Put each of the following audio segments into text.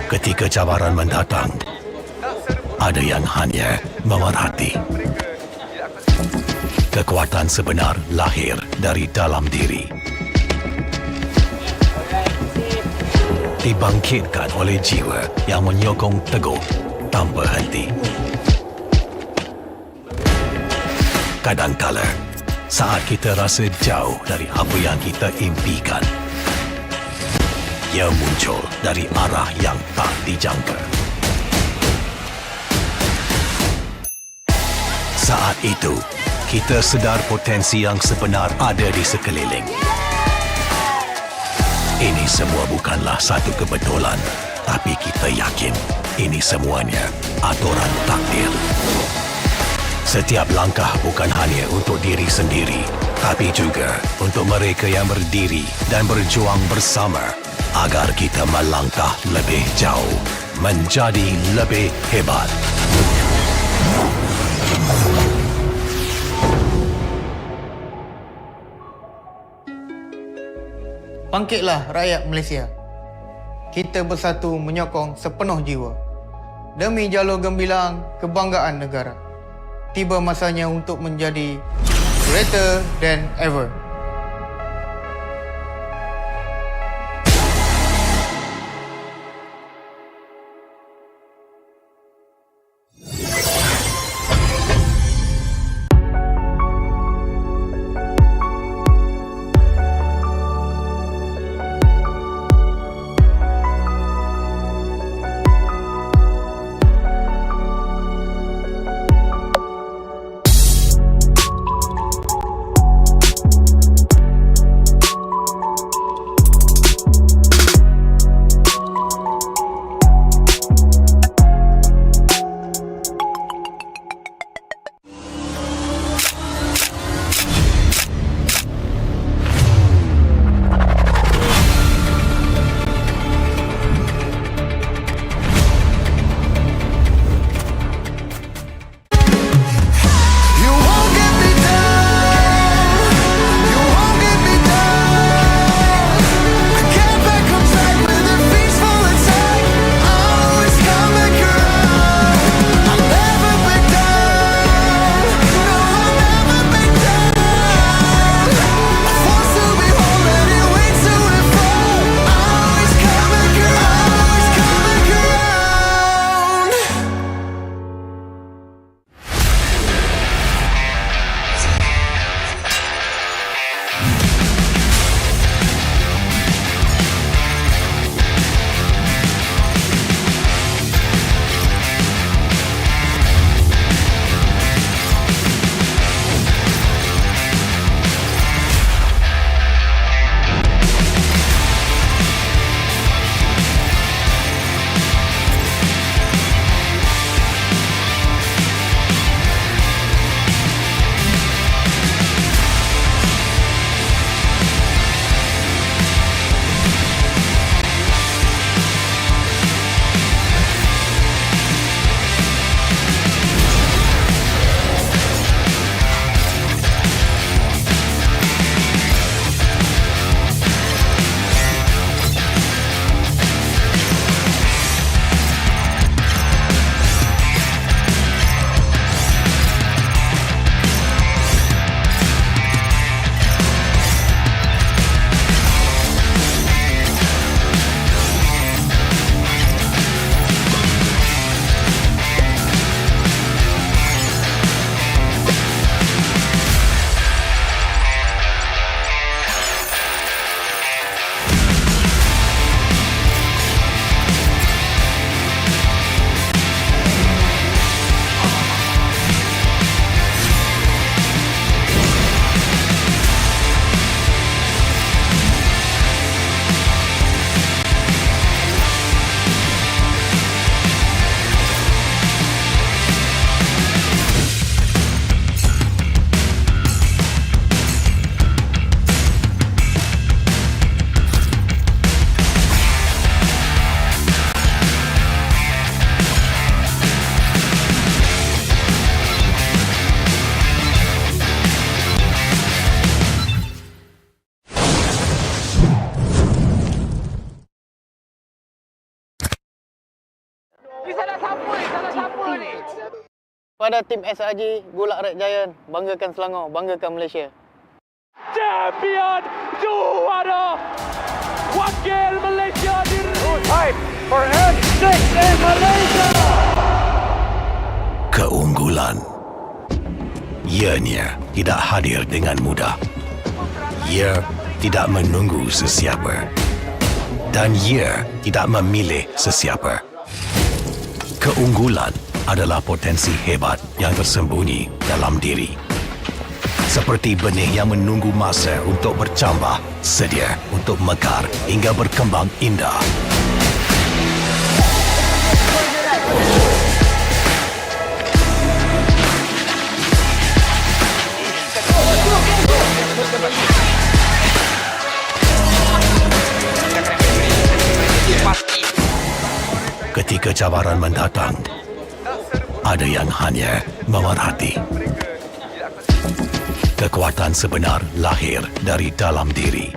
Ketika cabaran mendatang, ada yang hanya memerhati. Kekuatan sebenar lahir dari dalam diri. Dibangkitkan oleh jiwa yang menyokong teguh tanpa henti. Kadangkala, saat kita rasa jauh dari apa yang kita impikan, ia muncul dari arah yang tak dijangka. Saat itu, kita sedar potensi yang sebenar ada di sekeliling. Ini semua bukanlah satu kebetulan, tapi kita yakin ini semuanya aturan takdir. Setiap langkah bukan hanya untuk diri sendiri, tapi juga untuk mereka yang berdiri dan berjuang bersama agar kita melangkah lebih jauh, menjadi lebih hebat. Bangkitlah rakyat Malaysia. Kita bersatu menyokong sepenuh jiwa demi jalur gemilang kebanggaan negara. Tiba masanya untuk menjadi greater than ever. Pada tim SRG, Gulak Red Giant, banggakan Selangor, banggakan Malaysia. Champion juara wakil Malaysia fight for N6 in Malaysia. Keunggulan. Ianya tidak hadir dengan mudah. Ia tidak menunggu sesiapa. Dan ia tidak memilih sesiapa. Keunggulan adalah potensi hebat yang tersembunyi dalam diri. Seperti benih yang menunggu masa untuk bercambah, sedia untuk mekar hingga berkembang indah. Ketika cabaran mendatang, ada yang hanya memerhati. Kekuatan sebenar lahir dari dalam diri.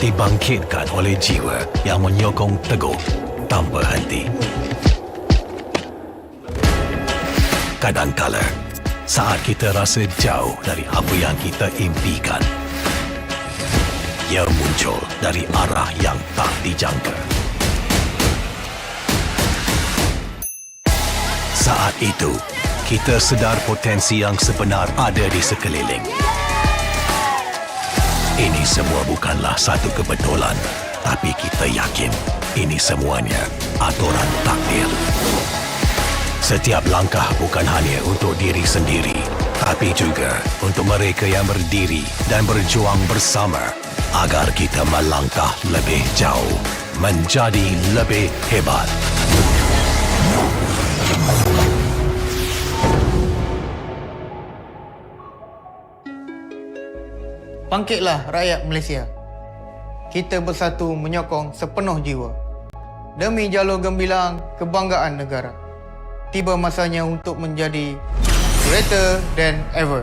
Dibangkitkan oleh jiwa yang menyokong teguh tanpa henti. Kadangkala, saat kita rasa jauh dari apa yang kita impikan, ia muncul dari arah yang tak dijangka. Saat itu, kita sedar potensi yang sebenar ada di sekeliling. Ini semua bukanlah satu kebetulan, tapi kita yakin ini semuanya aturan takdir. Setiap langkah bukan hanya untuk diri sendiri, tapi juga untuk mereka yang berdiri dan berjuang bersama agar kita melangkah lebih jauh, menjadi lebih hebat. Bangkitlah rakyat Malaysia. Kita bersatu menyokong sepenuh jiwa. Demi jalur gemilang kebanggaan negara. Tiba masanya untuk menjadi greater than ever.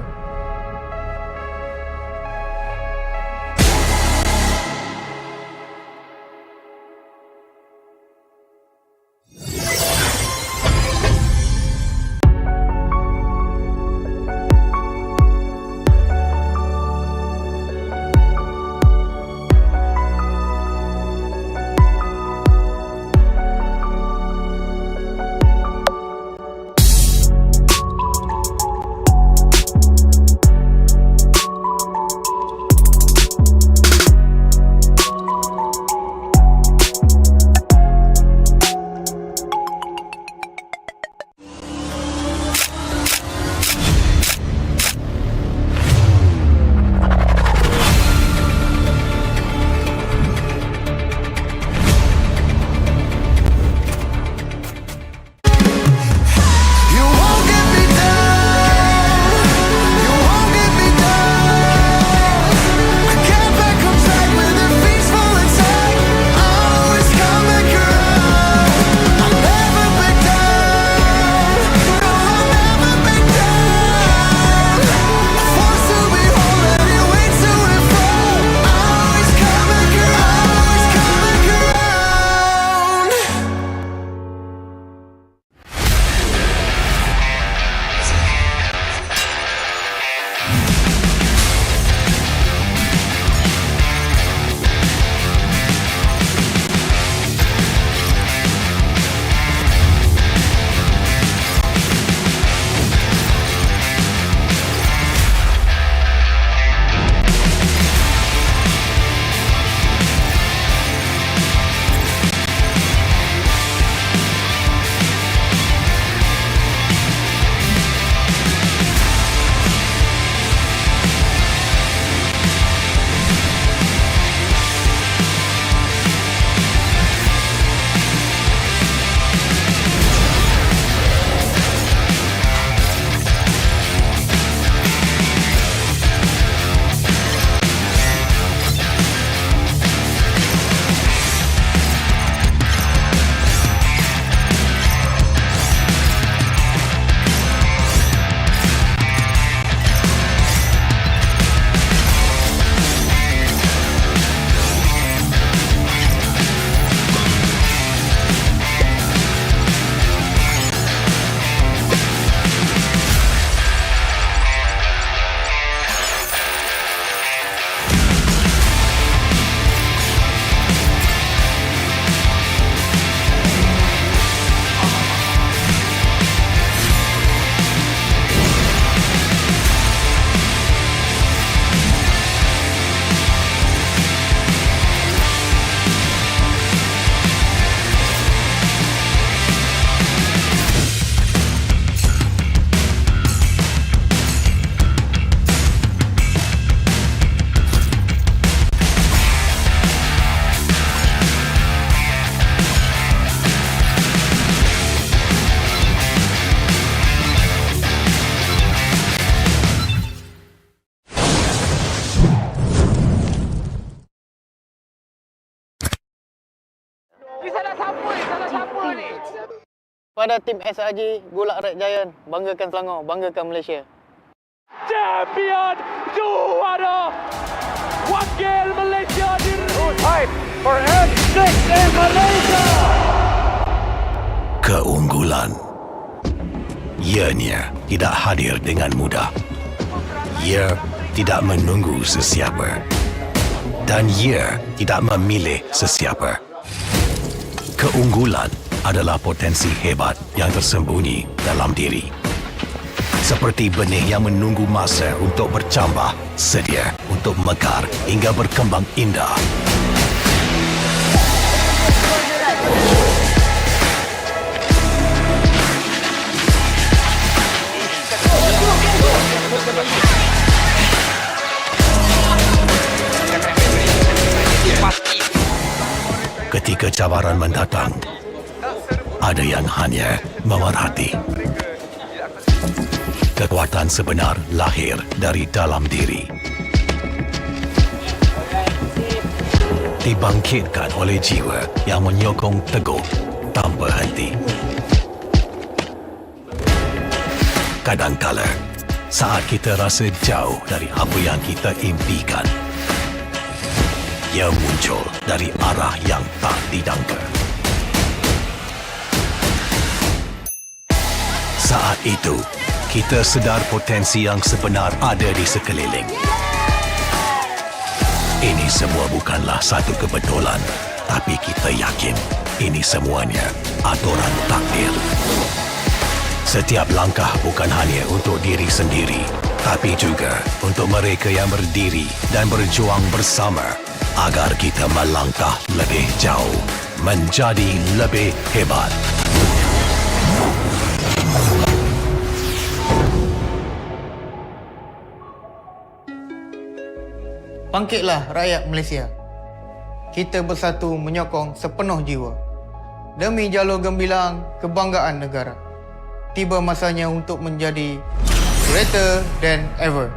siapa ni? Pada tim SRG, Gulak Red Giant, banggakan Selangor, banggakan Malaysia. Champion juara wakil Malaysia fight for N6 in Malaysia. Keunggulan. Ianya tidak hadir dengan mudah. Ia tidak menunggu sesiapa. Dan ia tidak memilih sesiapa. Keunggulan adalah potensi hebat yang tersembunyi dalam diri. Seperti benih yang menunggu masa untuk bercambah, sedia untuk mekar hingga berkembang indah. Ketika cabaran mendatang, ada yang hanya memerhati. Kekuatan sebenar lahir dari dalam diri. Dibangkitkan oleh jiwa yang menyokong teguh tanpa henti. Kadangkala, saat kita rasa jauh dari apa yang kita impikan, ia muncul dari arah yang tak didangka. Saat itu, kita sedar potensi yang sebenar ada di sekeliling. Ini semua bukanlah satu kebetulan, tapi kita yakin ini semuanya aturan takdir. Setiap langkah bukan hanya untuk diri sendiri, tapi juga untuk mereka yang berdiri dan berjuang bersama agar kita melangkah lebih jauh, menjadi lebih hebat. Bangkitlah rakyat Malaysia. Kita bersatu menyokong sepenuh jiwa. Demi jalur gemilang kebanggaan negara. Tiba masanya untuk menjadi greater than ever.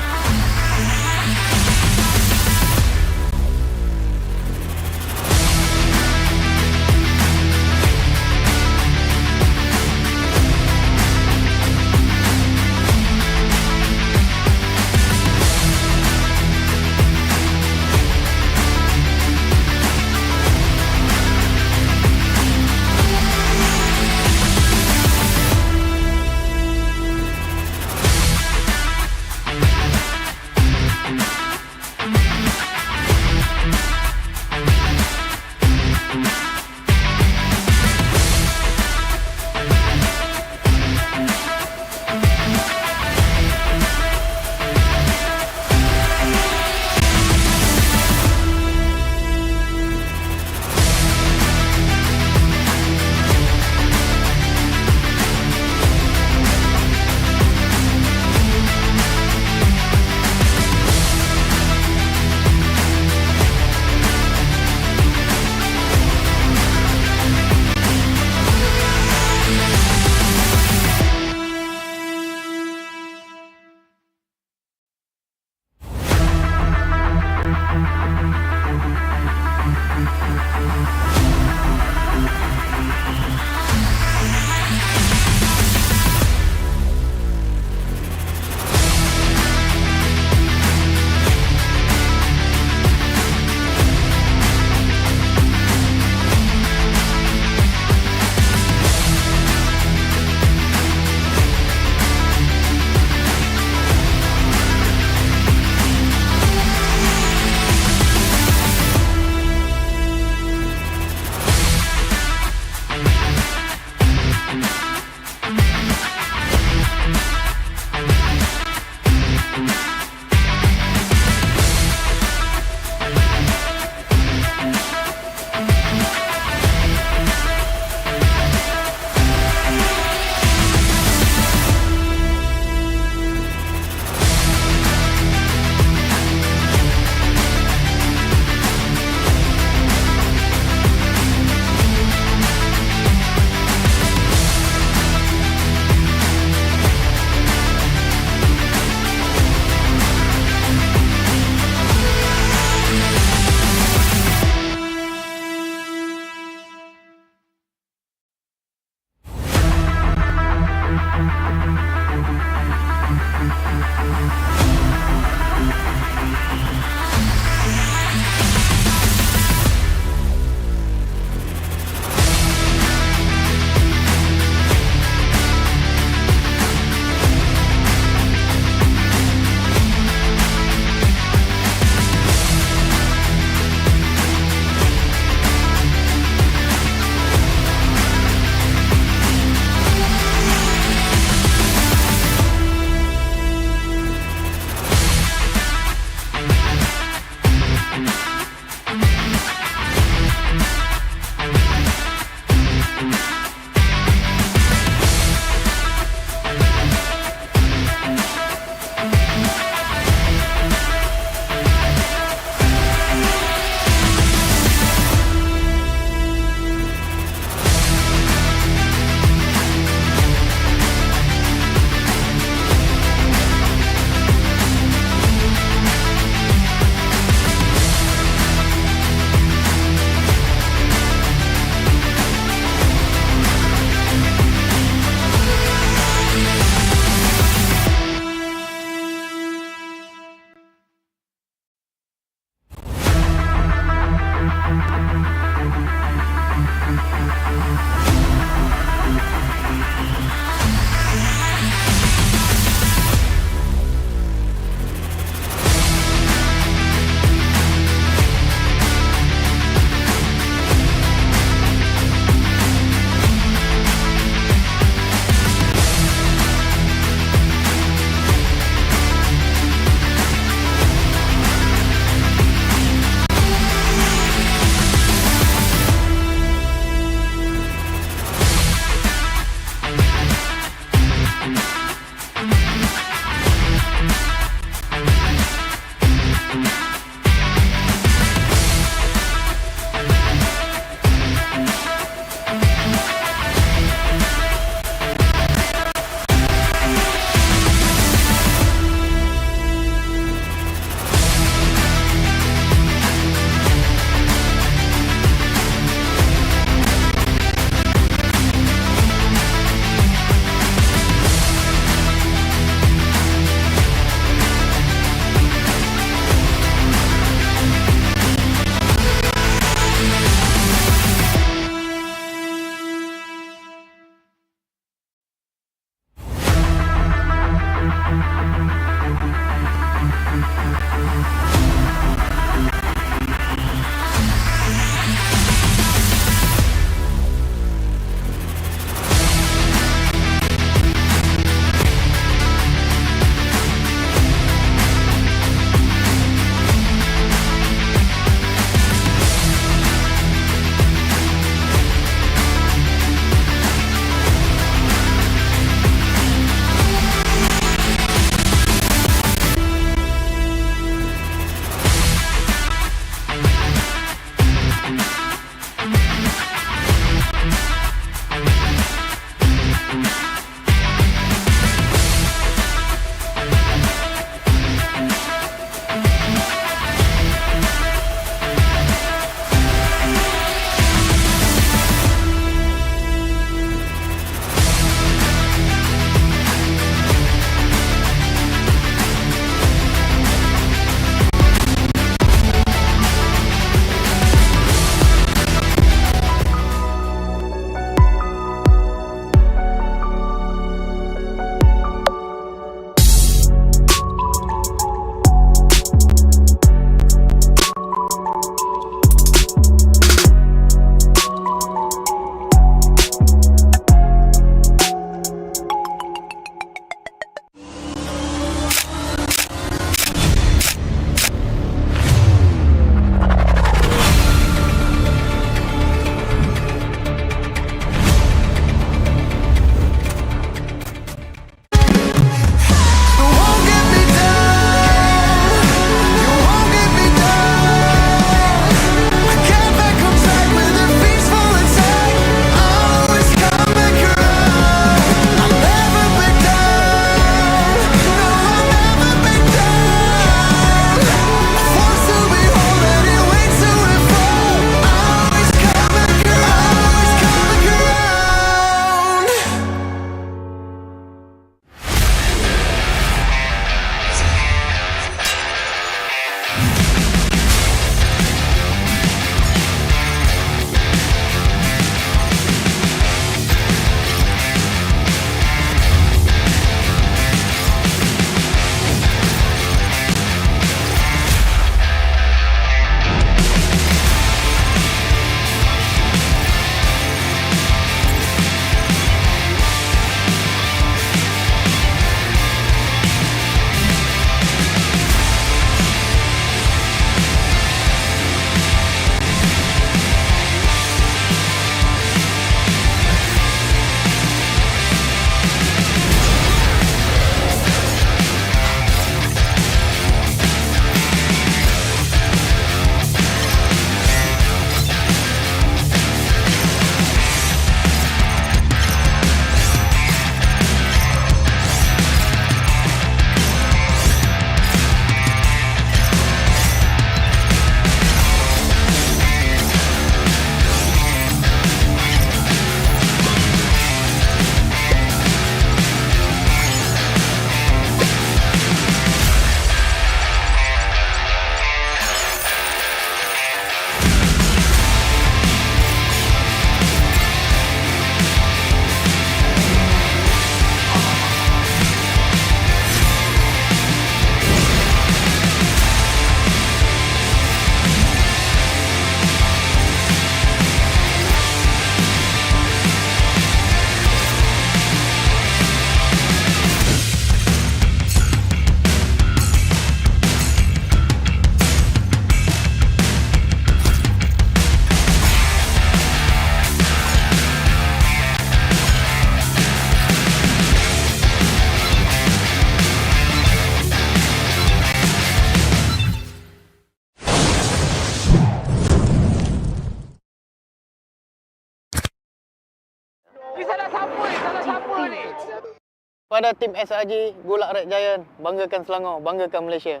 Pada tim SRG, Gulak Red Giant, banggakan Selangor, banggakan Malaysia.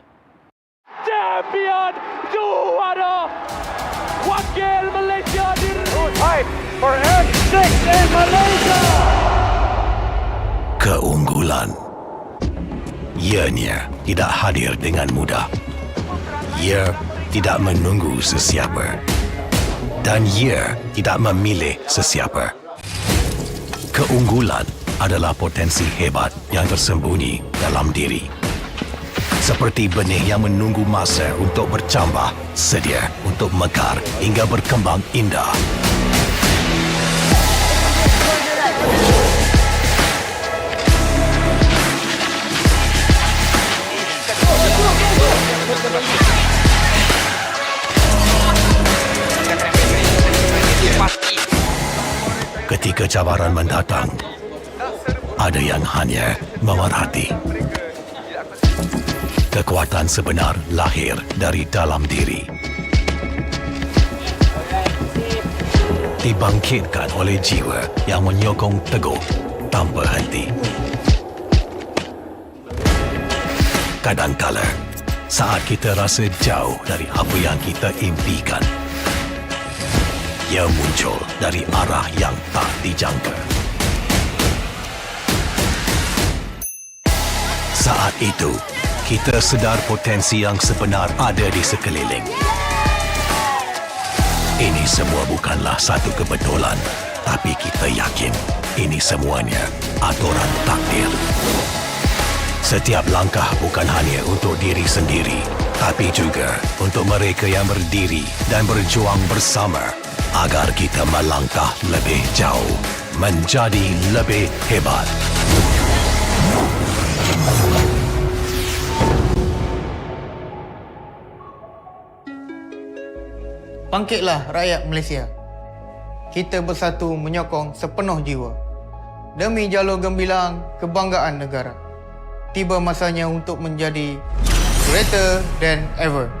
Champion juara wakil Malaysia fight for N6 in Malaysia. Keunggulan. Ianya tidak hadir dengan mudah. Ia tidak menunggu sesiapa. Dan ia tidak memilih sesiapa. Keunggulan adalah potensi hebat yang tersembunyi dalam diri. Seperti benih yang menunggu masa untuk bercambah, sedia untuk mekar hingga berkembang indah. Ketika cabaran mendatang, ada yang hanya memerhati. Kekuatan sebenar lahir dari dalam diri. Dibangkitkan oleh jiwa yang menyokong teguh tanpa henti. Kadangkala, saat kita rasa jauh dari apa yang kita impikan, ia muncul dari arah yang tak dijangka. Saat itu, kita sedar potensi yang sebenar ada di sekeliling. Ini semua bukanlah satu kebetulan, tapi kita yakin ini semuanya aturan takdir. Setiap langkah bukan hanya untuk diri sendiri, tapi juga untuk mereka yang berdiri dan berjuang bersama agar kita melangkah lebih jauh, menjadi lebih hebat. Bangkitlah rakyat Malaysia. Kita bersatu menyokong sepenuh jiwa. Demi jalur gemilang kebanggaan negara. Tiba masanya untuk menjadi greater than ever.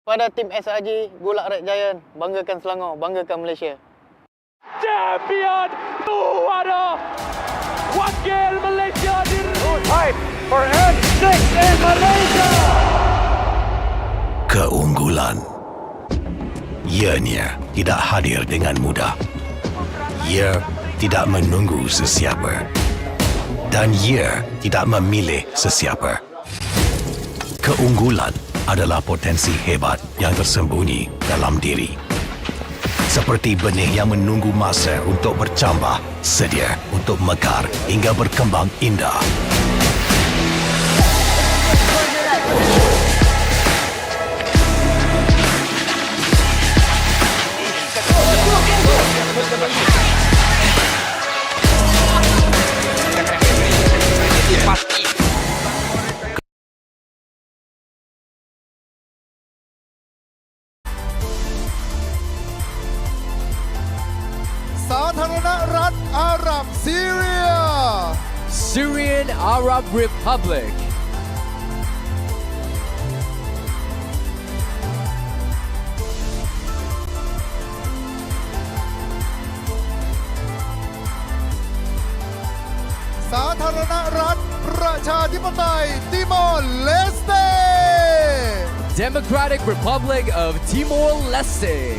Pada tim SRG, Golak Red Giant, banggakan Selangor, banggakan Malaysia. Champion juara wakil Malaysia fight for N6 in Malaysia. Keunggulan ianya tidak hadir dengan mudah. Ia tidak menunggu sesiapa. Dan ia tidak memilih sesiapa. Keunggulan adalah potensi hebat yang tersembunyi dalam diri. Seperti benih yang menunggu masa untuk bercambah, sedia untuk mekar hingga berkembang indah. Syrian Arab Republic. Democratic Republic of Timor-Leste.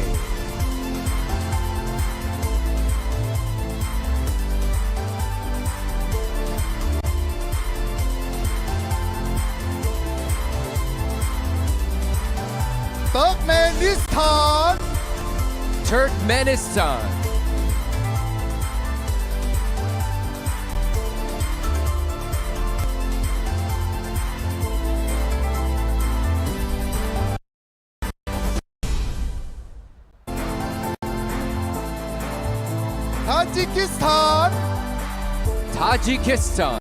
Turkmenistan. Tajikistan.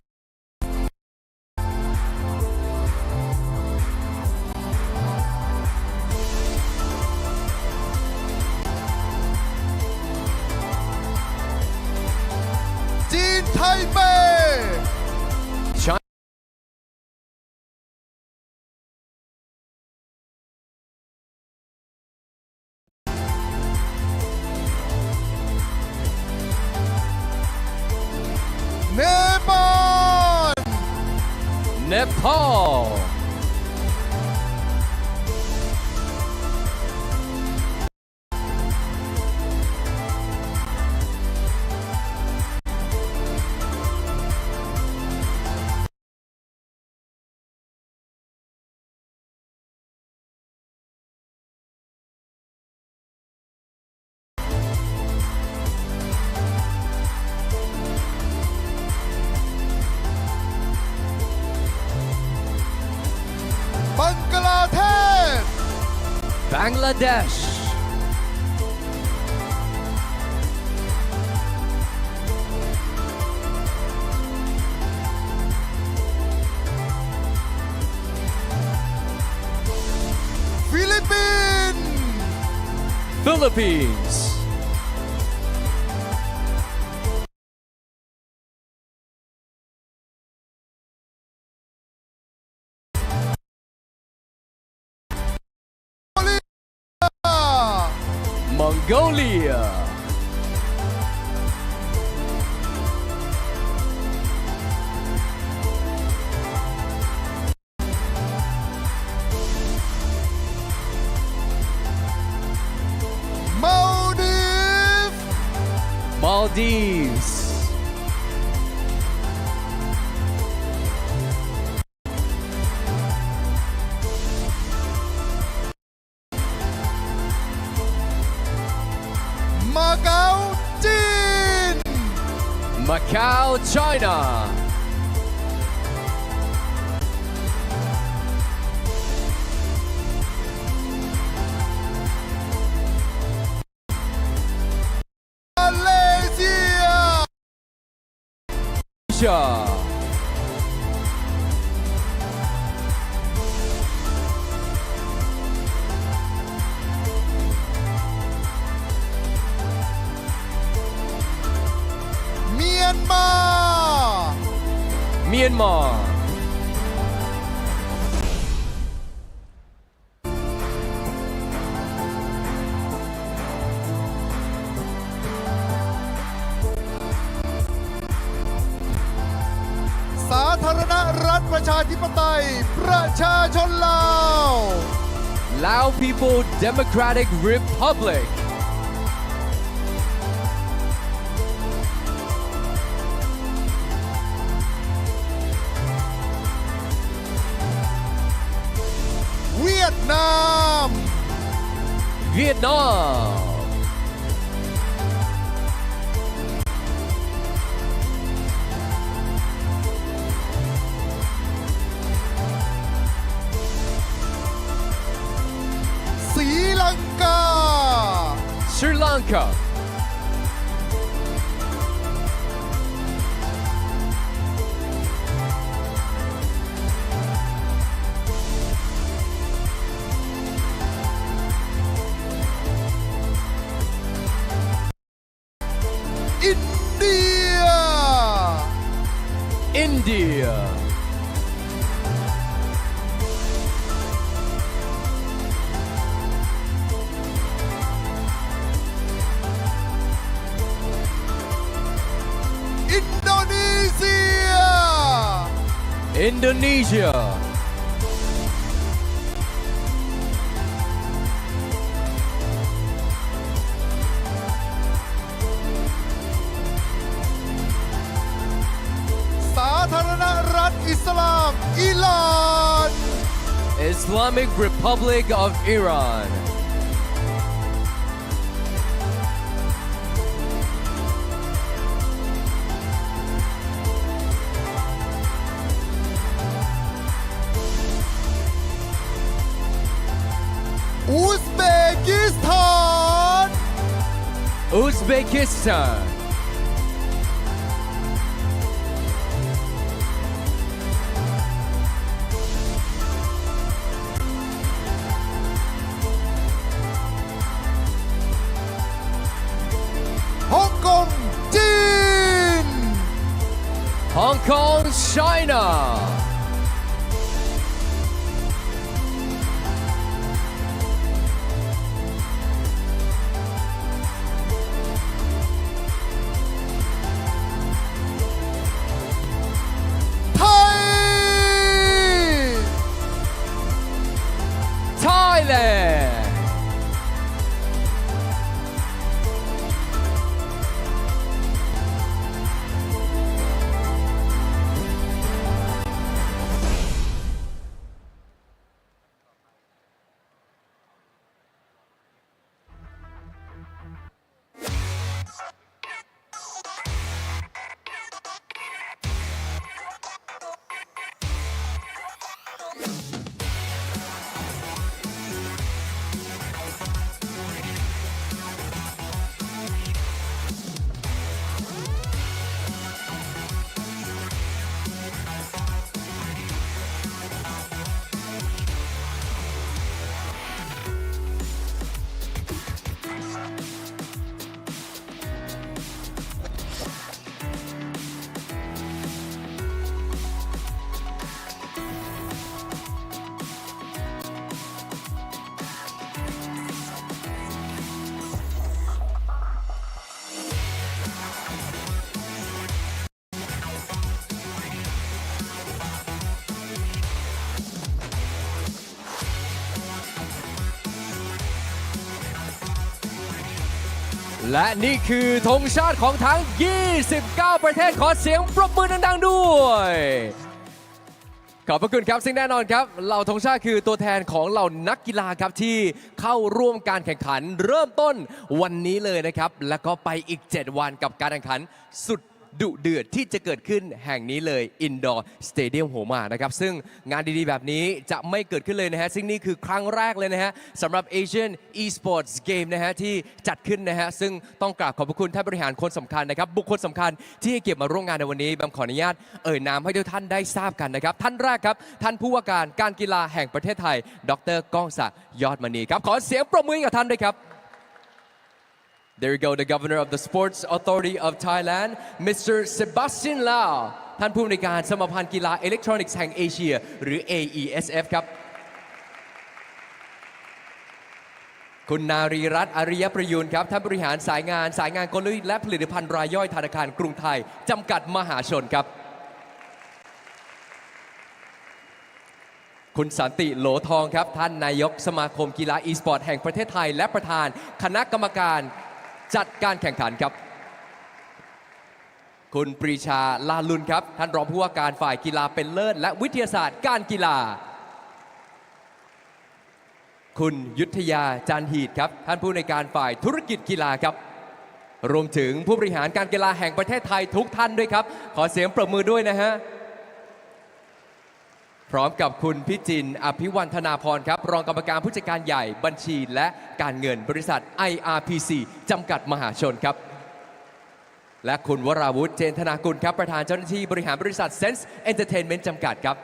China. Nepal. Bangladesh. Philippines. Mongolia. Maldives. Macau, China. Malaysia. Myanmar. ประชาธิปไตยประชาชนลาว Lao People Democratic Republic เวียดนาม Vietnam ศรีลังกา Sri Lanka อินเดีย India อินโดนีเซีย Indonesia สาธารณรัฐอิสลามอิหร่าน Islamic Republic of Iran อุซเบกิสถาน Uzbekistan ฮ่องกงจีน Hong Kong China ไทย Thailand และนี่คือธงชาติของทั้ง 29 ประเทศขอเสียงปรบมือดังๆด้วย ขอบพระคุณครับซึ่งแน่นอนครับเหล่าธงชาติคือตัวแทนของเหล่านักกีฬาครับที่เข้าร่วมการแข่งขันเริ่มต้นวันนี้เลยนะครับแล้วก็ไปอีก 7 วันกับการแข่งขันสุดดุเดือดที่จะเกิดขึ้นแห่งนี้เลย Indoor Stadium โฮมานะครับซึ่งงานดีๆแบบนี้จะไม่เกิดขึ้นเลยนะฮะซึ่งนี่คือครั้งแรกเลยนะฮะสำหรับ Asian Esports Game นะฮะที่จัดขึ้นนะฮะซึ่งต้องกราบขอบพระคุณท่านบริหารคนสำคัญนะครับบุคคลสำคัญที่ให้เกียรติมาร่วมงานในวันนี้แบมขออนุญาตนามให้ทุกท่านได้ทราบกันนะครับท่านแรกครับท่านผู้ว่าการการกีฬาแห่งประเทศไทยดร.ก้องศักดิ์ยอดมณีครับขอเสียงปรบมือกับท่านด้วยครับThere you go, the Governor of the Sports Authority of Thailand, Mr. Sebastian Lau ท่านผู้อำนวยการสมาพันธ์กีฬาอิเล็กทรอนิกส์แห่งเอเชียหรือ AESF ครับคุณนารีรัตน์อริยประยูนครับท่านบริหารสายงานกลยุทธ์และผลิตภัณฑ์รายย่อยธนาคารกรุงไทยจำกัดมหาชนครับ คุณสันติโหลทองครับท่านนายกสมาคมกีฬา e-sport แห่งประเทศไทยและประธานคณะกรรมการจัดการแข่งขันครับคุณปรีชาลาลุนครับท่านรองผู้ว่าการฝ่ายกีฬาเป็นเลิศและวิทยาศาสตร์การกีฬาคุณยุทธยาจานหีดครับท่านผู้ในวยการฝ่ายธุรกิจกีฬาครับรวมถึงผู้บริหารการกีฬาแห่งประเทศไทยทุกท่านด้วยครับขอเสียงปรบมือด้วยนะฮะพร้อมกับคุณพิจินอภิวันธนาพรครับรองกรรมการผู้จัดการใหญ่บัญชีและการเงินบริษัท IRPC จำกัดมหาชนครับและคุณวราวุฒิเจนธนากุลครับประธานเจ้าหน้าที่บริหารบริษัท Sense Entertainment จำกัดครับ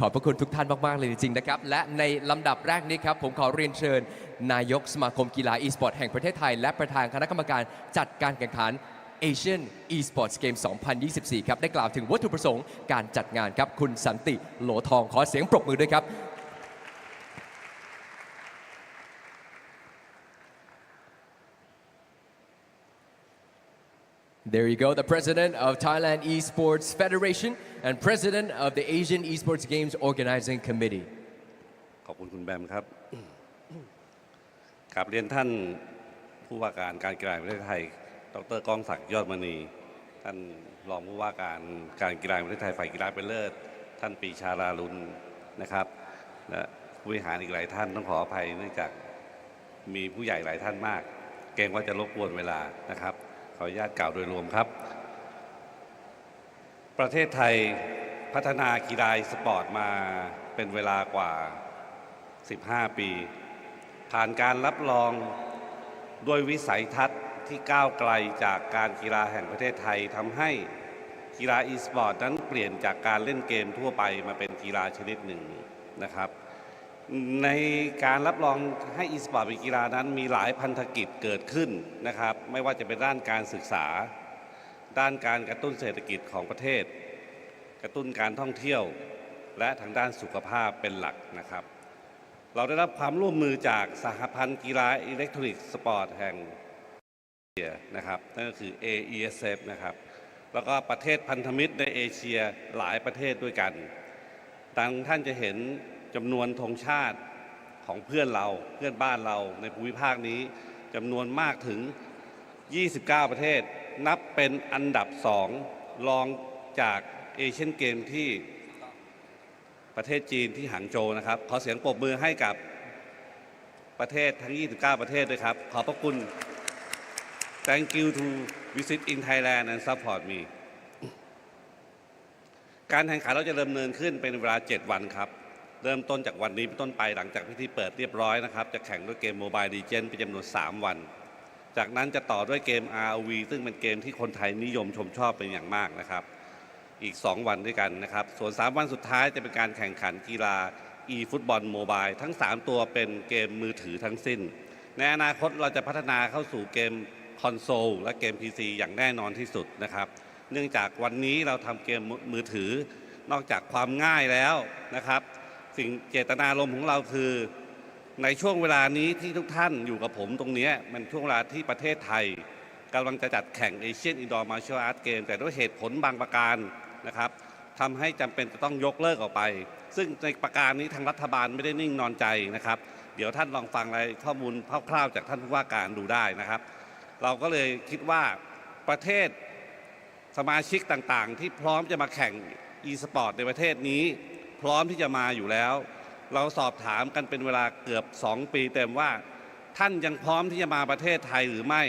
ขอบพระคุณทุกท่านมากๆเลยจริงๆนะครับและในลำดับแรกนี้ครับผมขอเรียนเชิญนายกสมาคมกีฬา e-sport แห่งประเทศไทยและประธานคณะกรรมการจัดการแข่งขัน Asian Esports Game 2024 ครับได้กล่าวถึงวัตถุประสงค์การจัดงานครับคุณสันติโหลทองขอเสียงปรบมือด้วยครับ There you go, the president of Thailand Esports Federation and president of the Asian Esports Games Organizing Committee. ขอบคุณคุณแบมครับกราบเรียนท่านผู้ว่าการการกีฬาแห่งประเทศไทยดร.ก้องศักดิ์ยอดมณีท่านรองผู้ว่าการการกีฬาแห่งประเทศไทยฝ่ายกีฬาเป็นเลิศท่านปรีชาลาลุนนะครับและผู้บริหารอีกหลายท่านต้องขออภัยเนื่องจากมีผู้ใหญ่หลายท่านมากเกรงว่าจะรบกวนเวลานะครับขออนุญาตกล่าวโดยรวมครับประเทศไทยพัฒนากีฬาสปอร์ตมาเป็นเวลากว่า15 ปีผ่านการรับรองด้วยวิสัยทัศน์ที่ก้าวไกลจากการกีฬาแห่งประเทศไทยทำให้กีฬาอีสปอร์ตนั้นเปลี่ยนจากการเล่นเกมทั่วไปมาเป็นกีฬาชนิดหนึ่งนะครับในการรับรองให้อีสปอร์ตเป็นกีฬานั้นมีหลายพันธกิจเกิดขึ้นนะครับไม่ว่าจะเป็นด้านการศึกษาด้านการกระตุ้นเศรษฐกิจของประเทศกระตุ้นการท่องเที่ยวและทางด้านสุขภาพเป็นหลักนะครับเราได้รับความร่วมมือจากสหพันธ์กีฬาอิเล็กทรอนิกส์สปอร์ตแห่งเอเชียนะครับนั่นก็คือ AESF นะครับแล้วก็ประเทศพันธมิตรในเอเชียหลายประเทศด้วยกันดังท่านจะเห็นจำนวนธงชาติของเพื่อนบ้านเราในภูมิภาคนี้จำนวนมากถึง29 ประเทศนับเป็นอันดับ2รองจากเอเชียนเกมที่ประเทศจีนที่หางโจวนะครับขอเสียงปรบมือให้กับประเทศทั้ง29 ประเทศด้วยครับขอบพระคุณ Thank you to visit in Thailand and support me การแข่งขันเราจะดำเนินขึ้นเป็นเวลา7 วันครับเริ่มต้นจากวันนี้เป็นต้นไปหลังจากพิธีเปิดเรียบร้อยนะครับจะแข่งด้วยเกม Mobile Legends เป็นจำนวน3 วันจากนั้นจะต่อด้วยเกม ROV ซึ่งเป็นเกมที่คนไทยนิยมชมชอบเป็นอย่างมากนะครับอีก2 วันด้วยกันนะครับส่วน3 วันสุดท้ายจะเป็นการแข่งขันกีฬา e-football mobile ทั้ง3 ตัวเป็นเกมมือถือทั้งสิ้นในอนาคตเราจะพัฒนาเข้าสู่เกมคอนโซลและเกม PC อย่างแน่นอนที่สุดนะครับเนื่องจากวันนี้เราทำเกมมือถือนอกจากความง่ายแล้วนะครับสิ่งเจตนารมณ์ของเราคือในช่วงเวลานี้ที่ทุกท่านอยู่กับผมตรงนี้มันช่วงเวลาที่ประเทศไทยกำลังจะจัดแข่ง Asian Indoor Martial Arts Game แต่ด้วยเหตุผลบางประการนะครับทำให้จำเป็นจะต้องยกเลิกออกไปซึ่งในประการนี้ทางรัฐบาลไม่ได้นิ่งนอนใจนะครับเดี๋ยวท่านลองฟังรายข้อมูลคร่าวๆจากท่านผู้ว่าการดูได้นะครับเราก็เลยคิดว่าประเทศสมาชิกต่างๆที่พร้อมจะมาแข่ง e-sport ในประเทศนี้พร้อมที่จะมาอยู่แล้วเราสอบถามกันเป็นเวลาเกือบ2 ปีเต็มว่าท่านยังพร้อมที่จะมาประเทศไทยหรือไม่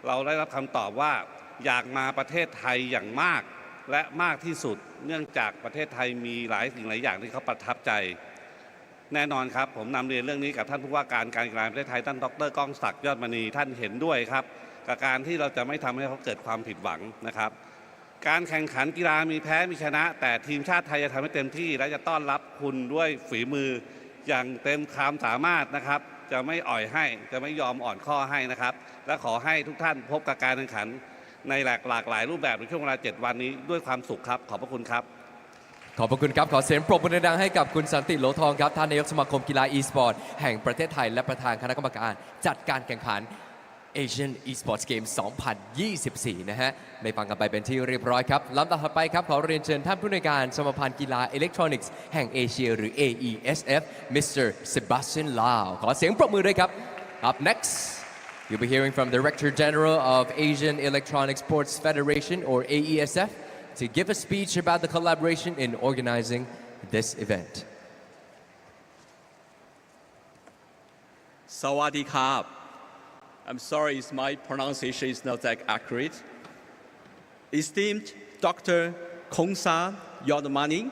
เราได้รับคำตอบว่าอยากมาประเทศไทยอย่างมากและมากที่สุดเนื่องจากประเทศไทยมีหลายสิ่งหลายอย่างที่เขาประทับใจแน่นอนครับผมนำเรียนเรื่องนี้กับท่านผู้ว่าการการกีฬาแห่งประเทศไทยท่านดร.ก้องศักดิ์ยอดมณีท่านเห็นด้วยครับกับการที่เราจะไม่ทำให้เขาเกิดความผิดหวังนะครับการแข่งขันกีฬามีแพ้มีชนะแต่ทีมชาติไทยจะทำให้เต็มที่และจะต้อนรับคุณด้วยฝีมืออย่างเต็มความสามารถนะครับจะไม่อ่อยให้จะไม่ยอมอ่อนข้อให้นะครับและขอให้ทุกท่านพบกับการแข่งขันในหลากหลายรูปแบบในช่วงเวลา7 วันนี้ด้วยความสุขครับขอบพระคุณครับขอบพระคุณครับขอเสียงปรบมือดังๆให้กับคุณสันติโหลทองครับท่านนายกสมาคมกีฬา e-sport แห่งประเทศไทยและประธานคณะกรรมการจัดการแข่งขัน Asian Esports Games 2024 นะฮะได้ฟังกันไปเป็นที่เรียบร้อยครับลำดับถัดไปครับขอเรียนเชิญท่านผู้อำนวยการสมาพันธ์กีฬาอิเล็กทรอนิกส์แห่งเอเชียหรือ AESF Mr. Sebastian Lau ขอเสียงปรบมือด้วยครับ Up next you'll be hearing from Director General of Asian Electronic Sports Federation or AESF to give a speech about the collaboration in organizing this event. Sawadee Krap. I'm sorry if my pronunciation is not that accurate. Esteemed Dr. Khongsa Yodmani,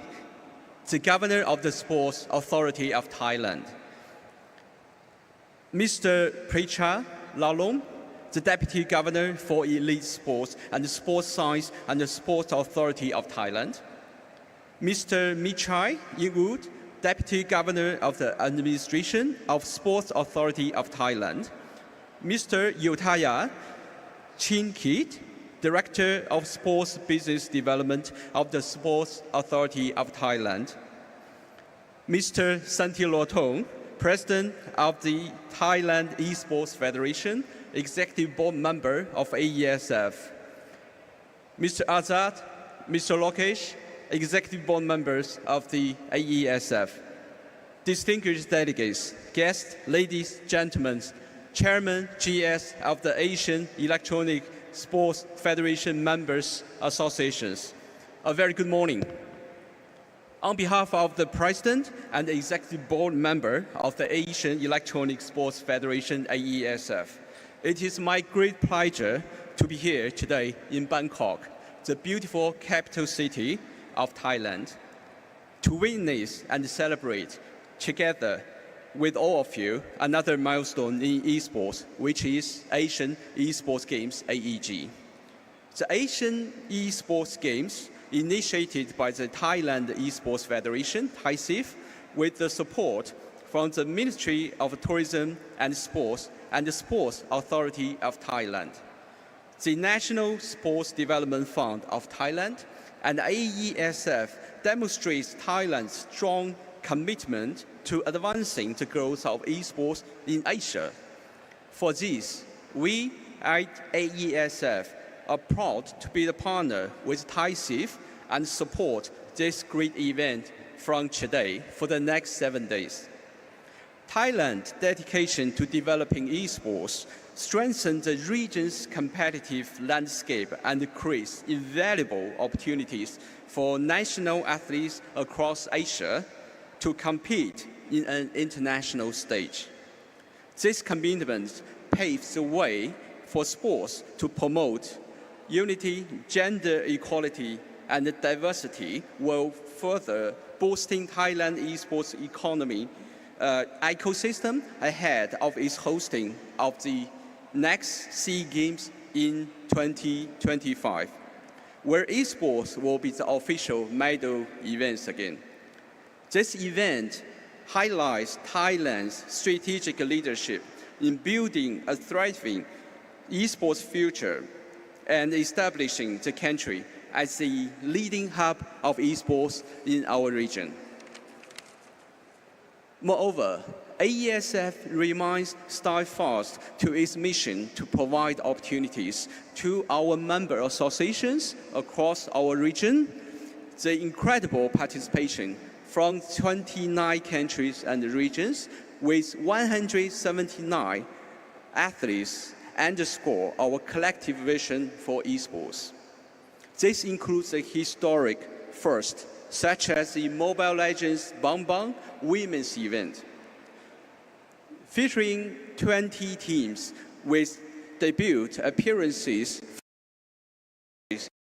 the Governor of the Sports Authority of Thailand. Mr. Precha Lalong, the Deputy Governor for Elite Sports and the Sports Science and the Sports Authority of Thailand. Mr. Michai Yingwood, Deputy Governor of the Administration of Sports Authority of Thailand. Mr. Yotaya Chinkit, Director of Sports Business Development of the Sports Authority of Thailand. Mr. Santilotong, President of the Thailand Esports Federation, Executive Board Member of AESF. Mr. Azad, Mr. Lokesh, Executive Board Members of the AESF. Distinguished delegates, guests, ladies, gentlemen, Chairman GS of the Asian Electronic Sports Federation Members Associations. A very good morning. On behalf of the President and the Executive Board Member of the Asian Electronic Sports Federation AESF, it is my great pleasure to be here today in Bangkok, the beautiful capital city of Thailand, to witness and celebrate together with all of you another milestone in esports, which is Asian Esports Games AEG. The Asian Esports Games, initiated by the Thailand Esports Federation, THAISIF, with the support from the Ministry of Tourism and Sports and the Sports Authority of Thailand, the National Sports Development Fund of Thailand, and AESF demonstrates Thailand's strong commitment to advancing the growth of esports in Asia. For this, we at AESF are proud to be the partner with THAISIF and support this great event from today for the next 7 days. Thailand's dedication to developing esports strengthens the region's competitive landscape and creates invaluable opportunities for national athletes across Asia to compete in an international stage. This commitment paves the way for sports to promote unity, gender equality, and diversity, while further boosting Thailand esports economy ecosystem ahead of its hosting of the next SEA Games in 2025, where esports will be the official medal events again. This event highlights Thailand's strategic leadership in building a thriving esports future and establishing the country as the leading hub of esports in our region. Moreover, AESF remains steadfast to its mission to provide opportunities to our member associations across our region. The incredible participation from 29 countries and regions with 179 athletes underscore our collective vision for esports. This includes a historic first, such as the Mobile Legends Bang Bang women's event, featuring 20 teams with debut appearances and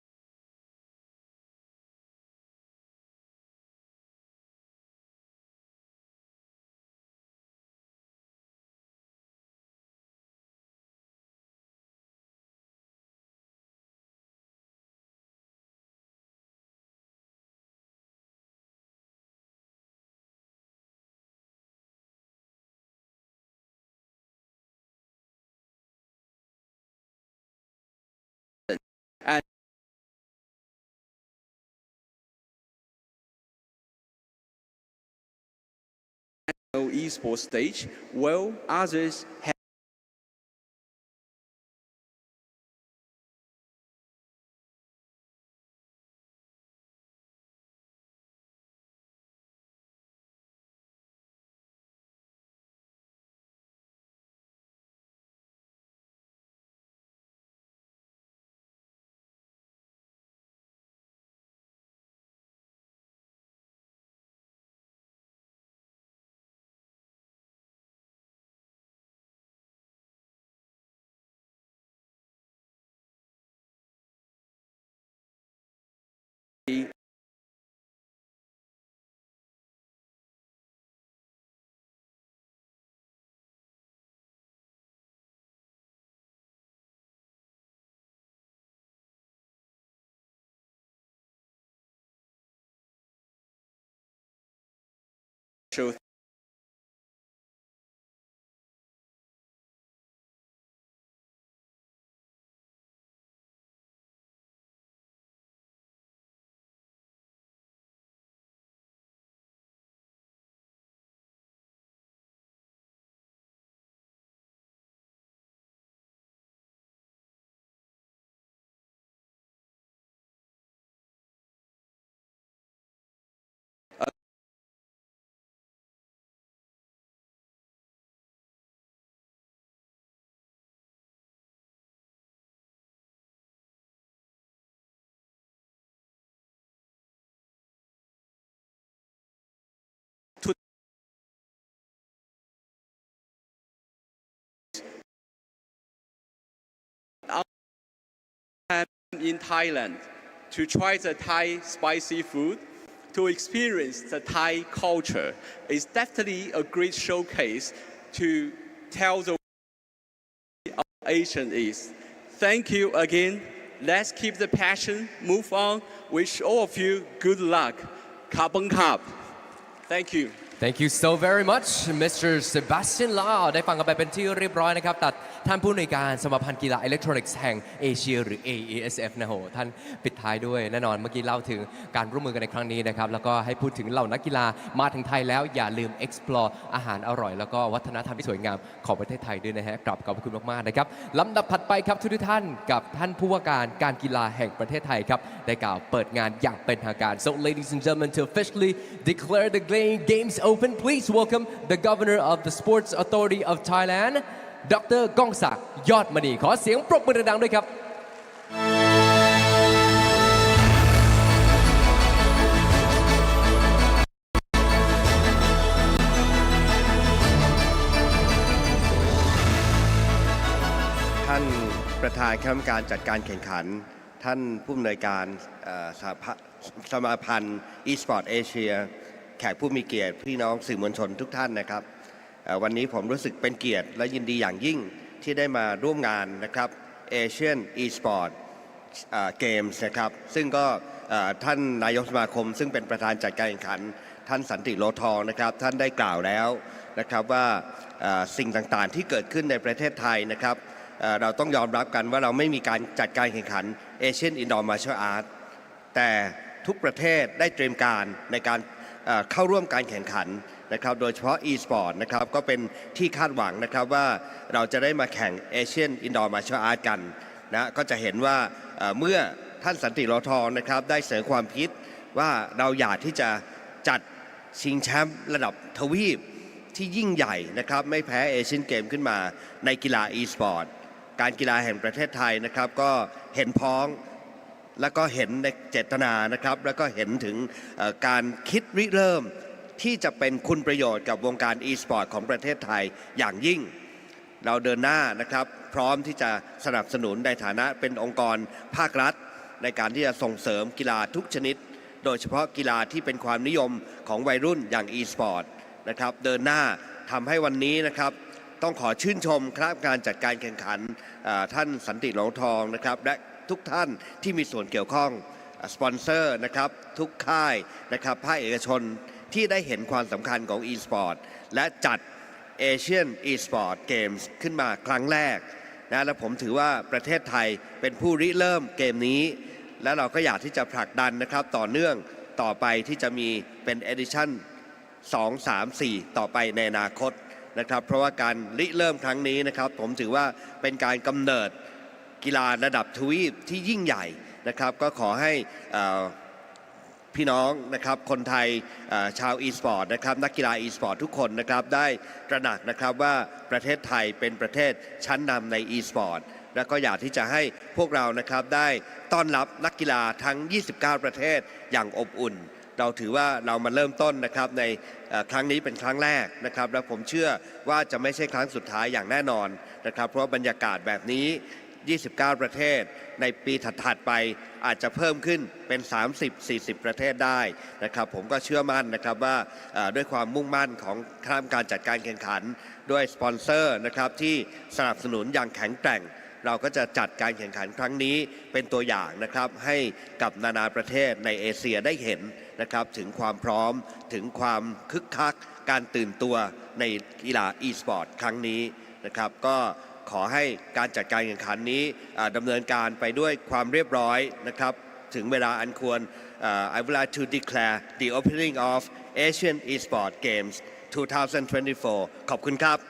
esports stage, while others have show in Thailand to try the Thai spicy food, to experience the Thai culture. It's definitely a great showcase to tell the world of Asian is. Thank you again. Let's keep the passion, move on. Wish all of you good luck. Carbon Cup. Thank you. Thank you so very much Mr. Sebastian Lau ได้ฟังกันไปเป็นที่เรียบร้อยนะครับตัดท่านผู้อำนวยการสมาพันธ์กีฬาอิเล็กทรอนิกส์แห่งเอเชียหรือ AESF นะโหท่านปิดท้ายด้วยแน่นอนเมื่อกี้เล่าถึงการร่วมมือกันในครั้งนี้นะครับแล้วก็ให้พูดถึงเหล่านักกีฬามาถึงไทยแล้วอย่าลืม explore อาหารอร่อยแล้วก็วัฒนธรรมที่สวยงามของประเทศไทยด้วยนะฮะกราบขอบคุณมากๆนะครับลำดับถัดไปครับทุกท่านกับท่านผู้ว่าการการกีฬาแห่งประเทศไทยครับได้กล่าวเปิดงานอย่างเป็นทางการ So ladies and gentlemen to officially declare the games open please welcome the Governor of the Sports Authority of Thailand ดร.ก้องศักดิ์ยอดมณีขอเสียงปรบมือดังๆด้วยครับท่านประธานคณะกรรมการจัดการแข่งขันท่านผู้อำนวยการสมาพันธ์ Esports เอเชียแขกผู้มีเกียรติพี่น้องสื่อมวลชนทุกท่านนะครับวันนี้ผมรู้สึกเป็นเกียรติและยินดีอย่างยิ่งที่ได้มาร่วมงานนะครับ Asian Esports Games นะครับซึ่งก็ท่านนายกสมาคมซึ่งเป็นประธานจัดการแข่งขันท่านสันติโลทองนะครับท่านได้กล่าวแล้วนะครับว่าสิ่งต่างๆที่เกิดขึ้นในประเทศไทยนะครับเราต้องยอมรับกันว่าเราไม่มีการจัดการแข่งขัน Asian Indoor Martial Arts แต่ทุกประเทศได้เตรียมการในการเข้าร่วมการแข่งขันนะครับโดยเฉพาะ e-sport นะครับก็เป็นที่คาดหวังนะครับว่าเราจะได้มาแข่ง Asian Indoor Martial Arts กันนะก็จะเห็นว่าเมื่อท่านสันติโลทองนะครับได้เสนอความคิดว่าเราอยากที่จะจัดชิงแชมป์ระดับทวีปที่ยิ่งใหญ่นะครับไม่แพ้เอเชียนเกมขึ้นมาในกีฬา e-sport การกีฬาแห่งประเทศไทยนะครับก็เห็นพ้องแล้วก็เห็นในเจตนานะครับแล้วก็เห็นถึงการคิดริเริ่มที่จะเป็นคุณประโยชน์กับวงการ e-sport ของประเทศไทยอย่างยิ่งเราเดินหน้านะครับพร้อมที่จะสนับสนุนในฐานะเป็นองค์กรภาครัฐในการที่จะส่งเสริมกีฬาทุกชนิดโดยเฉพาะกีฬาที่เป็นความนิยมของวัยรุ่นอย่าง e-sport นะครับเดินหน้าทำให้วันนี้นะครับต้องขอชื่นชมคณะกรรมการจัดการแข่งขันท่านสันติโลทองนะครับและทุกท่านที่มีส่วนเกี่ยวข้องสปอนเซอร์นะครับทุกค่ายนะครับภาคเอกชนที่ได้เห็นความสำคัญของ e-sport และจัด Asian Esports Games ขึ้นมาครั้งแรกนะและผมถือว่าประเทศไทยเป็นผู้ริเริ่มเกมนี้และเราก็อยากที่จะผลักดันนะครับต่อเนื่องต่อไปที่จะมีเป็น Edition 2, 3, 4 ต่อไปในอนาคตนะครับเพราะว่าการริเริ่มครั้งนี้นะครับผมถือว่าเป็นการกำเนิดกีฬาระดับทวีปที่ยิ่งใหญ่นะครับก็ขอให้พี่น้องนะครับคนไทยชาว e-sport นะครับนักกีฬา e-sport ทุกคนนะครับได้ตระหนักนะครับว่าประเทศไทยเป็นประเทศชั้นนำใน e-sport และก็อยากที่จะให้พวกเรานะครับได้ต้อนรับนักกีฬาทั้ง 29 ประเทศอย่างอบอุ่นเราถือว่าเรามาเริ่มต้นนะครับในครั้งนี้เป็นครั้งแรกนะครับและผมเชื่อว่าจะไม่ใช่ครั้งสุดท้ายอย่างแน่นอนนะครับเพราะบรรยากาศแบบนี้ 29 ประเทศในปีถัดๆไปอาจจะเพิ่มขึ้นเป็น 30-40 ประเทศได้นะครับผมก็เชื่อมั่นนะครับว่าด้วยความมุ่งมั่นของคณะกรรมการจัดการแข่งขันด้วยสปอนเซอร์นะครับที่สนับสนุนอย่างแข็งแกร่งเราก็จะจัดการแข่งขันครั้งนี้เป็นตัวอย่างนะครับให้กับนานาประเทศในเอเชียได้เห็นนะครับถึงความพร้อมถึงความคึกคักการตื่นตัวในกีฬา e-sport ครั้งนี้นะครับก็ขอให้การจัดการแข่งขันนี้ดำเนินการไปด้วยความเรียบร้อยนะครับถึงเวลาอันควรI would like to declare the opening of Asian Esports Games 2024 ขอบคุณครับ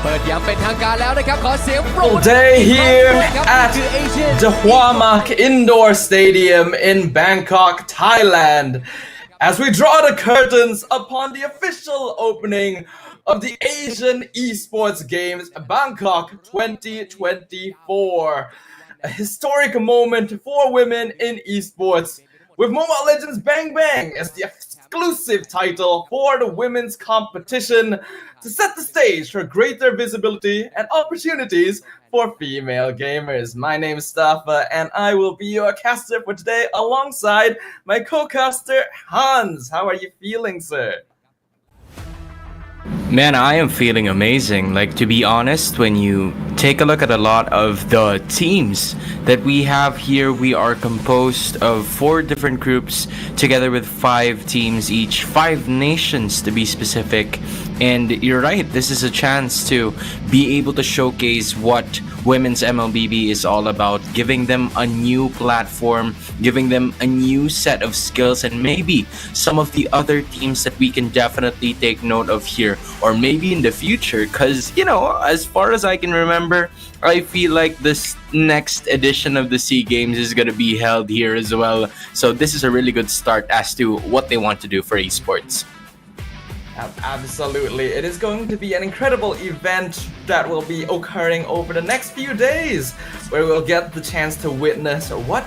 เปิดอย่างเป็นทางการแล้วนะครับขอเสียงปรบมือ Day here ครับ at คือ Asian the Huamak Indoor Stadium in Bangkok, Thailand, as we draw the curtains upon the official opening of the Asian Esports Games Bangkok 2024. A historic moment for women in esports, with Mobile Legends Bang Bang as the exclusive title for the women's competition to set the stage for greater visibility and opportunities for female gamers. My name is Stafa and I will be your caster for today alongside my co-caster Hans. How are you feeling, sir? Man, I am feeling amazing. Like, to be honest, when you take a look at a lot of the teams that we have here, we are composed of 4 different groups together with 5 teams each, 5 nations to be specific. And you're right, this is a chance to be able to showcase what women's MLBB is all about, giving them a new platform, giving them a new set of skills, and maybe some of the other teams that we can definitely take note of here, or maybe in the future, because, you know, as far as I can remember, I feel like this next edition of the SEA Games is going to be held here as well. So this is a really good start as to what they want to do for esports. Absolutely. It is going to be an incredible event that will be occurring over the next few days, where we'll get the chance to witness what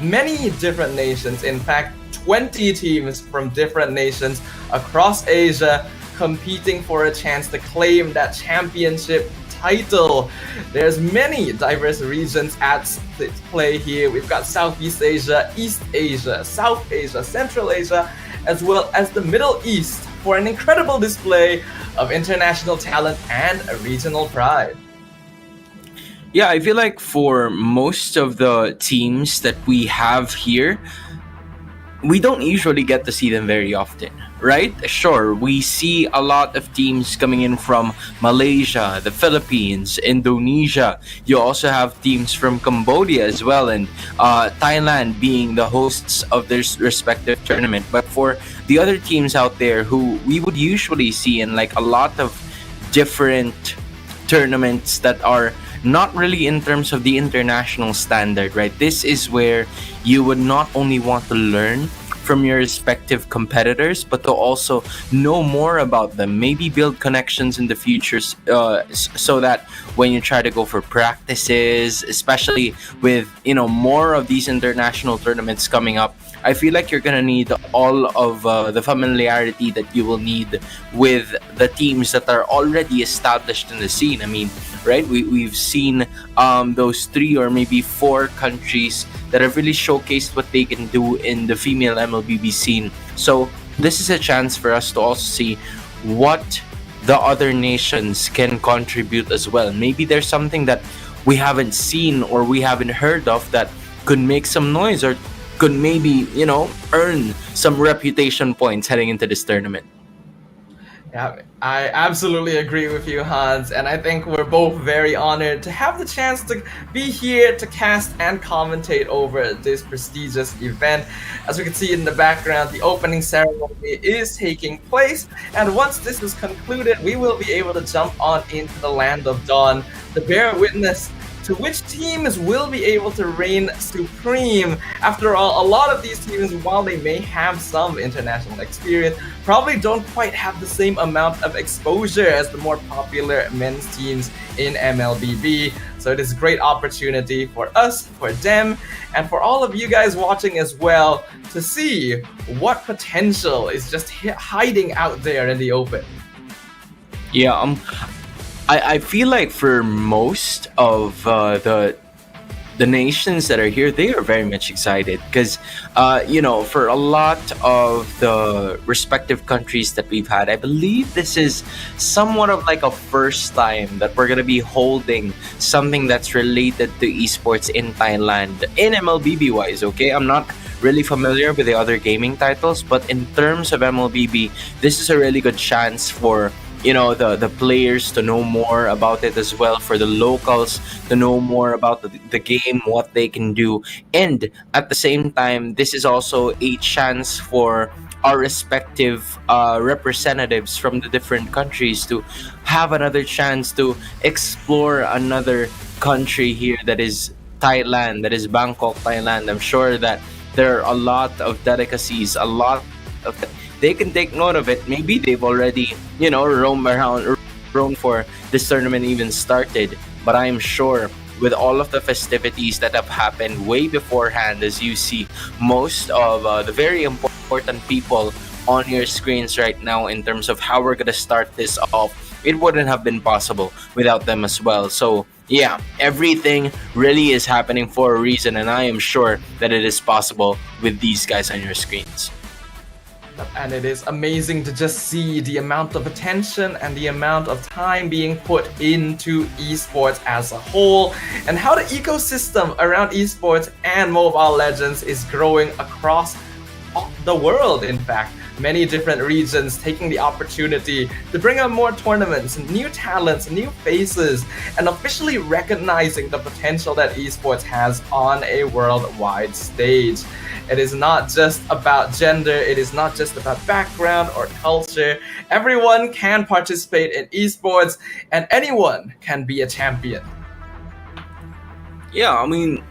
many different nations, in fact 20 teams from different nations across Asia, competing for a chance to claim that championship title. There's many diverse regions at play here. We've got Southeast Asia, East Asia, South Asia, Central Asia, as well as the Middle East, for an incredible display of international talent and regional pride. Yeah, I feel like for most of the teams that we have here, we don't usually get to see them very often, right? Sure, we see a lot of teams coming in from Malaysia, the Philippines, Indonesia. You also have teams from Cambodia as well, and Thailand being the hosts of their respective tournament. But for the other teams out there who we would usually see in like a lot of different tournaments that are not really in terms of the international standard, right? This is where you would not only want to learn from your respective competitors, but to also know more about them, maybe build connections in the future, so that when you try to go for practices, especially with, you know, more of these international tournaments coming up, I feel like you're gonna need all of the familiarity that you will need with the teams that are already established in the scene. I mean, right? We've seen those 3 or maybe 4 countries that have really showcased what they can do in the female MLBB scene. So this is a chance for us to also see what the other nations can contribute as well. Maybe there's something that we haven't seen or we haven't heard of that could make some noise or could maybe, you know, earn some reputation points heading into this tournament. Yeah, I absolutely agree with you, Hans, and I think we're both very honored to have the chance to be here to cast and commentate over this prestigious event. As we can see in the background, the opening ceremony is taking place, and once this is concluded, we will be able to jump on into the land of dawn to bear witness to which teams will be able to reign supreme. After all, a lot of these teams, while they may have some international experience, probably don't quite have the same amount of exposure as the more popular men's teams in MLBB. So it is a great opportunity for us, for them, and for all of you guys watching as well to see what potential is just hiding out there in the open. Yeah, I feel like for most of the nations that are here, they are very much excited because, for a lot of the respective countries that we've had, I believe this is somewhat of like a first time that we're gonna be holding something that's related to esports in Thailand, in MLBB wise. Okay, I'm not really familiar with the other gaming titles, but in terms of MLBB, this is a really good chance for the players to know more about it as well, for the locals to know more about the game, what they can do, and at the same time, this is also a chance for our respective representatives from the different countries to have another chance to explore another country here, that is Thailand, that is Bangkok, Thailand. I'm sure that there are a lot of delicacies, a lot of they can take note of it. Maybe they've already, roamed for this tournament even started. But I'm sure with all of the festivities that have happened way beforehand, as you see most of the very important people on your screens right now in terms of how we're gonna start this off, it wouldn't have been possible without them as well. So yeah, everything really is happening for a reason, and I am sure that it is possible with these guys on your screens. And it is amazing to just see the amount of attention and the amount of time being put into esports as a whole, and how the ecosystem around esports and Mobile Legends is growing across the world. In fact, many different regions taking the opportunity to bring up more tournaments, new talents, new faces, and officially recognizing the potential that esports has on a worldwide stage. It is not just about gender, it is not just about background or culture. Everyone can participate in esports, and anyone can be a champion. Yeah, I mean,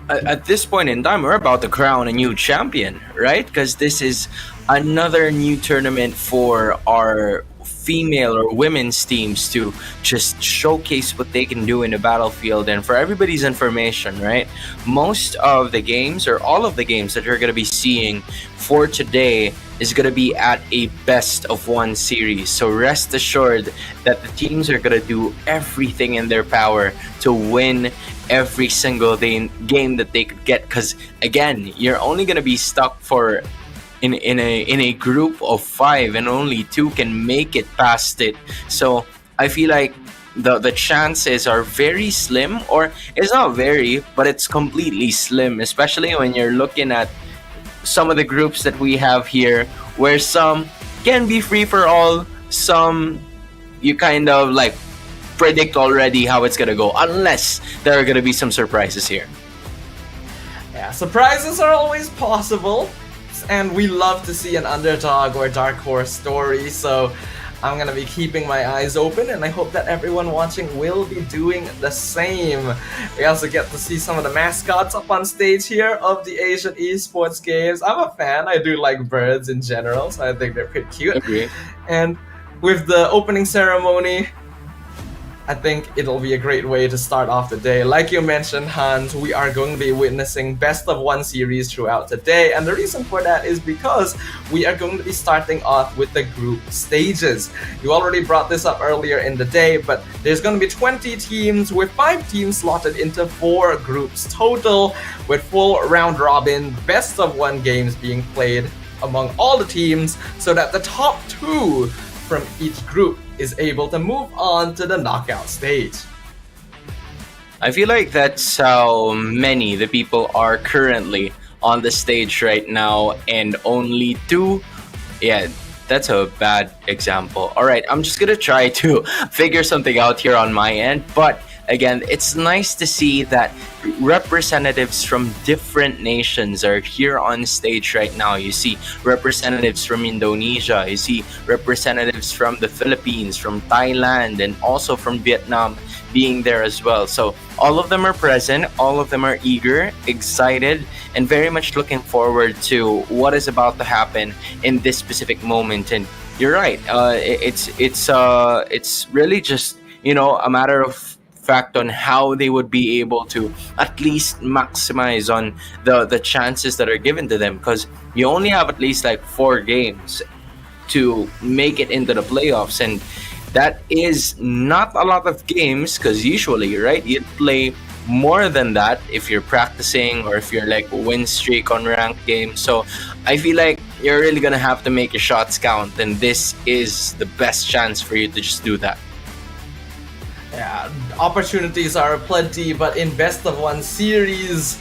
at this point in time, we're about to crown a new champion, right? Because this is another new tournament for our female or women's teams to just showcase what they can do in the battlefield. And for everybody's information, right, most of the games, or all of the games that you're going to be seeing for today, is going to be at a best of one series. So rest assured that the teams are going to do everything in their power to win every single game that they could get, because again, you're only going to be stuck for in a group of 5, and only 2 can make it past it. So I feel like the chances are very slim, or it's not very, but it's completely slim, especially when you're looking at some of the groups that we have here, where some can be free for all, some you kind of like predict already how it's gonna go, unless there are gonna be some surprises here. Yeah, surprises are always possible, and we love to see an underdog or dark horse story, so I'm gonna be keeping my eyes open, and I hope that everyone watching will be doing the same. We also get to see some of the mascots up on stage here of the Asian Esports Games. I'm a fan, I do like birds in general, so I think they're pretty cute. Agree. And with the opening ceremony, I think it'll be a great way to start off the day. Like you mentioned, Hans, we are going to be witnessing best of one series throughout the day, and the reason for that is because we are going to be starting off with the group stages. You already brought this up earlier in the day, but there's going to be 20 teams, with 5 teams slotted into 4 groups total, with full round robin best of one games being played among all the teams, so that the top 2 from each group is able to move on to the knockout stage. I feel like that's how many the people are currently on the stage right now, and only 2. Yeah, that's a bad example. All right, I'm just gonna try to figure something out here on my end, but again, it's nice to see that representatives from different nations are here on stage right now. You see representatives from Indonesia, you see representatives from the Philippines, from Thailand, and also from Vietnam being there as well. So all of them are present, all of them are eager, excited, and very much looking forward to what is about to happen in this specific moment. And you're right, it's really just, you know, a matter of fact on how they would be able to at least maximize on the chances that are given to them, because you only have at least like 4 games to make it into the playoffs, and that is not a lot of games, because usually, right, you'd play more than that if you're practicing or if you're like win streak on ranked games. So I feel like you're really gonna have to make your shots count, and this is the best chance for you to just do that. Yeah, opportunities are plenty, but in best of 1 series,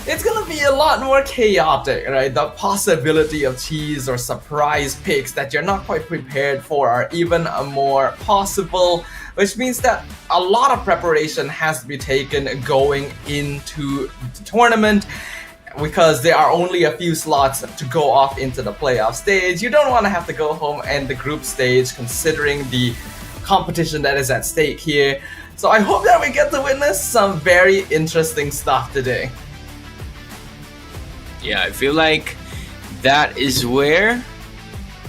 it's gonna be a lot more chaotic, right? The possibility of cheese or surprise picks that you're not quite prepared for are even more possible, which means that a lot of preparation has to be taken going into the tournament, because there are only a few slots to go off into the playoff stage. You don't want to have to go home and the group stage, considering the competition that is at stake here. So I hope that we get to witness some very interesting stuff today. Yeah, I feel like that is where,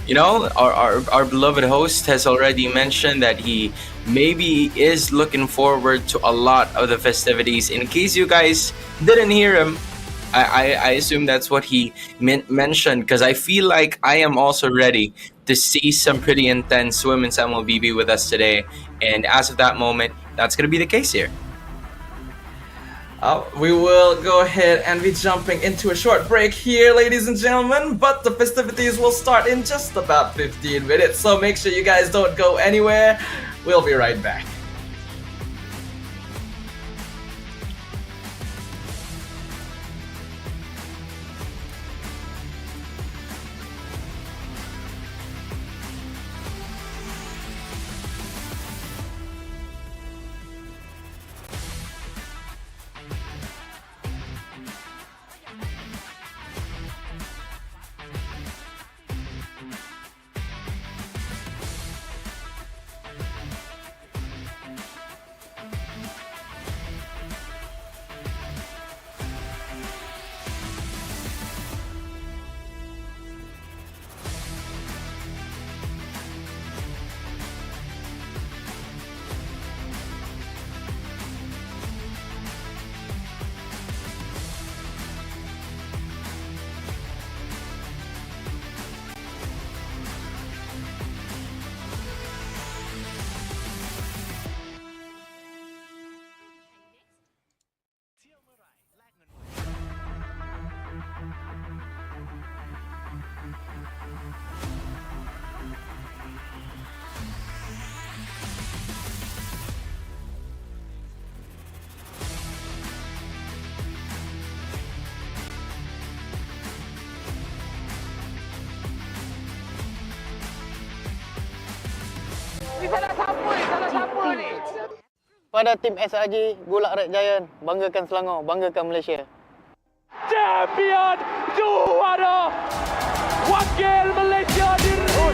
you know, our beloved host has already mentioned that he maybe is looking forward to a lot of the festivities. In case you guys didn't hear him, I assume that's what he mentioned, because I feel like I am also ready to see some pretty intense women's MLBB with us today. And as of that moment, that's going to be the case here. We will go ahead and be jumping into a short break here, ladies and gentlemen, but the festivities will start in just about 15 minutes, so make sure you guys don't go anywhere. We'll be right back. Pada tim SRG, Gulak Red Giant, banggakan Selangor, banggakan Malaysia. Champion juara wakil Malaysia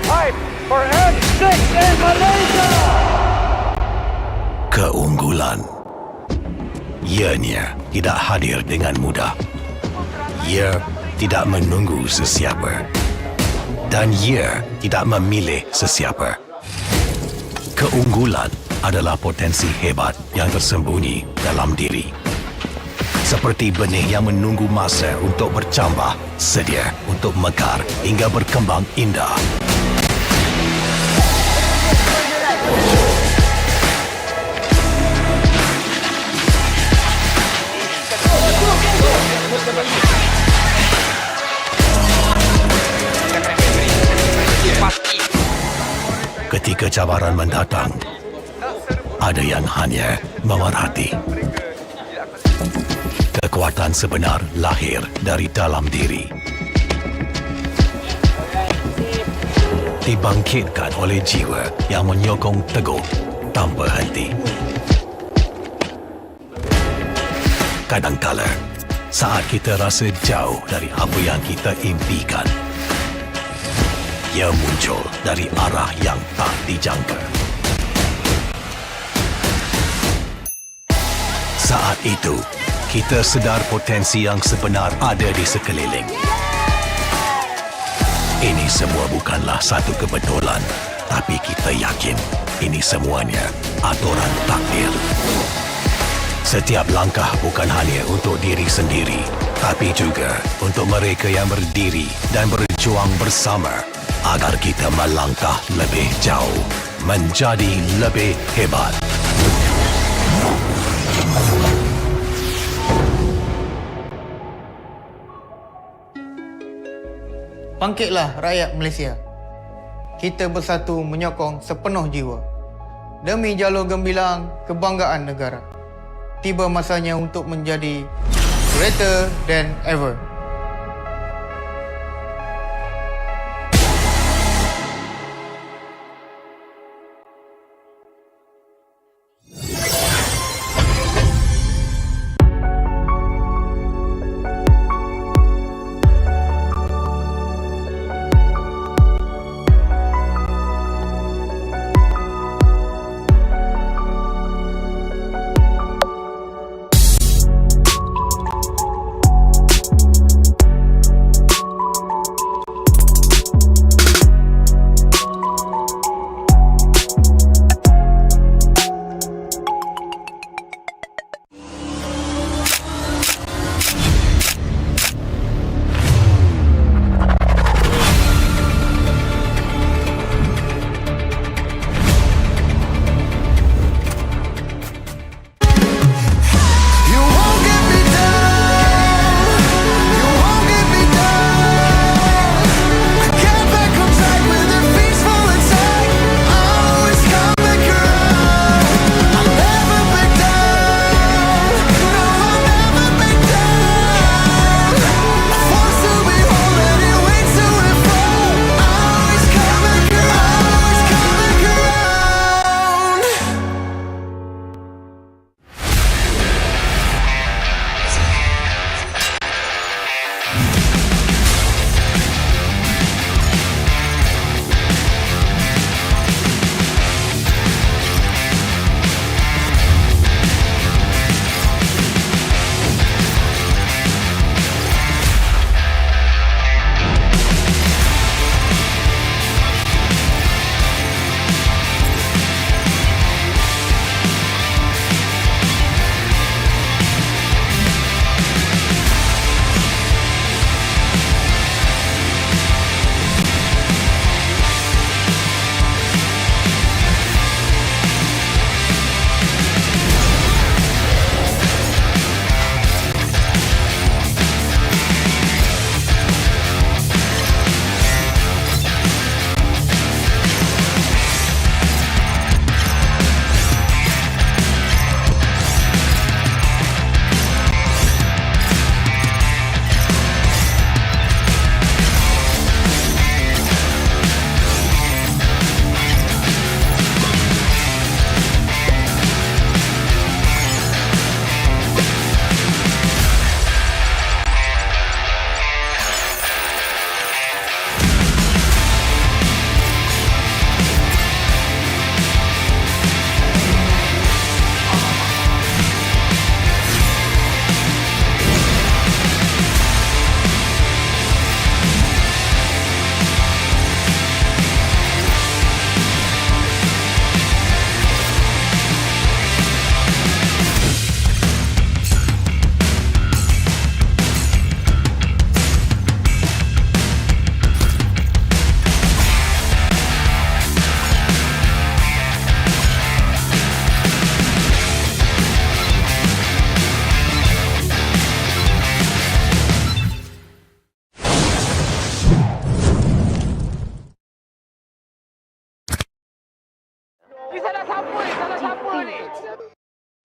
time for N6 in Malaysia. Keunggulan. Ianya tidak hadir dengan mudah. Ia tidak menunggu sesiapa. Dan ia tidak memilih sesiapa. Keunggulan adalah potensi hebat yang tersembunyi dalam diri. Seperti benih yang menunggu masa untuk bercambah, sedia untuk mekar hingga berkembang indah. Ketika cabaran mendatang, ada yang hanya memerhati. Kekuatan sebenar lahir dari dalam diri. Dibangkitkan oleh jiwa yang menyokong teguh tanpa henti. Kadangkala, saat kita rasa jauh dari apa yang kita impikan, ia muncul dari arah yang tak dijangka. Saat itu, kita sedar potensi yang sebenar ada di sekeliling. Ini semua bukanlah satu kebetulan, tapi kita yakin ini semuanya aturan takdir. Setiap langkah bukan hanya untuk diri sendiri, tapi juga untuk mereka yang berdiri dan berjuang bersama agar kita melangkah lebih jauh, menjadi lebih hebat. Bangkitlah rakyat Malaysia. Kita bersatu menyokong sepenuh jiwa demi jalur gemilang kebanggaan negara. Tiba masanya untuk menjadi greater than ever.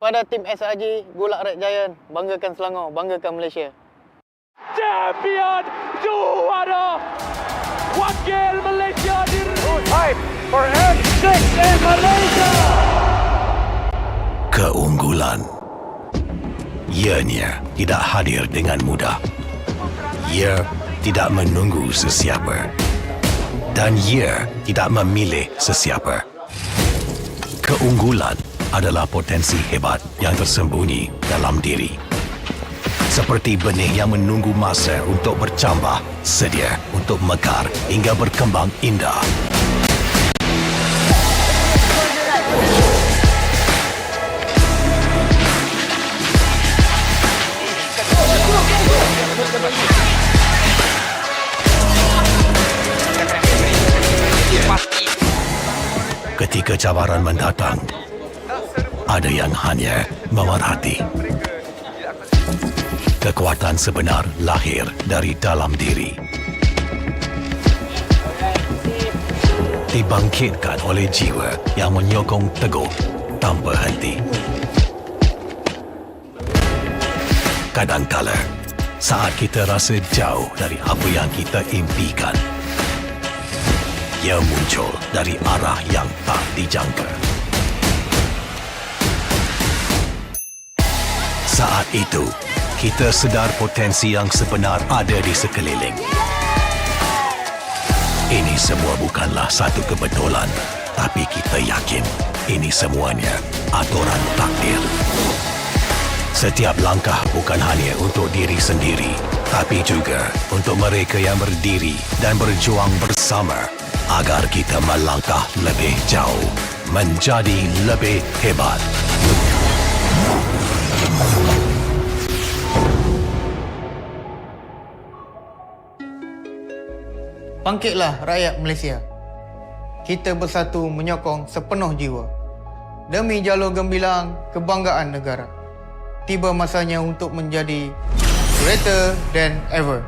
Pada tim SRG, Golak Red Giant, banggakan Selangor, banggakan Malaysia. Champion juara wakil Malaysia di time for M6 in Malaysia. Keunggulan Ianya tidak hadir dengan mudah. Ia tidak menunggu sesiapa. Dan ia tidak memilih sesiapa. Keunggulan adalah potensi hebat yang tersembunyi dalam diri. Seperti benih yang menunggu masa untuk bercambah, sedia untuk mekar hingga berkembang indah. Ketika cabaran mendatang, ada yang hanya memerhati. Kekuatan sebenar lahir dari dalam diri. Dibangkitkan oleh jiwa yang menyokong teguh tanpa henti. Kadangkala, saat kita rasa jauh dari apa yang kita impikan, ia muncul dari arah yang tak dijangka. Saat itu, kita sedar potensi yang sebenar ada di sekeliling. Ini semua bukanlah satu kebetulan, tapi kita yakin ini semuanya aturan takdir. Setiap langkah bukan hanya untuk diri sendiri, tapi juga untuk mereka yang berdiri dan berjuang bersama agar kita melangkah lebih jauh, menjadi lebih hebat. Bangkitlah rakyat Malaysia. Kita bersatu menyokong sepenuh jiwa. Demi jalur gemilang kebanggaan negara. Tiba masanya untuk menjadi greater than ever.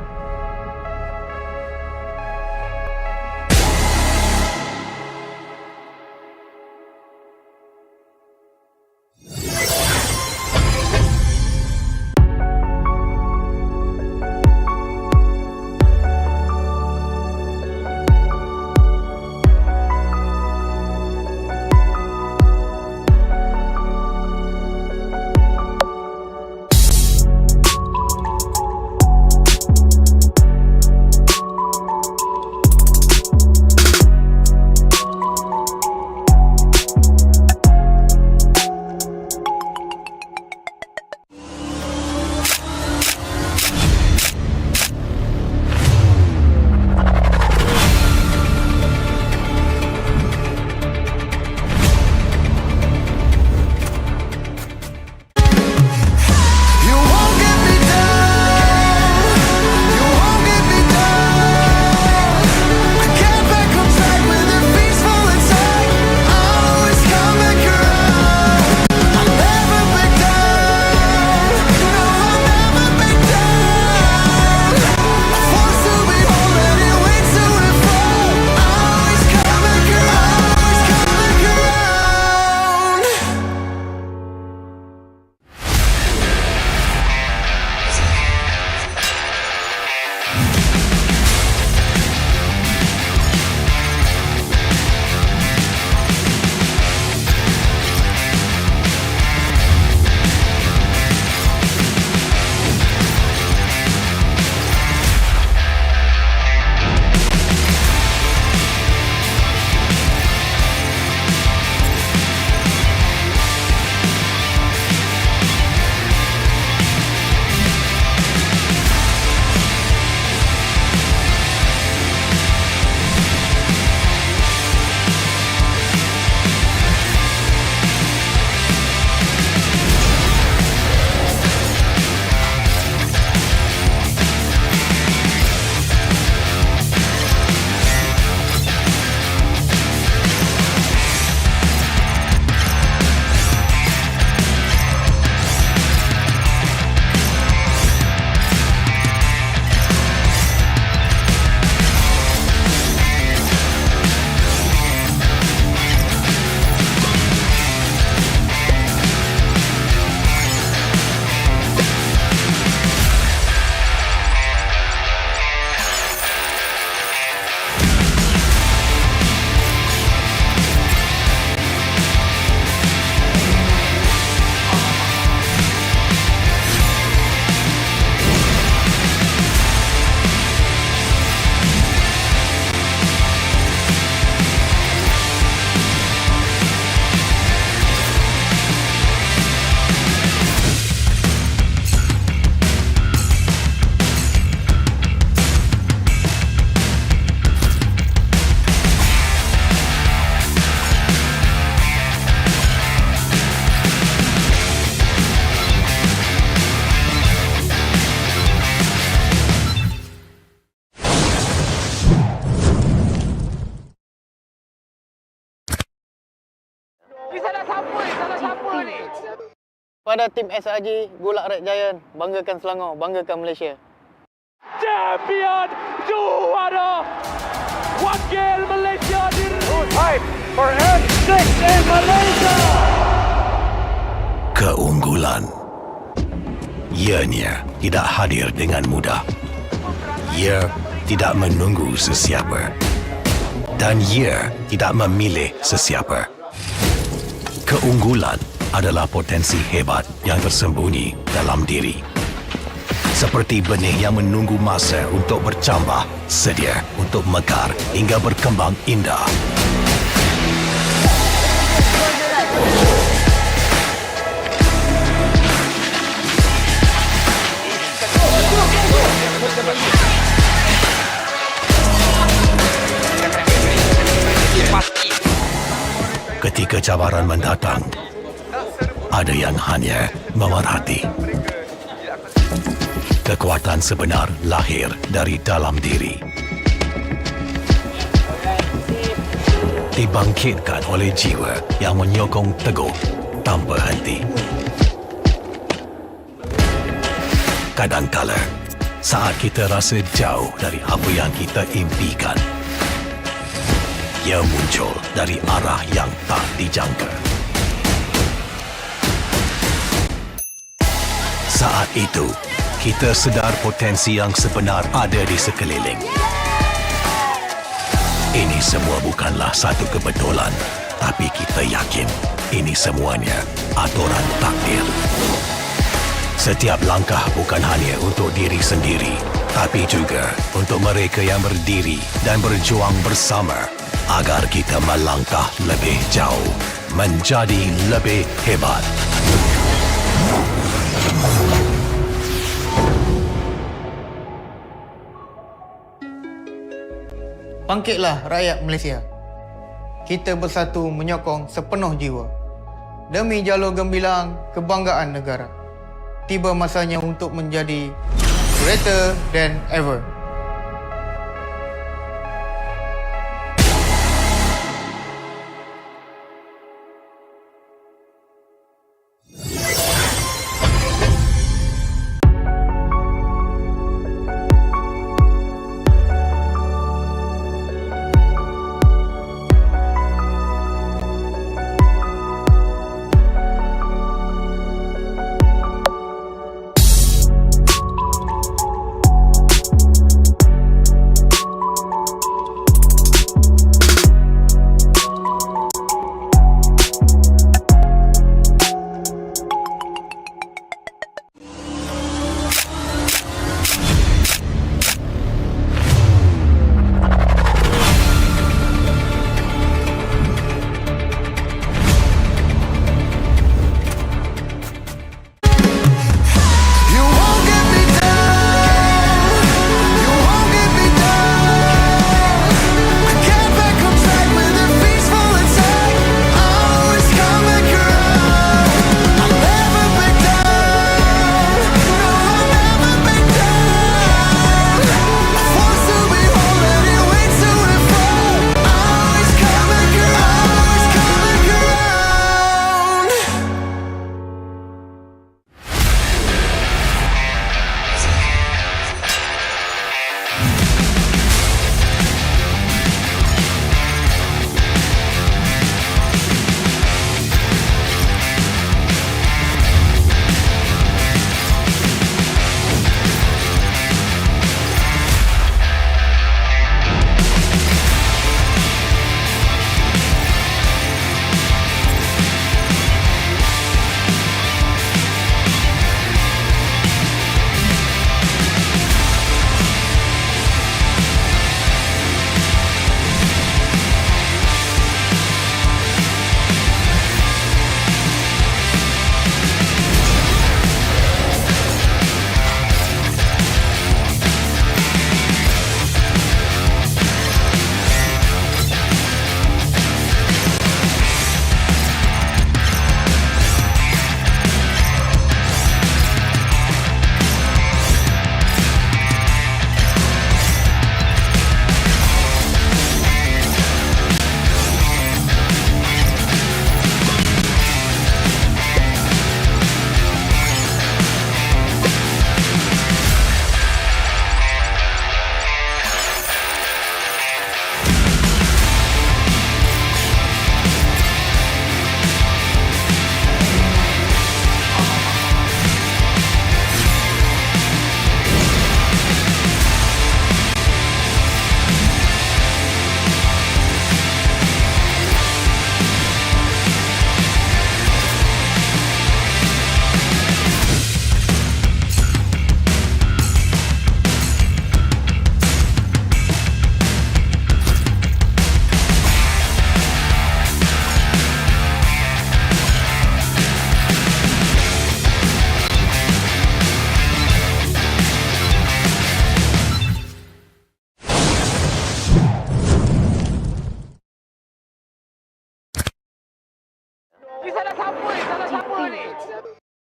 Pada tim SRG, Gulak Red Giant, banggakan Selangor, banggakan Malaysia. Champion juara wakil Malaysia Fight for M6 in Malaysia. Keunggulan. Ianya tidak hadir dengan mudah. Ia tidak menunggu sesiapa. Dan ia tidak memilih sesiapa. Keunggulan adalah potensi hebat yang tersembunyi dalam diri. Seperti benih yang menunggu masa untuk bercambah, sedia untuk mekar hingga berkembang indah. Ketika cabaran mendatang, ada yang hanya memerhati. Kekuatan sebenar lahir dari dalam diri. Dibangkitkan oleh jiwa yang menyokong teguh tanpa henti. Kadangkala, saat kita rasa jauh dari apa yang kita impikan, ia muncul dari arah yang tak dijangka. Saat itu, kita sedar potensi yang sebenar ada di sekeliling. Ini semua bukanlah satu kebetulan, tapi kita yakin ini semuanya aturan takdir. Setiap langkah bukan hanya untuk diri sendiri, tapi juga untuk mereka yang berdiri dan berjuang bersama agar kita melangkah lebih jauh, menjadi lebih hebat. Bangkitlah rakyat Malaysia. Kita bersatu menyokong sepenuh jiwa. Demi jalur gemilang kebanggaan negara. Tiba masanya untuk menjadi greater than ever.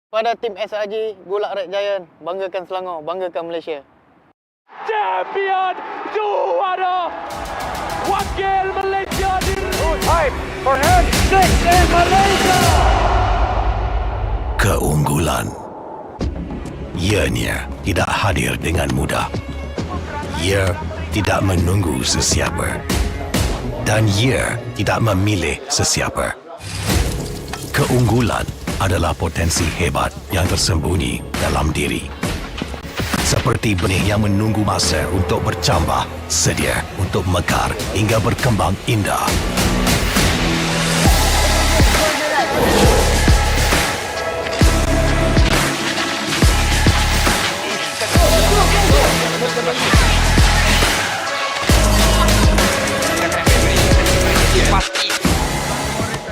Pada tim SRG, Gulak Red Giant, banggakan Selangor, banggakan Malaysia. Champion juara wakil Malaysia time for hand 6 in Malaysia. Keunggulan. Ianya tidak hadir dengan mudah. Ia tidak menunggu sesiapa. Dan ia tidak memilih sesiapa. Keunggulan adalah potensi hebat yang tersembunyi dalam diri. Seperti benih yang menunggu masa untuk bercambah, sedia untuk mekar hingga berkembang indah.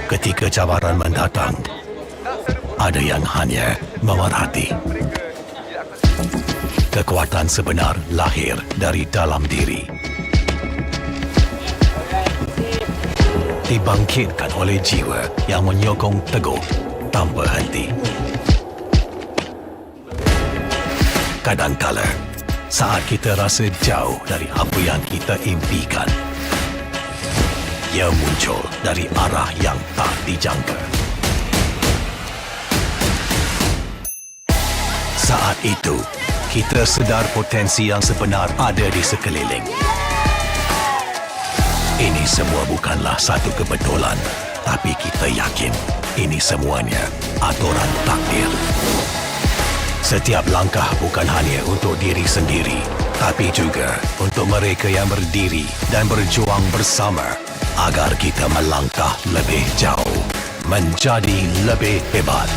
Ketika cabaran mendatang, ada yang hanya memerhati. Kekuatan sebenar lahir dari dalam diri. Dibangkitkan oleh jiwa yang menyokong teguh tanpa henti. Kadangkala, saat kita rasa jauh dari apa yang kita impikan, ia muncul dari arah yang tak dijangka. Saat itu, kita sedar potensi yang sebenar ada di sekeliling. Ini semua bukanlah satu kebetulan, tapi kita yakin ini semuanya aturan takdir. Setiap langkah bukan hanya untuk diri sendiri, tapi juga untuk mereka yang berdiri dan berjuang bersama agar kita melangkah lebih jauh, menjadi lebih hebat.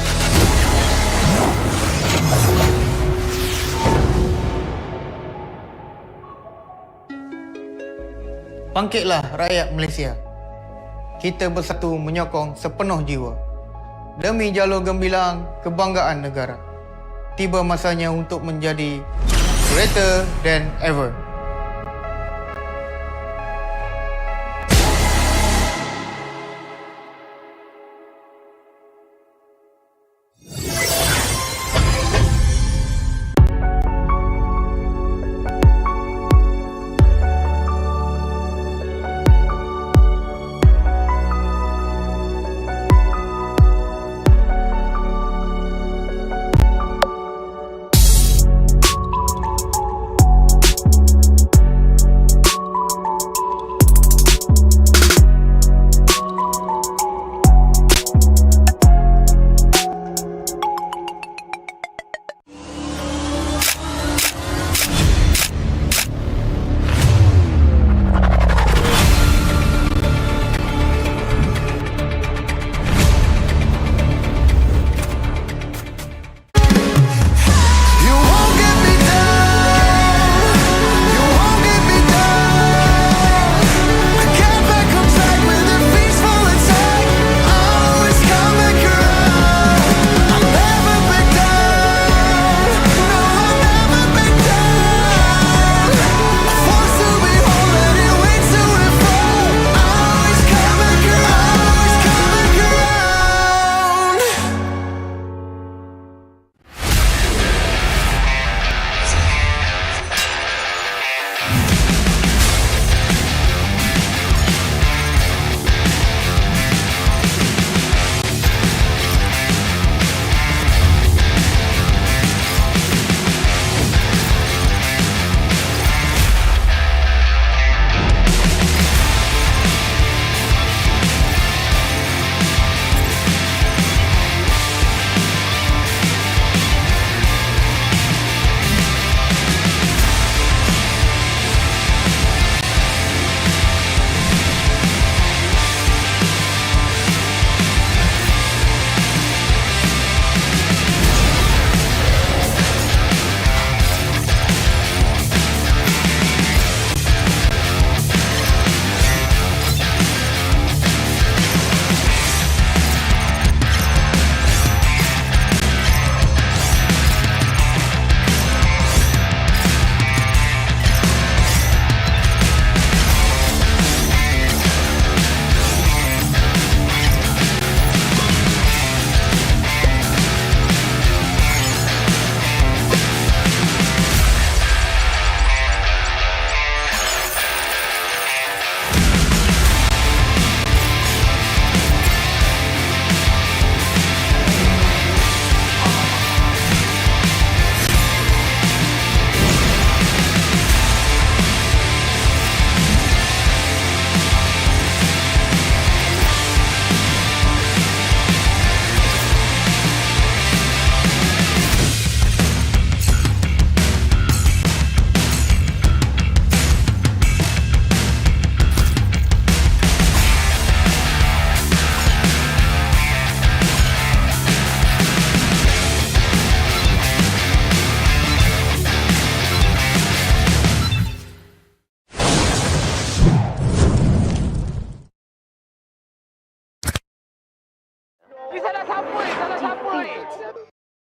Bangkitlah rakyat Malaysia. Kita bersatu menyokong sepenuh jiwa. Demi jalur gemilang kebanggaan negara. Tiba masanya untuk menjadi greater than ever.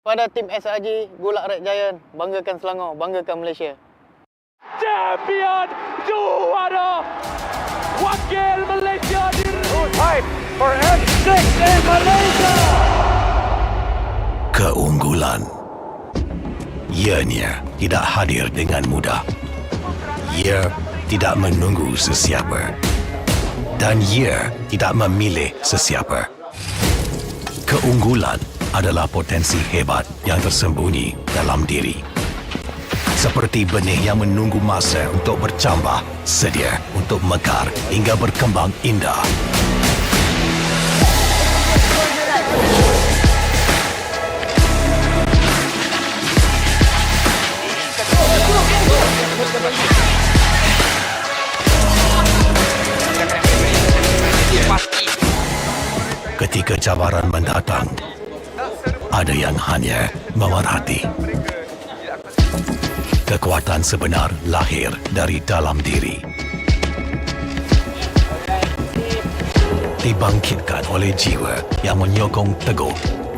Pada tim SRG, Gulak Red Giant, banggakan Selangor, banggakan Malaysia. Champion juara wakil Malaysia time for M6 in Malaysia. Keunggulan. Ianya tidak hadir dengan mudah. Ia tidak menunggu sesiapa. Dan ia tidak memilih sesiapa. Keunggulan adalah potensi hebat yang tersembunyi dalam diri. Seperti benih yang menunggu masa untuk bercambah, sedia untuk mekar hingga berkembang indah. Ketika cabaran mendatang, ada yang hanya memerhati. Kekuatan sebenar lahir dari dalam diri. Dibangkitkan oleh jiwa yang menyokong teguh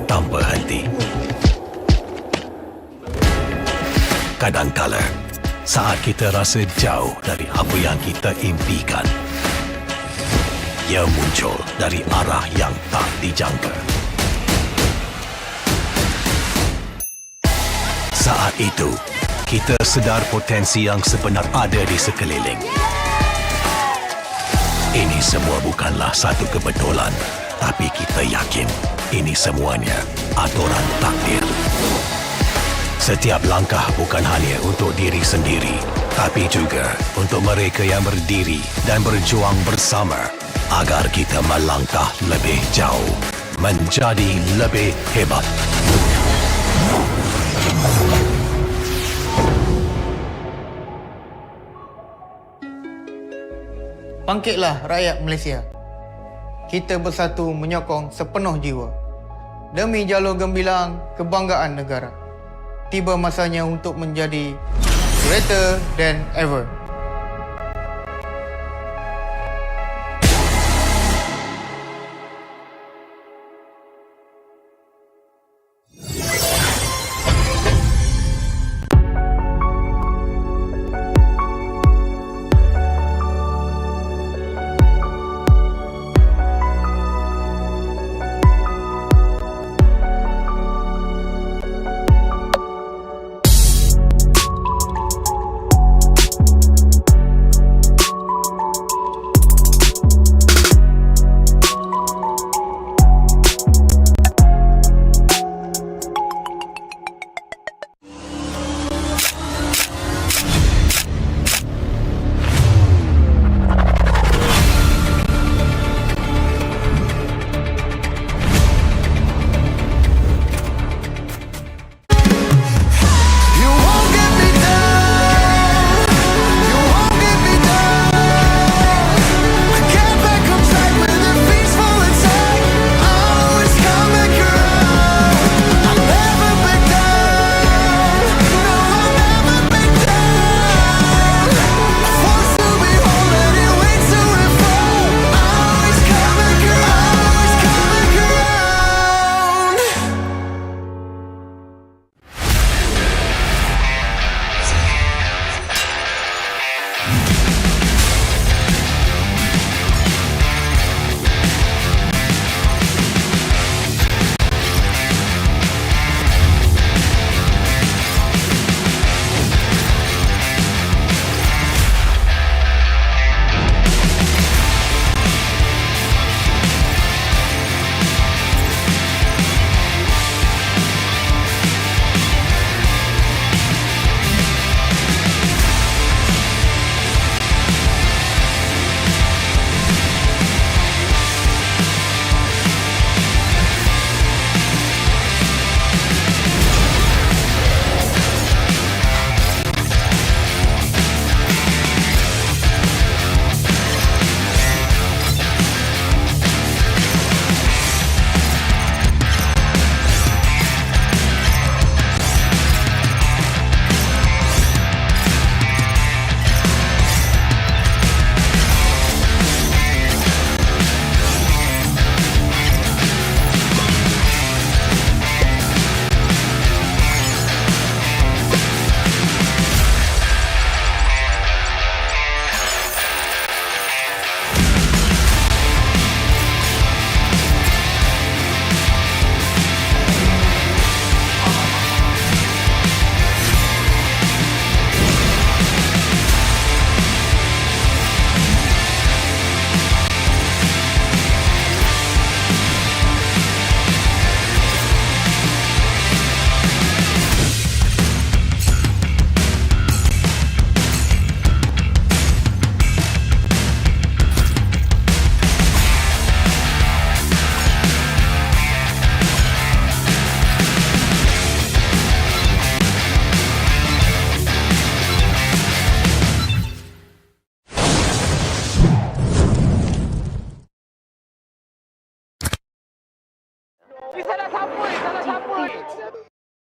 tanpa henti. Kadangkala, saat kita rasa jauh dari apa yang kita impikan, ia muncul dari arah yang tak dijangka. Saat itu, kita sedar potensi yang sebenar ada di sekeliling. Ini semua bukanlah satu kebetulan, tapi kita yakin ini semuanya aturan takdir. Setiap langkah bukan hanya untuk diri sendiri, tapi juga untuk mereka yang berdiri dan berjuang bersama agar kita melangkah lebih jauh, menjadi lebih hebat. Bangkitlah rakyat Malaysia. Kita bersatu menyokong sepenuh jiwa. Demi jalur gemilang kebanggaan negara. Tiba masanya untuk menjadi greater than ever.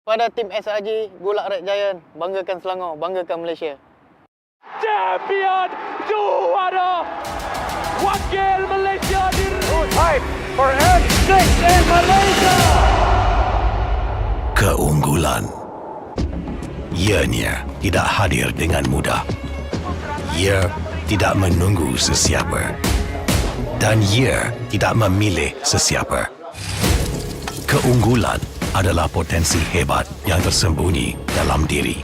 Pada tim SRG, Golak Red Giant, banggakan Selangor, banggakan Malaysia. Champion juara wakil Malaysia fight for F6 in Malaysia. Keunggulan. Ianya tidak hadir dengan mudah. Ia tidak menunggu sesiapa. Dan ia tidak memilih sesiapa. Keunggulan adalah potensi hebat yang tersembunyi dalam diri.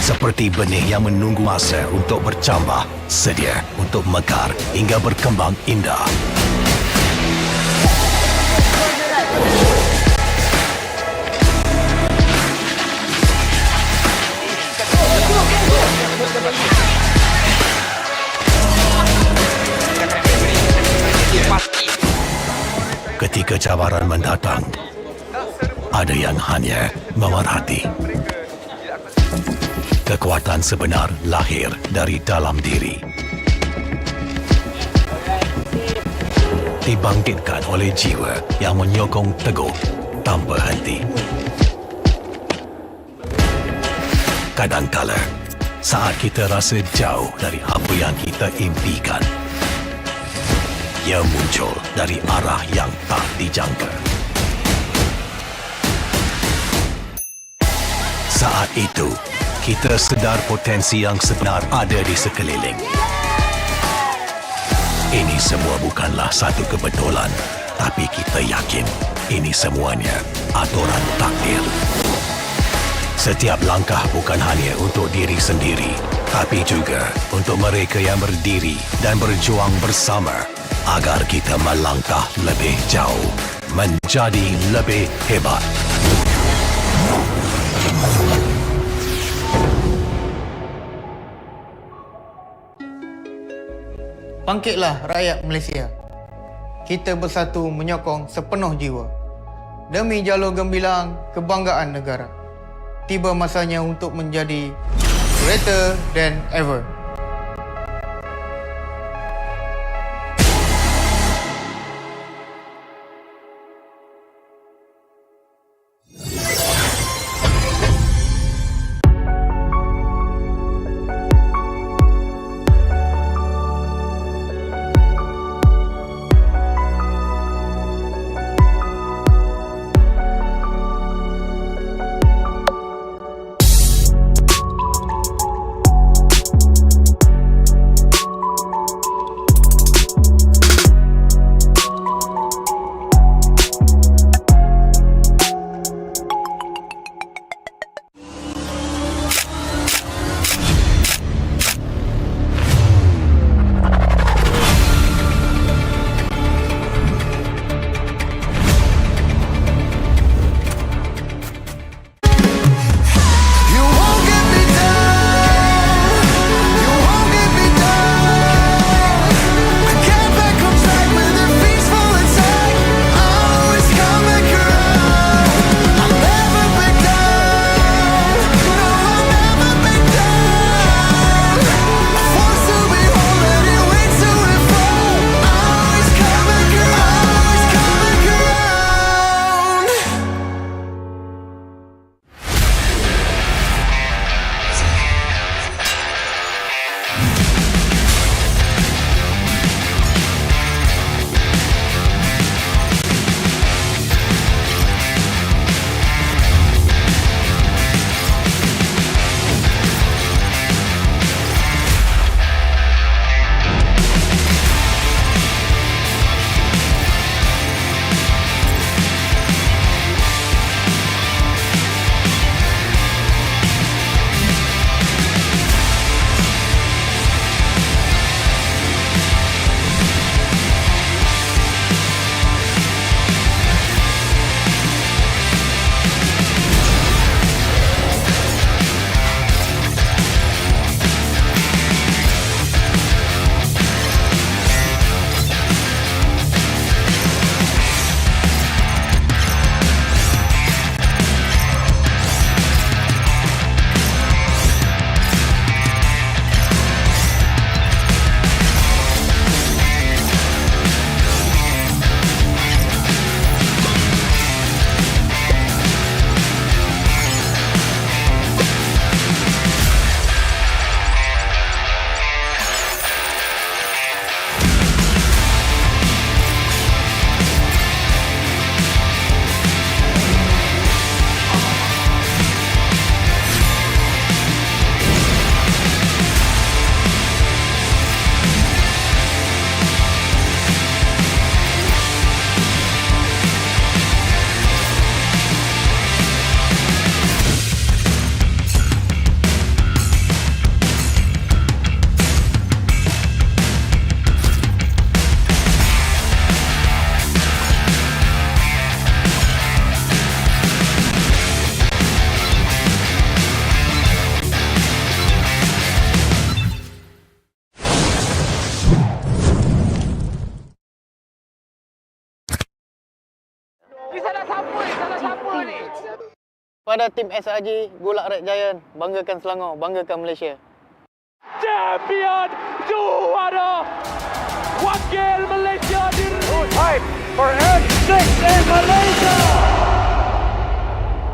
Seperti benih yang menunggu masa untuk bercambah, sedia untuk mekar hingga berkembang indah. Ketika cabaran mendatang, ada yang hanya memerhati. Kekuatan sebenar lahir dari dalam diri. Dibangkitkan oleh jiwa yang menyokong teguh tanpa henti. Kadangkala, saat kita rasa jauh dari apa yang kita impikan, ia muncul dari arah yang tak dijangka. Saat itu, kita sedar potensi yang sebenar ada di sekeliling. Ini semua bukanlah satu kebetulan, tapi kita yakin ini semuanya aturan takdir. Setiap langkah bukan hanya untuk diri sendiri, tapi juga untuk mereka yang berdiri dan berjuang bersama agar kita melangkah lebih jauh, menjadi lebih hebat. Bangkitlah rakyat Malaysia. Kita bersatu menyokong sepenuh jiwa. Demi jalur gemilang kebanggaan negara. Tiba masanya untuk menjadi greater than ever. Pada tim SRG, Golak Red Giant, banggakan Selangor, banggakan Malaysia. Champion juara wakil Malaysia fight for N6 in Malaysia.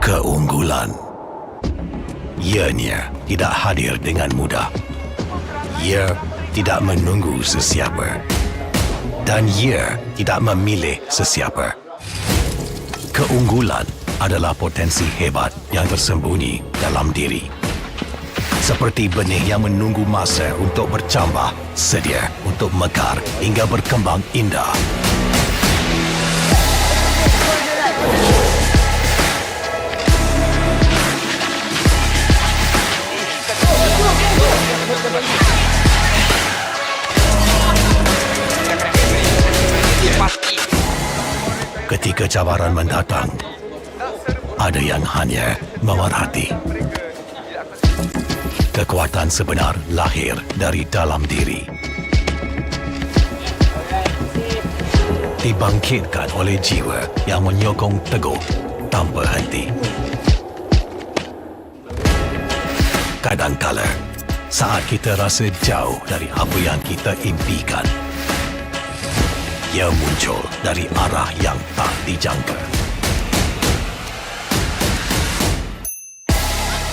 Keunggulan. Ianya tidak hadir dengan mudah. Ia tidak menunggu sesiapa. Dan ia tidak memilih sesiapa. Keunggulan adalah potensi hebat yang tersembunyi dalam diri. Seperti benih yang menunggu masa untuk bercambah, sedia untuk mekar hingga berkembang indah. Ketika cabaran mendatang, ada yang hanya memerhati. Kekuatan sebenar lahir dari dalam diri. Dibangkitkan oleh jiwa yang menyokong teguh tanpa henti. Kadangkala, saat kita rasa jauh dari apa yang kita impikan, ia muncul dari arah yang tak dijangka.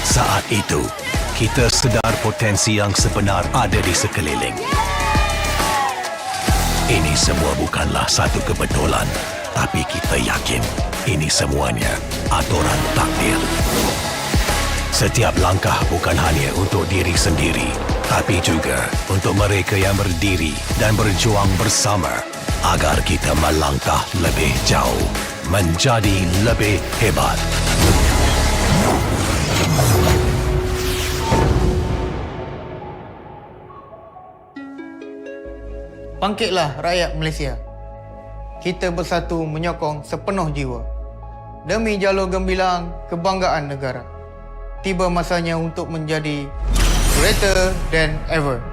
Saat itu, kita sedar potensi yang sebenar ada di sekeliling. Ini semua bukanlah satu kebetulan, tapi kita yakin ini semuanya aturan takdir. Setiap langkah bukan hanya untuk diri sendiri, tapi juga untuk mereka yang berdiri dan berjuang bersama agar kita melangkah lebih jauh, menjadi lebih hebat. Bangkitlah rakyat Malaysia. Kita bersatu menyokong sepenuh jiwa. Demi jalur gemilang kebanggaan negara. Tiba masanya untuk menjadi greater than ever.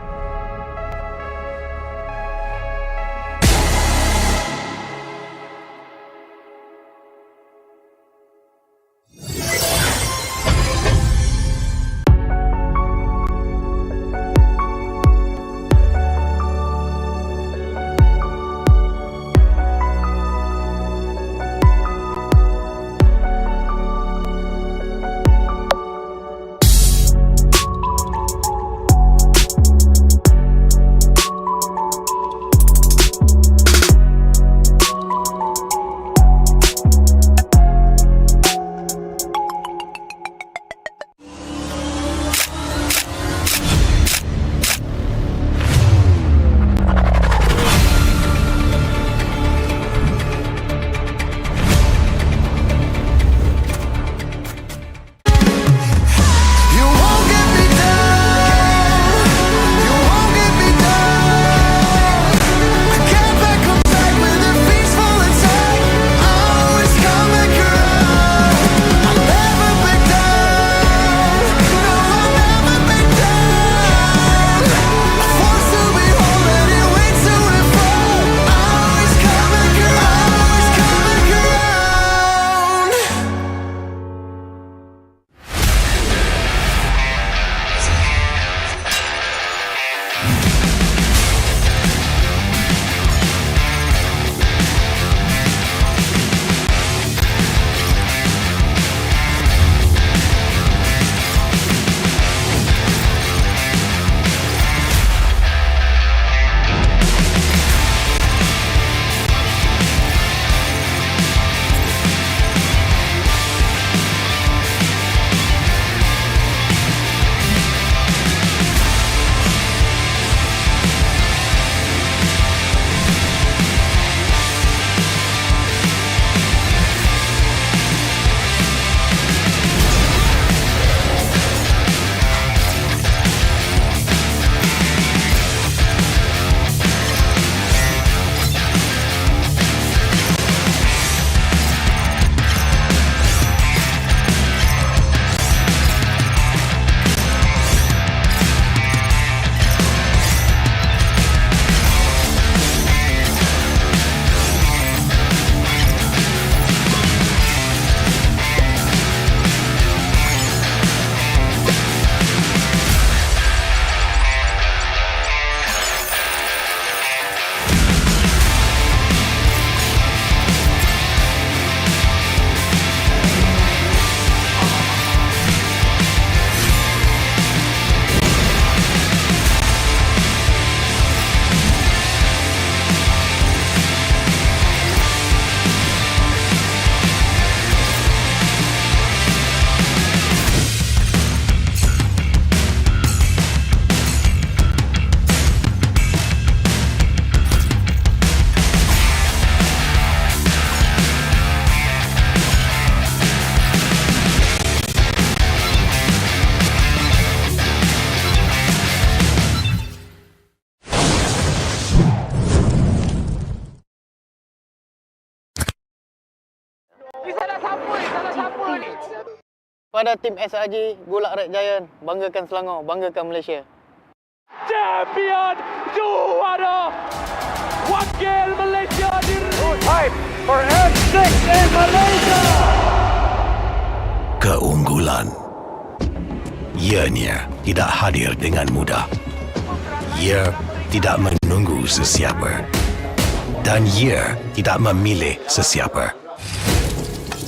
Kepada tim SRG, Gulak Red Giant, banggakan Selangor, banggakan Malaysia. Champion juara wakil Malaysia Time for N6 in Malaysia. Keunggulan ianya tidak hadir dengan mudah. Ia tidak menunggu sesiapa dan ia tidak memilih sesiapa.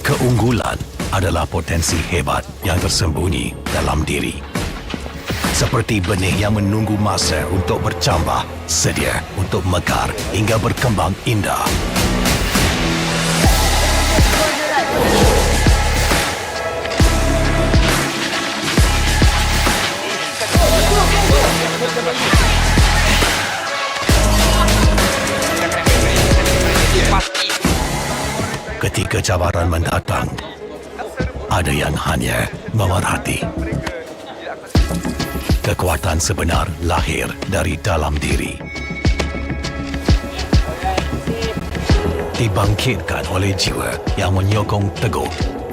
Keunggulan adalah potensi hebat yang tersembunyi dalam diri. Seperti benih yang menunggu masa untuk bercambah, sedia untuk mekar hingga berkembang indah. Ketika cabaran mendatang, ada yang hanya memerhati. Kekuatan sebenar lahir dari dalam diri. Dibangkitkan oleh jiwa yang menyokong teguh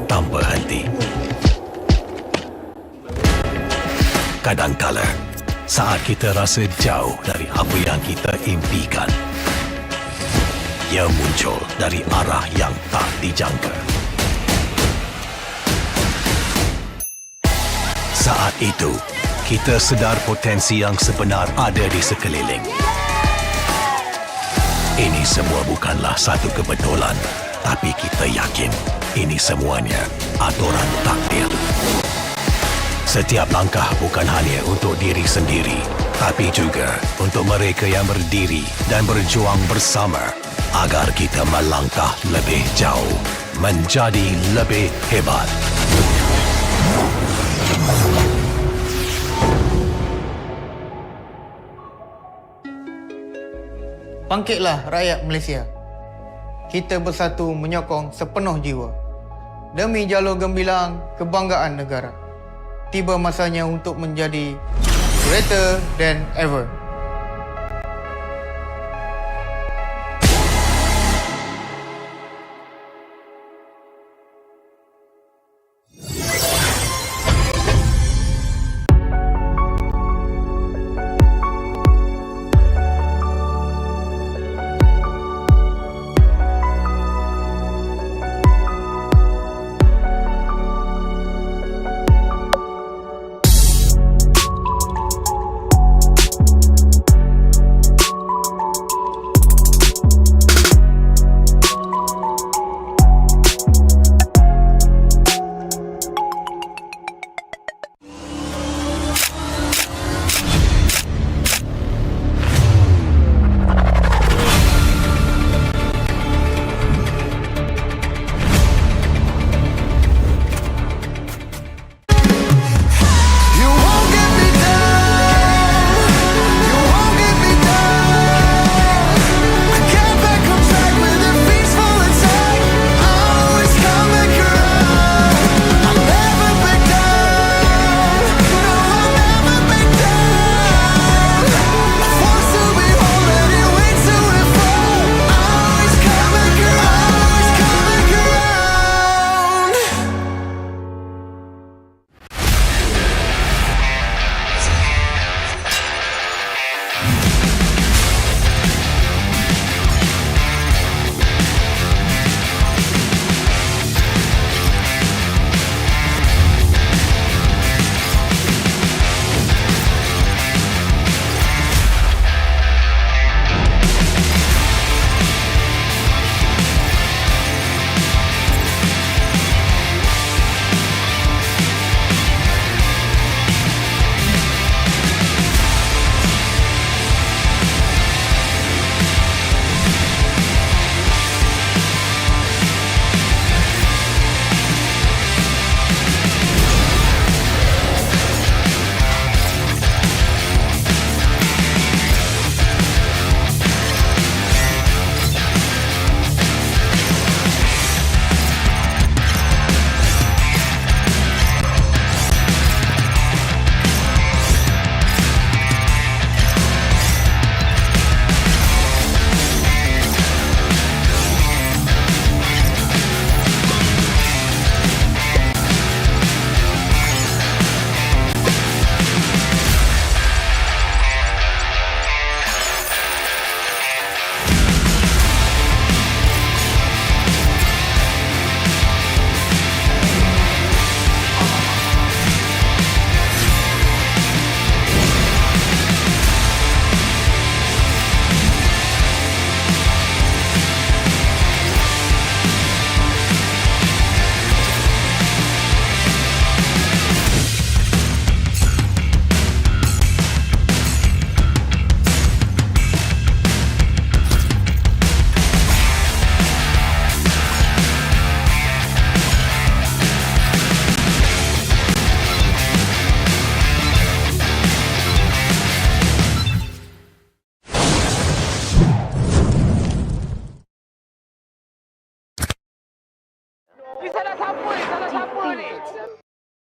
tanpa henti. Kadangkala, saat kita rasa jauh dari apa yang kita impikan, ia muncul dari arah yang tak dijangka. Saat itu, kita sedar potensi yang sebenar ada di sekeliling. Ini semua bukanlah satu kebetulan, tapi kita yakin ini semuanya aturan takdir. Setiap langkah bukan hanya untuk diri sendiri, tapi juga untuk mereka yang berdiri dan berjuang bersama agar kita melangkah lebih jauh, menjadi lebih hebat. Bangkitlah rakyat Malaysia. Kita bersatu menyokong sepenuh jiwa. Demi jalur gemilang kebanggaan negara. Tiba masanya untuk menjadi greater than ever.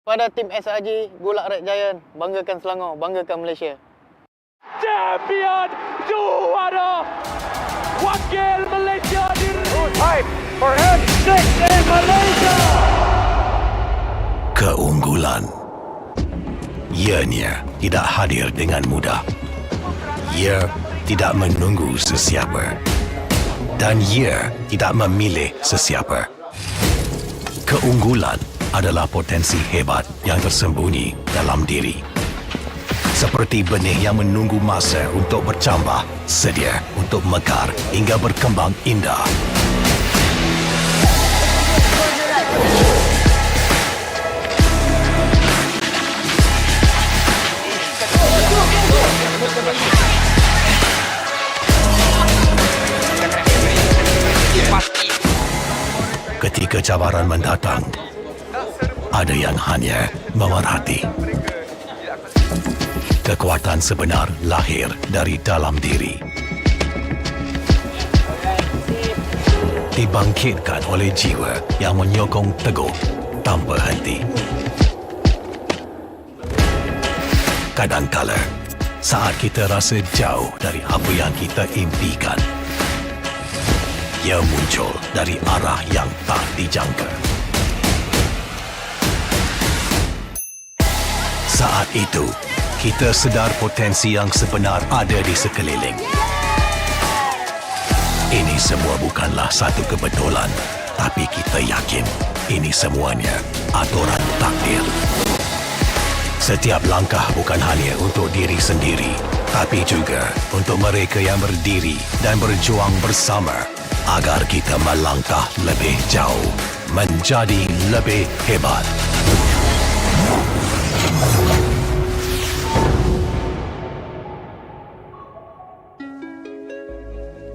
Pada tim SRG, Golak Red Giant, banggakan Selangor, banggakan Malaysia. Champion juara wakil Malaysia Time for N6 in Malaysia. Keunggulan. Ianya tidak hadir dengan mudah. Ia tidak menunggu sesiapa. Dan ia tidak memilih sesiapa. Keunggulan adalah potensi hebat yang tersembunyi dalam diri. Seperti benih yang menunggu masa untuk bercambah, sedia untuk mekar hingga berkembang indah. Ketika cabaran mendatang, ada yang hanya memerhati. Kekuatan sebenar lahir dari dalam diri. Dibangkitkan oleh jiwa yang menyokong teguh tanpa henti. Kadangkala, saat kita rasa jauh dari apa yang kita impikan, ia muncul dari arah yang tak dijangka. Saat itu, kita sedar potensi yang sebenar ada di sekeliling. Ini semua bukanlah satu kebetulan, tapi kita yakin ini semuanya aturan takdir. Setiap langkah bukan hanya untuk diri sendiri, tapi juga untuk mereka yang berdiri dan berjuang bersama agar kita melangkah lebih jauh, menjadi lebih hebat.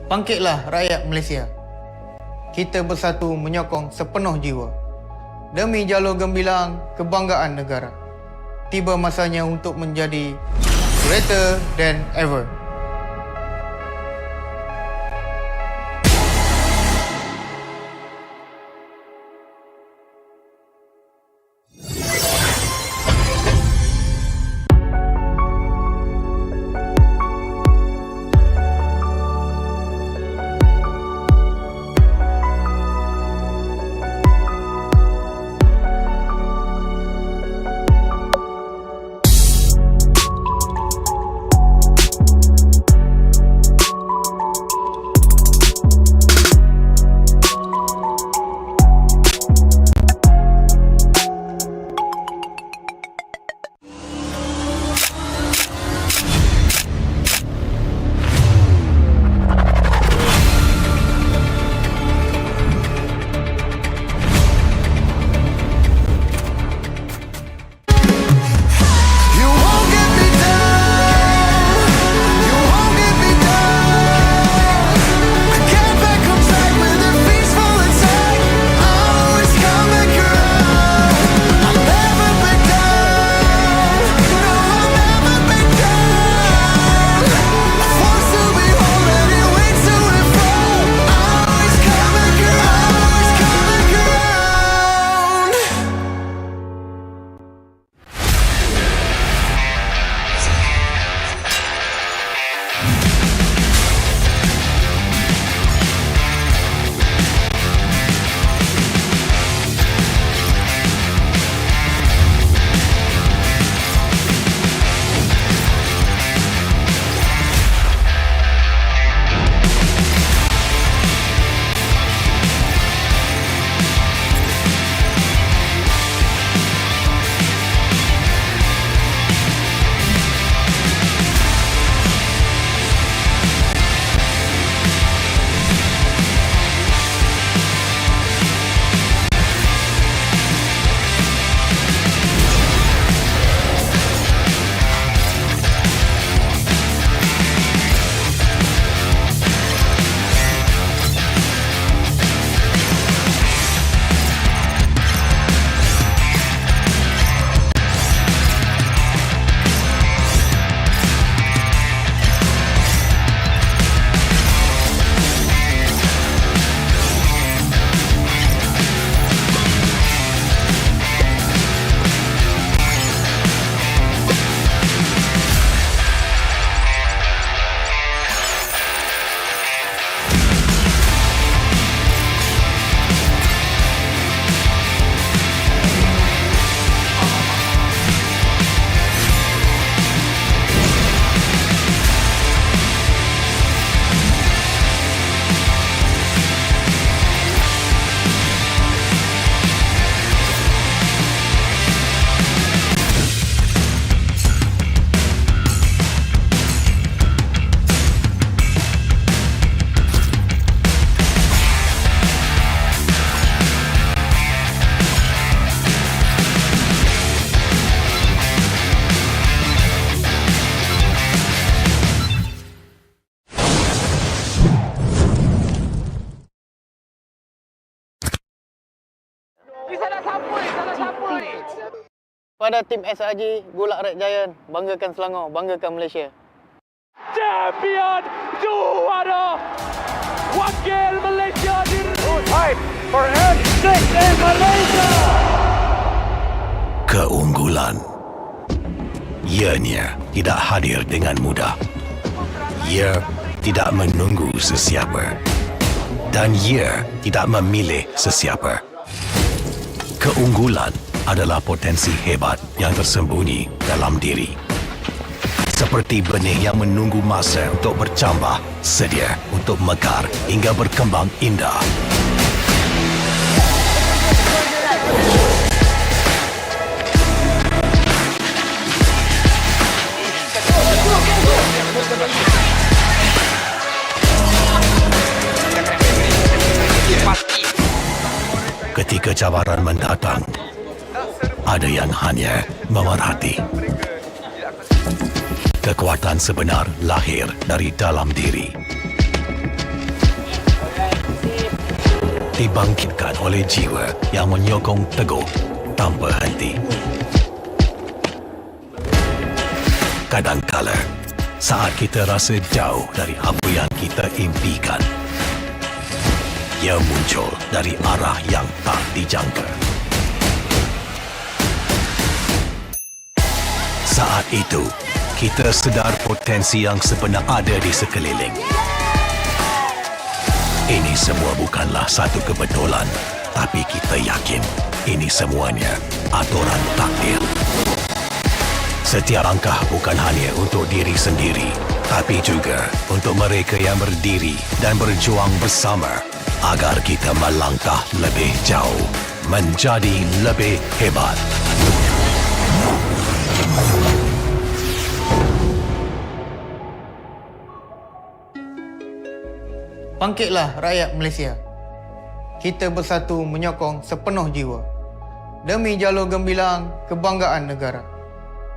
Bangkitlah rakyat Malaysia. Kita bersatu menyokong sepenuh jiwa. Demi jalur gemilang kebanggaan negara. Tiba masanya untuk menjadi greater than ever. Pada tim SRG, Gulak Red Giant, banggakan Selangor, banggakan Malaysia. Champion juara wakil Malaysia Time for N6 in Malaysia. Keunggulan. Ianya tidak hadir dengan mudah. Ia tidak menunggu sesiapa. Dan ia tidak memilih sesiapa. Keunggulan adalah potensi hebat yang tersembunyi dalam diri. Seperti benih yang menunggu masa untuk bercambah, sedia untuk mekar hingga berkembang indah. Ketika cabaran mendatang, ada yang hanya memerhati. Kekuatan sebenar lahir dari dalam diri. Dibangkitkan oleh jiwa yang menyokong teguh tanpa henti. Kadangkala, saat kita rasa jauh dari apa yang kita impikan, ia muncul dari arah yang tak dijangka. Saat itu, kita sedar potensi yang sebenar ada di sekeliling. Ini semua bukanlah satu kebetulan, tapi kita yakin ini semuanya aturan takdir. Setiap langkah bukan hanya untuk diri sendiri, tapi juga untuk mereka yang berdiri dan berjuang bersama agar kita melangkah lebih jauh, menjadi lebih hebat. Bangkitlah rakyat Malaysia. Kita bersatu menyokong sepenuh jiwa. Demi jalur gemilang kebanggaan negara.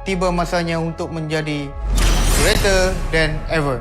Tiba masanya untuk menjadi greater than ever.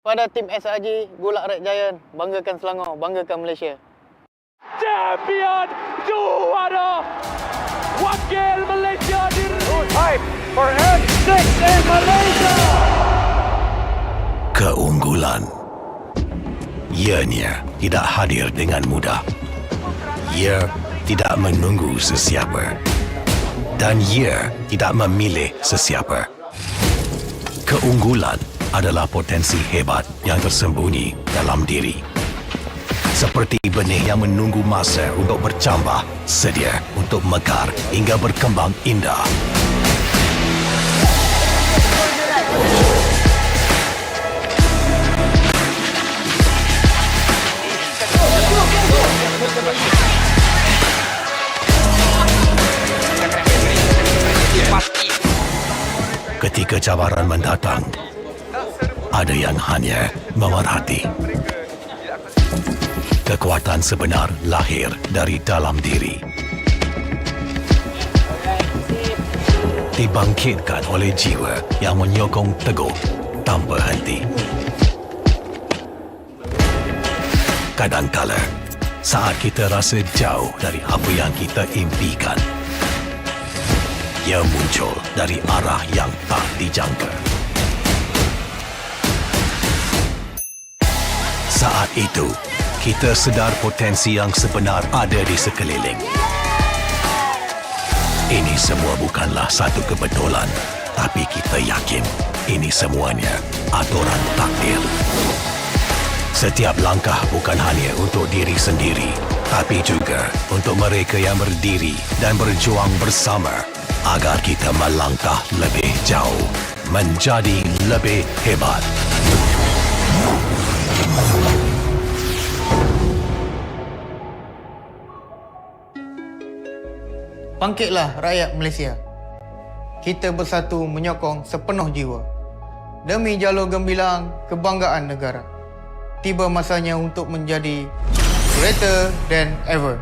Pada tim SRG, Gulak Red Giant, banggakan Selangor, banggakan Malaysia. Champion juara wakil Malaysia time for N6 in Malaysia. Keunggulan. Ianya tidak hadir dengan mudah. Ia tidak menunggu sesiapa. Dan ia tidak memilih sesiapa. Keunggulan adalah potensi hebat yang tersembunyi dalam diri. Seperti benih yang menunggu masa untuk bercambah, sedia untuk mekar hingga berkembang indah. Ketika cabaran mendatang, ada yang hanya memerhati. Kekuatan sebenar lahir dari dalam diri. Dibangkitkan oleh jiwa yang menyokong teguh tanpa henti. Kadangkala, saat kita rasa jauh dari apa yang kita impikan, ia muncul dari arah yang tak dijangka. Saat itu, kita sedar potensi yang sebenar ada di sekeliling. Ini semua bukanlah satu kebetulan, tapi kita yakin ini semuanya aturan takdir. Setiap langkah bukan hanya untuk diri sendiri, tapi juga untuk mereka yang berdiri dan berjuang bersama agar kita melangkah lebih jauh, menjadi lebih hebat. Bangkitlah rakyat Malaysia. Kita bersatu menyokong sepenuh jiwa. Demi jalur gemilang kebanggaan negara. Tiba masanya untuk menjadi greater than ever.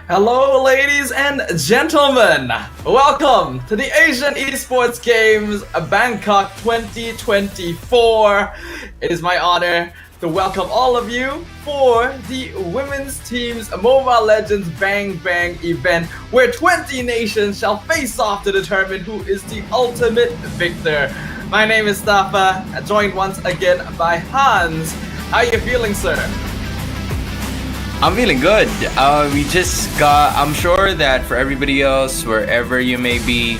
Hello, ladies and gentlemen. Welcome to the Asian Esports Games Bangkok 2024. It is my honor to welcome all of you for the Women's Team's Mobile Legends Bang Bang event, where 20 nations shall face off to determine who is the ultimate victor. My name is Stafa, joined once again by Hans. How are you feeling, sir? I'm feeling good. I'm sure that for everybody else, wherever you may be,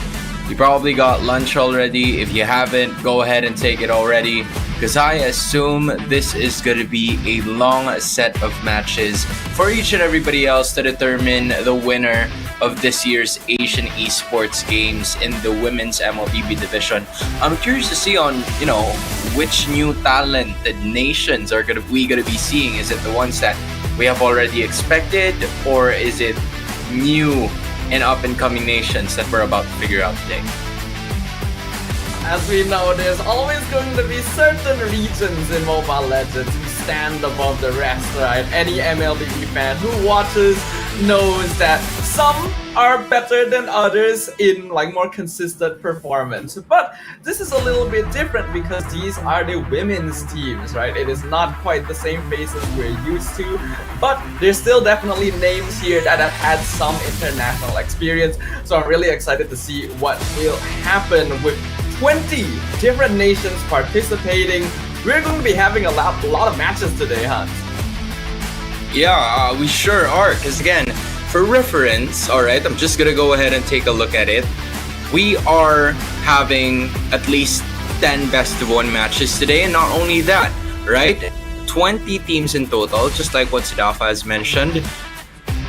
you probably got lunch already. If you haven't, go ahead and take it already, because I assume this is going to be a long set of matches for each and everybody else to determine the winner of this year's Asian Esports Games in the women's MLBB division. I'm curious to see on, which new talented nations are we gonna be seeing. Is it the ones that we have already expected, or is it new and up-and-coming nations that we're about to figure out today? As we know, there's always going to be certain regions in Mobile Legends who stand above the rest, right? Any MLBB fan who watches knows that some are better than others in more consistent performance. But this is a little bit different because these are the women's teams, right? It is not quite the same faces we're used to, but there's still definitely names here that have had some international experience. So I'm really excited to see what will happen with 20 different nations participating. We're going to be having a lot of matches today, Hans. Yeah, we sure are. Because again, for reference, alright, I'm just gonna go ahead and take a look at it. We are having at least 10 best of 1 matches today, and not only that, right? 20 teams in total, just like what Sidafa has mentioned.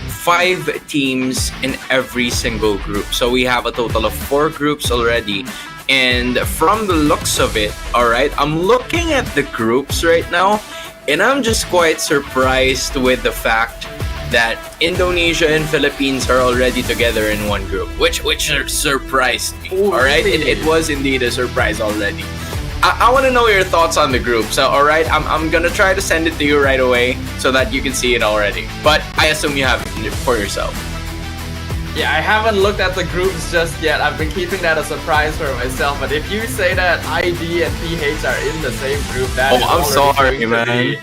5 teams in every single group. So we have a total of 4 groups already. And from the looks of it, alright, I'm looking at the groups right now, and I'm just quite surprised with the fact that Indonesia and Philippines are already together in one group, which surprised me. Alright, it was indeed a surprise already. I want to know your thoughts on the group. So, alright, I'm gonna try to send it to you right away so that you can see it already. But I assume you have it for yourself. Yeah, I haven't looked at the groups just yet. I've been keeping that a surprise for myself. But if you say that ID and PH are in the same group, I'm sorry, man.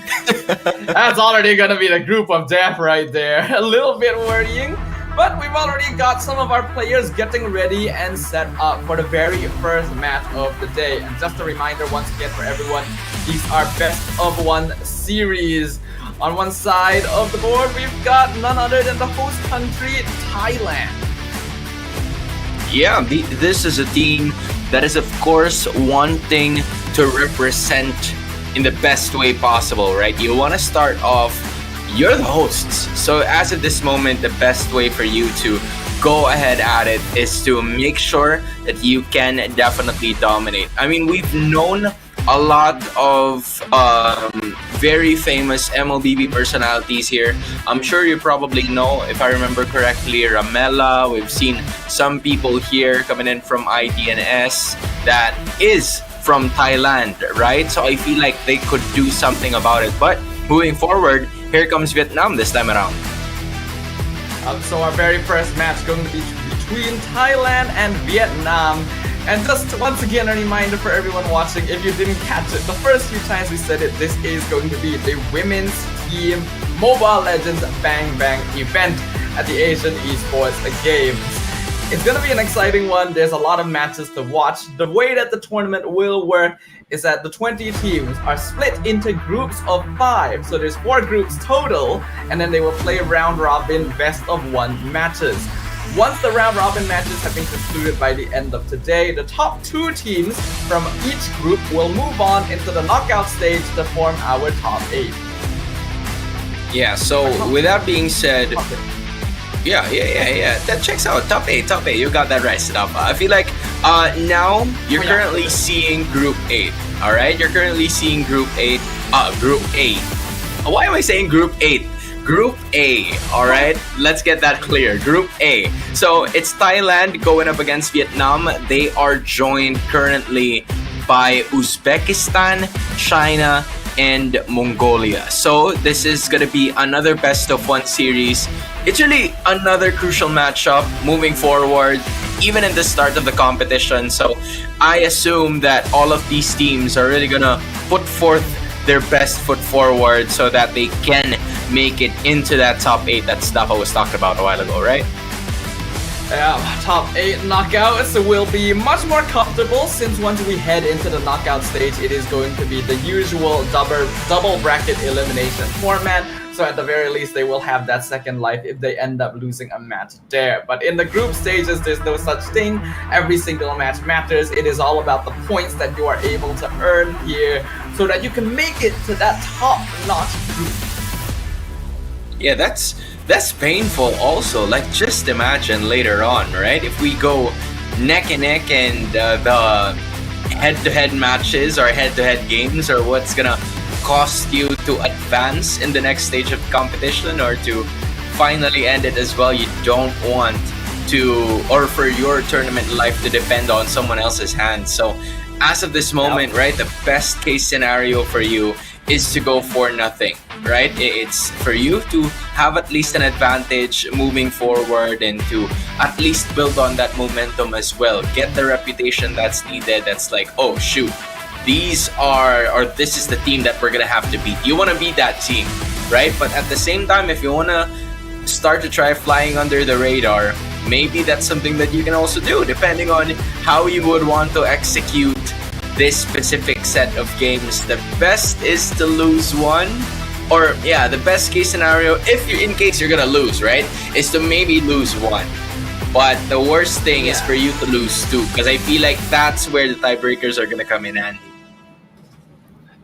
That's already gonna be the group of death right there. A little bit worrying, but we've already got some of our players getting ready and set up for the very first match of the day. And just a reminder once again for everyone, these are best of 1 series. On one side of the board, we've got none other than the host country, Thailand. Yeah, this is a team that is, of course, wanting to represent in the best way possible, right? You want to start off, you're the hosts. So as of this moment, the best way for you to go ahead at it is to make sure that you can definitely dominate. I mean, we've known a lot of very famous MLBB personalities here. I'm sure you probably know, if I remember correctly, Ramela. We've seen some people here coming in from IDNS that is from Thailand, right? So I feel like they could do something about it. But moving forward, here comes Vietnam this time around. So our very first match going to be between Thailand and Vietnam. And just once again, a reminder for everyone watching, if you didn't catch it, the first few times we said it, this is going to be the Women's Team Mobile Legends Bang Bang event at the Asian Esports Games. It's going to be an exciting one. There's a lot of matches to watch. The way that the tournament will work is that the 20 teams are split into groups of 5. So there's 4 groups total, and then they will play round robin best of 1 matches. Once the round-robin matches have been concluded by the end of today, the top 2 teams from each group will move on into the knockout stage to form our top 8. Yeah, so with that being said, yeah, that checks out. Top 8, you got that right, Sidafa. I feel like now you're currently seeing Group 8, alright? You're currently seeing Group 8, Group A. Why am I saying Group 8? Group A, alright? Let's get that clear. Group A. So it's Thailand going up against Vietnam. They are joined currently by Uzbekistan, China, and Mongolia. So this is gonna be another best of 1 series. It's really another crucial matchup moving forward, even in the start of the competition. So I assume that all of these teams are really gonna put forth their best foot forward so that they can make it into that top 8 that Stafa was talking about a while ago, right? Yeah, top 8 knockouts will be much more comfortable since once we head into the knockout stage, it is going to be the usual double bracket elimination format. So at the very least, they will have that second life if they end up losing a match there. But in the group stages, there's no such thing. Every single match matters. It is all about the points that you are able to earn here so that you can make it to that top-notch group. Yeah, that's painful also. Like, just imagine later on, right? If we go neck and neck and the head-to-head matches or head-to-head games are what's gonna cost you to advance in the next stage of competition or to finally end it as well. You don't want to, or for your tournament life to depend on someone else's hands. So as of this moment, right, the best case scenario for you is to go for nothing, right? It's for you to have at least an advantage moving forward and to at least build on that momentum as well. Get the reputation that's needed. That's like, oh shoot, these are, or this is the team that we're gonna have to beat. You wanna beat that team, right? But at the same time, if you wanna start to try flying under the radar, maybe that's something that you can also do, depending on how you would want to execute this specific set of games. The best is to lose one, or yeah, the best case scenario, if you, in case you're gonna lose, right, is to maybe lose one. But the worst thing is for you to lose two, because I feel like that's where the tiebreakers are gonna come in handy.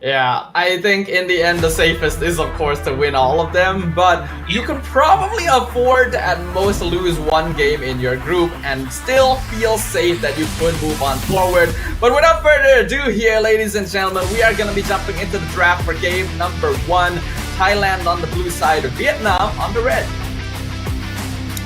Yeah, I think in the end the safest is of course to win all of them, but you can probably afford to at most lose one game in your group and still feel safe that you could move on forward. But without further ado here, ladies and gentlemen, we are going to be jumping into the draft for game number 1. Thailand on the blue side, Vietnam on the red.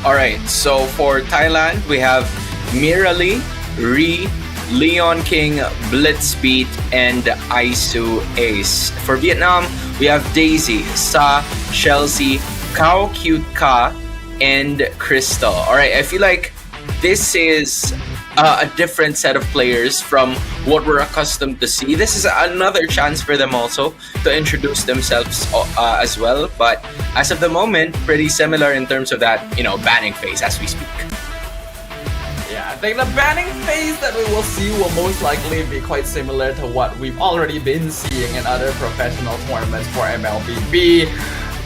Alright, so for Thailand, we have Mirali, Ri, Leon King, Blitzbeat, and Isu Ace. For Vietnam, we have Daisy, Sa, Chelsea, Kao Cute Ka, and Crystal. Alright, I feel like this is a different set of players from what we're accustomed to see. This is another chance for them also to introduce themselves as well. But as of the moment, pretty similar in terms of that, banning phase as we speak. Yeah, I think the banning phase that we will see will most likely be quite similar to what we've already been seeing in other professional tournaments for MLBB.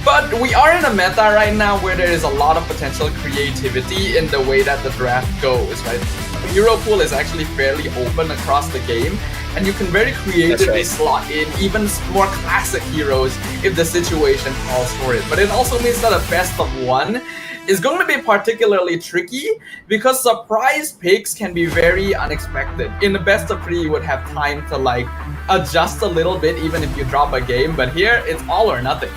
But we are in a meta right now where there is a lot of potential creativity in the way that the draft goes, right? The hero pool is actually fairly open across the game, and you can very creatively slot in even more classic heroes if the situation calls for it. But it also means that a best of one is going to be particularly tricky because surprise picks can be very unexpected. In the best of 3, you would have time to adjust a little bit even if you drop a game, but here it's all or nothing.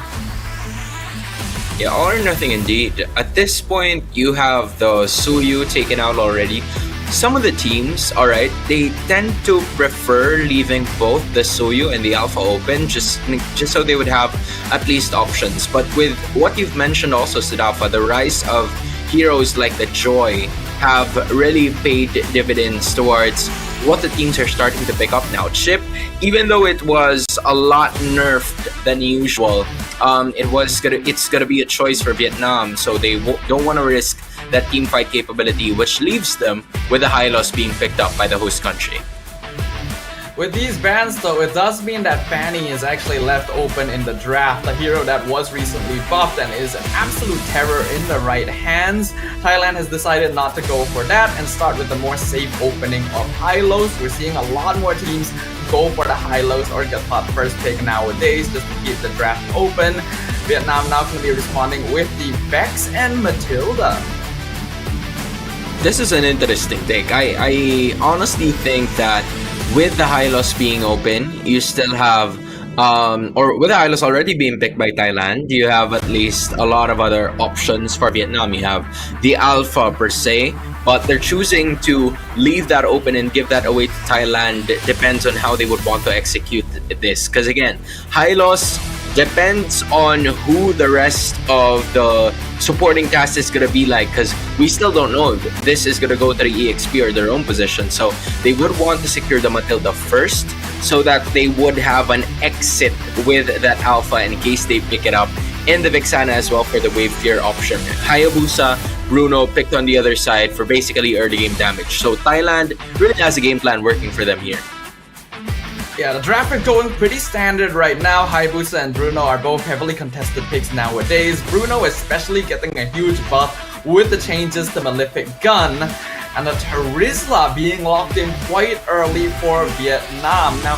Yeah, all or nothing indeed. At this point, you have the Suyu taken out already. Some of the teams, alright, they tend to prefer leaving both the Suyu and the Alpha open just so they would have at least options. But with what you've mentioned also, Sidafa, the rise of heroes like the Joy have really paid dividends towards what the teams are starting to pick up now. Chip, even though it was a lot nerfed than usual, it's gonna be a choice for Vietnam, so they don't want to risk that team fight capability, which leaves them with a high loss being picked up by the host country. With these bans though, it does mean that Fanny is actually left open in the draft, a hero that was recently buffed and is an absolute terror in the right hands. Thailand has decided not to go for that and start with the more safe opening of high-lows. We're seeing a lot more teams go for the high-lows or get top first pick nowadays just to keep the draft open. Vietnam now going to be responding with the Vex and Matilda. This is an interesting take. I honestly think that with the high loss being open, you still have, or with the high loss already being picked by Thailand, you have at least a lot of other options for Vietnam. You have the Alpha per se, but they're choosing to leave that open and give that away to Thailand. It depends on how they would want to execute this. Because again, high loss depends on who the rest of the supporting cast is going to be like, because we still don't know if this is going to go to the EXP or their own position. So they would want to secure the Matilda first so that they would have an exit with that Alpha in case they pick it up, and the Vexana as well for the wave clear option. Hayabusa, Bruno picked on the other side for basically early game damage. So Thailand really has a game plan working for them here. Yeah, the draft is going pretty standard right now. Hayabusa and Bruno are both heavily contested picks nowadays. Bruno especially getting a huge buff with the changes to Malefic Gun, and the Terizla being locked in quite early for Vietnam. Now,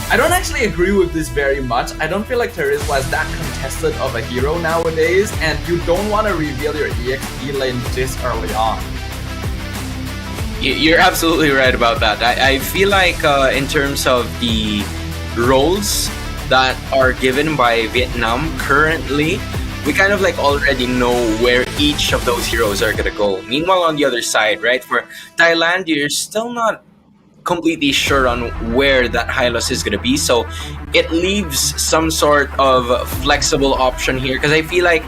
I don't actually agree with this very much. I don't feel like Terizla is that contested of a hero nowadays, and you don't want to reveal your EXP lane this early on. You're absolutely right about that. I feel like in terms of the roles that are given by Vietnam currently, we kind of like already know where each of those heroes are gonna go. Meanwhile, on the other side, right, for Thailand, you're still not completely sure on where that Hylos is gonna be, so it leaves some sort of flexible option here, because I feel like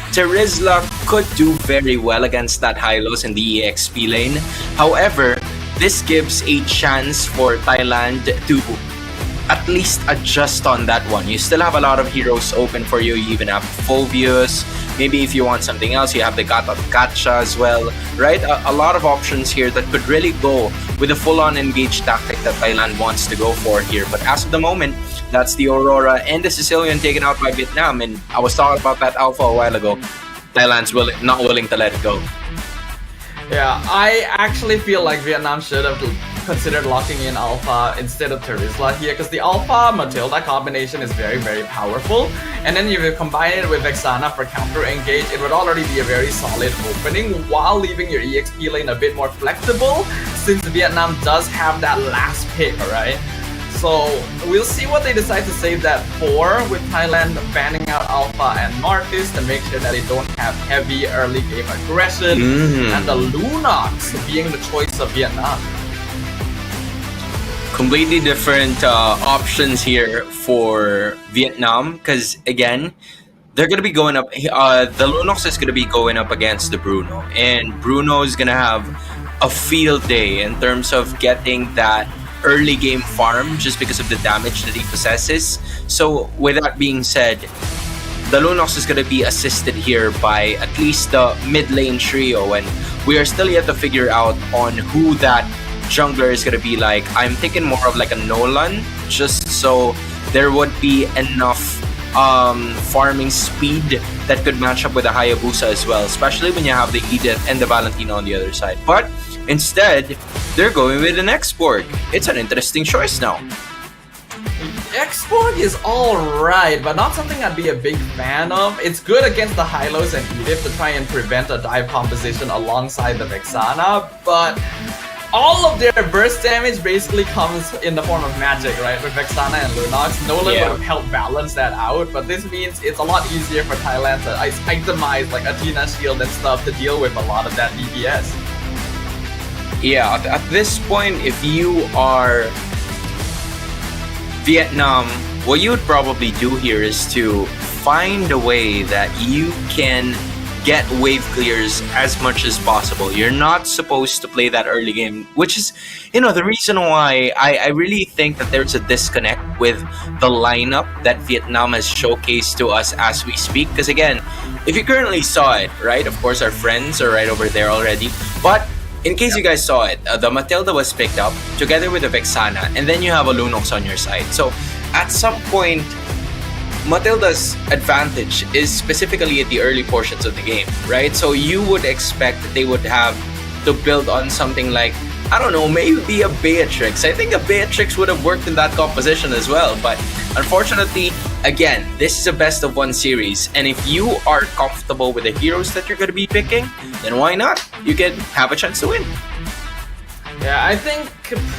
Terizla could do very well against that Hylos in the EXP lane. However, this gives a chance for Thailand to at least adjust on that one. You still have a lot of heroes open for you. You even have Phobius. Maybe if you want something else, you have the Gacha as well, right? A lot of options here that could really go with a full-on engaged tactic that Thailand wants to go for here. But as of the moment, that's the Aurora and the Sicilian taken out by Vietnam. And I was talking about that Alpha a while ago. Thailand's not willing to let it go. Yeah, I actually feel like Vietnam should have considered locking in Alpha instead of Terizla here, because the Alpha Matilda combination is very, very powerful. And then if you combine it with Vexana for counter engage, it would already be a very solid opening while leaving your EXP lane a bit more flexible, since Vietnam does have that last pick, right? So we'll see what they decide to save that for, with Thailand banning out Alpha and Marcus to make sure that they don't have heavy early game aggression, and the Lunox being the choice of Vietnam. Completely different options here for Vietnam, because again, they're going to be going up, the Lunox is going to be going up against the Bruno, and Bruno is going to have a field day in terms of getting that early game farm just because of the damage that he possesses. So with that being said, the Lunox is going to be assisted here by at least the mid lane trio, and we are still yet to figure out on who that jungler is going to be like. I'm thinking more of like a Nolan, just so there would be enough farming speed that could match up with a Hayabusa as well, especially when you have the Edith and the Valentino on the other side. But instead, they're going with an Export. It's an interesting choice now. Export is alright, but not something I'd be a big fan of. It's good against the Hylos and Edith to try and prevent a dive composition alongside the Vexana, but all of their burst damage basically comes in the form of magic, right? With Vexana and Lunox, Nolan would have helped balance that out, but this means it's a lot easier for Thailand to itemize like Athena Shield and stuff to deal with a lot of that DPS. Yeah, at this point, if you are Vietnam, what you would probably do here is to find a way that you can get wave clears as much as possible. You're not supposed to play that early game, which is, the reason why I really think that there's a disconnect with the lineup that Vietnam has showcased to us as we speak. Because again, if you currently saw it, right, of course our friends are right over there already, but in case you guys saw it, the Matilda was picked up together with the Vexana, and then you have a Lunox on your side. So at some point, Matilda's advantage is specifically at the early portions of the game, right? So you would expect that they would have to build on something like, I don't know, maybe a Beatrix. I think a Beatrix would have worked in that composition as well. But unfortunately, again, this is a best of one series. And if you are comfortable with the heroes that you're going to be picking, then why not? You can have a chance to win. Yeah, I think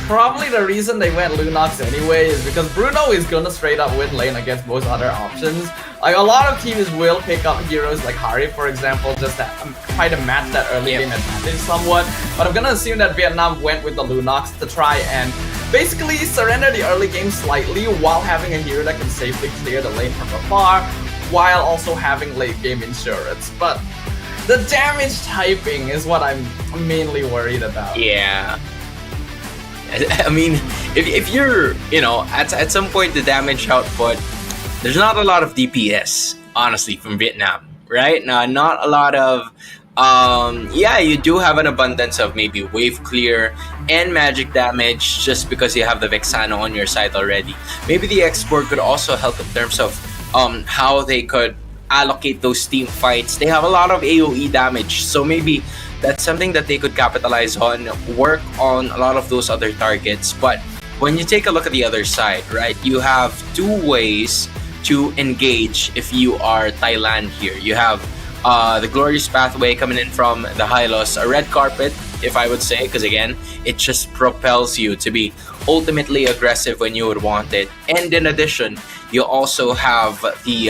probably the reason they went Lunox anyway is because Bruno is gonna straight up win lane against most other options. Like, a lot of teams will pick up heroes like Hari, for example, just to try to match that early game advantage somewhat. But I'm gonna assume that Vietnam went with the Lunox to try and basically surrender the early game slightly while having a hero that can safely clear the lane from afar, while also having late game insurance. But the damage typing is what I'm mainly worried about. Yeah. I mean, if you're, at some point the damage output, there's not a lot of DPS, honestly, from Vietnam, right? Now, not a lot of, you do have an abundance of maybe wave clear and magic damage just because you have the Vexana on your side already. Maybe the export could also help in terms of how they could allocate those team fights. They have a lot of AoE damage, so maybe that's something that they could capitalize on, work on a lot of those other targets. But when you take a look at the other side, right, you have two ways to engage if you are Thailand here. You have the Glorious Pathway coming in from the Hylos, a red carpet, if I would say, because again, it just propels you to be ultimately aggressive when you would want it. And in addition, you also have the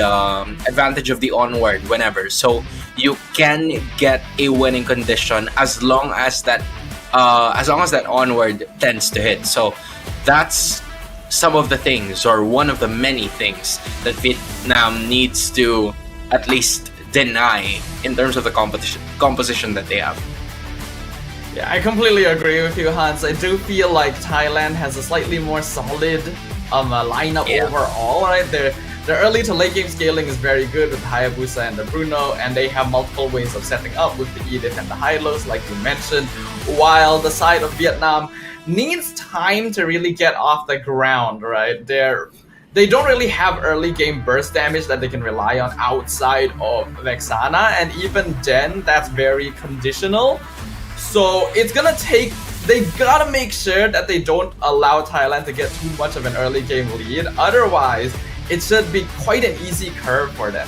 advantage of the onward whenever, so you can get a winning condition as long as that onward tends to hit. So that's some of the things, or one of the many things, that Vietnam needs to at least deny in terms of the composition that they have. Yeah, I completely agree with you, Hans. I do feel like Thailand has a slightly more solid lineup overall, right? Their early to late game scaling is very good with Hayabusa and the Bruno, and they have multiple ways of setting up with the Edith and the Hylos, like you mentioned, while the side of Vietnam needs time to really get off the ground, right? They don't really have early game burst damage that they can rely on outside of Vexana, and even then, that's very conditional. So it's gonna take, they gotta make sure that they don't allow Thailand to get too much of an early game lead. Otherwise, it should be quite an easy curve for them.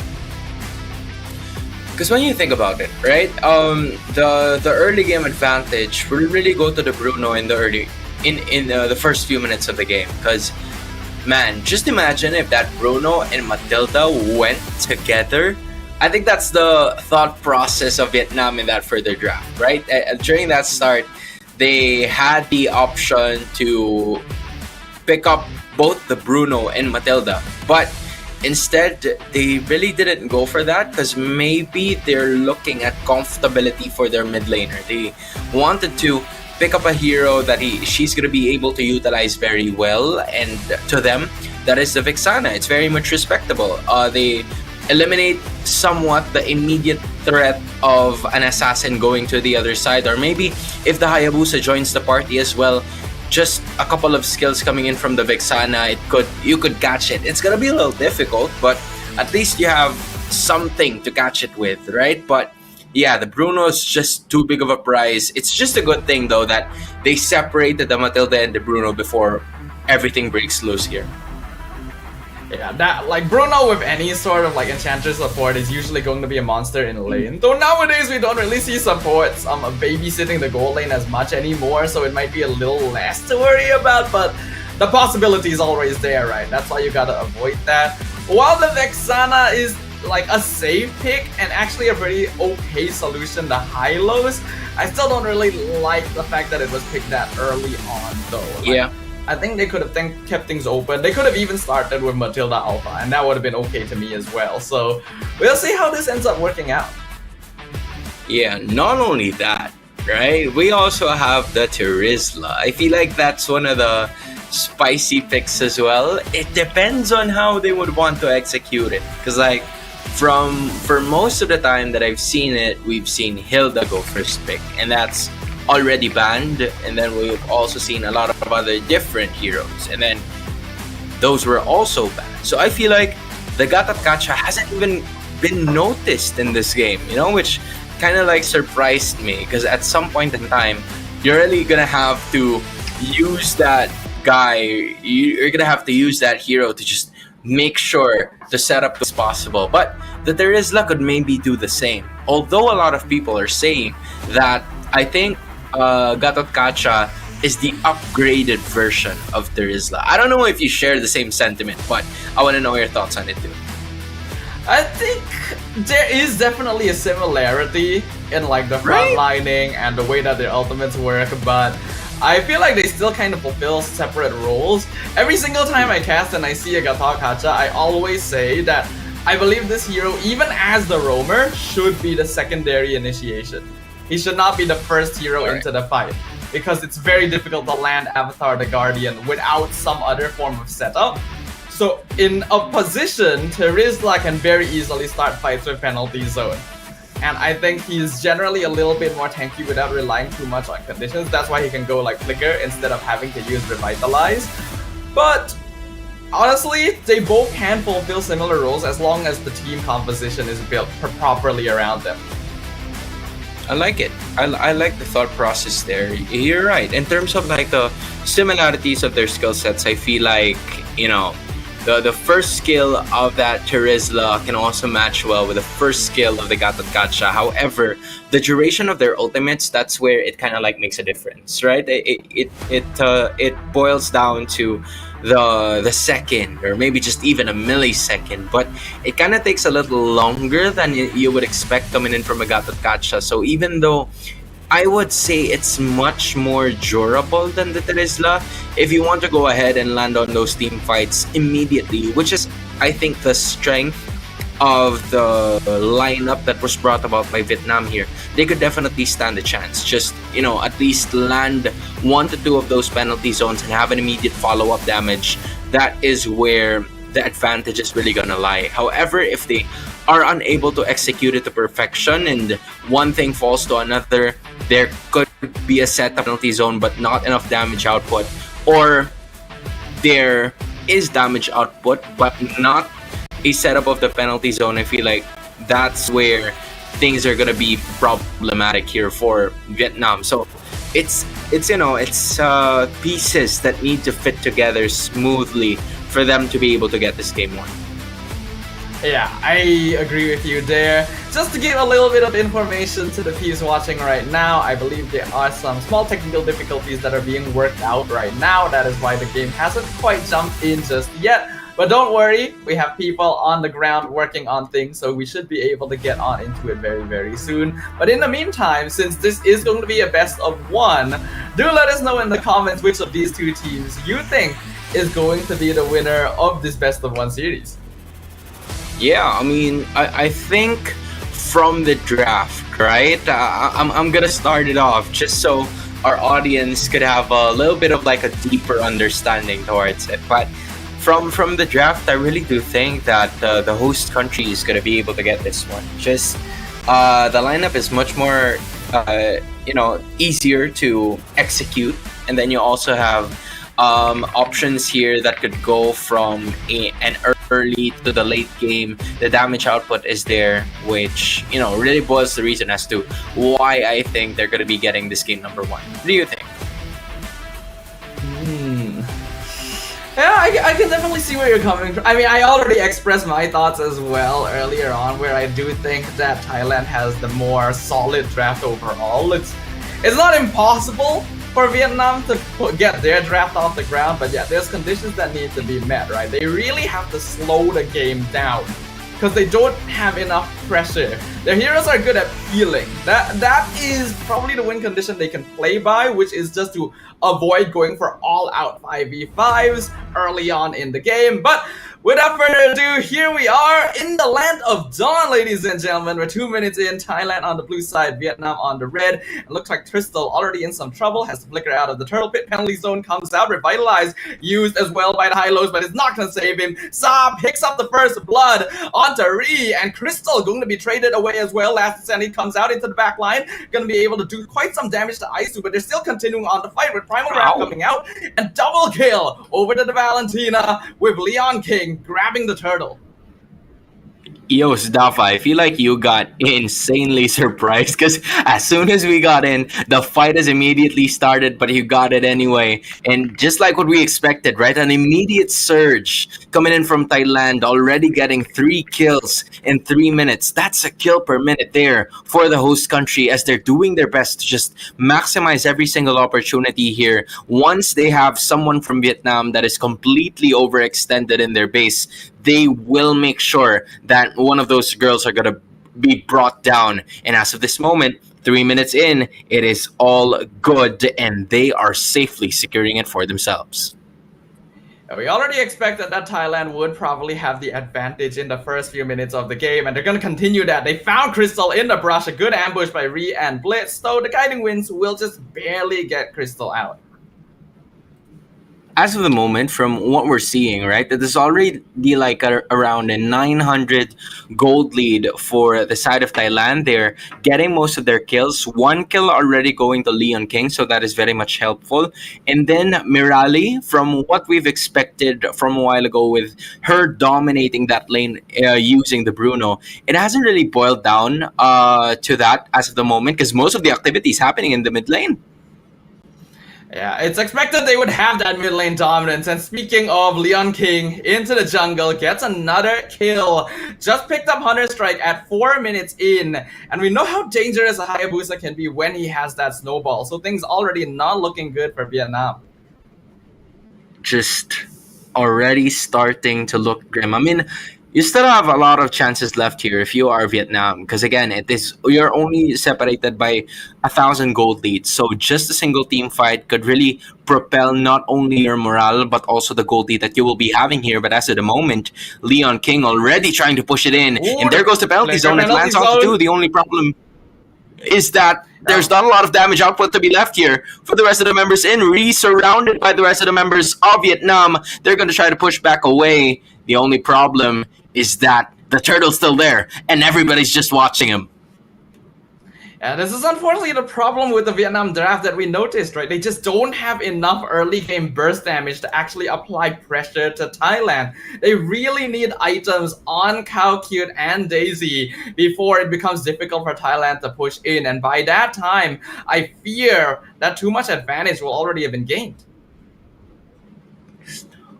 Because when you think about it, right, the early game advantage will really go to the Bruno in the first few minutes of the game. Because, man, just imagine if that Bruno and Matilda went together. I think that's the thought process of Vietnam in that further draft, right? During that start, they had the option to pick up both the Bruno and Matilda, but instead they really didn't go for that because maybe they're looking at comfortability for their mid laner. They wanted to pick up a hero that she's going to be able to utilize very well, and to them, that is the Vexana. It's very much respectable. They eliminate somewhat the immediate threat of an assassin going to the other side, or maybe if the Hayabusa joins the party as well, just a couple of skills coming in from the Vexana, you could catch it. It's gonna be a little difficult, but at least you have something to catch it with, right? But yeah, the Bruno is just too big of a prize. It's just a good thing though that they separated the Matilda and the Bruno before everything breaks loose here. Yeah, that, like, Bruno with any sort of like enchanter support is usually going to be a monster in lane. Though nowadays we don't really see supports babysitting the gold lane as much anymore, so it might be a little less to worry about, but the possibility is always there, right? That's why you gotta avoid that. While the Vexana is like a safe pick and actually a pretty okay solution to Hylos, I still don't really like the fact that it was picked that early on though. Yeah. I think they could have kept things open. They could have even started with Matilda Alpha, and that would have been okay to me as well. So we'll see how this ends up working out. Yeah, not only that, right? We also have the Terizla. I feel like that's one of the spicy picks as well. It depends on how they would want to execute it. Because like, for most of the time that I've seen it, we've seen Hilda go first pick, and that's already banned, and then we've also seen a lot of other different heroes, and then those were also banned. So I feel like the Gatot Kacha hasn't even been noticed in this game, which kind of like surprised me, because at some point in time, you're really gonna have to use that guy, you're gonna have to use that hero to just make sure the setup is possible. But the Terizla could maybe do the same, although a lot of people are saying that I think Gatot Kacha is the upgraded version of Terizla. I don't know if you share the same sentiment, but I want to know your thoughts on it too. I think there is definitely a similarity in like the front lining and the way that their ultimates work, but I feel like they still kind of fulfill separate roles. Every single time I cast and I see a Gatok Hacha, I always say that I believe this hero, even as the roamer, should be the secondary initiation. He should not be the first hero into the fight, because it's very difficult to land Avatar the Guardian without some other form of setup. So in a position, Terizla can very easily start fights with penalty zone. And I think he's generally a little bit more tanky without relying too much on conditions. That's why he can go like Flicker instead of having to use Revitalize. But honestly, they both can fulfill similar roles as long as the team composition is built properly around them. I like it. I like the thought process there. You're right. In terms of like the similarities of their skill sets, I feel like, you know, the first skill of that Terizla can also match well with the first skill of the Gatot Kacha. However, the duration of their ultimates, that's where it kind of like makes a difference, right? It boils down to the second, or maybe just even a millisecond, but it kind of takes a little longer than you would expect coming in from a Gatot Kacha. So even though I would say it's much more durable than the Terizla, if you want to go ahead and land on those team fights immediately, which is, I think, the strength of the lineup that was brought about by Vietnam here, they could definitely stand a chance. Just, you know, at least land 1 to 2 of those penalty zones and have an immediate follow-up damage. That is where the advantage is really gonna lie. However, if they are unable to execute it to perfection and one thing falls to another, there could be a set penalty zone but not enough damage output, or there is damage output but not a setup of the penalty zone. I feel like that's where things are gonna be problematic here for Vietnam. So it's you know, it's pieces that need to fit together smoothly for them to be able to get this game won. Yeah, I agree with you there. Just to give a little bit of information to the peeps watching right now, I believe there are some small technical difficulties that are being worked out right now. That is why the game hasn't quite jumped in just yet. But don't worry, we have people on the ground working on things, so we should be able to get on into it very, very soon. But in the meantime, since this is going to be a best of 1, do let us know in the comments which of these 2 teams you think is going to be the winner of this best of 1 series. Yeah, I mean, I think from the draft, right? I'm gonna start it off just so our audience could have a little bit of like a deeper understanding towards it. But from the draft, I really do think that the host country is gonna be able to get this one. Just the lineup is much more, you know, easier to execute, and then you also have options here that could go from an early to the late game. The damage output is there, which, you know, really was the reason as to why I think they're going to be getting this game number 1. What do you think? Yeah, I can definitely see where you're coming from. I mean, I already expressed my thoughts as well earlier on, where I do think that Thailand has the more solid draft overall. It's not impossible for Vietnam to get their draft off the ground, but yeah, there's conditions that need to be met, right? They really have to slow the game down because they don't have enough pressure. Their heroes are good at healing. That is probably the win condition they can play by, which is just to avoid going for all-out 5v5s early on in the game. But without further ado, here we are in the land of dawn, ladies and gentlemen. We're 2 minutes in, Thailand on the blue side, Vietnam on the red. It looks like Crystal already in some trouble, has to flicker out of the turtle pit. Penalty zone comes out, Revitalize used as well by the high-lows, but it's not going to save him. Saab picks up the first blood onto Ree, and Crystal going to be traded away as well. Last Sandy comes out into the back line, going to be able to do quite some damage to Aisu, but they're still continuing on the fight with Primal Wrath coming out, and double kill over to the Valentina with Leon King grabbing the turtle. Yo, Stafa, I feel like you got insanely surprised because as soon as we got in, the fight has immediately started, but you got it anyway. And just like what we expected, right? An immediate surge coming in from Thailand, already getting 3 kills in 3 minutes. That's a kill per minute there for the host country as they're doing their best to just maximize every single opportunity here. Once they have someone from Vietnam that is completely overextended in their base, they will make sure that one of those girls are going to be brought down. And as of this moment, 3 minutes in, it is all good, and they are safely securing it for themselves. We already expected that Thailand would probably have the advantage in the first few minutes of the game, and they're going to continue that. They found Crystal in the brush, a good ambush by Ree and Blitz, so the Guiding Winds will just barely get Crystal out. As of the moment, from what we're seeing, right, that there's already like around a 900 gold lead for the side of Thailand. They're getting most of their kills. One kill already going to Leon King, so that is very much helpful. And then Mirali, from what we've expected from a while ago with her dominating that lane using the Bruno, it hasn't really boiled down to that as of the moment, because most of the activity is happening in the mid lane. Yeah, it's expected they would have that mid lane dominance. And speaking of Leon King, into the jungle, gets another kill. Just picked up Hunter Strike at 4 minutes in. And we know how dangerous a Hayabusa can be when he has that snowball. So things already not looking good for Vietnam. Just already starting to look grim. I mean, you still have a lot of chances left here if you are Vietnam, because again, you're only separated by 1,000 gold leads. So just a single team fight could really propel not only your morale but also the gold lead that you will be having here. But as of the moment, Leon King already trying to push it in, and there goes the penalty zone. It lands off too. The only problem is that there's not a lot of damage output to be left here for the rest of the members in. Surrounded by the rest of the members of Vietnam, they're going to try to push back away. The only problem is that the turtle's still there and everybody's just watching him. Yeah, this is unfortunately the problem with the Vietnam draft that we noticed, right? They just don't have enough early game burst damage to actually apply pressure to Thailand. They really need items on Cow Cute and Daisy before it becomes difficult for Thailand to push in. And by that time, I fear that too much advantage will already have been gained.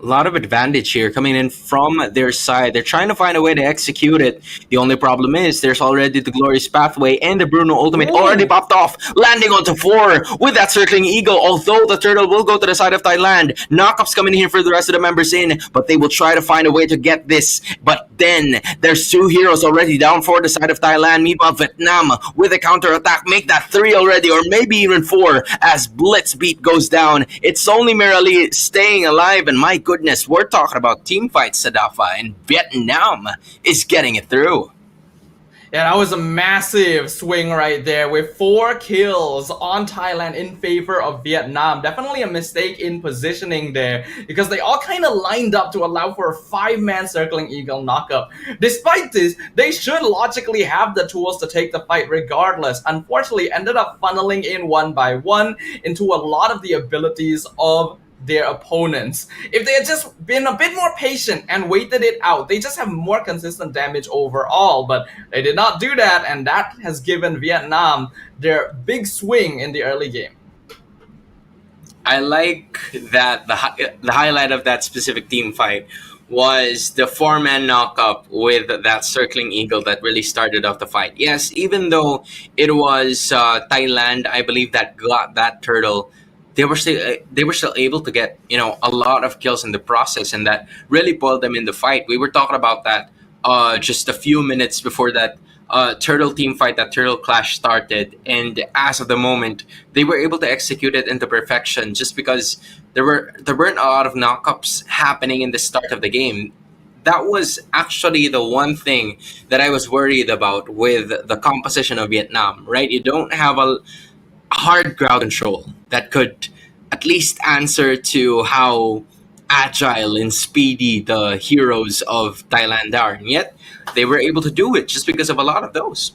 A lot of advantage here coming in from their side. They're trying to find a way to execute it. The only problem is there's already the Glorious Pathway and the Bruno ultimate already popped off, landing onto 4 with that circling eagle. Although the turtle will go to the side of Thailand. Knockups coming here for the rest of the members in, but they will try to find a way to get this. But then there's 2 heroes already down for the side of Thailand. Meanwhile, Vietnam with a counter attack make that 3 already, or maybe even 4 as Blitz beat goes down. It's only Mirali staying alive, and my goodness, we're talking about team fights, Sadafa, and Vietnam is getting it through. Yeah, that was a massive swing right there with 4 kills on Thailand in favor of Vietnam. Definitely a mistake in positioning there because they all kind of lined up to allow for a 5-man circling eagle knockup. Despite this, they should logically have the tools to take the fight regardless. Unfortunately, ended up funneling in one by one into a lot of the abilities of their opponents. If they had just been a bit more patient and waited it out, they just have more consistent damage overall, but they did not do that, and that has given Vietnam their big swing in the early game. I like that the highlight of that specific team fight was the 4-man knockup with that circling eagle that really started off the fight. Yes, even though it was Thailand, I believe, that got that turtle, they were still able to get, a lot of kills in the process, and that really pulled them in the fight. We were talking about that just a few minutes before that turtle team fight, that turtle clash started, and as of the moment, they were able to execute it into perfection just because there weren't a lot of knockups happening in the start of the game. That was actually the one thing that I was worried about with the composition of Vietnam, right? You don't have a hard crowd control that could at least answer to how agile and speedy the heroes of Thailand are, and yet they were able to do it just because of a lot of those.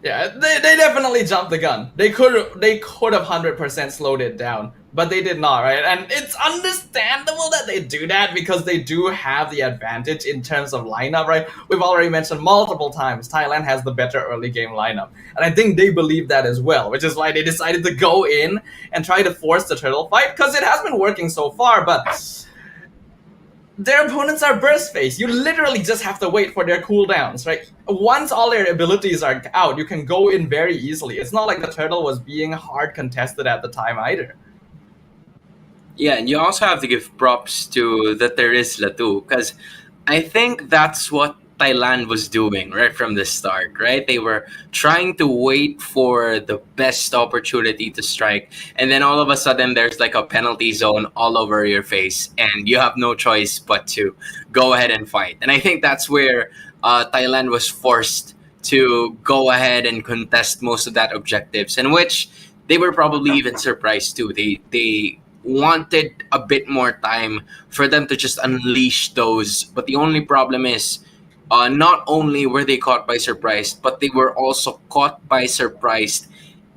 Yeah, they definitely jumped the gun. They could have 100% slowed it down, but they did not, right? And it's understandable that they do that because they do have the advantage in terms of lineup, right? We've already mentioned multiple times Thailand has the better early game lineup, and I think they believe that as well, which is why they decided to go in and try to force the turtle fight, because it has been working so far, but their opponents are burst phase. You literally just have to wait for their cooldowns, right? Once all their abilities are out, you can go in very easily. It's not like the turtle was being hard contested at the time either. Yeah, and you also have to give props to the Terisla too, because I think that's what Thailand was doing right from the start, right? They were trying to wait for the best opportunity to strike, and then all of a sudden there's like a penalty zone all over your face, and you have no choice but to go ahead and fight. And I think that's where Thailand was forced to go ahead and contest most of that objectives, in which they were probably even surprised too. They wanted a bit more time for them to just unleash those, but the only problem is not only were they caught by surprise, but they were also caught by surprise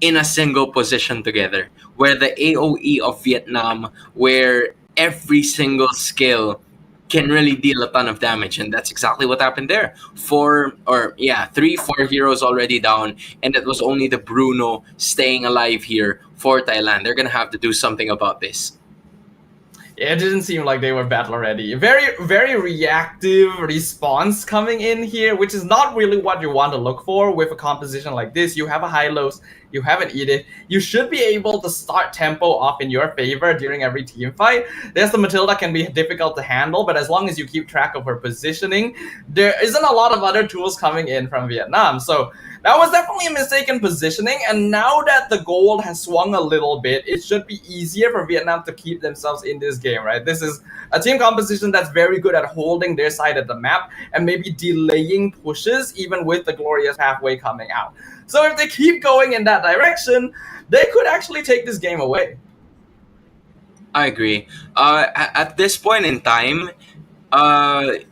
in a single position together, where the AOE of Vietnam, where every single skill can really deal a ton of damage, and that's exactly what happened there. 3-4 heroes already down, and it was only the Bruno staying alive here for Thailand. They're gonna have to do something about this. It didn't seem like they were battle ready. Very, very reactive response coming in here, which is not really what you want to look for with a composition like this. You have a high-lows, you have an Edith. You should be able to start tempo off in your favor during every team fight. There's the Matilda can be difficult to handle, but as long as you keep track of her positioning, there isn't a lot of other tools coming in from Vietnam. So that was definitely a mistaken positioning, and now that the gold has swung a little bit, it should be easier for Vietnam to keep themselves in this game, right? This is a team composition that's very good at holding their side of the map and maybe delaying pushes even with the glorious halfway coming out. So if they keep going in that direction, they could actually take this game away. I agree. At this point in time, the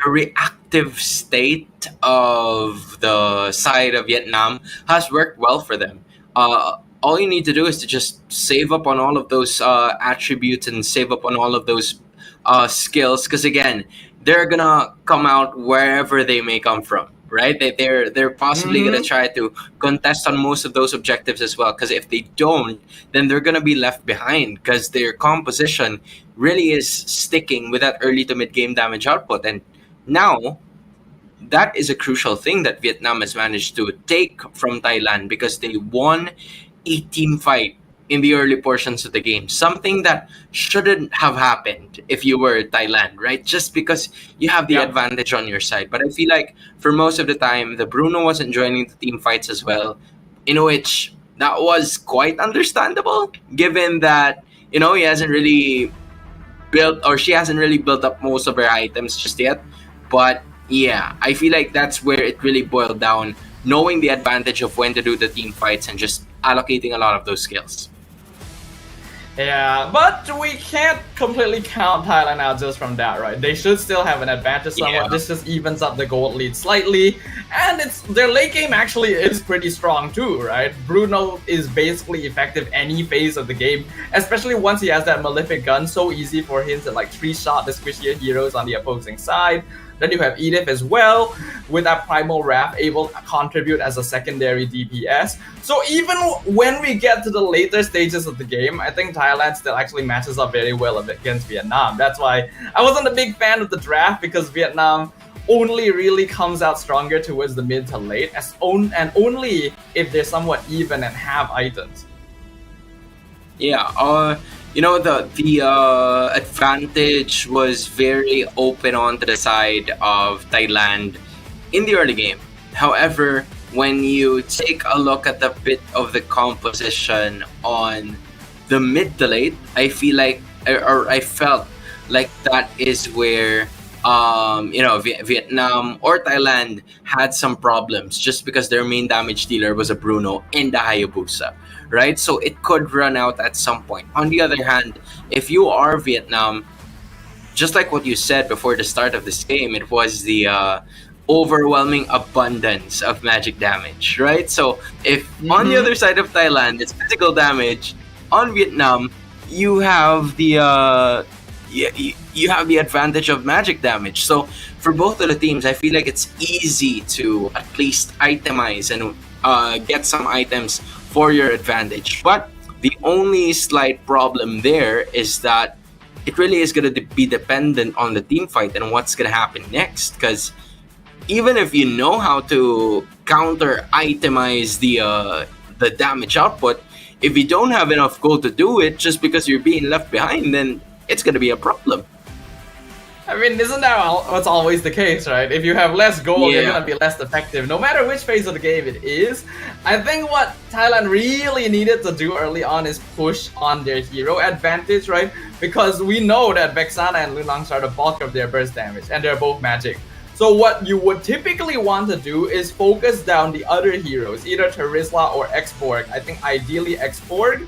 reactive state of the side of Vietnam has worked well for them. All you need to do is to just save up on all of those attributes and save up on all of those skills, because again, they're gonna come out wherever they may come from, right? They're possibly gonna try to contest on most of those objectives as well, because if they don't, then they're gonna be left behind, because their composition really is sticking with that early to mid game damage output. And now that is a crucial thing that Vietnam has managed to take from Thailand, because they won a team fight in the early portions of the game, something that shouldn't have happened if you were Thailand, right? Just because you have the advantage on your side. But I feel like for most of the time, the Bruno wasn't joining the team fights as well, in which that was quite understandable, given that, he hasn't really built, or she hasn't really built up most of her items just yet. But yeah, I feel like that's where it really boiled down, knowing the advantage of when to do the team fights and just allocating a lot of those skills. Yeah, but we can't completely count Thailand out just from that, right? They should still have an advantage somewhat. Yeah. This just evens up the gold lead slightly. And their late game actually is pretty strong too, right? Bruno is basically effective any phase of the game, especially once he has that Malefic gun. So easy for him to like 3-shot the squishier heroes on the opposing side. Then you have Edith as well, with that Primal Wrath able to contribute as a secondary DPS. So even when we get to the later stages of the game, I think Thailand still actually matches up very well against Vietnam. That's why I wasn't a big fan of the draft, because Vietnam only really comes out stronger towards the mid to late, and only if they're somewhat even and have items. Yeah, the advantage was very open onto the side of Thailand in the early game. However, when you take a look at the bit of the composition on the mid to late, I feel like, or I felt like that is where Vietnam or Thailand had some problems, just because their main damage dealer was a Bruno and a Hayabusa, right? So it could run out at some point. On the other hand, if you are Vietnam, just like what you said before the start of this game, it was the overwhelming abundance of magic damage, right? So if on the other side of Thailand it's physical damage, on Vietnam you have the you have the advantage of magic damage. So for both of the teams, I feel like it's easy to at least itemize and get some items for your advantage. But the only slight problem there is that it really is going to be dependent on the team fight and what's going to happen next. Because even if you know how to counter itemize the damage output, if you don't have enough gold to do it just because you're being left behind, then it's going to be a problem. I mean, isn't that what's always the case, right? If you have less gold, you're Yeah. gonna be less effective, no matter which phase of the game it is. I think what Thailand really needed to do early on is push on their hero advantage, right? Because we know that Vexana and Lunang are the bulk of their burst damage, and they're both magic. So what you would typically want to do is focus down the other heroes, either Terizla or Xborg. I think ideally Xborg,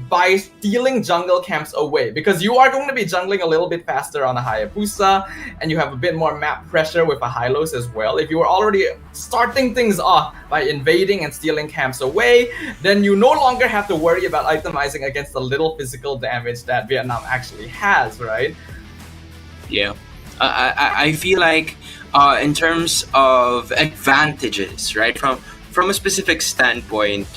by stealing jungle camps away, because you are going to be jungling a little bit faster on a Hayabusa, and you have a bit more map pressure with a Hylos as well. If you were already starting things off by invading and stealing camps away, then you no longer have to worry about itemizing against the little physical damage that Vietnam actually has, right? Yeah, I feel like in terms of advantages, right, from a specific standpoint,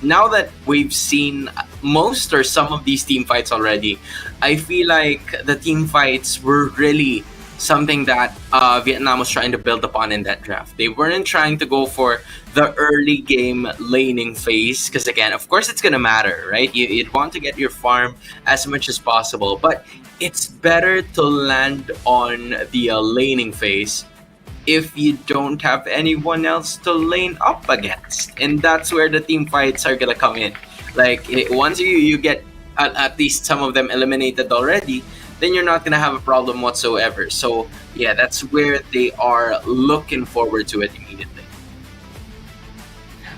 now that we've seen most or some of these team fights already, I feel like the team fights were really something that Vietnam was trying to build upon in that draft. They weren't trying to go for the early game laning phase, because again, of course it's gonna matter, right? You'd want to get your farm as much as possible, but it's better to land on the laning phase if you don't have anyone else to lane up against, and that's where the team fights are gonna come in. Like once you get at least some of them eliminated already, then you're not gonna have a problem whatsoever. So yeah, that's where they are looking forward to it immediately.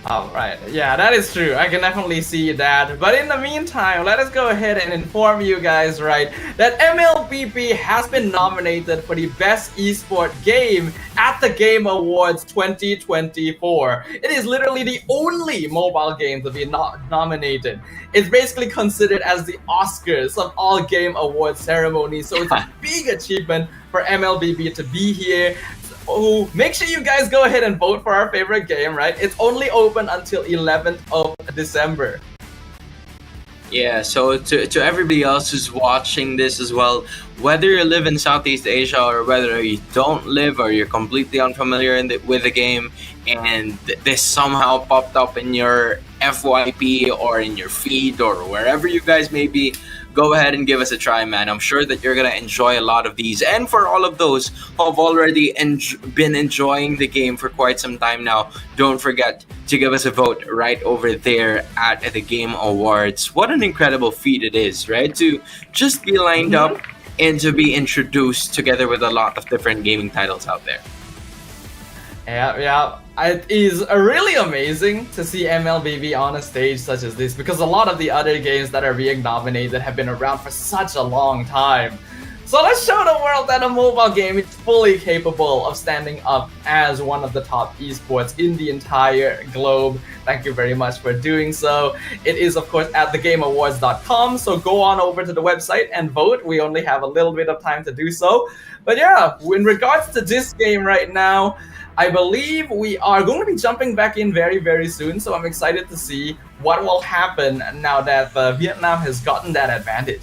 Right, yeah, that is true. I can definitely see that. But in the meantime, let us go ahead and inform you guys, right, that MLBB has been nominated for the Best Esport Game at the Game Awards 2024. It is literally the only mobile game to be nominated. It's basically considered as the Oscars of all game award ceremonies, so it's a big achievement for MLBB to be here. Oh, make sure you guys go ahead and vote for our favorite game, right? It's only open until 11th of December. Yeah, so to everybody else who's watching this as well, whether you live in Southeast Asia or whether you don't live or you're completely unfamiliar with the game and this somehow popped up in your FYP or in your feed or wherever you guys may be, go ahead and give us a try, man. I'm sure that you're going to enjoy a lot of these. And for all of those who have already been enjoying the game for quite some time now, don't forget to give us a vote right over there at the Game Awards. What an incredible feat it is, right? To just be lined up and to be introduced together with a lot of different gaming titles out there. Yeah, it is really amazing to see MLBB on a stage such as this, because a lot of the other games that are being nominated have been around for such a long time. So let's show the world that a mobile game is fully capable of standing up as one of the top esports in the entire globe. Thank you very much for doing so. It is, of course, at thegameawards.com, so go on over to the website and vote. We only have a little bit of time to do so. But yeah, in regards to this game right now, I believe we are going to be jumping back in very, very soon, so I'm excited to see what will happen now that Vietnam has gotten that advantage.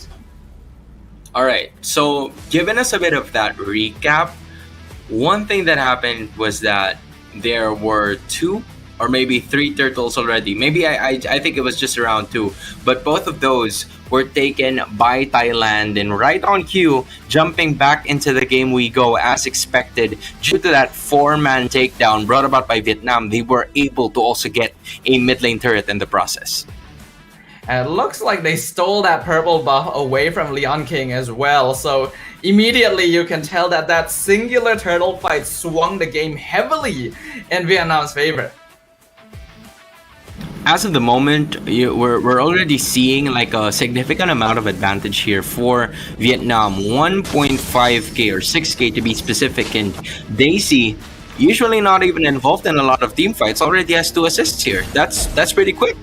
All right, so giving us a bit of that recap, one thing that happened was that there were 2 or maybe 3 turtles already. Maybe I think it was just around 2, but both of those were taken by Thailand, and right on cue, jumping back into the game we go as expected. Due to that 4-man takedown brought about by Vietnam, they were able to also get a mid lane turret in the process. And it looks like they stole that purple buff away from Leon King as well, so immediately you can tell that that singular turtle fight swung the game heavily in Vietnam's favor. As of the moment, we're already seeing like a significant amount of advantage here for Vietnam. 1.5k or 6k to be specific, and Daisy, usually not even involved in a lot of team fights, already has 2 assists here. That's pretty quick.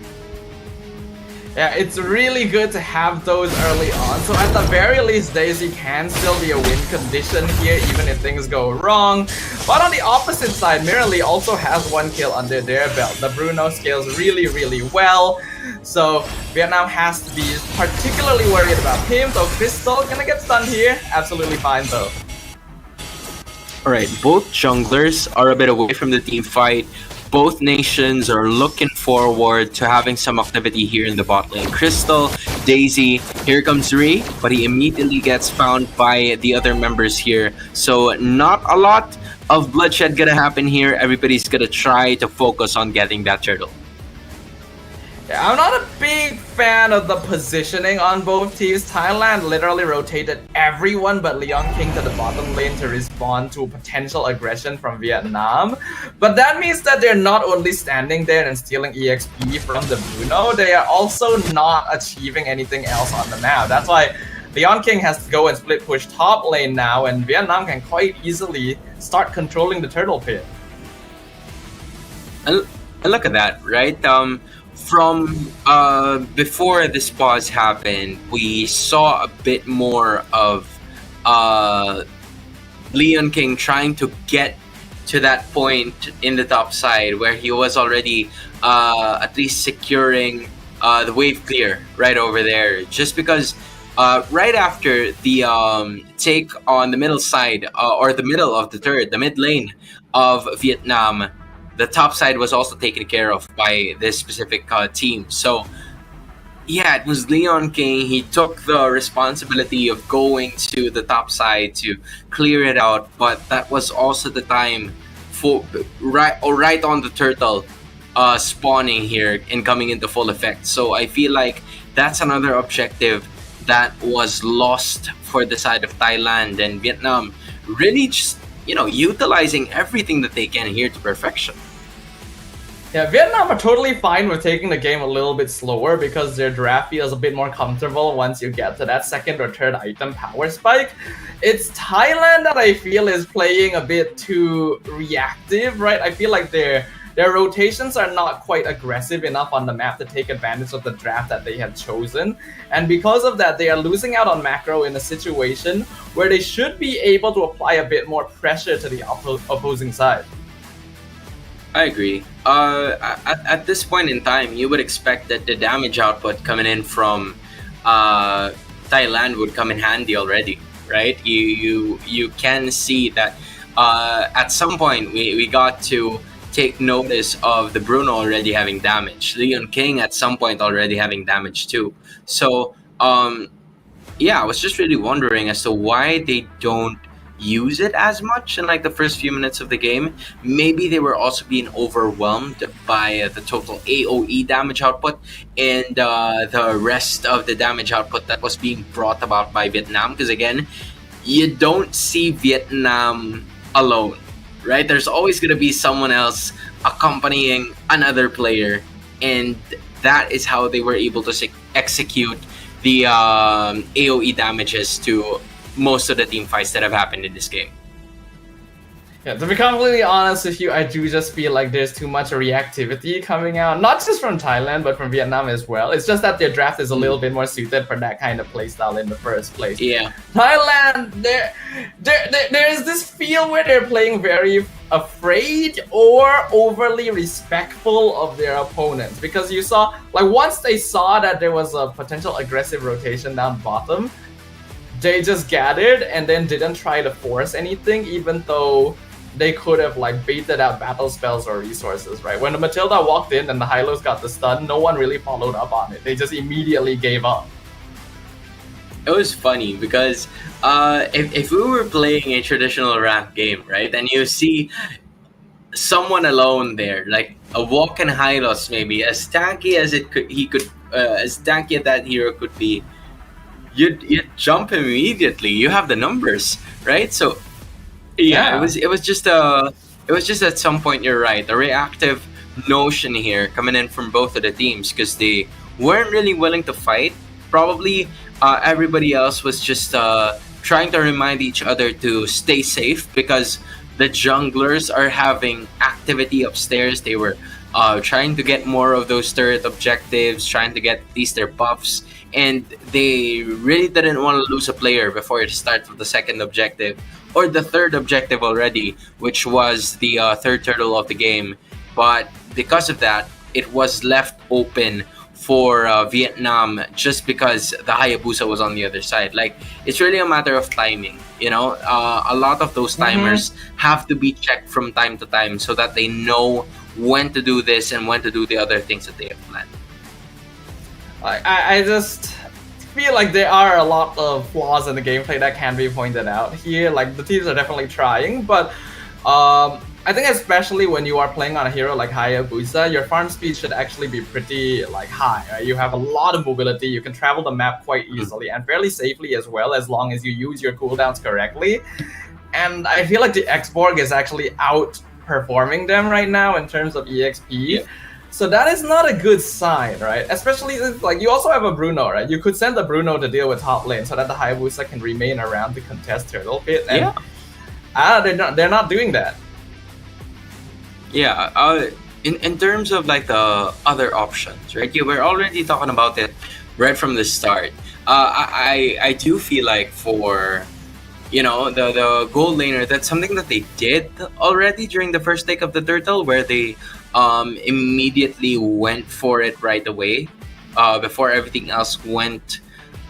Yeah, it's really good to have those early on. So at the very least, Daisy can still be a win condition here, even if things go wrong. But on the opposite side, Mirali also has 1 kill under their belt. The Bruno scales really, really well. So Vietnam has to be particularly worried about him. So Crystal gonna get stunned here. Absolutely fine though. Alright, both junglers are a bit away from the team fight. Both nations are looking forward to having some activity here in the bot lane. Crystal Daisy. Here comes Ree, but he immediately gets found by the other members here. So not a lot of bloodshed gonna happen here. Everybody's gonna try to focus on getting that turtle. Yeah, I'm not a big fan of the positioning on both teams. Thailand literally rotated everyone but Leon King to the bottom lane to respond to potential aggression from Vietnam. But that means that they're not only standing there and stealing EXP from the Bruno, they are also not achieving anything else on the map. That's why Leon King has to go and split push top lane now, and Vietnam can quite easily start controlling the turtle pit. And look at that, right? From before this pause happened, we saw a bit more of Leon King trying to get to that point in the top side where he was already at least securing the wave clear right over there. Just because right after the take on the middle side or the middle of the turret, the mid lane of Vietnam, the top side was also taken care of by this specific team. So yeah, it was Leon King. He took the responsibility of going to the top side to clear it out, but that was also the time for right on the turtle spawning here and coming into full effect. So I feel like that's another objective that was lost for the side of Thailand, and Vietnam really just, you know, utilizing everything that they can here to perfection. Yeah, Vietnam are totally fine with taking the game a little bit slower because their draft feels a bit more comfortable once you get to that second or third item power spike. It's Thailand that I feel is playing a bit too reactive, right? I feel like their rotations are not quite aggressive enough on the map to take advantage of the draft that they have chosen. And because of that, they are losing out on macro in a situation where they should be able to apply a bit more pressure to the opposing side. I agree. At this point in time, you would expect that the damage output coming in from Thailand would come in handy already, right? You can see that at some point we got to take notice of the Bruno already having damage, Leon King at some point already having damage too. So yeah, I was just really wondering as to why they don't use it as much in like the first few minutes of the game. Maybe they were also being overwhelmed by the total AoE damage output and the rest of the damage output that was being brought about by Vietnam, because again, you don't see Vietnam alone, right? There's always going to be someone else accompanying another player, and that is how they were able to execute the AoE damages to most of the team fights that have happened in this game. Yeah, to be completely honest with you, I do just feel like there's too much reactivity coming out, not just from Thailand, but from Vietnam as well. It's just that their draft is a little bit more suited for that kind of playstyle in the first place. Yeah. Thailand, there is this feel where they're playing very afraid or overly respectful of their opponents, because you saw, like, once they saw that there was a potential aggressive rotation down bottom, they just gathered and then didn't try to force anything, even though they could have like baited out battle spells or resources, right? When the Matilda walked in and the Hylos got the stun, no one really followed up on it. They just immediately gave up. It was funny because if we were playing a traditional rank game, right, and you see someone alone there, like a walk-in Hylos maybe, as tanky as as tanky as that hero could be, you'd jump immediately. You have the numbers, right? So yeah. it was just at some point, you're right, a reactive notion here coming in from both of the teams, because they weren't really willing to fight. Probably everybody else was just trying to remind each other to stay safe, because the junglers are having activity upstairs. They were trying to get more of those turret objectives, trying to get at least their buffs, and they really didn't want to lose a player before the start of the second objective, or the third objective already, which was the third turtle of the game. But because of that, it was left open for Vietnam, just because the Hayabusa was on the other side. Like, it's really a matter of timing, you know? A lot of those timers have to be checked from time to time so that they know when to do this and when to do the other things that they have planned. feel like there are a lot of flaws in the gameplay that can be pointed out here. Like the teams are definitely trying, but I think especially when you are playing on a hero like Hayabusa, your farm speed should actually be pretty like high. Right? You have a lot of mobility. You can travel the map quite easily and fairly safely as well, as long as you use your cooldowns correctly. And I feel like the Xborg is actually outperforming them right now in terms of EXP. So that is not a good sign, right? Especially if, like, you also have a Bruno, right? You could send the Bruno to deal with top lane so that the Hayabusa can remain around to contest Turtle Pit. And they're not doing that. Yeah, in terms of like the other options, right? You were already talking about it right from the start. I do feel like for the gold laner, that's something that they did already during the first take of the turtle, where they immediately went for it right away before everything else went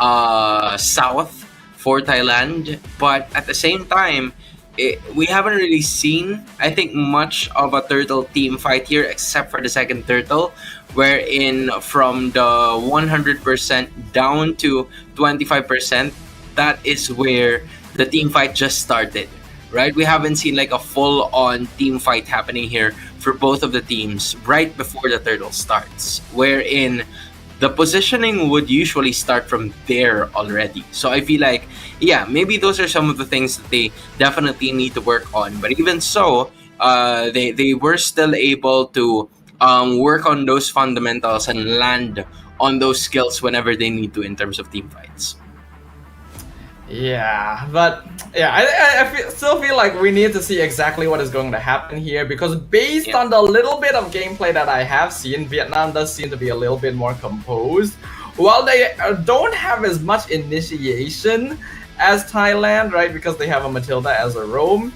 south for Thailand. But at the same time, we haven't really seen, I think, much of a turtle team fight here, except for the second turtle, wherein from the 100% down to 25%, that is where the team fight just started, right? We haven't seen like a full-on team fight happening here for both of the teams right before the turtle starts, wherein the positioning would usually start from there already. So I feel like, yeah, maybe those are some of the things that they definitely need to work on. But even so, they were still able to work on those fundamentals and land on those skills whenever they need to in terms of team fights. Yeah, but yeah, I still feel like we need to see exactly what is going to happen here, because based on the little bit of gameplay that I have seen, Vietnam does seem to be a little bit more composed. While they don't have as much initiation as Thailand, right, because they have a Matilda as a roam,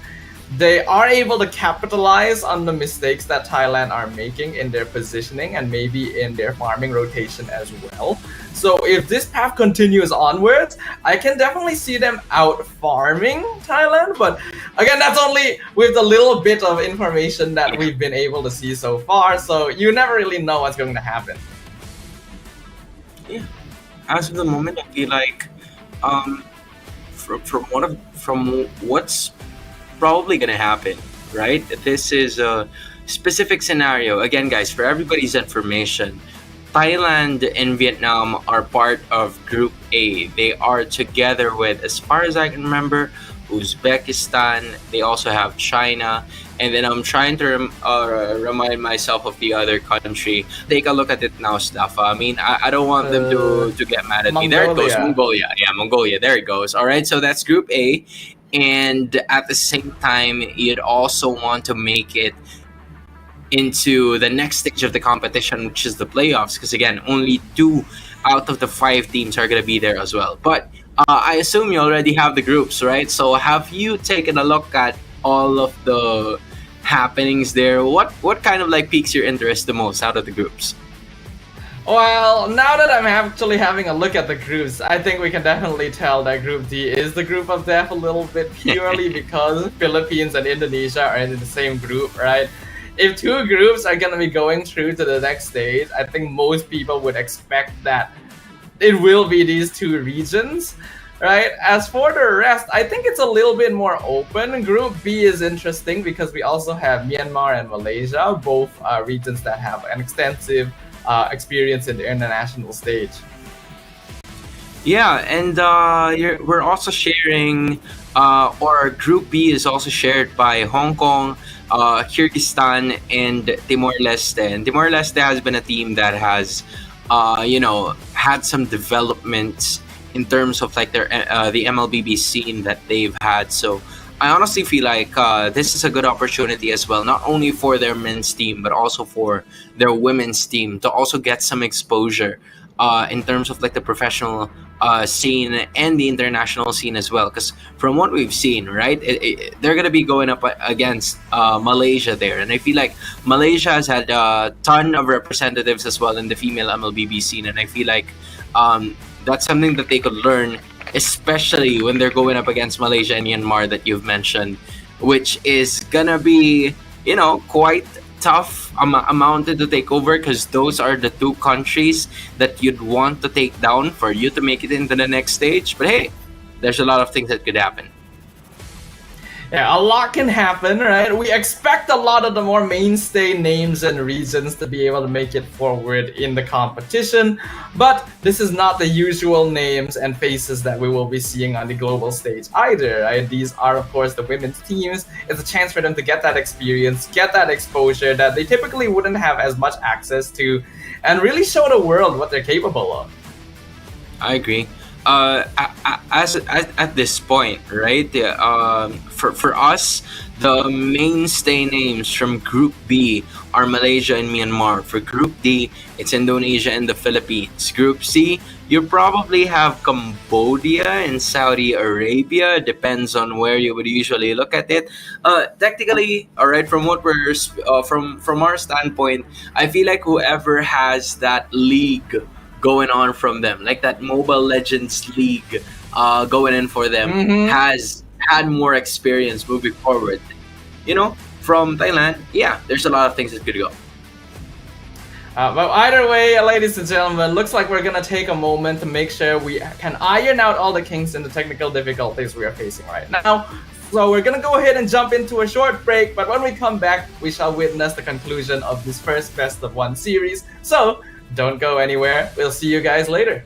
they are able to capitalize on the mistakes that Thailand are making in their positioning and maybe in their farming rotation as well. So if this path continues onwards, I can definitely see them out farming Thailand. But again, that's only with the little bit of information that we've been able to see so far. So you never really know what's going to happen. Yeah, as of the moment, I feel like from what's probably gonna happen, right? This is a specific scenario. Again, guys, for everybody's information, Thailand and Vietnam are part of Group A. They are together with, as far as I can remember, Uzbekistan. They also have China. And then I'm trying to remind myself of the other country. Take a look at it now, Stafa. I mean, I don't want them to get mad at me. There it goes, Mongolia. Yeah, Mongolia. There it goes. All right, so that's Group A. And at the same time, you'd also want to make it into the next stage of the competition, which is the playoffs, because again, only 2 out of the 5 teams are going to be there as well. But I assume you already have the groups, right? So have you taken a look at all of the happenings there? What kind of like piques your interest the most out of the groups? Well, now that I'm actually having a look at the groups, I think we can definitely tell that Group D is the group of death a little bit, purely because Philippines and Indonesia are in the same group, right? If 2 groups are going to be going through to the next stage, I think most people would expect that it will be these 2 regions, right? As for the rest, I think it's a little bit more open. Group B is interesting because we also have Myanmar and Malaysia, both regions that have an extensive experience in the international stage. Yeah, and we're also sharing, or Group B is also shared by Hong Kong, Kyrgyzstan, and Timor-Leste. And Timor-Leste has been a team that has, had some developments in terms of like their the MLBB scene that they've had. So I honestly feel like this is a good opportunity as well, not only for their men's team, but also for their women's team to also get some exposure in terms of like the professional scene and the international scene as well. Because from what we've seen, right, they're going to be going up against Malaysia there. And I feel like Malaysia has had a ton of representatives as well in the female MLBB scene. And I feel like that's something that they could learn, especially when they're going up against Malaysia and Myanmar that you've mentioned, which is gonna be, quite tough amounted to take over because those are the two countries that you'd want to take down for you to make it into the next stage. But hey, there's a lot of things that could happen. Yeah, a lot can happen, right? We expect a lot of the more mainstay names and regions to be able to make it forward in the competition, but this is not the usual names and faces that we will be seeing on the global stage either, right? These are, of course, the women's teams. It's a chance for them to get that experience, get that exposure that they typically wouldn't have as much access to, and really show the world what they're capable of. I agree. At this point, right? For us, the mainstay names from Group B are Malaysia and Myanmar. For Group D, it's Indonesia and the Philippines. Group C, you probably have Cambodia and Saudi Arabia. Depends on where you would usually look at it. Technically, all right, from what we're from our standpoint, I feel like whoever has that league going on from them, like that Mobile Legends League going in for them, has had more experience moving forward. You know, from Thailand, yeah, there's a lot of things that could go. But either way, ladies and gentlemen, looks like we're gonna take a moment to make sure we can iron out all the kinks and the technical difficulties we are facing right now. So we're gonna go ahead and jump into a short break, but when we come back, we shall witness the conclusion of this first best of one series. So don't go anywhere. We'll see you guys later.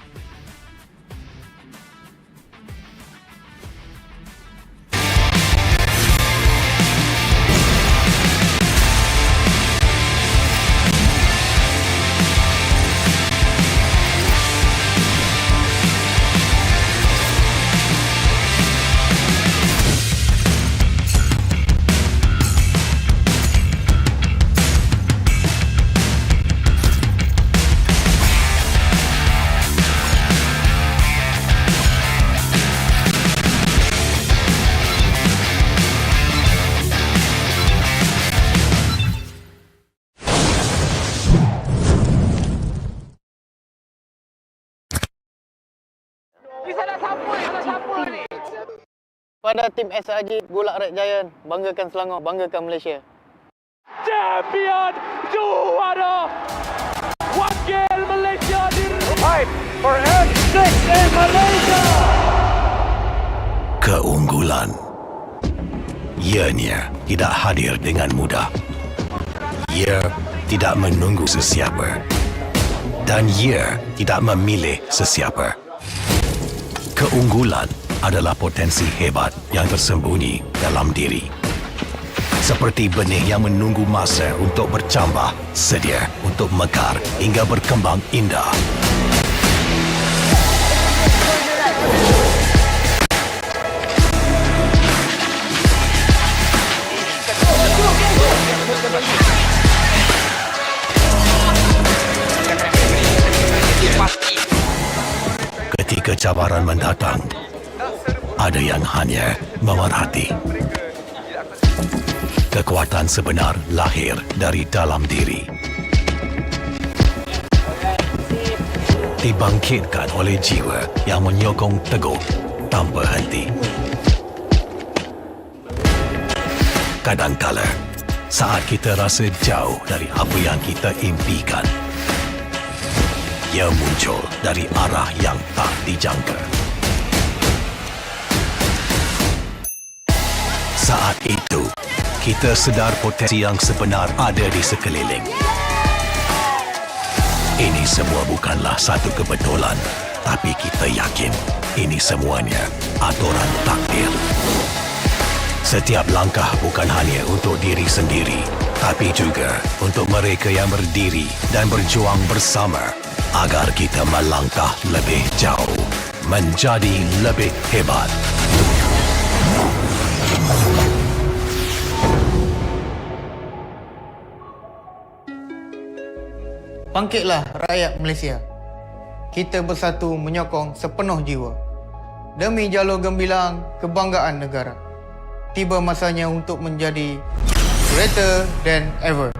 Pada tim SRG Golak Red Giant, banggakan Selangor, banggakan Malaysia. Champion juara wakil Malaysia fight for F6 in Malaysia. Keunggulan ianya tidak hadir dengan mudah. Ia tidak menunggu sesiapa dan ia tidak memilih sesiapa. Keunggulan adalah potensi hebat yang tersembunyi dalam diri. Seperti benih yang menunggu masa untuk bercambah, sedia untuk mekar hingga berkembang indah. Ketika cabaran mendatang, ada yang hanya memerhati. Kekuatan sebenar lahir dari dalam diri. Dibangkitkan oleh jiwa yang menyokong teguh tanpa henti. Kadangkala, saat kita rasa jauh dari apa yang kita impikan, ia muncul dari arah yang tak dijangka. Saat itu, kita sedar potensi yang sebenar ada di sekeliling. Ini semua bukanlah satu kebetulan, tapi kita yakin ini semuanya aturan takdir. Setiap langkah bukan hanya untuk diri sendiri, tapi juga untuk mereka yang berdiri dan berjuang bersama agar kita melangkah lebih jauh, menjadi lebih hebat. Bangkitlah rakyat Malaysia. Kita bersatu menyokong sepenuh jiwa. Demi jalur gemilang kebanggaan negara. Tiba masanya untuk menjadi greater than ever.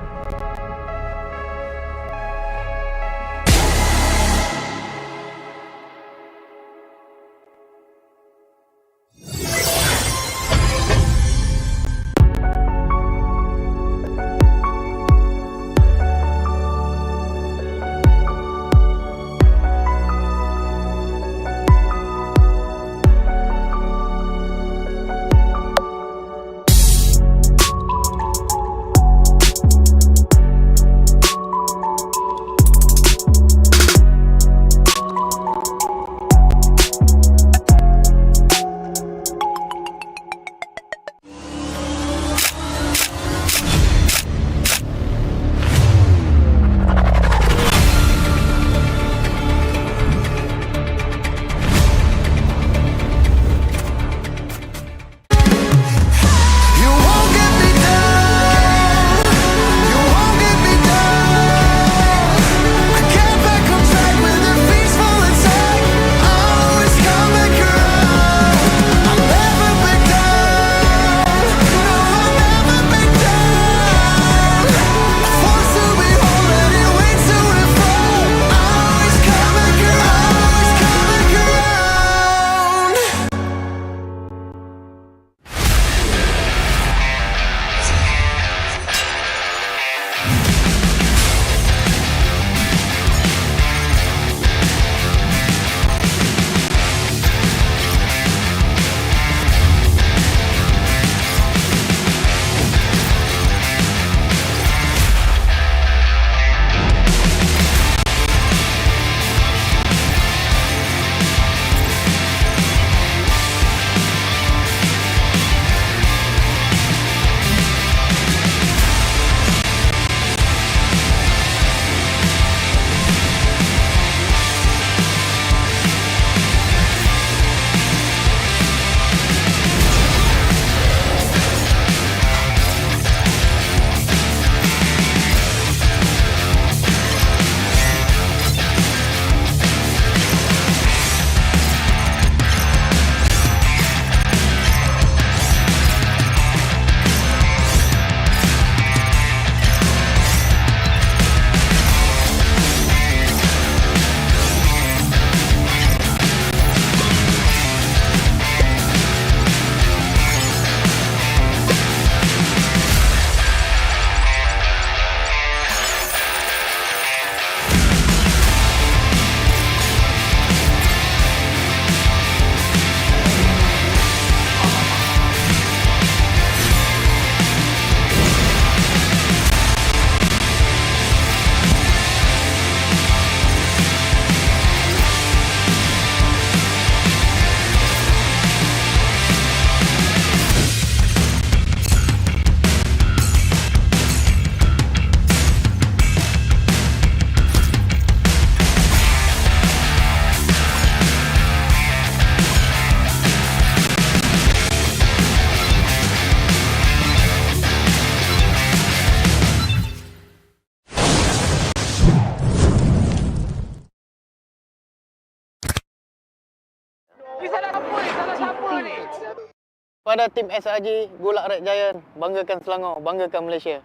pada tim SRG Golak Red Giant, banggakan Selangor, banggakan Malaysia.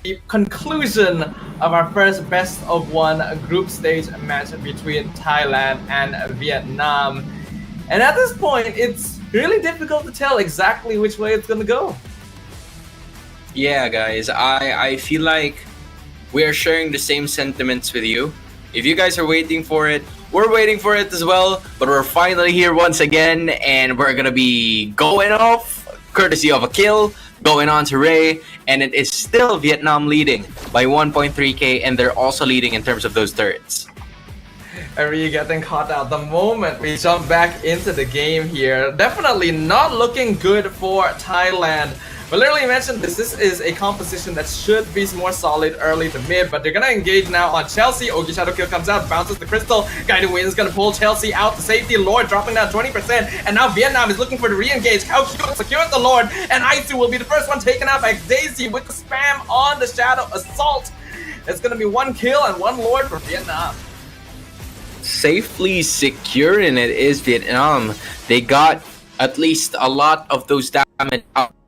The conclusion of our first best of one group stage match between Thailand and Vietnam. And at this point, it's really difficult to tell exactly which way it's gonna go. Yeah, guys, I feel like we're sharing the same sentiments with you. If you guys are waiting for it, we're waiting for it as well. But we're finally here once again, and we're gonna be going off courtesy of a kill, going on to Ray, and it is still Vietnam leading by 1.3k, and they're also leading in terms of those turrets. Ari getting caught out the moment we jump back into the game here. Definitely not looking good for Thailand. But literally mentioned this is a composition that should be more solid early to mid, but they're gonna engage now on Chelsea. Ogi Shadow Kill comes out, bounces the crystal. Guided Wind is gonna pull Chelsea out to safety. Lord dropping down 20%, and now Vietnam is looking for the re-engage. How cute secures the Lord, and Aisu will be the first one taken out by Daisy with the spam on the Shadow Assault. It's gonna be 1 kill and 1 Lord for Vietnam. Safely securing it is Vietnam. They got at least a lot of those damage output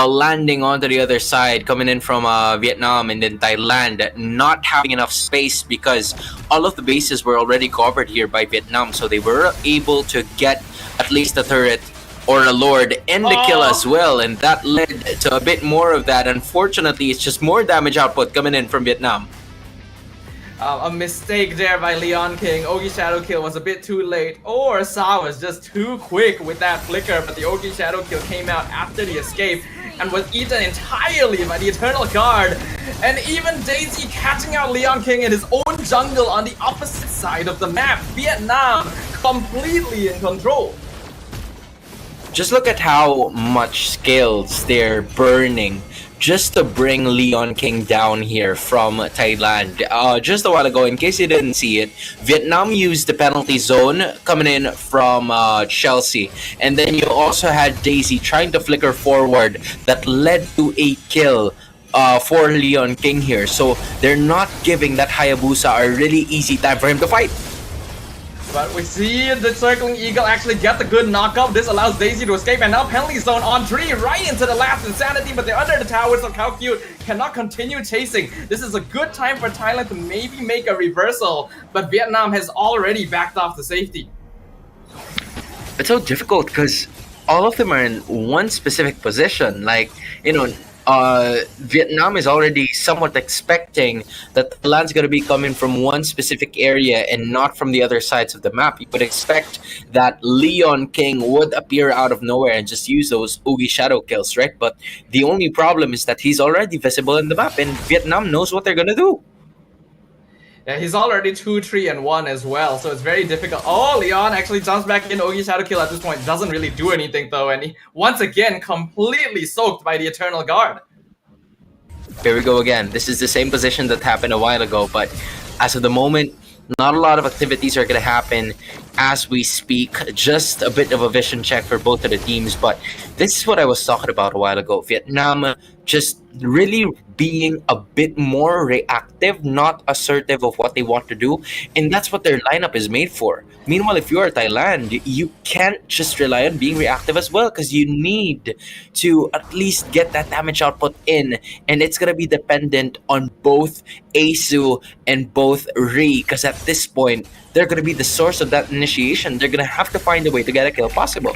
landing onto the other side, coming in from Vietnam, and then Thailand not having enough space because all of the bases were already covered here by Vietnam, so they were able to get at least a turret or a Lord and the kill as well, and that led to a bit more of that. Unfortunately, it's just more damage output coming in from Vietnam. A mistake there by Leon King. Ogi Shadow Kill was a bit too late, or Sa was just too quick with that flicker, but the Ogi Shadow Kill came out after the escape and was eaten entirely by the Eternal Guard. And even Daisy catching out Leon King in his own jungle on the opposite side of the map. Vietnam completely in control. Just look at how much skills they're burning just to bring Leon King down here from Thailand. Just a while ago, in case you didn't see it, Vietnam used the penalty zone coming in from Chelsea. And then you also had Daisy trying to flicker forward that led to a kill for Leon King here. So they're not giving that Hayabusa a really easy time for him to fight. But we see the Circling Eagle actually get the good knockup. This allows Daisy to escape, and now penalty zone on 3 right into the last Insanity, but they're under the tower, so How Cute cannot continue chasing. This is a good time for Thailand to maybe make a reversal, but Vietnam has already backed off to safety. It's so difficult because all of them are in one specific position. Like, you know, Vietnam is already somewhat expecting that the land's going to be coming from one specific area and not from the other sides of the map. You would expect that Leon King would appear out of nowhere and just use those Oogie Shadow kills, right? But the only problem is that he's already visible in the map, and Vietnam knows what they're going to do. Yeah, he's already 2, 3, and 1 as well, so it's very difficult. Oh, Leon actually jumps back in. Ogi Shadow Kill at this point doesn't really do anything though, and he once again completely soaked by the Eternal Guard. Here we go again. This is the same position that happened a while ago, but as of the moment, not a lot of activities are going to happen as we speak. Just a bit of a vision check for both of the teams, but this is what I was talking about a while ago. Vietnam just really being a bit more reactive, not assertive of what they want to do, and that's what their lineup is made for. Meanwhile, if you are Thailand, you can't just rely on being reactive as well, because you need to at least get that damage output in, and it's gonna be dependent on both Aisu and both Ri, because at this point, they're gonna be the source of that initiation. They're gonna have to find a way to get a kill possible.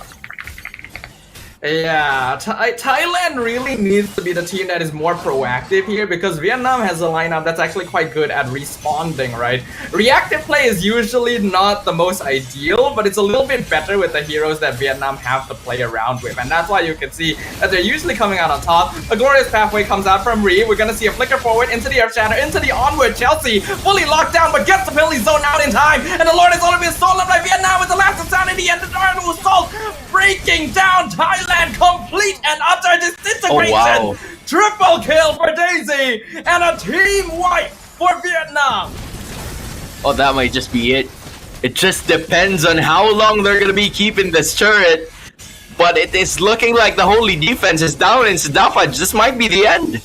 Yeah, Thailand really needs to be the team that is more proactive here, because Vietnam has a lineup that's actually quite good at responding, right? Reactive play is usually not the most ideal, but it's a little bit better with the heroes that Vietnam have to play around with, and that's why you can see that they're usually coming out on top. A glorious pathway comes out from Ree. We're gonna see a flicker forward into the Earth Shatter, into the onward. Chelsea fully locked down, but gets the penalty zone out in time, and the Lord has only been stolen by Vietnam with the last Insanity and the Dark Assault breaking down Thailand. Complete and utter disintegration. Oh, wow. Triple kill for Daisy and a team wipe for Vietnam. Oh, that might just be it. It just depends on how long they're gonna be keeping this turret. But it is looking like the holy defense is down in Sadafaj. This might be the end.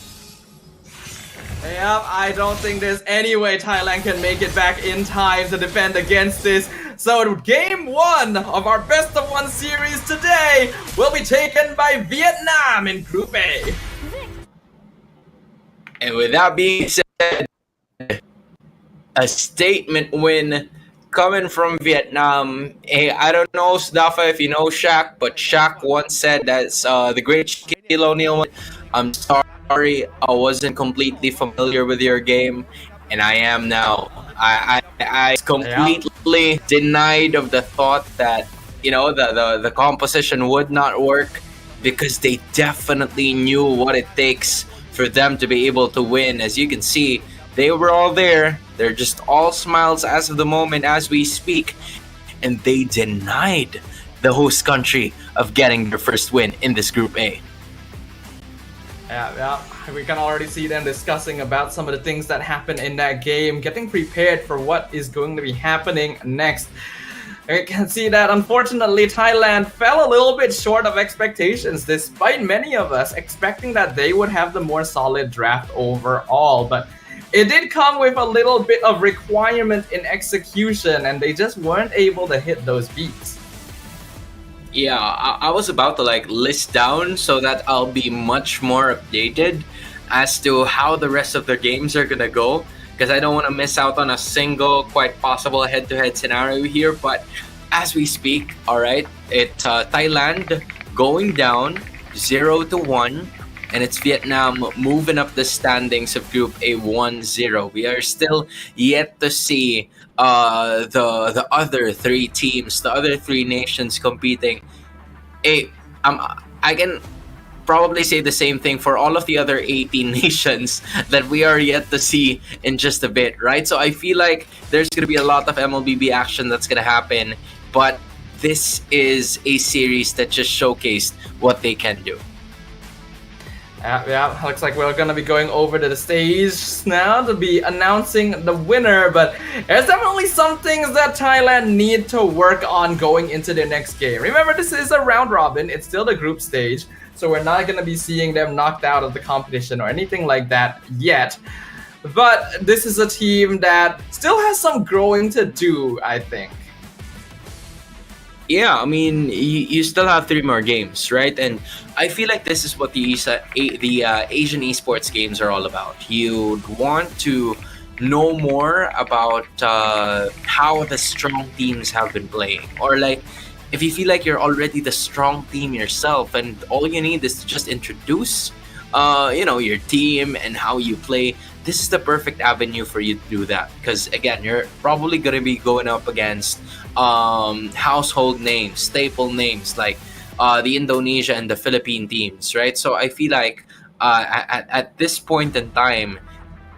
Yep, I don't think there's any way Thailand can make it back in time to defend against this. So game 1 of our best of 1 series today will be taken by Vietnam in Group A. And with that being said, a statement win coming from Vietnam. Hey, I don't know, Sdafa, if you know Shaq, but Shaq once said that's the great Shaquille O'Neal. I'm sorry, I wasn't completely familiar with your game, and I am now. I completely denied of the thought that, you know, the composition would not work, because they definitely knew what it takes for them to be able to win. As you can see, they were all there. They're just all smiles as of the moment as we speak. And they denied the host country of getting their first win in this Group A. Yeah, we can already see them discussing about some of the things that happened in that game, getting prepared for what is going to be happening next. We can see that unfortunately Thailand fell a little bit short of expectations, despite many of us expecting that they would have the more solid draft overall. But it did come with a little bit of requirement in execution, and they just weren't able to hit those beats. Yeah, I was about to list down so that I'll be much more updated as to how the rest of their games are gonna go, because I don't want to miss out on a single quite possible head-to-head scenario here. But as we speak, all right, it's Thailand going down 0-1, and it's Vietnam moving up the standings of Group A 1-0. We are still yet to see the other 3 teams, the other 3 nations competing. I can probably say the same thing for all of the other 18 nations that we are yet to see in just a bit, right? So I feel like there's going to be a lot of MLBB action that's going to happen, but this is a series that just showcased what they can do. Yeah, looks like we're gonna be going over to the stage now to be announcing the winner, but there's definitely some things that Thailand need to work on going into their next game. Remember, this is a round robin, it's still the group stage, so we're not gonna be seeing them knocked out of the competition or anything like that yet. But this is a team that still has some growing to do, I think. Yeah, I mean, you still have 3 more games, right? And I feel like this is what the Asian esports games are all about. You want to know more about how the strong teams have been playing, or if you feel like you're already the strong team yourself, and all you need is to just introduce, your team and how you play. This is the perfect avenue for you to do that, because again, you're probably going to be going up against household names, staple names like the Indonesia and the Philippine teams, right? So I feel like at this point in time,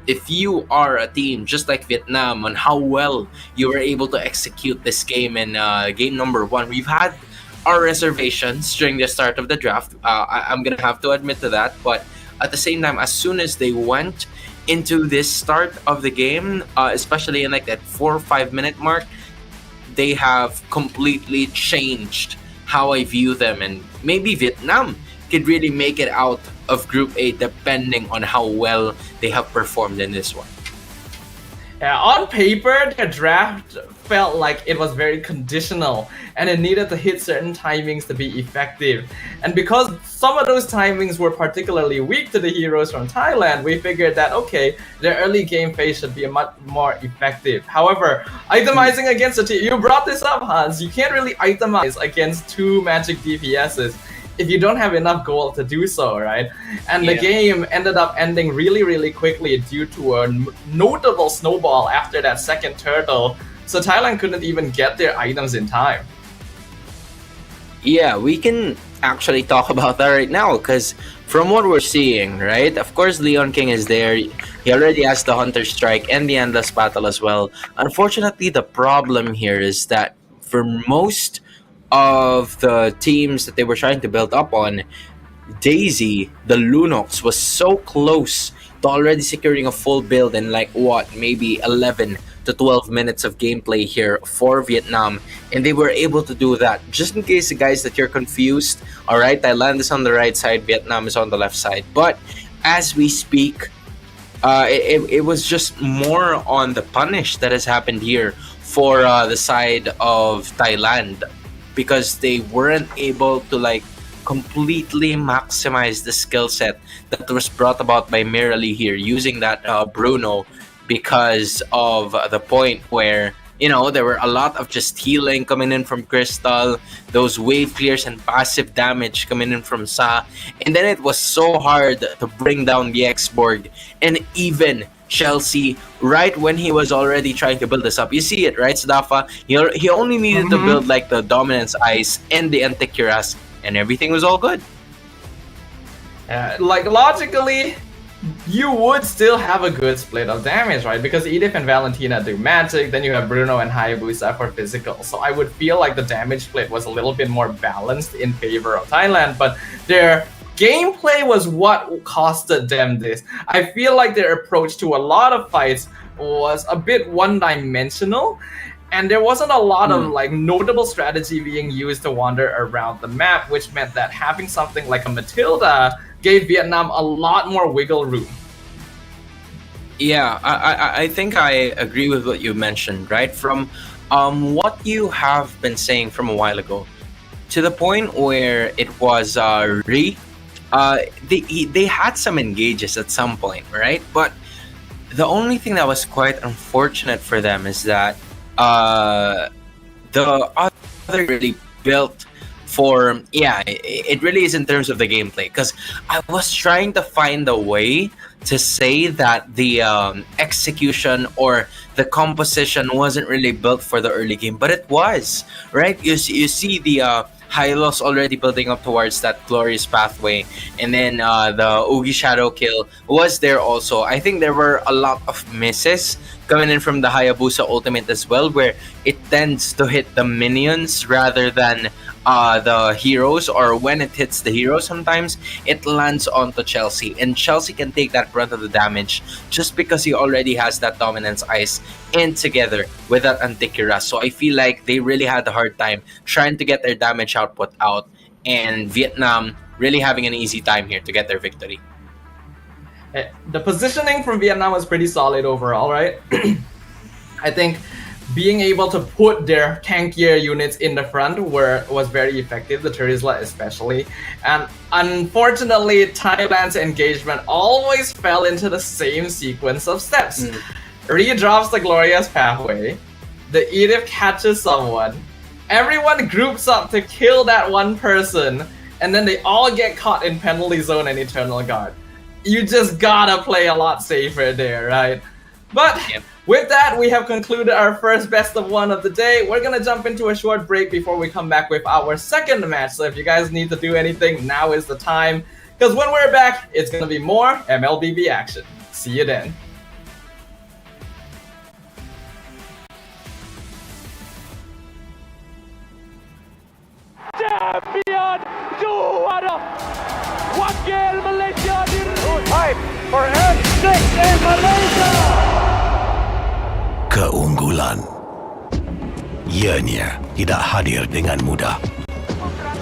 if you are a team just like Vietnam, on how well you were able to execute this game in game number 1, we've had our reservations during the start of the draft. I'm gonna have to admit to that, but at the same time, as soon as they went into this start of the game, especially in that 4 or 5 minute mark, they have completely changed how I view them, and maybe Vietnam could really make it out of Group A depending on how well they have performed in this one. Yeah, on paper, the draft felt like it was very conditional and it needed to hit certain timings to be effective. And because some of those timings were particularly weak to the heroes from Thailand, we figured that, okay, their early game phase should be much more effective. However, itemizing against a team, you brought this up, Hans, you can't really itemize against 2 magic DPSs if you don't have enough gold to do so, right? And the game ended up ending really, really quickly due to a notable snowball after that second turtle. So Thailand couldn't even get their items in time. Yeah, we can actually talk about that right now, because from what we're seeing, right? Of course, Leon King is there. He already has the Hunter Strike and the Endless Battle as well. Unfortunately, the problem here is that for most of the teams that they were trying to build up on, Daisy, the Lunox, was so close to already securing a full build in maybe 11 to 12 minutes of gameplay here for Vietnam, and they were able to do that. Just in case, guys, that you're confused, all right, Thailand is on the right side, Vietnam is on the left side. But as we speak, It was just more on the punish that has happened here for the side of Thailand, because they weren't able to like completely maximize the skill set that was brought about by Mirali here using that Bruno, because of the point where, you know, there were a lot of just healing coming in from Crystal, those wave clears and passive damage coming in from Sa, and then it was so hard to bring down the X-Borg and even Chelsea right when he was already trying to build this up. You see it, right, Sadafa? He only needed to build like the Dominance Ice and the Anticuras, and everything was all good. Like logically, you would still have a good split of damage, right? Because Edith and Valentina do magic, then you have Bruno and Hayabusa for physical. So I would feel like the damage split was a little bit more balanced in favor of Thailand, but their gameplay was what costed them this. I feel like their approach to a lot of fights was a bit one-dimensional, and there wasn't a lot of like notable strategy being used to wander around the map, which meant that having something like a Matilda gave Vietnam a lot more wiggle room. Yeah, I think I agree with what you mentioned, right? From what you have been saying from a while ago, to the point where it was they had some engages at some point, right? But the only thing that was quite unfortunate for them is that the other really built for, it really is in terms of the gameplay, because I was trying to find a way to say that the execution or the composition wasn't really built for the early game, but it was, right? You see the Hylos already building up towards that glorious pathway, and then the Oogie Shadow kill was there also. I think there were a lot of misses coming in from the Hayabusa ultimate as well, where it tends to hit the minions rather than the heroes, or when it hits the heroes, sometimes it lands onto Chelsea, and Chelsea can take that brunt of the damage just because he already has that Dominance Ice in together with that Antikyra. So I feel like they really had a hard time trying to get their damage output out, and Vietnam really having an easy time here to get their victory. The positioning from Vietnam was pretty solid overall, right? I think being able to put their tankier units in the front was very effective, the Terizla especially. And unfortunately, Thailand's engagement always fell into the same sequence of steps. Rhea drops the Glorious Pathway, the Edith catches someone, everyone groups up to kill that one person, and then they all get caught in Penalty Zone and Eternal Guard. You just gotta play a lot safer there, right? But with that, we have concluded our first best of one of the day. We're gonna jump into a short break before we come back with our second match. So if you guys need to do anything, now is the time. Because when we're back, it's gonna be more MLBB action. See you then. Champion juara wakil Malaysia time for F6 in Malaysia. Keunggulan. Ianya tidak hadir dengan mudah.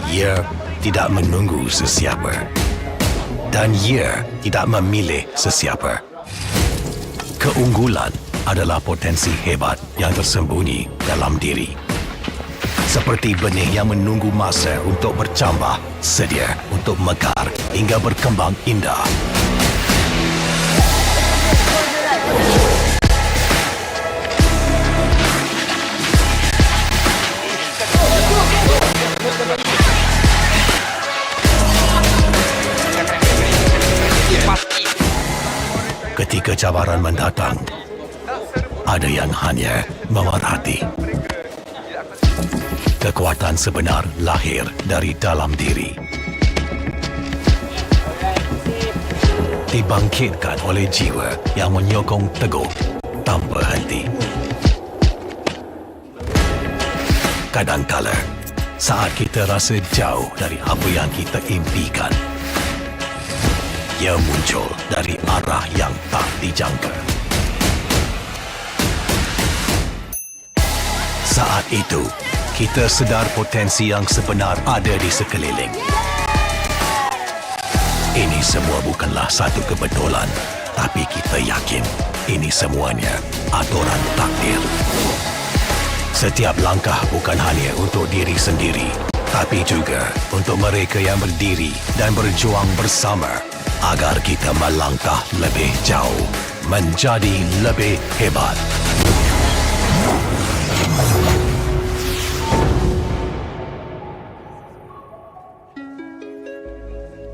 Ia tidak menunggu sesiapa. Dan ia tidak memilih sesiapa. Keunggulan adalah potensi hebat yang tersembunyi dalam diri. Seperti benih yang menunggu masa untuk bercambah, sedia untuk mekar hingga berkembang indah. Ketika cabaran mendatang, ada yang hanya memerhati. Kekuatan sebenar lahir dari dalam diri. Dibangkitkan oleh jiwa yang menyokong teguh tanpa henti. Kadangkala, saat kita rasa jauh dari apa yang kita impikan, ia muncul dari arah yang tak dijangka. Saat itu, kita sedar potensi yang sebenar ada di sekeliling. Ini semua bukanlah satu kebetulan, Tapi kita yakin ini semuanya aturan takdir. Setiap langkah bukan hanya untuk diri sendiri, tapi juga untuk mereka yang berdiri dan berjuang bersama agar kita melangkah lebih jauh, menjadi lebih hebat.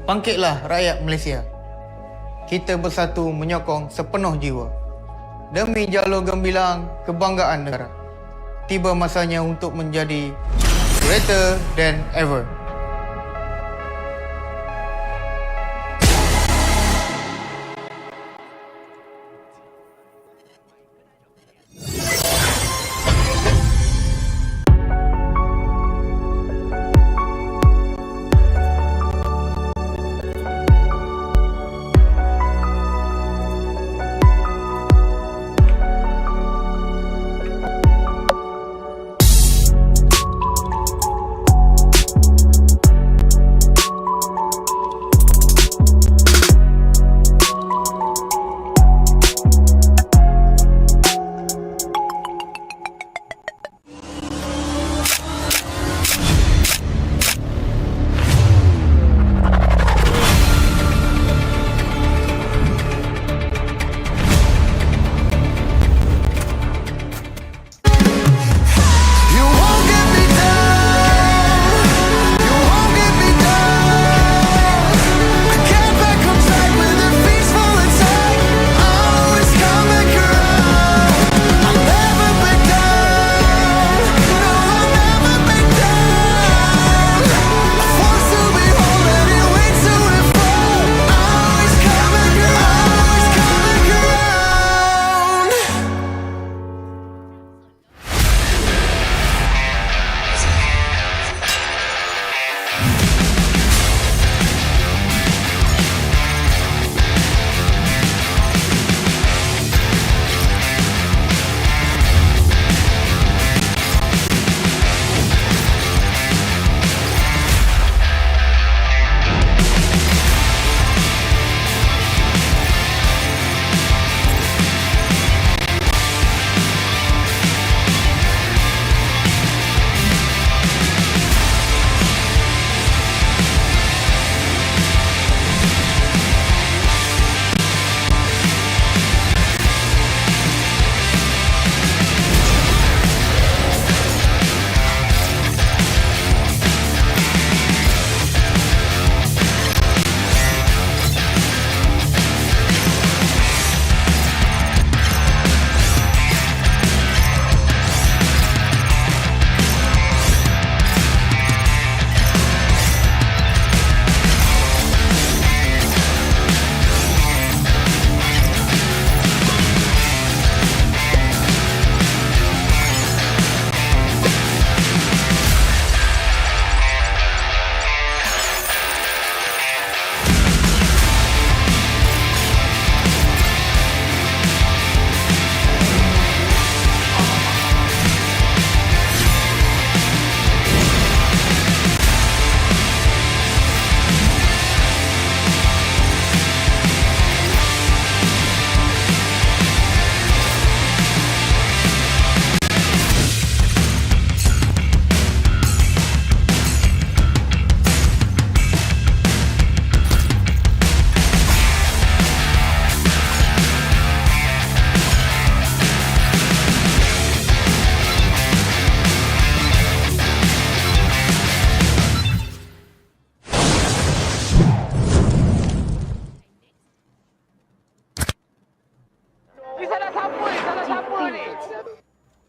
Bangkitlah rakyat Malaysia. Kita bersatu menyokong sepenuh jiwa. Demi jalur gemilang kebanggaan negara. Tiba masanya untuk menjadi greater than ever.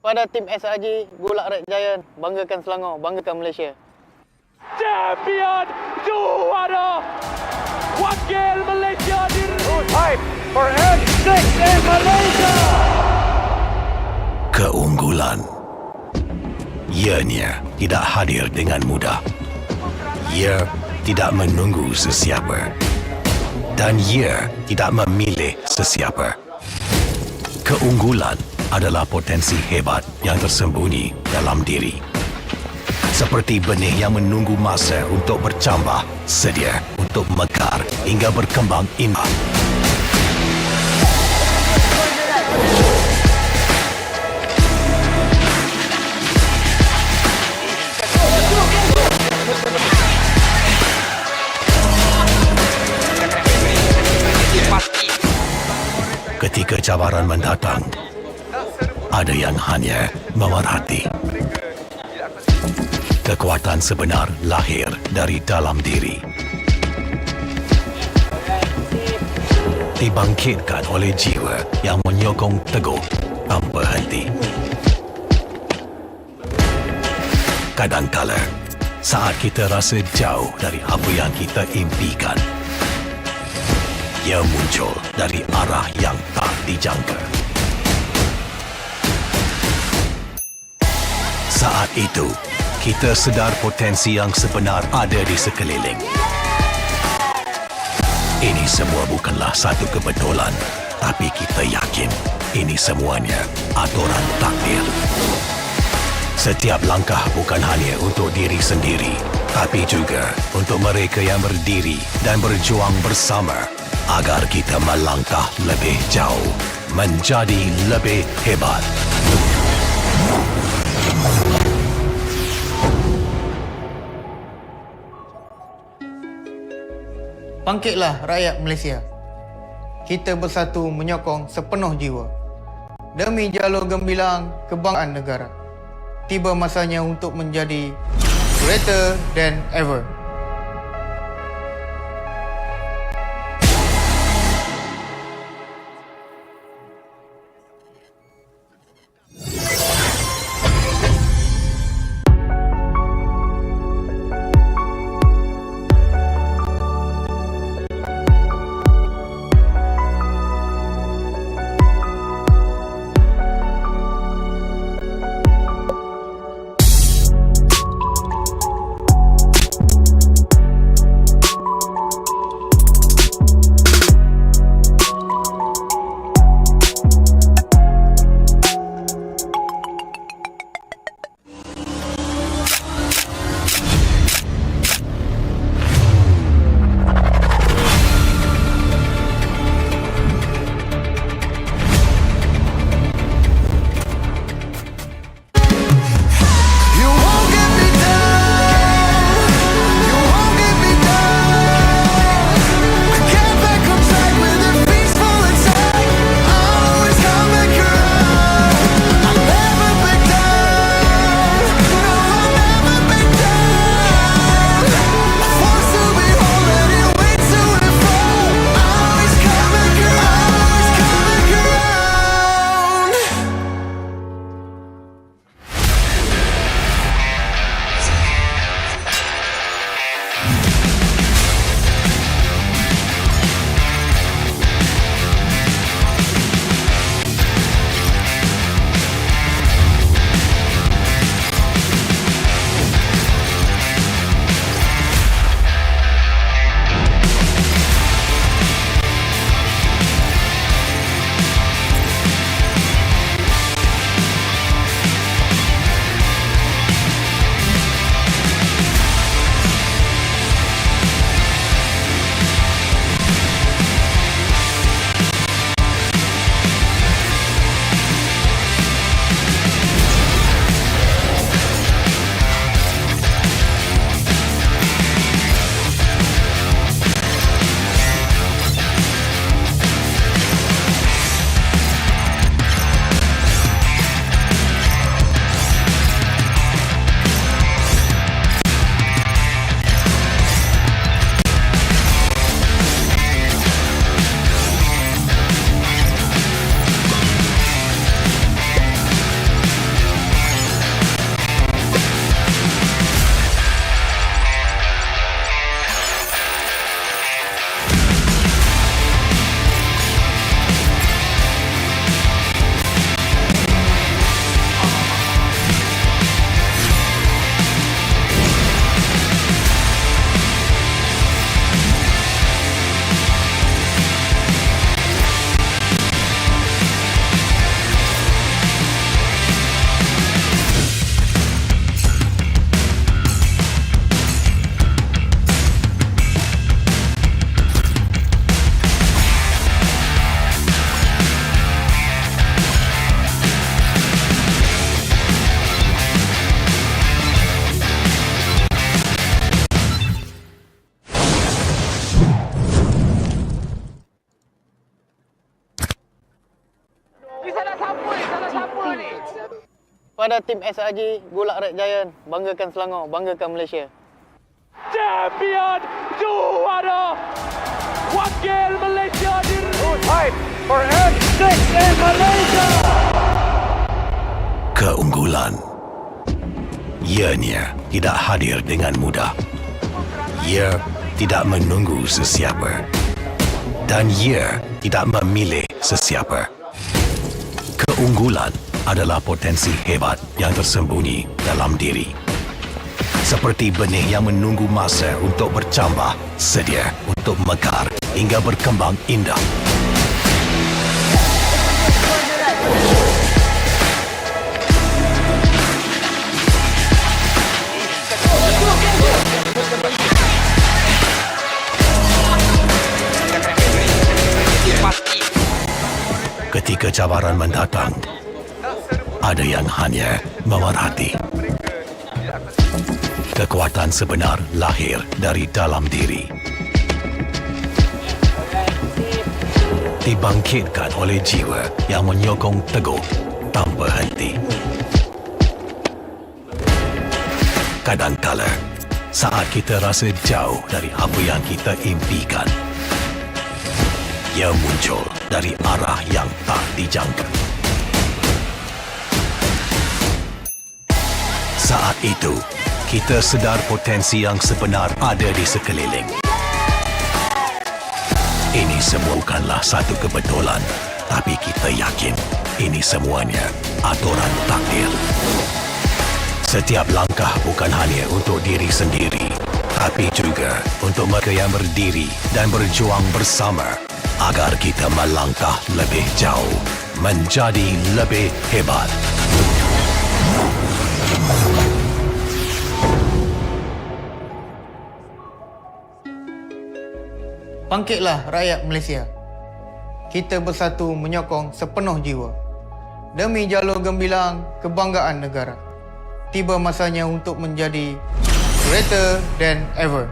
Pada tim SRG, Golak Red Giant, banggakan Selangor, banggakan Malaysia. Champion juara wakil Malaysia Fight for N6 in Malaysia. Keunggulan ianya tidak hadir dengan mudah. Ia tidak menunggu sesiapa dan ia tidak memilih sesiapa. Keunggulan adalah potensi hebat yang tersembunyi dalam diri. Seperti benih yang menunggu masa untuk bercambah, sedia untuk mekar hingga berkembang indah. Ketika cabaran mendatang, ada yang hanya memerhati. Kekuatan sebenar lahir dari dalam diri. Dibangkitkan oleh jiwa yang menyokong teguh tanpa henti. Kadangkala, saat kita rasa jauh dari apa yang kita impikan, ia muncul dari arah yang tak dijangka. Saat itu, kita sedar potensi yang sebenar ada di sekeliling. Ini semua bukanlah satu kebetulan, tapi kita yakin ini semuanya aturan takdir. Setiap langkah bukan hanya untuk diri sendiri, tapi juga untuk mereka yang berdiri dan berjuang bersama agar kita melangkah lebih jauh, menjadi lebih hebat. Bangkitlah rakyat Malaysia. Kita bersatu menyokong sepenuh jiwa. Demi jalur gemilang kebanggaan negara. Tiba masanya untuk menjadi greater than ever. kepada tim SRG Golak Red Giant, banggakan Selangor, banggakan Malaysia. Champion juara wakil Malaysia fight for N6 in Malaysia. Keunggulan ianya tidak hadir dengan mudah. Ia tidak menunggu sesiapa dan ia tidak memilih sesiapa. Keunggulan adalah potensi hebat yang tersembunyi dalam diri. Seperti benih yang menunggu masa untuk bercambah, sedia untuk mekar hingga berkembang indah. Ketika cabaran mendatang, ada yang hanya memerhati. Kekuatan sebenar lahir dari dalam diri. Dibangkitkan oleh jiwa yang menyokong teguh tanpa henti. Kadangkala, saat kita rasa jauh dari apa yang kita impikan, ia muncul dari arah yang tak dijangka. Saat itu, kita sedar potensi yang sebenar ada di sekeliling. Ini semua bukanlah satu kebetulan, tapi kita yakin ini semuanya aturan takdir. Setiap langkah bukan hanya untuk diri sendiri, tapi juga untuk mereka yang berdiri dan berjuang bersama agar kita melangkah lebih jauh, menjadi lebih hebat. Bangkitlah rakyat Malaysia. Kita bersatu menyokong sepenuh jiwa. Demi jalur gemilang kebanggaan negara. Tiba masanya untuk menjadi greater than ever.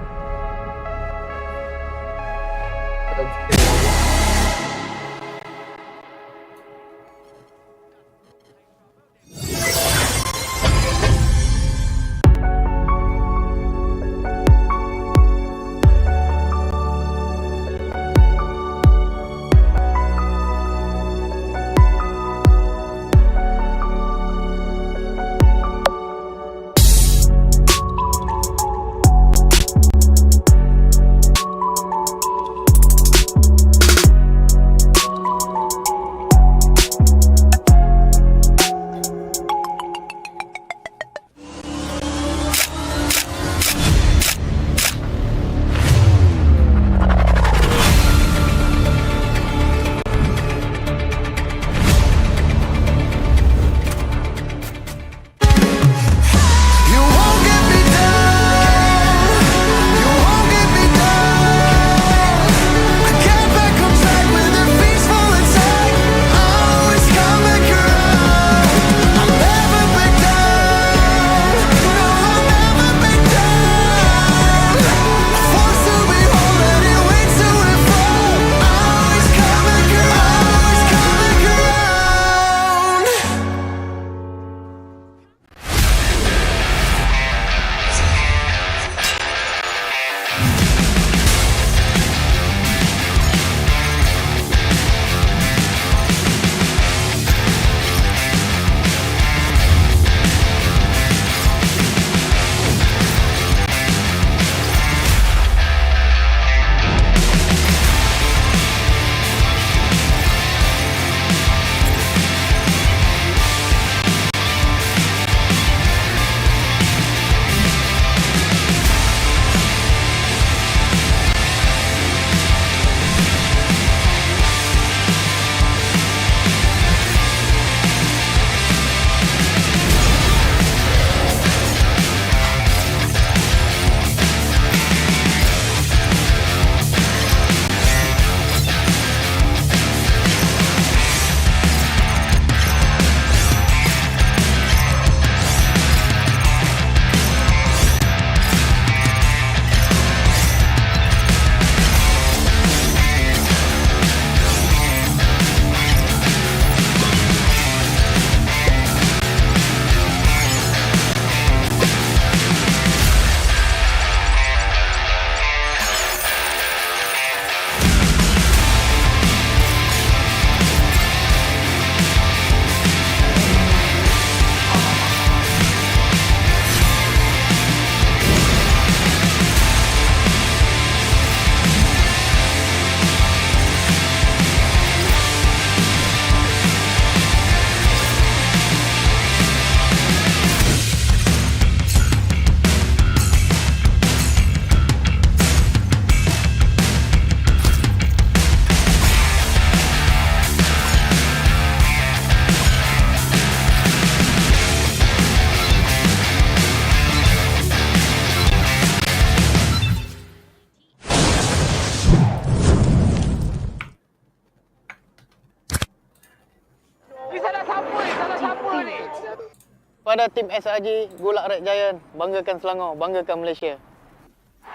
Pada tim SRG, Golak Red Giant, banggakan Selangor, banggakan Malaysia.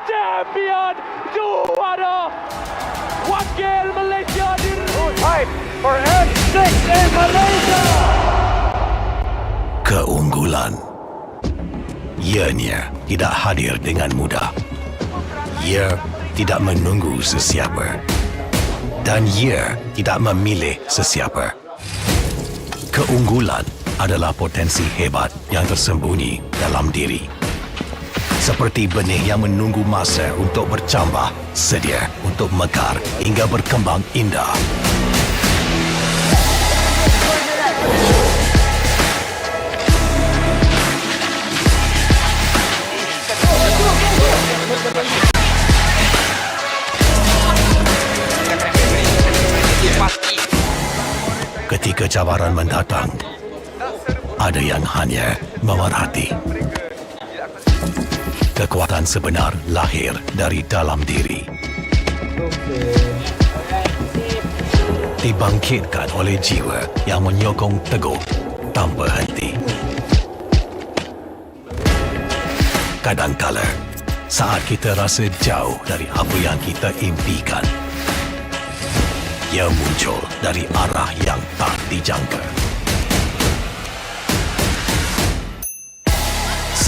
Champion juara wakil Malaysia fight for N6 in Malaysia. Keunggulan. Ianya tidak hadir dengan mudah. Ia tidak menunggu sesiapa. Dan ia tidak memilih sesiapa. Keunggulan adalah potensi hebat yang tersembunyi dalam diri. Seperti benih yang menunggu masa untuk bercambah, sedia untuk mekar hingga berkembang indah. Ketika cabaran mendatang, ada yang hanya memerhati. Kekuatan sebenar lahir dari dalam diri. Dibangkitkan oleh jiwa yang menyokong teguh tanpa henti. Kadangkala, saat kita rasa jauh dari apa yang kita impikan, ia muncul dari arah yang tak dijangka.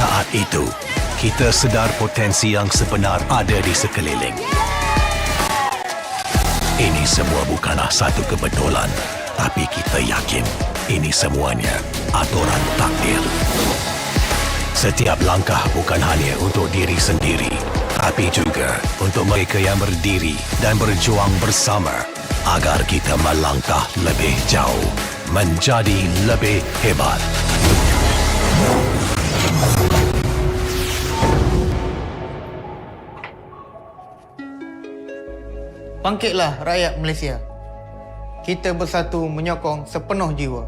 Saat itu, kita sedar potensi yang sebenar ada di sekeliling. Ini semua bukanlah satu kebetulan, tapi kita yakin ini semuanya aturan takdir. Setiap langkah bukan hanya untuk diri sendiri, tapi juga untuk mereka yang berdiri dan berjuang bersama agar kita melangkah lebih jauh, menjadi lebih hebat. Bangkitlah rakyat Malaysia. Kita bersatu menyokong sepenuh jiwa.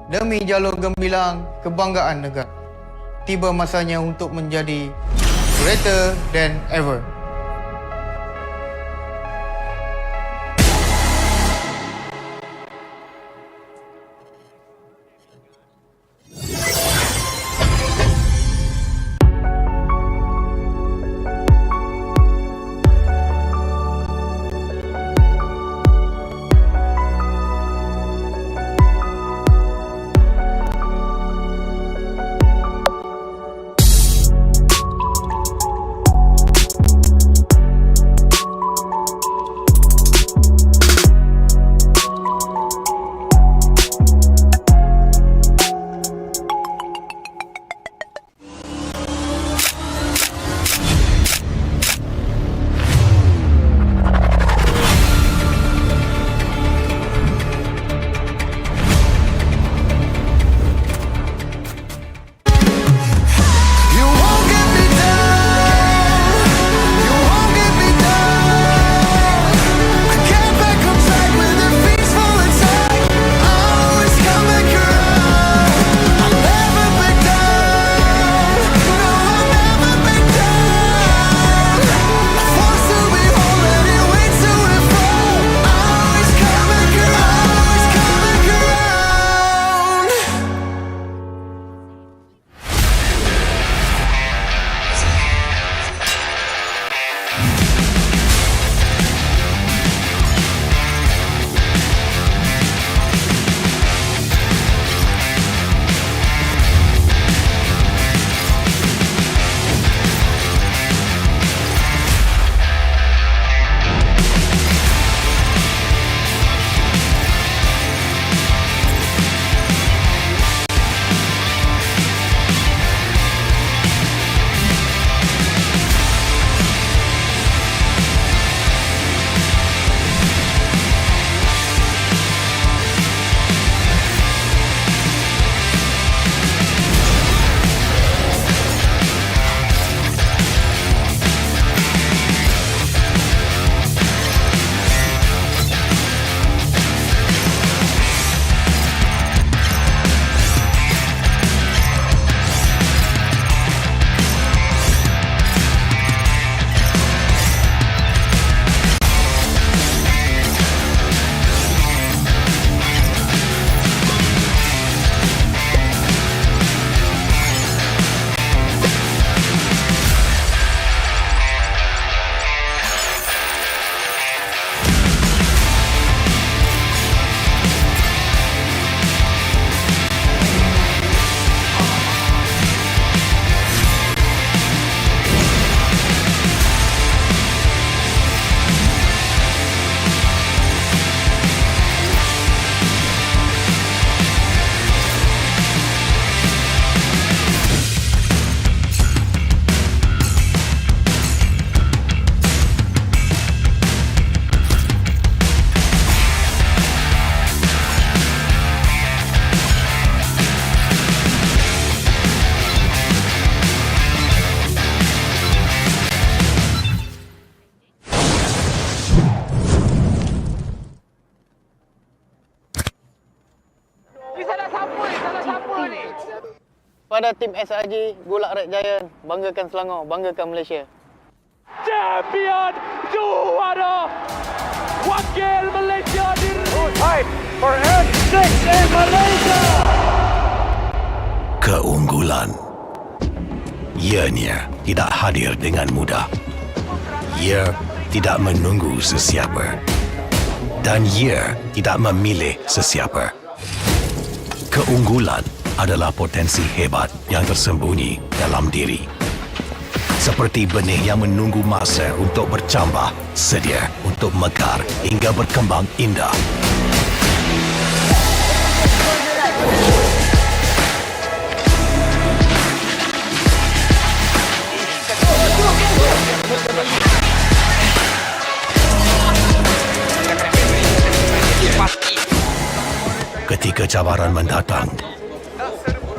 Demi jalur gemilang kebanggaan negara. Tiba masanya untuk menjadi greater than ever. Pada tim SRG, Golak Red Giant, banggakan Selangor, banggakan Malaysia. Champion juara wakil Malaysia fight for N6 in Malaysia. Keunggulan. Ianya tidak hadir dengan mudah. Ia tidak menunggu sesiapa. Dan ia tidak memilih sesiapa. Keunggulan adalah potensi hebat yang tersembunyi dalam diri. Seperti benih yang menunggu masa untuk bercambah, sedia untuk mekar hingga berkembang indah. Ketika cabaran mendatang,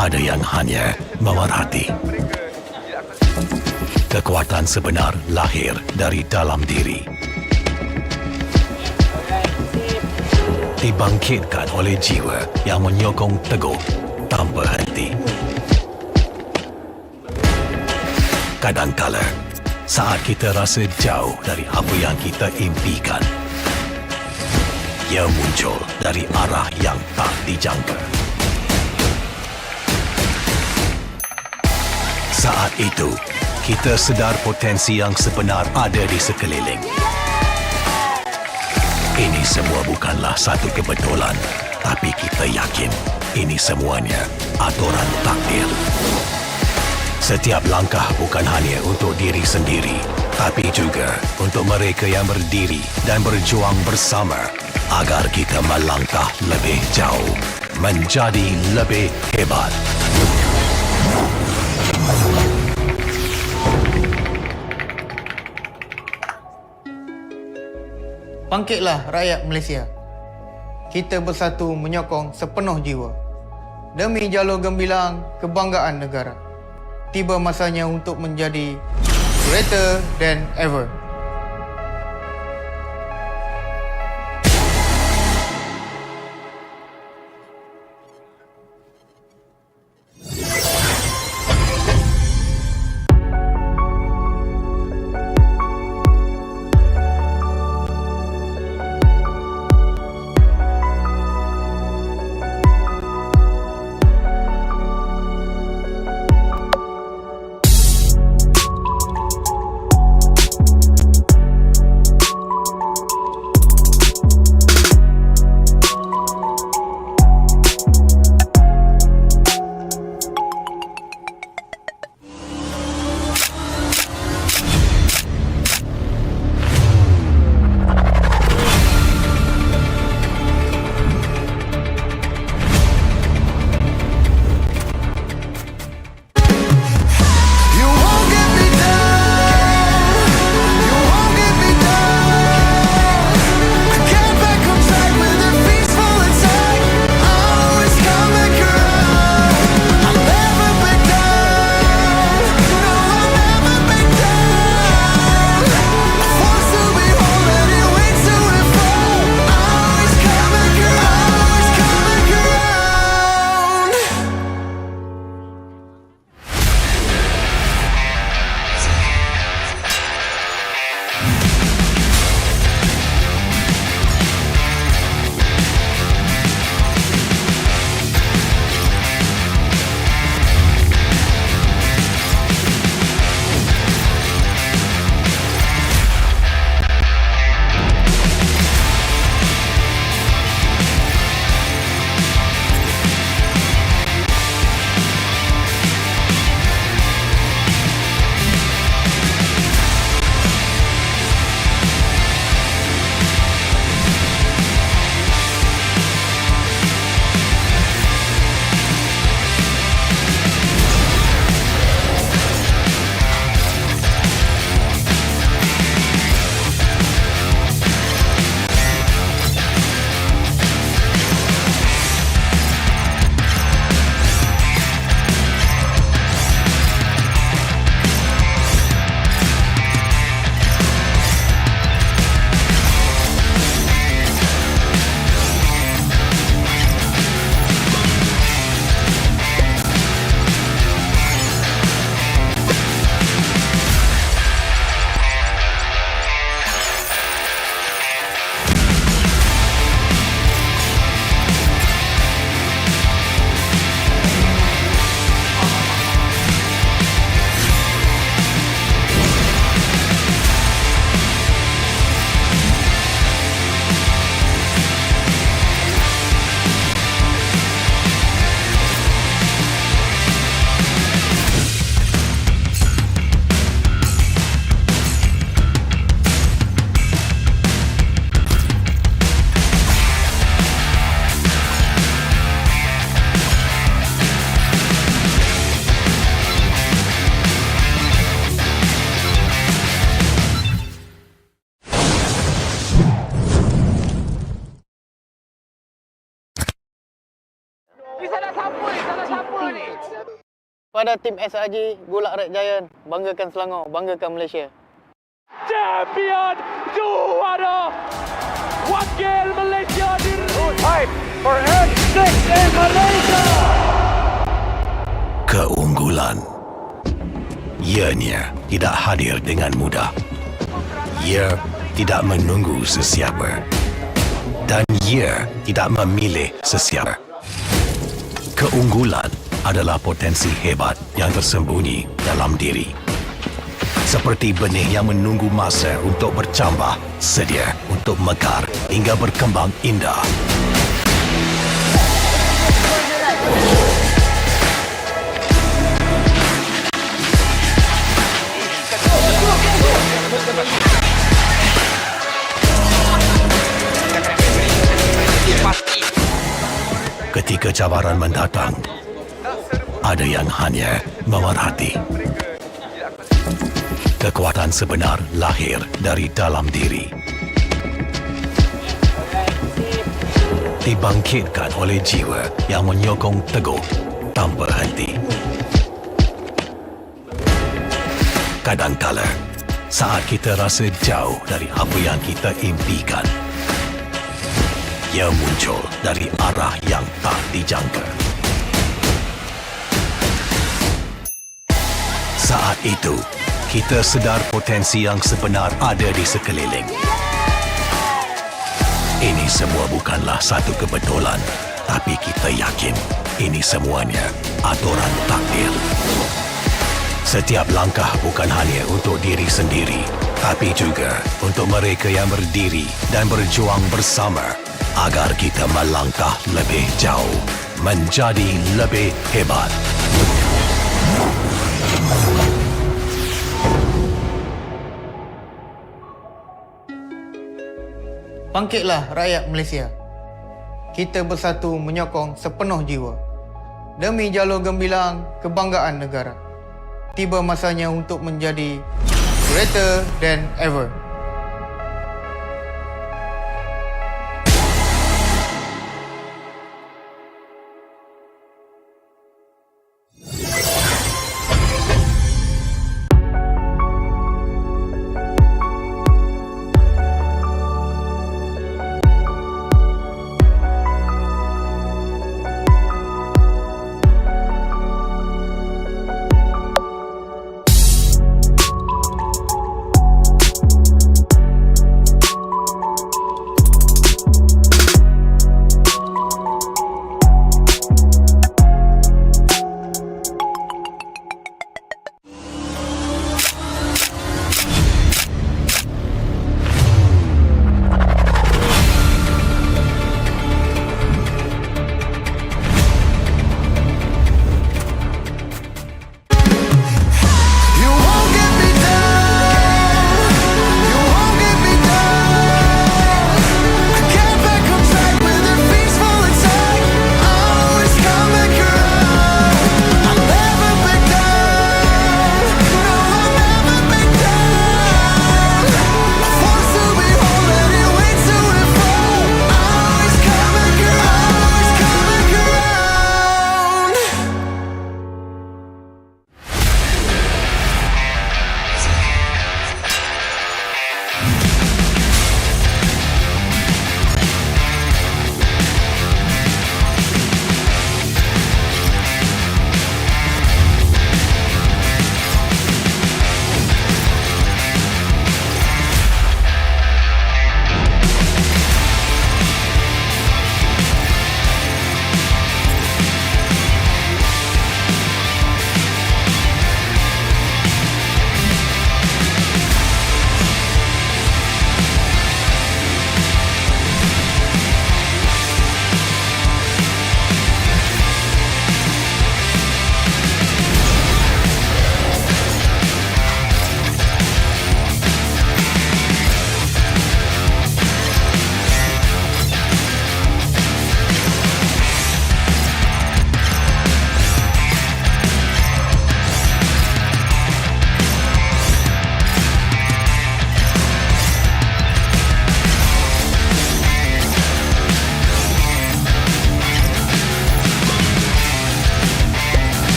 ada yang hanya memerhati. Kekuatan sebenar lahir dari dalam diri. Dibangkitkan oleh jiwa yang menyokong teguh tanpa henti. Kadangkala, saat kita rasa jauh dari apa yang kita impikan, ia muncul dari arah yang tak dijangka. Saat itu, kita sedar potensi yang sebenar ada di sekeliling. Ini semua bukanlah satu kebetulan, tapi kita yakin ini semuanya aturan takdir. Setiap langkah bukan hanya untuk diri sendiri, tapi juga untuk mereka yang berdiri dan berjuang bersama agar kita melangkah lebih jauh, menjadi lebih hebat. Bangkitlah rakyat Malaysia. Kita bersatu menyokong sepenuh jiwa. Demi jalur gemilang kebanggaan negara. Tiba masanya untuk menjadi greater than ever. Pada tim SRG, Golak Red Giant, banggakan Selangor, banggakan Malaysia. Champion juara wakil Malaysia fight for N6 in Malaysia. Keunggulan ianya tidak hadir dengan mudah. Ia tidak menunggu sesiapa dan ia tidak memilih sesiapa. Keunggulan adalah potensi hebat yang tersembunyi dalam diri. Seperti benih yang menunggu masa untuk bercambah, sedia untuk mekar hingga berkembang indah. Ketika cabaran mendatang, ada yang hanya memerhati. Kekuatan sebenar lahir dari dalam diri. Dibangkitkan oleh jiwa yang menyokong teguh tanpa henti. Kadangkala, saat kita rasa jauh dari apa yang kita impikan, ia muncul dari arah yang tak dijangka. Saat itu, kita sedar potensi yang sebenar ada di sekeliling. Ini semua bukanlah satu kebetulan, tapi kita yakin ini semuanya aturan takdir. Setiap langkah bukan hanya untuk diri sendiri, tapi juga untuk mereka yang berdiri dan berjuang bersama agar kita melangkah lebih jauh, menjadi lebih hebat. Bangkitlah rakyat Malaysia. Kita bersatu menyokong sepenuh jiwa. Demi jalur gemilang kebanggaan negara. Tiba masanya untuk menjadi greater than ever.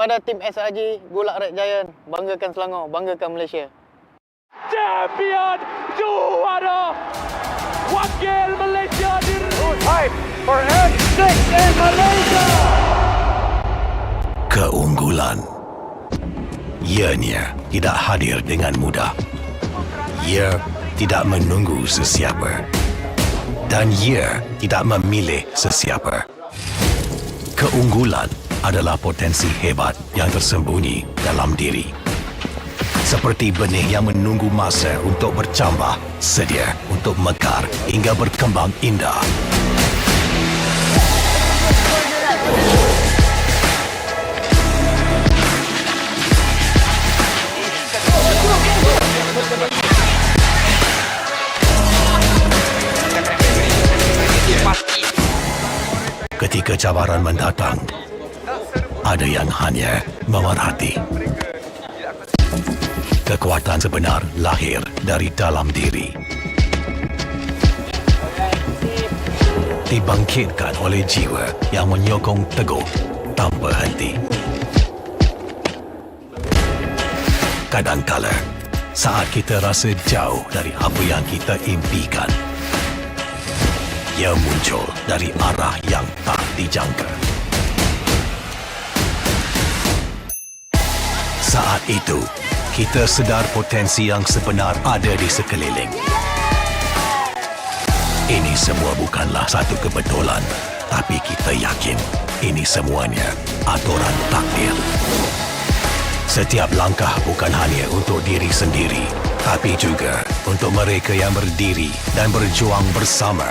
Kepada tim SRG, Golak Red Giant, banggakan Selangor, banggakan Malaysia. Champion juara wakil Malaysia fight for N6 in Malaysia. Keunggulan. Ianya tidak hadir dengan mudah. Ia tidak menunggu sesiapa. Dan ia tidak memilih sesiapa. Keunggulan adalah potensi hebat yang tersembunyi dalam diri. Seperti benih yang menunggu masa untuk bercambah, sedia untuk mekar hingga berkembang indah. Ketika cabaran mendatang, ada yang hanya memerhati. Kekuatan sebenar lahir dari dalam diri. Dibangkitkan oleh jiwa yang menyokong teguh tanpa henti. Kadangkala, saat kita rasa jauh dari apa yang kita impikan, ia muncul dari arah yang tak dijangka. Saat itu, kita sedar potensi yang sebenar ada di sekeliling. Ini semua bukanlah satu kebetulan, tapi kita yakin ini semuanya aturan takdir. Setiap langkah bukan hanya untuk diri sendiri, tapi juga untuk mereka yang berdiri dan berjuang bersama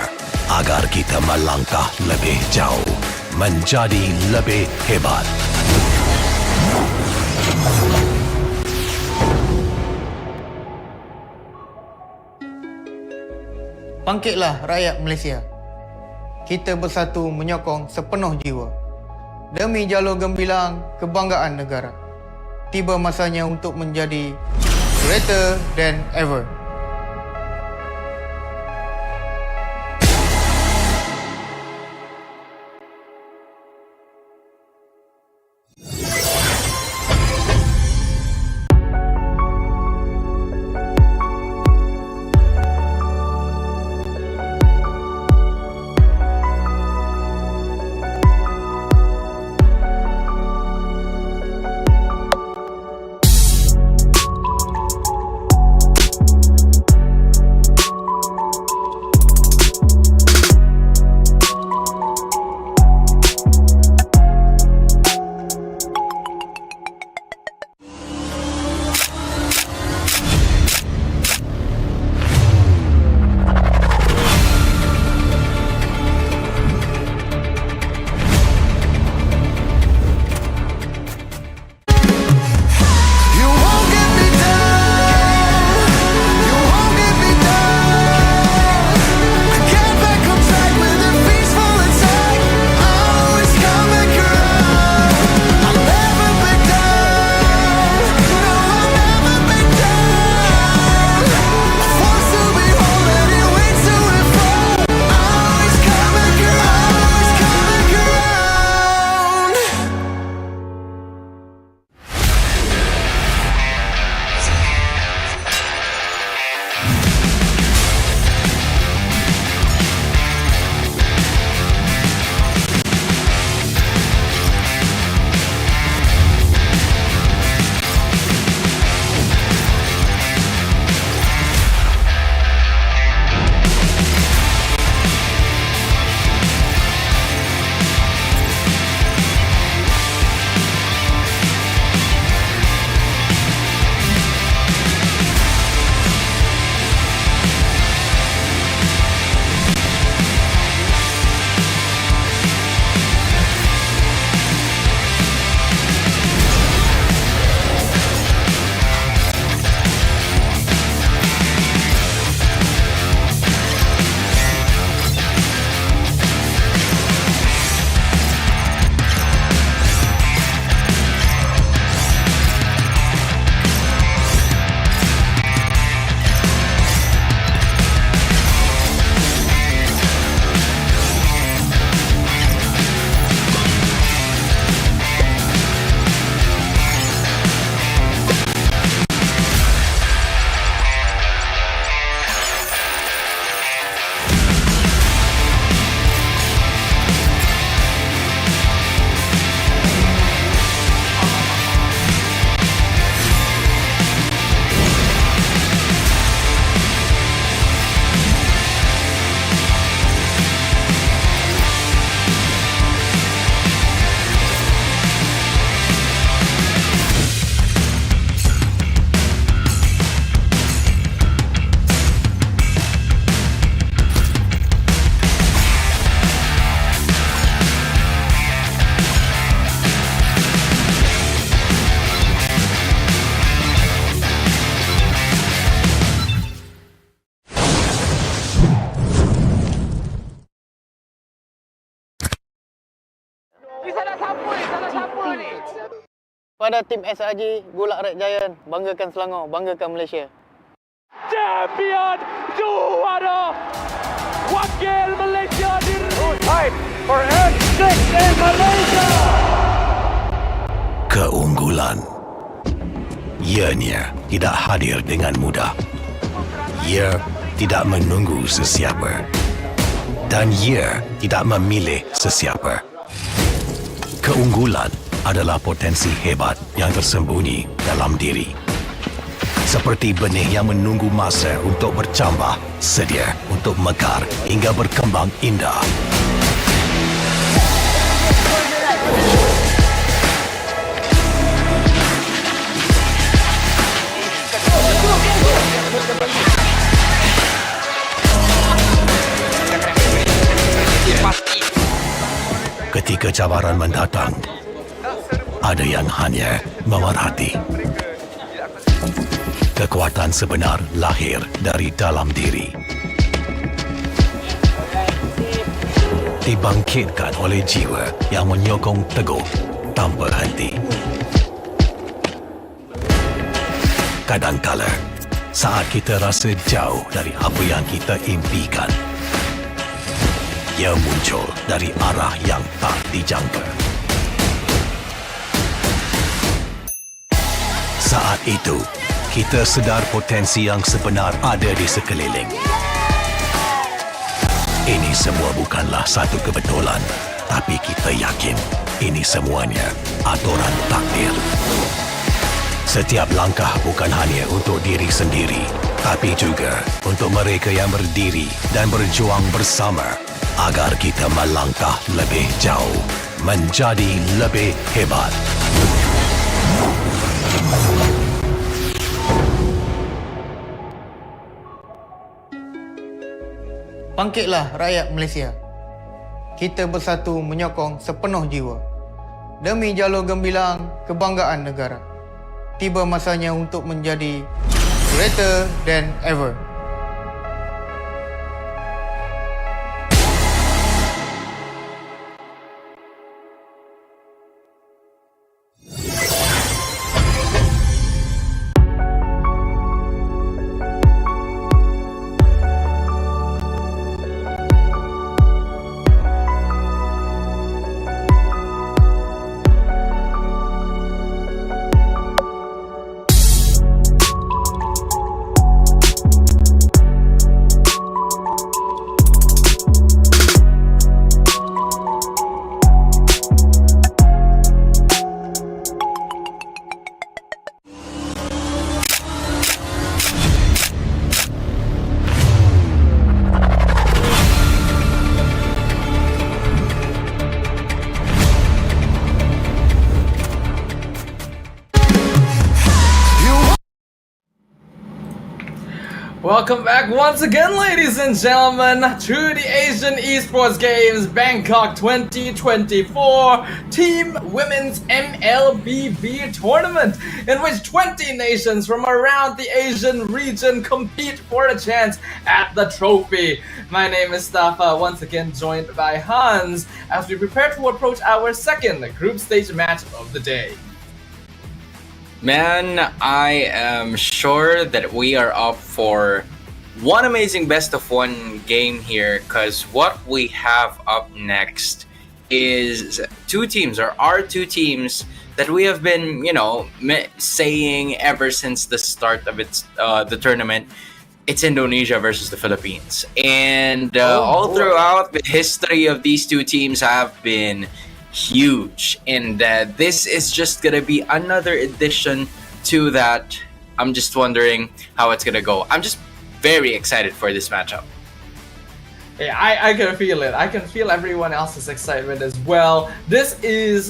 agar kita melangkah lebih jauh, menjadi lebih hebat. Bangkitlah rakyat Malaysia. Kita bersatu menyokong sepenuh jiwa. Demi jalur gemilang kebanggaan negara. Tiba masanya untuk menjadi greater than ever. Pada tim SRG, Golak Red Giant, banggakan Selangor, banggakan Malaysia. Champion juara wakil Malaysia time for F6 in Malaysia. Keunggulan. Ianya tidak hadir dengan mudah. Ia tidak menunggu sesiapa. Dan ia tidak memilih sesiapa. Keunggulan adalah potensi hebat yang tersembunyi dalam diri. Seperti benih yang menunggu masa untuk bercambah, sedia untuk mekar hingga berkembang indah. Ketika cabaran mendatang, ada yang hanya memerhati. Kekuatan sebenar lahir dari dalam diri. Dibangkitkan oleh jiwa yang menyokong teguh tanpa henti. Kadangkala, saat kita rasa jauh dari apa yang kita impikan, ia muncul dari arah yang tak dijangka. Saat itu, kita sedar potensi yang sebenar ada di sekeliling. Ini semua bukanlah satu kebetulan, tapi kita yakin ini semuanya aturan takdir. Setiap langkah bukan hanya untuk diri sendiri, tapi juga untuk mereka yang berdiri dan berjuang bersama agar kita melangkah lebih jauh, menjadi lebih hebat. Bangkitlah rakyat Malaysia. Kita bersatu menyokong sepenuh jiwa. Demi jalur gemilang kebanggaan negara. Tiba masanya untuk menjadi greater than ever. Welcome back once again, ladies and gentlemen, to the Asian Esports Games Bangkok 2024 Team Women's MLBB Tournament, in which 20 nations from around the Asian region compete for a chance at the trophy. My name is Stafa, once again joined by Hans, as we prepare to approach our second group stage match of the day. Man, I am sure that we are up for one amazing best of one game here, because what we have up next is are two teams that we have been, saying ever since the start of the tournament. It's Indonesia versus the Philippines. And all throughout the history of these two teams have been huge, and this is just gonna be another addition to that. I'm just wondering how it's gonna go. I'm just very excited for this matchup. Yeah, I can feel it. I can feel everyone else's excitement as well. This is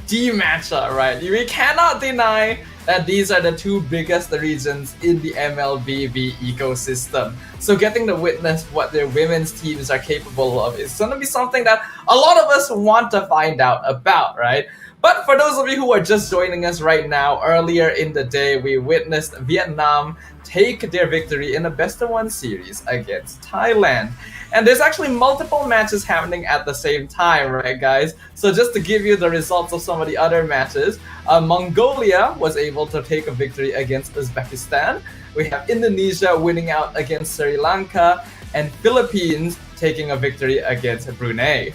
the matchup, right? We cannot deny that these are the two biggest regions in the MLBB ecosystem. So getting to witness what their women's teams are capable of is going to be something that a lot of us want to find out about, right? But for those of you who are just joining us right now, earlier in the day, we witnessed Vietnam take their victory in a best-of-1 series against Thailand. And there's actually multiple matches happening at the same time, right, guys? So just to give you the results of some of the other matches, Mongolia was able to take a victory against Uzbekistan. We have Indonesia winning out against Sri Lanka, and Philippines taking a victory against Brunei.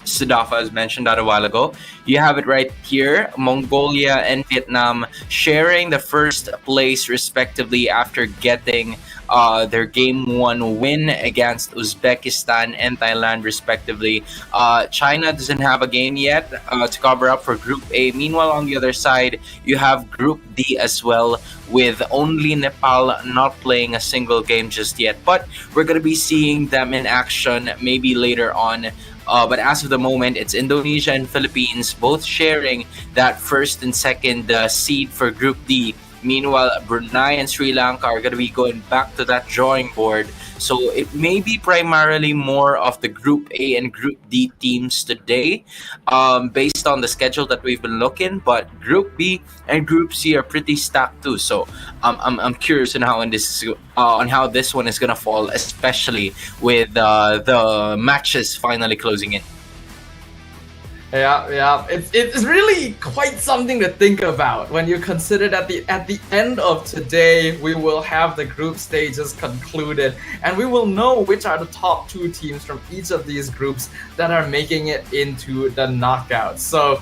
Sudafa has mentioned that a while ago. You have it right here. Mongolia and Vietnam sharing the first place respectively after getting their game 1 win against Uzbekistan and Thailand respectively. China doesn't have a game yet to cover up for Group A. Meanwhile, on the other side, you have Group D as well, with only Nepal not playing a single game just yet. But we're going to be seeing them in action maybe later on. But as of the moment, it's Indonesia and Philippines both sharing that first and second seed for Group D. Meanwhile, Brunei and Sri Lanka are going to be going back to that drawing board. So it may be primarily more of the Group A and Group D teams today, based on the schedule that we've been looking. But Group B and Group C are pretty stacked too. So I'm curious on how this one is going to fall, especially with the matches finally closing in. Yeah. It's really quite something to think about when you consider that at the end of today, we will have the group stages concluded, and we will know which are the top 2 teams from each of these groups that are making it into the knockouts. So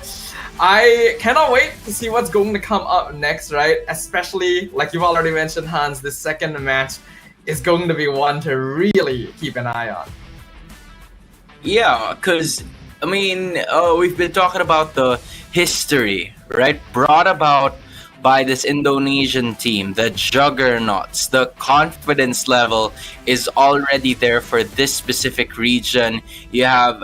I cannot wait to see what's going to come up next, right? Especially, like you've already mentioned, Hans, the second match is going to be one to really keep an eye on. Yeah, because I mean, we've been talking about the history, right? Brought about by this Indonesian team, the juggernauts. The confidence level is already there for this specific region. You have,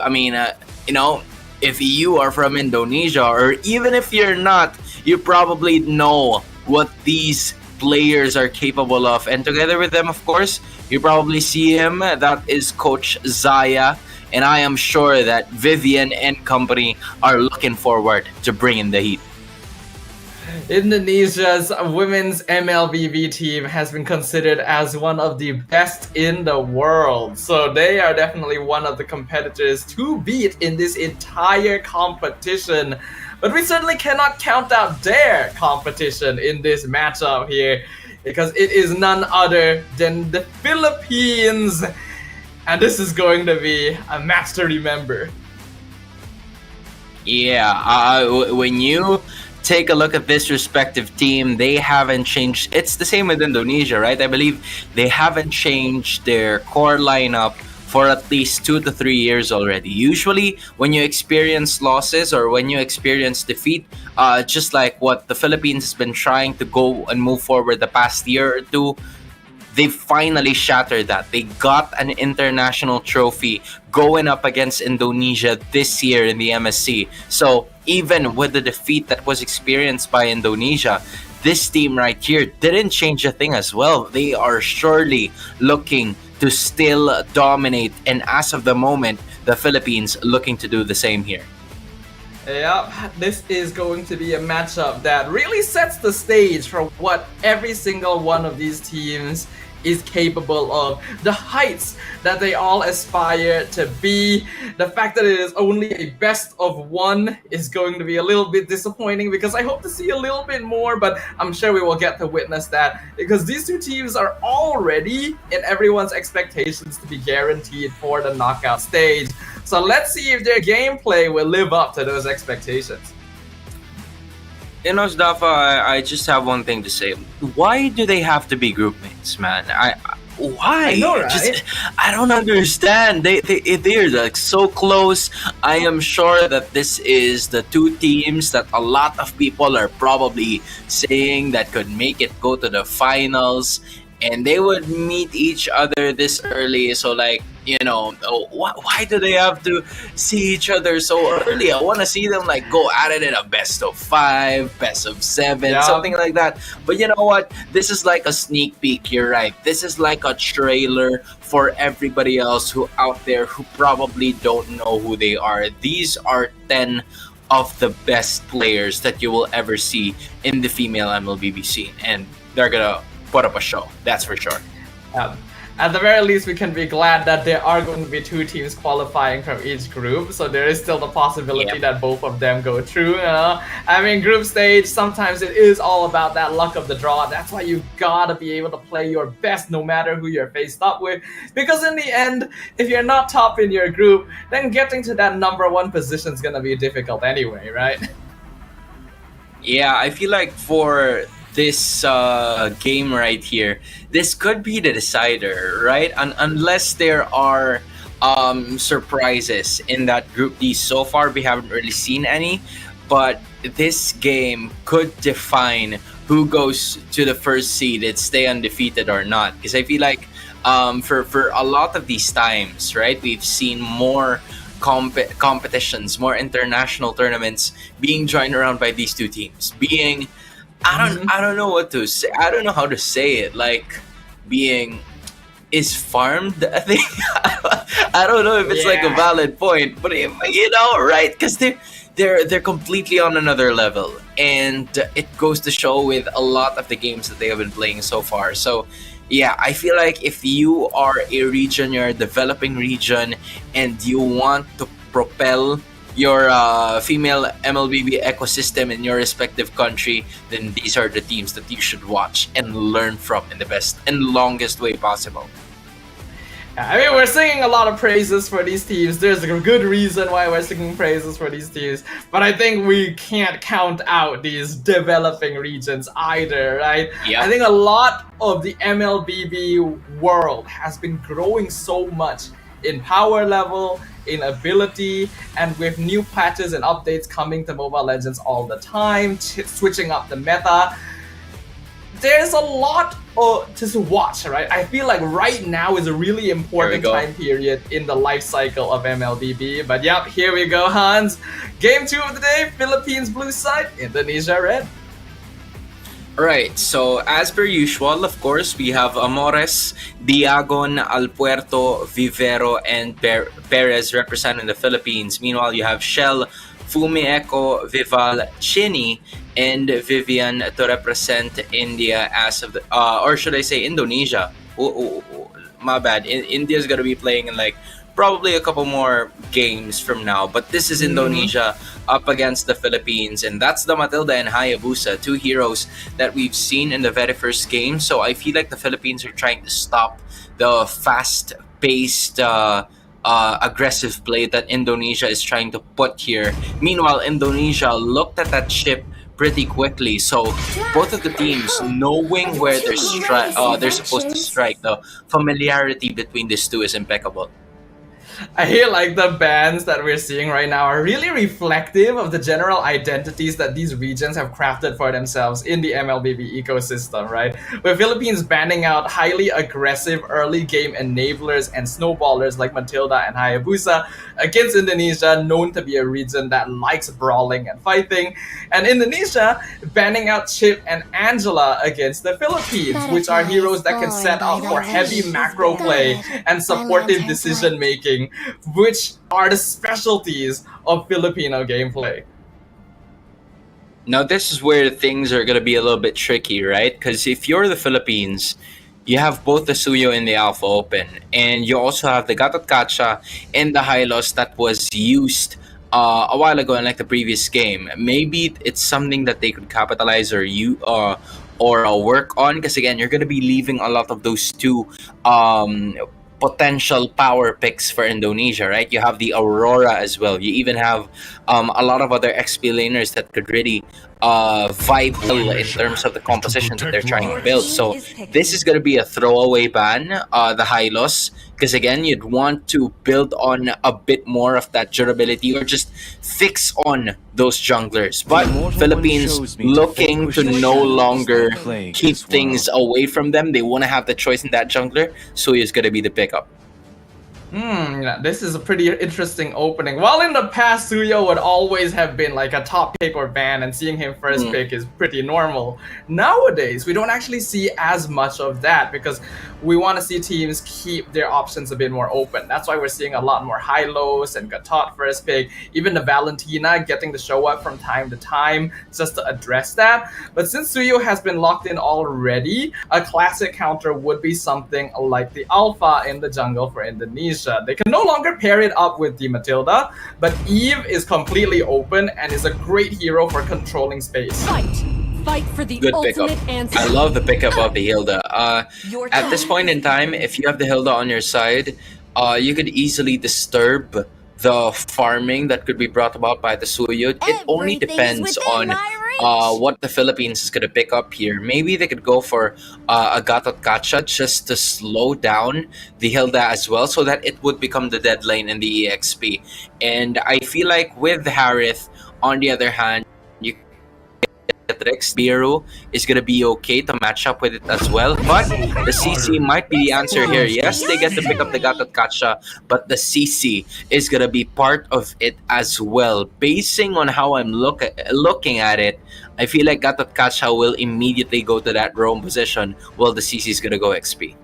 if you are from Indonesia, or even if you're not, you probably know what these players are capable of. And together with them, of course, you probably see him. That is Coach Zaya. And I am sure that Vivian and company are looking forward to bringing the heat. Indonesia's women's MLBB team has been considered as one of the best in the world. So they are definitely one of the competitors to beat in this entire competition. But we certainly cannot count out their competition in this matchup here, because it is none other than the Philippines. And this is going to be a match to remember. Yeah, when you take a look at this respective team, they haven't changed. It's the same with Indonesia, right? I believe they haven't changed their core lineup for at least 2 to 3 years already. Usually, when you experience losses or when you experience defeat, just like what the Philippines has been trying to go and move forward the past year or two, they finally shattered that. They got an international trophy going up against Indonesia this year in the MSC. So even with the defeat that was experienced by Indonesia, this team right here didn't change a thing as well. They are surely looking to still dominate. And as of the moment, the Philippines looking to do the same here. Yeah, this is going to be a matchup that really sets the stage for what every single one of these teams is capable of. The heights that they all aspire to be. The fact that it is only a best of 1 is going to be a little bit disappointing, because I hope to see a little bit more, but I'm sure we will get to witness that, because these 2 teams are already in everyone's expectations to be guaranteed for the knockout stage. So let's see if their gameplay will live up to those expectations. You know, Zdafa, I just have one thing to say. Why do they have to be groupmates, man? Why? I know, right? I don't understand. They're like so close. I am sure that this is the 2 teams that a lot of people are probably saying that could make it go to the finals. and they would meet each other this early. So like, why do they have to see each other so early? I want to see them like go at it in a best of 5, best of 7, Yeah. something like that. But you know what? This is like a sneak peek. You're right. This is like a trailer for everybody else who out there who probably don't know who they are. These are 10 of the best players that you will ever see in the female MLBB scene, and they're gonna put up a show. That's for sure. At the very least, we can be glad that there are going to be 2 teams qualifying from each group, so there is still the possibility Yep. that both of them go through. I mean, group stage, sometimes it is all about that luck of the draw. That's why you gotta be able to play your best no matter who you're faced up with, because in the end, if you're not top in your group, then getting to that number 1 position is gonna be difficult anyway, right? Yeah, I feel like for this game right here, this could be the decider, right? Unless there are surprises in that Group D. So far, we haven't really seen any, but this game could define who goes to the first seed and stay undefeated or not. Because I feel like for a lot of these times, right, we've seen more competitions, more international tournaments being joined around by these 2 teams. Being, I don't know what to say. I don't know how to say it. Like being is farmed. I think I don't know if it's like a valid point, but right? Because they're completely on another level, and it goes to show with a lot of the games that they have been playing so far. So yeah, I feel like if you are a region, you're a developing region, and you want to propel your female MLBB ecosystem in your respective country, then these are the teams that you should watch and learn from in the best and longest way possible. I mean, we're singing a lot of praises for these teams. There's a good reason why we're singing praises for these teams. But I think we can't count out these developing regions either, right? Yeah. I think a lot of the MLBB world has been growing so much in power level, in ability, and with new patches and updates coming to Mobile Legends all the time, switching up the meta. There's a lot to watch, right? I feel like right now is a really important time period in the life cycle of MLBB. But yep, here we go, Hans. Game 2 of the day, Philippines blue side, Indonesia red. Right, so as per usual, of course, we have Amores, Diagon, Alpuerto, Vivero, and Perez representing the Philippines. Meanwhile, you have Shell, Fumi Echo, Vival, Chini, and Vivian to represent India as of the, or should I say Indonesia? My bad. India's gonna be playing in like probably a couple more games from now, but this is Indonesia up against the Philippines, and that's the Matilda and Hayabusa, 2 heroes that we've seen in the very first game. So I feel like the Philippines are trying to stop the fast-paced aggressive play that Indonesia is trying to put here. Meanwhile, Indonesia looked at that ship pretty quickly, so both of the teams knowing where they're supposed to strike, the familiarity between these 2 is impeccable. I hear like the bans that we're seeing right now are really reflective of the general identities that these regions have crafted for themselves in the MLBB ecosystem, right? With Philippines banning out highly aggressive early game enablers and snowballers like Matilda and Hayabusa against Indonesia, known to be a region that likes brawling and fighting, and Indonesia banning out Chip and Angela against the Philippines, which are heroes that can set up for heavy macro play and supportive decision making, which are the specialties of Filipino gameplay. Now, this is where things are going to be a little bit tricky, right? Because if you're the Philippines, you have both the Suyo and the Alpha open, and you also have the Gatot Kacha and the Hylos that was used a while ago in like the previous game. Maybe it's something that they could capitalize or work on, because again, you're going to be leaving a lot of those 2 potential power picks for Indonesia, right? You have the Aurora as well. You even have a lot of other XP laners that could really vibe well in terms of the composition that they're trying to build. So this is going to be a throwaway ban, the Hylos, because again, you'd want to build on a bit more of that durability or just fix on those junglers. But Philippines looking to no longer keep things away from them. They want to have the choice in that jungler. Suyu is going to be the pickup. Yeah, this is a pretty interesting opening. While in the past, Suyo would always have been like a top pick or ban, and seeing him first pick is pretty normal. Nowadays, we don't actually see as much of that because we want to see teams keep their options a bit more open. That's why we're seeing a lot more Hylos and Gatot first pick, even the Valentina getting to show up from time to time just to address that. But since Suyo has been locked in already, a classic counter would be something like the Alpha in the jungle for Indonesia. They can no longer pair it up with the Matilda, but Eve is completely open and is a great hero for controlling space. Fight for the Good pickup. answer. I love the pickup of the Hilda. At this point in time, if you have the Hilda on your side, you could easily disturb the farming that could be brought about by the Suyo. It only depends on what the Philippines is going to pick up here. Maybe they could go for a Gatot Kacha just to slow down the Hilda as well so that it would become the dead lane in the EXP. And I feel like with Harith, on the other hand, you Rex Biru is going to be okay to match up with it as well. But the CC might be the answer here. Yes, they get to pick up the Gatot Kacha, but the CC is going to be part of it as well. Basing on how I'm looking at it, I feel like Gatot Kacha will immediately go to that roam position while the CC is going to go XP.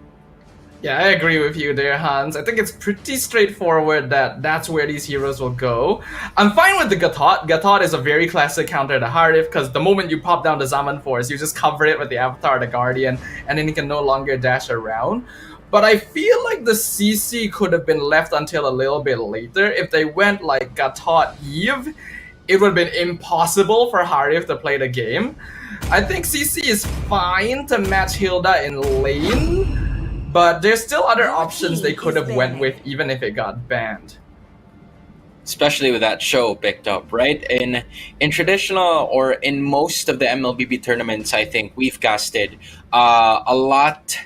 Yeah, I agree with you there, Hans. I think it's pretty straightforward that that's where these heroes will go. I'm fine with the Gatot. Gatot is a very classic counter to Harith because the moment you pop down the Zaman Force, you just cover it with the Avatar, the Guardian, and then you can no longer dash around. But I feel like the CC could have been left until a little bit later. If they went like Gatot Eve, it would have been impossible for Harith to play the game. I think CC is fine to match Hilda in lane, but there's still other options they could have went with even if it got banned. Especially with that show picked up, right? In traditional or in most of the MLBB tournaments, I think we've casted a lot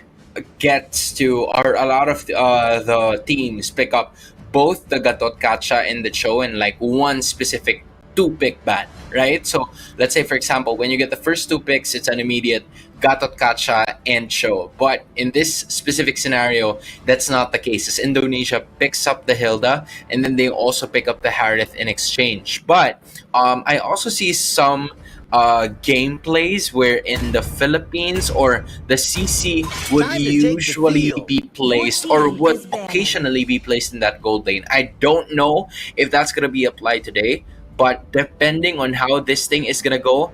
gets to, or a lot of the teams pick up both the Gatot Kacha and the Cho in like one specific 2-pick ban, right? So let's say, for example, when you get the first 2 picks, it's an immediate Gatot Kacha and Cho. But in this specific scenario, that's not the case. As Indonesia picks up the Hilda, and then they also pick up the Harith in exchange. But I also see some gameplays where in the Philippines or the CC would usually be placed or would occasionally be placed in that gold lane. I don't know if that's going to be applied today, but depending on how this thing is going to go,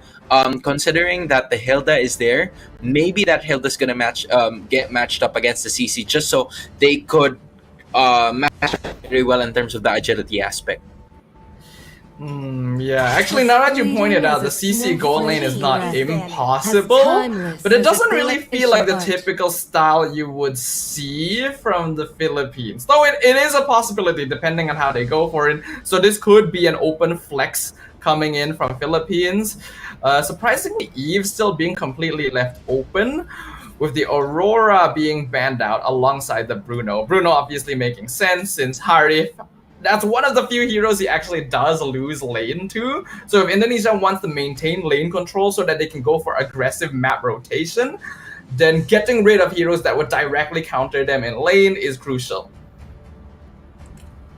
considering that the Hilda is there, maybe that Hilda is going to get matched up against the CC just so they could match very well in terms of the agility aspect. Yeah, actually, now that you pointed out, the CC gold lane is not impossible, but it doesn't really feel like the typical style you would see from the Philippines. Though it is a possibility depending on how they go for it. So this could be an open flex coming in from Philippines. Surprisingly, Eve still being completely left open, with the Aurora being banned out alongside the Bruno. Bruno obviously making sense since Harith, that's one of the few heroes he actually does lose lane to. So if Indonesia wants to maintain lane control so that they can go for aggressive map rotation, then getting rid of heroes that would directly counter them in lane is crucial.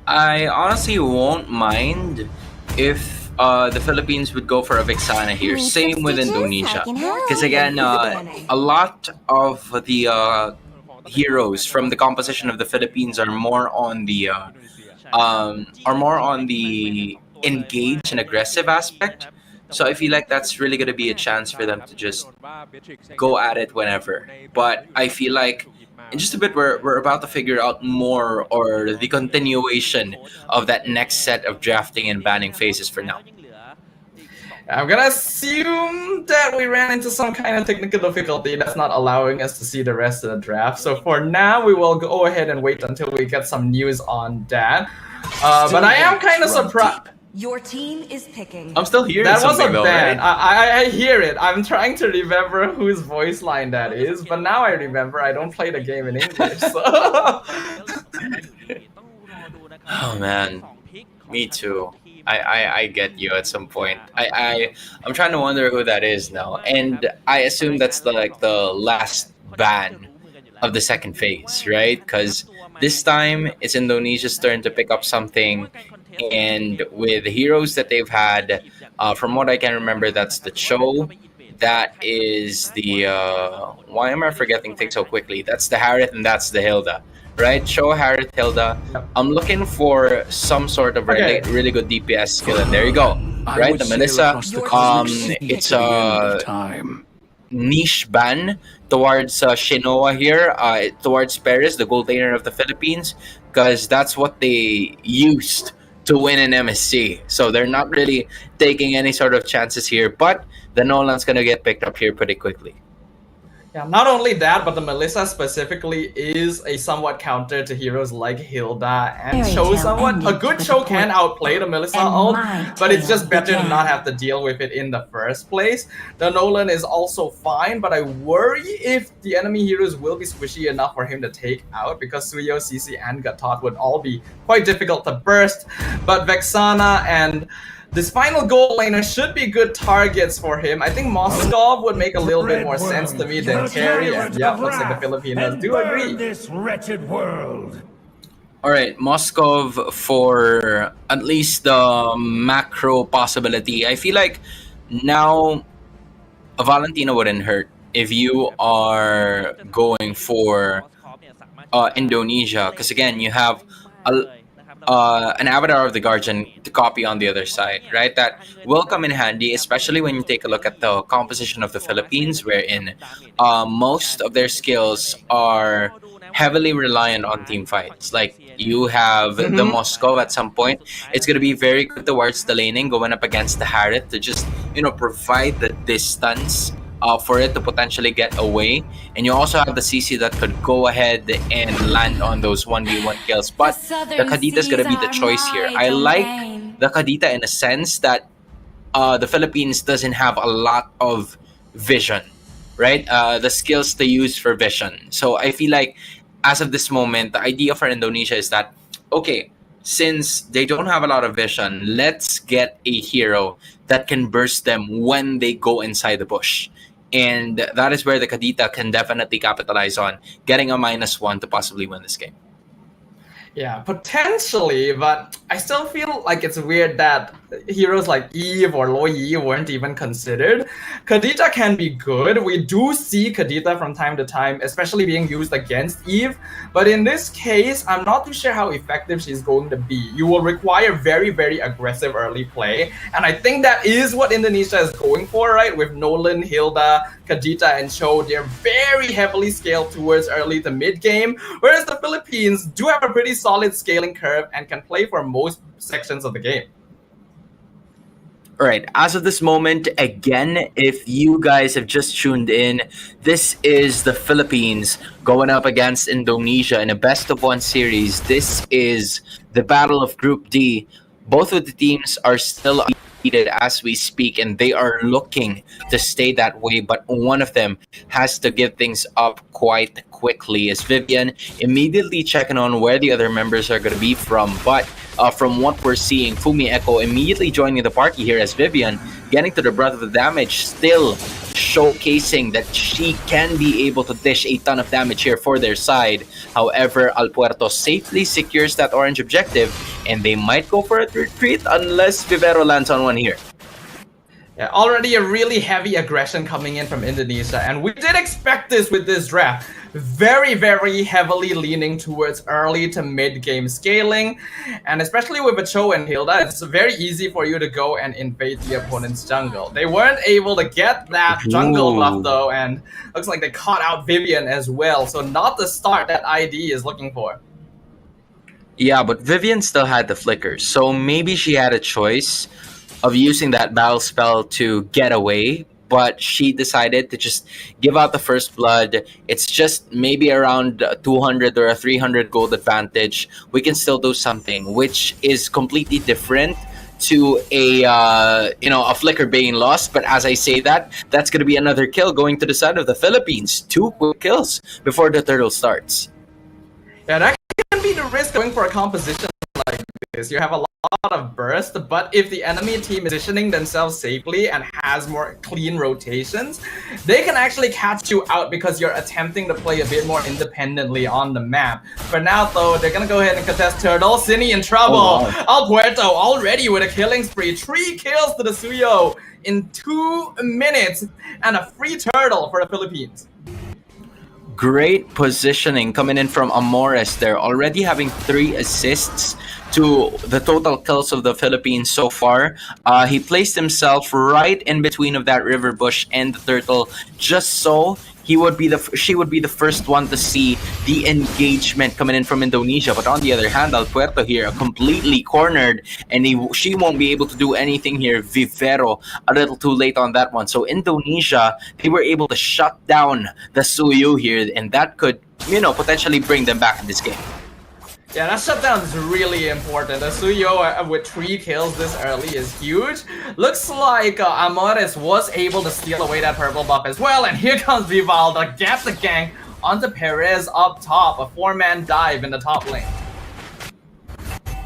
I honestly won't mind if the Philippines would go for a Vixana here. Same with Indonesia. Because again, a lot of the heroes from the composition of the Philippines are more on the engaged and aggressive aspect. So I feel like that's really going to be a chance for them to just go at it whenever. But I feel like in just a bit, we're about to figure out more or the continuation of that next set of drafting and banning phases for now. I'm gonna assume that we ran into some kind of technical difficulty that's not allowing us to see the rest of the draft. So for now, we will go ahead and wait until we get some news on that. But I am kind of surprised. Your team is picking. I'm still hearing That was a something though, ban. right? I hear it. I'm trying to remember whose voice line that is, but now I remember I don't play the game in English. So. Oh man, me too. I get you at some point. I'm trying to wonder who that is now, and I assume that's the last ban of the second phase, right? Because this time it's Indonesia's turn to pick up something, and with the heroes that they've had, from what I can remember, that's the Cho, that is the why am I forgetting things so quickly? That's the Harith and that's the Hilda, right? Cho, Harith, Hilda. I'm looking for some sort of really, really good DPS skill, and there you go, right? The Melissa. It's a niche ban towards Shinoa here, towards Perez, the gold laner of the Philippines, because that's what they used to win an MSC. So they're not really taking any sort of chances here, but the Nolan's gonna get picked up here pretty quickly. Yeah, not only that, but the Melissa specifically is a somewhat counter to heroes like Hilda and Cho somewhat. A good Cho can outplay the Melissa ult, but it's just better to not have to deal with it in the first place. The Nolan is also fine, but I worry if the enemy heroes will be squishy enough for him to take out, because Suyo, CC, and Gatot would all be quite difficult to burst. But Vexana and this final gold laner should be good targets for him. I think Moskov would make a little bit more sense to me than Carry, and yeah, looks like the Filipinos do agree. This wretched world. All right, Moskov for at least the macro possibility. I feel like now a Valentina wouldn't hurt if you are going for Indonesia, because again, you have an Avatar of the Guardian to copy on the other side, right? That will come in handy, especially when you take a look at the composition of the Philippines, wherein most of their skills are heavily reliant on team fights. Like, you have the Moscow at some point. It's going to be very good towards the laning, going up against the Harith to just, provide the distance for it to potentially get away. And you also have the CC that could go ahead and land on those 1v1 kills. But the Kadita is going to be the choice here. I like the Kadita in a sense that the Philippines doesn't have a lot of vision, right? The skills to use for vision. So I feel like as of this moment, the idea for Indonesia is that, okay, since they don't have a lot of vision, let's get a hero that can burst them when they go inside the bush. And that is where the Kadita can definitely capitalize on, getting a -1 to possibly win this game. Yeah, potentially, but I still feel like it's weird that heroes like Eve or Lo Yi weren't even considered. Kadita can be good. We do see Kadita from time to time, especially being used against Eve. But in this case, I'm not too sure how effective she's going to be. You will require very, very aggressive early play. And I think that is what Indonesia is going for, right? With Nolan, Hilda, Kadita, and Cho, they're very heavily scaled towards early to mid game. Whereas the Philippines do have a pretty solid scaling curve and can play for most sections of the game. All right, as of this moment, again, if you guys have just tuned in, this is the Philippines going up against Indonesia in a best-of-1 series. This is the Battle of Group D. Both of the teams are still undefeated as we speak, and they are looking to stay that way, but one of them has to give things up quite quickly. As Vivian immediately checking on where the other members are going to be from, but from what we're seeing, Fumi Echo immediately joining the party here as Vivian, getting to the brunt of the damage, still showcasing that she can be able to dish a ton of damage here for their side. However, Alpuerto safely secures that orange objective, and they might go for a retreat unless Vivero lands on one here. Yeah, already a really heavy aggression coming in from Indonesia, and we did expect this with this draft. Very, very heavily leaning towards early to mid-game scaling, and especially with a Cho and Hilda, it's very easy for you to go and invade the opponent's jungle. They weren't able to get that jungle buff though, and looks like they caught out Vivian as well, so not the start that ID is looking for. Yeah, but Vivian still had the flickers, so maybe she had a choice of using that battle spell to get away, but she decided to just give out the first blood. It's just maybe around 200 or a 300 gold advantage. We can still do something, which is completely different to a flicker being lost. But as I say that, that's going to be another kill going to the side of the Philippines. 2 quick kills before the turtle starts. Yeah, that can be the risk going for a composition like this. You have a lot of burst, but if the enemy team is positioning themselves safely and has more clean rotations, they can actually catch you out because you're attempting to play a bit more independently on the map. For now, though, they're gonna go ahead and contest Turtle. Cine in trouble. El Puerto already with a killing spree. 3 kills to the Suyo in 2 minutes, and a free Turtle for the Philippines. Great positioning coming in from Amores there, already having 3 assists to the total kills of the Philippines so far. He placed himself right in between of that river bush and the turtle, just so she would be the first one to see the engagement coming in from Indonesia. But on the other hand, El Puerto here completely cornered, and she won't be able to do anything here. Vivero a little too late on that one. So Indonesia, they were able to shut down the Suyu here, and that could, potentially bring them back in this game. Yeah, that shutdown is really important. The Suyo with 3 kills this early is huge. Looks like Amores was able to steal away that purple buff as well. And here comes Vival to get the gank onto Perez up top. A 4-man dive in the top lane.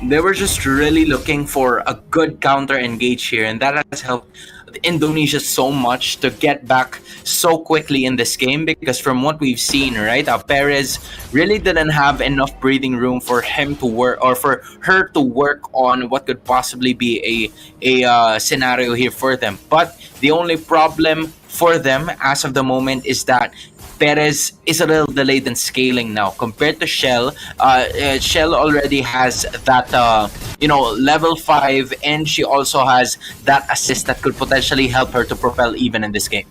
They were just really looking for a good counter engage here, and that has helped Indonesia so much to get back so quickly in this game, because from what we've seen, right, Perez really didn't have enough breathing room for him to work, or for her to work on what could possibly be a scenario here for them. But the only problem for them as of the moment is that Perez is a little delayed in scaling now compared to Shell. Shell already has that, level 5, and she also has that assist that could potentially help her to propel even in this game.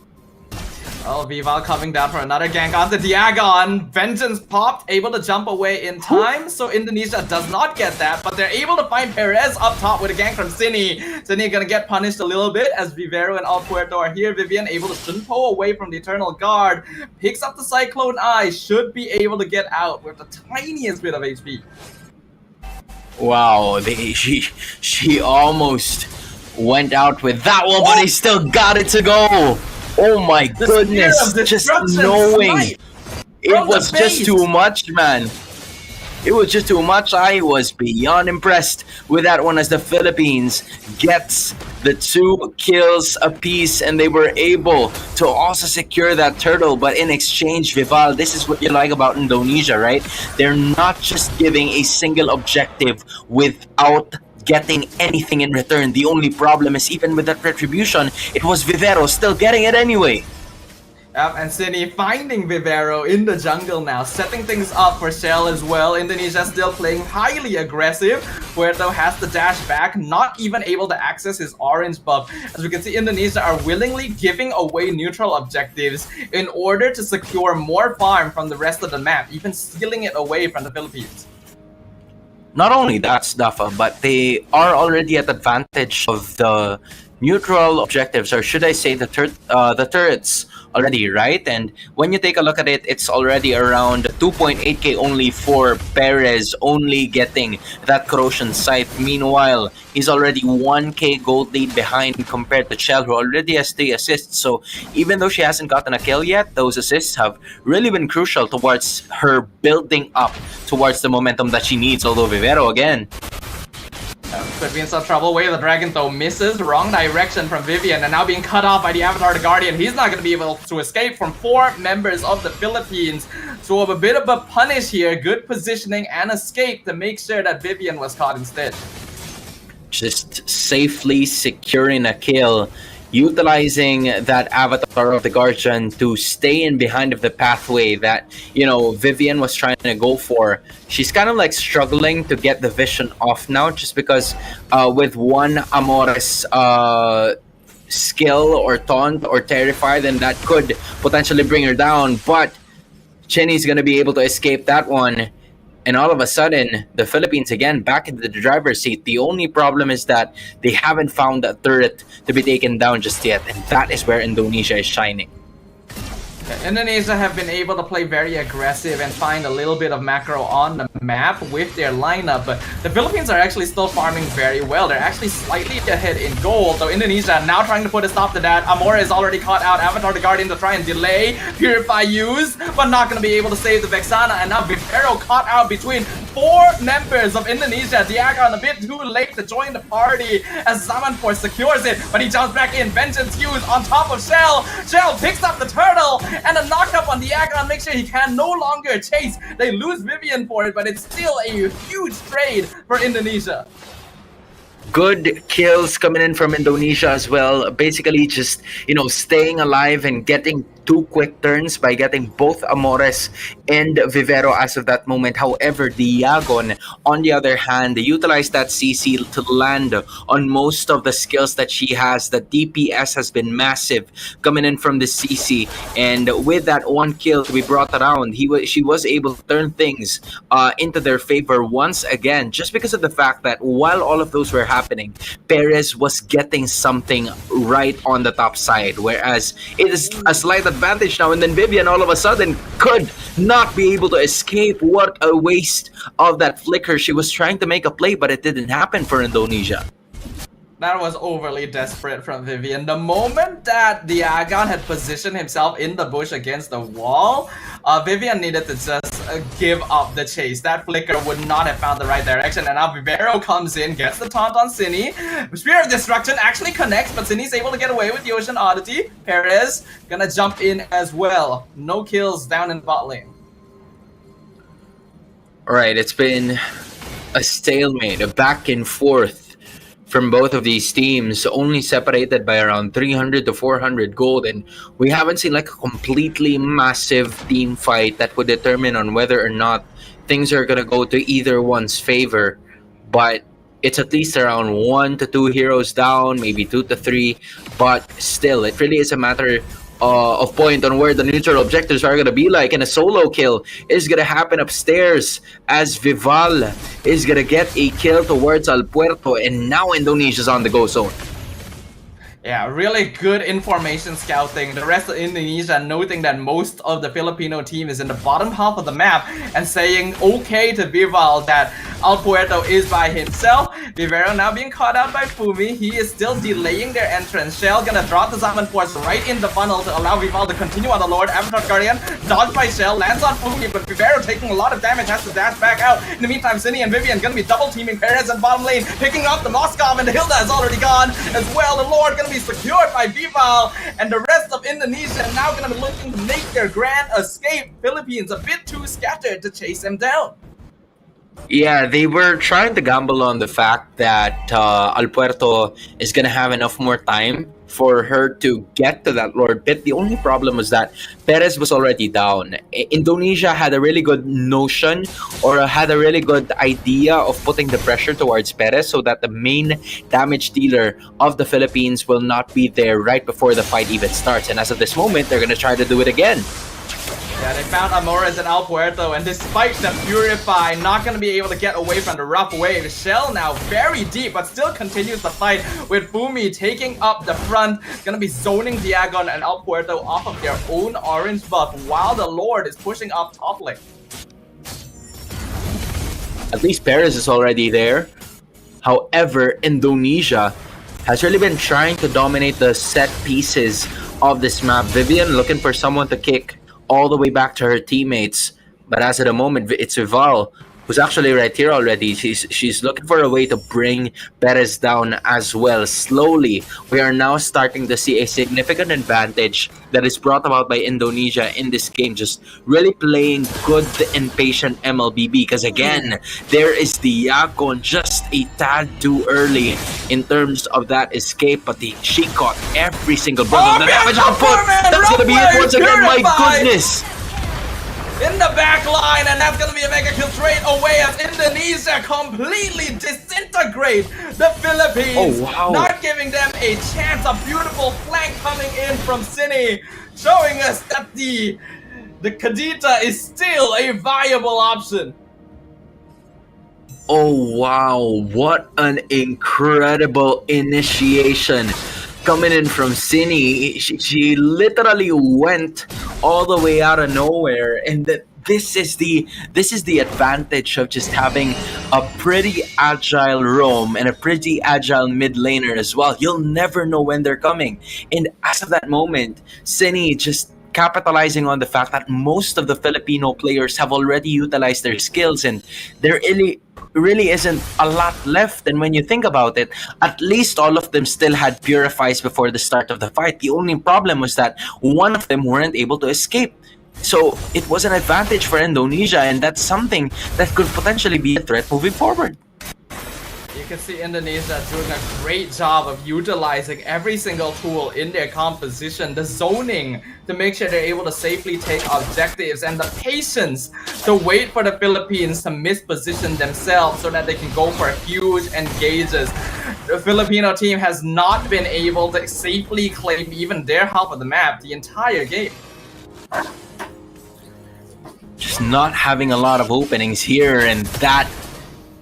Oh, Vival coming down for another gank onto Diagon. Vengeance popped, able to jump away in time, so Indonesia does not get that, but they're able to find Perez up top with a gank from Cine. Cine gonna get punished a little bit as Vivero and El Puerto are here. Vivian able to Shunpo away from the Eternal Guard, picks up the Cyclone Eye, should be able to get out with the tiniest bit of HP. Wow, she almost went out with that one, but he still got it to go. Oh my goodness, just knowing. It was just too much, man. It was just too much. I was beyond impressed with that one as the Philippines gets the 2 kills apiece, and they were able to also secure that turtle. But in exchange, Vival, this is what you like about Indonesia, right? They're not just giving a single objective without getting anything in return. The only problem is, even with that retribution, it was Vivero still getting it anyway. And Cine finding Vivero in the jungle now, setting things up for Shell as well. Indonesia still playing highly aggressive. Puerto has to dash back, not even able to access his orange buff. As we can see, Indonesia are willingly giving away neutral objectives in order to secure more farm from the rest of the map, even stealing it away from the Philippines. Not only that, Staffa, but they are already at advantage of the neutral objectives, or should I say the turrets already, right? And when you take a look at it, it's already around 2.8k only for Perez, only getting that corrosion sight. Meanwhile, he's already 1k gold lead behind compared to Shell, who already has 3 assists. So even though she hasn't gotten a kill yet, those assists have really been crucial towards her building up towards the momentum that she needs. Although Vivero again, could be in some trouble. Way the Dragon though misses, wrong direction from Vivian, and now being cut off by the Avatar the Guardian. He's not going to be able to escape from 4 members of the Philippines. So a bit of a punish here, good positioning and escape to make sure that Vivian was caught instead. Just safely securing a kill, utilizing that Avatar of the Guardian to stay in behind of the pathway that, Vivian was trying to go for. She's kind of like struggling to get the vision off now, just because with one Amores skill or taunt or terrify, then that could potentially bring her down. But Cheney's going to be able to escape that one. And all of a sudden, the Philippines again back into the driver's seat. The only problem is that they haven't found a turret to be taken down just yet. And that is where Indonesia is shining. Indonesia have been able to play very aggressive and find a little bit of macro on the map with their lineup, but the Philippines are actually still farming very well. They're actually slightly ahead in gold, so Indonesia now trying to put a stop to that. Amore is already caught out. Avatar the Guardian to try and delay Purify use, but not going to be able to save the Vexana, and now Vivero caught out between 4 members of Indonesia. Diagon a bit too late to join the party as Zamanpor secures it, but he jumps back in. Vengeance use on top of Shell. Shell picks up the turtle, and a knockup on Diagon makes sure he can no longer chase. They lose Vivian for it, but it's still a huge trade for Indonesia. Good kills coming in from Indonesia as well. Basically just, staying alive and getting 2 quick turns by getting both Amores and Vivero as of that moment. However, Diagon, on the other hand, utilized that CC to land on most of the skills that she has. The DPS has been massive coming in from the CC, and with that 1 kill to be brought around, she was able to turn things into their favor once again, just because of the fact that while all of those were happening, Perez was getting something right on the top side, whereas it is a slight advantage now, and then Vivian all of a sudden could not be able to escape. What a waste of that flicker. She was trying to make a play, but it didn't happen for Indonesia. That was overly desperate from Vivian. The moment that Diagon had positioned himself in the bush against the wall, Vivian needed to just give up the chase. That flicker would not have found the right direction, and now Vivero comes in, gets the taunt on Cine. Spear of Destruction actually connects, but Cine's able to get away with the Ocean Oddity. Perez gonna jump in as well. No kills down in bot lane. Alright, it's been a stalemate, a back and forth from both of these teams, only separated by around 300 to 400 gold, and we haven't seen like a completely massive team fight that would determine on whether or not things are gonna go to either one's favor. But it's at least around 1 to 2 heroes down, maybe 2 to 3, but still, it really is a matter of point on where the neutral objectives are gonna be like, and a solo kill is gonna happen upstairs as Vival is gonna get a kill towards Al Puerto, and now Indonesia's on the go zone. Yeah, really good information scouting. The rest of Indonesia noting that most of the Filipino team is in the bottom half of the map and saying okay to Vival that Al Puerto is by himself. Vivero now being caught out by Fumi. He is still delaying their entrance. Shell gonna drop the Zaman Force right in the funnel to allow Vival to continue on the Lord. Avatar Guardian dodged by Shell, lands on Fumi, but Vivero taking a lot of damage, has to dash back out. In the meantime, Cine and Vivian gonna be double teaming Perez in bottom lane, picking up the Moskov, and the Hilda is already gone as well. The Lord gonna be secured by Vival, and the rest of Indonesia now gonna be looking to make their grand escape. Philippines a bit too scattered to chase them down. Yeah, they were trying to gamble on the fact that Al Puerto is gonna have enough more time for her to get to that Lord Pit. The only problem was that Perez was already down. Indonesia had a really good notion, or had a really good idea of putting the pressure towards Perez so that the main damage dealer of the Philippines will not be there right before the fight even starts. And as of this moment, they're gonna try to do it again. Yeah, they found Amores and Al Puerto, and despite the Purify not going to be able to get away from the rough wave, Shell now very deep, but still continues the fight with Fumi taking up the front, going to be zoning Diagon and Al Puerto off of their own orange buff, while the Lord is pushing up top lane. At least Perez is already there. However, Indonesia has really been trying to dominate the set pieces of this map. Vivian looking for someone to kick all the way back to her teammates, but as of the moment, it's Vival who's actually right here already. She's looking for a way to bring Perez down as well. Slowly, we are now starting to see a significant advantage that is brought about by Indonesia in this game, just really playing good and patient MLBB, because again, there is the Yakon just a tad too early in terms of that escape, but she caught every single brunt of the damage output. That's gonna be it once again, my goodness! In the back line, and that's gonna be a mega kill straight away as Indonesia completely disintegrate the Philippines. Oh, wow. Not giving them a chance. A beautiful flank coming in from Cine, showing us that the Kadita is still a viable option. Oh wow, what an incredible initiation coming in from Cine. She literally went all the way out of nowhere, and this is the advantage of just having a pretty agile roam and a pretty agile mid laner as well. You'll never know when they're coming, and as of that moment, Cine just capitalizing on the fact that most of the Filipino players have already utilized their skills, and there really isn't a lot left. And when you think about it, at least all of them still had purifies before the start of the fight. The only problem was that one of them weren't able to escape. So it was an advantage for Indonesia, and that's something that could potentially be a threat moving forward. You can see Indonesia doing a great job of utilizing every single tool in their composition, the zoning to make sure they're able to safely take objectives, and the patience to wait for the Philippines to misposition themselves so that they can go for huge engages. The Filipino team has not been able to safely claim even their half of the map the entire game. Just not having a lot of openings here, and that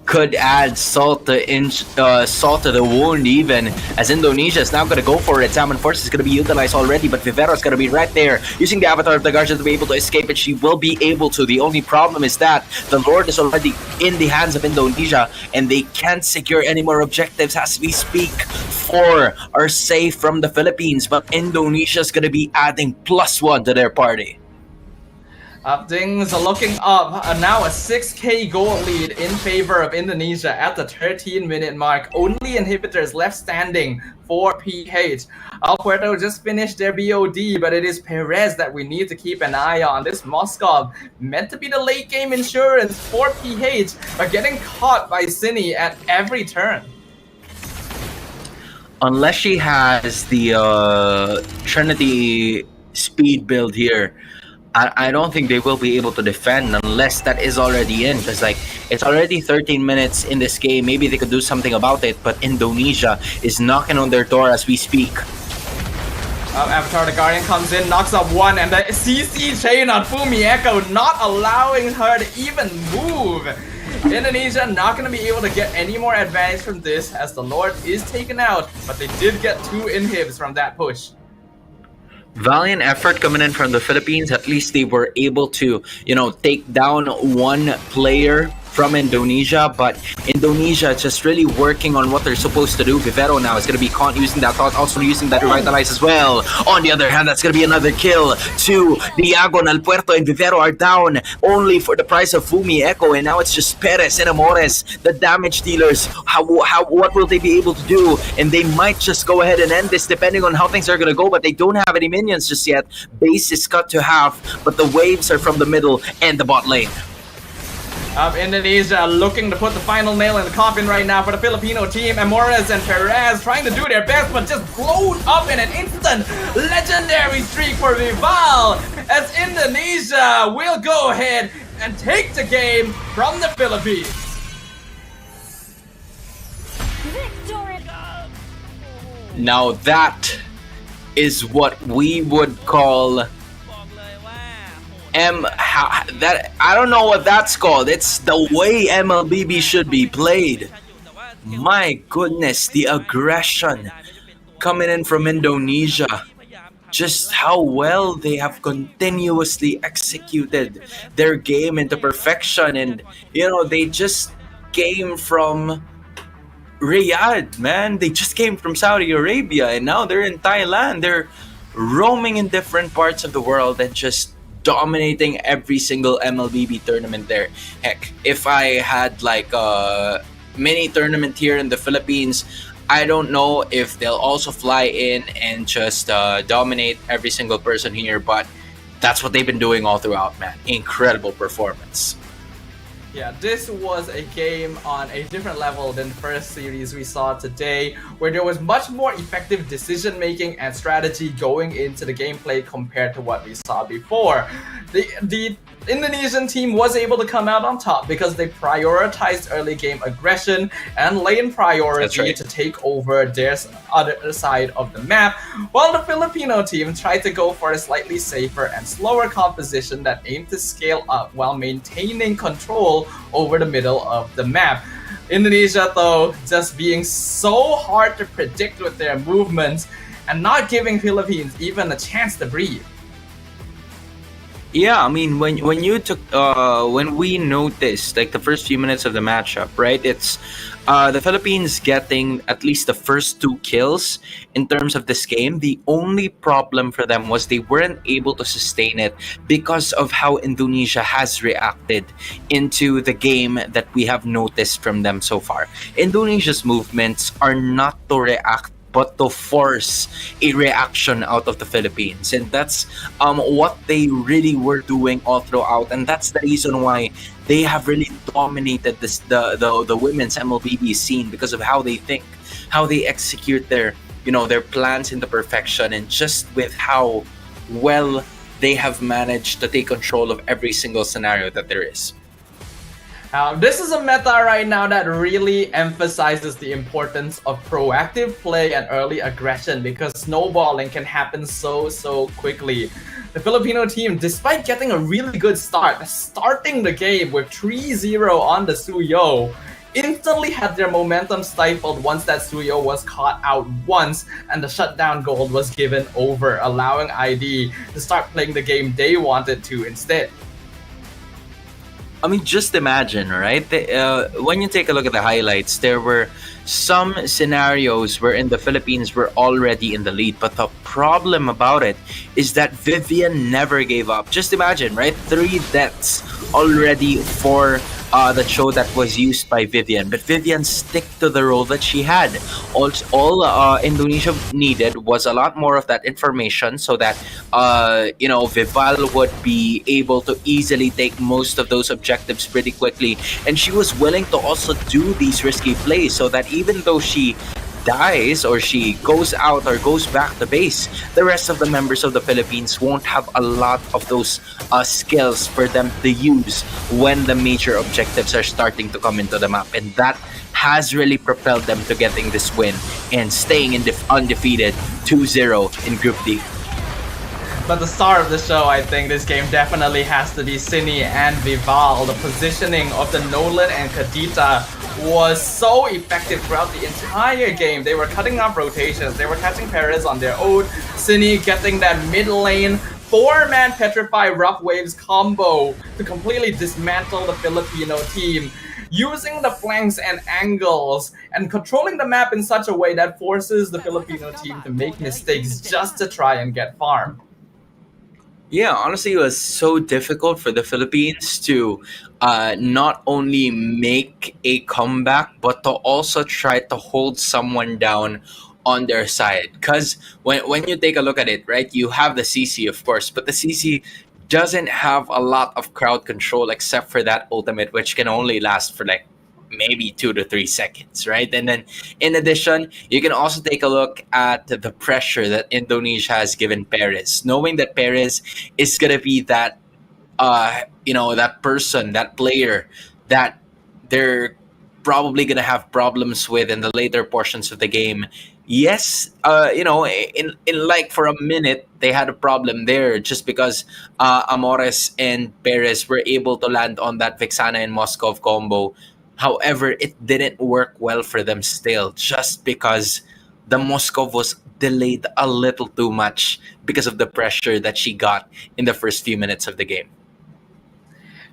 could add salt to the wound, even as Indonesia is now going to go for it. Salmon Force is going to be utilized already, but Vivero is going to be right there using the avatar of the Guardian to be able to escape it. She will be able to. The only problem is that the Lord is already in the hands of Indonesia, and they can't secure any more objectives as we speak. 4 are safe from the Philippines, but Indonesia is going to be adding +1 to their party. Things are looking up. Now a 6k gold lead in favor of Indonesia at the 13-minute mark. Only inhibitors left standing for PH. El Puerto just finished their BOD, but it is Perez that we need to keep an eye on. This Moskov, meant to be the late game insurance for PH, but getting caught by Cine at every turn. Unless she has the Trinity speed build here, I don't think they will be able to defend unless that is already in, because like it's already 13 minutes in this game. Maybe they could do something about it, but Indonesia is knocking on their door as we speak. Avatar the Guardian comes in, knocks up one, and the CC chain on Fumi Echo not allowing her to even move. Indonesia not going to be able to get any more advantage from this as the Lord is taken out, but they did get 2 inhibs from that push. Valiant effort coming in from the Philippines. At least they were able to, take down one player from Indonesia, but Indonesia just really working on what they're supposed to do. Vivero now is going to be caught using that thought, also using that revitalize as well. On the other hand, that's going to be another kill to Diagon. El Puerto and Vivero are down only for the price of Fumi Echo, and now it's just Perez and Amores, the damage dealers. What will they be able to do? And they might just go ahead and end this depending on how things are going to go, but they don't have any minions just yet. Base is cut to half, but the waves are from the middle and the bot lane. Indonesia looking to put the final nail in the coffin right now for the Filipino team. Amores and Perez trying to do their best, but just blown up in an instant. Legendary streak for Vival as Indonesia will go ahead and take the game from the Philippines. Now that is what we would call I don't know what that's called. It's the way MLBB should be played. My goodness, the aggression coming in from Indonesia. Just how well they have continuously executed their game into perfection. And, they just came from Riyadh, man. They just came from Saudi Arabia, and now they're in Thailand. They're roaming in different parts of the world and just dominating every single MLBB tournament there. Heck, if I had like a mini tournament here in the Philippines, I don't know if they'll also fly in and just dominate every single person here, but that's what they've been doing all throughout, man. Incredible performance. Yeah, this was a game on a different level than the first series we saw today, where there was much more effective decision making and strategy going into the gameplay compared to what we saw before. The Indonesian team was able to come out on top because they prioritized early game aggression and lane priority to take over their other side of the map, while the Filipino team tried to go for a slightly safer and slower composition that aimed to scale up while maintaining control over the middle of the map. Indonesia, though, just being so hard to predict with their movements, and not giving Philippines even a chance to breathe. Yeah, I mean, when you took when we noticed like the first few minutes of the matchup, right? It's the Philippines getting at least the first 2 kills in terms of this game. The only problem for them was they weren't able to sustain it because of how Indonesia has reacted into the game that we have noticed from them so far. Indonesia's movements are not to react but to force a reaction out of the Philippines. And that's what they really were doing all throughout. And that's the reason why they have really dominated the women's MLBB scene, because of how they think, how they execute their plans into perfection, and just with how well they have managed to take control of every single scenario that there is. This is a meta right now that really emphasizes the importance of proactive play and early aggression, because snowballing can happen so quickly. The Filipino team, despite getting a really good start, starting the game with 3-0 on the Suyo, instantly had their momentum stifled once that Suyo was caught out once and the shutdown goal was given over, allowing ID to start playing the game they wanted to instead. I mean, just imagine, right? When you take a look at the highlights, there were some scenarios wherein the Philippines were already in the lead. But the problem about it is that Vivian never gave up. Just imagine, right? 3 deaths already for the show that was used by Vivian. But Vivian stick to the role that she had. All Indonesia needed was a lot more of that information so that, Vival would be able to easily take most of those objectives pretty quickly. And she was willing to also do these risky plays so that even though she dies or she goes out or goes back to base, the rest of the members of the Philippines won't have a lot of those skills for them to use when the major objectives are starting to come into the map. And that has really propelled them to getting this win and staying undefeated 2-0 in Group D. But the star of the show, I think, this game definitely has to be Cini and Vival. The positioning of the Nolan and Kadita was so effective throughout the entire game. They were cutting off rotations. They were catching Perez on their own. Cini getting that mid lane 4-man Petrify Rough Waves combo to completely dismantle the Filipino team, using the flanks and angles and controlling the map in such a way that forces the Filipino team to make mistakes just to try and get farm. Yeah, honestly, it was so difficult for the Philippines to not only make a comeback, but to also try to hold someone down on their side. Because when you take a look at it, right, you have the CC, of course, but the CC doesn't have a lot of crowd control except for that ultimate, which can only last for like maybe 2 to 3 seconds, right? And then in addition, you can also take a look at the pressure that Indonesia has given Perez, knowing that Perez is gonna be that that person, that player that they're probably gonna have problems with in the later portions of the game. Yes, in like for a minute they had a problem there just because Amores and Perez were able to land on that Vixana and Moskov combo. However, it didn't work well for them still, just because the Moskov was delayed a little too much because of the pressure that she got in the first few minutes of the game.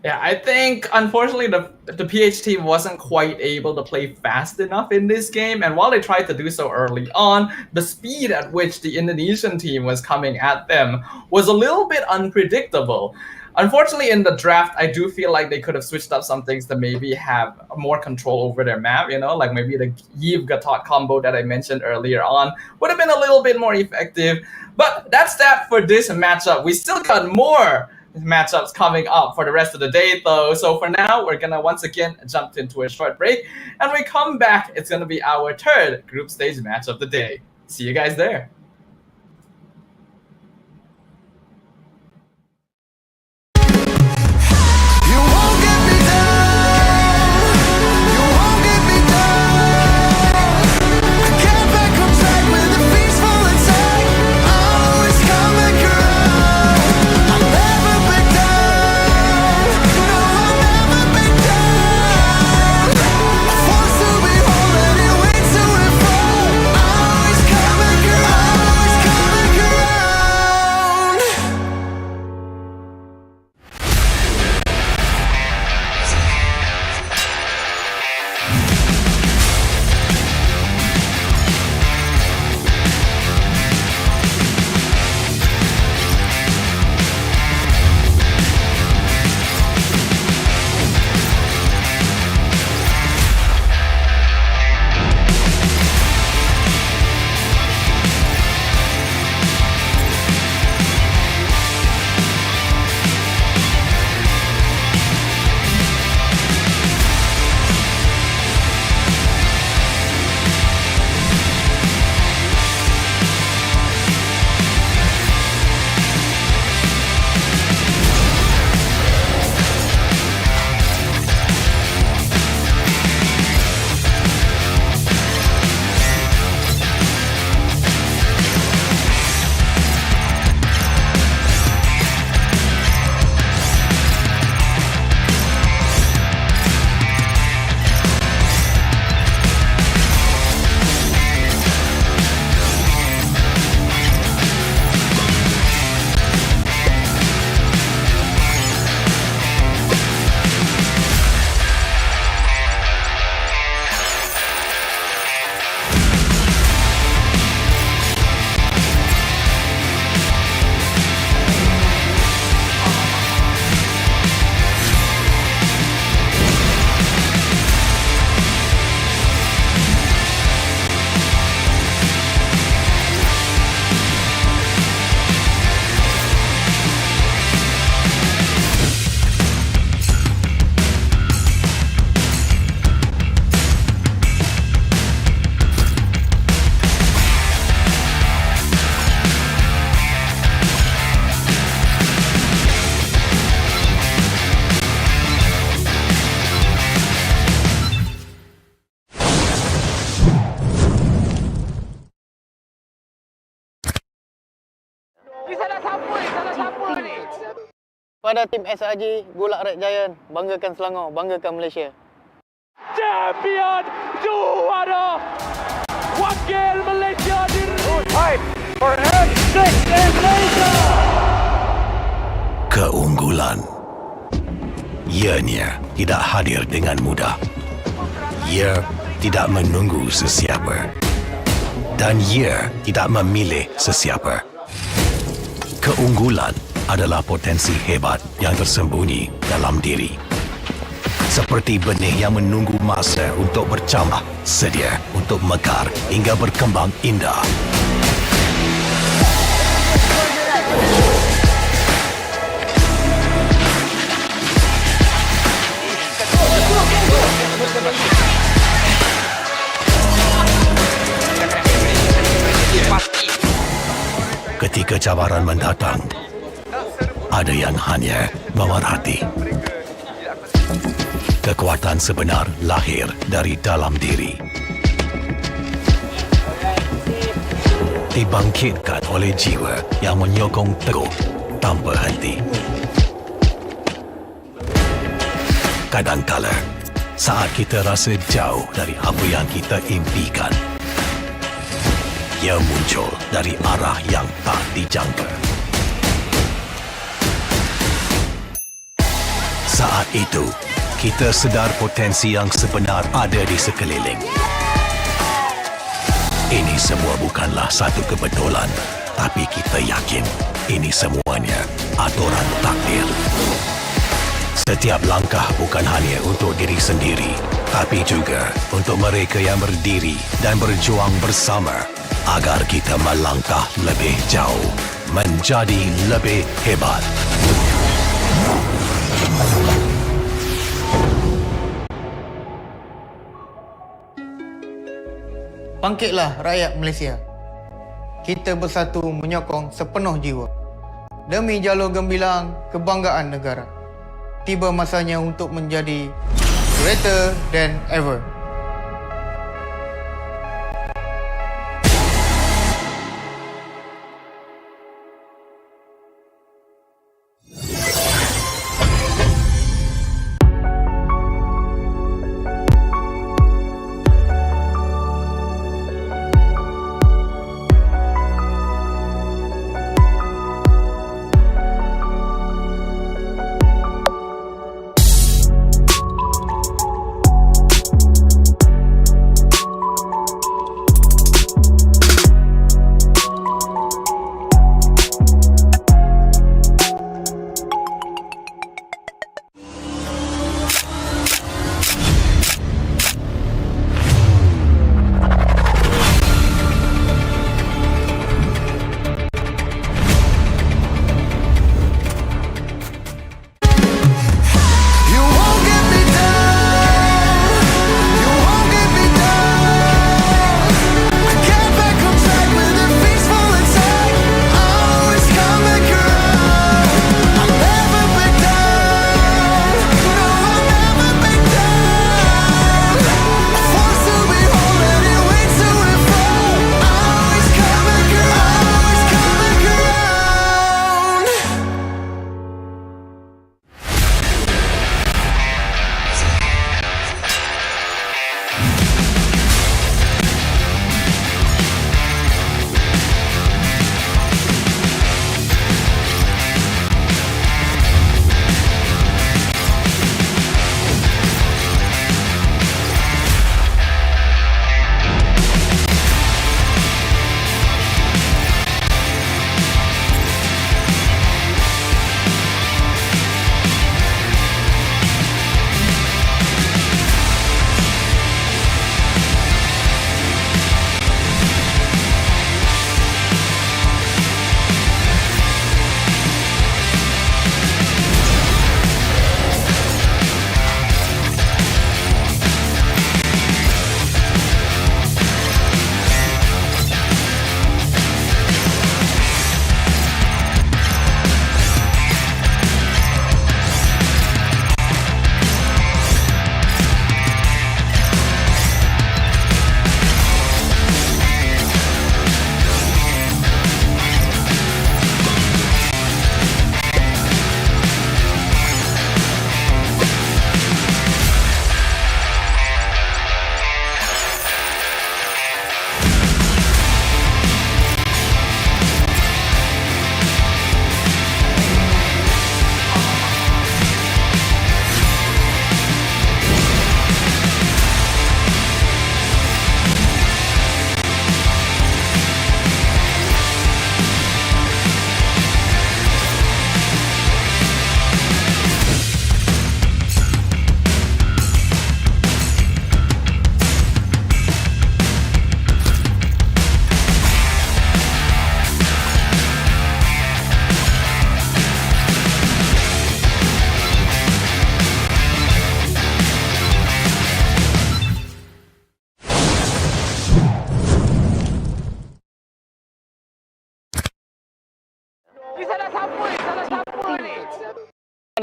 Yeah, I think, unfortunately, the PH team wasn't quite able to play fast enough in this game. And while they tried to do so early on, the speed at which the Indonesian team was coming at them was a little bit unpredictable. Unfortunately, in the draft, I do feel like they could have switched up some things to maybe have more control over their map, like maybe the Yves Gatot combo that I mentioned earlier on would have been a little bit more effective. But that's that for this matchup. We still got more matchups coming up for the rest of the day, though. So for now, we're going to once again jump into a short break. And when we come back, it's going to be our third group stage match of the day. See you guys there. Forced to be holding it way too far. Always coming kepada tim SRG Golak Red Giant, banggakan Selangor, banggakan Malaysia. Champion juara wakil Malaysia fight for F6 in Malaysia. Keunggulan. Ianya tidak hadir dengan mudah. Ia tidak menunggu sesiapa. Dan ia tidak memilih sesiapa. Keunggulan adalah potensi hebat yang tersembunyi dalam diri. Seperti benih yang menunggu masa untuk bercambah, sedia untuk mekar hingga berkembang indah. Ketika cabaran mendatang, ada yang hanya memerhati. Kekuatan sebenar lahir dari dalam diri. Dibangkitkan oleh jiwa yang menyokong teguh tanpa henti. Kadangkala, saat kita rasa jauh dari apa yang kita impikan, ia muncul dari arah yang tak dijangka. Saat itu, kita sedar potensi yang sebenar ada di sekeliling. Ini semua bukanlah satu kebetulan, tapi kita yakin ini semuanya aturan takdir. Setiap langkah bukan hanya untuk diri sendiri, tapi juga untuk mereka yang berdiri dan berjuang bersama agar kita melangkah lebih jauh, menjadi lebih hebat. Bangkitlah rakyat Malaysia. Kita bersatu menyokong sepenuh jiwa. Demi jalur gemilang kebanggaan negara. Tiba masanya untuk menjadi greater than ever.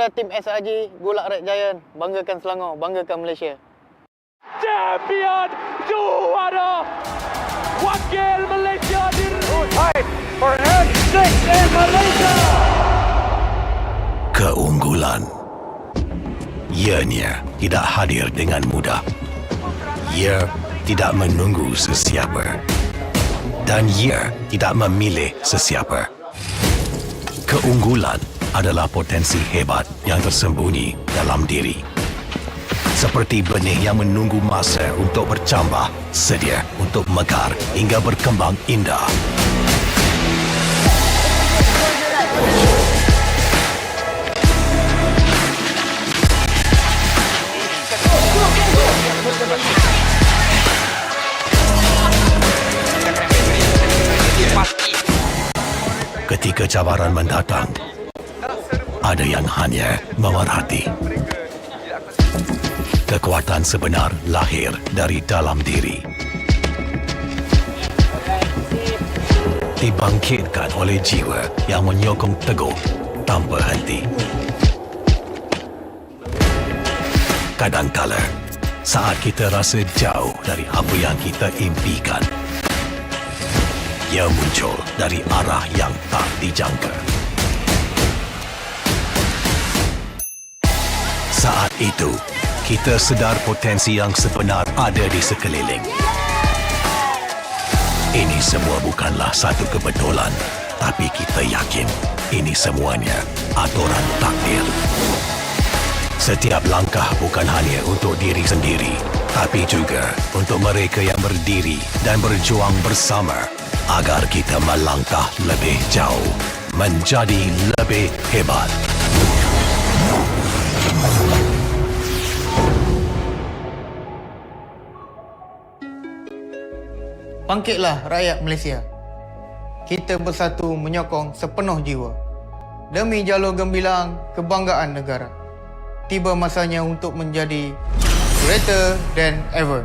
kepada tim SRG Golak Red Giant, banggakan Selangor, banggakan Malaysia. Champion juara wakil Malaysia fight for head 6 in Malaysia. Keunggulan. Ianya tidak hadir dengan mudah. Ia tidak menunggu sesiapa. Dan ia tidak memilih sesiapa. Keunggulan adalah potensi hebat yang tersembunyi dalam diri. Seperti benih yang menunggu masa untuk bercambah, sedia untuk mekar hingga berkembang indah. Ketika cabaran mendatang, ada yang hanya memerhati. Kekuatan sebenar lahir dari dalam diri. Dibangkitkan oleh jiwa yang menyokong teguh tanpa henti. Kadangkala, saat kita rasa jauh dari apa yang kita impikan, ia muncul dari arah yang tak dijangka. Saat itu, kita sedar potensi yang sebenar ada di sekeliling. Ini semua bukanlah satu kebetulan, tapi kita yakin ini semuanya aturan takdir. Setiap langkah bukan hanya untuk diri sendiri, tapi juga untuk mereka yang berdiri dan berjuang bersama agar kita melangkah lebih jauh, menjadi lebih hebat. Bangkitlah rakyat Malaysia. Kita bersatu menyokong sepenuh jiwa. Demi jalur gemilang kebanggaan negara. Tiba masanya untuk menjadi greater than ever.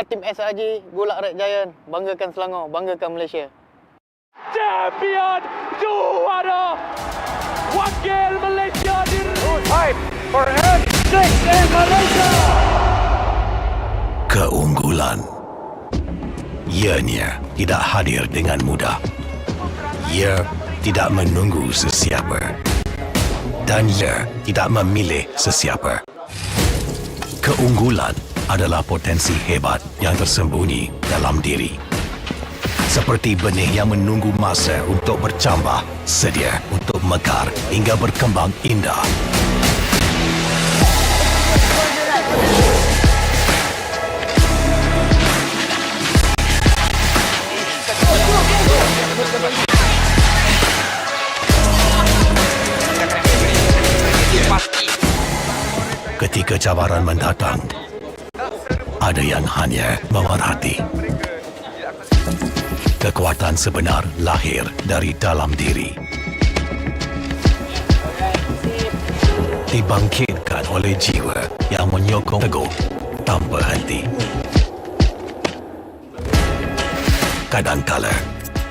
Buat tim SRG, Golak Red Giant, banggakan Selangor, banggakan Malaysia. Champion juara wakil Malaysia time for N6 in Malaysia. Keunggulan ianya tidak hadir dengan mudah. Ia tidak menunggu sesiapa dan ia tidak memilih sesiapa. Keunggulan adalah potensi hebat yang tersembunyi dalam diri. Seperti benih yang menunggu masa untuk bercambah, sedia untuk mekar hingga berkembang indah. Ketika cabaran mendatang, ada yang hanya memerhati. Kekuatan sebenar lahir dari dalam diri. Dibangkitkan oleh jiwa yang menyokong teguh tanpa henti. Kadangkala,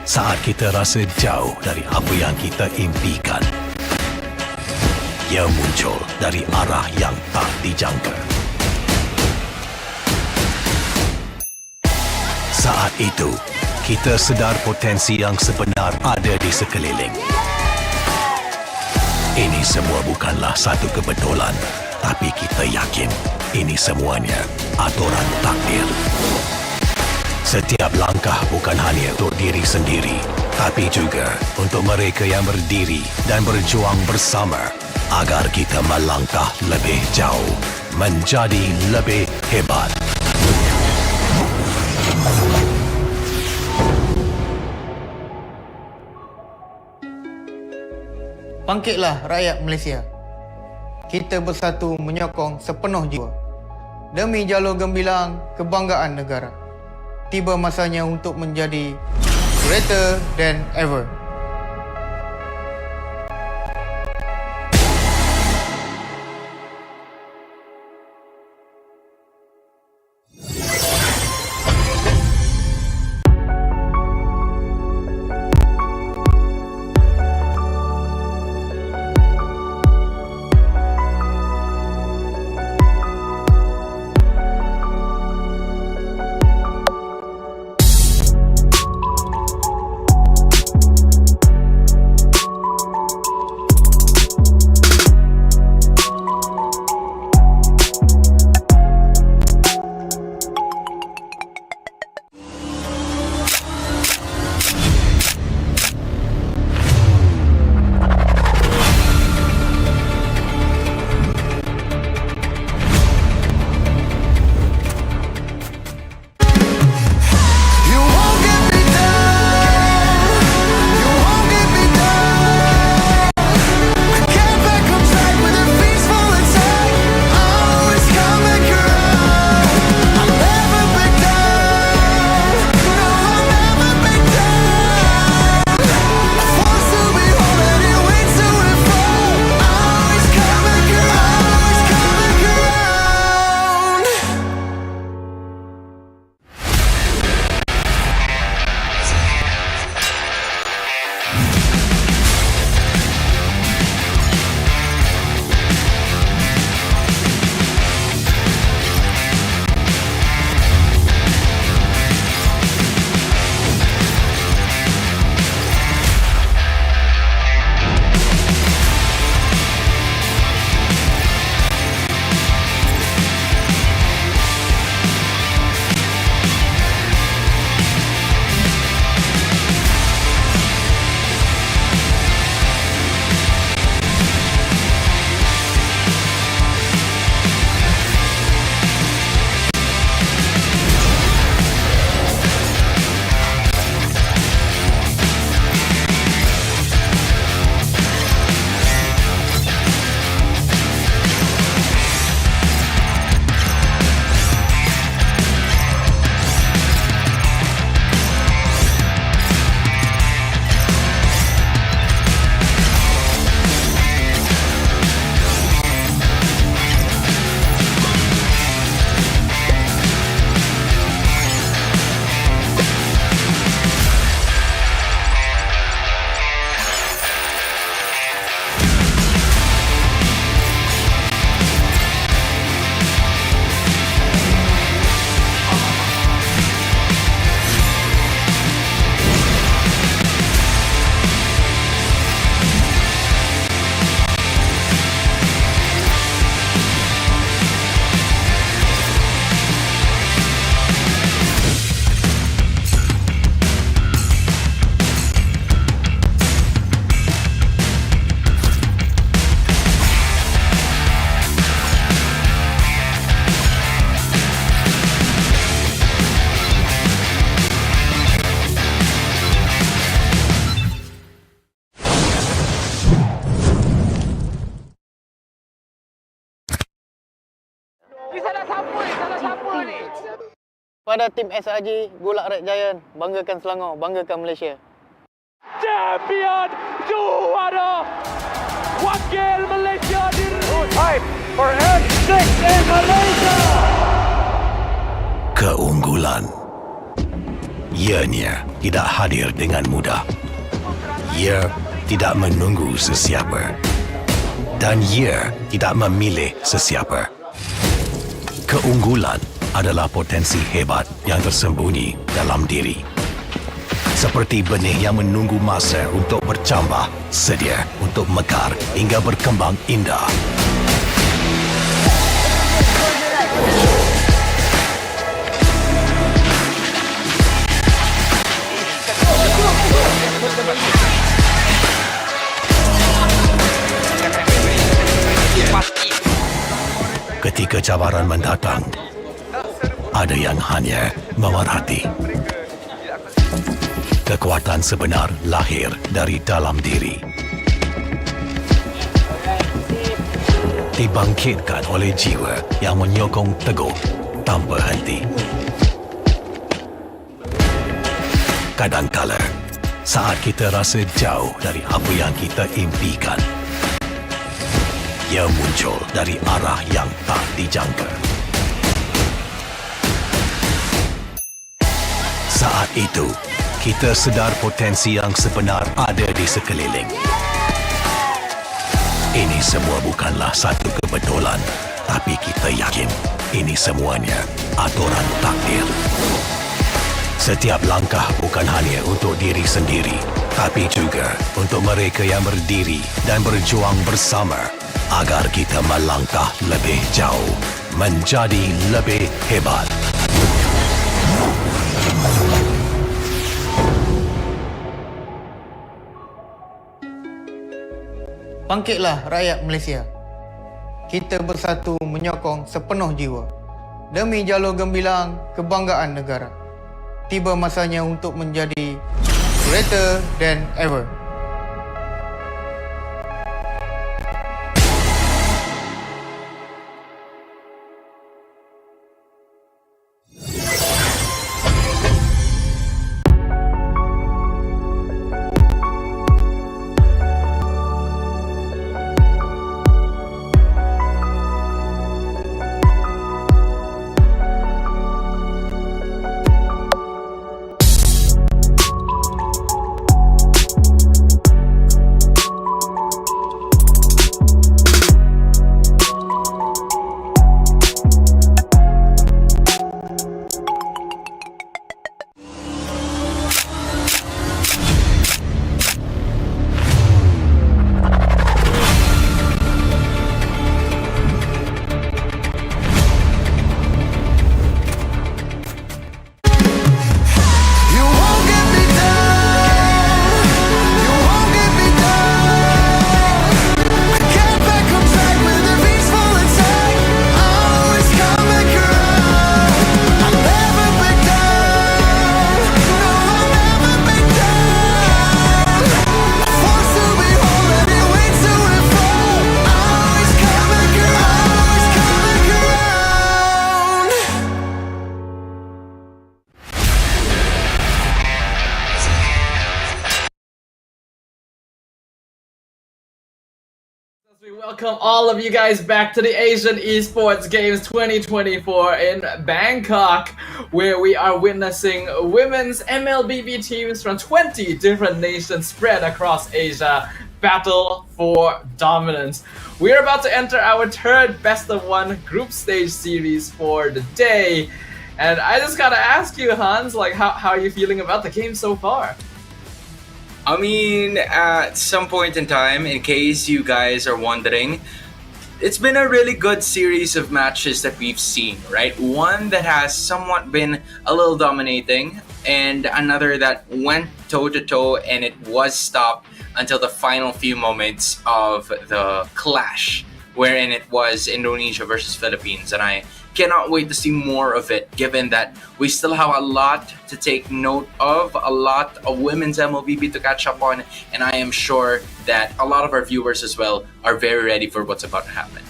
saat kita rasa jauh dari apa yang kita impikan, ia muncul dari arah yang tak dijangka. Saat itu, kita sedar potensi yang sebenar ada di sekeliling. Ini semua bukanlah satu kebetulan, tapi kita yakin ini semuanya aturan takdir. Setiap langkah bukan hanya untuk diri sendiri, tapi juga untuk mereka yang berdiri dan berjuang bersama agar kita melangkah lebih jauh, menjadi lebih hebat. Bangkitlah rakyat Malaysia. Kita bersatu menyokong sepenuh jiwa. Demi jalur gemilang kebanggaan negara. Tiba masanya untuk menjadi greater than ever. Pada tim SRG, Golak Red Giant, banggakan Selangor, banggakan Malaysia. Champion juara wakil Malaysia time for N6 in Malaysia. Keunggulan. Ianya tidak hadir dengan mudah. Ia tidak menunggu sesiapa. Dan ia tidak memilih sesiapa. Keunggulan adalah potensi hebat yang tersembunyi dalam diri. Seperti benih yang menunggu masa untuk bercambah, sedia untuk mekar hingga berkembang indah. Ketika cabaran mendatang, ada yang hanya memerhati. Kekuatan sebenar lahir dari dalam diri. Dibangkitkan oleh jiwa yang menyokong teguh tanpa henti. Kadangkala, saat kita rasa jauh dari apa yang kita impikan, ia muncul dari arah yang tak dijangka. Saat itu, kita sedar potensi yang sebenar ada di sekeliling. Ini semua bukanlah satu kebetulan, tapi kita yakin ini semuanya aturan takdir. Setiap langkah bukan hanya untuk diri sendiri, tapi juga untuk mereka yang berdiri dan berjuang bersama agar kita melangkah lebih jauh, menjadi lebih hebat. Bangkitlah rakyat Malaysia. Kita bersatu menyokong sepenuh jiwa demi jalur gemilang kebanggaan negara. Tiba masanya untuk menjadi greater than ever. We welcome all of you guys back to the Asian Esports Games 2024 in Bangkok, where we are witnessing women's MLBB teams from 20 different nations spread across Asia battle for dominance. We're about to enter our third best-of-1 group stage series for the day. And I just gotta ask you, Hans, like, how are you feeling about the game so far? I mean, at some point in time, in case you guys are wondering, it's been a really good series of matches that we've seen, right? One that has somewhat been a little dominating, and another that went toe-to-toe and it was stopped until the final few moments of the clash, wherein it was Indonesia versus Philippines. And I cannot wait to see more of it, given that we still have a lot to take note of, a lot of women's MLBB to catch up on, and I am sure that a lot of our viewers as well are very ready for what's about to happen.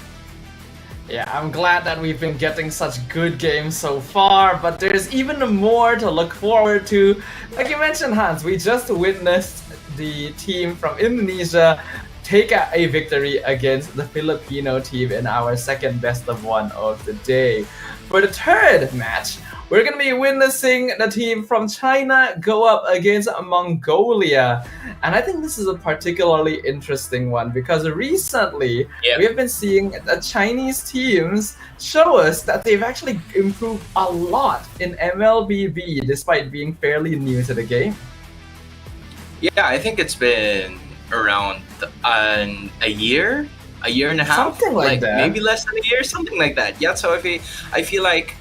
Yeah, I'm glad that we've been getting such good games so far, but there's even more to look forward to. Like you mentioned, Hans, we just witnessed the team from Indonesia take a victory against the Filipino team in our second best of one of the day. For the third match, we're going to be witnessing the team from China go up against Mongolia. And I think this is a particularly interesting one because recently we have been seeing the Chinese teams show us that they've actually improved a lot in MLBB despite being fairly new to the game. Yeah, I think it's been around a year and a half, something like that, maybe less than a year, something like that. Yeah, so I feel like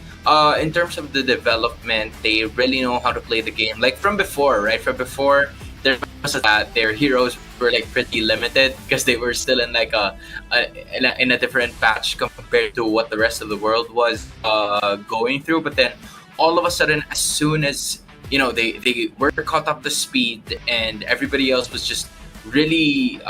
in terms of the development, they really know how to play the game. Like from before, right? From before, there was that their heroes were like pretty limited because they were still in like in a different patch compared to what the rest of the world was going through. But then all of a sudden, as soon as they were caught up to speed, and everybody else was just really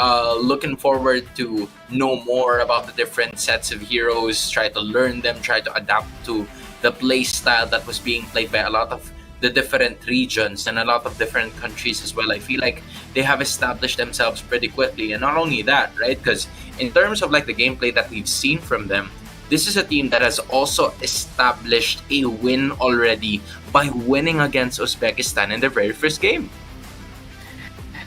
looking forward to know more about the different sets of heroes, try to learn them, try to adapt to the play style that was being played by a lot of the different regions and a lot of different countries as well. I feel like they have established themselves pretty quickly. And not only that, right? Because in terms of like the gameplay that we've seen from them, this is a team that has also established a win already by winning against Uzbekistan in their very first game.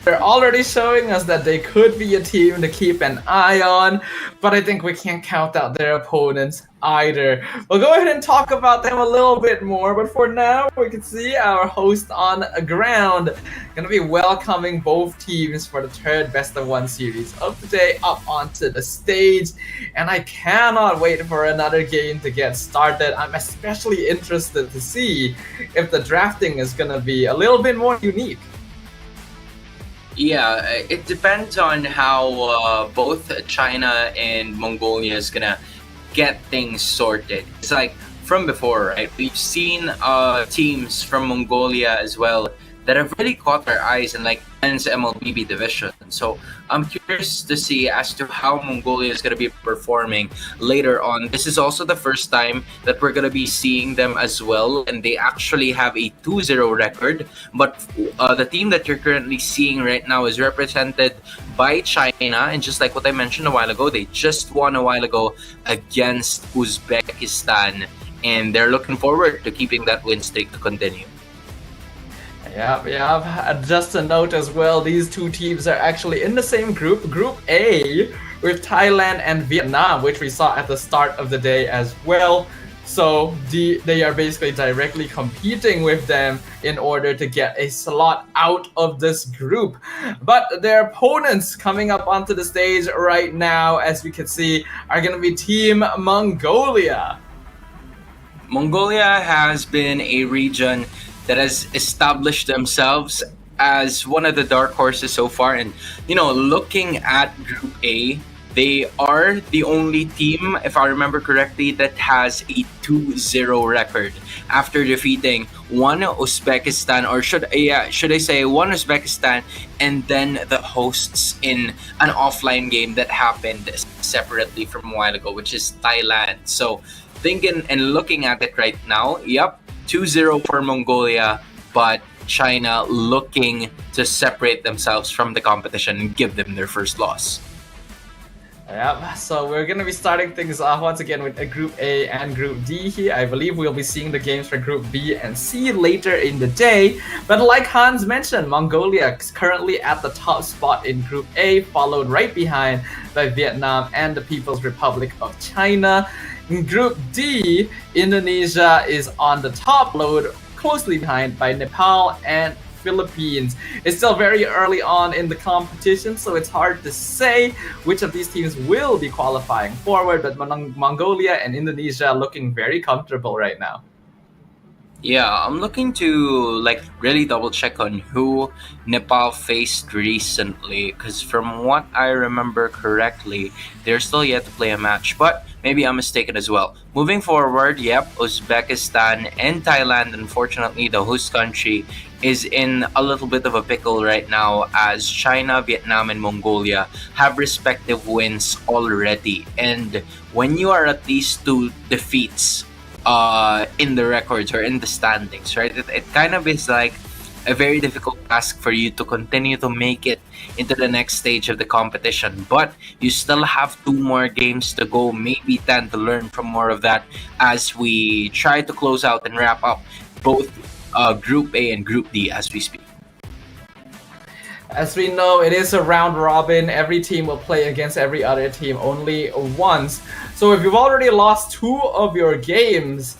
They're already showing us that they could be a team to keep an eye on, but I think we can't count out their opponents either. We'll go ahead and talk about them a little bit more, but for now, we can see our host on the ground gonna be welcoming both teams for the third best of one series of the day up onto the stage, and I cannot wait for another game to get started. I'm especially interested to see if the drafting is gonna be a little bit more unique. Yeah, it depends on how both China and Mongolia is gonna get things sorted. It's like from before, right? We've seen teams from Mongolia as well that have really caught our eyes in like men's MLBB division. So I'm curious to see as to how Mongolia is going to be performing later on. This is also the first time that we're going to be seeing them as well, and they actually have a 2-0 record. But the team that you're currently seeing right now is represented by China, and just like what I mentioned a while ago, they just won a while ago against Uzbekistan, and they're looking forward to keeping that win streak to continue. Yeah. Just a note as well, these two teams are actually in the same group, Group A, with Thailand and Vietnam, which we saw at the start of the day as well. So they are basically directly competing with them in order to get a slot out of this group. But their opponents coming up onto the stage right now, as we can see, are going to be Team Mongolia. Mongolia has been a region that has established themselves as one of the dark horses so far. And, looking at Group A, they are the only team, if I remember correctly, that has a 2-0 record after defeating one Uzbekistan, or should I say one Uzbekistan, and then the hosts in an offline game that happened separately from a while ago, which is Thailand. So thinking and looking at it right now, 2-0 for Mongolia, but China looking to separate themselves from the competition and give them their first loss. Yeah, so we're going to be starting things off once again with a Group A and Group D here. I believe we'll be seeing the games for Group B and C later in the day. But like Hans mentioned, Mongolia is currently at the top spot in Group A, followed right behind by Vietnam and the People's Republic of China. In Group D, Indonesia is on the top, load closely behind by Nepal and Philippines. It's still very early on in the competition, so it's hard to say which of these teams will be qualifying forward, but Mongolia and Indonesia looking very comfortable right now. Yeah, I'm looking to like really double check on who Nepal faced recently because from what I remember correctly, they're still yet to play a match, but maybe I'm mistaken as well. Moving forward, yep, Uzbekistan and Thailand, unfortunately, the host country is in a little bit of a pickle right now as China, Vietnam, and Mongolia have respective wins already. And when you are at these two defeats, in the records or in the standings, right? It kind of is like a very difficult task for you to continue to make it into the next stage of the competition. But you still have two more games to go, maybe 10 to learn from more of that as we try to close out and wrap up both Group A and Group D as we speak. As we know, it is a round robin. Every team will play against every other team only once. So if you've already lost 2 of your games,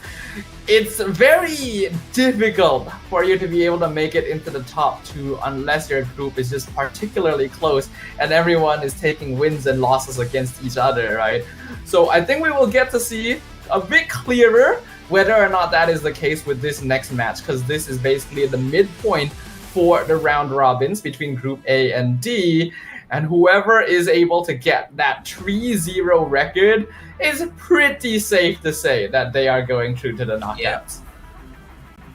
it's very difficult for you to be able to make it into the top 2 unless your group is just particularly close and everyone is taking wins and losses against each other, right? So I think we will get to see a bit clearer whether or not that is the case with this next match, because this is basically the midpoint for the round robins between Group A and D, and whoever is able to get that 3-0 record is pretty safe to say that they are going through to the knockouts.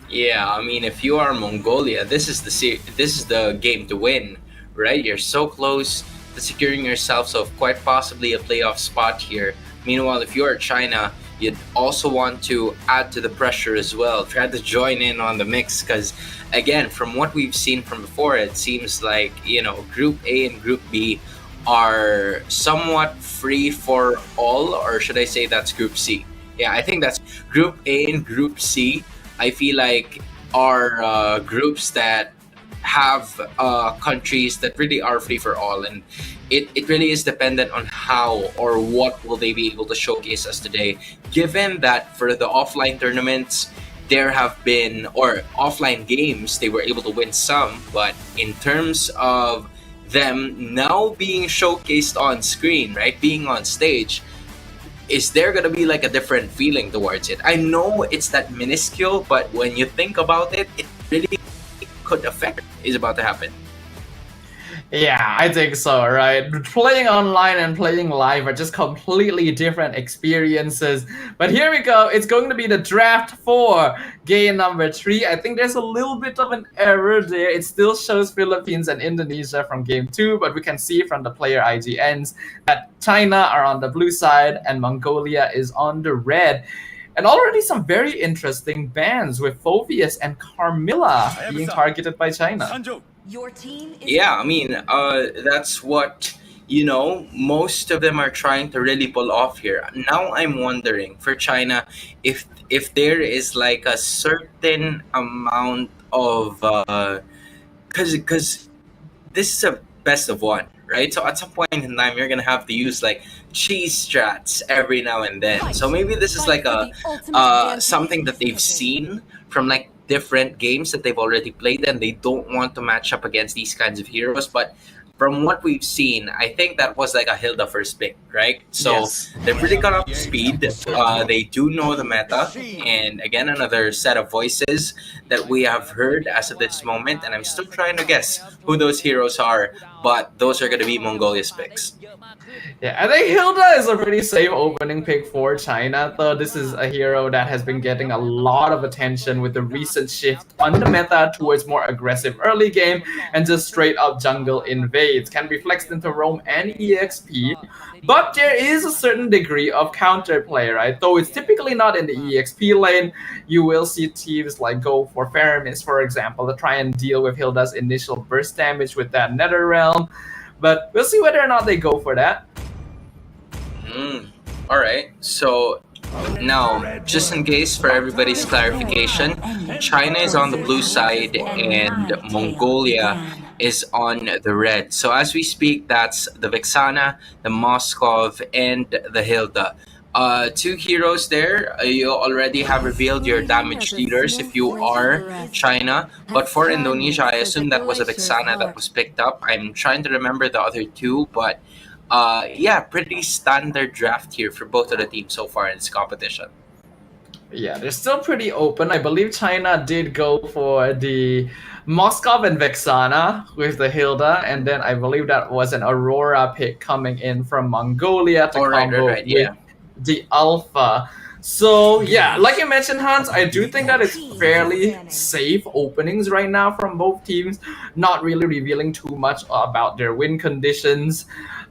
Yeah, I mean, if you are Mongolia, this is the game to win, right? You're so close to securing yourself of quite possibly a playoff spot here. Meanwhile, if you are China, you'd also want to add to the pressure as well. Try to join in on the mix because, again, from what we've seen from before, it seems like, Group A and Group B are somewhat free for all, or should I say that's Group C? Yeah, I think that's Group A and Group C. I feel like are groups that have countries that really are free for all, and it really is dependent on how or what will they be able to showcase us today, given that for the offline tournaments there have been, or offline games, they were able to win some, but in terms of them now being showcased on screen, right, being on stage, is there gonna be like a different feeling towards it? I know it's that minuscule, but when you think about it, it really could affect is about to happen. Yeah, I think so, right? Playing online and playing live are just completely different experiences. But here we go. It's going to be the draft for game number 3. I think there's a little bit of an error there. It still shows Philippines and Indonesia from game 2, but we can see from the player IGNs that China are on the blue side and Mongolia is on the red. And already some very interesting bans with Phovius and Carmilla being targeted by China. Your team is Yeah, I mean, that's what, most of them are trying to really pull off here. Now I'm wondering for China if there is like a certain amount of, because this is a best of one, right? So at some point in time, you're gonna have to use like cheese strats every now and then. So maybe this is like a something that they've seen from like different games that they've already played, and they don't want to match up against these kinds of heroes. But from what we've seen, I think that was like a Hilda first pick, right? So Yes. they've really got up to speed. They do know the meta, and again, another set of voices that we have heard as of this moment, and I'm still trying to guess who those heroes are, but those are going to be Mongolia's picks. Yeah, I think Hilda is a pretty safe opening pick for China, though this is a hero that has been getting a lot of attention with the recent shift on the meta towards more aggressive early game and just straight up jungle invades. Can be flexed into roam and EXP, but there is a certain degree of counterplay, right? Though it's typically not in the EXP lane, you will see teams like go for Faramis, for example, to try and deal with Hilda's initial burst damage with that Nether Realm. But we'll see whether or not they go for that. All right. So now, just in case for everybody's clarification, China is on the blue side and Mongolia is on the red. So as we speak, that's the Vexana, the Moskov, and the Hilda. 2 heroes there. You already have revealed your damage leaders if you are China. But for Indonesia, I assume that was a Vexana that was picked up. I'm trying to remember the other 2, but yeah, pretty standard draft here for both of the teams so far in this competition. Yeah, they're still pretty open. I believe China did go for the Moskov and Vexana with the Hilda, and then I believe that was an Aurora pick coming in from Mongolia to combo with Yeah. the Alpha. So yeah, like you mentioned, Hans, I do think that it's fairly safe openings right now from both teams, not really revealing too much about their win conditions.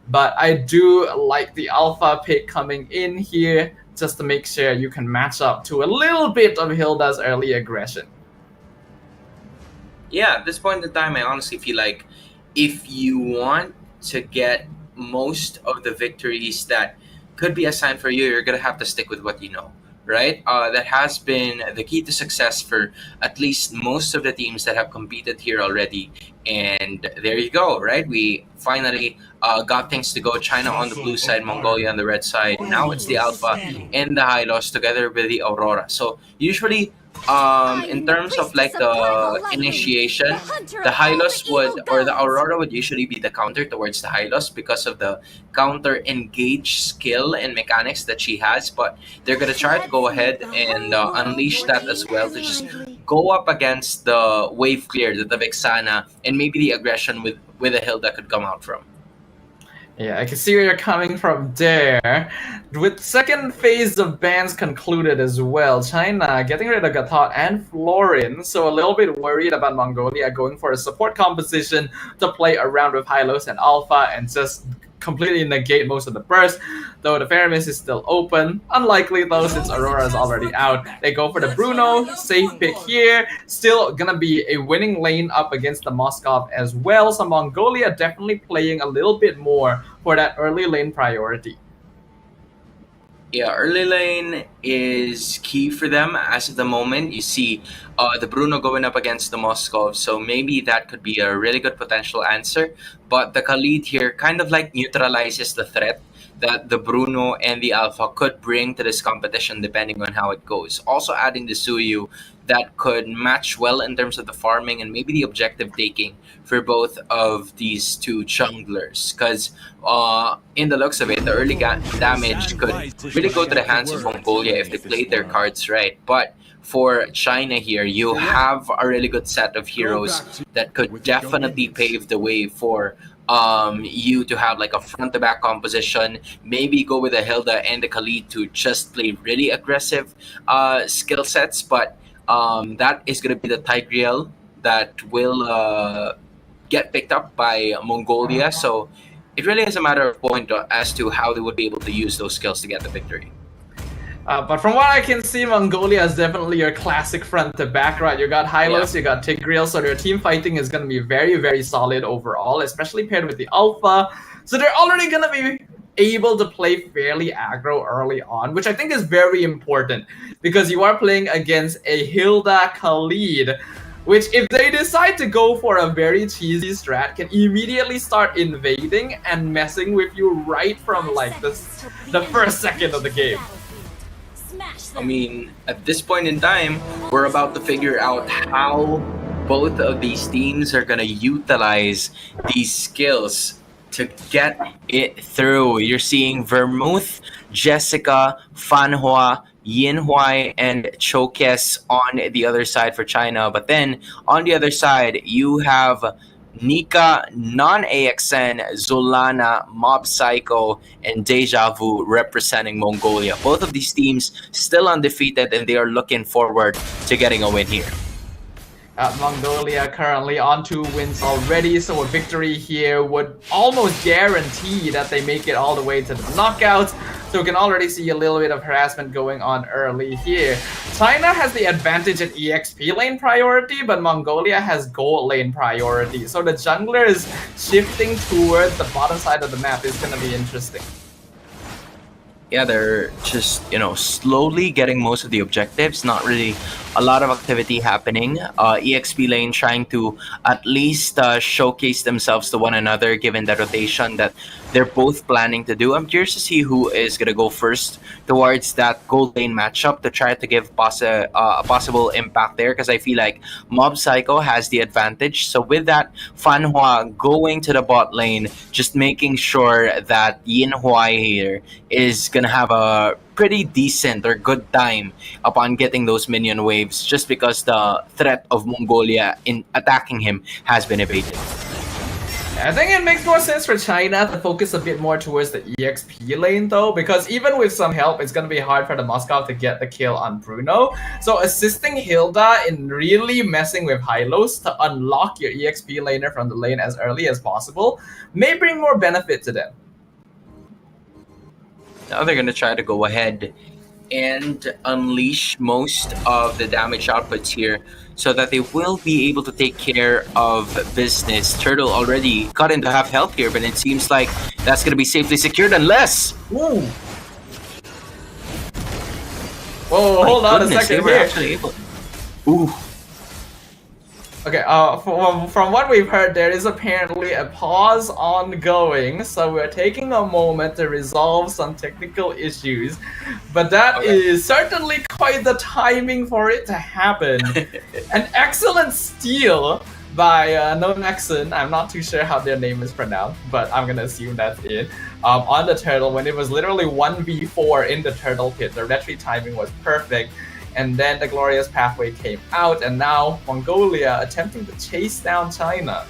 But I do like the Alpha pick coming in here just to make sure you can match up to a little bit of Hilda's early aggression. Yeah, at this point in time, I honestly feel like if you want to get most of the victories that could be assigned for you, you're gonna have to stick with what you know, right? That has been the key to success for at least most of the teams that have competed here already. And there you go, right? We finally got things to go. China on the blue side, Mongolia on the red side. Now it's the Alpha and the Hylos together with the Aurora. So usually in terms of like the initiation, the Hylos would, or the Aurora would usually be the counter towards the Hylos because of the counter engage skill and mechanics that she has. But they're gonna try to go ahead and unleash that as well to just go up against the wave clear that the Vexana and maybe the aggression with a Hilda could come out from. Yeah, I can see where you're coming from there. With second phase of bans concluded as well, China getting rid of Gatot and Florin, so a little bit worried about Mongolia going for a support composition to play around with Hylos and Alpha and just completely negate most of the burst, though the Faramis is still open. Unlikely though, since Aurora is already out. They go for the Bruno, safe pick here. Still gonna be a winning lane up against the Moskov as well, so Mongolia definitely playing a little bit more for that early lane priority. Yeah, early lane is key for them as of the moment. You see the Bruno going up against the Moskov, so maybe that could be a really good potential answer. But the Khalid here kind of like neutralizes the threat that the Bruno and the Alpha could bring to this competition depending on how it goes. Also adding the Suyu that could match well in terms of the farming and maybe the objective taking for both of these two junglers. Because in the looks of it, the early damage could really go to the hands of Mongolia if they played their cards right. But for China here, you have a really good set of heroes that could definitely pave the way for you to have like a front to back composition, maybe go with the Hilda and the Khalid to just play really aggressive skill sets. But that is going to be the Tigreal that will get picked up by Mongolia. So it really is a matter of point as to how they would be able to use those skills to get the victory. But from what I can see, Mongolia is definitely your classic front to back, right? You got Hylos, you got Tigreal, so their team fighting is going to be very, very solid overall, especially paired with the Alpha. So they're already going to be able to play fairly aggro early on, which I think is very important because you are playing against a Hilda Khalid, which if they decide to go for a very cheesy strat, can immediately start invading and messing with you right from like the first second of the game. I mean, at this point in time, we're about to figure out how both of these teams are going to utilize these skills to get it through. You're seeing Vermouth, Jessica, Fanhua, Yinhuai, and Chokes on the other side for China. But then on the other side, you have Nika, Non-AXN, Zolana, Mob Psycho, and Deja Vu representing Mongolia. Both of these teams still undefeated, and they are looking forward to getting a win here. Mongolia currently on 2 wins already, so a victory here would almost guarantee that they make it all the way to the knockouts. So we can already see a little bit of harassment going on early here. China has the advantage at EXP lane priority, but Mongolia has gold lane priority. So the junglers shifting towards the bottom side of the map is going to be interesting. Yeah, they're just, slowly getting most of the objectives. Not really a lot of activity happening. EXP lane trying to at least showcase themselves to one another given the rotation that they're both planning to do. I'm curious to see who is going to go first towards that gold lane matchup to try to give a possible impact there, because I feel like Mob Psycho has the advantage. So with that, Fanhua going to the bot lane, just making sure that Yinhuai here is going to have a pretty decent or good time upon getting those minion waves, just because the threat of Mongolia in attacking him has been evaded. I think it makes more sense for China to focus a bit more towards the EXP lane though, because even with some help, it's going to be hard for the Moscow to get the kill on Bruno. So assisting Hilda in really messing with Hylos to unlock your EXP laner from the lane as early as possible may bring more benefit to them. Now they're going to try to go ahead and unleash most of the damage outputs here so that they will be able to take care of business. Turtle already got into half health here, but it seems like that's going to be safely secured unless... Ooh. Whoa, hold on a second here. Actually able... Ooh. Okay, from what we've heard, there is apparently a pause ongoing, so we're taking a moment to resolve some technical issues, but that is certainly quite the timing for it to happen. An excellent steal by Nonaxon, I'm not too sure how their name is pronounced, but I'm gonna assume that's it, on the turtle when it was literally 1v4 in the turtle pit. The retreat timing was perfect. And then the glorious pathway came out, and now Mongolia attempting to chase down China.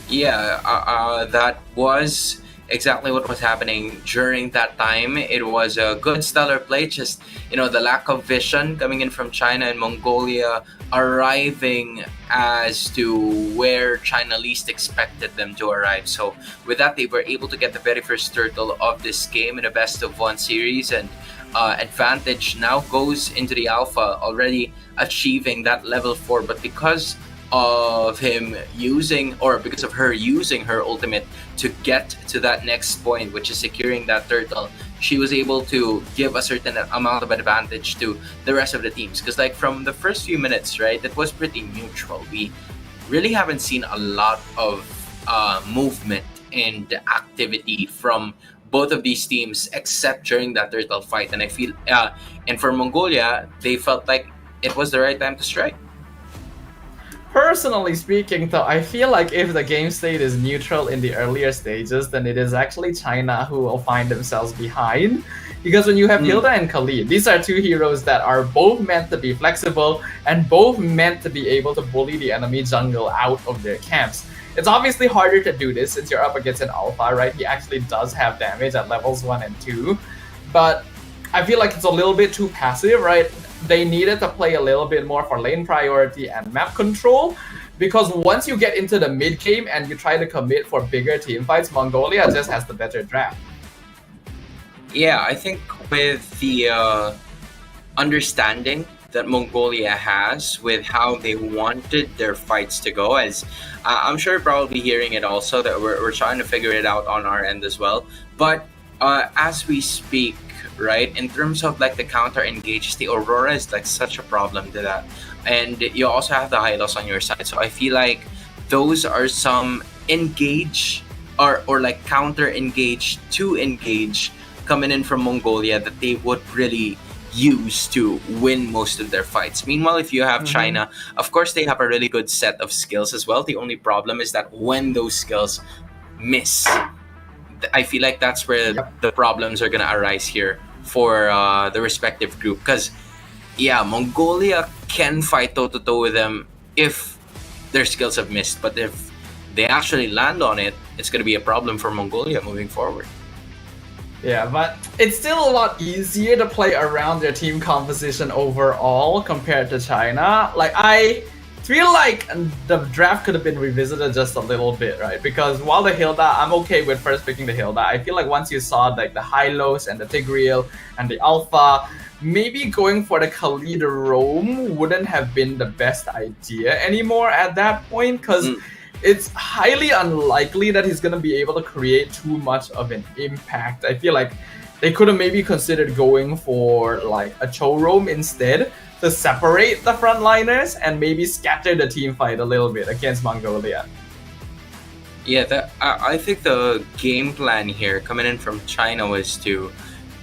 Yeah, that was exactly what was happening during that time. It was a good stellar play, just, you know, the lack of vision coming in from China and Mongolia arriving as to where China least expected them to arrive. So with that, they were able to get the very first turtle of this game in a best of one series, and advantage now goes into the alpha, already achieving that level 4, but because of him using, or because of her using her ultimate to get to that next point, which is securing that turtle, she was able to give a certain amount of advantage to the rest of the teams. Because like from the first few minutes, right, it was pretty neutral. We really haven't seen a lot of movement and activity from both of these teams except during that turtle fight, and I feel and for Mongolia, they felt like it was the right time to strike. Personally speaking though, I feel like if the game state is neutral in the earlier stages, then it is actually China who will find themselves behind. Because when you have Hilda and Khalid, these are two heroes that are both meant to be flexible and both meant to be able to bully the enemy jungle out of their camps. It's obviously harder to do this since you're up against an alpha, right? He actually does have damage at levels 1 and 2, but I feel like it's a little bit too passive, right? They needed to play a little bit more for lane priority and map control, because once you get into the mid game and you try to commit for bigger team fights, Mongolia just has the better draft. Yeah, I think with the understanding that Mongolia has with how they wanted their fights to go, as I'm sure you're probably hearing it also, that we're trying to figure it out on our end as well. But as we speak, right, in terms of like the counter engage, the Aurora is like such a problem to that. And you also have the Hylos on your side. So I feel like those are some engage or like counter engage to engage coming in from Mongolia that they would really use to win most of their fights. Meanwhile, if you have China, of course they have a really good set of skills as well. The only problem is that when those skills miss, I feel like that's where the problems are going to arise here for the respective group. Because yeah, Mongolia can fight toe-to-toe with them if their skills have missed, but if they actually land on it, it's going to be a problem for Mongolia moving forward. Yeah, but it's still a lot easier to play around their team composition overall compared to China. Like, I feel like the draft could have been revisited just a little bit, right? Because while the Hilda, I'm okay with first picking the Hilda. I feel like once you saw like the Hylos and the Tigreal and the Alpha, maybe going for the Khalid roam wouldn't have been the best idea anymore at that point, because it's highly unlikely that he's going to be able to create too much of an impact. I feel like they could have maybe considered going for like a Cho roam instead to separate the frontliners and maybe scatter the team fight a little bit against Mongolia. Yeah, I think the game plan here coming in from China was to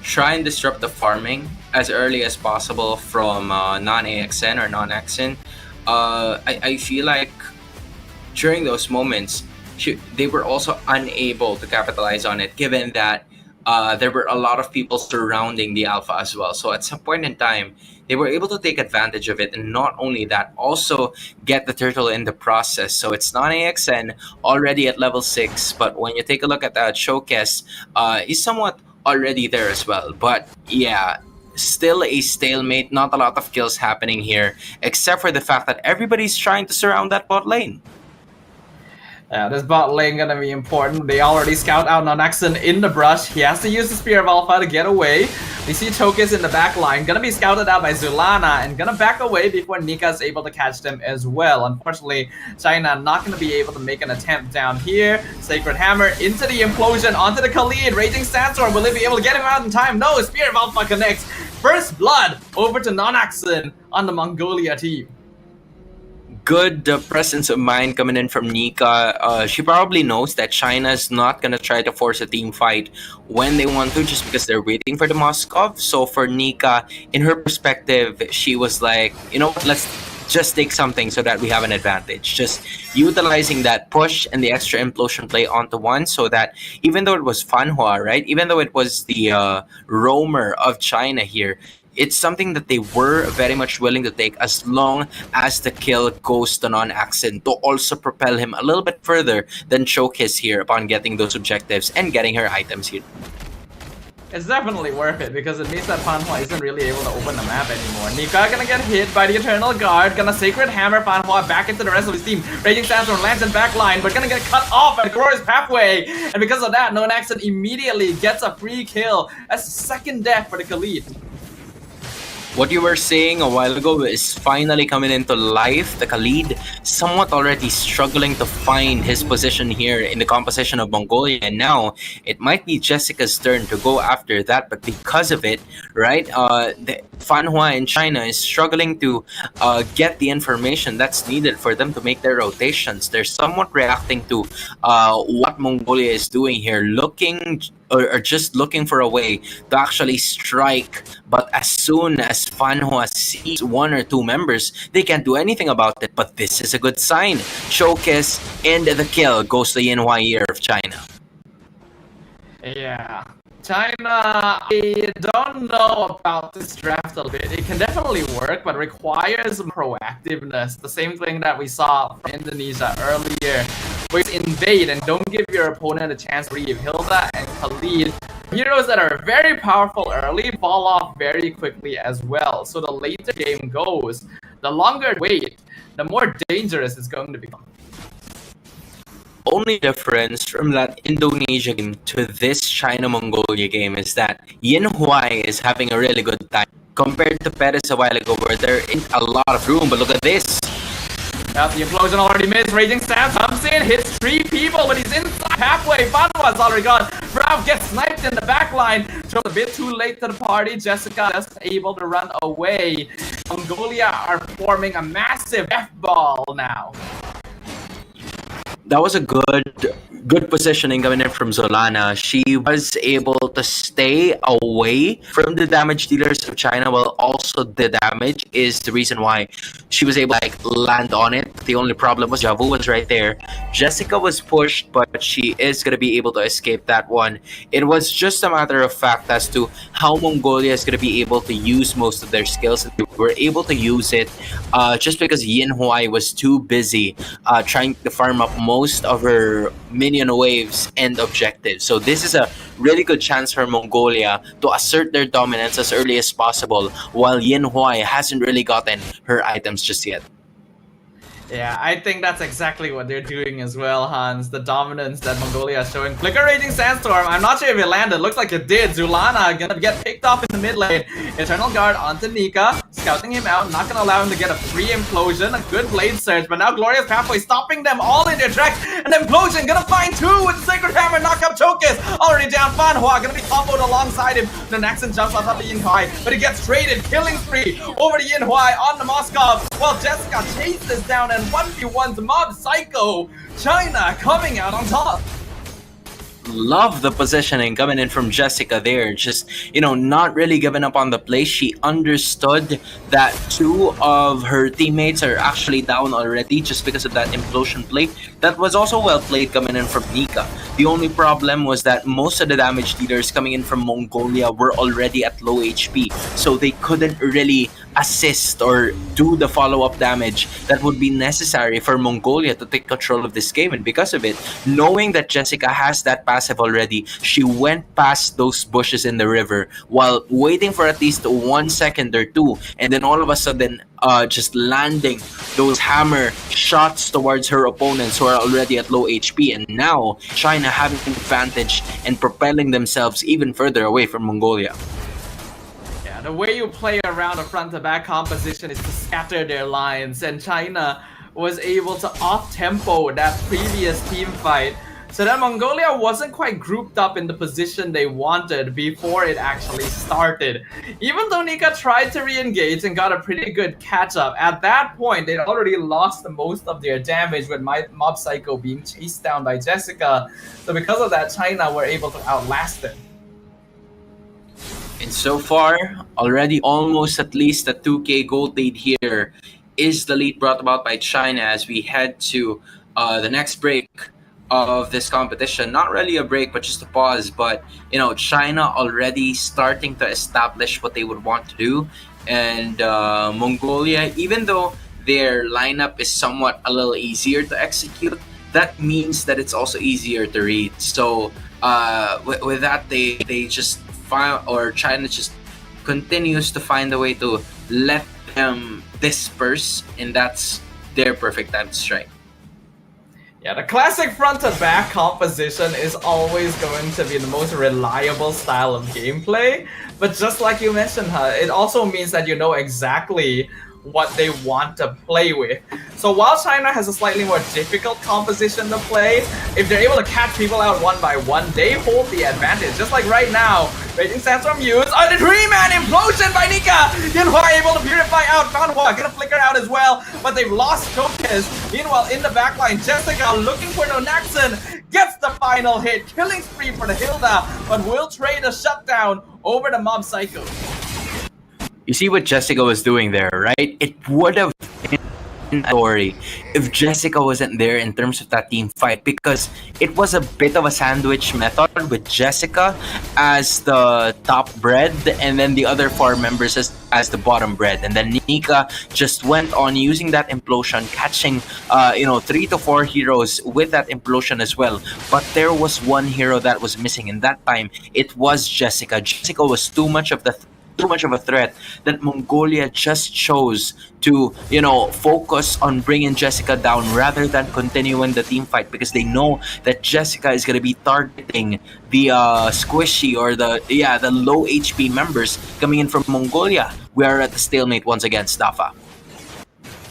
try and disrupt the farming as early as possible from non-AXN or non-AXN. I feel like during those moments, they were also unable to capitalize on it, given that there were a lot of people surrounding the Alpha as well. So at some point in time, they were able to take advantage of it, and not only that, also get the turtle in the process. So it's not AXN already at level 6, but when you take a look at that showcase, he's somewhat already there as well. But yeah, still a stalemate, not a lot of kills happening here, except for the fact that everybody's trying to surround that bot lane. Yeah, this bot lane gonna be important. They already scout out Nonaxon in the brush. He has to use the Spear of Alpha to get away. We see Chokis in the back line, gonna be scouted out by Zulana and gonna back away before Nika is able to catch them as well. Unfortunately, China not gonna be able to make an attempt down here. Sacred Hammer into the implosion, onto the Khalid. Raging Sandstorm, will they be able to get him out in time? No, Spear of Alpha connects. First blood over to Nonaxon on the Mongolia team. Good presence of mind coming in from Nika. She probably knows that China's not gonna try to force a team fight when they want to, just because they're waiting for the Moskov. So for Nika, in her perspective, she was like, you know what, let's just take something so that we have an advantage. Just utilizing that push and the extra implosion play onto one, so that even though it was Fanhua, right? Even though it was the roamer of China here, it's something that they were very much willing to take as long as the kill goes to non-accent, to also propel him a little bit further than Chokis here upon getting those objectives and getting her items here. It's definitely worth it because it means that Fanhua isn't really able to open the map anymore. Nika gonna get hit by the Eternal Guard, gonna Sacred Hammer Fanhua back into the rest of his team. Raging Sandstorm lands in back line, but gonna get cut off at Glorious Pathway. And because of that, Nonaxon immediately gets a free kill. That's the second death for the Khalid. What you were saying a while ago is finally coming into life. The Khalid somewhat already struggling to find his position here in the composition of Mongolia, and now it might be Jessica's turn to go after that. But because of it, right, the Fanhua in China is struggling to get the information that's needed for them to make their rotations. They're somewhat reacting to what Mongolia is doing here, looking or just looking for a way to actually strike. But as soon as Fanhua sees one or two members, they can't do anything about it. But this is a good sign. Showcase and the kill goes to Yinhua Year of China. Yeah. China, I don't know about this draft a little bit. It can definitely work, but requires proactiveness. The same thing that we saw from Indonesia earlier, where you invade and don't give your opponent a chance to leave. Hilda and Khalid, heroes that are very powerful early, fall off very quickly as well. So the later game goes, the longer wait, the more dangerous it's going to become. Only difference from that Indonesia game to this China-Mongolia game is that Yinhua is having a really good time compared to Perez a while ago, where there isn't a lot of room. But look at this. Yep, the implosion already missed. Raging Sam comes in, hits 3 people, but he's inside halfway. Fanhua's already gone. Brav gets sniped in the back line. Shows a bit too late to the party. Jessica just able to run away. Mongolia are forming a massive F-ball now. That was a good positioning coming in from Zulana. She was able to stay away from the damage dealers of China, while also the damage is the reason why she was able to land on it. The only problem was Javu was right there. Jessica was pushed, but she is going to be able to escape that one. It was just a matter of fact as to how Mongolia is going to be able to use most of their skills. They were able to use it just because Yinhua was too busy trying to farm up most of her minion waves and objectives. So this is a really good chance for Mongolia to assert their dominance as early as possible, while Yinhua hasn't really gotten her items just yet. Yeah, I think that's exactly what they're doing as well, Hans. The dominance that Mongolia is showing. Flicker Raging Sandstorm, I'm not sure if it landed. Looks like it did. Zulana gonna get picked off in the mid lane. Eternal Guard onto Nika, scouting him out, not gonna allow him to get a free implosion. A good blade surge, but now Glorious Pathway stopping them all in their tracks. An implosion gonna find 2 with the Sacred Hammer, knock up Chokis. Already down Fanhua, gonna be comboed alongside him. The Naxon jumps on top of Yinhua, but he gets traded, killing spree over to Yinhua on the Moskov, while Jessica chases down and 1v1's Mob Psycho. China coming out on top. love the positioning coming in from Jessica there. Just, not really giving up on the play. She understood that two of her teammates are actually down already just because of that implosion play. That was also well played coming in from Nika. The only problem was that most of the damage dealers coming in from Mongolia were already at low HP, so they couldn't really assist or do the follow-up damage that would be necessary for Mongolia to take control of this game. And because of it, knowing that Jessica has that passive already, she went past those bushes in the river while waiting for at least 1 second or two, and then all of a sudden just landing those hammer shots towards her opponents who are already at low HP. And now China having an advantage and propelling themselves even further away from Mongolia. Yeah, the way you play around a front-to-back composition is to scatter their lines, and China was able to off-tempo that previous team fight so that Mongolia wasn't quite grouped up in the position they wanted before it actually started. Even though Nika tried to re-engage and got a pretty good catch-up, at that point they'd already lost most of their damage with Mob Psycho being chased down by Jessica. So because of that, China were able to outlast them. And so far, already almost at least a 2K gold lead here is the lead brought about by China as we head to the next break of this competition. Not really a break, but just a pause. But, China already starting to establish what they would want to do. And Mongolia, even though their lineup is somewhat a little easier to execute, that means that it's also easier to read. So with that, they just find, or China just continues to find a way to let them disperse, and that's their perfect time to strike. Yeah, the classic front-to-back composition is always going to be the most reliable style of gameplay, but just like you mentioned, it also means that you know exactly what they want to play with. So while China has a slightly more difficult composition to play, if they're able to catch people out one by one, they hold the advantage. Just like right now, Raging Sandstorm used a 3-man implosion by Nika! Yinhua able to purify out, Fanhua gonna flicker out as well, but they've lost Chokes. Meanwhile, in the backline, Jessica looking for Nonaxon gets the final hit, killing spree for the Hilda, but will trade a shutdown over the Mob Psycho. You see what Jessica was doing there, right? It would have been a story if Jessica wasn't there in terms of that team fight, because it was a bit of a sandwich method with Jessica as the top bread and then the other 4 members as the bottom bread. And then Nika just went on using that implosion, catching 3 to 4 heroes with that implosion as well. But there was one hero that was missing, and that time it was Jessica. Jessica was too much of a threat that Mongolia just chose to, focus on bringing Jessica down rather than continuing the team fight, because they know that Jessica is going to be targeting the squishy or the low HP members coming in from Mongolia. We are at the stalemate once again, Staffa.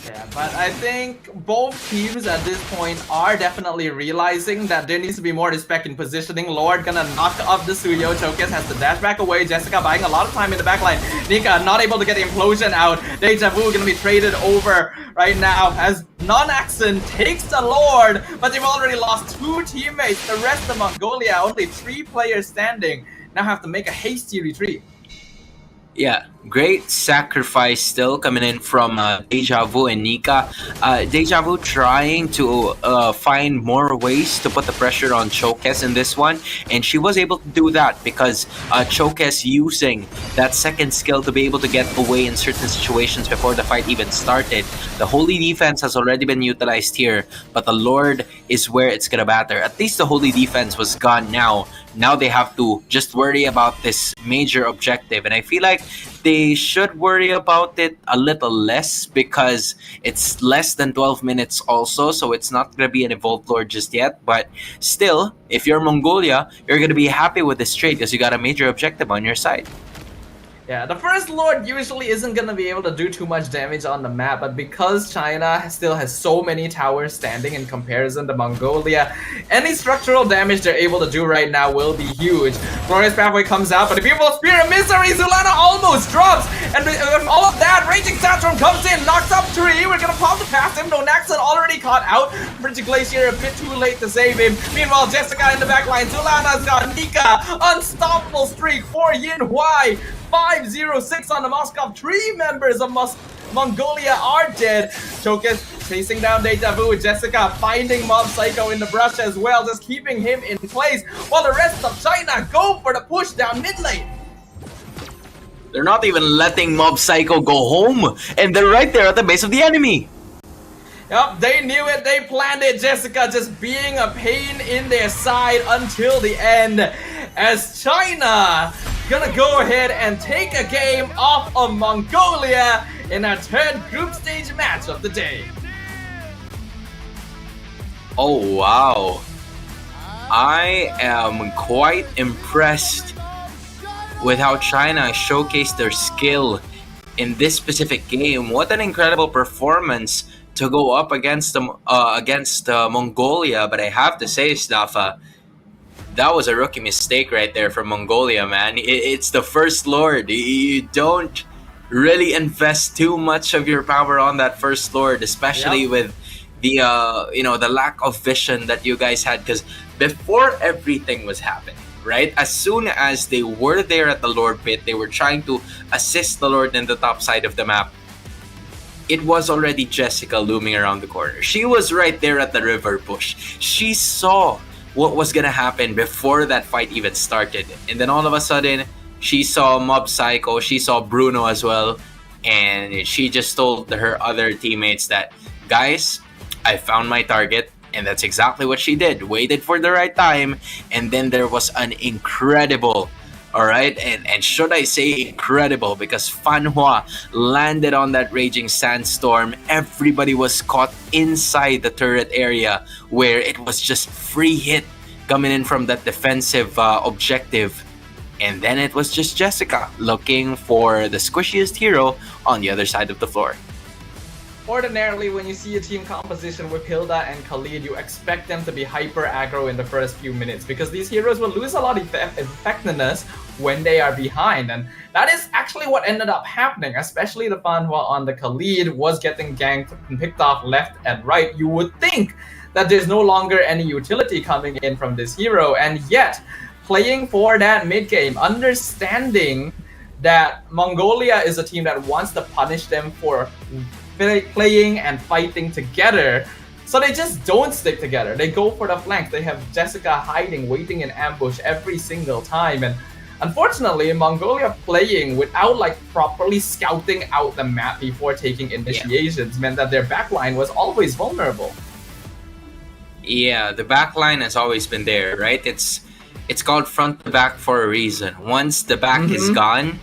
Yeah, but I think both teams at this point are definitely realizing that there needs to be more respect in positioning. Lord gonna knock off the Suyo. Chokes has to dash back away. Jessica buying a lot of time in the backline. Nika not able to get the implosion out. Deja Vu gonna be traded over right now as Non-Axon takes the Lord, but they've already lost 2 teammates. The rest of Mongolia, only 3 players standing, now have to make a hasty retreat. Yeah, great sacrifice still coming in from Deja Vu and Nika. Deja Vu trying to find more ways to put the pressure on Chokes in this one, and she was able to do that because Chokes using that second skill to be able to get away in certain situations before the fight even started. The Holy Defense has already been utilized here, but the Lord is where it's gonna matter. At least the Holy Defense was gone now. Now they have to just worry about this major objective, and I feel like they should worry about it a little less because it's less than 12 minutes also, so it's not going to be an Evolved Lord just yet. But still, if you're Mongolia, you're going to be happy with this trade because you got a major objective on your side. Yeah, the First Lord usually isn't going to be able to do too much damage on the map, but because China still has so many towers standing in comparison to Mongolia, any structural damage they're able to do right now will be huge. Glorious Pathway comes out, but the Beautiful Spear of Misery, Zulana almost drops, and with all of that, Raging Sandstorm comes in, knocks up Tree, we're gonna pop the past him, no Naxon already caught out, Frigid Glacier a bit too late to save him. Meanwhile, Jessica in the back line, Zulana's got Nika, unstoppable streak for Yin Huai, 5-0-6 on the Moscow. 3 members of Mongolia are dead. Chokus chasing down Deja Vu. Jessica finding Mob Psycho in the brush as well, just keeping him in place while the rest of China go for the push down mid lane. They're not even letting Mob Psycho go home, and they're right there at the base of the enemy. Yup, they knew it, they planned it. Jessica just being a pain in their side until the end, as China gonna go ahead and take a game off of Mongolia in our third group stage match of the day. Oh wow, I am quite impressed with how China showcased their skill in this specific game. What an incredible performance to go up against Mongolia. But I have to say, Stafa, that was a rookie mistake right there from Mongolia, man. It's the First Lord. You don't really invest too much of your power on that First Lord, especially with the the lack of vision that you guys had. Because before everything was happening, right? As soon as they were there at the Lord pit, they were trying to assist the Lord in the top side of the map. It was already Jessica looming around the corner. She was right there at the river bush. She saw what was gonna happen before that fight even started. And then all of a sudden, she saw Mob Psycho, she saw Bruno as well, and she just told her other teammates that, guys, I found my target. And that's exactly what she did. Waited for the right time, and then there was an incredible, alright, and should I say incredible, because Fanhua landed on that Raging Sandstorm. Everybody was caught inside the turret area where it was just free hit coming in from that defensive objective. And then it was just Jessica looking for the squishiest hero on the other side of the floor. Ordinarily, when you see a team composition with Hilda and Khalid, you expect them to be hyper aggro in the first few minutes, because these heroes will lose a lot of effectiveness when they are behind, and that is actually what ended up happening. Especially the Fanhua on the Khalid was getting ganked and picked off left and right. You would think that there's no longer any utility coming in from this hero, and yet playing for that mid game, understanding that Mongolia is a team that wants to punish them for playing and fighting together, so they just don't stick together. They go for the flanks. They have Jessica hiding, waiting in ambush every single time, and unfortunately, Mongolia playing without like properly scouting out the map before taking initiations meant that their backline was always vulnerable. Yeah, the backline has always been there, right? It's called front to back for a reason. Once the back is gone,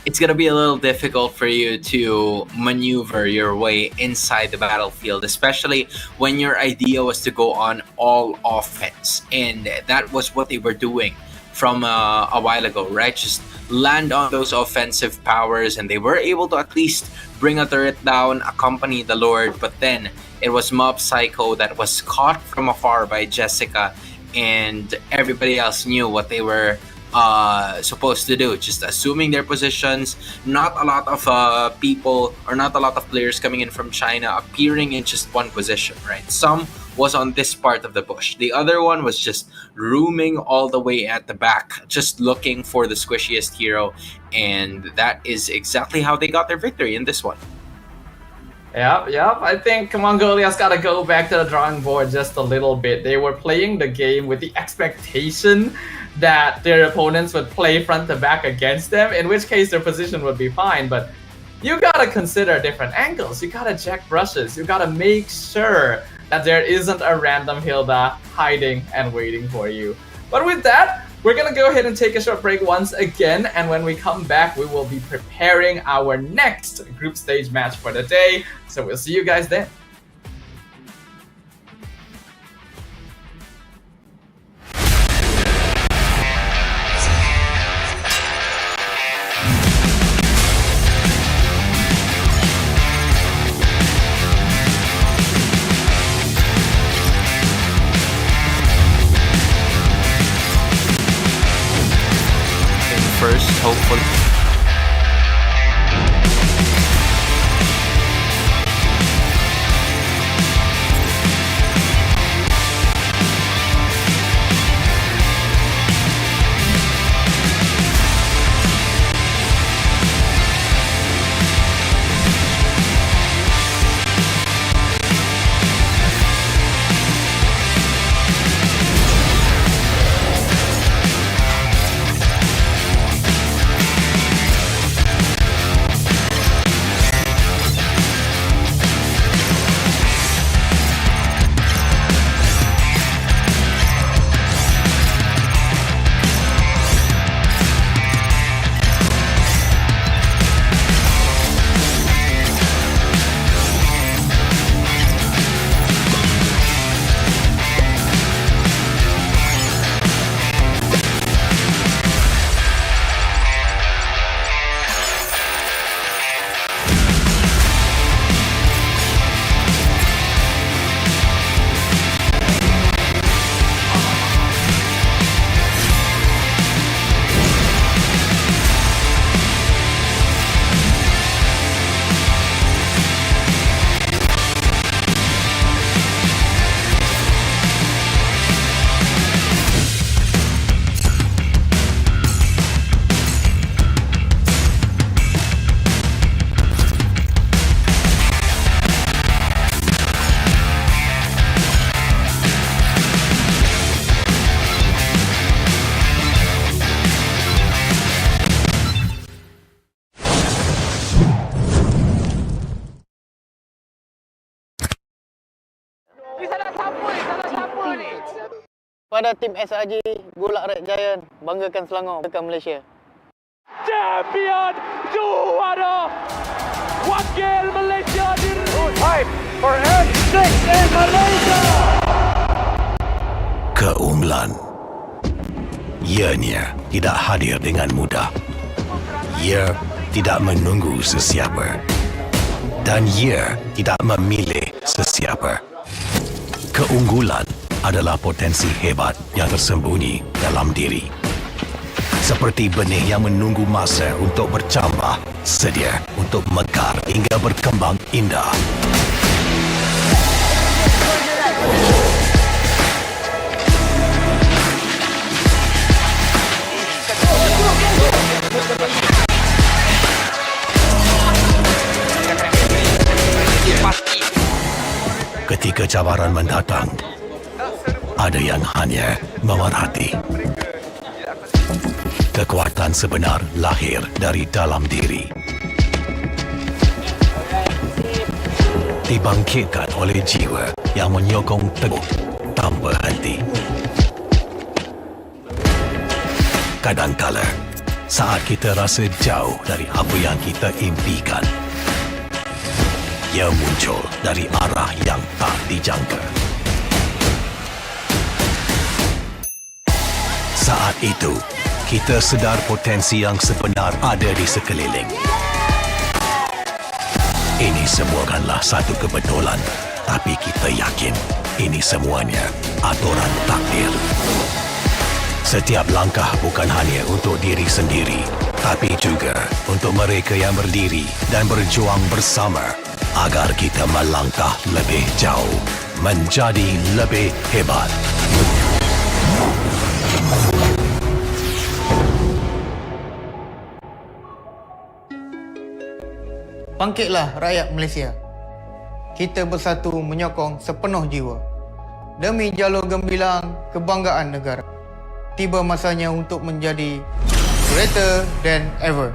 it's gonna be a little difficult for you to maneuver your way inside the battlefield, especially when your idea was to go on all offense. And that was what they were doing from a while ago, right? Just land on those offensive powers, and they were able to at least bring a turret down, accompany the Lord. But then it was Mob Psycho that was caught from afar by Jessica, and everybody else knew what they were supposed to do, just assuming their positions. Not a lot of people, or not a lot of players coming in from China appearing in just one position, right? Some was on this part of the bush, the other one was just roaming all the way at the back, just looking for the squishiest hero, and that is exactly how they got their victory in this one. Yep. I think Mongolia's got to go back to the drawing board just a little bit. They were playing the game with the expectation that their opponents would play front to back against them, in which case their position would be fine. But you got to consider different angles. You got to check brushes. You got to make sure that there isn't a random Hilda hiding and waiting for you. But with that, we're going to go ahead and take a short break once again, and when we come back, we will be preparing our next group stage match for the day. So we'll see you guys then. first, hopefully. Pada tim SRG Golak Red Giant, banggakan Selangor dekat Malaysia. Champion juara wakil Malaysia time for N6 in Malaysia. Keunggulan. Ianya tidak hadir dengan mudah. Ia tidak menunggu sesiapa. Dan ia tidak memilih sesiapa. Keunggulan adalah potensi hebat yang tersembunyi dalam diri. Seperti benih yang menunggu masa untuk bercambah, sedia untuk mekar hingga berkembang indah. Ketika cabaran mendatang, ada yang hanya memerhati. Kekuatan sebenar lahir dari dalam diri. Dibangkitkan oleh jiwa yang menyokong teguh tanpa henti. Kadangkala, saat kita rasa jauh dari apa yang kita impikan, ia muncul dari arah yang tak dijangka. Saat itu, kita sedar potensi yang sebenar ada di sekeliling. Ini semua bukanlah satu kebetulan, tapi kita yakin ini semuanya aturan takdir. Setiap langkah bukan hanya untuk diri sendiri, tapi juga untuk mereka yang berdiri dan berjuang bersama agar kita melangkah lebih jauh, menjadi lebih hebat. Bangkitlah rakyat Malaysia. Kita bersatu menyokong sepenuh jiwa demi jalur gemilang kebanggaan negara. Tiba masanya untuk menjadi greater than ever.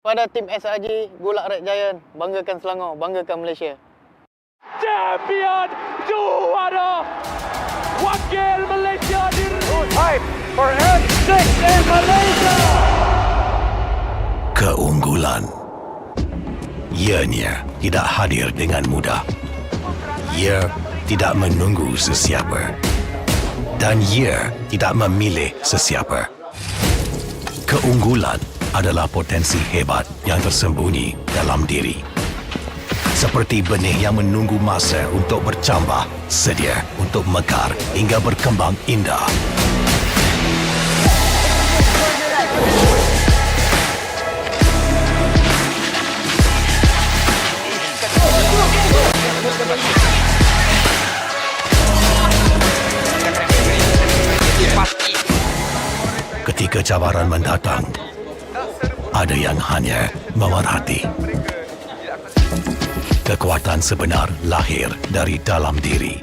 Pada tim SRG Gulak Red Giant, banggakan Selangor, banggakan Malaysia. Champion juara wakil Malaysia di time for N6 in Malaysia. Keunggulan. Ianya tidak hadir dengan mudah. Ia tidak menunggu sesiapa. Dan ia tidak memilih sesiapa. Keunggulan adalah potensi hebat yang tersembunyi dalam diri. Seperti benih yang menunggu masa untuk bercambah, sedia untuk mekar hingga berkembang indah. Ketika cabaran mendatang, ada yang hanya memerhati. Kekuatan sebenar lahir dari dalam diri.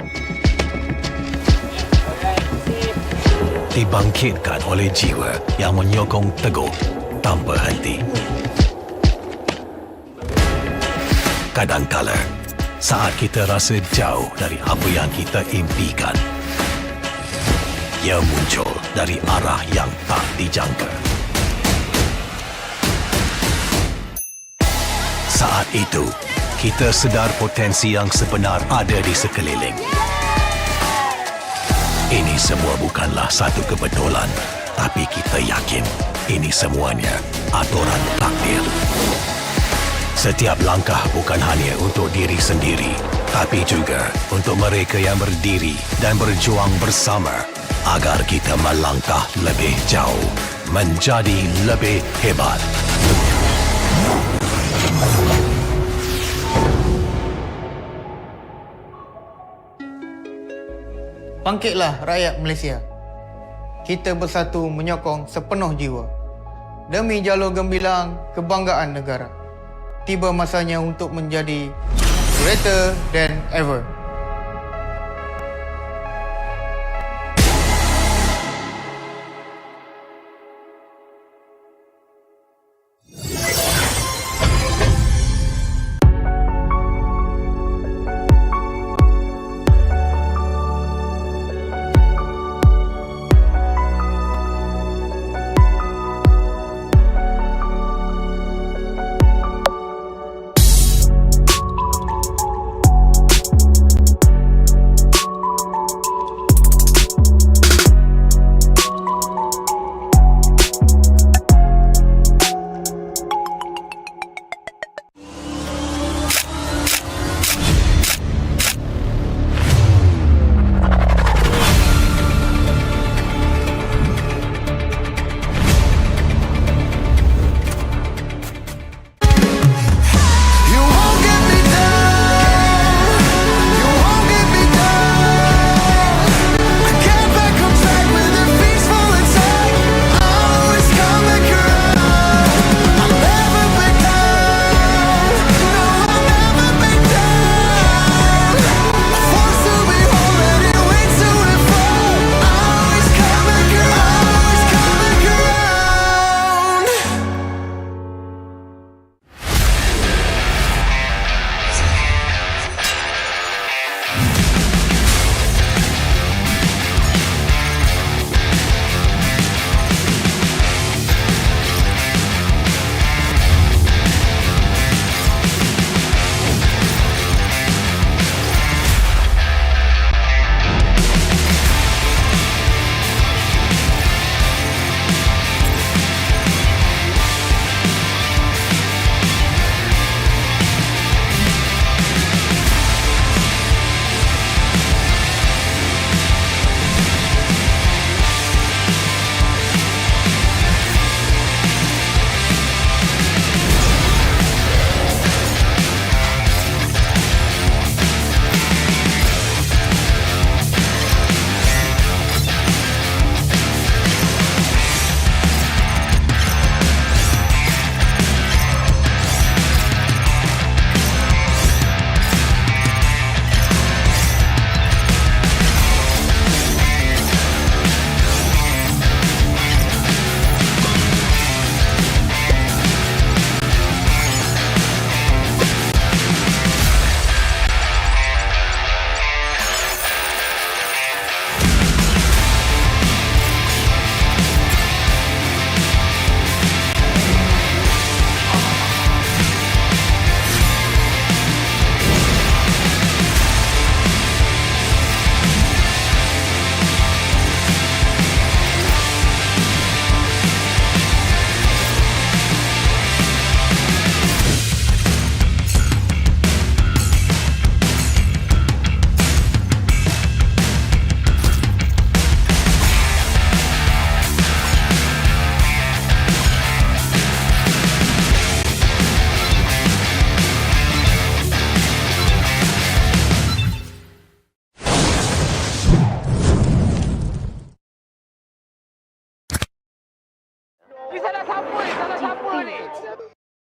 Dibangkitkan oleh jiwa yang menyokong teguh tanpa henti. Kadangkala, saat kita rasa jauh dari apa yang kita impikan, ia muncul dari arah yang tak dijangka. Saat itu, kita sedar potensi yang sebenar ada di sekeliling. Ini semua bukanlah satu kebetulan, tapi kita yakin ini semuanya aturan takdir. Setiap langkah bukan hanya untuk diri sendiri, tapi juga untuk mereka yang berdiri dan berjuang bersama agar kita melangkah lebih jauh, menjadi lebih hebat. Bangkitlah rakyat Malaysia. Kita bersatu menyokong sepenuh jiwa. Demi jalur gemilang kebanggaan negara. Tiba masanya untuk menjadi greater than ever.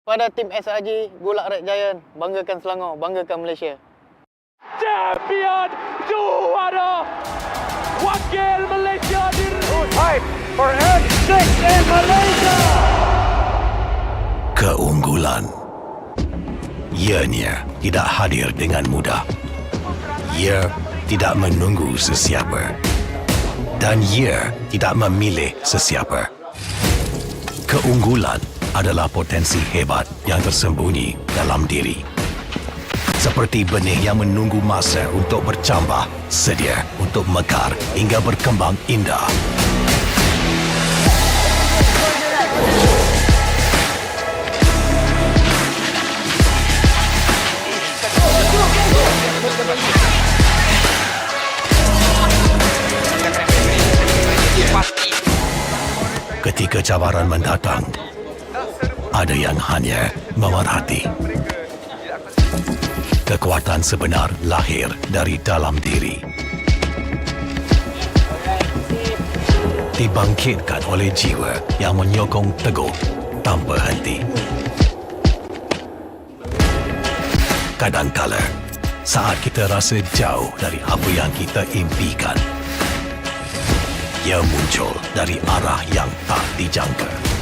Pada tim SRG Golak Red Giant, banggakan Selangor, banggakan Malaysia. Champion juara wakil Malaysia Time for N6 in Malaysia. Keunggulan. Ianya tidak hadir dengan mudah. Ia tidak menunggu sesiapa. Dan ia tidak memilih sesiapa. Keunggulan adalah potensi hebat yang tersembunyi dalam diri. Seperti benih yang menunggu masa untuk bercambah, sedia untuk mekar hingga berkembang indah. Ketika cabaran mendatang, ada yang hanya memerhati. Kekuatan sebenar lahir dari dalam diri. Dibangkitkan oleh jiwa yang menyokong teguh tanpa henti. Kadangkala, saat kita rasa jauh dari apa yang kita impikan, ia muncul dari arah yang tak dijangka.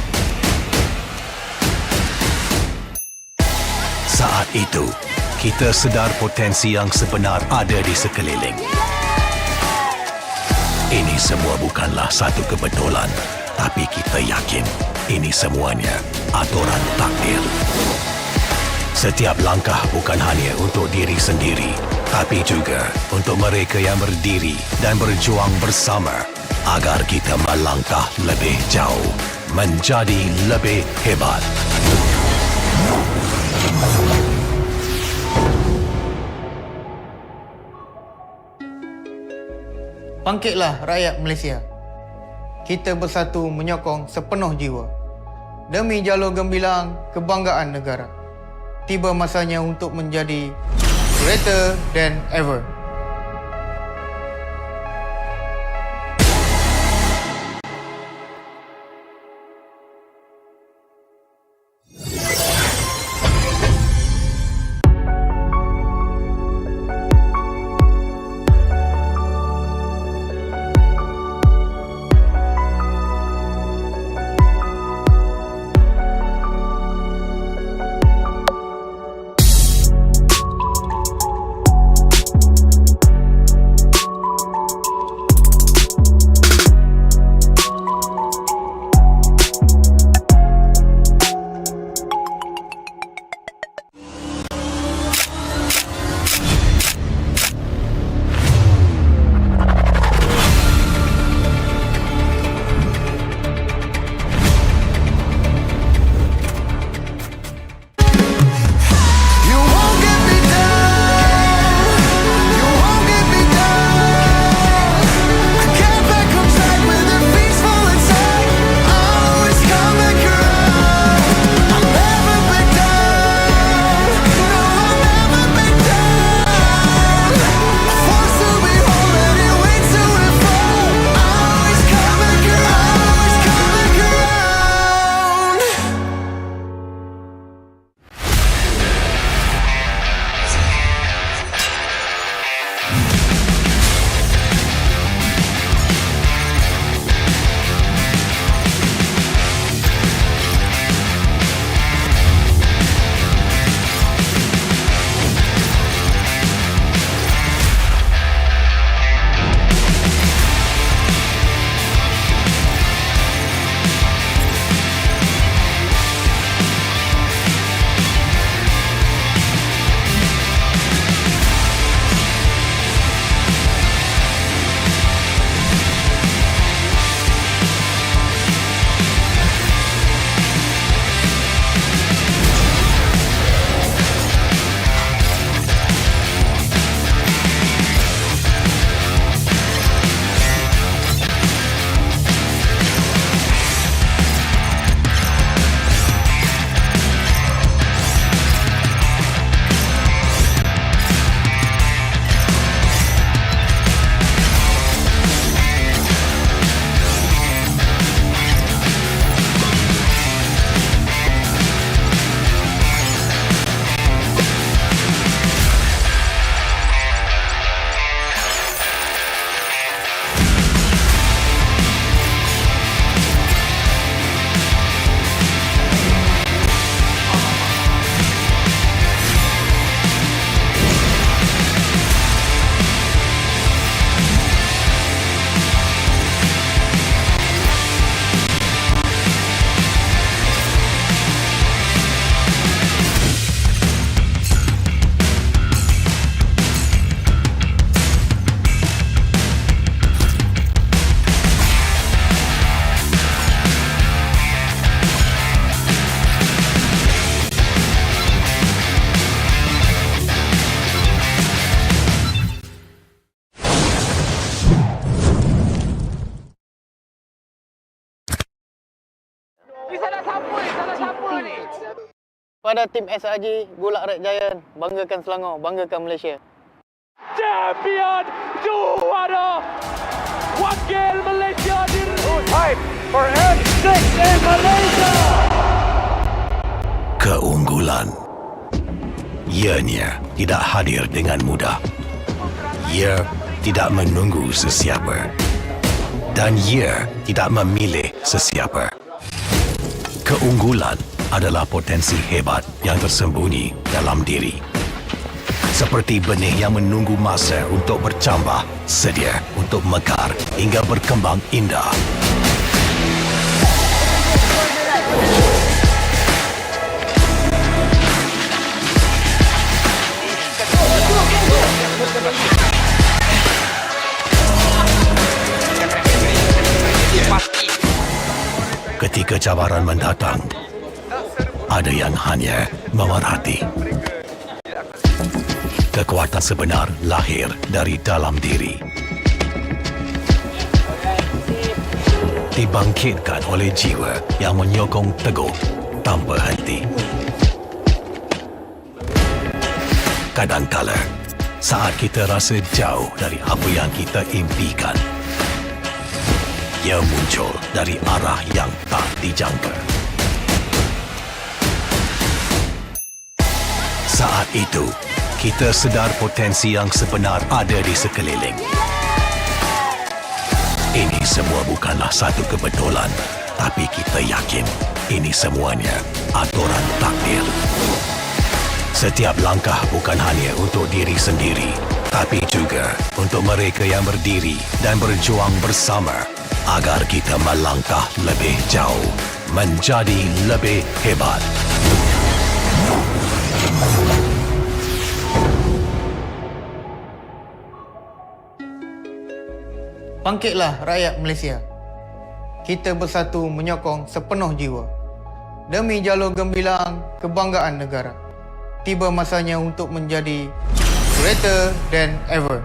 Saat itu, kita sedar potensi yang sebenar ada di sekeliling. Ini semua bukanlah satu kebetulan, tapi kita yakin ini semuanya aturan takdir. Setiap langkah bukan hanya untuk diri sendiri, tapi juga untuk mereka yang berdiri dan berjuang bersama agar kita melangkah lebih jauh, menjadi lebih hebat. Bangkitlah rakyat Malaysia. Kita bersatu menyokong sepenuh jiwa. Demi jalur gemilang kebanggaan negara. Tiba masanya untuk menjadi greater than ever. Kepada tim SRG Gulak Red Giant, banggakan Selangor, banggakan Malaysia. Champion juara wakil Malaysia time for N6 in Malaysia. Keunggulan ianya tidak hadir dengan mudah. Ia tidak menunggu sesiapa dan ia tidak memilih sesiapa. Keunggulan adalah potensi hebat yang tersembunyi dalam diri. Seperti benih yang menunggu masa untuk bercambah, sedia untuk mekar hingga berkembang indah. Ketika cabaran mendatang, ada yang hanya memerhati. Kekuatan sebenar lahir dari dalam diri. Dibangkitkan oleh jiwa yang menyokong teguh tanpa henti. Kadangkala, saat kita rasa jauh dari apa yang kita impikan, ia muncul dari arah yang tak dijangka. Saat itu, kita sedar potensi yang sebenar ada di sekeliling. Ini semua bukanlah satu kebetulan, tapi kita yakin ini semuanya aturan takdir. Setiap langkah bukan hanya untuk diri sendiri, tapi juga untuk mereka yang berdiri dan berjuang bersama agar kita melangkah lebih jauh, menjadi lebih hebat. Bangkitlah rakyat Malaysia. Kita bersatu menyokong sepenuh jiwa. Demi jalur gemilang kebanggaan negara. Tiba masanya untuk menjadi greater than ever.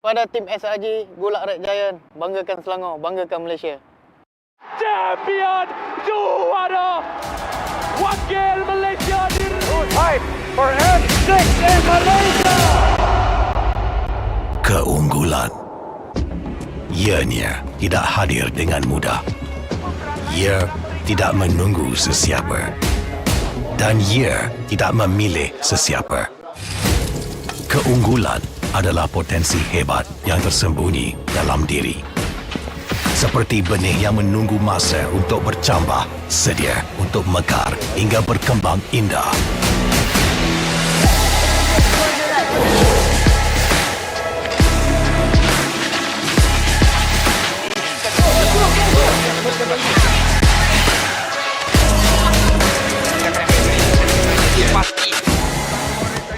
Pada tim SRG Golak Red Giant, banggakan Selangor, banggakan Malaysia. Champion juara wakil Malaysia time for M6 in Malaysia. Keunggulan. Ianya tidak hadir dengan mudah. Ia tidak menunggu sesiapa. Dan ia tidak memilih sesiapa. Keunggulan adalah potensi hebat yang tersembunyi dalam diri. Seperti benih yang menunggu masa untuk bercambah, sedia untuk mekar hingga berkembang indah.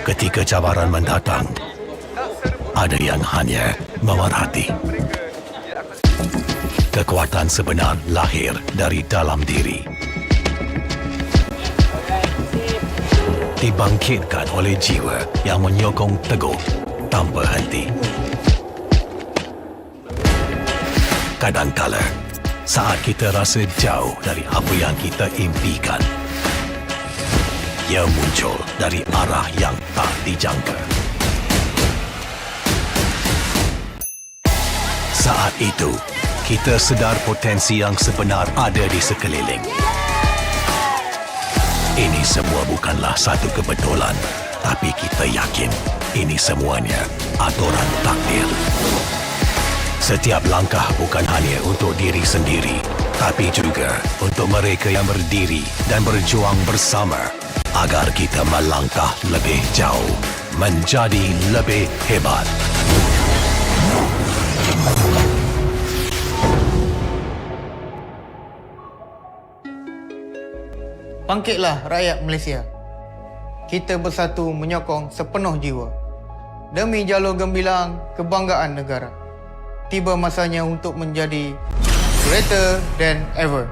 Ketika cabaran mendatang, ada yang hanya memerhati. Kekuatan sebenar lahir dari dalam diri. Dibangkitkan oleh jiwa yang menyokong teguh tanpa henti. Kadangkala, saat kita rasa jauh dari apa yang kita impikan, ia muncul dari arah yang tak dijangka. Saat itu, kita sedar potensi yang sebenar ada di sekeliling. Ini semua bukanlah satu kebetulan, tapi kita yakin ini semuanya aturan takdir. Setiap langkah bukan hanya untuk diri sendiri, tapi juga untuk mereka yang berdiri dan berjuang bersama agar kita melangkah lebih jauh, menjadi lebih hebat. Bangkitlah rakyat Malaysia. Kita bersatu menyokong sepenuh jiwa. Demi jalur gemilang kebanggaan negara. Tiba masanya untuk menjadi greater than ever.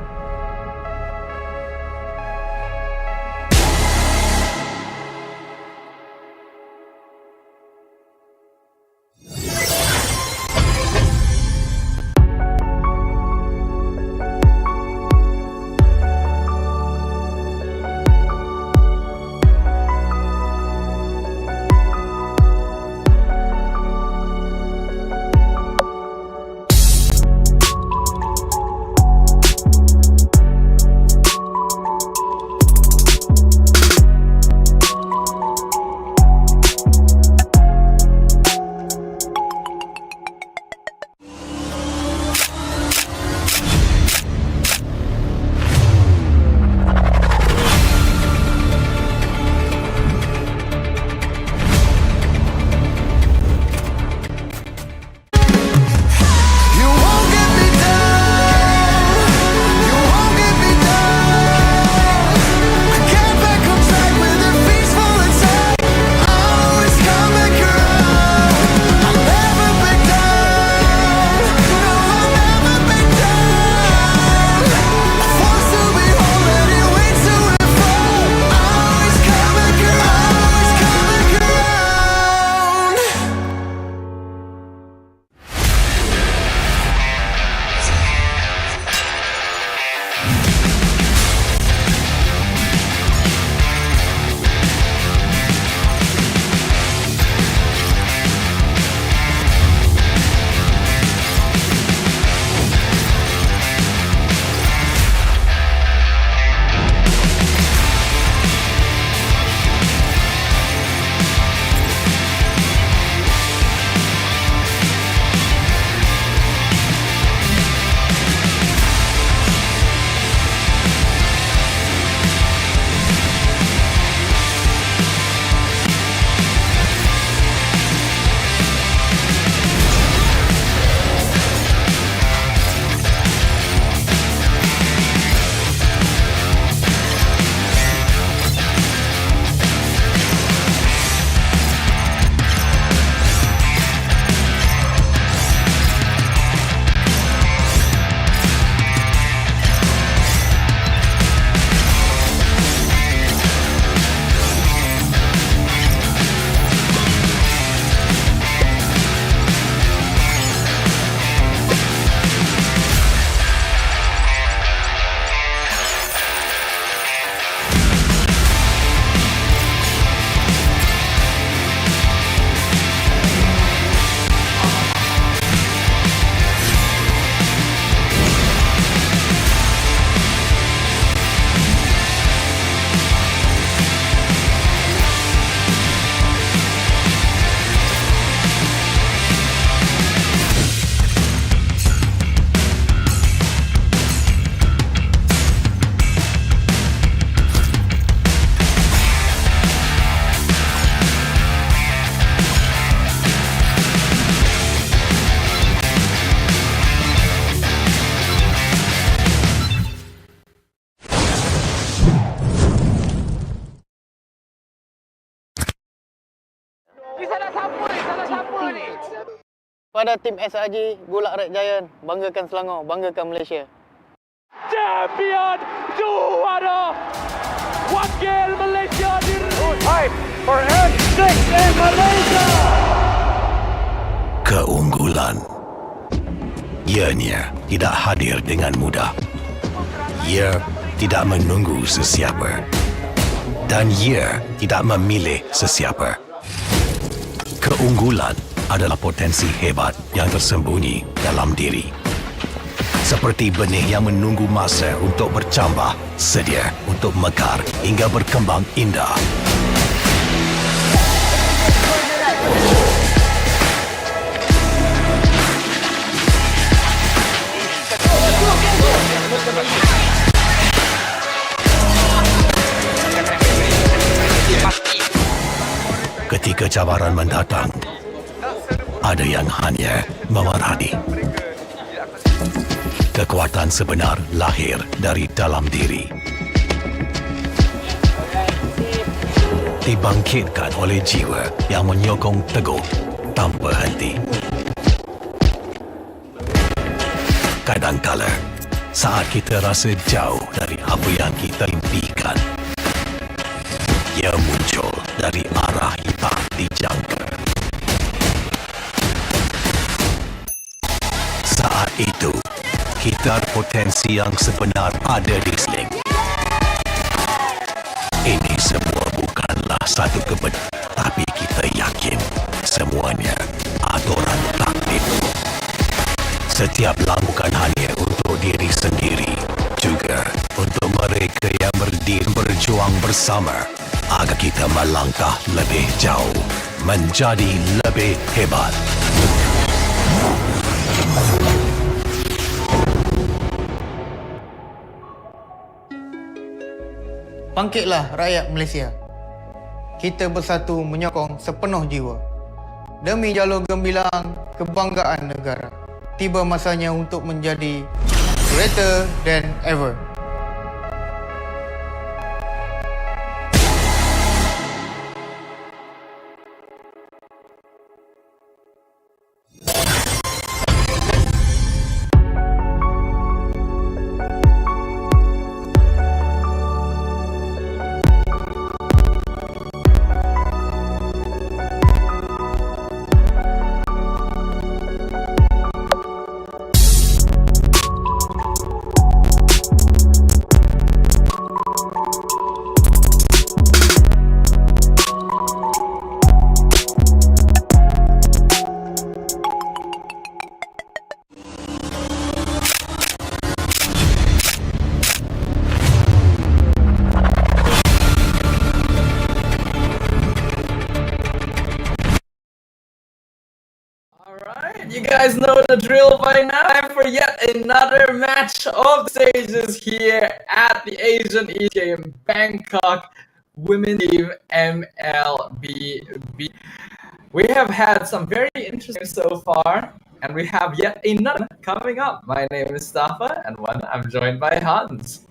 Pada tim SRG Golak Red Giant, banggakan Selangor, banggakan Malaysia. Champion juara wakil Malaysia Time for N6 in Malaysia. Keunggulan. Ianya tidak hadir dengan mudah. Ia tidak menunggu sesiapa. Dan ia tidak memilih sesiapa. Keunggulan adalah potensi hebat yang tersembunyi dalam diri. Seperti benih yang menunggu masa untuk bercambah, sedia untuk mekar hingga berkembang indah. Ketika cabaran mendatang, ada yang hanya memerhati. Kekuatan sebenar lahir dari dalam diri. Dibangkitkan oleh jiwa yang menyokong teguh tanpa henti. Kadangkala, saat kita rasa jauh dari apa yang kita impikan, ia muncul dari arah yang tak dijangka. Saat itu, kita potensi yang sebenar ada di seling. Ini semua bukanlah satu kebetulan, tapi kita yakin semuanya aturan takdir. Setiap langkah bukan hanya untuk diri sendiri, juga untuk mereka yang berdiri berjuang bersama agar kita melangkah lebih jauh, menjadi lebih hebat. Bangkitlah rakyat Malaysia. Kita bersatu menyokong sepenuh jiwa. Demi jalur gemilang kebanggaan negara. Tiba masanya untuk menjadi greater than ever. You guys know the drill by now. Time for yet another match of stages here at the Asian East Game Bangkok Women's Team MLBB. We have had some very interesting so far, and we have yet another coming up. My name is Stafa, and I'm joined by Hans.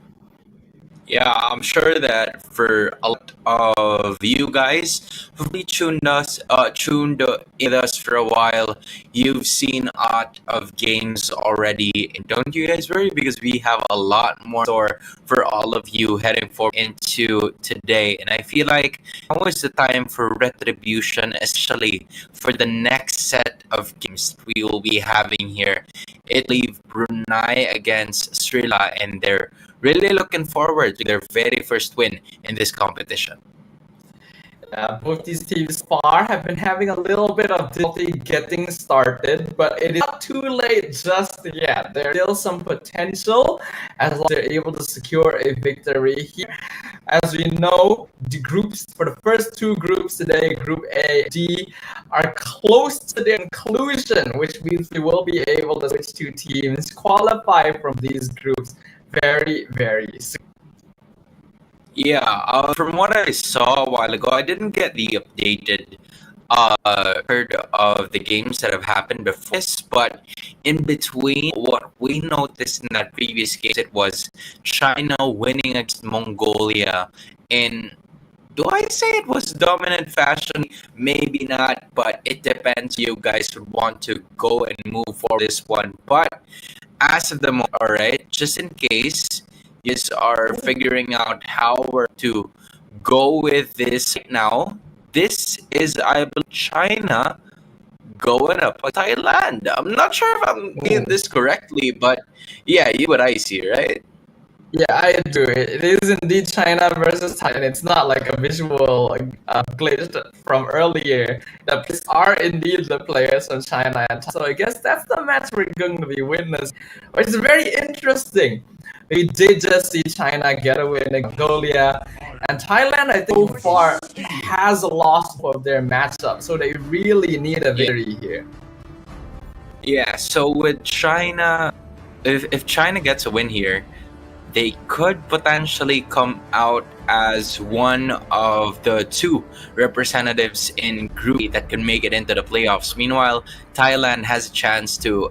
Yeah, I'm sure that for a lot of you guys who've been tuned in us for a while, you've seen a lot of games already. And don't you guys worry, because we have a lot more store for all of you heading forward into today. And I feel like now is the time for retribution, especially for the next set of games we will be having here. Italy, Brunei against Sri Lanka, and they're really looking forward to their very first win in this competition. Both these teams far have been having a little bit of difficulty getting started, but it is not too late just yet. There's still some potential as long as they're able to secure a victory here. As we know, the groups for the first two groups today, Group A, D, are close to their conclusion, which means we will be able to switch two teams qualify from these groups very, very soon. Yeah, from what I saw a while ago, I didn't get the updated heard of the games that have happened before this, but in between, what we noticed in that previous game, it was China winning against Mongolia in Do I say it was dominant fashion? Maybe not, but it depends. You guys would want to go and move for this one. But as of the moment, all right, just in case you guys are figuring out how we're to go with this right now, this is, I believe, China going up with Thailand. I'm not sure if I'm getting this correctly, but yeah, you what I see, right? Yeah, I do. It is indeed China versus Thailand. It's not like a visual glitch from earlier. The players are indeed the players from China and Thailand. So I guess that's the match we're going to be witnessing, which is very interesting. We did just see China get away in Mongolia, and Thailand, I think, so far has lost of their matchup, so they really need a victory here. Yeah, so with China, if China gets a win here, they could potentially come out as one of the two representatives in Group A that can make it into the playoffs. Meanwhile, Thailand has a chance to,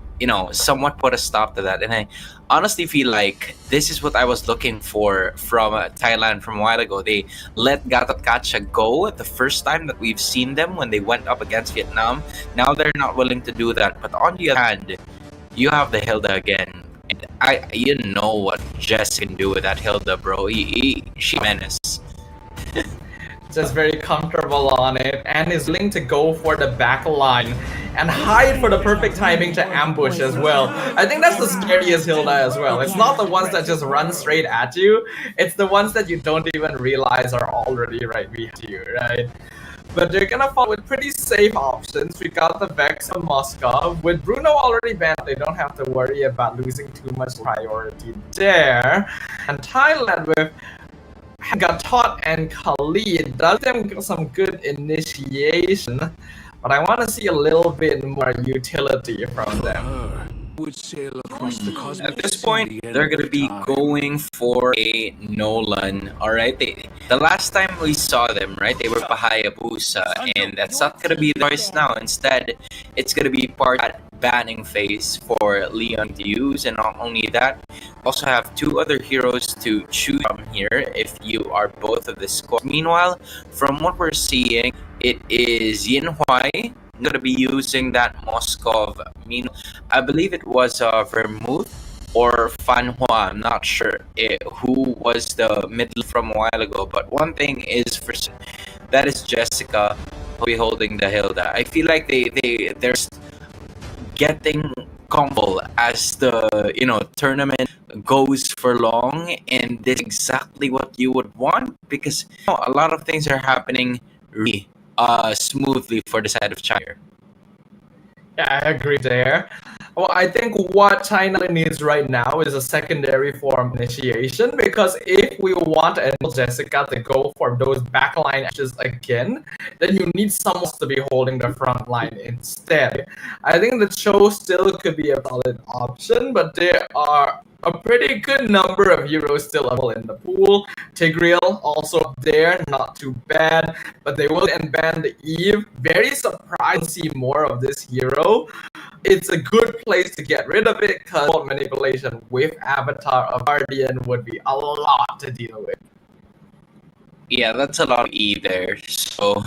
somewhat put a stop to that. And I honestly feel like this is what I was looking for from Thailand from a while ago. They let Gatot Kacha go the first time that we've seen them when they went up against Vietnam. Now they're not willing to do that. But on the other hand, you have the Hilda again. And you know what Jess can do with that Hilda, bro. She menace. Just very comfortable on it, and is willing to go for the back line and hide for the perfect timing to ambush as well. I think that's the scariest Hilda as well. It's not the ones that just run straight at you. It's the ones that you don't even realize are already right behind you, right? But they're gonna fall with pretty safe options. We got the Vex of Moscow. With Bruno already banned, they don't have to worry about losing too much priority there. And Thailand with Gatot and Khalid does them some good initiation, but I want to see a little bit more utility from them. At this point, they're going to be going for a Nolan, all right? The last time we saw them, right, they were Pahayabusa, and that's not going to be the choice now. Instead, it's going to be part of that banning phase for Leon to use, and not only that, also have two other heroes to choose from here if you are both of the squad. Meanwhile, from what we're seeing, it is Yin Huai going to be using that Moskov. I believe it was Vermouth or Fan Hua. I'm not sure who was the middle from a while ago. But one thing is for that is Jessica who will be holding the Hilda. I feel like they're getting comfortable as the tournament goes for long, and this is exactly what you would want because a lot of things are happening really smoothly for the side of China. Yeah, I agree there. Well, I think what China needs right now is a secondary form initiation, because if we want to enable Jessica to go for those backline actions again, then you need someone to be holding the front line instead. I think the Cho still could be a valid option, but there are a pretty good number of heroes still available in the pool. Tigreal also up there, not too bad, but they will unban the Eve. Very surprised to see more of this hero. It's a good place to get rid of it because manipulation with Avatar of Guardian would be a lot to deal with. Yeah, that's a lot of E there. So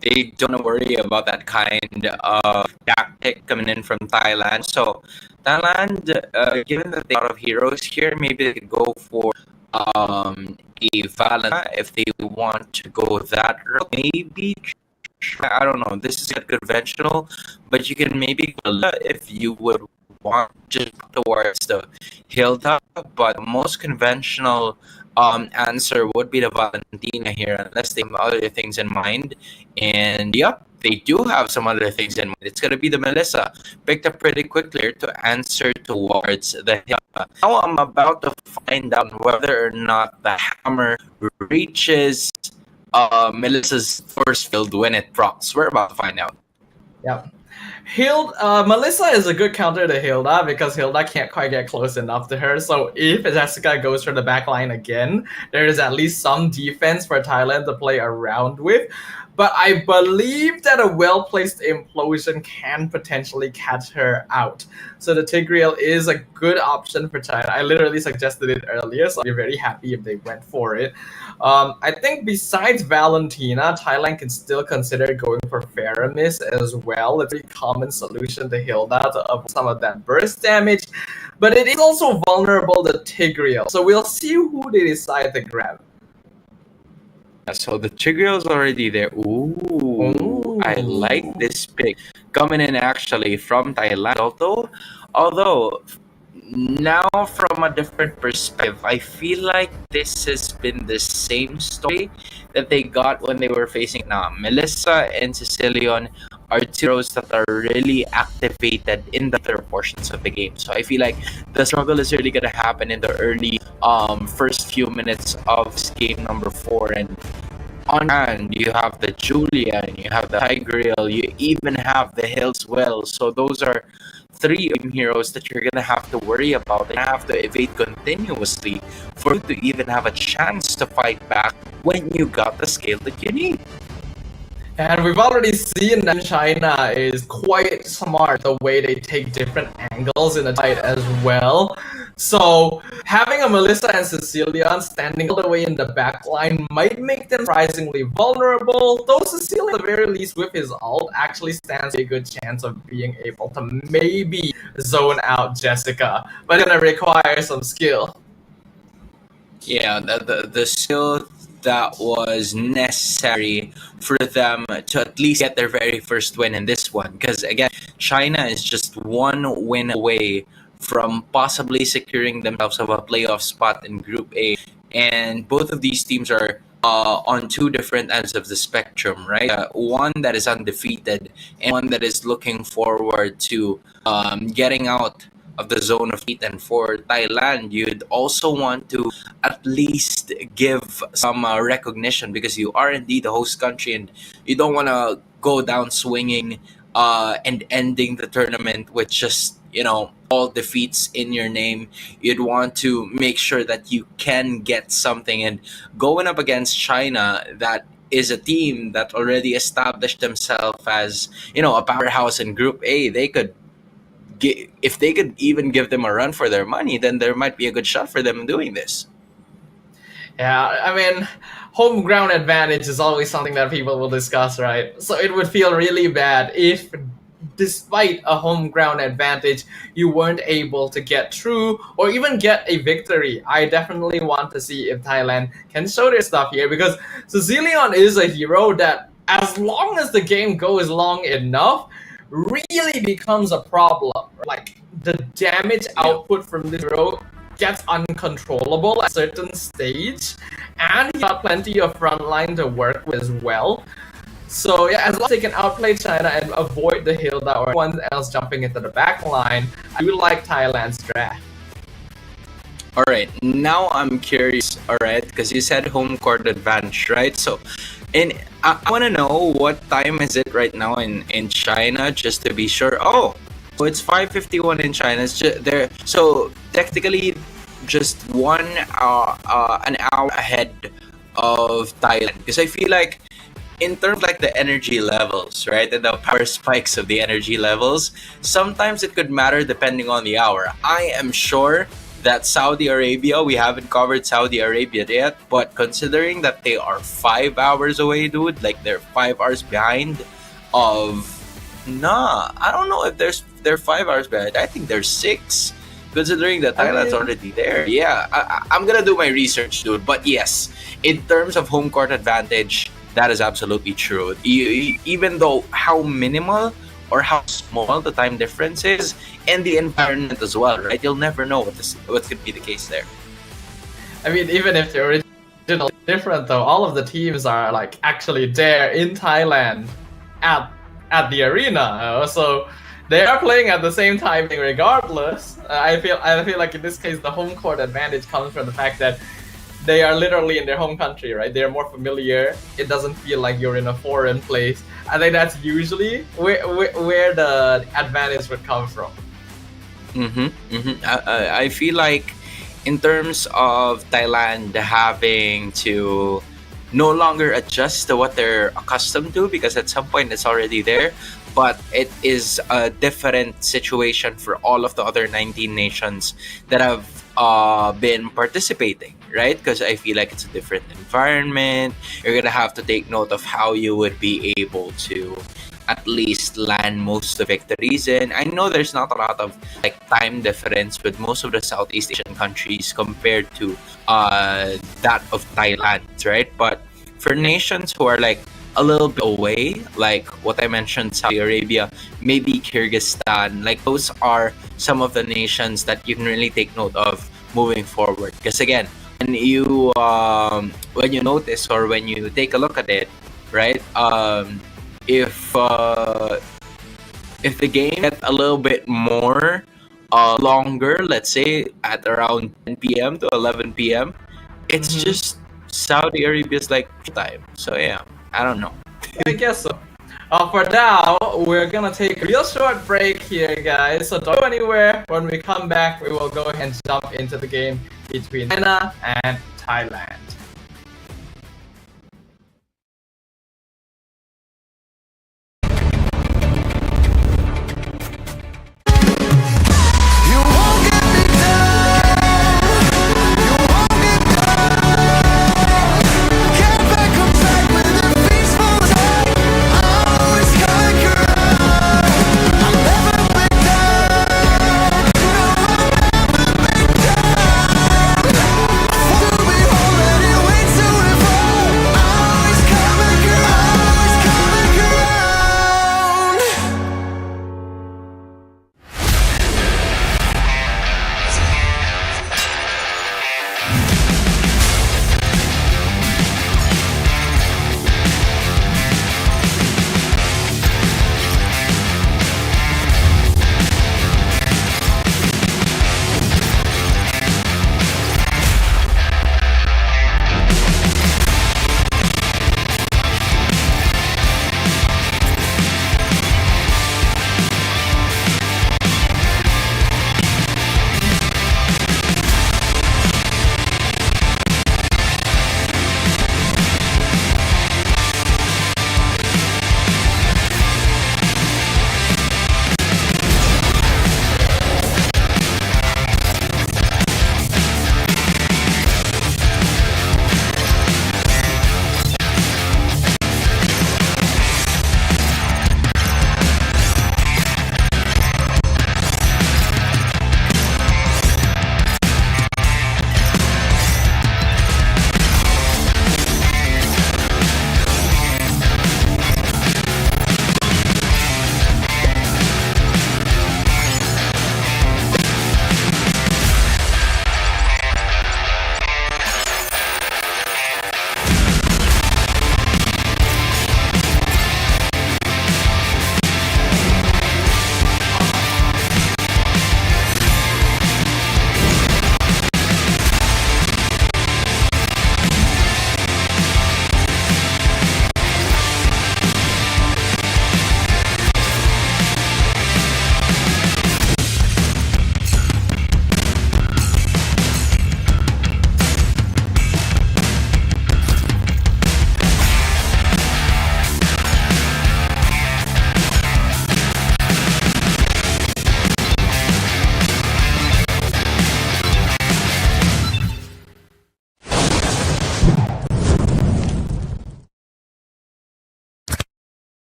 they don't worry about that kind of tactic coming in from Thailand. So Thailand, given that they have a lot of heroes here, maybe they could go for a Valentine if they want to go that route. Maybe, I don't know, this is a conventional, but you can maybe if you would want just towards the Hilda, but the most conventional answer would be the Valentina here, unless they have other things in mind. And yep, they do have some other things in mind. It's going to be the Melissa, picked up pretty quickly to answer towards the Hilda. Now I'm about to find out whether or not the hammer reaches Melissa's force field when it procs. We're about to find out. Yep. Melissa is a good counter to Hilda because Hilda can't quite get close enough to her. So if Jessica goes for the backline again, there is at least some defense for Thailand to play around with. but I believe that a well-placed implosion can potentially catch her out. So the Tigreal is a good option for China. I literally suggested it earlier, so I'll be very happy if they went for it. I think besides Valentina, Thailand can still consider going for Faramis as well. It's a pretty common solution to Hilda to avoid some of that burst damage, but it is also vulnerable to Tigreal. So we'll see who they decide to grab. So the Tigreal is already there. Ooh, I like this pick coming in actually from Thailand. Although now from a different perspective, I feel like this has been the same story that they got when they were facing now. Melissa and Sicilian are two heroes that are really activated in the other portions of the game. So I feel like the struggle is really gonna happen in the early first few minutes of game number 4. And on hand, you have the Julian, you have the Tigreal, you even have the Hills well. So those are 3 heroes that you're gonna have to worry about and have to evade continuously for you to even have a chance to fight back when you got the scale that you need. And we've already seen that China is quite smart the way they take different angles in the fight as well. So having a Melissa and Sicilian standing all the way in the back line might make them surprisingly vulnerable, though Sicilian at the very least with his ult actually stands a good chance of being able to maybe zone out Jessica, but it's gonna require some skill. Yeah, the skill that was necessary for them to at least get their very first win in this one. Because again, China is just 1 win away from possibly securing themselves of a playoff spot in Group A. And both of these teams are on 2 different ends of the spectrum, right? One that is undefeated and one that is looking forward to getting out of the zone of heat. And for Thailand, you'd also want to at least give some recognition because you are indeed the host country and you don't want to go down swinging and ending the tournament with just, all defeats in your name. You'd want to make sure that you can get something. And going up against China, that is a team that already established themselves as, a powerhouse in Group A, they could if they could even give them a run for their money, then there might be a good shot for them doing this. Yeah, I mean, home ground advantage is always something that people will discuss, right? So it would feel really bad if, despite a home ground advantage, you weren't able to get through or even get a victory. I definitely want to see if Thailand can show their stuff here, because Sicilian is a hero that, as long as the game goes long enough, really becomes a problem. Like, the damage output from this hero gets uncontrollable at a certain stage, and he's got plenty of frontline to work with as well. So yeah, as long as they can outplay China and avoid the Hilda or anyone else jumping into the back line, I do like Thailand's draft. All right, now I'm curious, all right, because you said home court advantage, right? So, and I want to know what time is it right now in China, just to be sure. Oh, so it's 5:51 in China. It's just there. So technically, just an hour ahead of Thailand. Because I feel like, in terms of like the energy levels, right, and the power spikes of the energy levels, sometimes it could matter depending on the hour. I am sure that Saudi Arabia, we haven't covered Saudi Arabia yet, but considering that they are 5 hours away, dude, like they're 5 hours behind I don't know if they're 5 hours behind. I think they're 6, considering that Thailand's already there. Yeah, I'm gonna do my research, dude. But yes, in terms of home court advantage, that is absolutely true. Even though how minimal or how small the time difference is, and the environment as well, right? You'll never know what's going to be the case there. I mean, even if the original is different, though, all of the teams are like actually there in Thailand at the arena, so they are playing at the same timing regardless. I feel like in this case the home court advantage comes from the fact that they are literally in their home country, right? They're more familiar. It doesn't feel like you're in a foreign place. I think that's usually where the advantage would come from. I feel like in terms of Thailand having to no longer adjust to what they're accustomed to, because at some point it's already there, but it is a different situation for all of the other 19 nations that have been participating, right? Because I feel like it's a different environment. You're gonna have to take note of how you would be able to at least land most of the victories. And I know there's not a lot of like time difference with most of the Southeast Asian countries compared to that of Thailand, right? But for nations who are like a little bit away, like what I mentioned, Saudi Arabia, maybe Kyrgyzstan, like those are some of the nations that you can really take note of moving forward. Because again, when you notice or when you take a look at it, right? If the game gets a little bit more longer, let's say at around 10 p.m. to 11 p.m., it's just Saudi Arabia's like time. So yeah, I don't know. I guess so. For now, we're gonna take a real short break here, guys. So don't go anywhere. When we come back, we will go ahead and jump into the game between China and Thailand.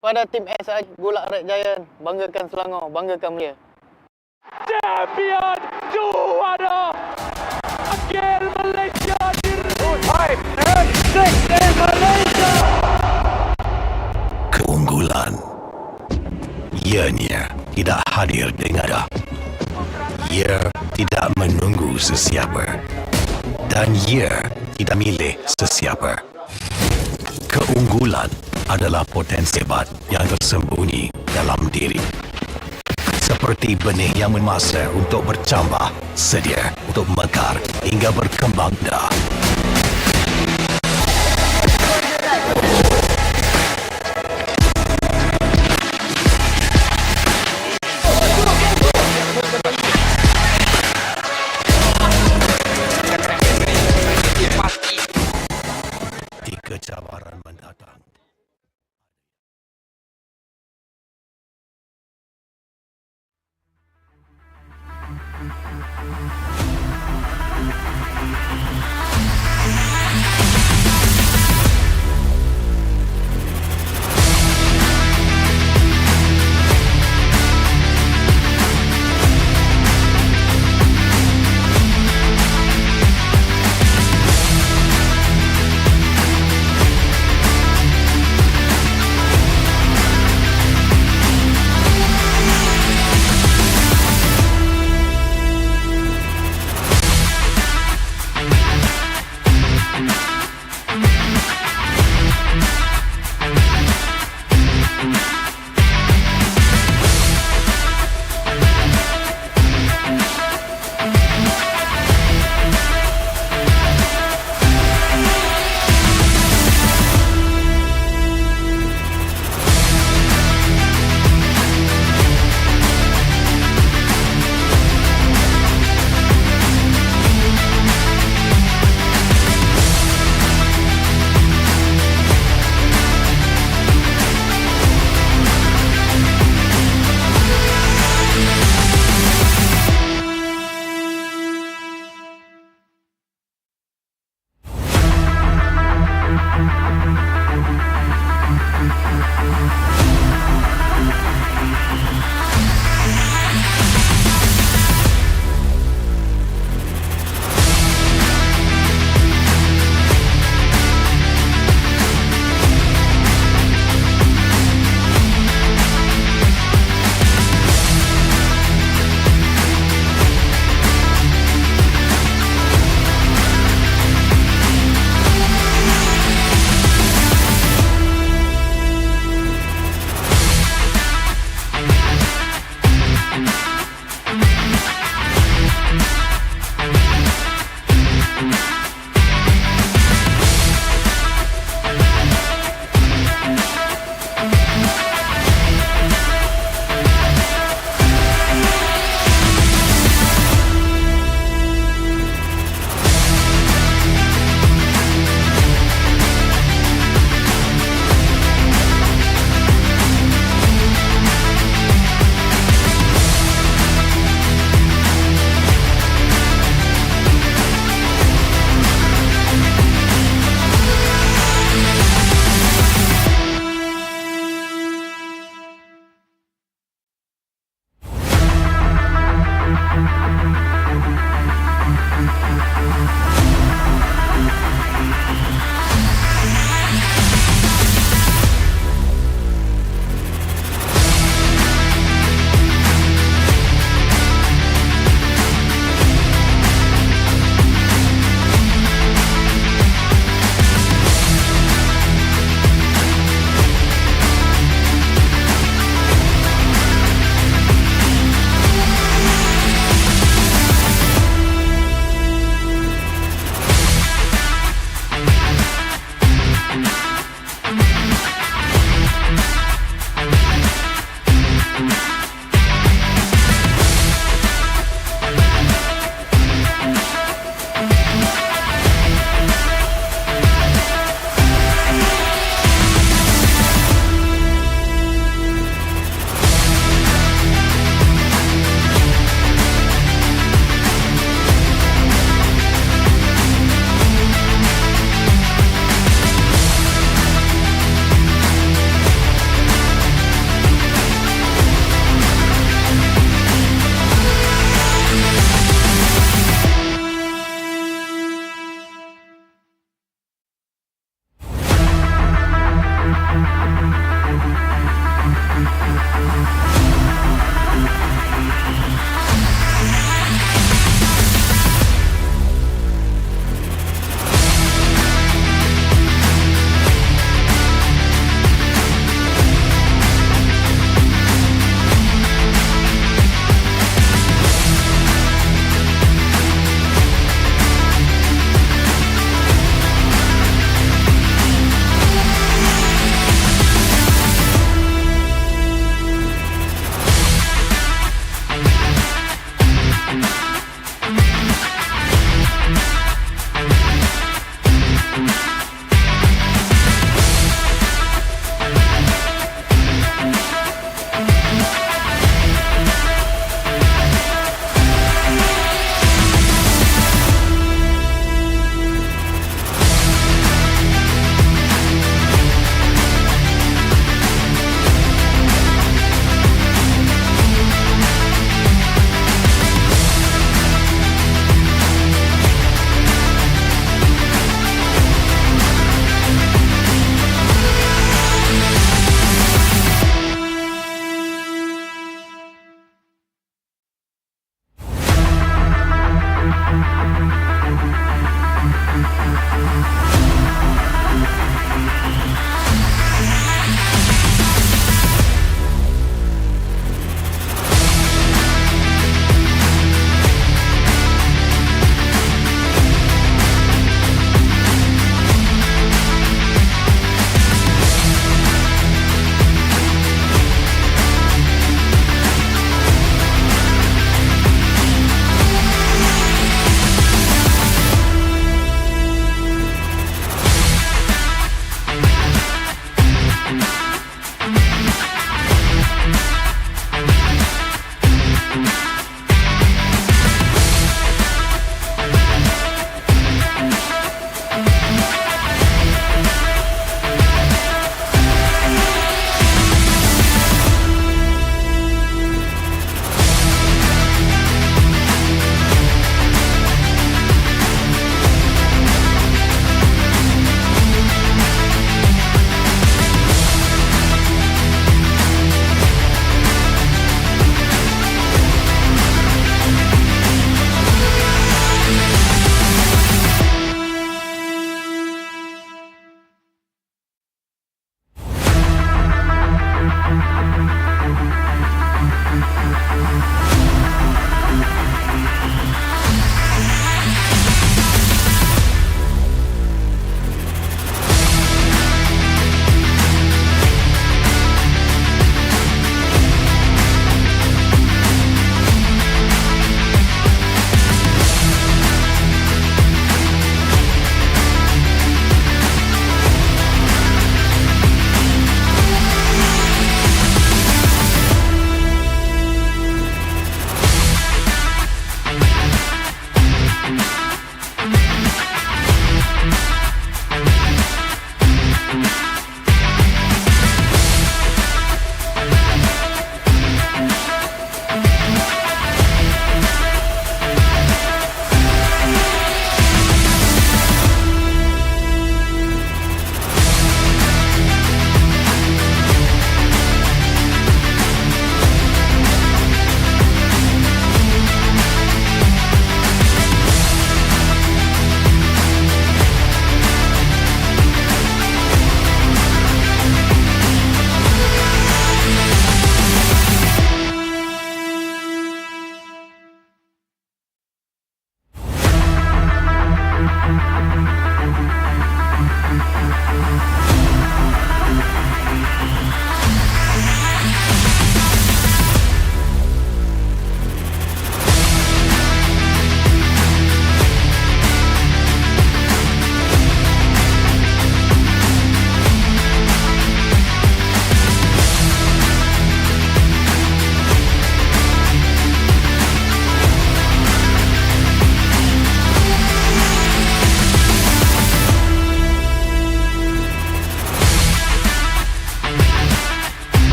Pada tim SAJ Golak Red Giant, banggakan Selangor, banggakan Malaysia. Champion juara Wakil Malaysia diri 5 and 6 in Malaysia. Keunggulan ianya tidak hadir dengan ia tidak menunggu sesiapa dan ia tidak milih sesiapa. Keunggulan adalah potensi hebat yang tersembunyi dalam diri. Seperti benih yang memasa untuk bercambah, sedia untuk mekar hingga berkembang indah.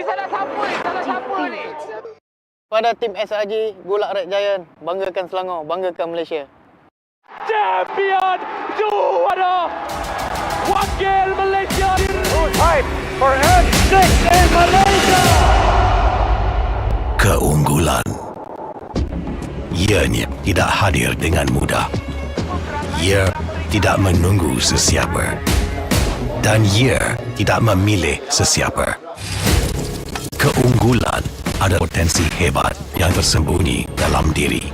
salah siapa ni? Pada tim SRG Gulak Red Giant, banggakan Selangor, banggakan Malaysia. Champion juara wakil Malaysia. Time for N6 in Malaysia. Keunggulan. Ianya tidak hadir dengan mudah. Ia tidak menunggu sesiapa. Dan ia tidak memilih sesiapa. Keunggulan ada potensi hebat yang tersembunyi dalam diri.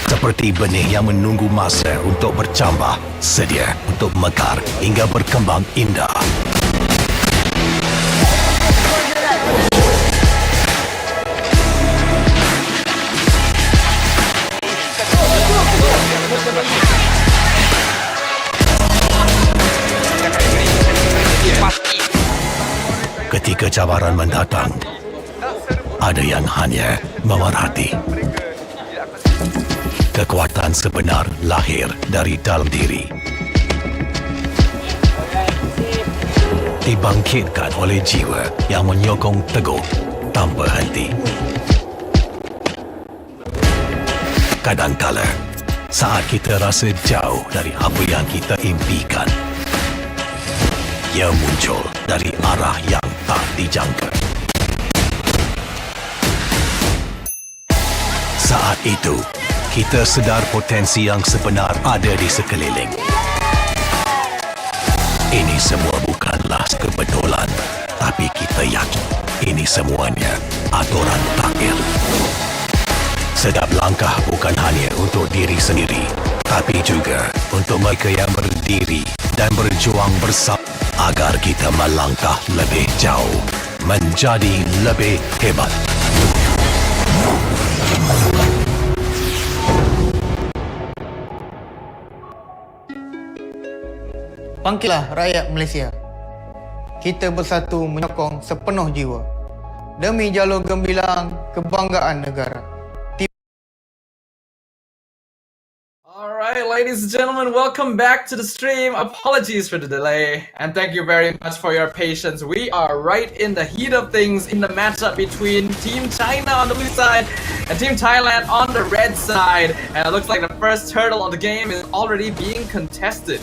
Seperti benih yang menunggu masa untuk bercambah, sedia untuk mekar hingga berkembang indah. Ketika cabaran mendatang, ada yang hanya memerhati. Kekuatan sebenar lahir dari dalam diri. Dibangkitkan oleh jiwa yang menyokong teguh tanpa henti. Kadangkala, saat kita rasa jauh dari apa yang kita impikan, ia muncul dari arah yang tak dijangka. Saat itu, kita sedar potensi yang sebenar ada di sekeliling. Ini semua bukanlah kebetulan, tapi kita yakin ini semuanya aturan takdir. Setiap langkah bukan hanya untuk diri sendiri, tapi juga untuk mereka yang berdiri dan berjuang bersama agar kita melangkah lebih jauh, menjadi lebih hebat. Bangkitlah rakyat Malaysia. Kita bersatu menyokong sepenuh jiwa demi jalur gemilang kebanggaan negara. Alright, ladies and gentlemen, welcome back to the stream. Apologies for the delay, and thank you very much for your patience. We are right in the heat of things in the matchup between Team China on the blue side and Team Thailand on the red side. And it looks like the first hurdle of the game is already being contested.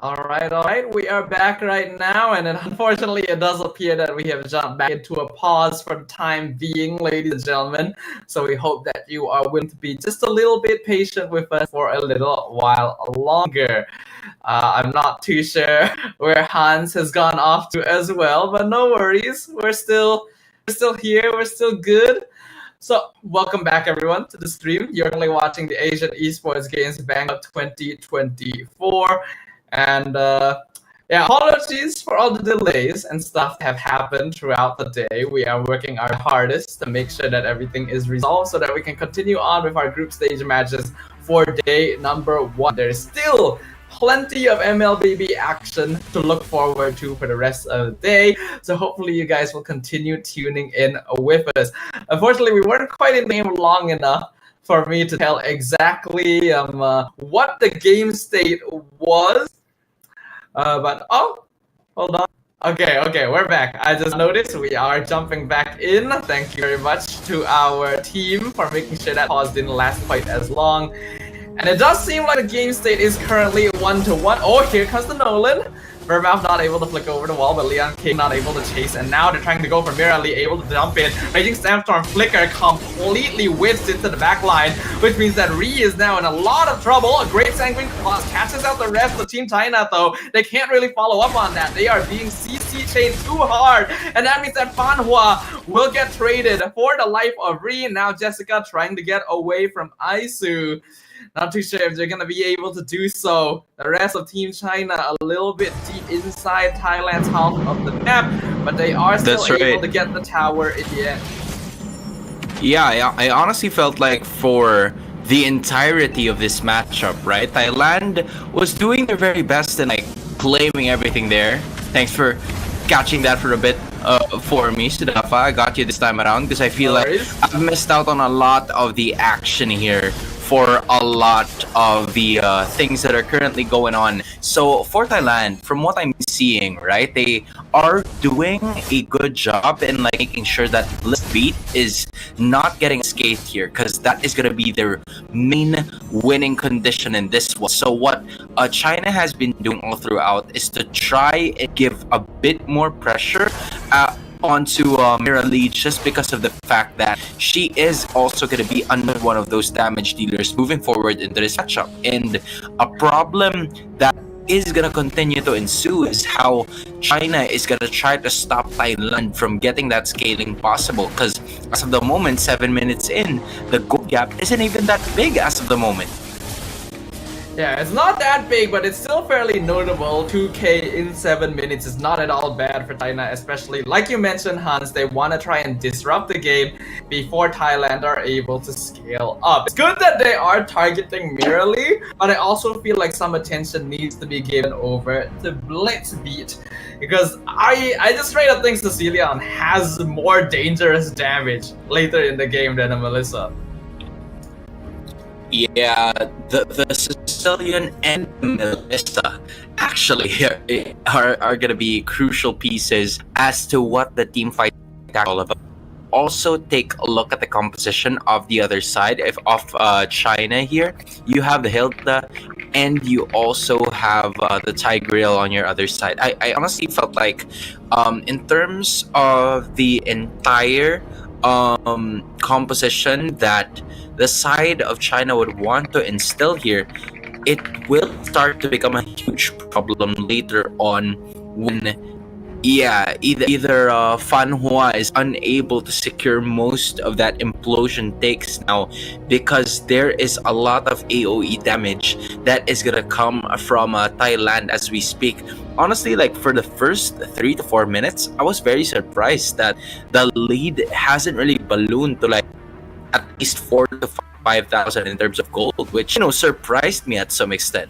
Alright, we are back right now, and then unfortunately it does appear that we have jumped back into a pause for the time being, ladies and gentlemen. So we hope that you are willing to be just a little bit patient with us for a little while longer. I'm not too sure where Hans has gone off to as well, but no worries, we're still here, we're still good. So, welcome back everyone to the stream. You're currently watching the Asian Esports Games Bangkok 2024. And yeah, apologies for all the delays and stuff that have happened throughout the day. We are working our hardest to make sure that everything is resolved so that we can continue on with our group stage matches for day number 1. There is still plenty of MLBB action to look forward to for the rest of the day. So hopefully you guys will continue tuning in with us. Unfortunately, we weren't quite in the game long enough for me to tell exactly what the game state was. But oh, hold on. Okay, we're back. I just noticed we are jumping back in. Thank you very much to our team for making sure that pause didn't last quite as long. And it does seem like the game state is currently 1-1. Oh, here comes the Nolan. Vervalve not able to flick over the wall, but Leon King not able to chase, and now they're trying to go for Mirali, able to jump in. Raging Sandstorm Flicker completely whiffs into the back line, which means that Ree is now in a lot of trouble. A great Sanguine Claws catches out the rest of Team China, though. They can't really follow up on that. They are being CC chained too hard, and that means that Fanhua will get traded for the life of Ree. Now Jessica trying to get away from Aisu. Not too sure if they're gonna be able to do so. The rest of Team China a little bit deep inside Thailand's half of the map, but they are still able to get the tower in the end. Yeah, I honestly felt like for the entirety of this matchup, right? Thailand was doing their very best and like claiming everything there. Thanks for catching that for a bit for me, Sudafa. I got you this time around because I feel like I've missed out on a lot of the action here for a lot of the things that are currently going on. So for Thailand, from what I'm seeing, right, they are doing a good job in like making sure that Beat is not getting scathed here, because that is going to be their main winning condition in this one. So what China has been doing all throughout is to try and give a bit more pressure onto Mirali, just because of the fact that she is also going to be under one of those damage dealers moving forward into this matchup. And a problem that is going to continue to ensue is how China is going to try to stop Thailand from getting that scaling possible, because as of the moment, 7 minutes in, the goal gap isn't even that big as of the moment. Yeah, it's not that big, but it's still fairly notable. 2K in 7 minutes is not at all bad for China, especially like you mentioned, Hans, they want to try and disrupt the game before Thailand are able to scale up. It's good that they are targeting Mirali, but I also feel like some attention needs to be given over to Blitzbeat, because I just straight up think Cecilion has more dangerous damage later in the game than a Melissa. Yeah, the Sicilian and Melissa actually are going to be crucial pieces as to what the team fight is all about. Also, take a look at the composition of the other side of China here. You have the Hilda, and you also have the Tigreal on your other side. I honestly felt like, in terms of the entire composition that the side of China would want to instill here, it will start to become a huge problem later on when either Fanhua is unable to secure most of that implosion takes now, because there is a lot of AoE damage that is gonna come from Thailand as we speak. Honestly, like for the first 3 to 4 minutes, I was very surprised that the lead hasn't really ballooned to like at least 4,000 to 5,000 in terms of gold, which, you know, surprised me at some extent.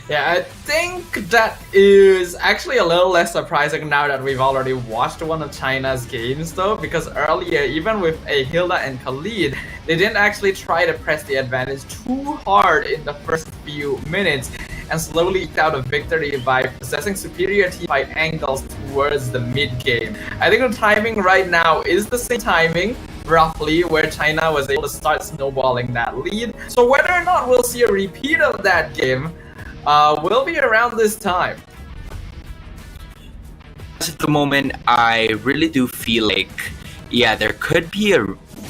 Yeah, I think that is actually a little less surprising now that we've already watched one of China's games, though, because earlier, even with a Hilda and Khalid, they didn't actually try to press the advantage too hard in the first few minutes and slowly eked out a victory by possessing superior team fight angles towards the mid-game. I think the timing right now is the same timing, roughly, where China was able to start snowballing that lead. So whether or not we'll see a repeat of that game will be around this time. At the moment, I really do feel like, yeah, there could be a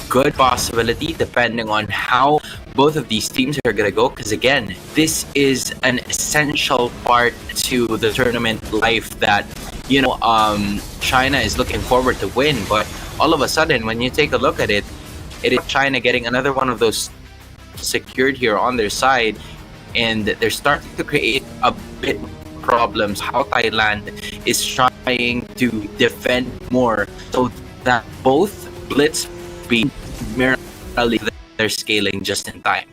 good possibility depending on how both of these teams are gonna go, because again, this is an essential part to the tournament life that, you know, China is looking forward to win. But all of a sudden, when you take a look at it, it is China getting another one of those secured here on their side, and they're starting to create a bit problems how Thailand is trying to defend more so that both Blitz beat Mirali, they're scaling just in time.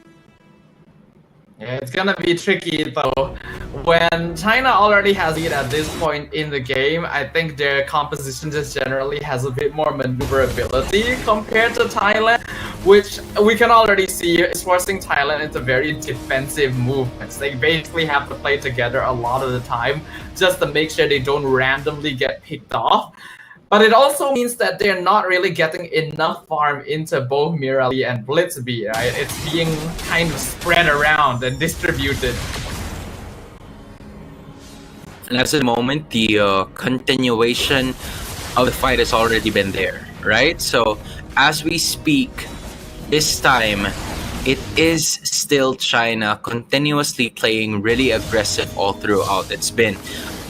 Yeah, it's gonna be tricky though. When China already has lead at this point in the game, I think their composition just generally has a bit more maneuverability compared to Thailand, which we can already see is forcing Thailand into very defensive movements. They basically have to play together a lot of the time just to make sure they don't randomly get picked off. But it also means that they're not really getting enough farm into both Mirali and Blitzby, right? It's being kind of spread around and distributed. And as of the moment, the continuation of the fight has already been there, right? So as we speak, this time, it is still China continuously playing really aggressive all throughout. It's been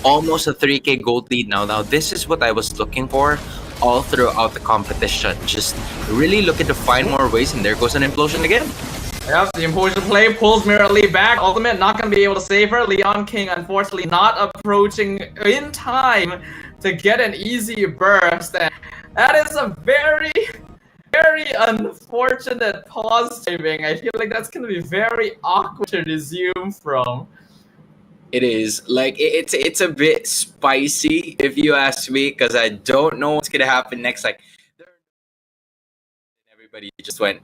almost a 3K gold lead now. Now, this is what I was looking for all throughout the competition. Just really looking to find more ways, and there goes an implosion again. Yep, the implosion play pulls Mirali back. Ultimate not going to be able to save her. Leon King, unfortunately, not approaching in time to get an easy burst. And that is a very unfortunate pause timing. I feel like that's going to be very awkward to resume from. It is like it's a bit spicy if you ask me, because I don't know what's gonna happen next. Like everybody just went,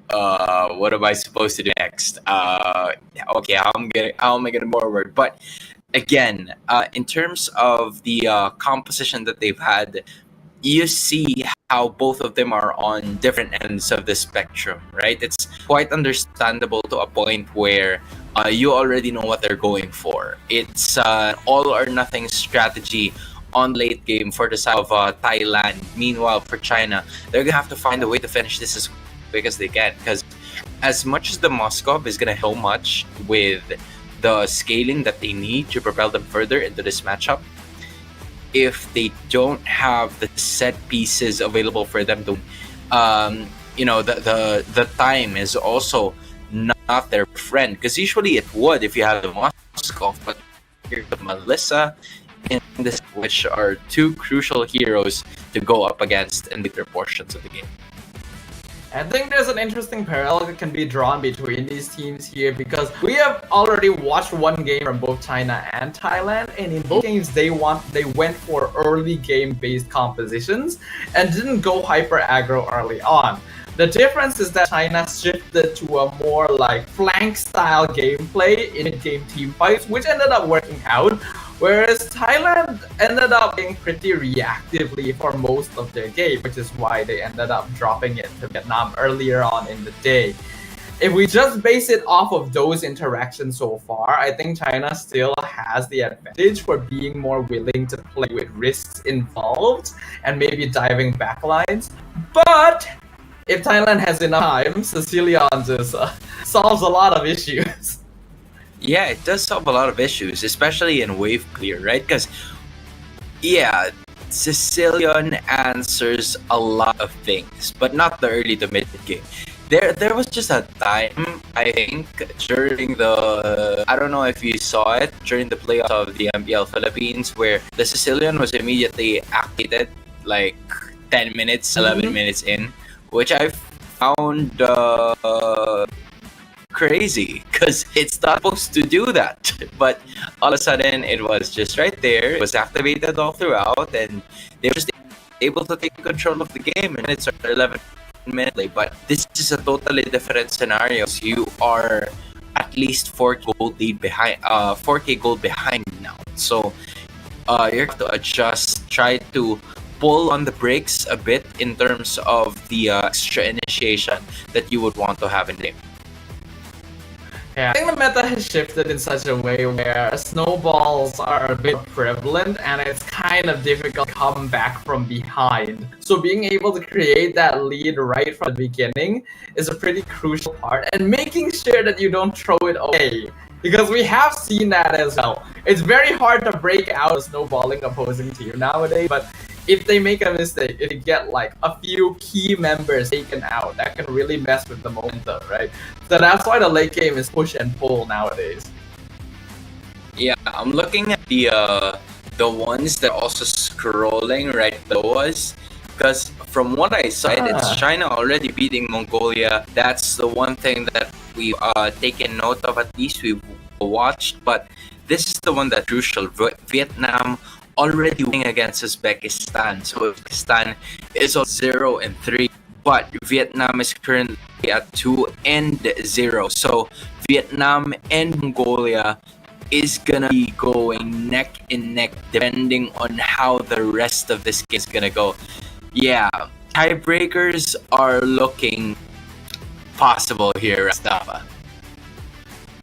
what am I supposed to do next? Okay, how am I gonna move forward? But again, in terms of the composition that they've had, you see how both of them are on different ends of the spectrum, right? It's quite understandable to a point where you already know what they're going for. It's an all or nothing strategy on late game for the side of Thailand. Meanwhile, for China, they're gonna have to find a way to finish this as quick as they can, because as much as the Moscow is gonna help much with the scaling that they need to propel them further into this matchup, if they don't have the set pieces available for them to, the time is also not their friend, because usually it would if you have the Moscow, but here's the Melissa and this, which are two crucial heroes to go up against in later portions of the game. I think there's an interesting parallel that can be drawn between these teams here, because we have already watched one game from both China and Thailand, and in both games they went for early game based compositions and didn't go hyper aggro early on. The difference is that China shifted to a more like flank style gameplay in game team fights, which ended up working out. Whereas Thailand ended up being pretty reactively for most of their game, which is why they ended up dropping it to Vietnam earlier on in the day. If we just base it off of those interactions so far, I think China still has the advantage for being more willing to play with risks involved and maybe diving backlines. But if Thailand has enough time, Sicilian just solves a lot of issues. Yeah, it does solve a lot of issues, especially in wave clear, right? Because, yeah, Sicilian answers a lot of things, but not the early to mid game. There was just a time, I think, during the, I don't know if you saw it, during the playoffs of the MPL Philippines, where the Sicilian was immediately activated like 10 minutes, 11 minutes in, which I found crazy, because it's not supposed to do that, but all of a sudden it was just right there. It was activated all throughout, and they were just able to take control of the game, and it's 11 minutes late. But this is a totally different scenario. So you are at least 4K gold lead behind, 4K gold behind now. So you have to adjust, try to pull on the brakes a bit in terms of the extra initiation that you would want to have in the game. Yeah, I think the meta has shifted in such a way where snowballs are a bit prevalent and it's kind of difficult to come back from behind. So being able to create that lead right from the beginning is a pretty crucial part, and making sure that you don't throw it away, because we have seen that as well. It's very hard to break out a snowballing opposing team nowadays, but if they make a mistake, if they get like a few key members taken out, that can really mess with the momentum, right? So that's why the late game is push and pull nowadays. Yeah, I'm looking at the ones that are also scrolling right below us, because from what I saw, it's China already beating Mongolia. That's the one thing that we've taken note of, at least we've watched. But this is the one that's crucial. Vietnam already winning against Uzbekistan. So Uzbekistan is on 0-3, but Vietnam is currently at 2-0. So Vietnam and Mongolia is gonna be going neck and neck depending on how the rest of this game is gonna go. Yeah, tiebreakers are looking possible here, Mustafa.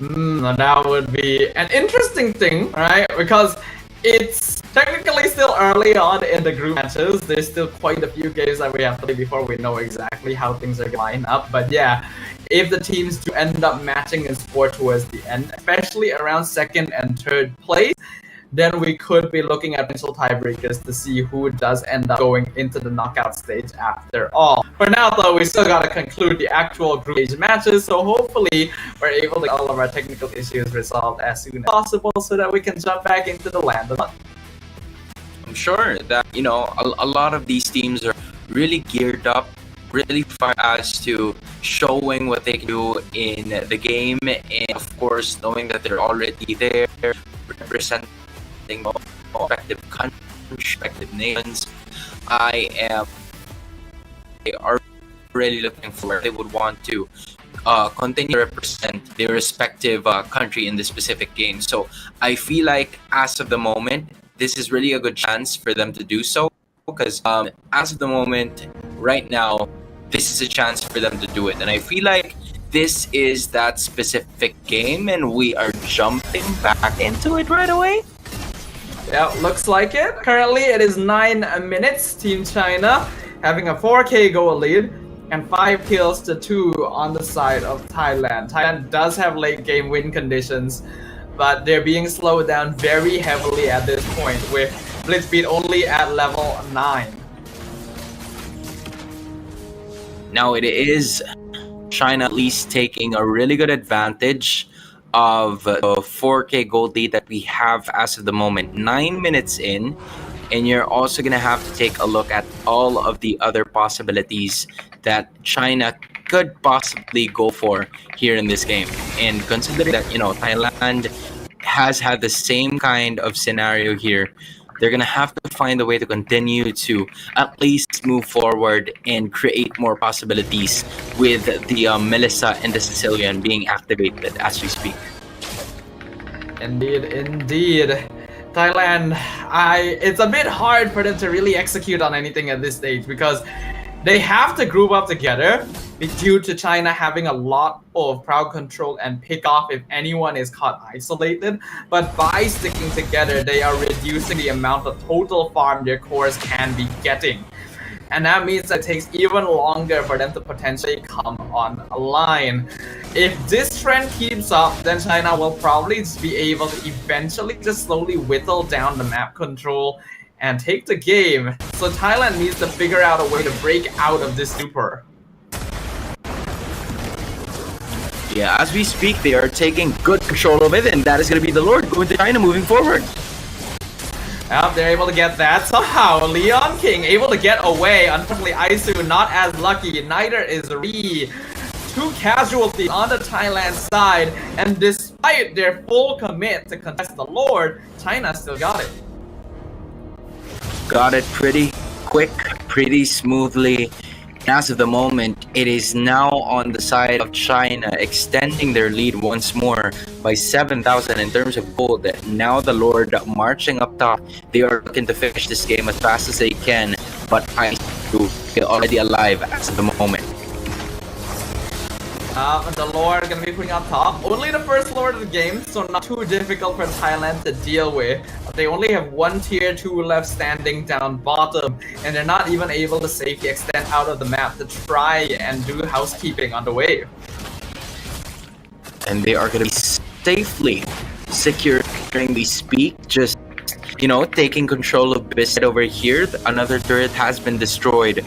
That would be an interesting thing, right? Because it's technically still early on in the group matches. There's still quite a few games that we have to play before we know exactly how things are going to line up. But yeah, if the teams do end up matching in sport towards the end, especially around second and third place, then we could be looking at potential tiebreakers to see who does end up going into the knockout stage after all. For now, though, we still gotta conclude the actual group stage matches, so hopefully we're able to get all of our technical issues resolved as soon as possible so that we can jump back into the land of fun. I'm sure that, you know, a lot of these teams are really geared up, really far as to showing what they can do in the game, and of course, knowing that they're already there, representing respective countries, respective nations. They are really looking for, they would want to continue to represent their respective country in this specific game. So I feel like as of the moment, this is really a good chance for them to do so, because as of the moment, right now, this is a chance for them to do it. And I feel like this is that specific game, and we are jumping back into it right away. Yeah, looks like it. Currently, it is 9 minutes. Team China having a 4K goal lead and 5 kills to 2 on the side of Thailand. Thailand does have late game win conditions, but they're being slowed down very heavily at this point, with blitz speed only at level 9. Now it is China at least taking a really good advantage of the 4K gold lead that we have as of the moment. 9 minutes in, and you're also going to have to take a look at all of the other possibilities that China could possibly go for here in this game. And considering that, you know, Thailand has had the same kind of scenario here, they're going to have to find a way to continue to at least move forward and create more possibilities with the Melissa and the Sicilian being activated as we speak. Indeed, indeed. Thailand, it's a bit hard for them to really execute on anything at this stage, because they have to group up together due to China having a lot of crowd control and pick off if anyone is caught isolated. But by sticking together, they are reducing the amount of total farm their cores can be getting. And that means that it takes even longer for them to potentially come online. If this trend keeps up, then China will probably just be able to eventually just slowly whittle down the map control and take the game. So Thailand needs to figure out a way to break out of this stupor. Yeah, as we speak, they are taking good control of it, and that is going to be the Lord going to China moving forward. Yep, they're able to get that. Somehow, Leon King able to get away. Unfortunately, Aisu not as lucky. Neither is Ree. 2 casualties on the Thailand side, and despite their full commit to contest the Lord, China still got it. Got it pretty quick, pretty smoothly. As of the moment, it is now on the side of China, extending their lead once more by 7,000 in terms of gold. Now the Lord marching up top. They are looking to finish this game as fast as they can, but Aisu is already alive as of the moment. The Lord gonna be putting up top. Only the first Lord of the game, so not too difficult for Thailand to deal with. They only have 1 tier 2 left standing down bottom, and they're not even able to safely extend out of the map to try and do housekeeping on the wave. And they are gonna be safely securing the speak, just, you know, taking control of Biscuit over here. Another turret has been destroyed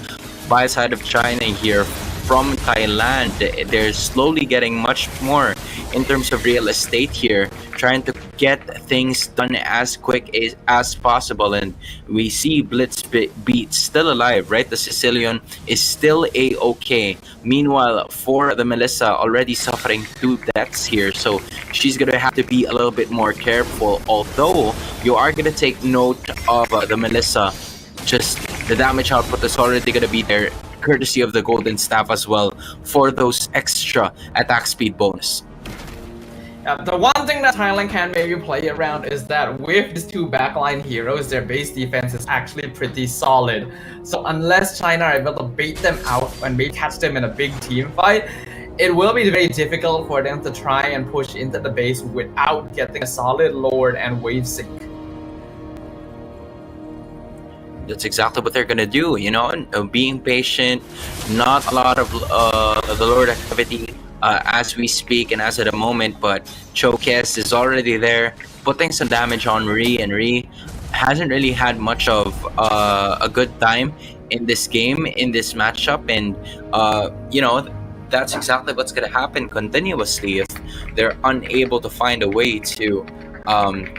by the side of China here. From Thailand, they're slowly getting much more in terms of real estate here, trying to get things done as quick as possible. And we see Blitz Beat still alive, right? The Sicilian is still a-okay. Meanwhile, for the Melissa, already suffering 2 deaths here, so she's gonna have to be a little bit more careful. Although you are gonna take note of the Melissa, just the damage output is already gonna be there, courtesy of the golden staff as well, for those extra attack speed bonus. The one thing that Thailand can maybe play around is that with these two backline heroes, their base defense is actually pretty solid. So unless China are able to bait them out and maybe catch them in a big team fight, it will be very difficult for them to try and push into the base without getting a solid Lord and wave sync. That's exactly what they're gonna do, you know, being patient, not a lot of the Lord activity as we speak and as at the moment, but Chokes is already there, putting some damage on Ree, and Ree hasn't really had much of a good time in this game, in this matchup, and you know, that's exactly what's gonna happen continuously if they're unable to find a way to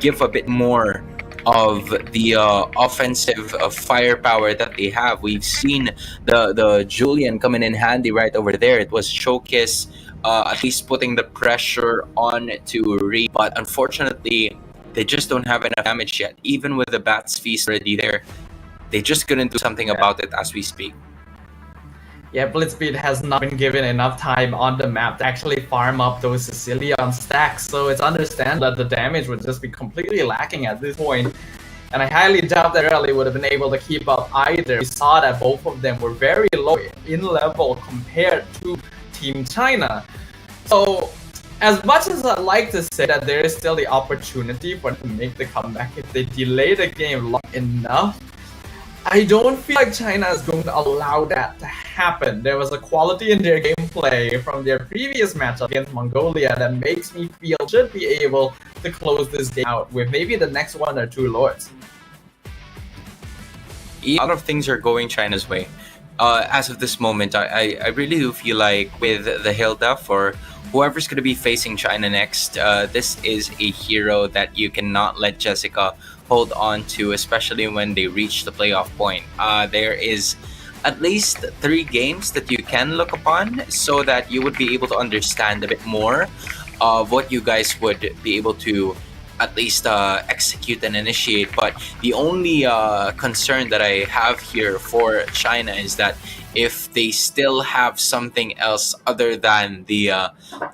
give a bit more of the offensive firepower that they have. We've seen the Julian coming in handy right over there. It was Chokes at least putting the pressure on to Ree, but unfortunately they just don't have enough damage yet. Even with the Bat's Feast already there, they just couldn't do something about it as we speak. Yeah, Blitzbeat has not been given enough time on the map to actually farm up those Sicilian stacks, so it's understandable that the damage would just be completely lacking at this point. And I highly doubt that Rally would have been able to keep up either. We saw that both of them were very low in level compared to Team China. So as much as I'd like to say that there is still the opportunity for them to make the comeback if they delay the game long enough, I don't feel like China is going to allow that to happen. There was a quality in their gameplay from their previous matchup against Mongolia that makes me feel should be able to close this game out with maybe the next 1 or 2 Lords. A lot of things are going China's way. As of this moment, I really do feel like with the Hilda, for whoever's going to be facing China next, this is a hero that you cannot let Jessica hold on to, especially when they reach the playoff point. There is at least 3 games that you can look upon so that you would be able to understand a bit more of what you guys would be able to at least execute and initiate. But the only concern that I have here for China is that if they still have something else other than the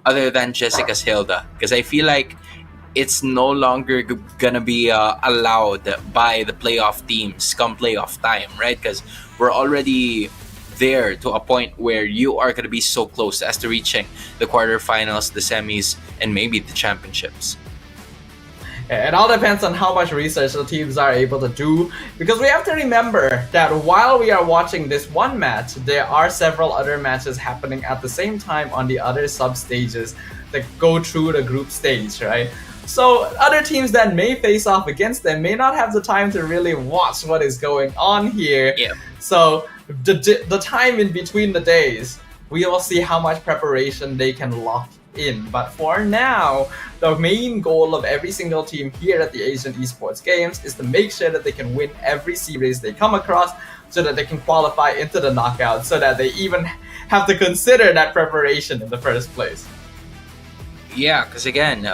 other than Jessica's Hilda, because I feel like it's no longer gonna be allowed by the playoff teams come playoff time, right? Because we're already there to a point where you are gonna be so close as to reaching the quarterfinals, the semis, and maybe the championships. It all depends on how much research the teams are able to do, because we have to remember that while we are watching this one match, there are several other matches happening at the same time on the other sub-stages that go through the group stage, right? So other teams that may face off against them may not have the time to really watch what is going on here. Yeah. So the time in between the days, we will see how much preparation they can lock in. But for now, the main goal of every single team here at the Asian Esports Games is to make sure that they can win every series they come across so that they can qualify into the knockout, so that they even have to consider that preparation in the first place. Yeah, because again,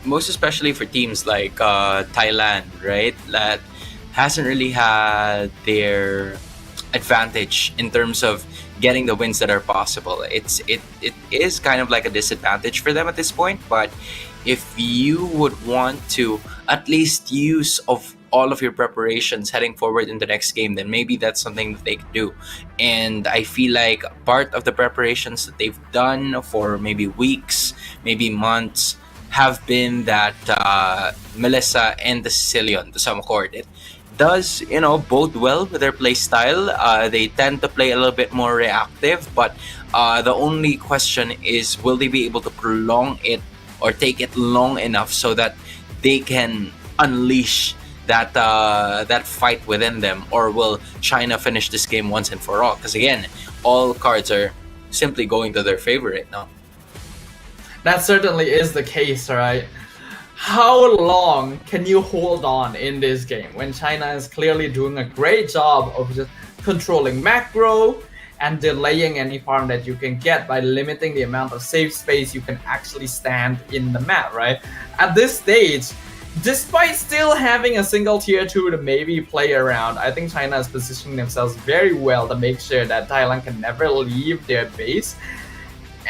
most especially for teams like Thailand, right, that hasn't really had their advantage in terms of getting the wins that are possible. It is kind of like a disadvantage for them at this point, but if you would want to at least use of all of your preparations heading forward in the next game, then maybe that's something that they can do. And I feel like part of the preparations that they've done for maybe weeks, maybe months, have been that Melissa and the Sicilian to some accord. It does, you know, bode well with their play style. They tend to play a little bit more reactive, but the only question is, will they be able to prolong it or take it long enough so that they can unleash that fight within them, or will China finish this game once and for all? Because again, all cards are simply going to their favor right now. That certainly is the case, right? How long can you hold on in this game when China is clearly doing a great job of just controlling macro and delaying any farm that you can get by limiting the amount of safe space you can actually stand in the map, right? At this stage, despite still having a single tier 2 to maybe play around, I think China is positioning themselves very well to make sure that Thailand can never leave their base.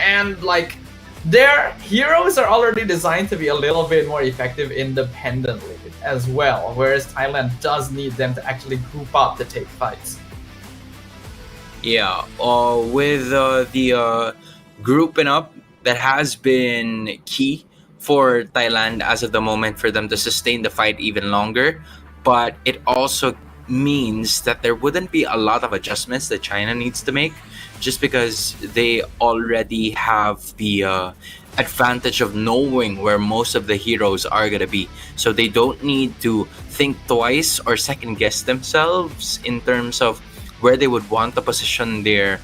And like, their heroes are already designed to be a little bit more effective independently as well, whereas Thailand does need them to actually group up to take fights. Yeah, with the grouping up, that has been key for Thailand as of the moment for them to sustain the fight even longer. But it also means that there wouldn't be a lot of adjustments that China needs to make, just because they already have the advantage of knowing where most of the heroes are going to be. So they don't need to think twice or second guess themselves in terms of where they would want to position their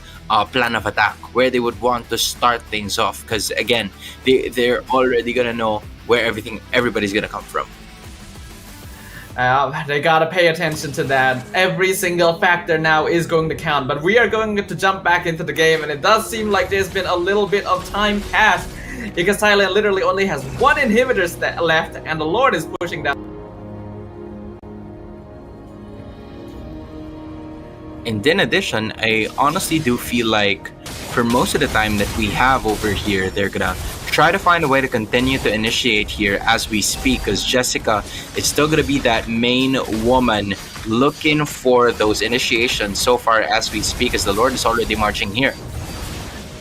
plan of attack, where they would want to start things off. Because again, they're already going to know where everybody's going to come from. They gotta pay attention to that. Every single factor now is going to count, but we are going to jump back into the game, and it does seem like there's been a little bit of time passed because Thailand literally only has one inhibitor left, and the Lord is pushing down. And in addition, I honestly do feel like for most of the time that we have over here, they're gonna try to find a way to continue to initiate here as we speak, because Jessica is still gonna be that main woman looking for those initiations so far as we speak, as the Lord is already marching here.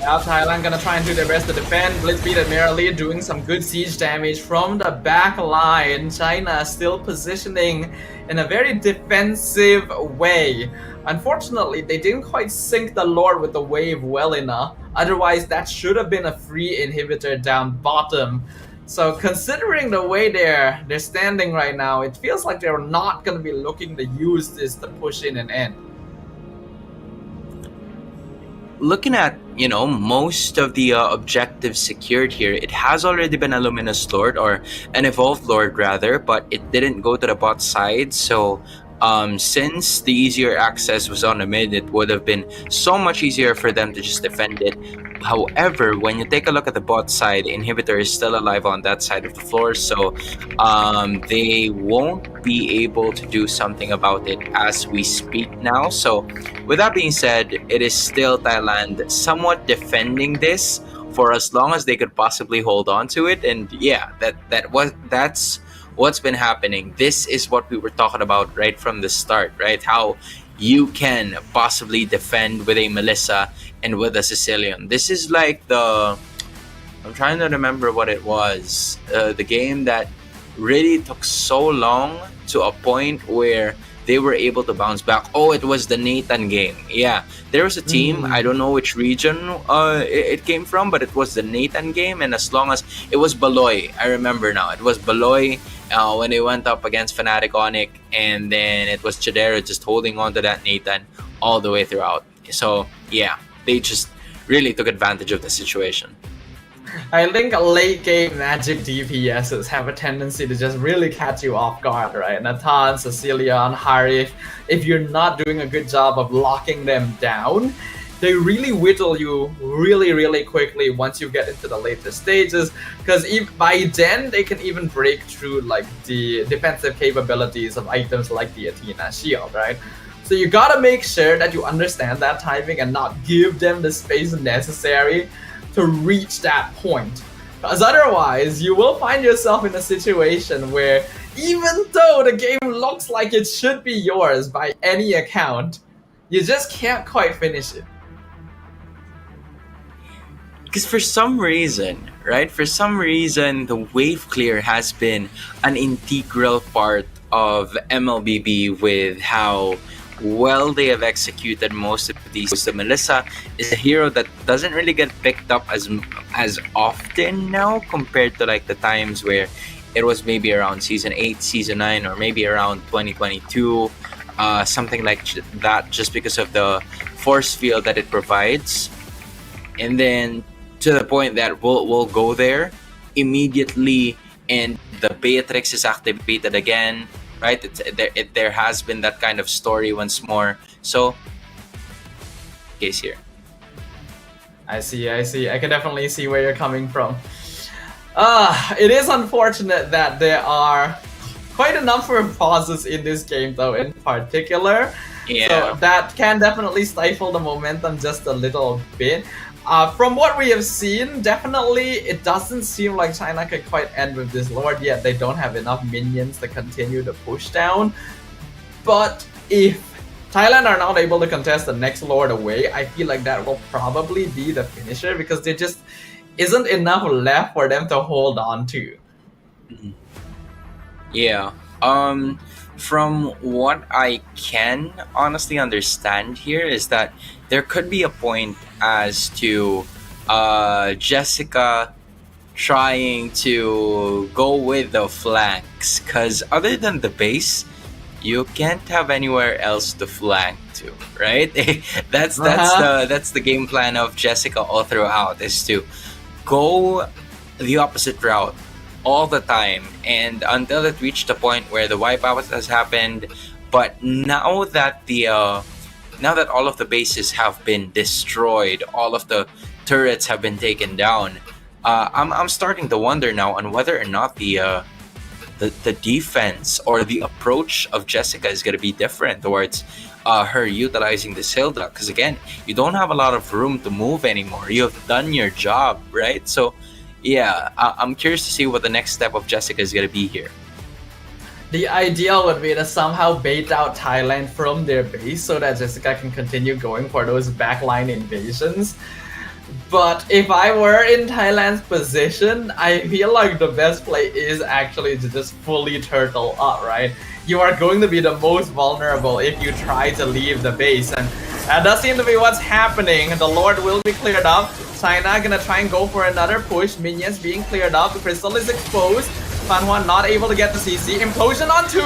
Now Thailand gonna try and do their best to defend. Blitzbeat and Merrily doing some good siege damage from the back line. China still positioning in a very defensive way. Unfortunately, they didn't quite sync the Lord with the wave well enough. Otherwise, that should have been a free inhibitor down bottom. So considering the way they're standing right now, it feels like they're not gonna be looking to use this to push in and end. Looking at, most of the objectives secured here, it has already been a Luminous Lord, or an Evolved Lord rather, but it didn't go to the bot side. So since the easier access was on the mid, it would have been so much easier for them to just defend it. However, when you take a look at the bot side, Inhibitor is still alive on that side of the floor, so they won't be able to do something about it as we speak now. So with that being said, it is still Thailand somewhat defending this for as long as they could possibly hold on to it. And yeah, that's what's been happening. This is what we were talking about right from the start, right? How you can possibly defend with a Melissa and with a Sicilian. This is like I'm trying to remember what it was. The game that really took so long to a point where they were able to bounce back. Oh, it was the Nathan game. Yeah, there was a team, I don't know which region it came from, but it was the Nathan game, and as long as it was Baloy, I remember now, it was Baloy when they went up against Fnatic Onic, and then it was Chidera just holding on to that Nathan all the way throughout. So yeah, they just really took advantage of the situation. I think late game Magic DPSs have a tendency to just really catch you off guard, right? Nathan, Cecilion, Harif, if you're not doing a good job of locking them down, they really whittle you really quickly once you get into the later stages, because by then they can even break through like the defensive capabilities of items like the Athena shield, right? So you gotta make sure that you understand that timing and not give them the space necessary to reach that point, because otherwise you will find yourself in a situation where even though the game looks like it should be yours by any account, you just can't quite finish it. Because for some reason, the wave clear has been an integral part of MLBB with how well they have executed most of these. So Melissa is a hero that doesn't really get picked up as often now compared to like the times where it was maybe around season 8, season 9, or maybe around 2022, something like that, just because of the force field that it provides. And then to the point that we'll go there immediately and the Beatrix is activated again, right? There has been that kind of story once more. So, case here. I see. I can definitely see where you're coming from. It is unfortunate that there are quite a number of pauses in this game, though, in particular. Yeah. So that can definitely stifle the momentum just a little bit. From what we have seen, definitely it doesn't seem like China could quite end with this Lord yet. They don't have enough minions to continue to push down. But if Thailand are not able to contest the next Lord away, I feel like that will probably be the finisher because there just isn't enough left for them to hold on to. Yeah. From what I can honestly understand here is that there could be a point as to Jessica trying to go with the flanks, because other than the base, you can't have anywhere else to flank to, right? that's the game plan of Jessica all throughout, is to go the opposite route all the time, and until it reached a point where the wipeout has happened. But now that all of the bases have been destroyed, all of the turrets have been taken down, I'm starting to wonder now on whether or not the defense or the approach of Jessica is going to be different towards her utilizing the Hilda, because again, you don't have a lot of room to move anymore. You have done your job, right? So yeah, I'm curious to see what the next step of Jessica is going to be here. The ideal would be to somehow bait out Thailand from their base so that Jessica can continue going for those backline invasions. But if I were in Thailand's position, I feel like the best play is actually to just fully turtle up, right? You are going to be the most vulnerable if you try to leave the base, and that does seem to be what's happening. The Lord will be cleared up. China gonna try and go for another push. Minions being cleared up. The crystal is exposed. Fanhuan not able to get the CC. Implosion on 2.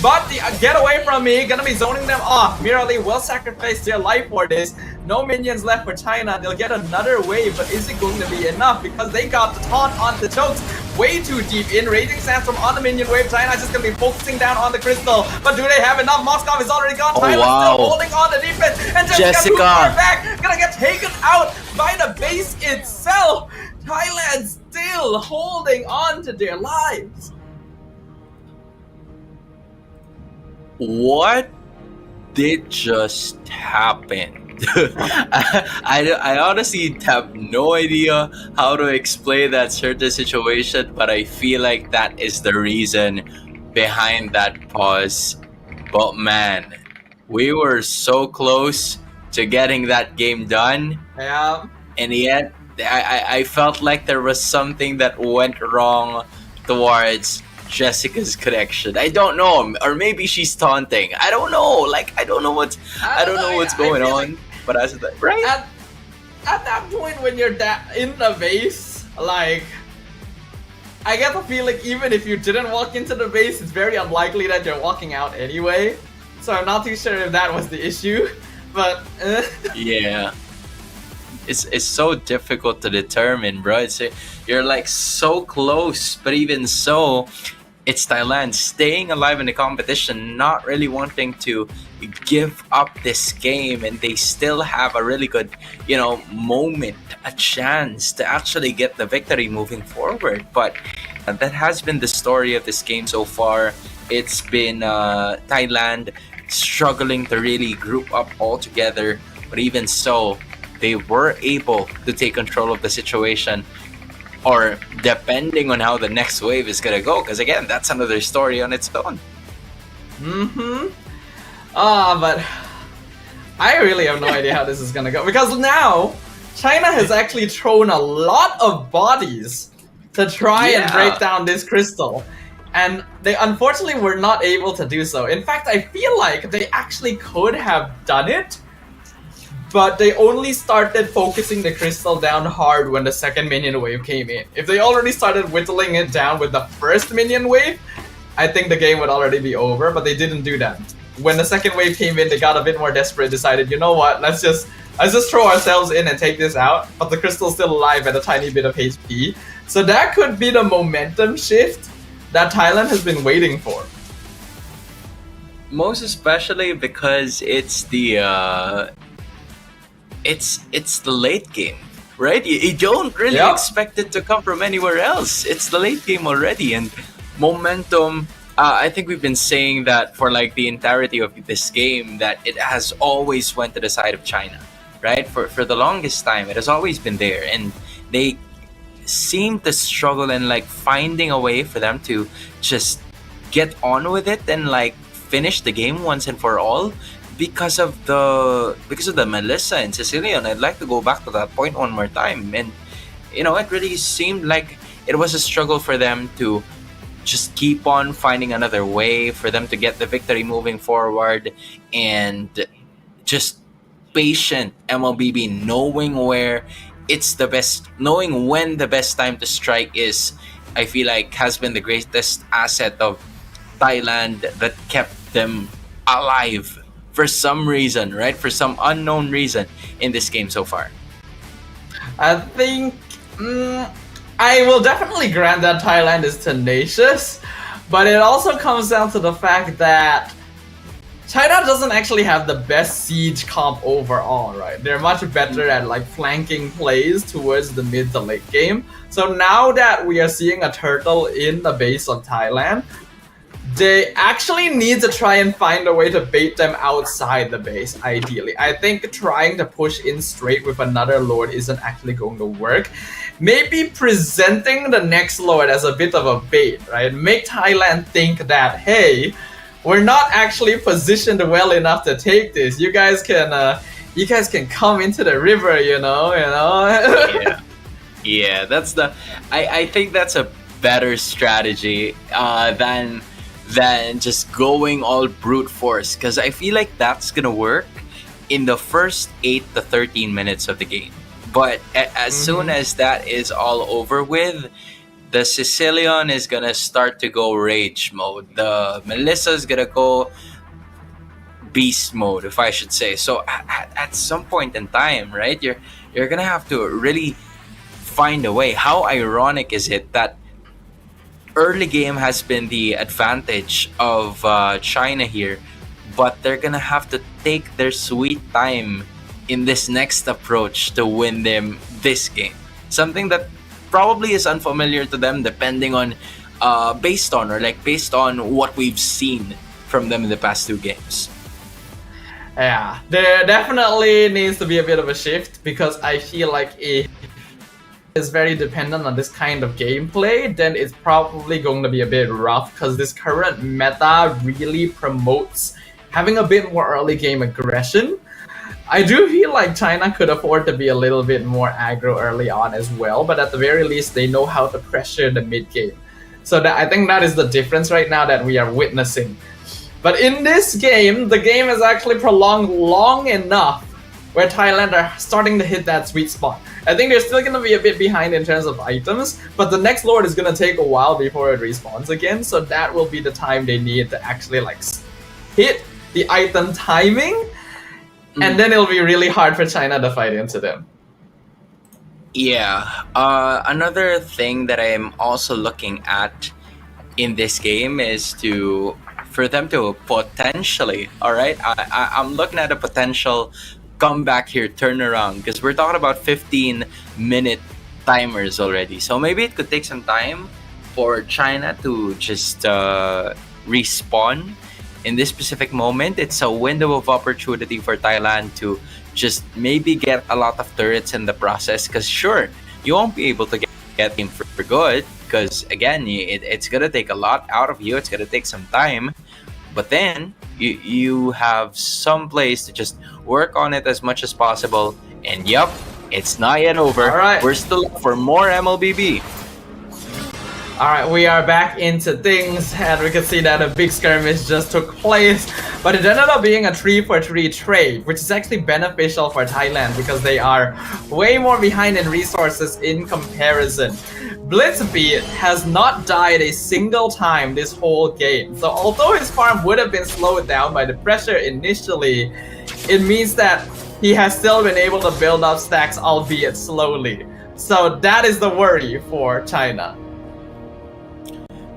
But the get away from me. Gonna be zoning them off. Mirali will sacrifice their life for this. No minions left for China. They'll get another wave, but is it going to be enough? Because they got the taunt on the chokes way too deep in. Raging Sandstorm on the minion wave. China just gonna be focusing down on the crystal. But do they have enough? Moskov is already gone. China's still holding on the defense. And Jessica back. Gonna get taken out by the base itself. Thailand still holding on to their lives. What did just happen? I honestly have no idea how to explain that certain situation, but I feel like that is the reason behind that pause. But man, we were so close to getting that game done. Yeah. And yet, I felt like there was something that went wrong towards Jessica's connection. I don't know, or maybe she's taunting. I don't know. Like I don't know what's going on. Like, but as that, right at that point when you're in the base, like I get the feeling even if you didn't walk into the base, it's very unlikely that you're walking out anyway. So I'm not too sure if that was the issue, but yeah. It's so difficult to determine, bro. You're like so close, but even so, it's Thailand staying alive in the competition, not really wanting to give up this game, and they still have a really good, moment, a chance to actually get the victory moving forward. But that has been the story of this game so far. It's been Thailand struggling to really group up all together, but even so, they were able to take control of the situation, or depending on how the next wave is gonna go, because again, that's another story on its own. But I really have no idea how this is gonna go, because now China has actually thrown a lot of bodies to try and break down this crystal, and they unfortunately were not able to do so. In fact, I feel like they actually could have done it, but they only started focusing the crystal down hard when the second minion wave came in. If they already started whittling it down with the first minion wave, I think the game would already be over, but they didn't do that. When the second wave came in, they got a bit more desperate, decided, you know what, let's just throw ourselves in and take this out, but the crystal's still alive at a tiny bit of HP. So that could be the momentum shift that Thailand has been waiting for. Most especially because it's the it's the late game, right? You don't really expect it to come from anywhere else. It's the late game already, and momentum. I think we've been saying that for like the entirety of this game, that it has always went to the side of China. right? For the longest time, it has always been there, and they seem to struggle in like finding a way for them to just get on with it and like finish the game once and for all because of the Melissa and Sicilian. I'd like to go back to that point one more time, and it really seemed like it was a struggle for them to just keep on finding another way for them to get the victory moving forward, and just patient MLBB knowing where it's the best, knowing when the best time to strike is, I feel like has been the greatest asset of Thailand that kept them alive for some reason, right? For some unknown reason in this game so far. I think I will definitely grant that Thailand is tenacious, but it also comes down to the fact that China doesn't actually have the best siege comp overall, right? They're much better at like flanking plays towards the mid to late game. So now that we are seeing a turtle in the base of Thailand, they actually need to try and find a way to bait them outside the base, ideally. I think trying to push in straight with another lord isn't actually going to work. Maybe presenting the next lord as a bit of a bait, right? Make Thailand think that, hey, we're not actually positioned well enough to take this. You guys can come into the river, Yeah, that's the. I think that's a better strategy than just going all brute force, because I feel like that's gonna work in the first 8 to 13 minutes of the game. But as soon as that is all over with, the Sicilian is gonna start to go rage mode. The Melissa is gonna go beast mode, if I should say. So at some point in time, right, you're gonna have to really find a way. How ironic is it that early game has been the advantage of China here, but they're gonna have to take their sweet time in this next approach to win them this game. Something that probably is unfamiliar to them, depending on based on what we've seen from them in the past 2 games. Yeah, there definitely needs to be a bit of a shift, because I feel like if is very dependent on this kind of gameplay, then it's probably going to be a bit rough, because this current meta really promotes having a bit more early game aggression. I do feel like China could afford to be a little bit more aggro early on as well, but at the very least they know how to pressure the mid game. So I think that is the difference right now that we are witnessing. But in this game, the game is actually prolonged long enough where Thailand are starting to hit that sweet spot. I think they're still going to be a bit behind in terms of items, but the next lord is going to take a while before it respawns again, so that will be the time they need to actually like hit the item timing, and then it'll be really hard for China to fight into them. Yeah, another thing that I'm also looking at in this game is for them to potentially, all right, I'm looking at a potential comeback here, turnaround, because we're talking about 15-minute timers already. So maybe it could take some time for China to just respawn in this specific moment. It's a window of opportunity for Thailand to just maybe get a lot of turrets in the process, because sure, you won't be able to get him for good, because again, it's gonna take a lot out of you. It's gonna take some time, but then you have some place to just work on it as much as possible. And yep, it's not yet over. All right, we're still up for more MLBB. All right, we are back into things, and we can see that a big skirmish just took place, but it ended up being a 3-for-3 trade, which is actually beneficial for Thailand because they are way more behind in resources in comparison. Blitzbeat has not died a single time this whole game, so although his farm would have been slowed down by the pressure initially, it means that he has still been able to build up stacks, albeit slowly. So that is the worry for China.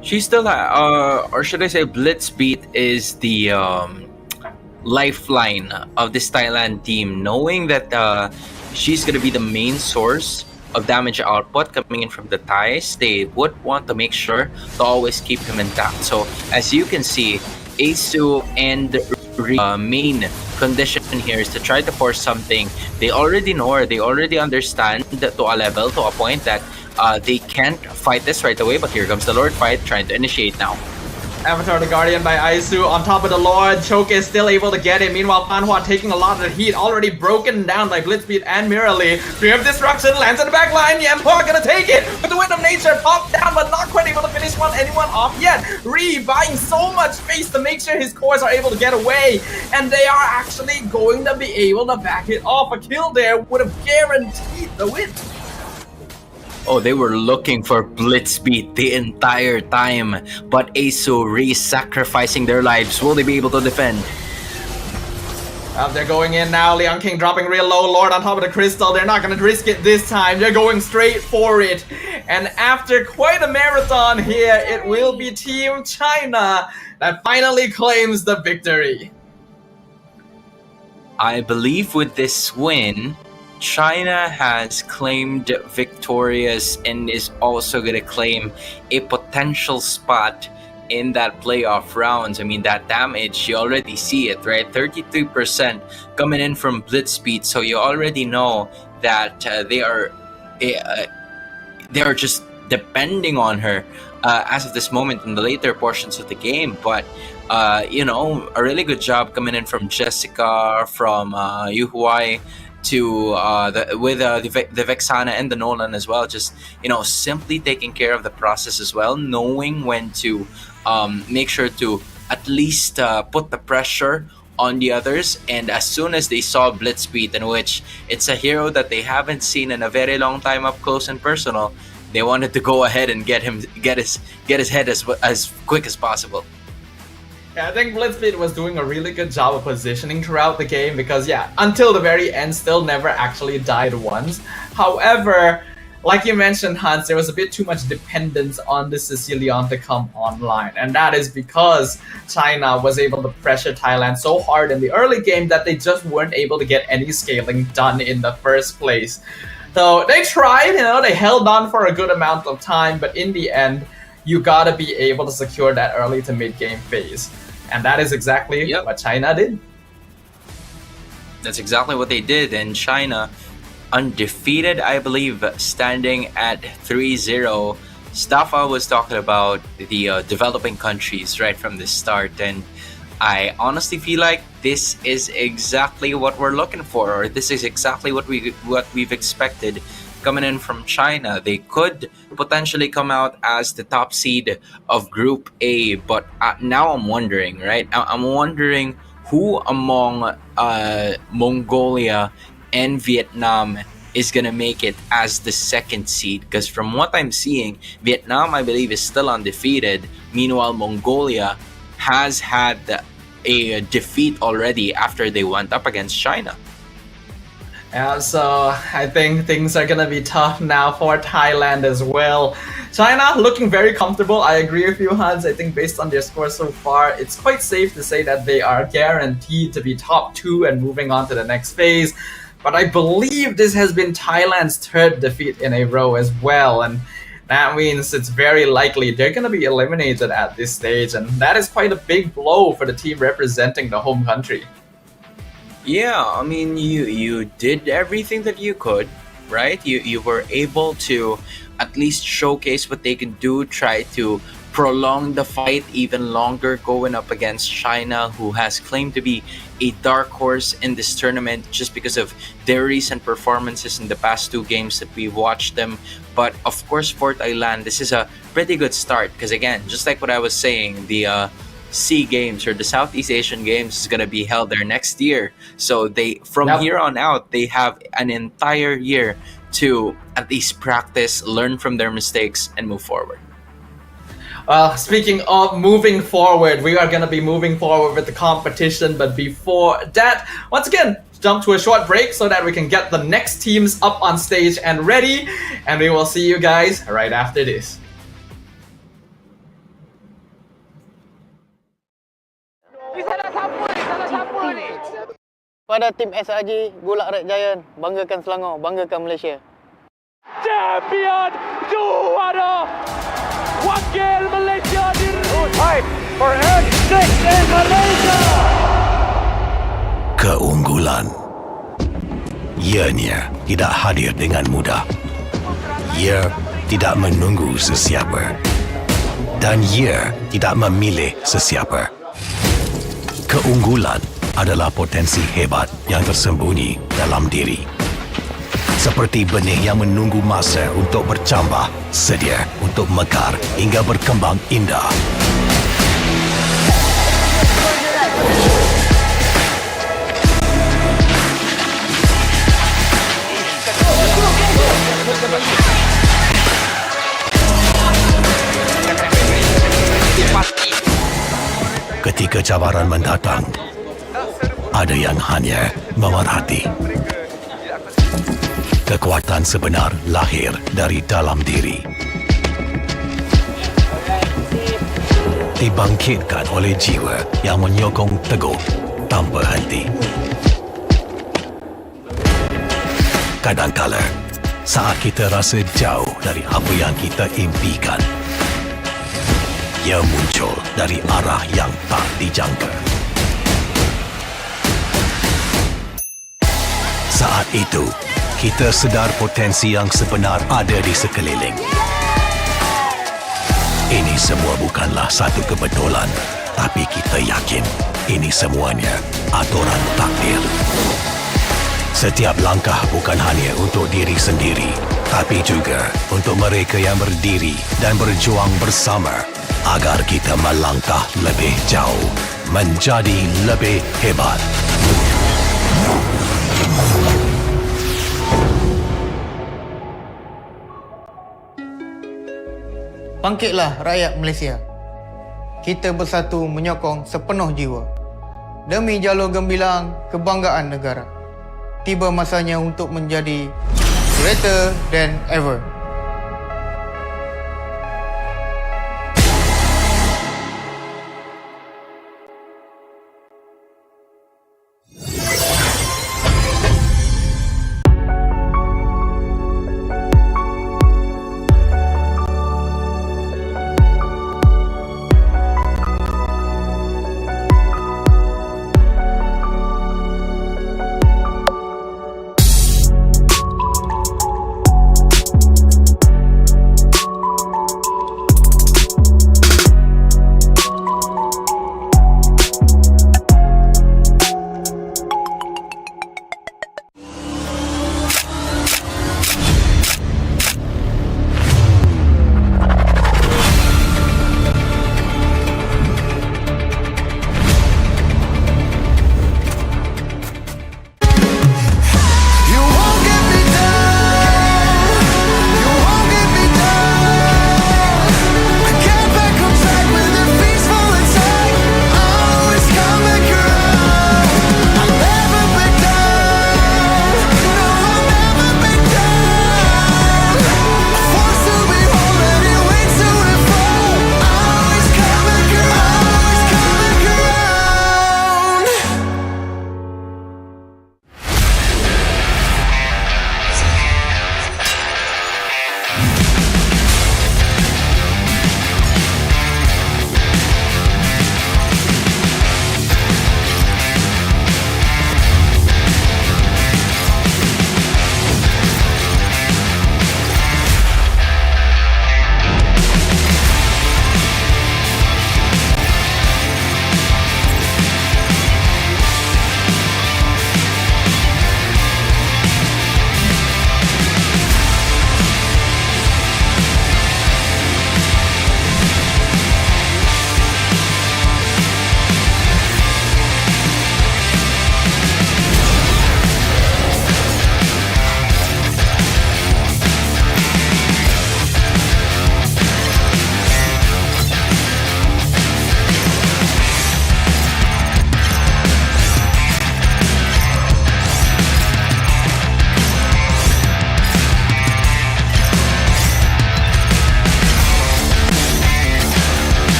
She still, or should I say, Blitzbeat is the lifeline of this Thailand team, knowing that she's gonna be the main source of damage output coming in from the Thais. They would want to make sure to always keep him intact. So as you can see, Asu and main condition here is to try to force something they already know or they already understand to a level, to a point that they can't fight this right away. But here comes the Lord fight, trying to initiate now. Avatar the Guardian by Aisu on top of the Lord. Choke is still able to get it. Meanwhile, Panhua taking a lot of the heat, already broken down by Blitzbeat and Mirrorly. Preempt Destruction lands in the back line. Yampa gonna take it with the Wind of Nature. Popped down, but not quite able to finish anyone off yet. Ree buying so much space to make sure his cores are able to get away. And they are actually going to be able to back it off. A kill there would have guaranteed the win. Oh, they were looking for Blitzbeat the entire time, but Asu re-sacrificing their lives. Will they be able to defend? They're going in now. Liang King dropping real low. Lord on top of the crystal. They're not going to risk it this time. They're going straight for it. And after quite a marathon here, it will be Team China that finally claims the victory. I believe with this win, China has claimed victorious and is also going to claim a potential spot in that playoff rounds. I mean, that damage, you already see it, right? 33% coming in from Blitzbeat, so you already know that they are just depending on her as of this moment in the later portions of the game. But you know, a really good job coming in from Jessica, from Yu Huai, to the Vexana and the Nolan as well. Just, you know, simply taking care of the process as well, knowing when to make sure to at least put the pressure on the others. And as soon as they saw Blitzbeat, in which it's a hero that they haven't seen in a very long time up close and personal, they wanted to go ahead and get his head as quick as possible. Yeah, I think Blitzbeat was doing a really good job of positioning throughout the game because, yeah, until the very end, still never actually died once. However, like you mentioned, Hans, there was a bit too much dependence on the Sicilian to come online. And that is because China was able to pressure Thailand so hard in the early game that they just weren't able to get any scaling done in the first place. So they tried, you know, they held on for a good amount of time, but in the end, you gotta be able to secure that early to mid-game phase. And that is exactly what China did. That's exactly what they did, and China, undefeated, I believe, standing at 3-0. Staffa was talking about the developing countries right from the start, and I honestly feel like this is exactly what we're looking for, or this is exactly what we've expected coming in from China. They could potentially come out as the top seed of Group A, but now I'm wondering, right? I'm wondering who among Mongolia and Vietnam is gonna make it as the second seed, because from what I'm seeing, Vietnam, I believe, is still undefeated. Meanwhile, Mongolia has had a defeat already after they went up against China. Yeah, so I think things are gonna be tough now for Thailand as well. China looking very comfortable. I agree with you, Hans. I think based on their score so far, it's quite safe to say that they are guaranteed to be top 2 and moving on to the next phase. But I believe this has been Thailand's third defeat in a row as well, and that means it's very likely they're gonna be eliminated at this stage, and that is quite a big blow for the team representing the home country. Yeah, I mean, you did everything that you could, right? You were able to at least showcase what they can do, try to prolong the fight even longer going up against China, who has claimed to be a dark horse in this tournament just because of their recent performances in the past 2 games that we've watched them. But of course, for Thailand, this is a pretty good start because, again, just like what I was saying, the SEA Games or the Southeast Asian Games is going to be held there next year. So they, from here on out, they have an entire year to at least practice, learn from their mistakes, and move forward. Well, speaking of moving forward, we are going to be moving forward with the competition. But before that, once again, jump to a short break so that we can get the next teams up on stage and ready. And we will see you guys right after this. Pada tim SRG, Gulak Red Giant, banggakan Selangor, banggakan Malaysia. Champion juara wakil Malaysia diri. Time for N6 in Malaysia. Keunggulan. Ianya tidak hadir dengan mudah. Ia tidak menunggu sesiapa. Dan ia tidak memilih sesiapa. Keunggulan adalah potensi hebat yang tersembunyi dalam diri. Seperti benih yang menunggu masa untuk bercambah, sedia untuk mekar hingga berkembang indah. Ketika cabaran mendatang, ada yang hanya memerhati. Kekuatan sebenar lahir dari dalam diri. Dibangkitkan oleh jiwa yang menyokong teguh tanpa henti. Kadangkala, saat kita rasa jauh dari apa yang kita impikan, ia muncul dari arah yang tak dijangka. Saat itu, kita sedar potensi yang sebenar ada di sekeliling. Ini semua bukanlah satu kebetulan, tapi kita yakin ini semuanya aturan takdir. Setiap langkah bukan hanya untuk diri sendiri, tapi juga untuk mereka yang berdiri dan berjuang bersama agar kita melangkah lebih jauh, menjadi lebih hebat. Bangkitlah rakyat Malaysia. Kita bersatu menyokong sepenuh jiwa. Demi jalur gemilang kebanggaan negara. Tiba masanya untuk menjadi greater than ever.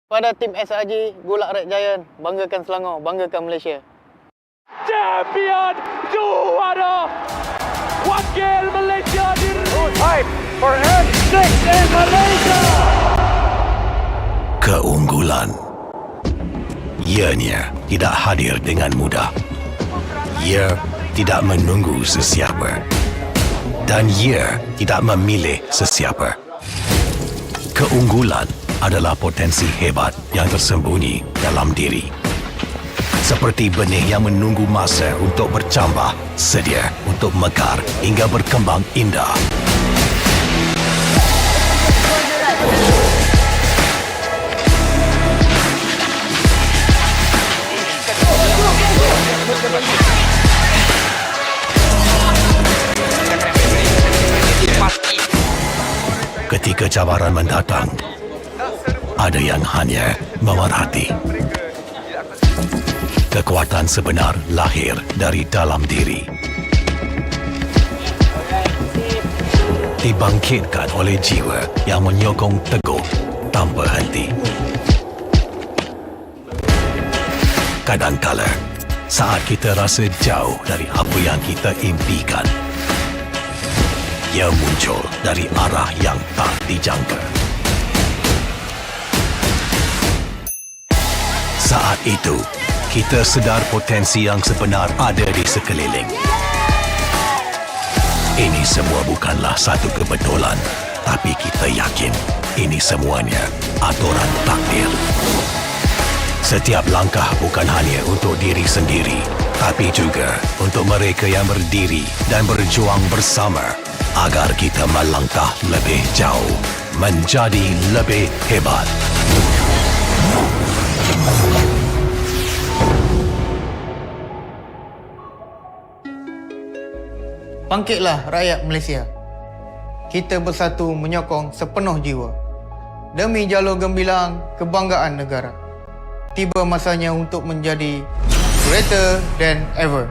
Pada tim SRG Gulak Red Giant, banggakan Selangor, banggakan Malaysia. Champion juara wakil Malaysia fight for N6 in Malaysia. Keunggulan. Ianya tidak hadir dengan mudah. Ia tidak menunggu sesiapa. Dan ia tidak memilih sesiapa. Keunggulan adalah potensi hebat yang tersembunyi dalam diri. Seperti benih yang menunggu masa untuk bercambah, sedia untuk mekar hingga berkembang indah. Ketika cabaran mendatang, ada yang hanya memerhati. Kekuatan sebenar lahir dari dalam diri. Dibangkitkan oleh jiwa yang menyokong teguh tanpa henti. Kadangkala, saat kita rasa jauh dari apa yang kita impikan, ia muncul dari arah yang tak dijangka. Saat itu, kita sedar potensi yang sebenar ada di sekeliling. Ini semua bukanlah satu kebetulan, tapi kita yakin ini semuanya aturan takdir. Setiap langkah bukan hanya untuk diri sendiri, tapi juga untuk mereka yang berdiri dan berjuang bersama agar kita melangkah lebih jauh, menjadi lebih hebat. Bangkitlah rakyat Malaysia. Kita bersatu menyokong sepenuh jiwa. Demi jalur gemilang kebanggaan negara. Tiba masanya untuk menjadi greater than ever.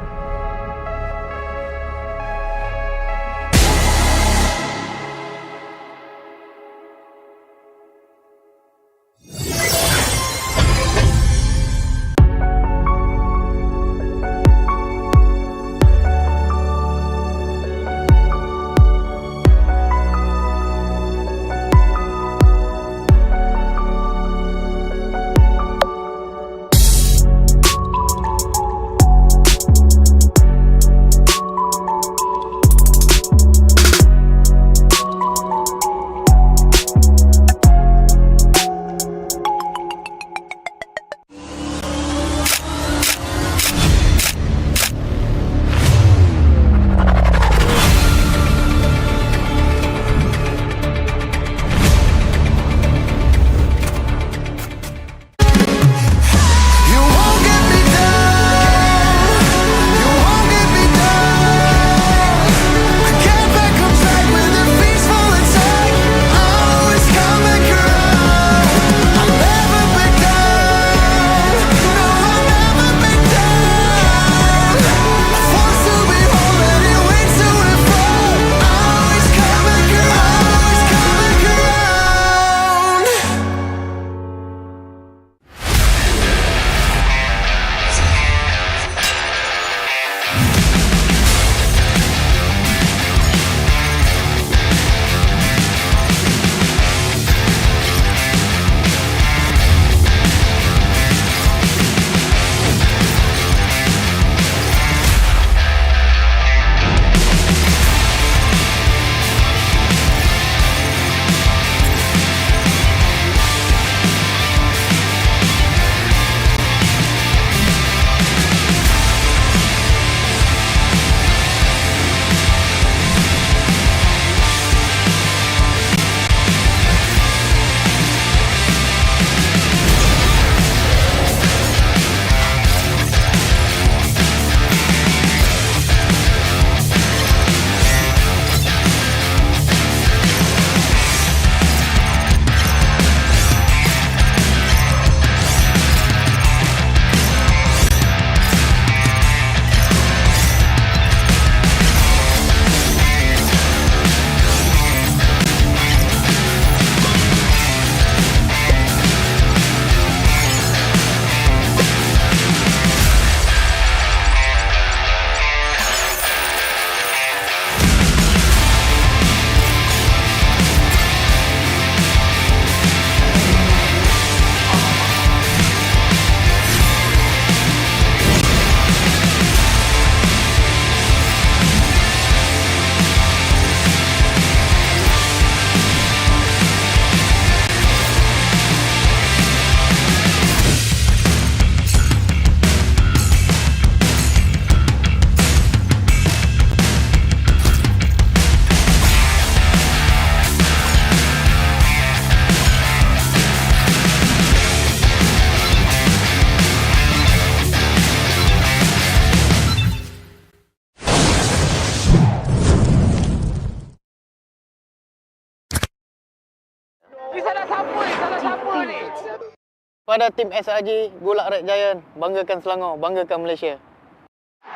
Pada tim SRG Gulak Red Giant, banggakan Selangor, banggakan Malaysia.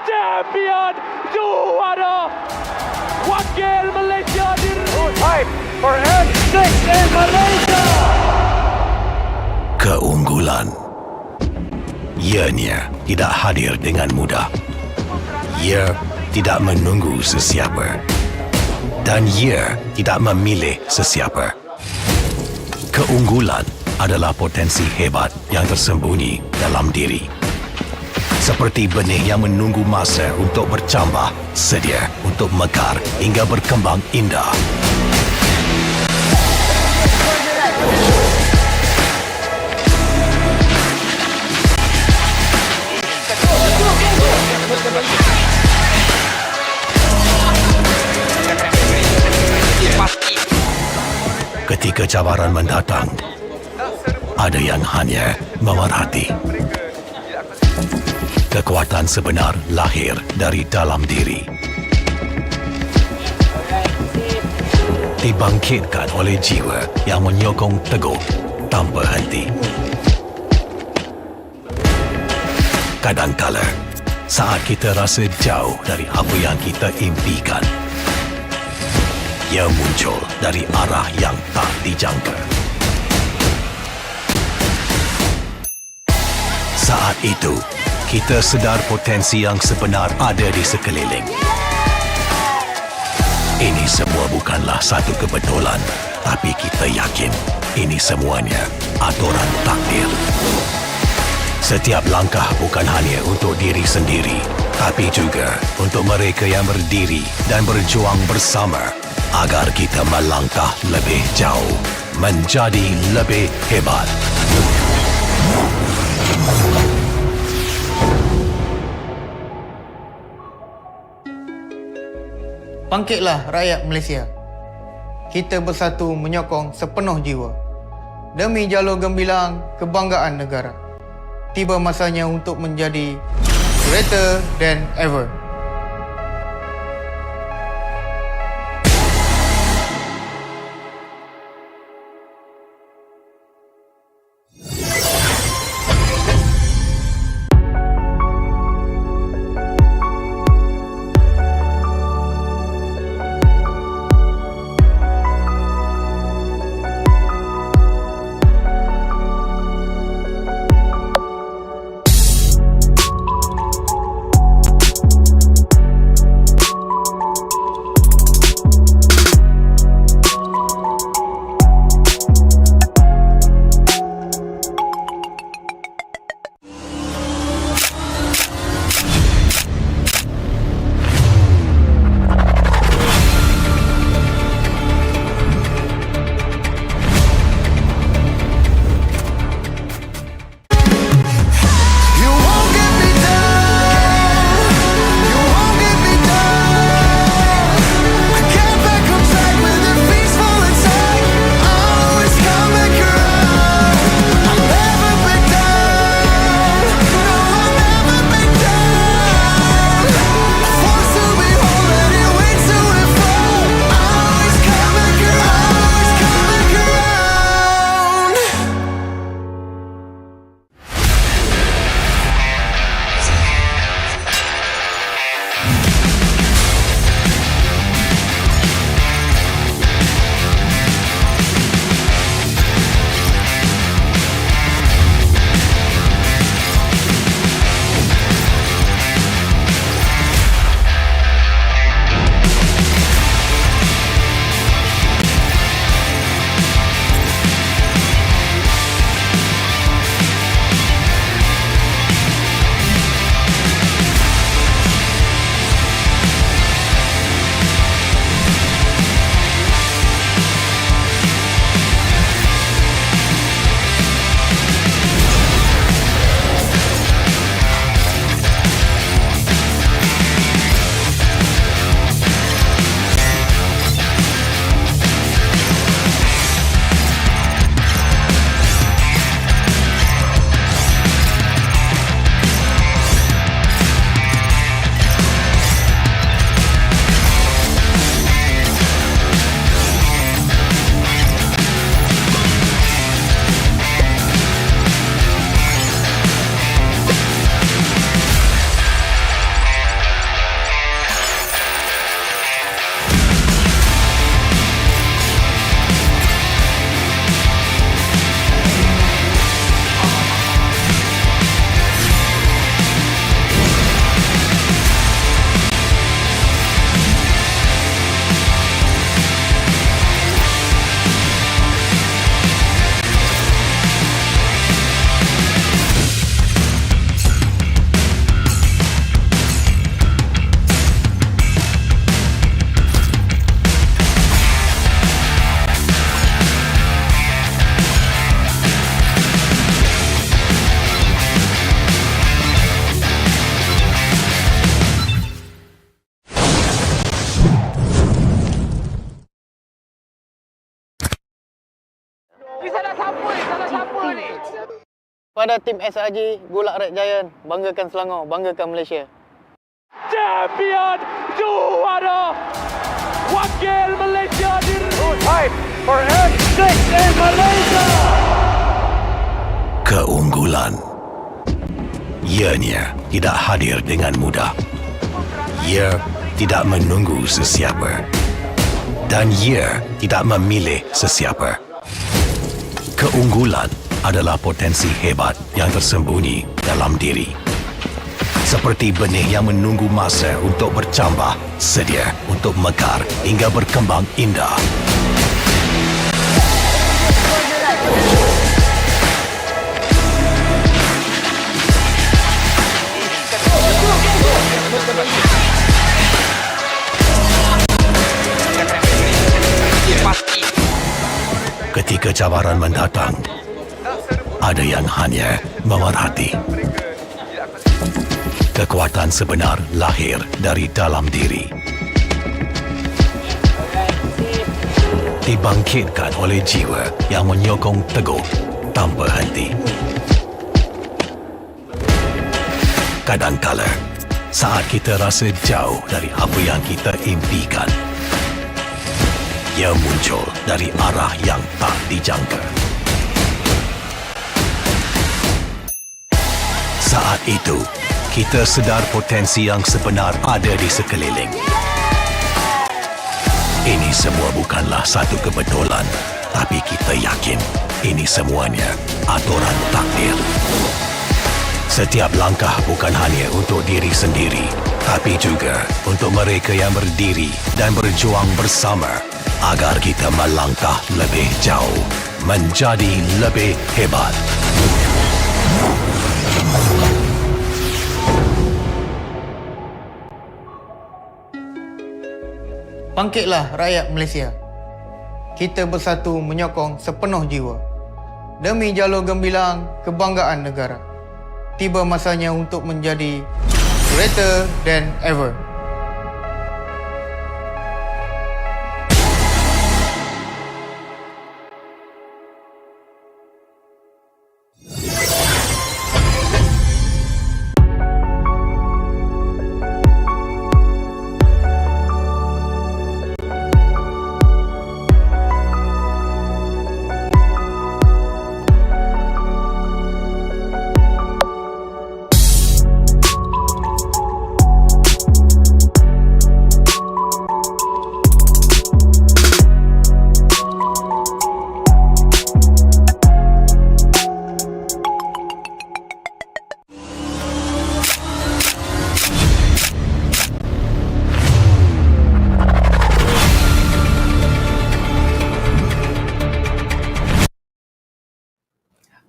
Champion juara wakil Malaysia time for N6 in Malaysia. Keunggulan ianya tidak hadir dengan mudah. Ia tidak menunggu sesiapa dan ia tidak memilih sesiapa. Keunggulan adalah potensi hebat yang tersembunyi dalam diri. Seperti benih yang menunggu masa untuk bercambah, sedia untuk mekar hingga berkembang indah. Ketika cabaran mendatang, ada yang hanya memerhati. Kekuatan sebenar lahir dari dalam diri. Dibangkitkan oleh jiwa yang menyokong teguh tanpa henti. Kadangkala, saat kita rasa jauh dari apa yang kita impikan, ia muncul dari arah yang tak dijangka. Saat itu, kita sedar potensi yang sebenar ada di sekeliling. Ini semua bukanlah satu kebetulan, tapi kita yakin ini semuanya aturan takdir. Setiap langkah bukan hanya untuk diri sendiri, tapi juga untuk mereka yang berdiri dan berjuang bersama agar kita melangkah lebih jauh, menjadi lebih hebat. Bangkitlah rakyat Malaysia. Kita bersatu menyokong sepenuh jiwa. Demi jalur gemilang kebanggaan negara. Tiba masanya untuk menjadi greater than ever. Pada tim SRG Gulak Red Giant, banggakan Selangor, banggakan Malaysia. Champion juara wakil Malaysia time for M6 in Malaysia. Keunggulan. Ianya tidak hadir dengan mudah. Ia tidak menunggu sesiapa. Dan ia tidak memilih sesiapa. Keunggulan adalah potensi hebat yang tersembunyi dalam diri. Seperti benih yang menunggu masa untuk bercambah, sedia untuk mekar hingga berkembang indah. Ketika cabaran mendatang, ada yang hanya memerhati. Kekuatan sebenar lahir dari dalam diri. Dibangkitkan oleh jiwa yang menyokong teguh tanpa henti. Kadangkala, saat kita rasa jauh dari apa yang kita impikan, ia muncul dari arah yang tak dijangka. Saat itu, kita sedar potensi yang sebenar ada di sekeliling. Ini semua bukanlah satu kebetulan, tapi kita yakin ini semuanya aturan takdir. Setiap langkah bukan hanya untuk diri sendiri, tapi juga untuk mereka yang berdiri dan berjuang bersama agar kita melangkah lebih jauh, menjadi lebih hebat. Bangkitlah rakyat Malaysia. Kita bersatu menyokong sepenuh jiwa. Demi jalur gemilang kebanggaan negara. Tiba masanya untuk menjadi greater than ever.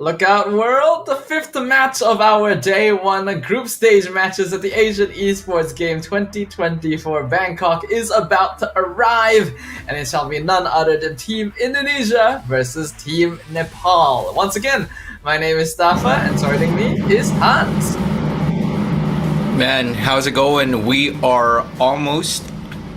Look out, world! The fifth match of our day one group stage matches at the Asian Esports Game 2024 Bangkok is about to arrive, and it shall be none other than Team Indonesia versus Team Nepal. Once again, my name is Stafa, and joining me is Hans. Man, how's it going? We are almost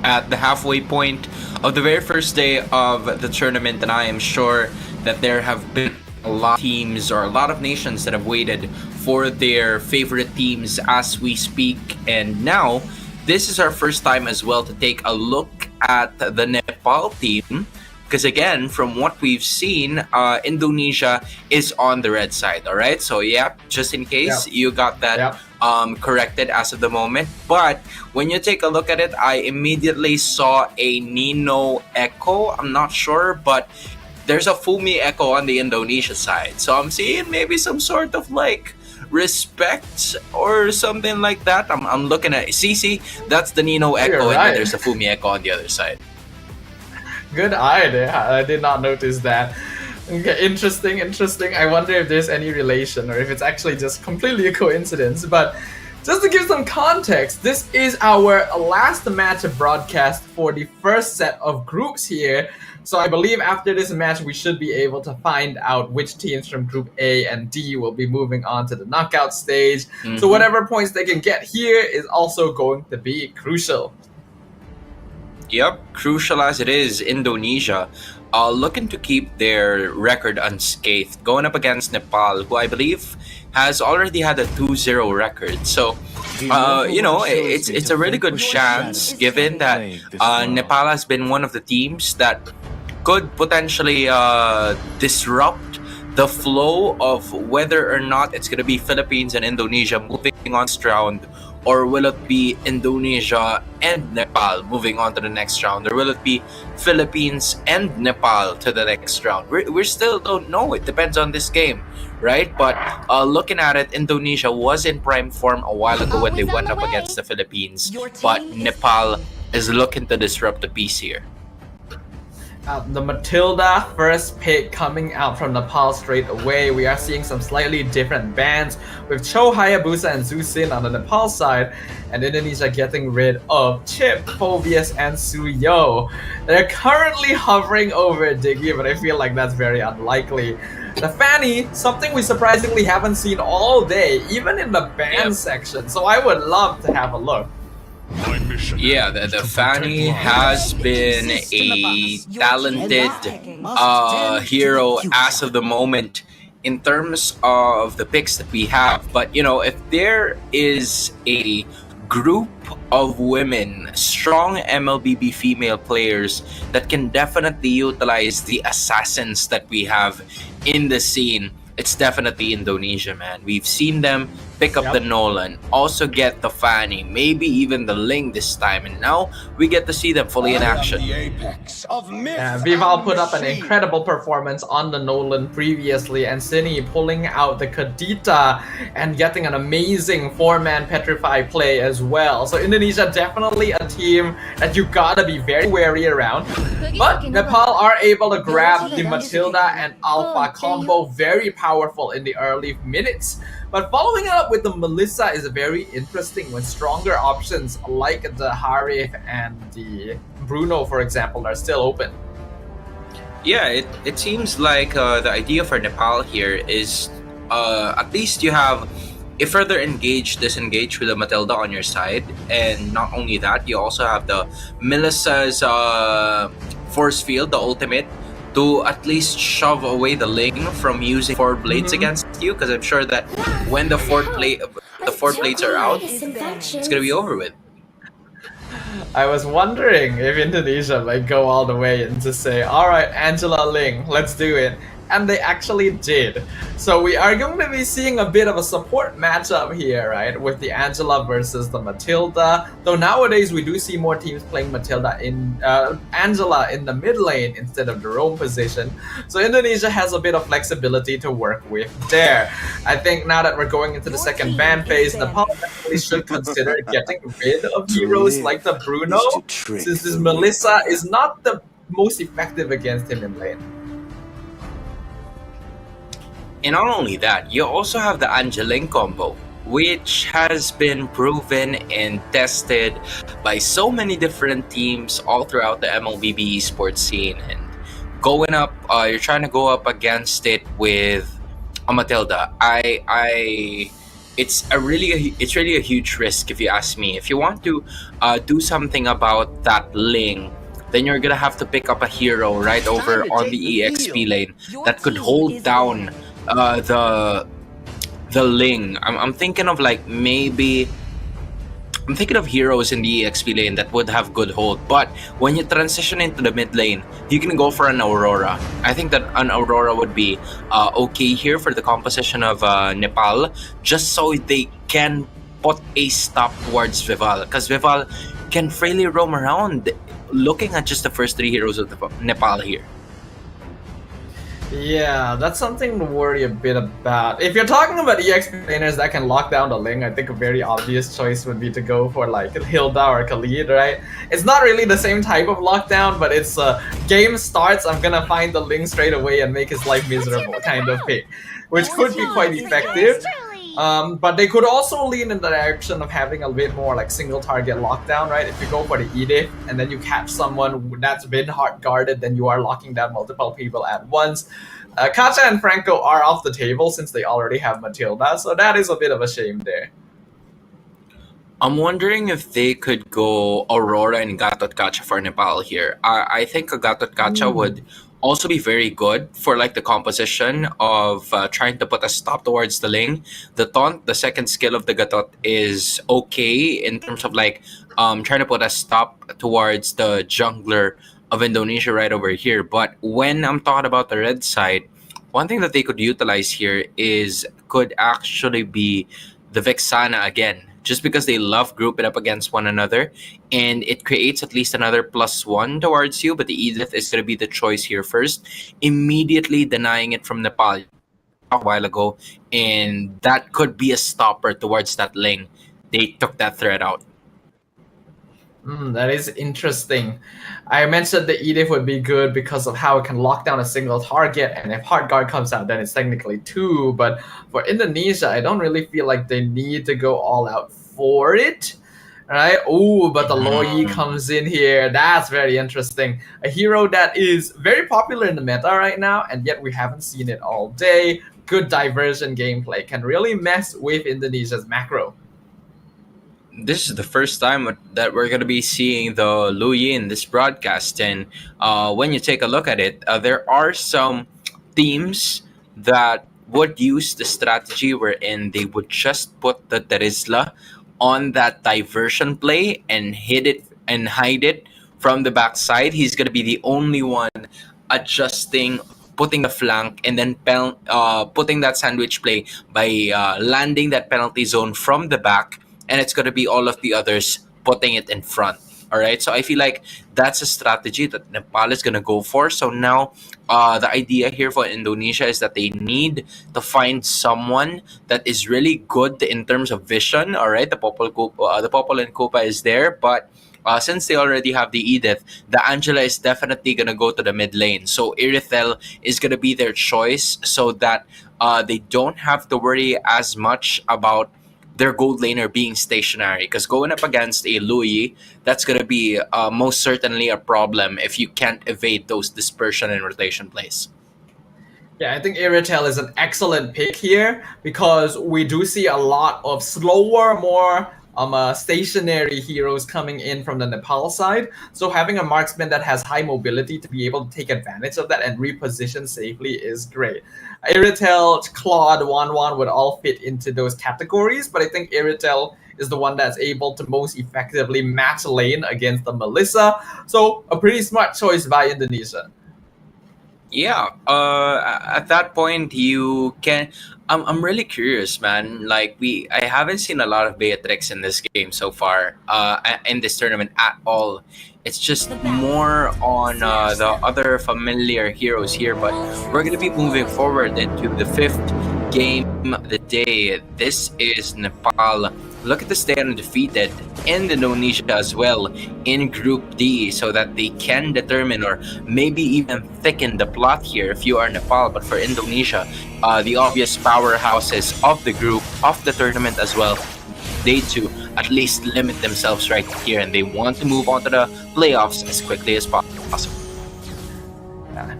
at the halfway point of the very first day of the tournament, and I am sure that there have been a lot of teams or a lot of nations that have waited for their favorite teams as we speak. And now, this is our first time as well to take a look at the Nepal team. Because again, from what we've seen, Indonesia is on the red side, all right? So yeah, just in case you got that corrected as of the moment. But when you take a look at it, I immediately saw a Nino Echo. I'm not sure, but there's a Fumi Echo on the Indonesia side. So I'm seeing maybe some sort of like respect or something like that. I'm looking at CC, that's the Nino Echo, and then there's a Fumi Echo on the other side. Good eye there. I did not notice that. Okay, interesting. I wonder if there's any relation or if it's actually just completely a coincidence. But just to give some context, this is our last match broadcast for the first set of groups here. So I believe after this match, we should be able to find out which teams from Group A and D will be moving on to the knockout stage. So whatever points they can get here is also going to be crucial. Yep, crucial as it is, Indonesia looking to keep their record unscathed, going up against Nepal, who I believe has already had a 2-0 record. So, it's a really good chance given that Nepal has been one of the teams that could potentially disrupt the flow of whether or not it's going to be Philippines and Indonesia moving on to this round, or will it be Indonesia and Nepal moving on to the next round, or will it be Philippines and Nepal to the next round? We still don't know. It depends on this game, right? But looking at it, Indonesia was in prime form a while ago when they went up against the Philippines, but Nepal is looking to disrupt the peace here. The Matilda first pick coming out from Nepal straight away. We are seeing some slightly different bands with Cho Hayabusa and Zusin on the Nepal side, and Indonesia getting rid of Chip, Phobius, and Suyo. They're currently hovering over Diggy, but I feel like that's very unlikely. The Fanny, something we surprisingly haven't seen all day, even in the band section, so I would love to have a look. Yeah, the Fanny has been a talented hero as of the moment in terms of the picks that we have. But, if there is a group of women, strong MLBB female players that can definitely utilize the assassins that we have in the scene, it's definitely Indonesia, man. We've seen them pick up the Nolan, also get the Fanny, maybe even the Ling this time, and now we get to see them fully in action. Vival put up an incredible performance on the Nolan previously, and Cine pulling out the Kadita and getting an amazing 4-man Petrify play as well. So Indonesia definitely a team that you gotta be very wary around. But Nepal are able to grab the Matilda and Alpha combo, very powerful in the early minutes. But following it up with the Melissa is very interesting when stronger options like the Harif and the Bruno, for example, are still open. Yeah, it seems like the idea for Nepal here is at least you have a further disengage with the Matilda on your side, and not only that, you also have the Melissa's force field, the ultimate, to at least shove away the Ling from using 4 blades against you, because I'm sure that when the 4 blades are out, it's gonna be over with. I was wondering if Indonesia might go all the way and just say, alright, Angela Ling, let's do it. And they actually did. So we are going to be seeing a bit of a support matchup here, right? With the Angela versus the Matilda. Though nowadays we do see more teams playing Matilda in Angela in the mid lane instead of the roam position. So Indonesia has a bit of flexibility to work with there. I think now that we're going into the second ban phase, Nepal actually should consider getting rid of heroes like the Bruno, since this Melissa is not the most effective against him in lane. And not only that, you also have the Angeling combo, which has been proven and tested by so many different teams all throughout the MLBB esports scene. And going up, you're trying to go up against it with a Matilda. It's really a huge risk if you ask me. If you want to do something about that Ling, then you're gonna have to pick up a hero right over on the EXP lane that could hold down the Ling. I'm thinking of I'm thinking of heroes in the EXP lane that would have good hold, but when you transition into the mid lane, you can go for an Aurora. I think that an Aurora would be okay here for the composition of Nepal, just so they can put a stop towards Vival, because Vival can freely roam around looking at just the first 3 heroes of Nepal here. Yeah, that's something to worry a bit about. If you're talking about EXP laners that can lock down the Ling, I think a very obvious choice would be to go for like Hilda or Khalid, right? It's not really the same type of lockdown, but it's game starts, I'm gonna find the Ling straight away and make his life miserable kind of pick, which could be quite effective. But they could also lean in the direction of having a bit more like single target lockdown, right? If you go for the Edith and then you catch someone that's been hard guarded, then you are locking down multiple people at once. Kacha and Franco are off the table since they already have Matilda, so that is a bit of a shame there. I'm wondering if they could go Aurora and Gatot Kacha for Nepal here. I think a Gatot Kacha would also be very good for like the composition of trying to put a stop towards the lane. The taunt, the second skill of the Gatot, is okay in terms of like trying to put a stop towards the jungler of Indonesia right over here. But when I'm talking about the red side, one thing that they could utilize here could actually be the Vexana again, just because they love grouping up against one another, and it creates at least another +1 towards you. But the Edith is going to be the choice here first, immediately denying it from Nepal a while ago, and that could be a stopper towards that lane. They took that threat out. That is interesting. I mentioned the Edith would be good because of how it can lock down a single target, and if Hard Guard comes out, then it's technically 2. But for Indonesia, I don't really feel like they need to go all out for it, right? Oh, but the Loi comes in here. That's very interesting. A hero that is very popular in the meta right now, and yet we haven't seen it all day. Good diversion gameplay can really mess with Indonesia's macro. This is the first time that we're going to be seeing the Luyi in this broadcast. And when you take a look at it, there are some teams that would use the strategy wherein they would just put the Terizla on that diversion play and hit it and hide it from the backside. He's going to be the only one adjusting, putting the flank, and then putting that sandwich play by landing that penalty zone from the back, and it's going to be all of the others putting it in front. All right, so I feel like that's a strategy that Nepal is going to go for. So now the idea here for Indonesia is that they need to find someone that is really good in terms of vision. All right, the Popol and Copa is there, but since they already have the Edith, the Angela is definitely going to go to the mid lane. So Irithel is going to be their choice so that they don't have to worry as much about their gold laner being stationary, because going up against a Luyi, that's going to be most certainly a problem if you can't evade those dispersion and rotation plays. Yeah, I think Irithel is an excellent pick here because we do see a lot of slower, more stationary heroes coming in from the Nepal side. So having a marksman that has high mobility to be able to take advantage of that and reposition safely is great. Irithel, Claude, 1-1 would all fit into those categories, but I think Irithel is the one that's able to most effectively match lane against the Melissa. So a pretty smart choice by Indonesia. Yeah, at that point you can. I'm really curious, man. Like I haven't seen a lot of Beatrix in this game so far, in this tournament at all. It's just more on the other familiar heroes here, but we're gonna be moving forward into the 5th game of the day. This is Nepal. Look at the stay undefeated, and Indonesia as well in Group D, so that they can determine or maybe even thicken the plot here if you are Nepal. But for Indonesia, the obvious powerhouses of the group, of the tournament as well, they too at least limit themselves right here, and they want to move on to the playoffs as quickly as possible.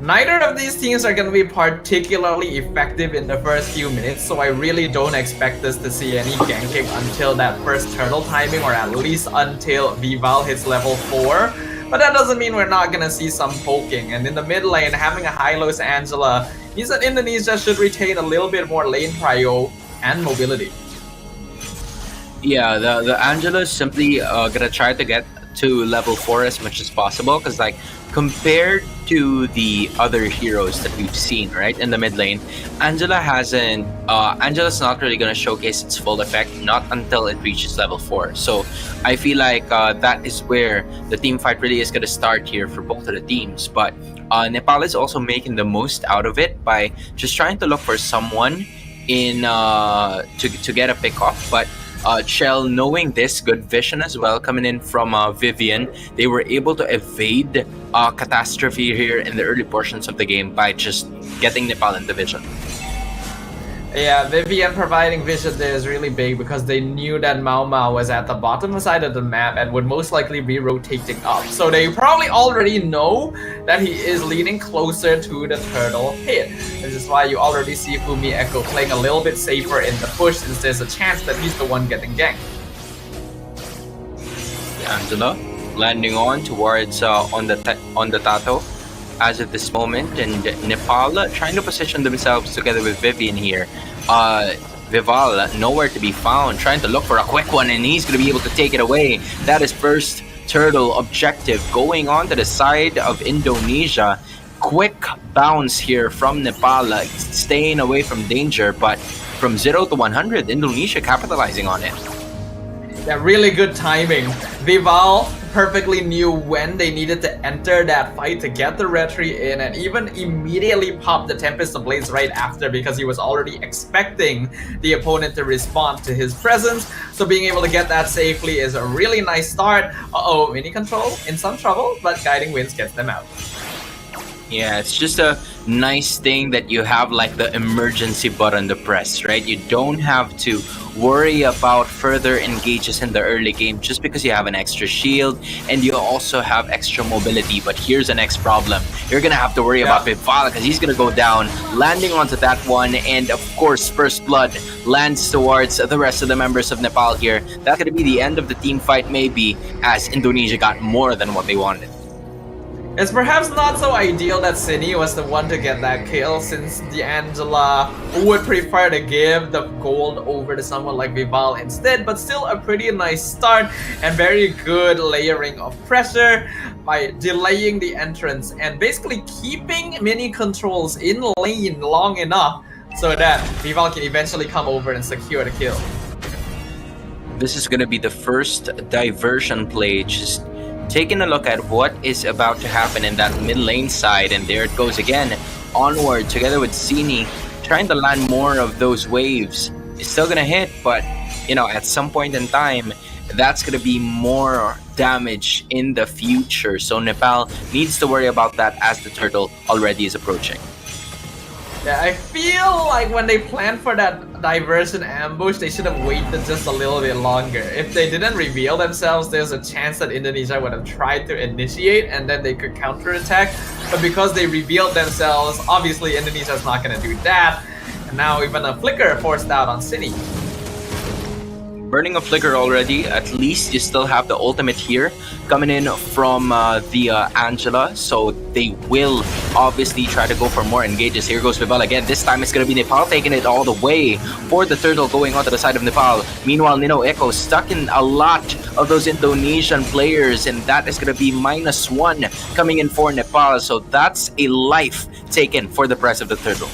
Neither of these teams are going to be particularly effective in the first few minutes, so I really don't expect us to see any ganking until that first turtle timing, or at least until Vival hits level 4. But that doesn't mean we're not going to see some poking. And in the mid lane, having a Hylos Angela means that Indonesia should retain a little bit more lane prio and mobility. Yeah, the Angela is simply gonna try to get to level 4 as much as possible, because like compared to the other heroes that we've seen right in the mid lane, Angela's not really gonna showcase its full effect not until it reaches level 4. So I feel like that is where the team fight really is gonna start here for both of the teams. But Nepal is also making the most out of it by just trying to look for someone in to get a pick off. But Shell, knowing this, good vision as well coming in from Vivian, they were able to evade catastrophe here in the early portions of the game by just getting Nepal in the vision. Yeah, Vivian providing vision there is really big because they knew that Mau Mau was at the bottom side of the map and would most likely be rotating up. So they probably already know that he is leaning closer to the turtle pit. This is why you already see Fumi Echo playing a little bit safer in the push, since there's a chance that he's the one getting ganked. Angela landing on towards on the Tato. as of this moment, and Nepal trying to position themselves together with Vivian here. Vival nowhere to be found, trying to look for a quick one, and he's going to be able to take it away. That is first turtle objective going on to the side of Indonesia. Quick bounce here from Nepal, staying away from danger, but from 0 to 100, Indonesia capitalizing on it. Yeah, really good timing. Vival perfectly knew when they needed to enter that fight to get the retry in, and even immediately popped the Tempest of Blades right after because he was already expecting the opponent to respond to his presence. So being able to get that safely is a really nice start. Uh-oh, mini control in some trouble, but Guiding Winds gets them out. Yeah, it's just a nice thing that you have like the emergency button to press, right? You don't have to worry about further engages in the early game just because you have an extra shield and you also have extra mobility. But here's the next problem. You're going to have to worry about Vival because he's going to go down, landing onto that one. And of course, First Blood lands towards the rest of the members of Nepal here. That's going to be the end of the team fight maybe, as Indonesia got more than what they wanted. It's perhaps not so ideal that Cine was the one to get that kill, since D'Angela would prefer to give the gold over to someone like Vival instead, but still a pretty nice start and very good layering of pressure by delaying the entrance and basically keeping mini controls in lane long enough so that Vival can eventually come over and secure the kill. This is going to be the first diversion play, just taking a look at what is about to happen in that mid lane side, and there it goes again, onward together with Cine, trying to land more of those waves. It's still gonna hit, but you know, at some point in time, that's gonna be more damage in the future. So Nepal needs to worry about that as the turtle already is approaching. Yeah, I feel like when they planned for that diversion ambush, they should have waited just a little bit longer. If they didn't reveal themselves, there's a chance that Indonesia would have tried to initiate and then they could counterattack. But because they revealed themselves, obviously Indonesia's not going to do that. And now even a flicker forced out on Cine. Burning a flicker already, at least you still have the ultimate here coming in from the Angela, so they will obviously try to go for more engages. Here goes Vival again. This time it's going to be Nepal taking it all the way for the turtle going onto the side of Nepal. Meanwhile, Nino Echo stuck in a lot of those Indonesian players, and that is going to be -1 coming in for Nepal, so that's a life taken for the price of the turtle.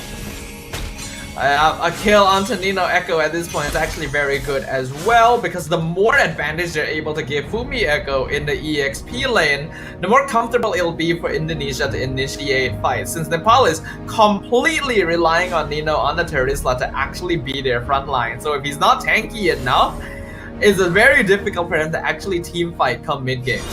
A kill onto Nino Echo at this point is actually very good as well, because the more advantage they're able to give Fumi Echo in the EXP lane, the more comfortable it'll be for Indonesia to initiate fights, since Nepal is completely relying on Nino on the turret slot to actually be their front line. So if he's not tanky enough, it's very difficult for them to actually team fight come mid-game.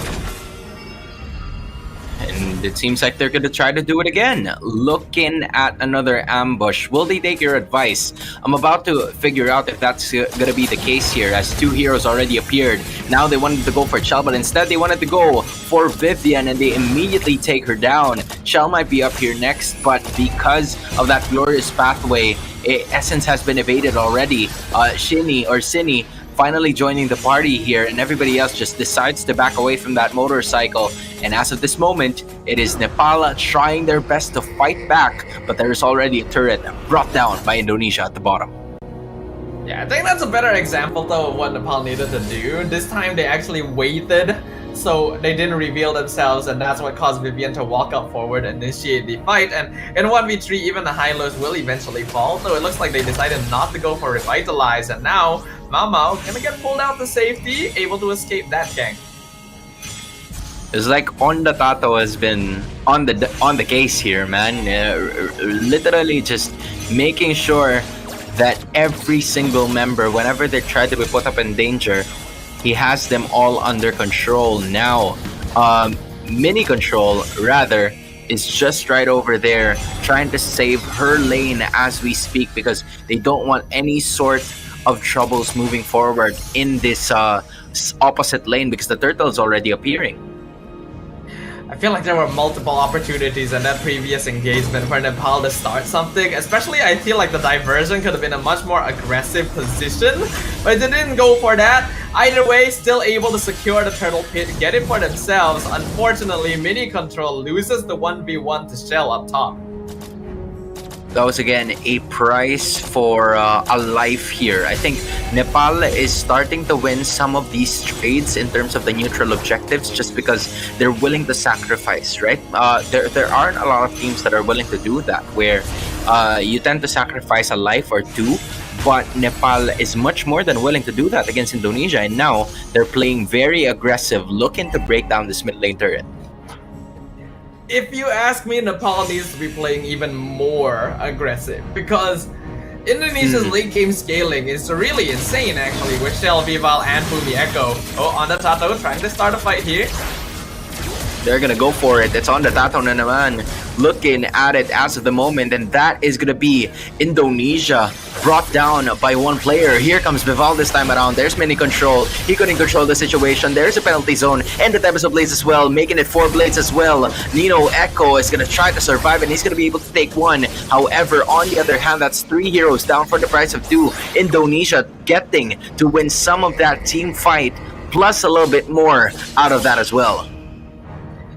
And it seems like they're going to try to do it again. Looking at another ambush. Will they take your advice? I'm about to figure out if that's going to be the case here, as two heroes already appeared. Now they wanted to go for Chell, but instead they wanted to go for Vivian, and they immediately take her down. Chell might be up here next, but because of that glorious pathway, Essence has been evaded already. Cine finally joining the party here, and everybody else just decides to back away from that motorcycle. And as of this moment, it is Nepal trying their best to fight back, but there is already a turret brought down by Indonesia at the bottom. Yeah, I think that's a better example though of what Nepal needed to do. This time they actually waited, so they didn't reveal themselves, and that's what caused Vivian to walk up forward and initiate the fight. And in 1v3, even the high lows will eventually fall, so it looks like they decided not to go for Revitalize, and now Mau gonna get pulled out to safety, able to escape that gank. It's like Onda Tato has been on the case here, man. Literally just making sure that every single member, whenever they try to be put up in danger, he has them all under control. Now, Mini Control, rather, is just right over there trying to save her lane as we speak, because they don't want any sort of troubles moving forward in this opposite lane, because the turtle is already appearing. I feel like there were multiple opportunities in that previous engagement for Nepal to start something. Especially, I feel like the diversion could have been a much more aggressive position, but they didn't go for that. Either way, still able to secure the turtle pit, get it for themselves. Unfortunately, Mini Control loses the 1v1 to Shell up top. That was again a price for a life here. I think Nepal is starting to win some of these trades in terms of the neutral objectives just because they're willing to sacrifice, right? There aren't a lot of teams that are willing to do that, where you tend to sacrifice a life or two, but Nepal is much more than willing to do that against Indonesia, and now they're playing very aggressive, looking to break down this mid lane turret. If you ask me, Nepal needs to be playing even more aggressive because Indonesia's late game scaling is really insane actually with Shell, Vival, and Fumi Echo. Oh, on the Tato trying to start a fight here. They're gonna go for it. It's on the Tato na naman. Looking at it as of the moment, and that is gonna be Indonesia brought down by one player. Here comes Vival this time around. There's Mini Control. He couldn't control the situation. There's a penalty zone, and the Tempest of Blades as well, making it 4 Blades as well. Nino Echo is gonna try to survive, and he's gonna be able to take one. However, on the other hand, that's 3 heroes down for the price of 2. Indonesia getting to win some of that team fight, plus a little bit more out of that as well.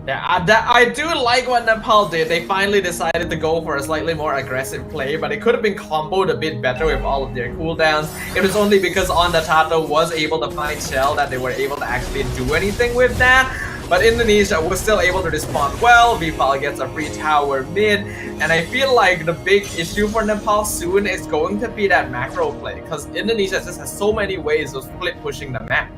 Yeah, I do like what Nepal did. They finally decided to go for a slightly more aggressive play, but it could have been comboed a bit better with all of their cooldowns. It was only because On the Tato was able to find Shell that they were able to actually do anything with that. But Indonesia was still able to respond well. Vival gets a free tower mid, and I feel like the big issue for Nepal soon is going to be that macro play, because Indonesia just has so many ways of split pushing the map.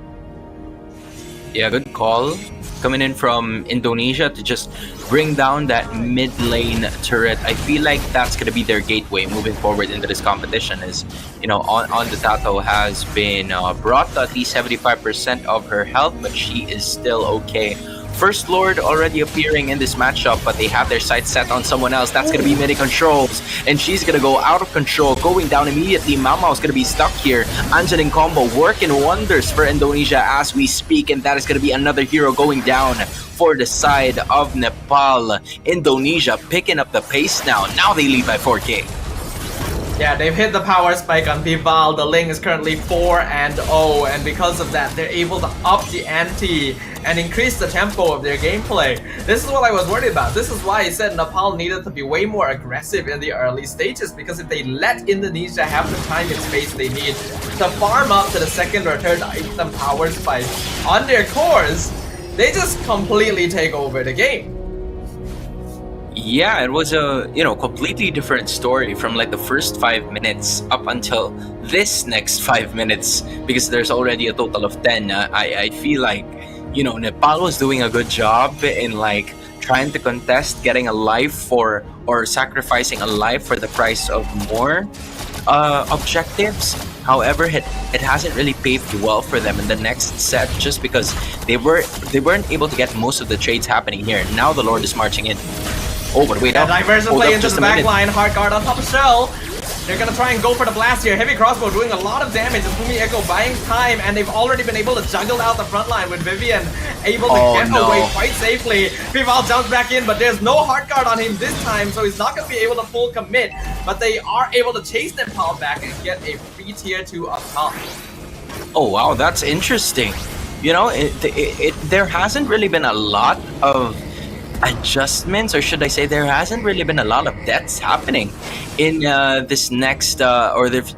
Yeah, good call. Coming in from Indonesia to just bring down that mid lane turret. I feel like that's going to be their gateway moving forward into this competition. Is, you know, on the Tato has been brought to at least 75% of her health, but she is still okay. First Lord already appearing in this matchup, but they have their sights set on someone else. That's going to be Mini Controls, and she's going to go out of control, going down immediately. Mama's going to be stuck here. Angeling combo working wonders for Indonesia as we speak, and that is going to be another hero going down for the side of Nepal. Indonesia picking up the pace now. Now they lead by 4K. Yeah, they've hit the power spike on Vival. The Ling is currently 4-0, and because of that, they're able to up the ante and increase the tempo of their gameplay. This is what I was worried about. This is why I said Nepal needed to be way more aggressive in the early stages, because if they let Indonesia have the time and space they need to farm up to the second or third item power spike on their cores, they just completely take over the game. Yeah, it was a, you know, completely different story from like the first 5 minutes up until this next 5 minutes, because there's already a total of 10. I feel like, you know, Nepal was doing a good job in like trying to contest getting a life for, or sacrificing a life for the price of more objectives. However, it hasn't really paved well for them in the next set, just because they weren't able to get most of the trades happening here. Now the Lord is marching in. Oh, but wait, diversion play into the back line. Hard guard on top of Shell. They're gonna try and go for the blast here. Heavy crossbow doing a lot of damage, and Fumi Echo buying time, and they've already been able to juggle out the front line with Vivian able to get away quite safely. Vival jumps back in, but there's no hard guard on him this time, so he's not gonna be able to full commit. But they are able to chase Nepal back and get a free tier 2 up top. Oh wow, that's interesting. You know, there hasn't really been a lot of adjustments, or should I say there hasn't really been a lot of deaths happening in this next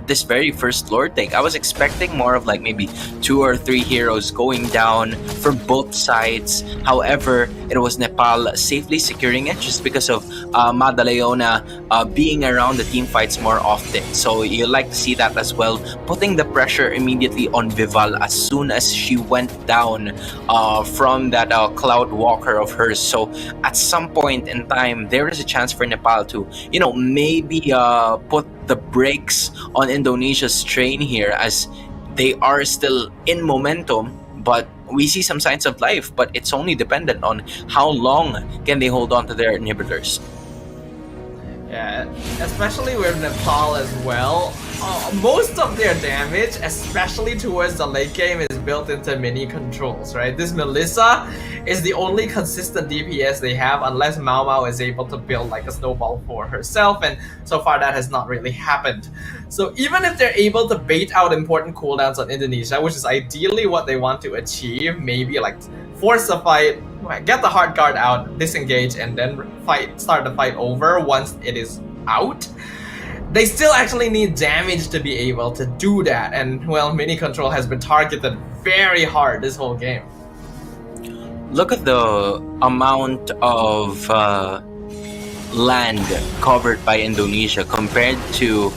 this very first Lord take. I was expecting more of like maybe 2 or 3 heroes going down from both sides. However, it was Nepal safely securing it just because of Madaleona being around the team fights more often. So you like to see that as well, putting the pressure immediately on Vival as soon as she went down from that Cloud Walker of hers. So at some point in time, there is a chance for Nepal to, you know, maybe put the brakes on Indonesia's train here, as they are still in momentum, but we see some signs of life, but it's only dependent on how long can they hold on to their inhibitors. Yeah, especially with Nepal as well. Most of their damage, especially towards the late game, is built into mini controls, right? This Melissa is the only consistent DPS they have unless Mao Mao is able to build like a snowball for herself, and so far that has not really happened. So even if they're able to bait out important cooldowns on Indonesia, which is ideally what they want to achieve, maybe like force a fight, get the hard guard out, disengage, and then start the fight over once it is out, they still actually need damage to be able to do that. And well, mini control has been targeted very hard this whole game. Look at the amount of land covered by Indonesia compared to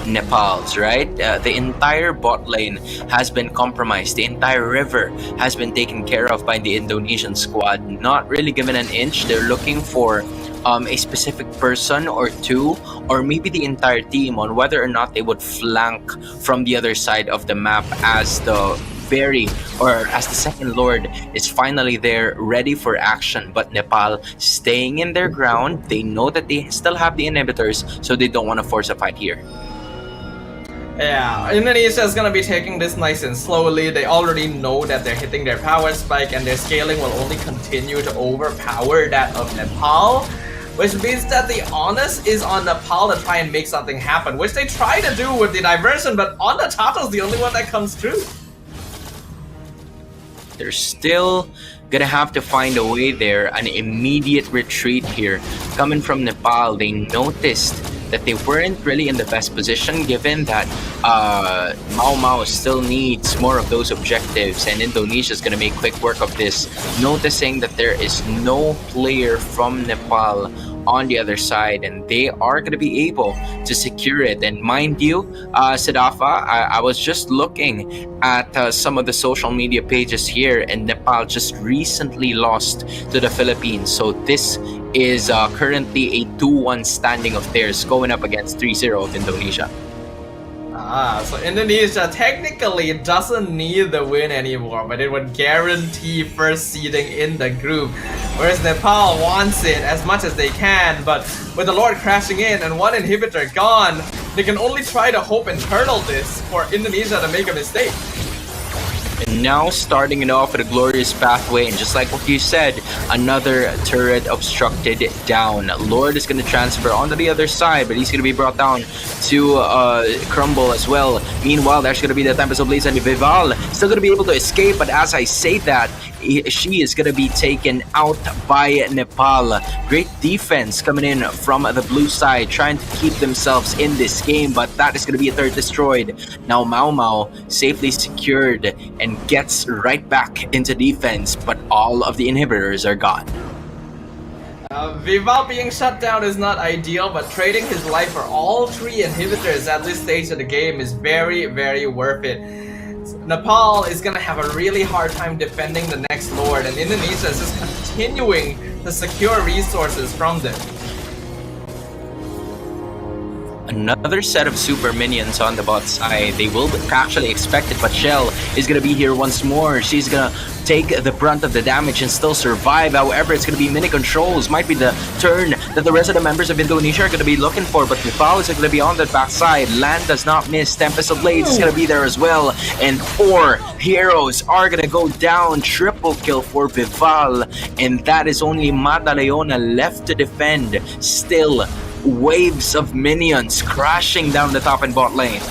Nepal's, right? The entire bot lane has been compromised. The entire river has been taken care of by the Indonesian squad. Not really given an inch. They're looking for a specific person or two, or maybe the entire team, on whether or not they would flank from the other side of the map as the second lord is finally there, ready for action. But Nepal staying in their ground. They know that they still have the inhibitors, so they don't want to force a fight here. Yeah, Indonesia is gonna be taking this nice and slowly. They already know that they're hitting their power spike, and their scaling will only continue to overpower that of Nepal, which means that the onus is on Nepal to try and make something happen, which they try to do with the diversion, but Onda Tato's the only one that comes through. They're still gonna have to find a way there, an immediate retreat here. Coming from Nepal, they noticed that they weren't really in the best position, given that Mao Mao still needs more of those objectives, and Indonesia is gonna make quick work of this, noticing that there is no player from Nepal on the other side, and they are going to be able to secure it. And mind you, Sidafa, I was just looking at some of the social media pages here, and Nepal just recently lost to the Philippines. So this is currently a 2-1 standing of theirs, going up against 3-0 of Indonesia. So Indonesia technically doesn't need the win anymore, but it would guarantee first seeding in the group. Whereas Nepal wants it as much as they can, but with the Lord crashing in and one inhibitor gone, they can only try to hope and turtle this for Indonesia to make a mistake. And now starting it off with a glorious pathway, and just like what you said, another turret obstructed down. Lord is going to transfer onto the other side, but he's going to be brought down to crumble as well. Meanwhile, there's going to be the Tempest of Blaze and Vival still going to be able to escape, but as I say that, she is going to be taken out by Nepal. Great defense coming in from the blue side, trying to keep themselves in this game, but that is going to be a third destroyed. Now Mao Mao safely secured and gets right back into defense, but all of the inhibitors are gone. Vival being shut down is not ideal, but trading his life for all three inhibitors at this stage of the game is very, very worth it. Nepal is going to have a really hard time defending the next Lord, and Indonesia is just continuing to secure resources from them. Another set of super minions on the bot side. They will actually expect it, but Shell is going to be here once more. She's going to take the brunt of the damage and still survive. However, it's going to be mini controls. Might be the turn that the rest of the members of Indonesia are going to be looking for, but Nepal is going to be on the backside. Land does not miss. Tempest of Blades is going to be there as well. And 4 heroes are going to go down. Triple kill for Vival. And that is only Madaleona left to defend. Still, waves of minions crashing down the top and bot lane.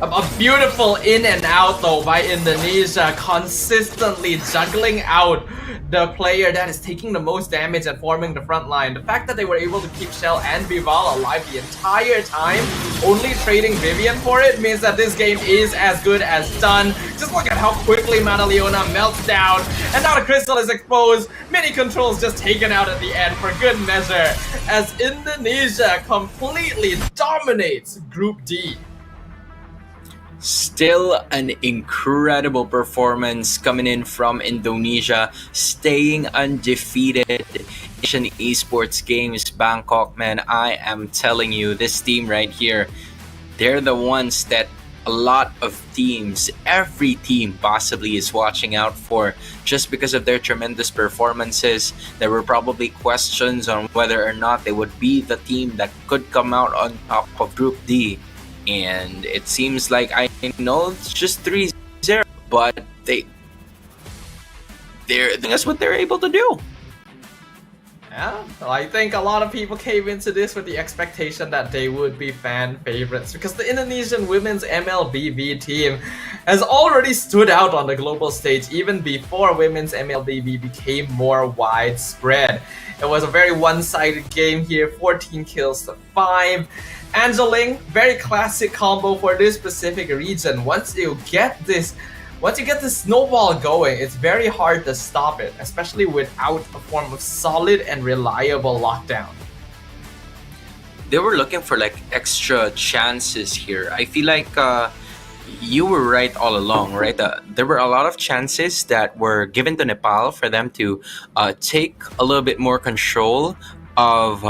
A beautiful in and out though by Indonesia, consistently juggling out the player that is taking the most damage and forming the front line. The fact that they were able to keep Shell and Vival alive the entire time, only trading Vivian for it, means that this game is as good as done. Just look at how quickly Madaleona melts down, and now the crystal is exposed. Mini controls just taken out at the end for good measure, as Indonesia completely dominates Group D. Still an incredible performance coming in from Indonesia, staying undefeated. Asian Esports Games Bangkok, man, I am telling you, this team right here, they're the ones that a lot of teams, every team possibly is watching out for just because of their tremendous performances. There were probably questions on whether or not they would be the team that could come out on top of Group D. And it seems like, I know it's just 3-0, but that's what they're able to do. Yeah, I think a lot of people came into this with the expectation that they would be fan favorites because the Indonesian women's MLBB team has already stood out on the global stage even before women's MLBB became more widespread. It was a very one-sided game here, 14 kills to 5. Angeling, very classic combo for this specific region. Once you get this snowball going, it's very hard to stop it, especially without a form of solid and reliable lockdown. They were looking for like extra chances here. I feel like you were right all along, right? There were a lot of chances that were given to Nepal for them to take a little bit more control of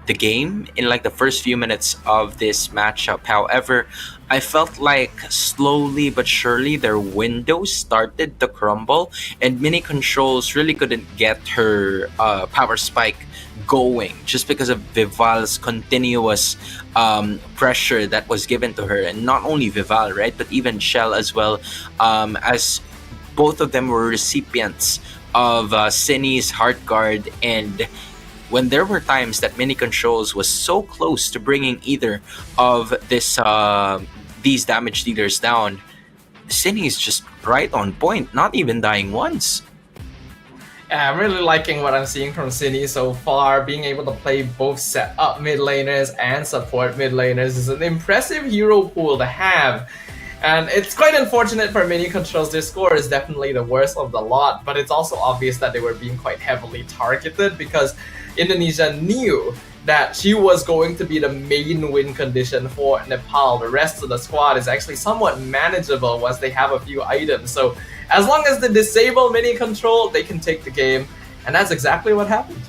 the game in like the first few minutes of this matchup. However, I felt like slowly but surely their window started to crumble, and Mini Controls really couldn't get her power spike going just because of Vival's continuous pressure that was given to her. And not only Vival, right, but even Shell as well, as both of them were recipients of Cini's Heart Guard. And when there were times that Mini Controls was so close to bringing either of these damage dealers down, Cini is just right on point, not even dying once. Yeah, I'm really liking what I'm seeing from Cini so far. Being able to play both set up mid laners and support mid laners is an impressive hero pool to have. And it's quite unfortunate for Mini Controls. Their score is definitely the worst of the lot, but it's also obvious that they were being quite heavily targeted because Indonesia knew that she was going to be the main win condition for Nepal. The rest of the squad is actually somewhat manageable once they have a few items. So as long as they disable Mini Control, they can take the game. And that's exactly what happened.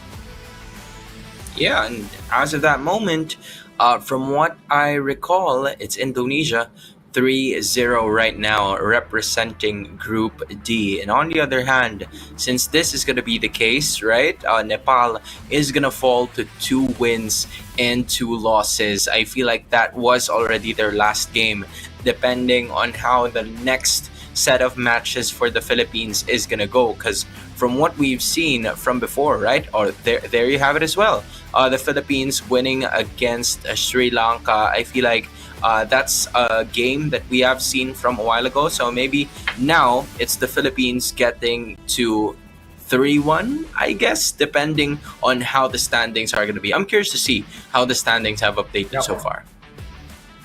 Yeah, and as of that moment, from what I recall, it's Indonesia 3-0 right now, representing Group D. And on the other hand, since this is going to be the case, right, Nepal is going to fall to 2 wins and 2 losses. I feel like that was already their last game, depending on how the next set of matches for the Philippines is going to go. Because from what we've seen from before, right, or there you have it as well, the Philippines winning against Sri Lanka, I feel like that's a game that we have seen from a while ago. So maybe now it's the Philippines getting to 3-1, I guess, depending on how the standings are going to be. I'm curious to see how the standings have updated so far.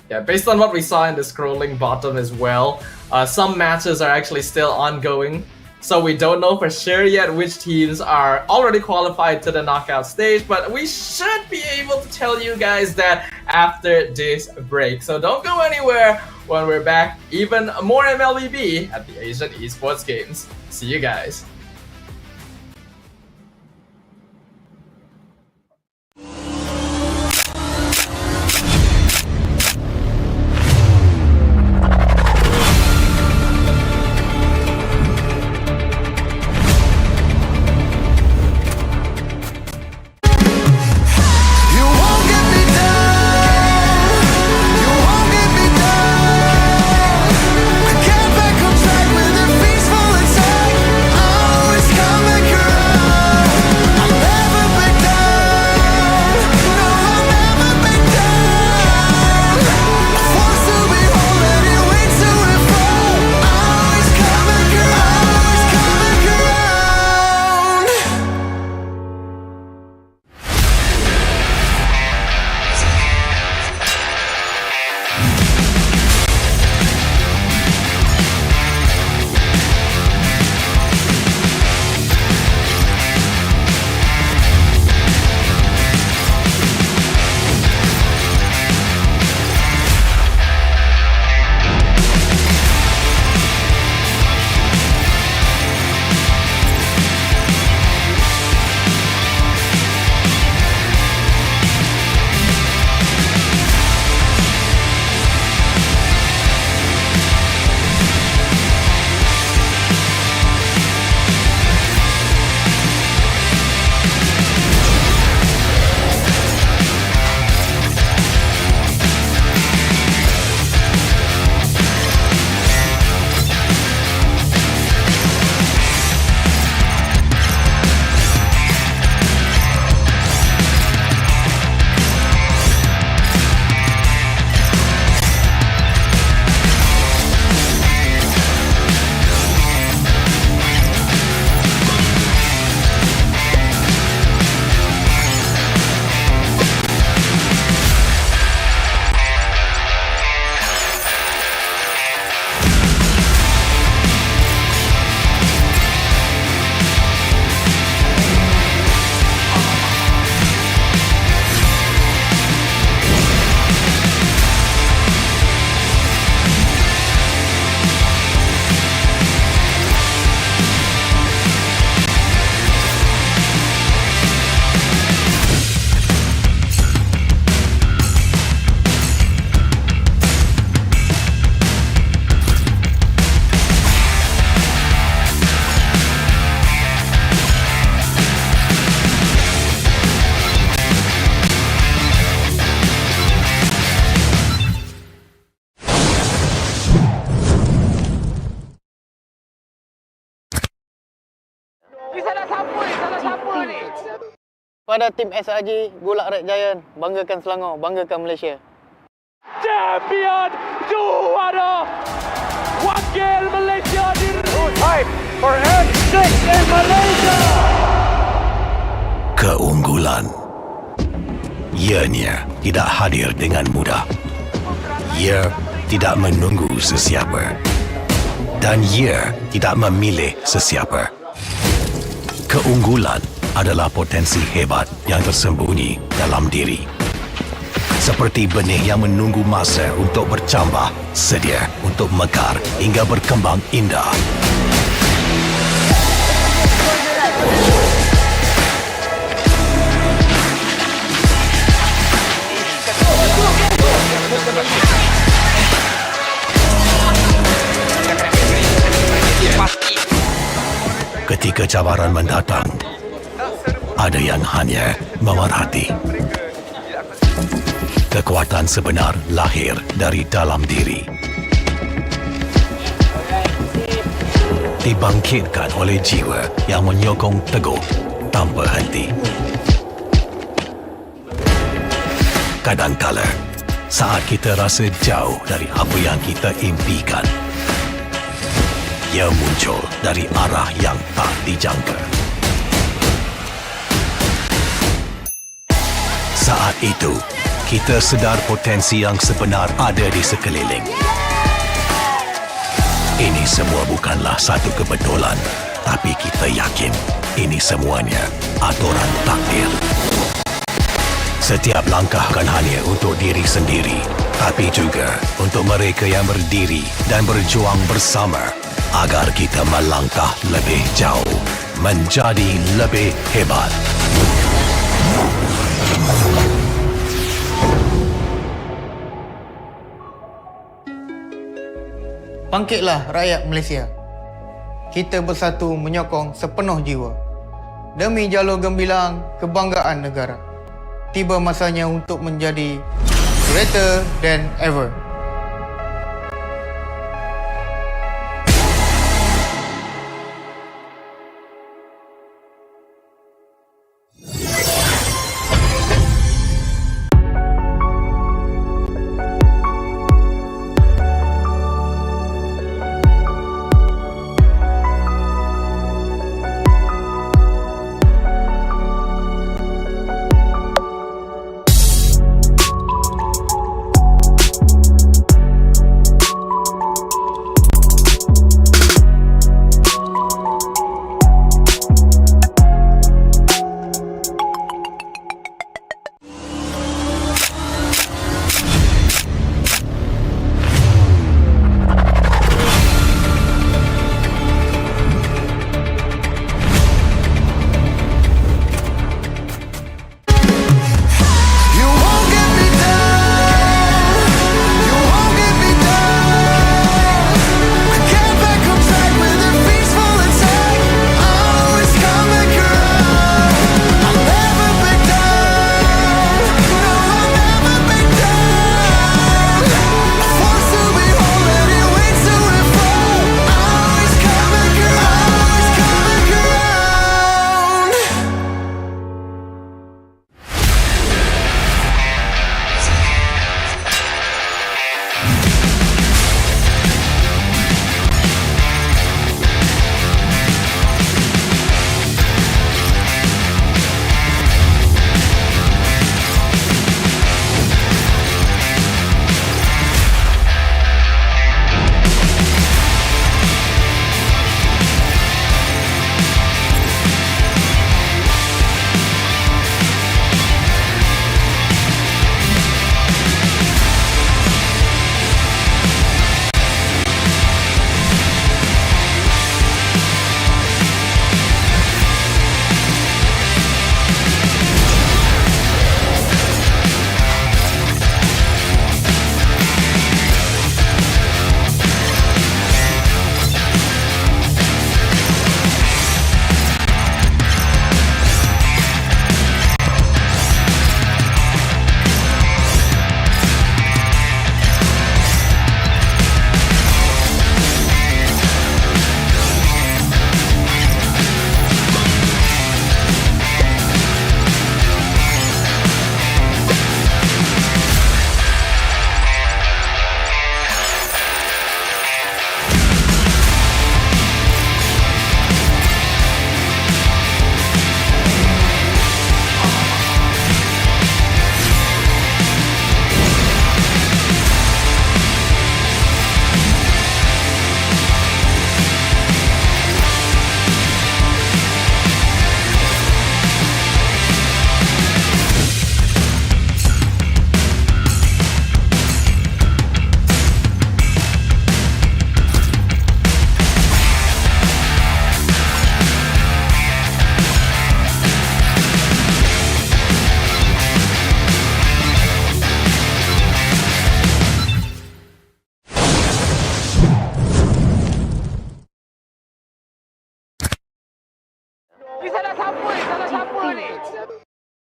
Yeah, based on what we saw in the scrolling bottom as well, some matches are actually still ongoing. So we don't know for sure yet which teams are already qualified to the knockout stage, but we should be able to tell you guys that after this break. So don't go anywhere. When we're back, even more MLBB at the Asian Esports Games. See you guys. Get back on track with a peaceful attack. Pada tim SRG Gulak Red Giant, banggakan Selangor, banggakan Malaysia. Champion juara wakil Malaysia di time for M6 in Malaysia. Keunggulan ianya tidak hadir dengan mudah. Ia tidak menunggu sesiapa dan ia tidak memilih sesiapa. Keunggulan adalah potensi hebat yang tersembunyi dalam diri. Seperti benih yang menunggu masa untuk bercambah, sedia untuk mekar hingga berkembang indah. Ketika cabaran mendatang, ada yang hanya memerhati. Kekuatan sebenar lahir dari dalam diri. Dibangkitkan oleh jiwa yang menyokong teguh tanpa henti. Kadangkala, saat kita rasa jauh dari apa yang kita impikan, ia muncul dari arah yang tak dijangka. Saat itu, kita sedar potensi yang sebenar ada di sekeliling. Ini semua bukanlah satu kebetulan, tapi kita yakin ini semuanya aturan takdir. Setiap langkah bukan hanya untuk diri sendiri, tapi juga untuk mereka yang berdiri dan berjuang bersama agar kita melangkah lebih jauh, menjadi lebih hebat. Bangkitlah rakyat Malaysia. Kita bersatu menyokong sepenuh jiwa. Demi jalur gemilang kebanggaan negara. Tiba masanya untuk menjadi greater than ever.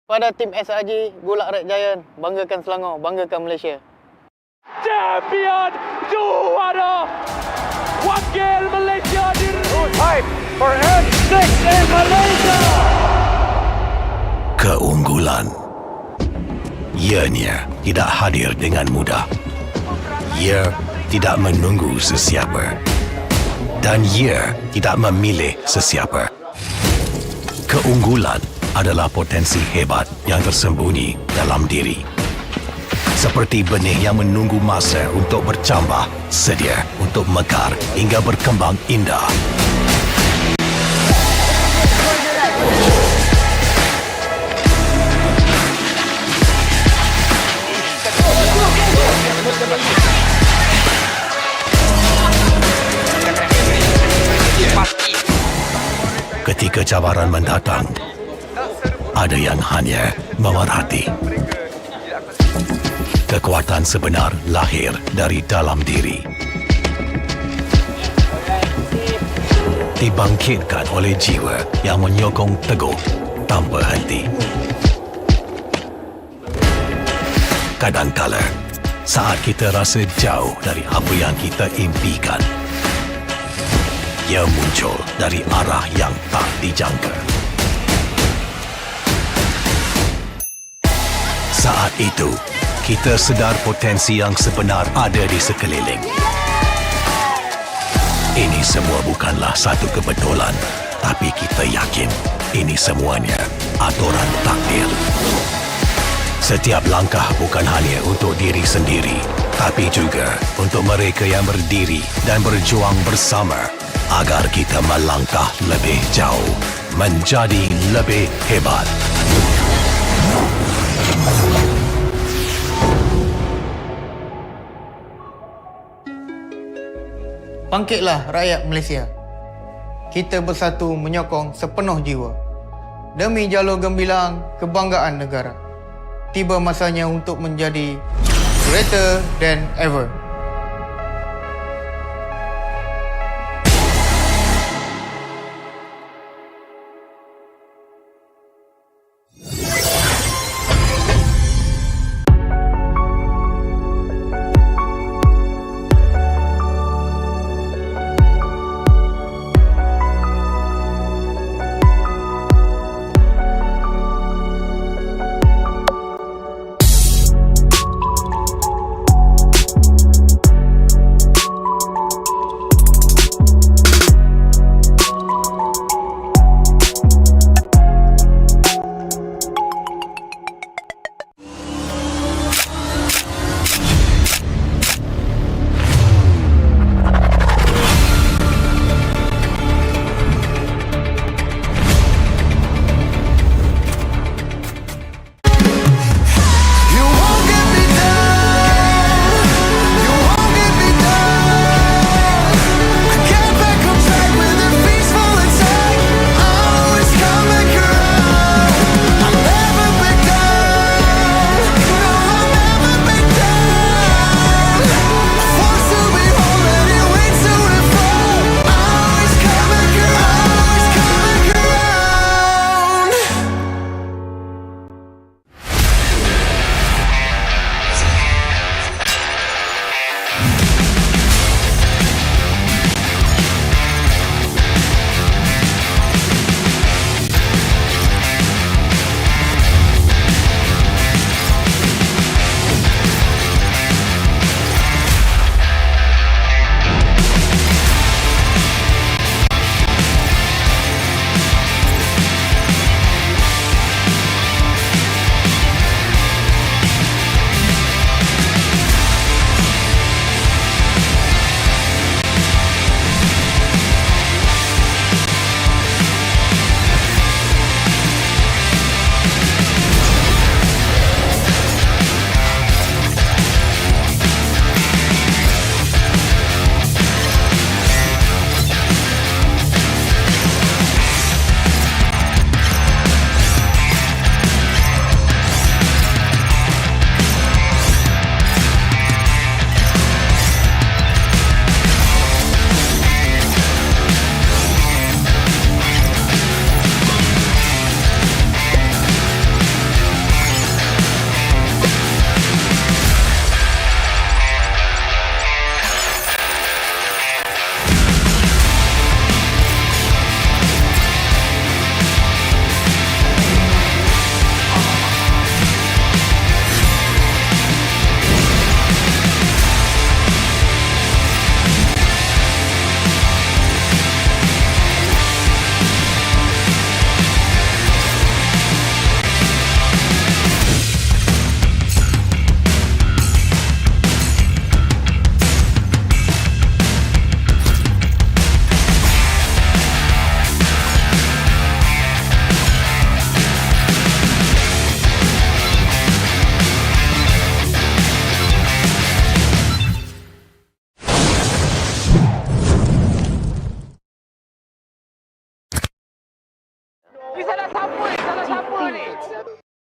Pada tim SRG Gulak Red Giant, banggakan Selangor, banggakan Malaysia. Champion juara wakil Malaysia Fight for N6 in Malaysia. Keunggulan. Ianya tidak hadir dengan mudah. Ia tidak menunggu sesiapa. Dan ia tidak memilih sesiapa. Keunggulan adalah potensi hebat yang tersembunyi dalam diri. Seperti benih yang menunggu masa untuk bercambah, sedia untuk mekar hingga berkembang indah. Ketika cabaran mendatang, ada yang hanya memerhati. Kekuatan sebenar lahir dari dalam diri. Dibangkitkan oleh jiwa yang menyokong teguh tanpa henti. Kadangkala, saat kita rasa jauh dari apa yang kita impikan, ia muncul dari arah yang tak dijangka. Saat itu, kita sedar potensi yang sebenar ada di sekeliling. Ini semua bukanlah satu kebetulan, tapi kita yakin ini semuanya aturan takdir. Setiap langkah bukan hanya untuk diri sendiri, tapi juga untuk mereka yang berdiri dan berjuang bersama agar kita melangkah lebih jauh, menjadi lebih hebat. Bangkitlah rakyat Malaysia. Kita bersatu menyokong sepenuh jiwa. Demi jalur gemilang kebanggaan negara. Tiba masanya untuk menjadi greater than ever.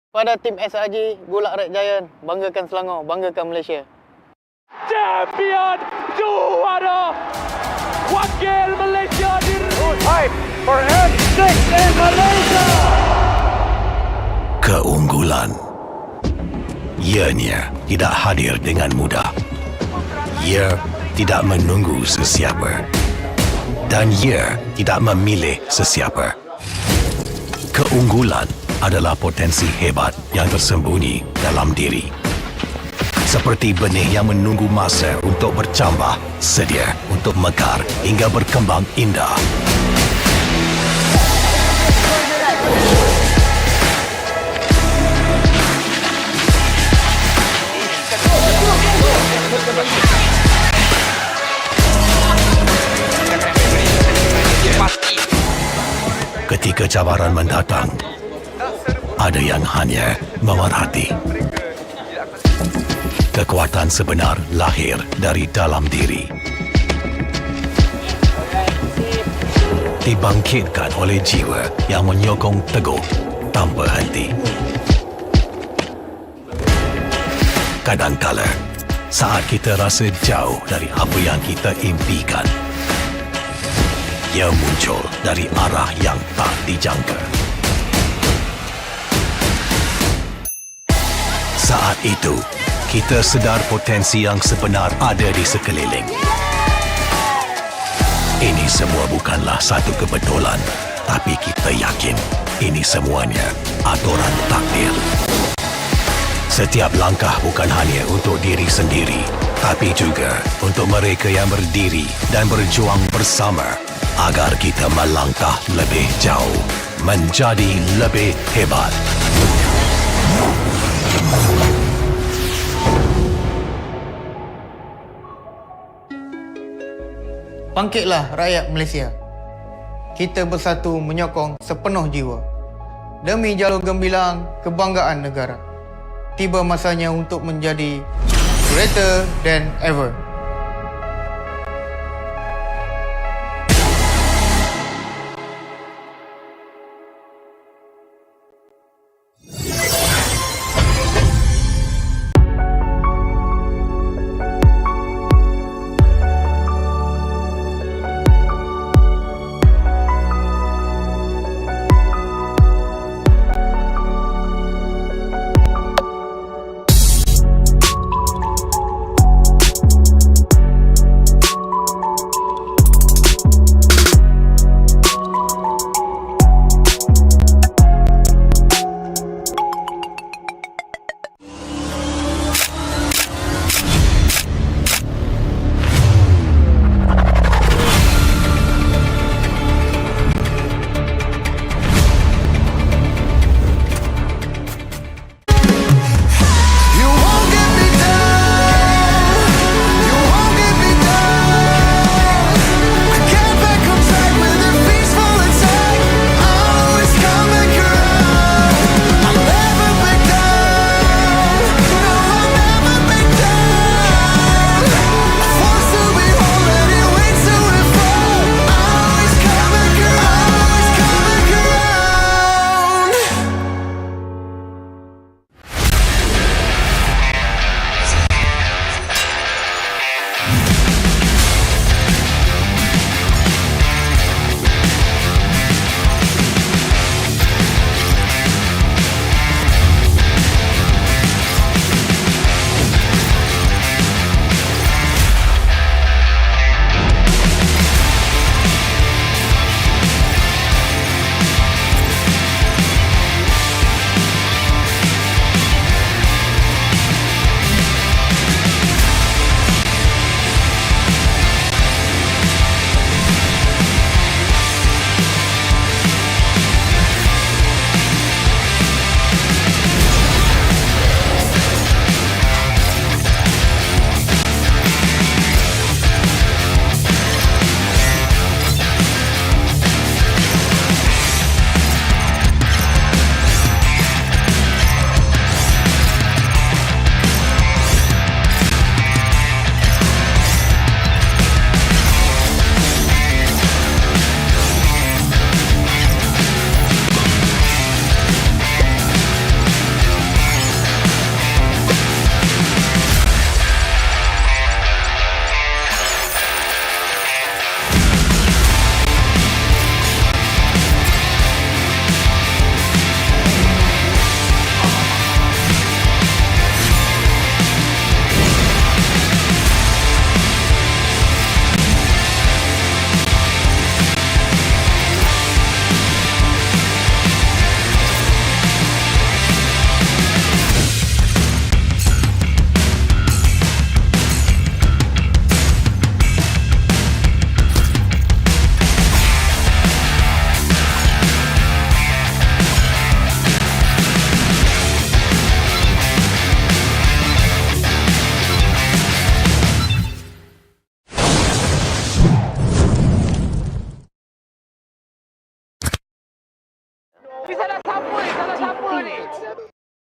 Pada tim SRG Gulak Red Giant, banggakan Selangor, banggakan Malaysia. Champion juara wakil Malaysia Fight for N6 in Malaysia. Keunggulan. Ianya tidak hadir dengan mudah. Ia tidak menunggu sesiapa. Dan ia tidak memilih sesiapa. Keunggulan adalah potensi hebat yang tersembunyi dalam diri. Seperti benih yang menunggu masa untuk bercambah, sedia untuk mekar hingga berkembang indah. Ketika cabaran mendatang, ada yang hanya memerhati. Kekuatan sebenar lahir dari dalam diri. Dibangkitkan oleh jiwa yang menyokong teguh tanpa henti. Kadangkala, saat kita rasa jauh dari apa yang kita impikan, ia muncul dari arah yang tak dijangka. Saat itu, kita sedar potensi yang sebenar ada di sekeliling. Ini semua bukanlah satu kebetulan, tapi kita yakin ini semuanya aturan takdir. Setiap langkah bukan hanya untuk diri sendiri, tapi juga untuk mereka yang berdiri dan berjuang bersama agar kita melangkah lebih jauh, menjadi lebih hebat. Bangkitlah rakyat Malaysia. Kita bersatu menyokong sepenuh jiwa. Demi jalur gemilang kebanggaan negara. Tiba masanya untuk menjadi greater than ever.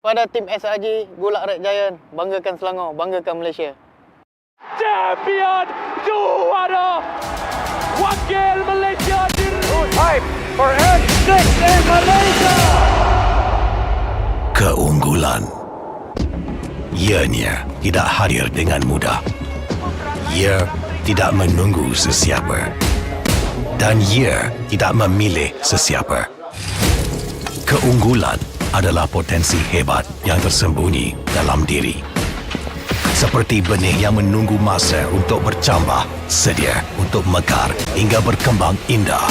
Pada tim SRG Gulak Red Giant, banggakan Selangor, banggakan Malaysia. Champion juara wakil Malaysia Hype for N6 in Malaysia. Keunggulan ianya tidak hadir dengan mudah. Ia tidak menunggu sesiapa dan ia tidak memilih sesiapa. Keunggulan adalah potensi hebat yang tersembunyi dalam diri. Seperti benih yang menunggu masa untuk bercambah, sedia untuk mekar hingga berkembang indah.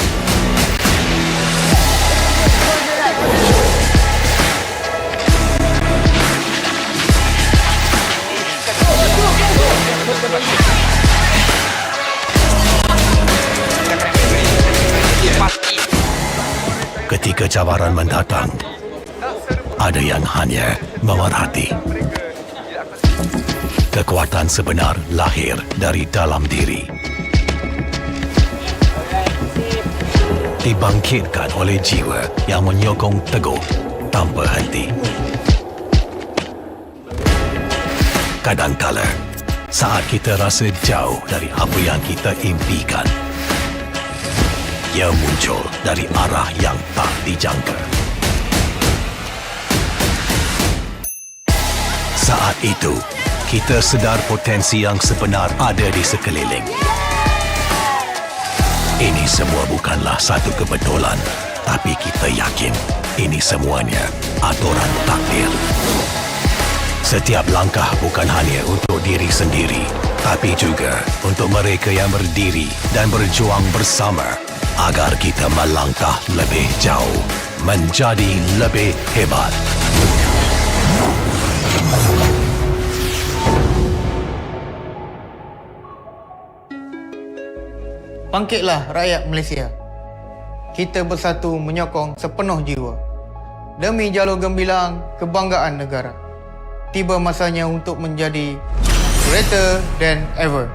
Ketika cabaran mendatang, ada yang hanya memerhati. Kekuatan sebenar lahir dari dalam diri. Dibangkitkan oleh jiwa yang menyokong teguh tanpa henti. Kadangkala, saat kita rasa jauh dari apa yang kita impikan, ia muncul dari arah yang tak dijangka. Saat itu, kita sedar potensi yang sebenar ada di sekeliling. Ini semua bukanlah satu kebetulan, tapi kita yakin ini semuanya aturan takdir. Setiap langkah bukan hanya untuk diri sendiri, tapi juga untuk mereka yang berdiri dan berjuang bersama agar kita melangkah lebih jauh, menjadi lebih hebat. Bangkitlah rakyat Malaysia. Kita bersatu menyokong sepenuh jiwa. Demi jalur gemilang kebanggaan negara. Tiba masanya untuk menjadi greater than ever.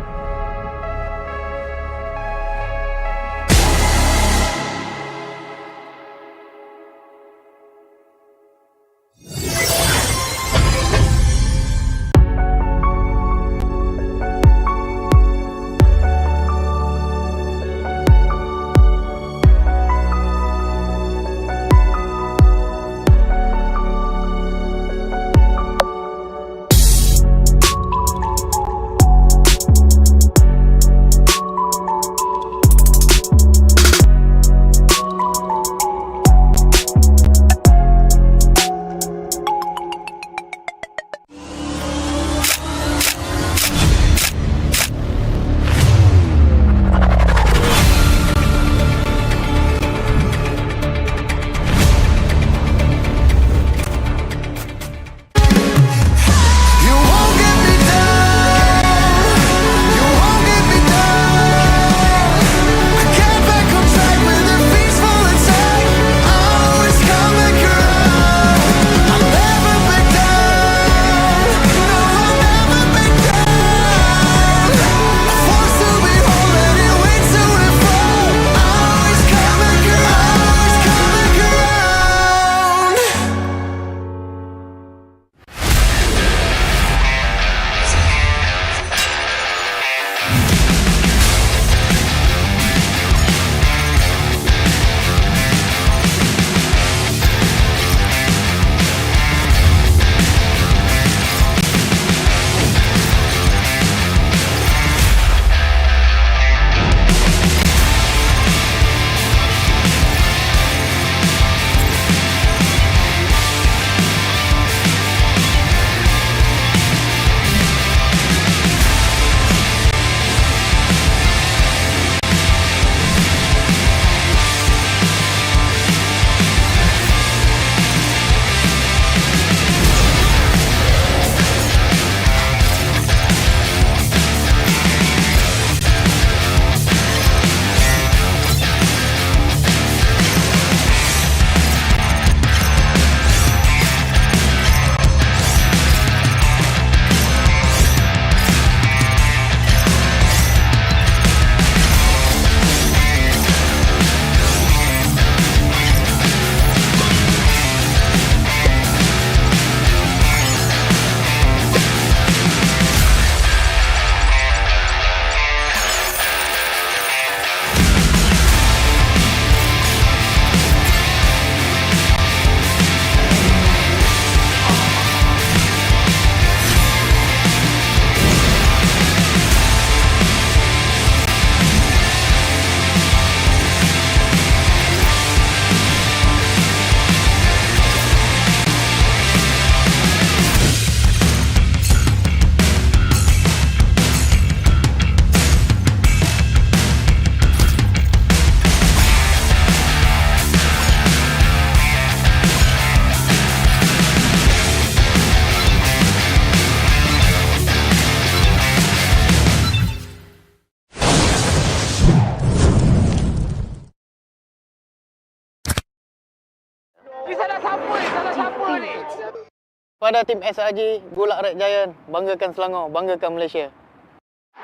Pada tim SRG, Gulak Red Giant, banggakan Selangor, banggakan Malaysia.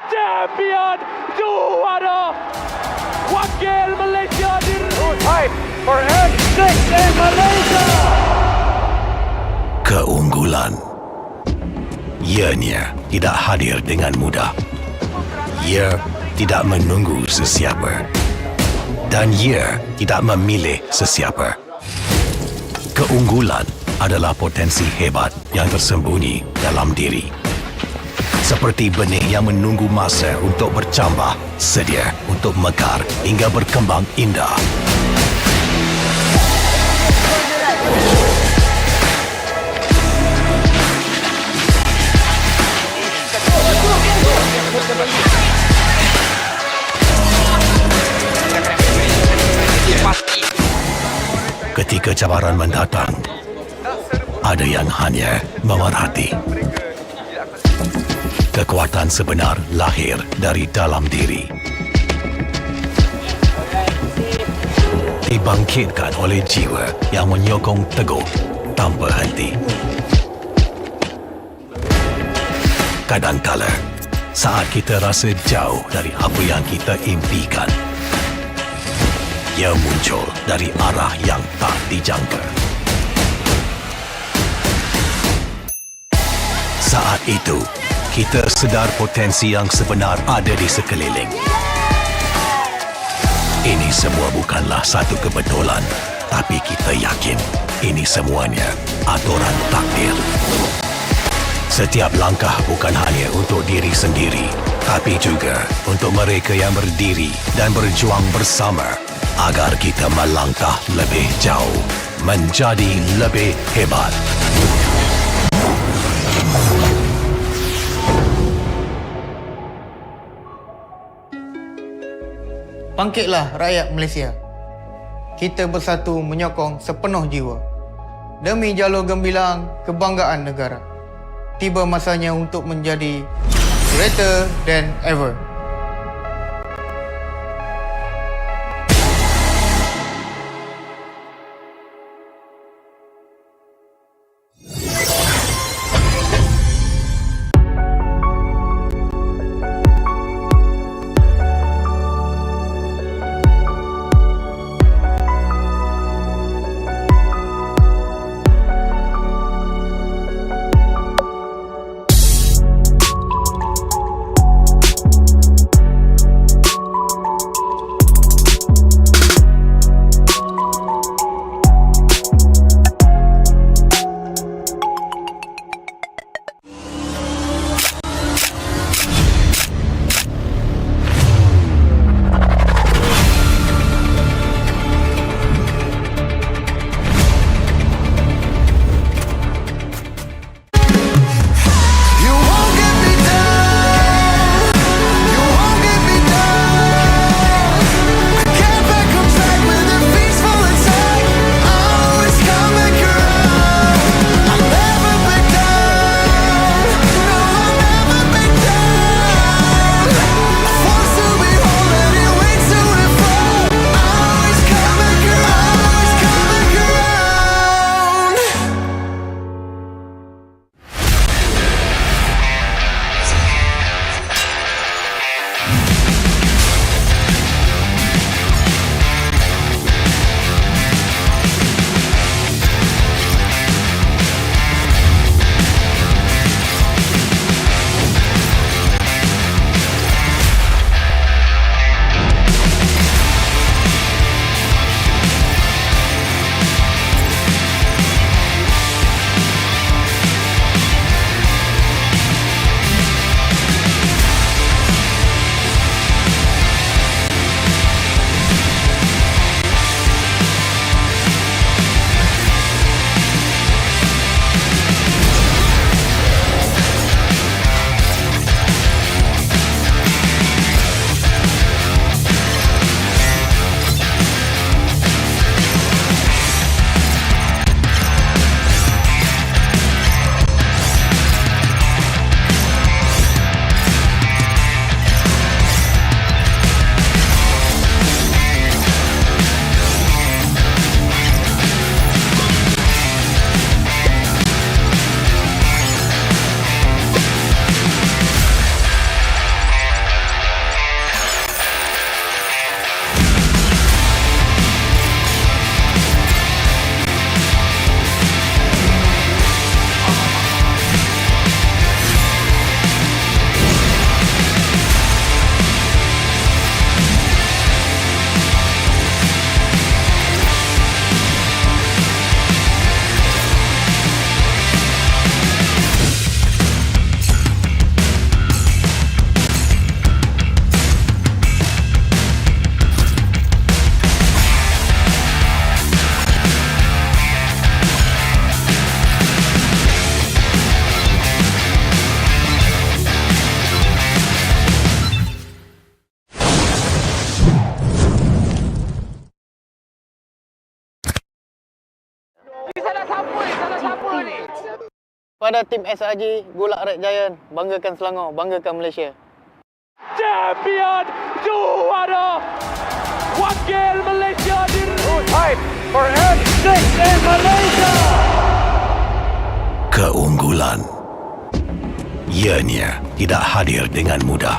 Champion juara wakil Malaysia Hype for M6 in Malaysia. Keunggulan ianya tidak hadir dengan mudah. Ia tidak menunggu sesiapa dan ia tidak memilih sesiapa. Keunggulan adalah potensi hebat yang tersembunyi dalam diri. Seperti benih yang menunggu masa untuk bercambah, sedia untuk mekar hingga berkembang indah. Ketika cabaran mendatang, ada yang hanya memerhati. Kekuatan sebenar lahir dari dalam diri. Dibangkitkan oleh jiwa yang menyokong teguh tanpa henti. Kadangkala, saat kita rasa jauh dari apa yang kita impikan, ia muncul dari arah yang tak dijangka. Saat itu, kita sedar potensi yang sebenar ada di sekeliling. Ini semua bukanlah satu kebetulan, tapi kita yakin ini semuanya aturan takdir. Setiap langkah bukan hanya untuk diri sendiri, tapi juga untuk mereka yang berdiri dan berjuang bersama agar kita melangkah lebih jauh, menjadi lebih hebat. Bangkitlah rakyat Malaysia. Kita bersatu menyokong sepenuh jiwa. Demi jalur gemilang kebanggaan negara. Tiba masanya untuk menjadi greater than ever. Pada tim SRG Gulak Red Giant, banggakan Selangor, banggakan Malaysia. Champion juara wakil Malaysia fight for N6 in Malaysia. Keunggulan ianya tidak hadir dengan mudah.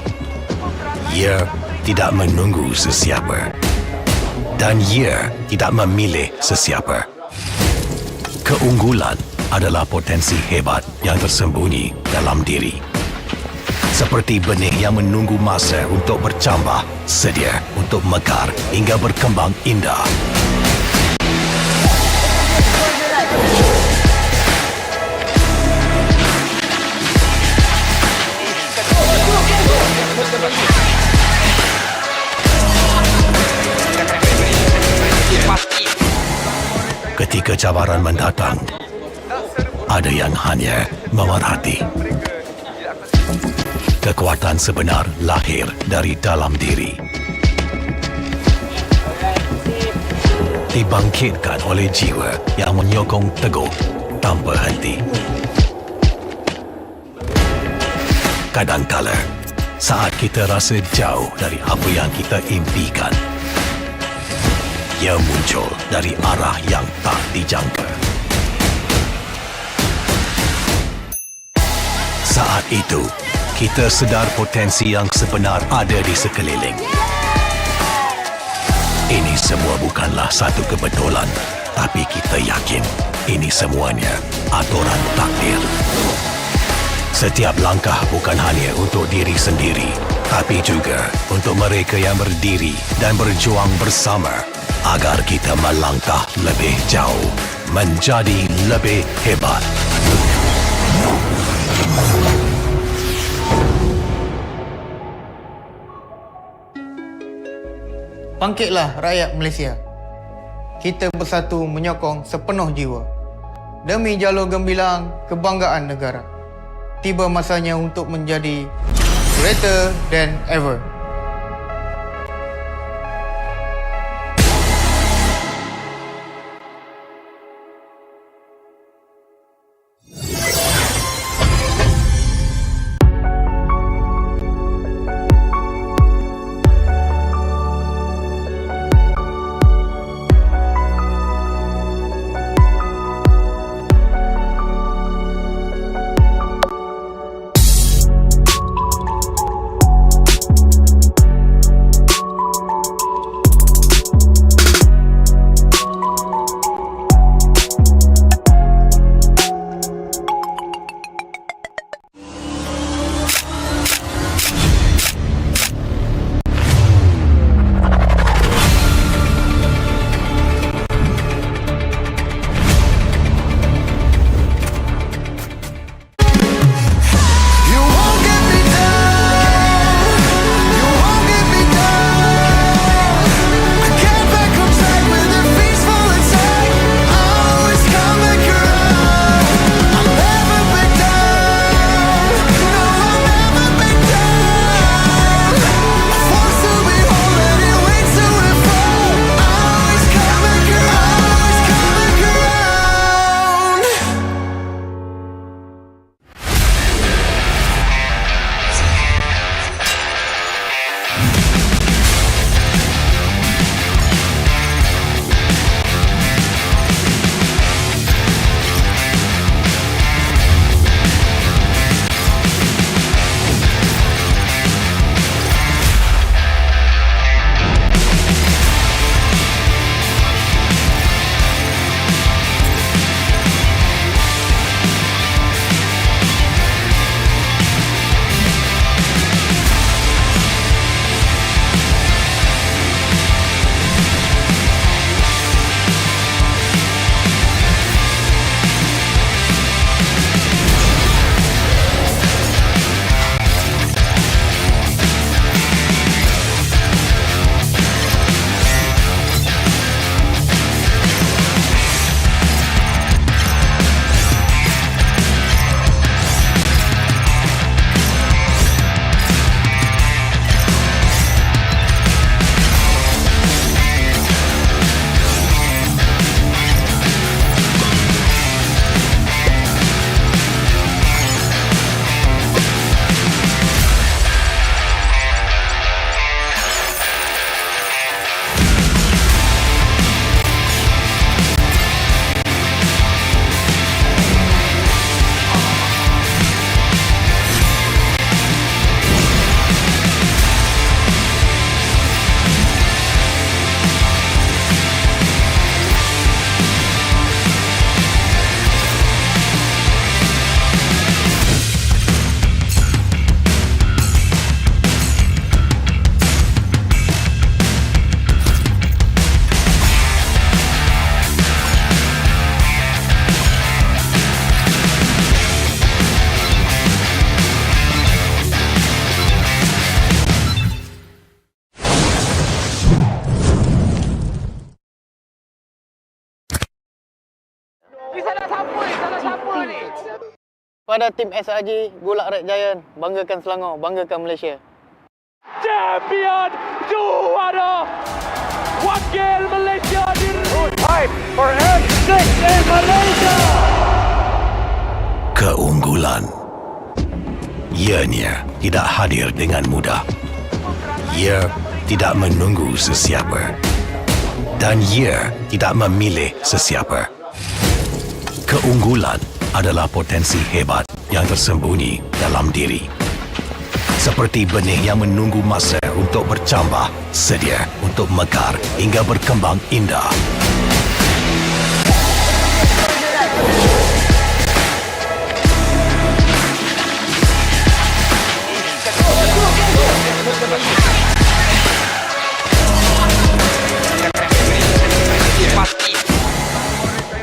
Ia tidak menunggu sesiapa dan ia tidak memilih sesiapa. Keunggulan adalah potensi hebat yang tersembunyi dalam diri. Seperti benih yang menunggu masa untuk bercambah, sedia untuk mekar hingga berkembang indah. Ketika cabaran mendatang, ada yang hanya memerhati. Kekuatan sebenar lahir dari dalam diri. Dibangkitkan oleh jiwa yang menyokong teguh tanpa henti. Kadangkala, saat kita rasa jauh dari apa yang kita impikan, ia muncul dari arah yang tak dijangka. Saat itu, kita sedar potensi yang sebenar ada di sekeliling. Ini semua bukanlah satu kebetulan, tapi kita yakin ini semuanya aturan takdir. Setiap langkah bukan hanya untuk diri sendiri, tapi juga untuk mereka yang berdiri dan berjuang bersama agar kita melangkah lebih jauh, menjadi lebih hebat. Bangkitlah rakyat Malaysia. Kita bersatu menyokong sepenuh jiwa. Demi jalur gemilang kebanggaan negara. Tiba masanya untuk menjadi greater than ever. Pada tim SRG Gulak Red Giant, banggakan Selangor, banggakan Malaysia. Champion juara wakil Malaysia Time for M6 in Malaysia. Keunggulan. Ianya tidak hadir dengan mudah. Ia tidak menunggu sesiapa. Dan ia tidak memilih sesiapa. Keunggulan adalah potensi hebat yang tersembunyi dalam diri. Seperti benih yang menunggu masa untuk bercambah, sedia untuk mekar hingga berkembang indah.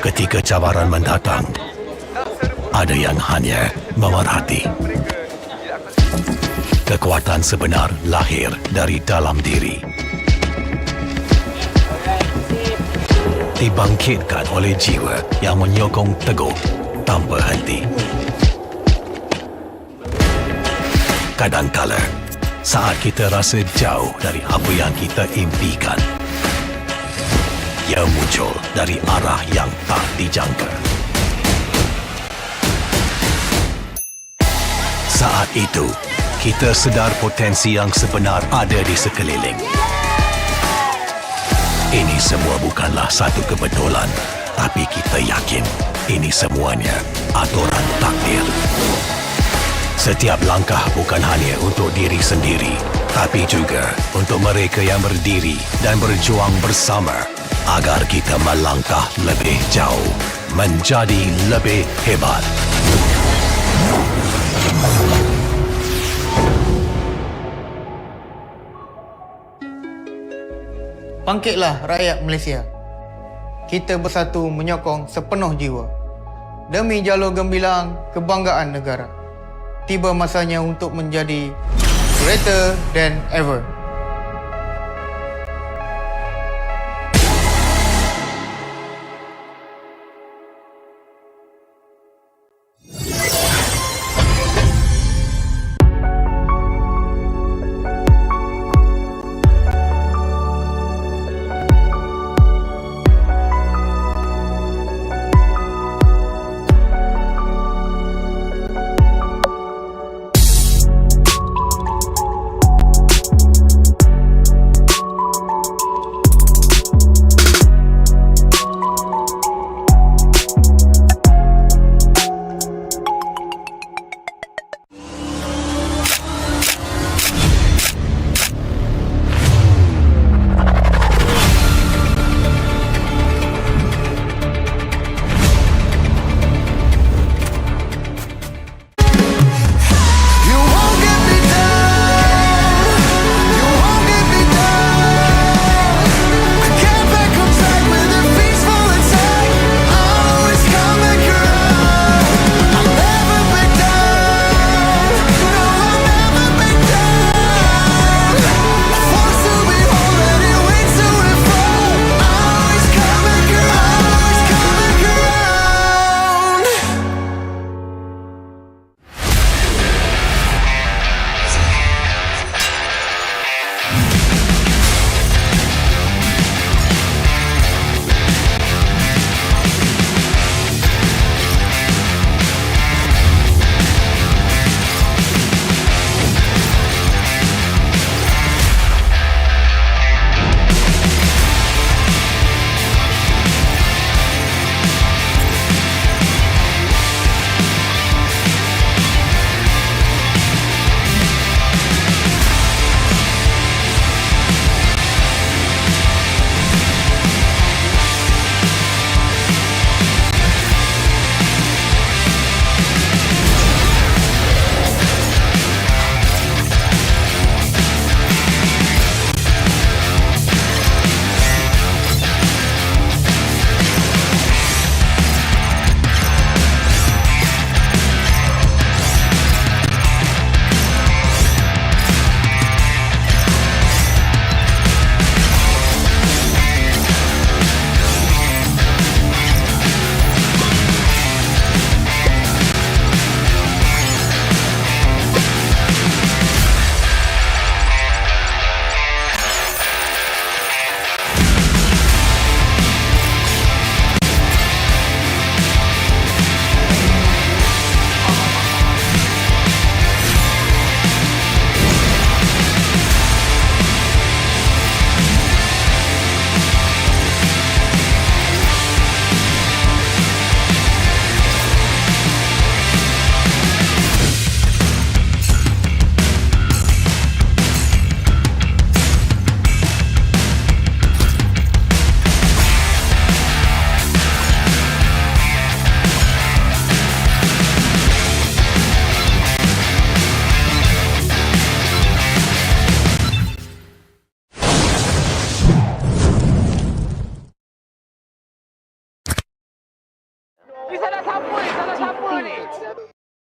Ketika cabaran mendatang, ada yang hanya memerhati. Kekuatan sebenar lahir dari dalam diri. Dibangkitkan oleh jiwa yang menyokong teguh tanpa henti. Kadangkala, saat kita rasa jauh dari apa yang kita impikan, ia muncul dari arah yang tak dijangka. Saat itu, kita sedar potensi yang sebenar ada di sekeliling. Ini semua bukanlah satu kebetulan, tapi kita yakin ini semuanya aturan takdir. Setiap langkah bukan hanya untuk diri sendiri, tapi juga untuk mereka yang berdiri dan berjuang bersama agar kita melangkah lebih jauh, menjadi lebih hebat. Bangkitlah rakyat Malaysia. Kita bersatu menyokong sepenuh jiwa. Demi jalur gemilang kebanggaan negara. Tiba masanya untuk menjadi greater than ever.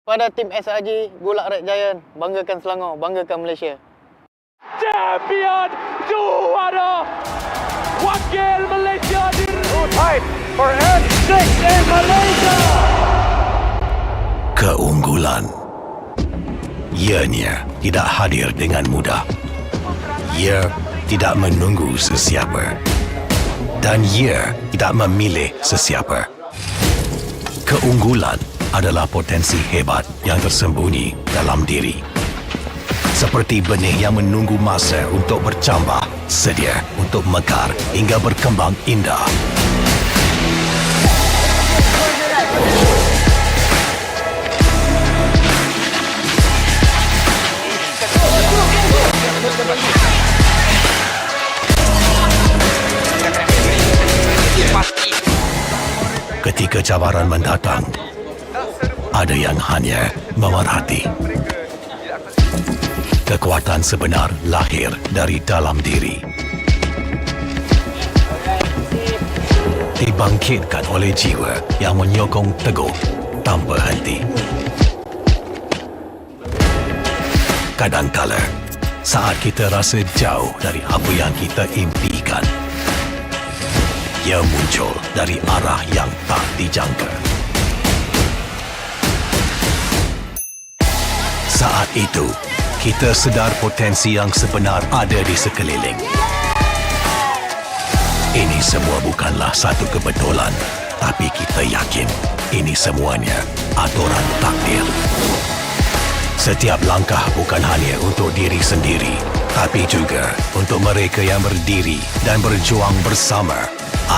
Pada tim SRG Gulak Red Giant, banggakan Selangor, banggakan Malaysia. Champion juara wakil Malaysia di Time for N6 in Malaysia. Keunggulan. Ianya tidak hadir dengan mudah. Ia tidak menunggu sesiapa. Dan ia tidak memilih sesiapa. Keunggulan adalah potensi hebat yang tersembunyi dalam diri. Seperti benih yang menunggu masa untuk bercambah, sedia untuk mekar hingga berkembang indah. Ketika cabaran mendatang, ada yang hanya memerhati. Kekuatan sebenar lahir dari dalam diri. Dibangkitkan oleh jiwa yang menyokong teguh tanpa henti. Kadangkala, saat kita rasa jauh dari apa yang kita impikan, ia muncul dari arah yang tak dijangka. Saat itu, kita sedar potensi yang sebenar ada di sekeliling. Ini semua bukanlah satu kebetulan, tapi kita yakin ini semuanya aturan takdir. Setiap langkah bukan hanya untuk diri sendiri, tapi juga untuk mereka yang berdiri dan berjuang bersama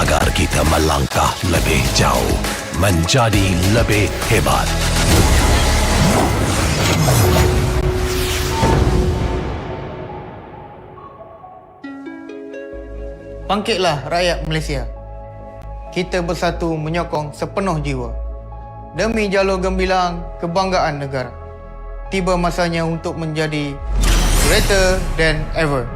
agar kita melangkah lebih jauh, menjadi lebih hebat. Bangkitlah rakyat Malaysia. Kita bersatu menyokong sepenuh jiwa. Demi jalur gemilang kebanggaan negara. Tiba masanya untuk menjadi greater than ever.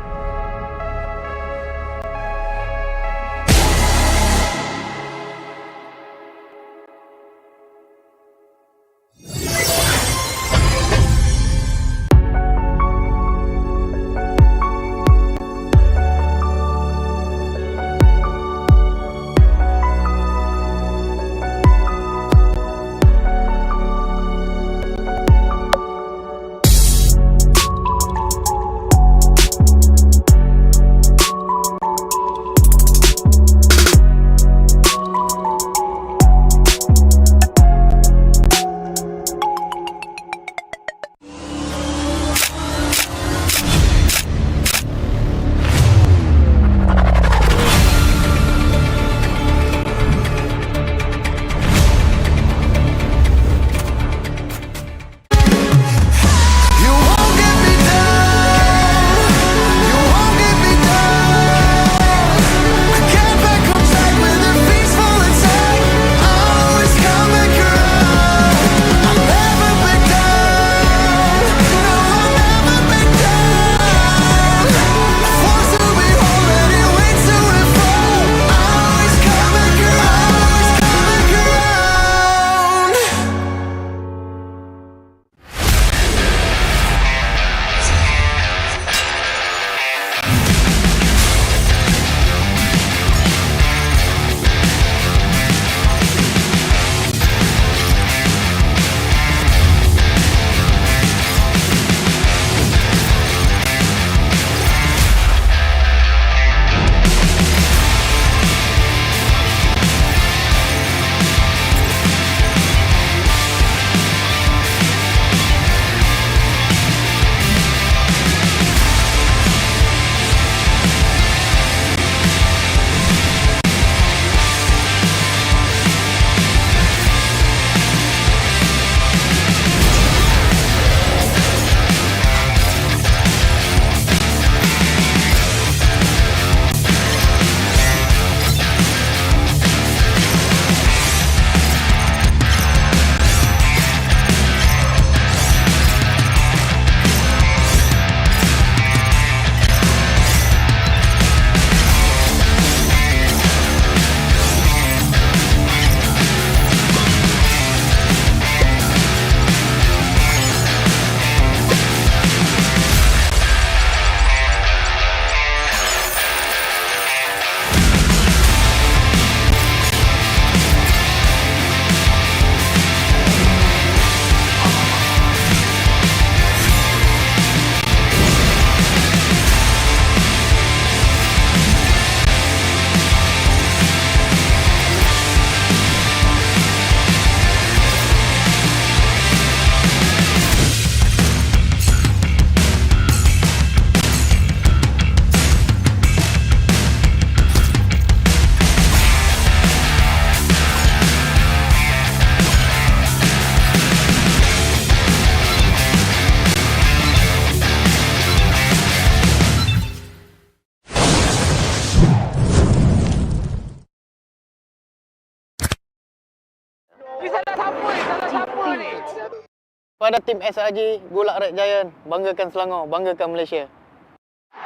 Pada tim SRG Golak Red Giant, banggakan Selangor, banggakan Malaysia.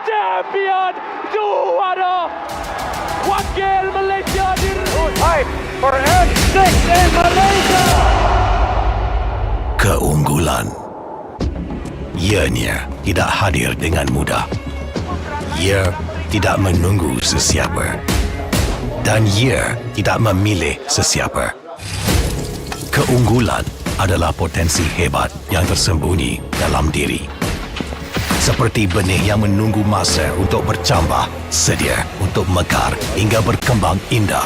Champion juara wakil Malaysia Time for M6 in Malaysia. Keunggulan. Ianya tidak hadir dengan mudah. Ia tidak menunggu sesiapa. Dan ia tidak memilih sesiapa. Keunggulan adalah potensi hebat yang tersembunyi dalam diri. Seperti benih yang menunggu masa untuk bercambah, sedia untuk mekar hingga berkembang indah.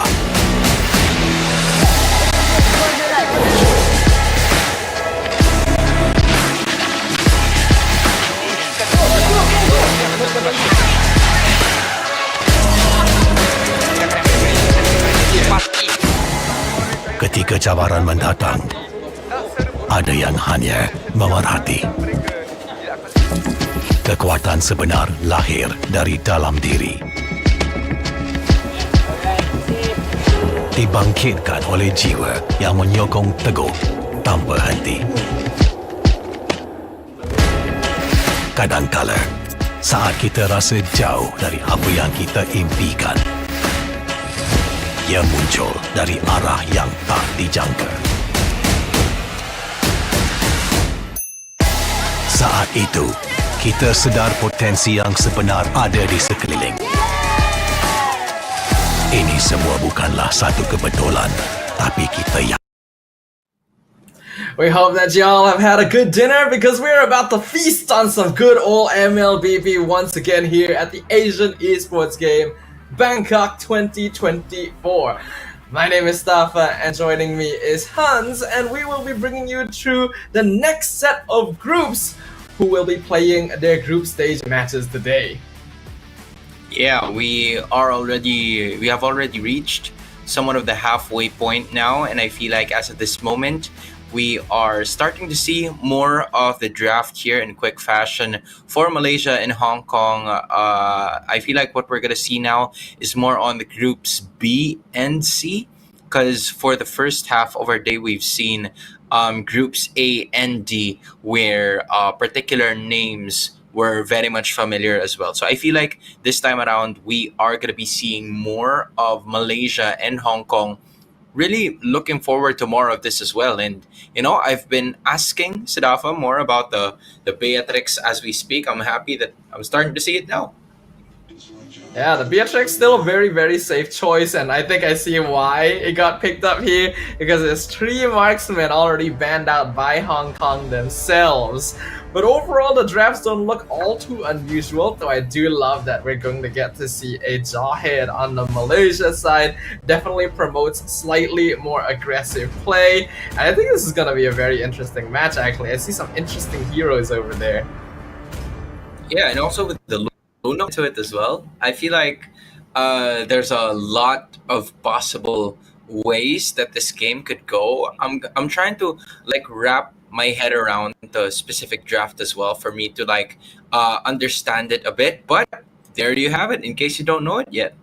Ketika cabaran mendatang, ada yang hanya memerhati. Kekuatan sebenar lahir dari dalam diri. Dibangkitkan oleh jiwa yang menyokong teguh tanpa henti. Kadangkala, saat kita rasa jauh dari apa yang kita impikan, ia muncul dari arah yang tak dijangka. Saat itu, kita sedar potensi yang sebenar ada di sekeliling. Ini semua bukanlah satu kebetulan, tapi kita yang... We hope that y'all have had a good dinner because we're about to feast on some good old MLBB once again here at the Asian Esports Game, Bangkok 2024. My name is Stafa and joining me is Hans, and we will be bringing you through the next set of groups who will be playing their group stage matches today. Yeah, we have already reached somewhat of the halfway point now, and I feel like as of this moment, we are starting to see more of the draft here in quick fashion for Malaysia and Hong Kong. I feel like what we're gonna see now is more on the groups B and C, because for the first half of our day, we've seen groups A and D where particular names were very much familiar as well. So I feel like this time around, we are going to be seeing more of Malaysia and Hong Kong. Really looking forward to more of this as well. And, you know, I've been asking Sidafa more about the Beatrix as we speak. I'm happy that I'm starting to see it now. Yeah, the Beatrix still a very, very safe choice, and I think I see why it got picked up here, because there's 3 marksmen already banned out by Hong Kong themselves. But overall, the drafts don't look all too unusual, though I do love that we're going to get to see a Jawhead on the Malaysia side. Definitely promotes slightly more aggressive play, and I think this is going to be a very interesting match, actually. I see some interesting heroes over there. Yeah, and also with the Luna to it as well. I feel like there's a lot of possible ways that this game could go. I'm trying to like wrap my head around the specific draft as well for me to like understand it a bit. But there you have it, in case you don't know it yet.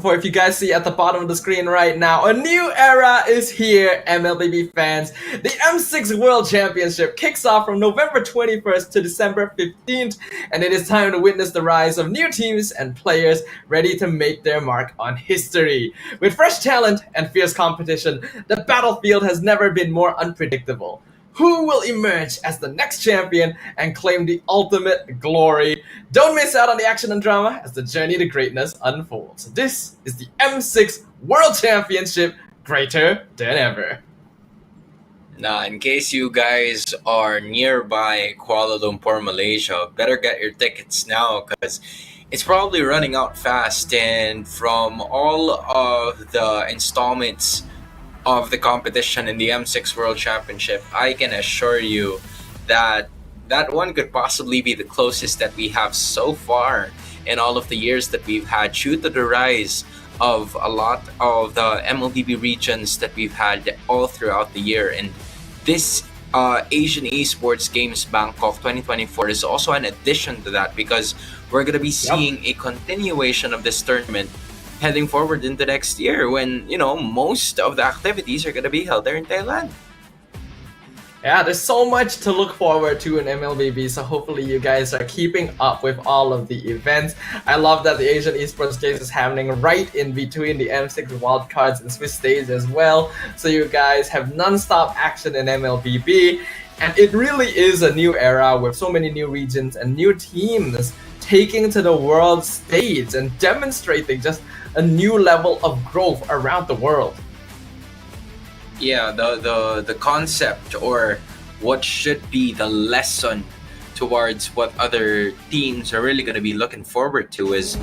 For if you guys see at the bottom of the screen right now, a new era is here, MLBB fans. The M6 World Championship kicks off from November 21st to December 15th, and it is time to witness the rise of new teams and players ready to make their mark on history. With fresh talent and fierce competition, the battlefield has never been more unpredictable. Who will emerge as the next champion and claim the ultimate glory? Don't miss out on the action and drama as the journey to greatness unfolds. This is the M6 World Championship, greater than ever. Now, in case you guys are nearby Kuala Lumpur, Malaysia, better get your tickets now because it's probably running out fast. And from all of the installments of the competition in the M6 World Championship, I can assure you that that one could possibly be the closest that we have so far in all of the years that we've had, due to the rise of a lot of the MLBB regions that we've had all throughout the year. And this Asian Esports Games Bangkok 2024 is also an addition to that, because we're going to be seeing a continuation of this tournament heading forward into next year when, you know, most of the activities are going to be held there in Thailand. Yeah, there's so much to look forward to in MLBB, so hopefully you guys are keeping up with all of the events. I love that the Asian Esports Games is happening right in between the M6 wildcards and Swiss stage as well, so you guys have non-stop action in MLBB, and it really is a new era with so many new regions and new teams taking to the world stage and demonstrating just a new level of growth around the world. Yeah, the concept, or what should be the lesson towards what other teams are really going to be looking forward to is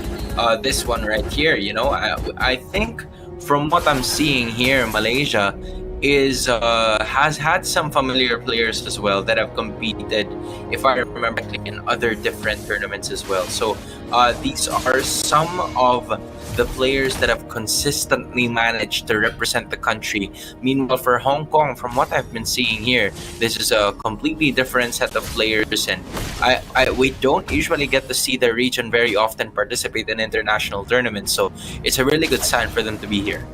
this one right here. You know, I think from what I'm seeing here, Malaysia is has had some familiar players as well that have competed, if I remember correctly, in other different tournaments as well. So these are some of the players that have consistently managed to represent the country. Meanwhile, for Hong Kong, from what I've been seeing here, this is a completely different set of players, and we don't usually get to see the region very often participate in international tournaments, so it's a really good sign for them to be here.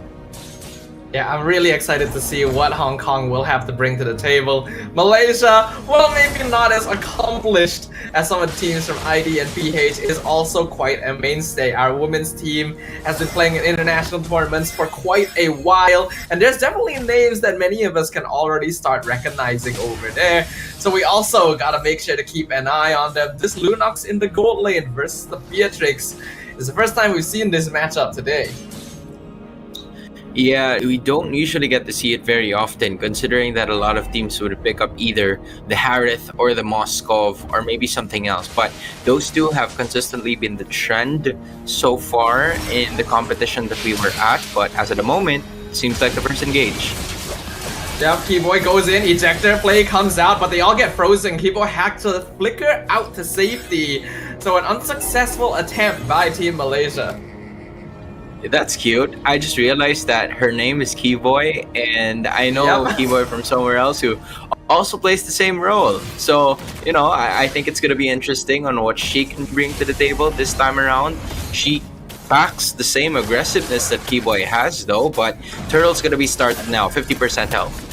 Yeah, I'm really excited to see what Hong Kong will have to bring to the table. Malaysia, well, maybe not as accomplished as some of the teams from ID and PH, is also quite a mainstay. Our women's team has been playing in international tournaments for quite a while, and there's definitely names that many of us can already start recognizing over there. So we also gotta make sure to keep an eye on them. This Lunox in the gold lane versus the Beatrix is the first time we've seen this matchup today. Yeah, we don't usually get to see it very often, considering that a lot of teams would pick up either the Harith or the Moskov or maybe something else. But those two have consistently been the trend so far in the competition that we were at. But as of the moment, it seems like the first engage. Yep, Keyboy goes in, ejector play comes out, but they all get frozen. Keyboy hacks the flicker out to safety. So an unsuccessful attempt by Team Malaysia. That's cute. I just realized that her name is Keyboy, and I know Keyboy from somewhere else who also plays the same role. So, you know, I think it's going to be interesting on what she can bring to the table this time around. She packs the same aggressiveness that Keyboy has, though, but Turtle's going to be started now, 50% health.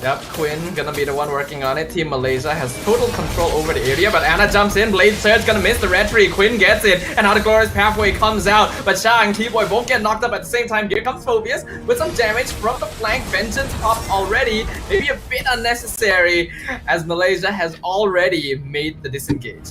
Yep, Quinn gonna be the one working on it. Team Malaysia has total control over the area, but Anna jumps in. Blade Surge gonna miss the red tree. Quinn gets it, and now the glorious pathway comes out. But Sha and Keyboy both get knocked up at the same time. Here comes Phobius with some damage from the flank. Vengeance popped already, maybe a bit unnecessary, as Malaysia has already made the disengage.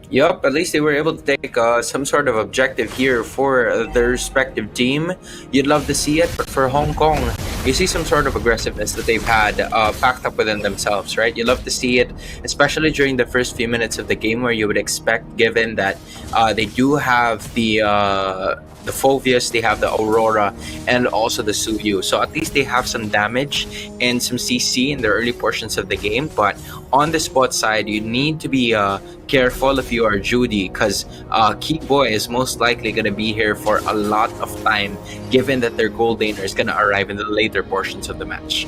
Yup, at least they were able to take some sort of objective here for their respective team. You'd love to see it, but for Hong Kong, you see some sort of aggressiveness that they've had packed up within themselves, right? You love to see it, especially during the first few minutes of the game, where you would expect, given that they do have the Phobius, they have the Aurora, and also the Suyu. So at least they have some damage and some CC in the early portions of the game. But on the spot side, you need to be careful if you are Judy, because Keyboy is most likely going to be here for a lot of time, given that their gold laner is going to arrive in the later portions of the match.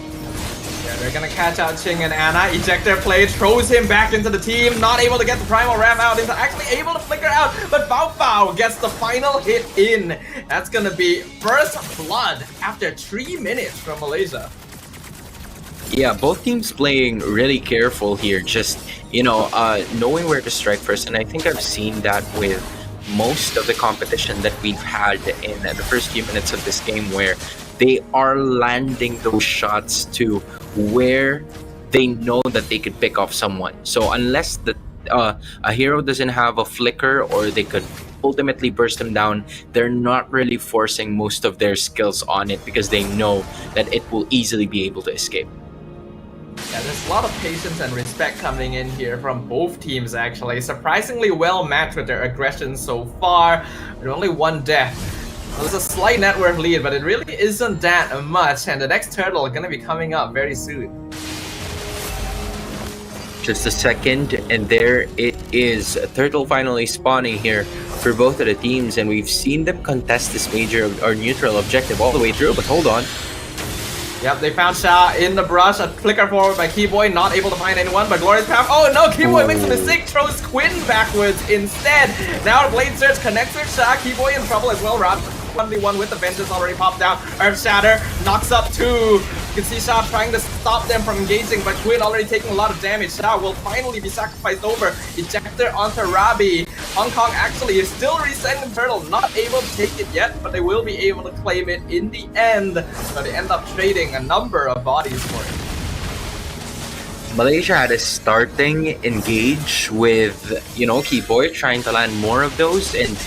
Yeah, they're gonna catch out Ching and Anna. Ejector play throws him back into the team. Not able to get the primal ram out. Is actually able to flicker out, but Bao Bao gets the final hit in. That's gonna be first blood after 3 minutes from Malaysia. Yeah, both teams playing really careful here. Just, you know, knowing where to strike first. And I think I've seen that with most of the competition that we've had in the first few minutes of this game, where they are landing those shots to where they know that they could pick off someone. So unless a hero doesn't have a flicker, or they could ultimately burst them down, they're not really forcing most of their skills on it, because they know that it will easily be able to escape. Yeah, there's a lot of patience and respect coming in here from both teams, actually. Surprisingly well matched with their aggression so far, with only one death. Well, there's a slight net worth lead, but it really isn't that much, and the next turtle is gonna be coming up very soon. Just a second, and there it is. A turtle finally spawning here for both of the teams, and we've seen them contest this major or neutral objective all the way through, but hold on. Yep, they found Sha in the brush. A flicker forward by Keyboy, not able to find anyone, but Glorious Path. Oh no, Keyboy makes a mistake, throws Quinn backwards instead. Now the Blade Surge connects with Sha. Keyboy in trouble as well, Rob. 1v1 with the Vengeance already popped down. Earth Shatter knocks up 2. You can see Sha trying to stop them from engaging, but Quinn already taking a lot of damage. Sha will finally be sacrificed over. Ejector onto Rabi. Hong Kong actually is still resetting the turtle, not able to take it yet, but they will be able to claim it in the end. So they end up trading a number of bodies for it. Malaysia had a starting engage with, Keyboy trying to land more of those, and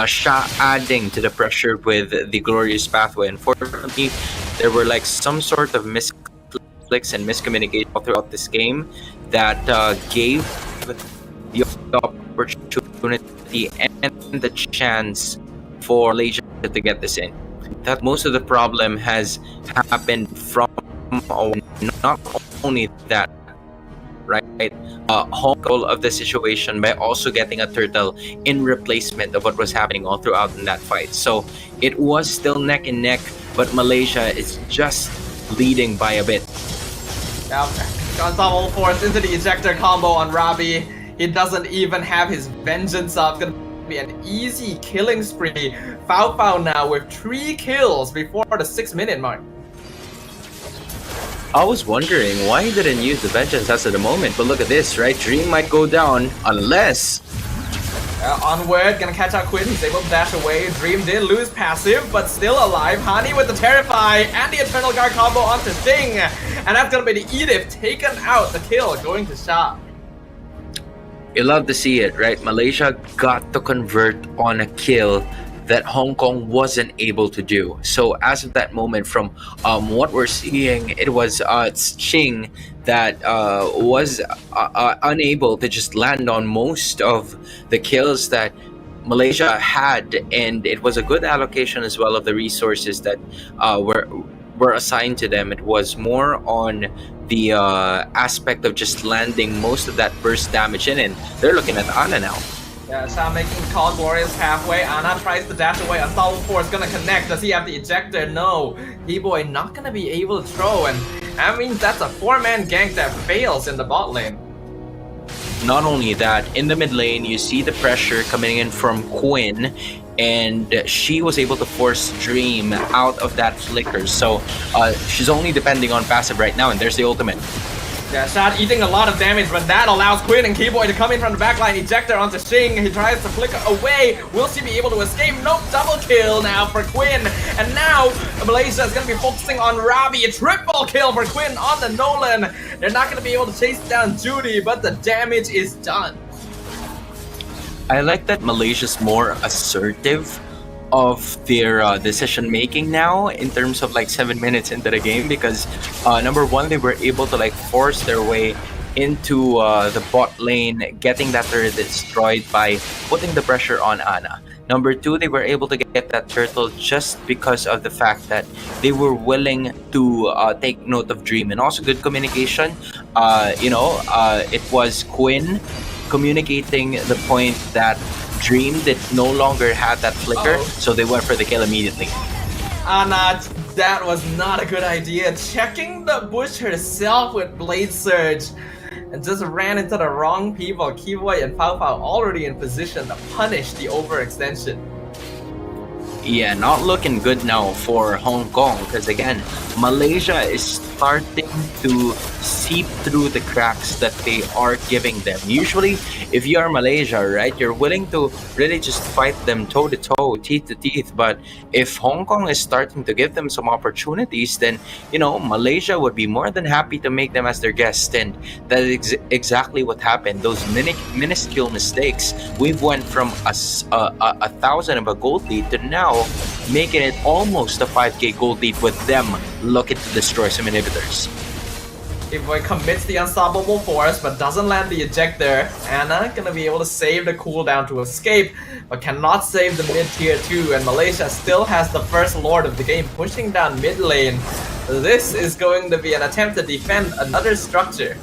Sha adding to the pressure with the Glorious Pathway. Unfortunately, there were like some sort of misclicks and miscommunication throughout this game that gave the opportunity and the chance for Malaysia to get this in. That most of the problem has happened from not only that, right? Whole of the situation by also getting a turtle in replacement of what was happening all throughout in that fight. So it was still neck and neck, but Malaysia is just leading by a bit. Now, Ensemble Force into the ejector combo on Rabi. He doesn't even have his Vengeance up. Gonna be an easy killing spree. Fao Fao now with 3 kills before the 6-minute mark. I was wondering why he didn't use the Vengeance as at the moment, but look at this, right? Dream might go down unless... Onward, gonna catch out Quinn. He's able to dash away. Dream did lose passive, but still alive. Hani with the Terrify and the Eternal Guard combo onto Sting. And that's gonna be the Edith taken out. The kill going to Sha. You love to see it, right? Malaysia got to convert on a kill that Hong Kong wasn't able to do. So as of that moment, from what we're seeing, it was Ching that was unable to just land on most of the kills that Malaysia had, and it was a good allocation as well of the resources that were assigned to them. It was more on the aspect of just landing most of that burst damage in, and they're looking at Ana now. Yeah, Sha making call Glorious Pathway. Ana tries to dash away. Unstoppable Force gonna connect. Does he have the ejector? No. D-Boy not gonna be able to throw, and that means that's a 4-man gank that fails in the bot lane. Not only that, in the mid lane, you see the pressure coming in from Quinn, and she was able to force Dream out of that flicker. So she's only depending on passive right now, and there's the ultimate. Yeah, Shad eating a lot of damage, but that allows Quinn and Keyboy to come in from the backline. Ejector onto Xing. He tries to flicker away. Will she be able to escape? Nope, double kill now for Quinn. And now Malaysia is going to be focusing on Rabi. A triple kill for Quinn on the Nolan. They're not going to be able to chase down Judy, but the damage is done. I like that Malaysia's more assertive of their decision making now in terms of like 7 minutes into the game, because number one, they were able to like force their way into the bot lane, getting that turret destroyed by putting the pressure on Ana. Number two, they were able to get that turtle just because of the fact that they were willing to take note of Dream, and also good communication. It was Quinn communicating the point that Dream did no longer have that flicker, so they went for the kill immediately. Ana, that was not a good idea. Checking the bush herself with Blade Surge and just ran into the wrong people. Keyboy and Fao Fao already in position to punish the overextension. Yeah, not looking good now for Hong Kong, because again, Malaysia is starting to seep through the cracks that they are giving them. Usually, if you are Malaysia, right, you're willing to really just fight them toe to toe, teeth to teeth. But if Hong Kong is starting to give them some opportunities, then, Malaysia would be more than happy to make them as their guest. And that is exactly what happened. Those minuscule mistakes, we've went from a 1,000 of a gold lead to now making it almost a 5k gold lead with them looking to destroy some inhibitors. Keyboy commits the Unstoppable Force but doesn't land the ejector. Ana gonna be able to save the cooldown to escape, but cannot save the mid tier 2, and Malaysia still has the first Lord of the game pushing down mid lane. This is going to be an attempt to defend another structure.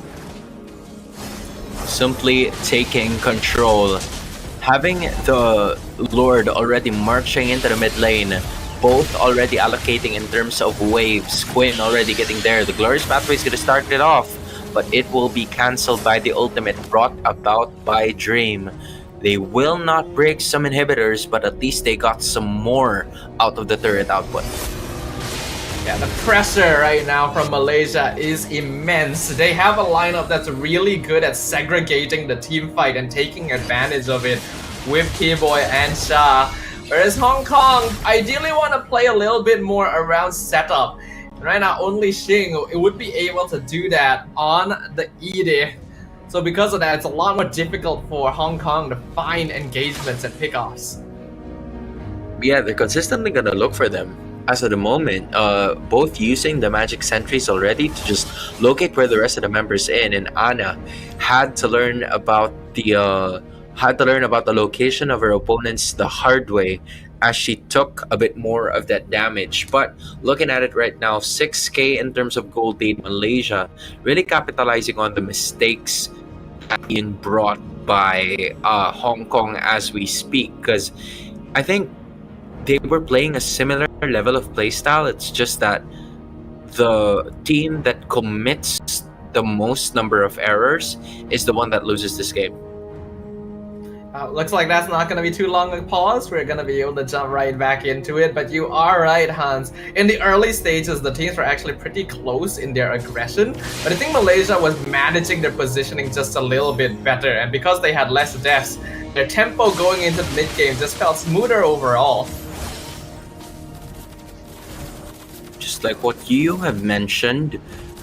Simply taking control. Having the Lord already marching into the mid lane, both already allocating in terms of waves, Quinn already getting there. The Glorious Pathway is going to start it off, but it will be cancelled by the ultimate brought about by Dream. They will not break some inhibitors, but at least they got some more out of the turret output. Yeah, the pressure right now from Malaysia is immense. They have a lineup that's really good at segregating the team fight and taking advantage of it with Keyboy and Shah. Whereas Hong Kong ideally want to play a little bit more around setup. Right now, only Xing would be able to do that on the Edith. So because of that, it's a lot more difficult for Hong Kong to find engagements and pickoffs. Yeah, they're consistently going to look for them. As of the moment, both using the magic sentries already to just locate where the rest of the members in, and Ana had to learn about the location of her opponents the hard way, as she took a bit more of that damage. But looking at it right now, 6k in terms of gold lead. Malaysia really capitalizing on the mistakes being brought by Hong Kong as we speak, because I think they were playing a similar level of playstyle. It's just that the team that commits the most number of errors is the one that loses this game. Looks like that's not going to be too long a pause. We're going to be able to jump right back into it. But you are right, Hans. In the early stages, the teams were actually pretty close in their aggression. But I think Malaysia was managing their positioning just a little bit better. And because they had less deaths, their tempo going into the mid-game just felt smoother overall. Just like what you have mentioned,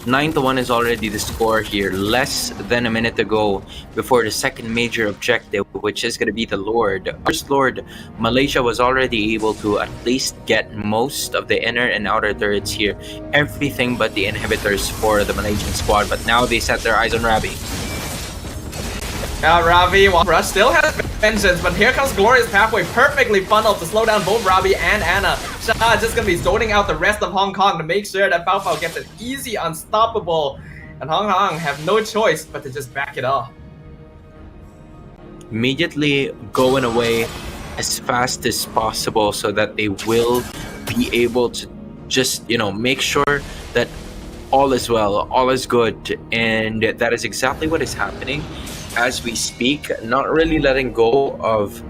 9-1 is already the score here, less than a minute to go before the second major objective, which is going to be the Lord. First Lord, Malaysia was already able to at least get most of the inner and outer turrets here, everything but the inhibitors for the Malaysian squad, but now they set their eyes on Ravi. Now Ravi, while Rush still has vengeance, but here comes Glorious Pathway, perfectly funneled to slow down both Ravi and Ana. Shah just gonna be zoning out the rest of Hong Kong to make sure that Bao Bao gets an easy unstoppable, and Hong Kong have no choice but to just back it off. Immediately going away as fast as possible so that they will be able to just, make sure that all is well, all is good, and that is exactly what is happening as we speak. Not really letting go of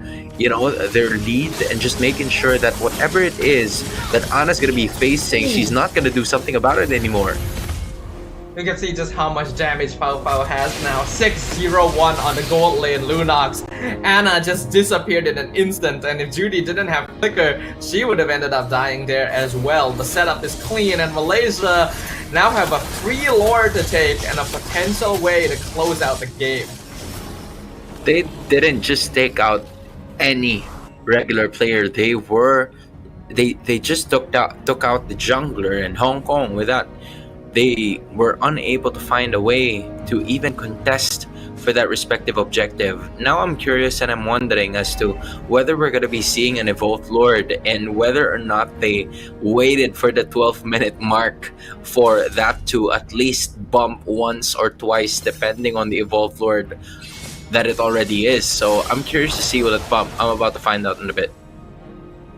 their lead and just making sure that whatever it is that Ana's gonna be facing, she's not gonna do something about it anymore. You can see just how much damage Bao Bao has now. 6-0-1 on the gold lane Lunox. Ana just disappeared in an instant, and if Judy didn't have Flicker, she would have ended up dying there as well. The setup is clean, and Malaysia now have a free Lord to take and a potential way to close out the game. They didn't just take out any regular player. They just took out the jungler in Hong Kong. With that, they were unable to find a way to even contest for that respective objective. Now I'm curious and I'm wondering as to whether we're going to be seeing an Evolved Lord, and whether or not they waited for the 12-minute mark for that to at least bump once or twice, depending on the Evolved Lord that it already is. So I'm curious to see what it bump. I'm about to find out in a bit.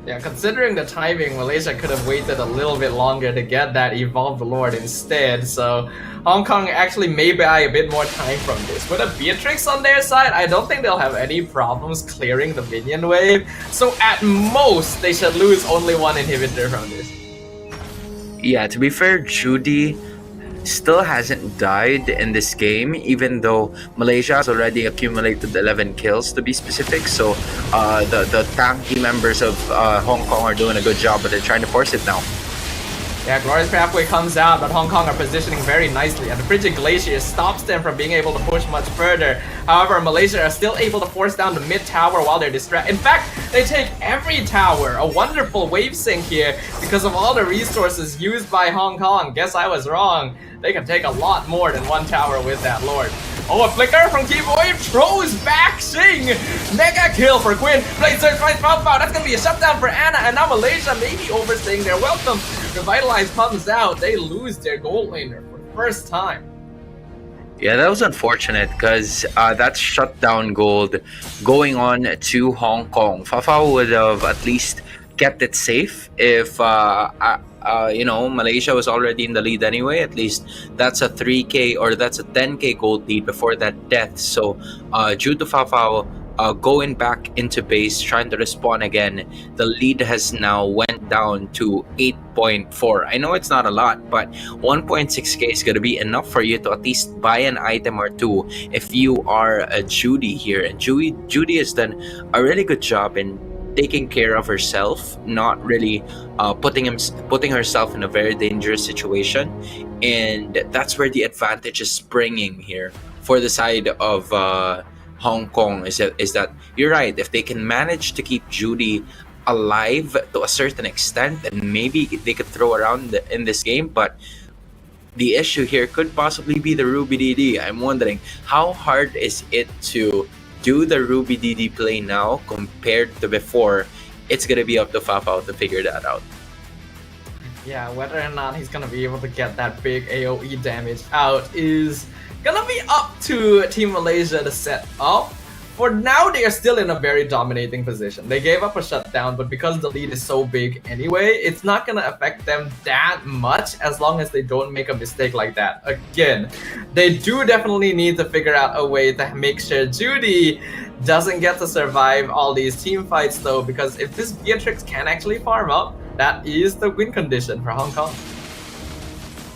Yeah, considering the timing, Malaysia could have waited a little bit longer to get that Evolved Lord instead, so Hong Kong actually may buy a bit more time from this. With a Beatrix on their side, I don't think they'll have any problems clearing the minion wave, so at most, they should lose only one inhibitor from this. Yeah, to be fair, Judy still hasn't died in this game, even though Malaysia has already accumulated 11 kills to be specific. So the tanky members of Hong Kong are doing a good job, but they're trying to force it now. Yeah, Glorious Pathway comes out, but Hong Kong are positioning very nicely, and the Frigid Glacier stops them from being able to push much further. However, Malaysia are still able to force down the mid tower while they're distracted. In fact, they take every tower. A wonderful wave sync here because of all the resources used by Hong Kong. Guess I was wrong. They can take a lot more than one tower with that Lord. Oh, a flicker from Keyboy throws back Xing. Mega kill for Quinn. Blade Surge finds Bao Bao. That's gonna be a shutdown for Ana, and now Malaysia may be overstaying their welcome. Revitalize comes out. They lose their gold laner for the first time. Yeah, that was unfortunate because that's shutdown gold going on to Hong Kong. Fafao would have at least kept it safe if Malaysia was already in the lead anyway. At least that's a 3k or that's a 10k gold lead before that death. So due to Fafao going back into base, trying to respawn again. The lead has now went down to 8.4. I know it's not a lot, but 1.6k is going to be enough for you to at least buy an item or two if you are a Judy here. And Judy has done a really good job in taking care of herself, not really putting herself in a very dangerous situation, and that's where the advantage is springing here for the side of Hong Kong. Is that you're right? If they can manage to keep Judy alive to a certain extent, then maybe they could throw around in this game. But the issue here could possibly be the Ruby DD. I'm wondering how hard is it to do the Ruby DD play now compared to before. It's gonna be up to Fafao to figure that out. Yeah, whether or not he's gonna be able to get that big AoE damage out is gonna be up to Team Malaysia to set up. For now, they are still in a very dominating position. They gave up a shutdown, but because the lead is so big anyway, it's not gonna affect them that much as long as they don't make a mistake like that. Again, they do definitely need to figure out a way to make sure Judy doesn't get to survive all these team fights though, because if this Beatrix can actually farm up, that is the win condition for Hong Kong.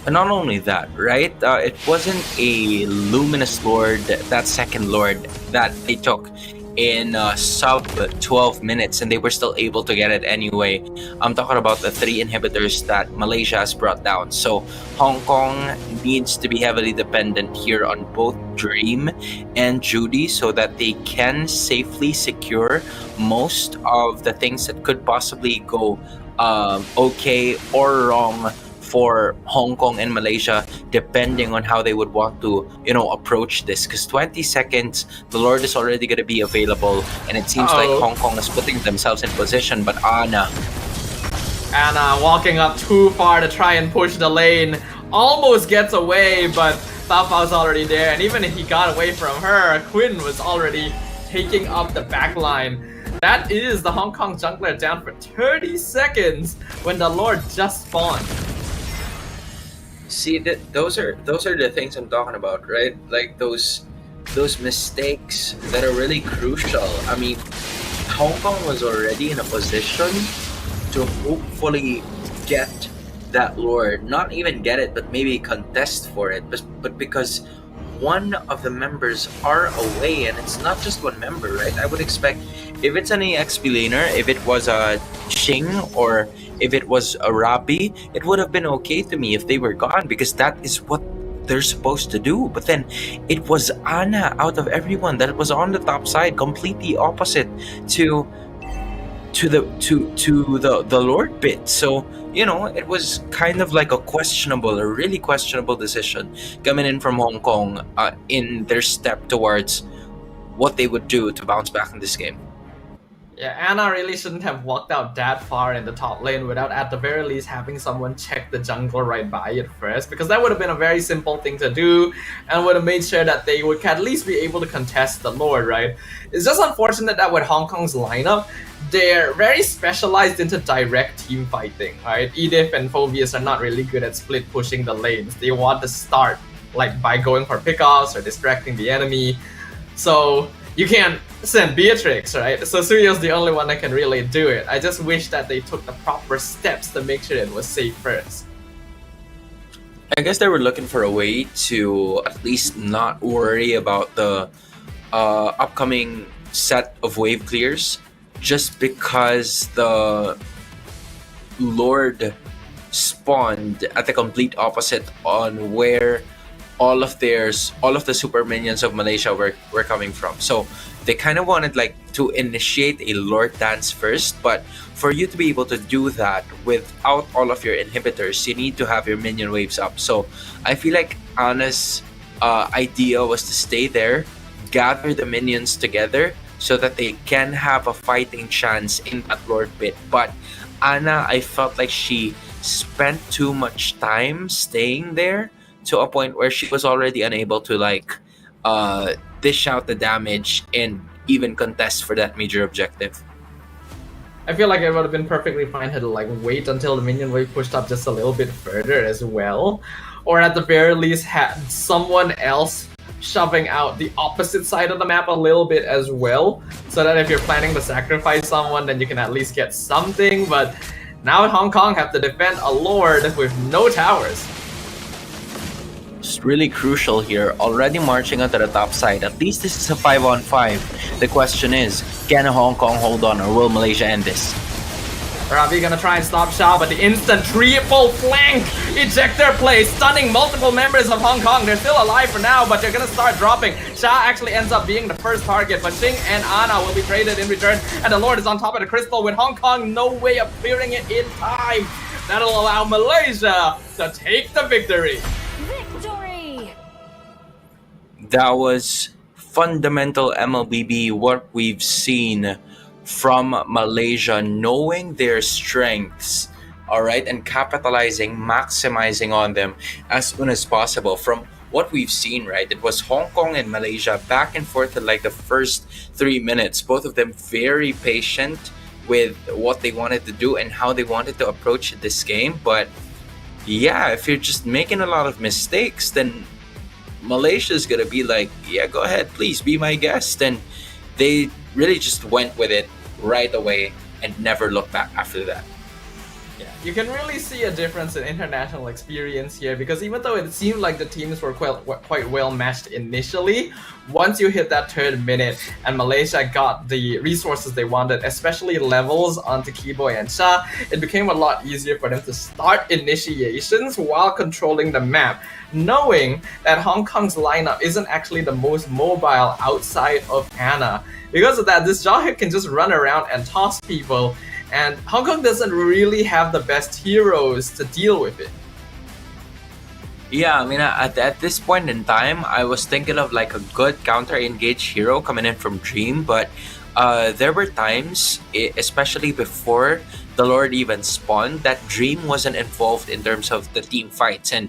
And not only that, right? It wasn't a Luminous Lord, that second Lord, that they took in sub 12 minutes, and they were still able to get it anyway. I'm talking about the 3 inhibitors that Malaysia has brought down. So Hong Kong needs to be heavily dependent here on both Dream and Judy so that they can safely secure most of the things that could possibly go okay or wrong for Hong Kong and Malaysia, depending on how they would want to, approach this. Because 20 seconds, the Lord is already going to be available, and it seems like Hong Kong is putting themselves in position. But Anna walking up too far to try and push the lane, almost gets away, but Fafao's already there. And even if he got away from her, Quinn was already taking up the back line. That is the Hong Kong jungler down for 30 seconds when the Lord just spawned. See, those are the things I'm talking about, right? Like those mistakes that are really crucial. I mean, Hong Kong was already in a position to hopefully get that Lord, not even get it, but maybe contest for it. But because one of the members are away, and it's not just one member, right? I would expect if it's an EXP laner, if it was a Xing or if it was a Rapi, it would have been okay to me if they were gone, because that is what they're supposed to do. But then it was Anna out of everyone that was on the top side, completely opposite to the Lord bit. So it was kind of like a really questionable decision coming in from Hong Kong in their step towards what they would do to bounce back in this game. Yeah, Anna really shouldn't have walked out that far in the top lane without at the very least having someone check the jungle right by it first, because that would have been a very simple thing to do and would have made sure that they would at least be able to contest the Lord, right? It's just unfortunate that with Hong Kong's lineup, they're very specialized into direct team fighting, right? Edith and Phobius are not really good at split pushing the lanes. They want to start by going for pickoffs or distracting the enemy. So you can't send Beatrix, right? So Suyo's the only one that can really do it. I just wish that they took the proper steps to make sure it was safe first. I guess they were looking for a way to at least not worry about the upcoming set of wave clears, just because the Lord spawned at the complete opposite on where all of the super minions of Malaysia were coming from. So they kind of wanted to initiate a Lord dance first, but for you to be able to do that without all of your inhibitors, you need to have your minion waves up. So I feel like Anna's idea was to stay there, gather the minions together so that they can have a fighting chance in that Lord bit. But Anna, I felt like she spent too much time staying there to a point where she was already unable to dish out the damage and even contest for that major objective. I feel like it would have been perfectly fine to wait until the minion wave pushed up just a little bit further as well, or at the very least had someone else shoving out the opposite side of the map a little bit as well, so that if you're planning to sacrifice someone, then you can at least get something. But now Hong Kong have to defend a Lord with no towers. It's really crucial here. Already marching onto the top side. At least this is a 5-on-5. The question is, can Hong Kong hold on or will Malaysia end this? Ravi gonna try and stop Shao, but the instant triple flank ejector play, stunning multiple members of Hong Kong. They're still alive for now, but they're gonna start dropping. Shao actually ends up being the first target, but Xing and Ana will be traded in return, and the Lord is on top of the crystal with Hong Kong no way of clearing it in time. That'll allow Malaysia to take the victory. Victory! That was fundamental MLBB, what we've seen from Malaysia, knowing their strengths, all right, and capitalizing, maximizing on them as soon as possible. From what we've seen, right, it was Hong Kong and Malaysia back and forth in like the first 3 minutes, both of them very patient with what they wanted to do and how they wanted to approach this game. But yeah, if you're just making a lot of mistakes, then Malaysia's gonna be like, yeah, go ahead, please be my guest. And they really just went with it right away and never looked back after that. Yeah, you can really see a difference in international experience here, because even though it seemed like the teams were quite well matched initially, once you hit that third minute and Malaysia got the resources they wanted, especially levels onto Keyboy and Sha, it became a lot easier for them to start initiations while controlling the map, knowing that Hong Kong's lineup isn't actually the most mobile outside of Ana. Because of that, this Jahid can just run around and toss people, and Hong Kong doesn't really have the best heroes to deal with it. Yeah, I mean, at this point in time, I was thinking of like a good counter-engage hero coming in from Dream, but there were times, especially before the Lord even spawned, that Dream wasn't involved in terms of the team fights, and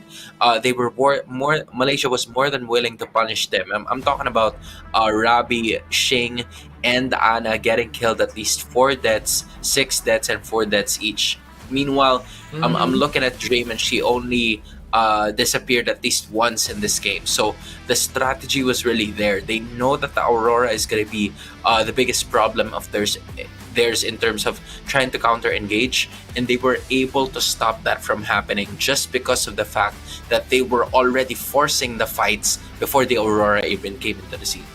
they were more. Malaysia was more than willing to punish them. I'm talking about Rabi, Xing, and Ana getting killed at least 4 deaths, 6 deaths, and 4 deaths each. Meanwhile, I'm looking at Dream, and she only disappeared at least once in this game. So the strategy was really there. They know that the Aurora is going to be the biggest problem of theirs in terms of trying to counter engage, and they were able to stop that from happening just because of the fact that they were already forcing the fights before the Aurora even came into the scene.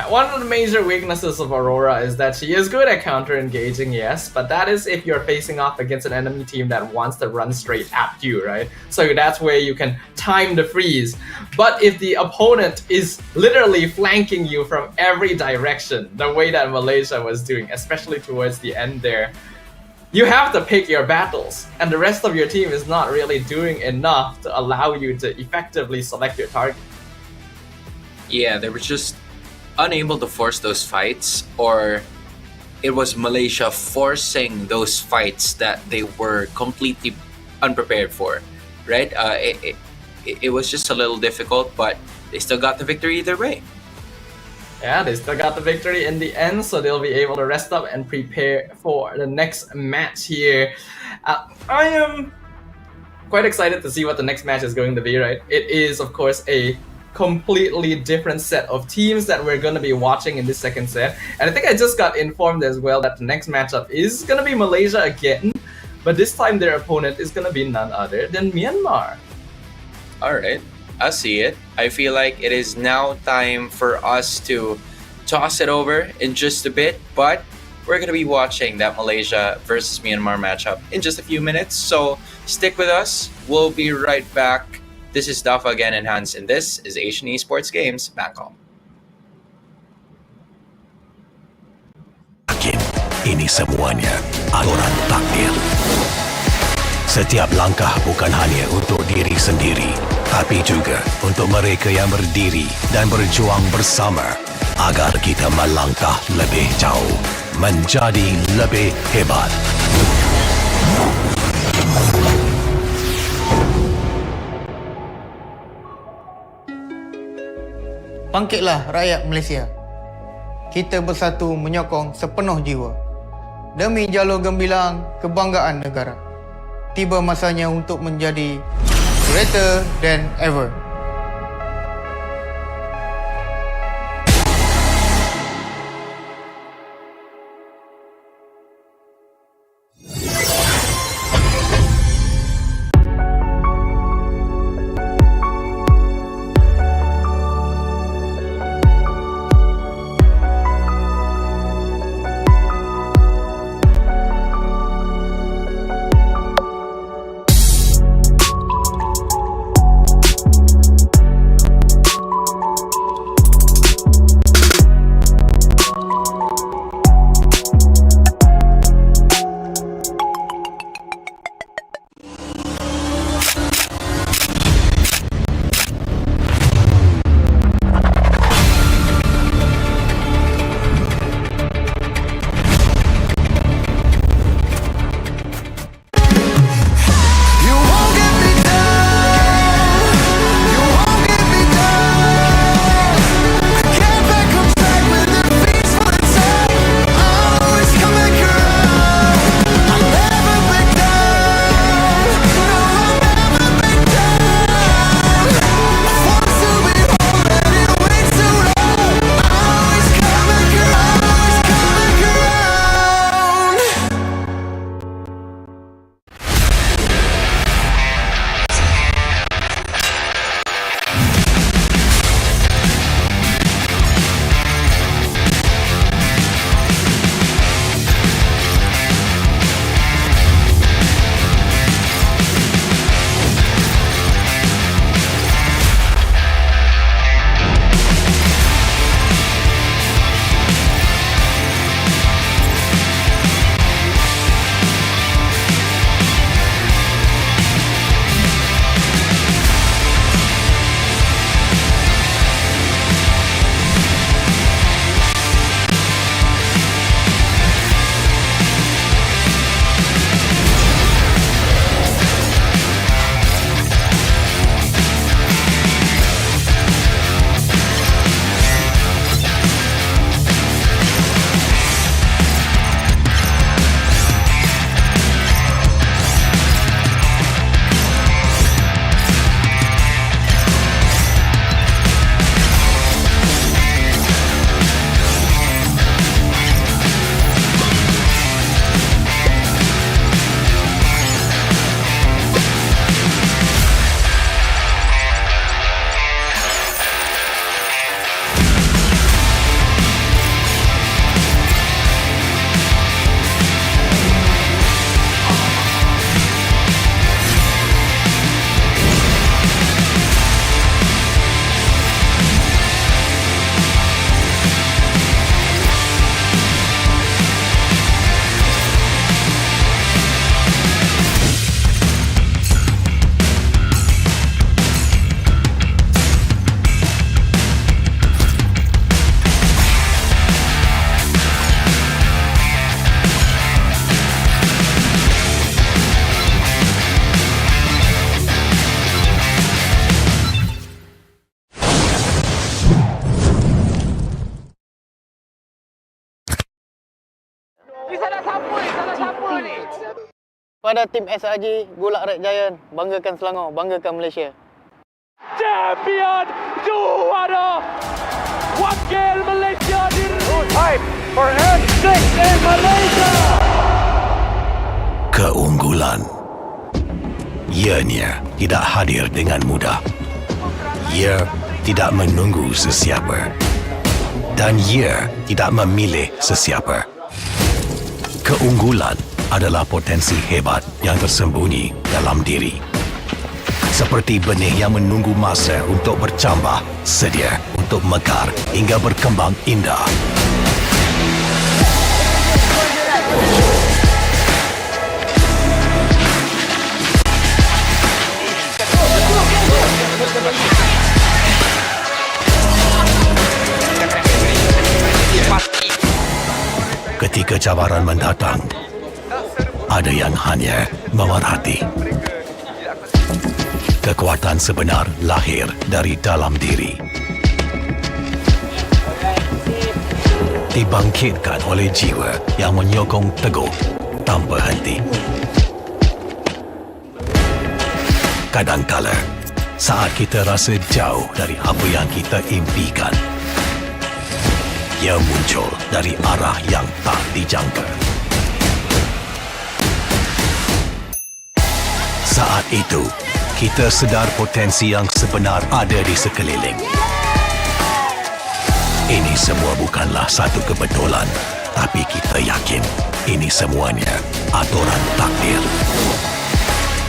One of the major weaknesses of Aurora is that she is good at counter-engaging, yes, but that is if you're facing off against an enemy team that wants to run straight at you, right? So that's where you can time the freeze. But if the opponent is literally flanking you from every direction, the way that Malaysia was doing, especially towards the end there, you have to pick your battles, and the rest of your team is not really doing enough to allow you to effectively select your target. Yeah, they were just unable to force those fights, or it was Malaysia forcing those fights that they were completely unprepared for, right? It was just a little difficult, but they still got the victory either way. Yeah, they still got the victory in the end, so they'll be able to rest up and prepare for the next match here. I am quite excited to see what the next match is going to be, right? It is, of course, a completely different set of teams that we're going to be watching in this second set. And I think I just got informed as well that the next matchup is going to be Malaysia again, but this time their opponent is going to be none other than Myanmar. All right, I see it. I feel like it is now time for us to toss it over in just a bit, but we're going to be watching that Malaysia versus Myanmar matchup in just a few minutes, so stick with us. We'll be right back. This is Dafa again and Hans, and this is Asian Esports Games Bangkok. Yakin, ini semuanya aturan takdir. Setiap langkah bukan hanya untuk diri sendiri, tapi juga untuk mereka yang berdiri dan berjuang bersama agar kita melangkah lebih jauh, menjadi lebih hebat. Bangkitlah rakyat Malaysia. Kita bersatu menyokong sepenuh jiwa. Demi jalur gemilang kebanggaan negara. Tiba masanya untuk menjadi greater than ever. Kepada tim SRG Gulak Red Giant, banggakan Selangor, banggakan Malaysia. Champion juara wakil Malaysia time for N6 in Malaysia. Keunggulan ianya tidak hadir dengan mudah. Ia tidak menunggu sesiapa dan ia tidak memilih sesiapa. Keunggulan adalah potensi hebat yang tersembunyi dalam diri. Seperti benih yang menunggu masa untuk bercambah, sedia untuk mekar hingga berkembang indah. Ketika cabaran mendatang, ada yang hanya memerhati. Kekuatan sebenar lahir dari dalam diri. Dibangkitkan oleh jiwa yang menyokong teguh tanpa henti. Kadangkala, saat kita rasa jauh dari apa yang kita impikan, ia muncul dari arah yang tak dijangka. Saat itu, kita sedar potensi yang sebenar ada di sekeliling. Ini semua bukanlah satu kebetulan, tapi kita yakin ini semuanya aturan takdir.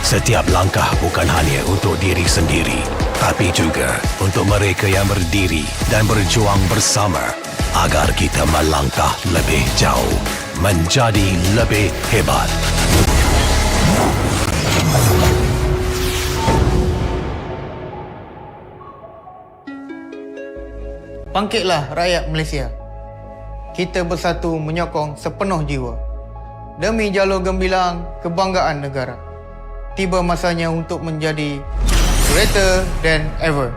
Setiap langkah bukan hanya untuk diri sendiri, tapi juga untuk mereka yang berdiri dan berjuang bersama agar kita melangkah lebih jauh, menjadi lebih hebat. Bangkitlah rakyat Malaysia. Kita bersatu menyokong sepenuh jiwa. Demi jalur gemilang kebanggaan negara. Tiba masanya untuk menjadi greater than ever.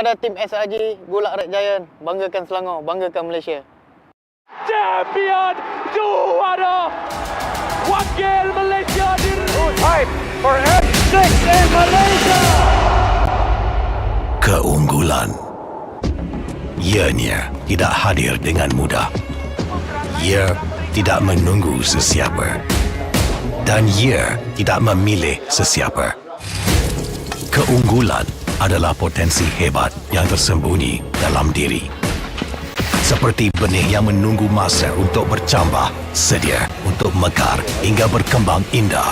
Pada tim SRG Gulak Red Giant, banggakan Selangor, banggakan Malaysia. Champion juara wakil Malaysia time for M6 in Malaysia. Keunggulan ianya tidak hadir dengan mudah. Ia tidak menunggu sesiapa dan ia tidak memilih sesiapa. Keunggulan adalah potensi hebat yang tersembunyi dalam diri. Seperti benih yang menunggu masa untuk bercambah, sedia untuk mekar hingga berkembang indah.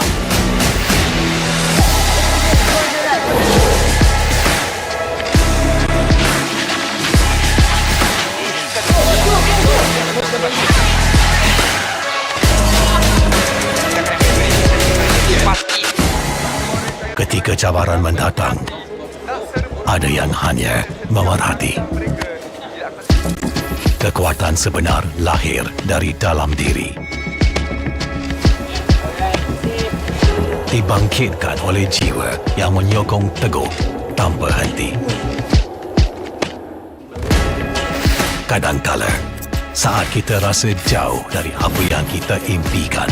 Ketika cabaran mendatang, ada yang hanya memerhati. Kekuatan sebenar lahir dari dalam diri. Dibangkitkan oleh jiwa yang menyokong teguh tanpa henti. Kadangkala, saat kita rasa jauh dari apa yang kita impikan,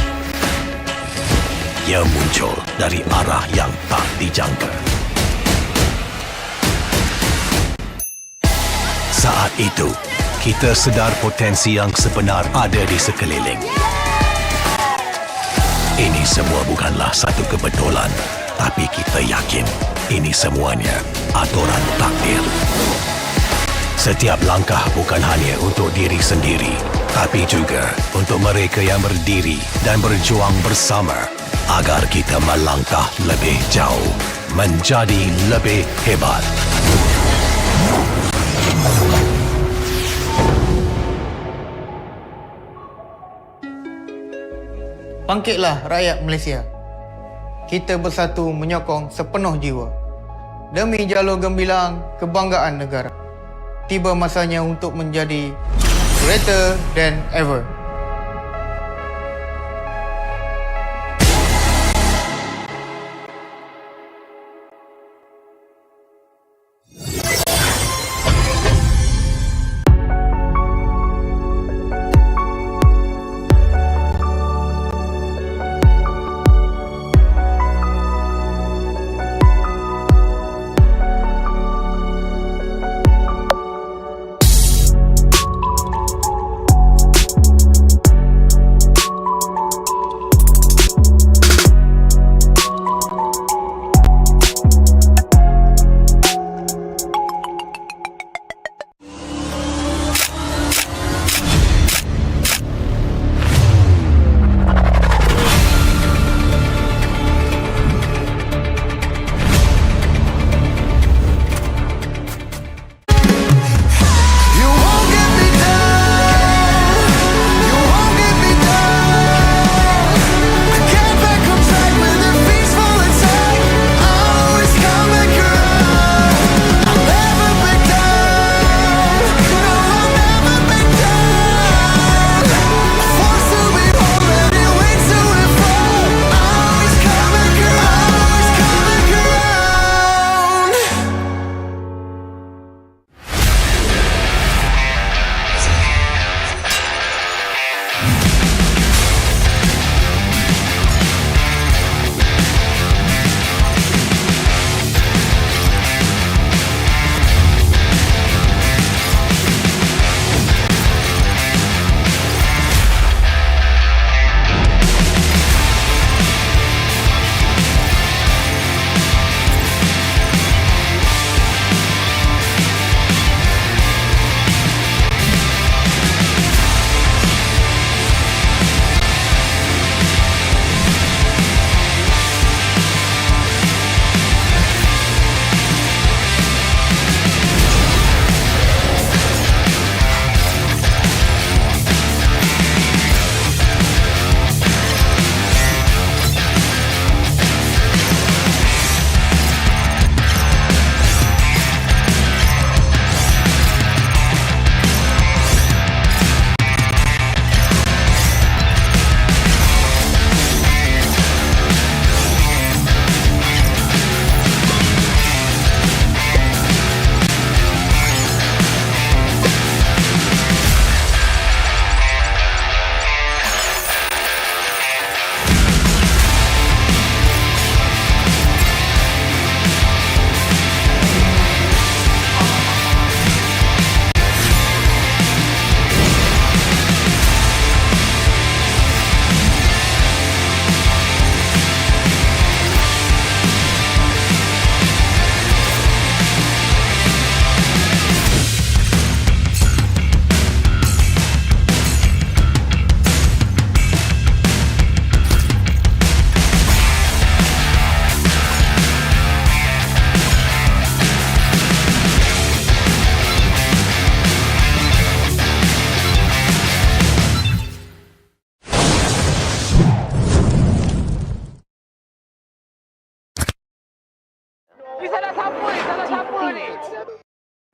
ia muncul dari arah yang tak dijangka. Saat itu, kita sedar potensi yang sebenar ada di sekeliling. Ini semua bukanlah satu kebetulan, tapi kita yakin ini semuanya aturan takdir. Setiap langkah bukan hanya untuk diri sendiri, tapi juga untuk mereka yang berdiri dan berjuang bersama agar kita melangkah lebih jauh, menjadi lebih hebat. Bangkitlah rakyat Malaysia. Kita bersatu menyokong sepenuh jiwa. Demi jalur gemilang kebanggaan negara. Tiba masanya untuk menjadi greater than ever.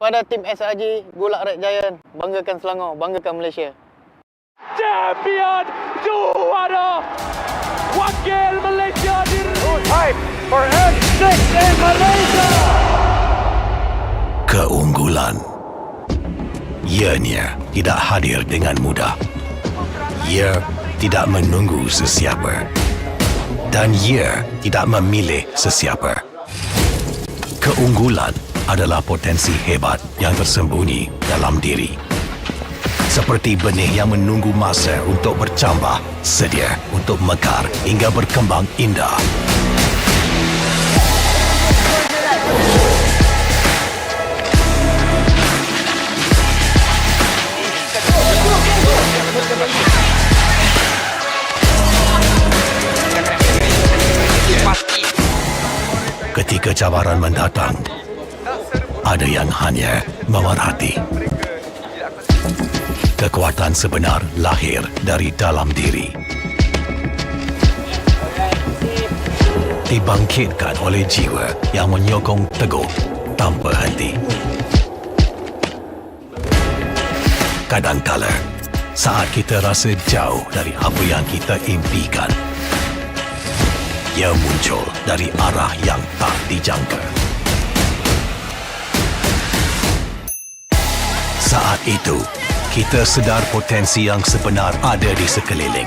Pada tim SRG Golak Red Giant, banggakan Selangor, banggakan Malaysia. Champion juara wakil Malaysia time for M6 in Malaysia. Keunggulan. Ianya tidak hadir dengan mudah. Ia tidak menunggu sesiapa. Dan ia tidak memilih sesiapa. Keunggulan adalah potensi hebat yang tersembunyi dalam diri. Seperti benih yang menunggu masa untuk bercambah, sedia untuk mekar hingga berkembang indah. Ketika cabaran mendatang, ada yang hanya memerhati. Kekuatan sebenar lahir dari dalam diri. Dibangkitkan oleh jiwa yang menyokong teguh tanpa henti. Kadangkala, saat kita rasa jauh dari apa yang kita impikan, ia muncul dari arah yang tak dijangka. Saat itu, kita sedar potensi yang sebenar ada di sekeliling.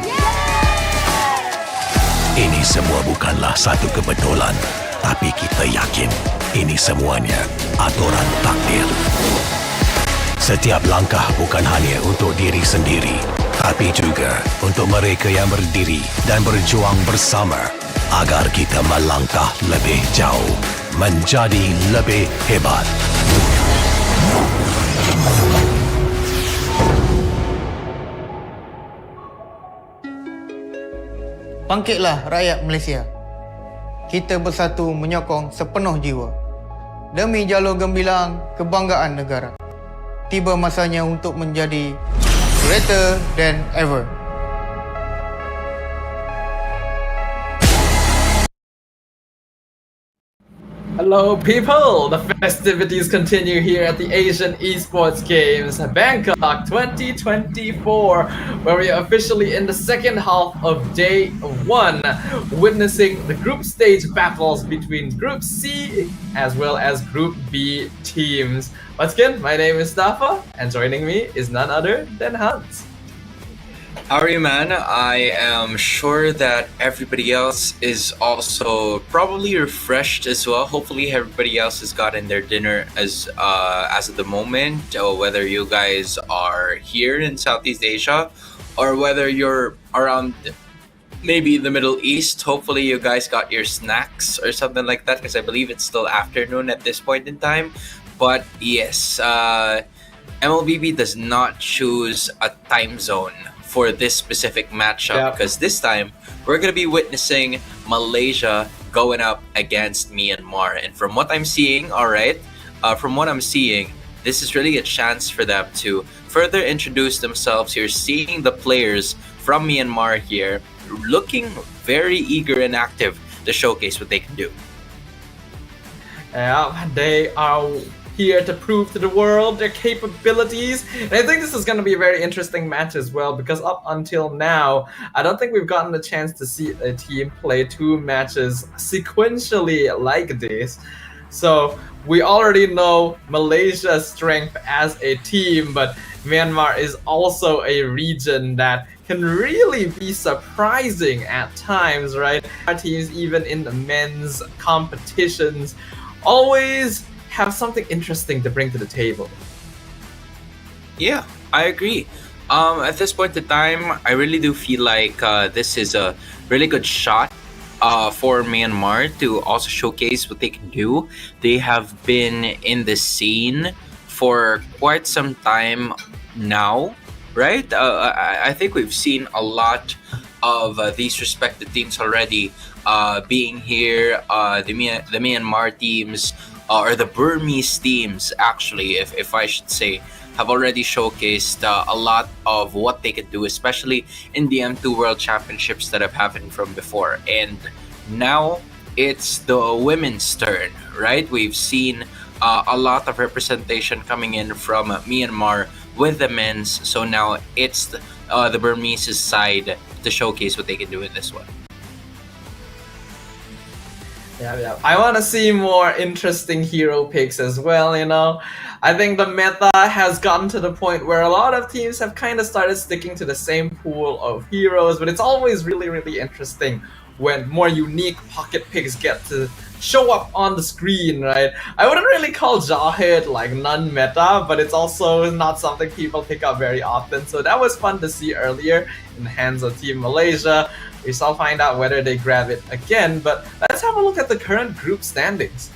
Ini semua bukanlah satu kebetulan, tapi kita yakin ini semuanya aturan takdir. Setiap langkah bukan hanya untuk diri sendiri, tapi juga untuk mereka yang berdiri dan berjuang bersama agar kita melangkah lebih jauh, menjadi lebih hebat. Bangkitlah rakyat Malaysia. Kita bersatu menyokong sepenuh jiwa. Demi jalur gemilang kebanggaan negara. Tiba masanya untuk menjadi greater than ever. Hello people! The festivities continue here at the Asian Esports Games Bangkok 2024, where we are officially in the second half of day 1, witnessing the group stage battles between Group C as well as Group B teams. Once again, my name is Stafa, and joining me is none other than Hans. How are you, man? I am sure that everybody else is also probably refreshed as well. Hopefully, everybody else has gotten their dinner as of the moment. Whether you guys are here in Southeast Asia, or whether you're around maybe the Middle East, hopefully you guys got your snacks or something like that. Because I believe it's still afternoon at this point in time. But yes, MLBB does not choose a time zone for this specific matchup, because this time we're going to be witnessing Malaysia going up against Myanmar. And from what I'm seeing, this is really a chance for them to further introduce themselves. You're seeing the players from Myanmar here looking very eager and active to showcase what they can do. Yeah, they are here to prove to the world their capabilities. And I think this is going to be a very interesting match as well, because up until now, I don't think we've gotten a chance to see a team play 2 matches sequentially like this. So we already know Malaysia's strength as a team, but Myanmar is also a region that can really be surprising at times, right? Our teams, even in the men's competitions, always have something interesting to bring to the table. Yeah, I agree. At this point in time, I really do feel like this is a really good shot for Myanmar to also showcase what they can do. They have been in the scene for quite some time now, right? I think we've seen a lot of these respected teams already being here. The Myanmar teams, or the Burmese teams, actually, if I should say, have already showcased a lot of what they could do, especially in the M2 World Championships that have happened from before. And now it's the women's turn, right? We've seen a lot of representation coming in from Myanmar with the men's. So now it's the Burmese side to showcase what they can do in this one. Yeah. I want to see more interesting hero picks as well, you know. I think the meta has gotten to the point where a lot of teams have kind of started sticking to the same pool of heroes, but it's always really, really interesting when more unique pocket picks get to show up on the screen, right? I wouldn't really call Jawhead like non-meta, but it's also not something people pick up very often. So that was fun to see earlier in the hands of Team Malaysia. We shall find out whether they grab it again, but let's have a look at the current group standings.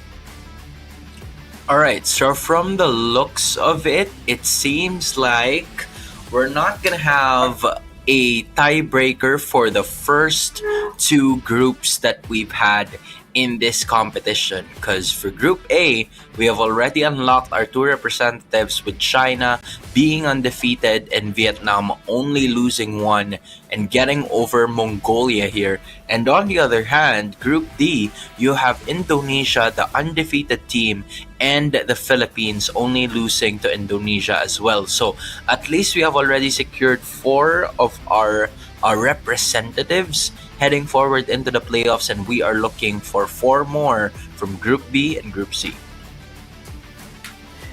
Alright, so from the looks of it, it seems like we're not gonna have a tiebreaker for the first two groups that we've had in this competition, because for Group A, we have already unlocked our two representatives, with China being undefeated and Vietnam only losing one and getting over Mongolia here. And on the other hand, Group D, you have Indonesia, the undefeated team, and the Philippines only losing to Indonesia as well. So at least we have already secured 4 of our representatives heading forward into the playoffs, and we are looking for 4 more from Group B and Group C.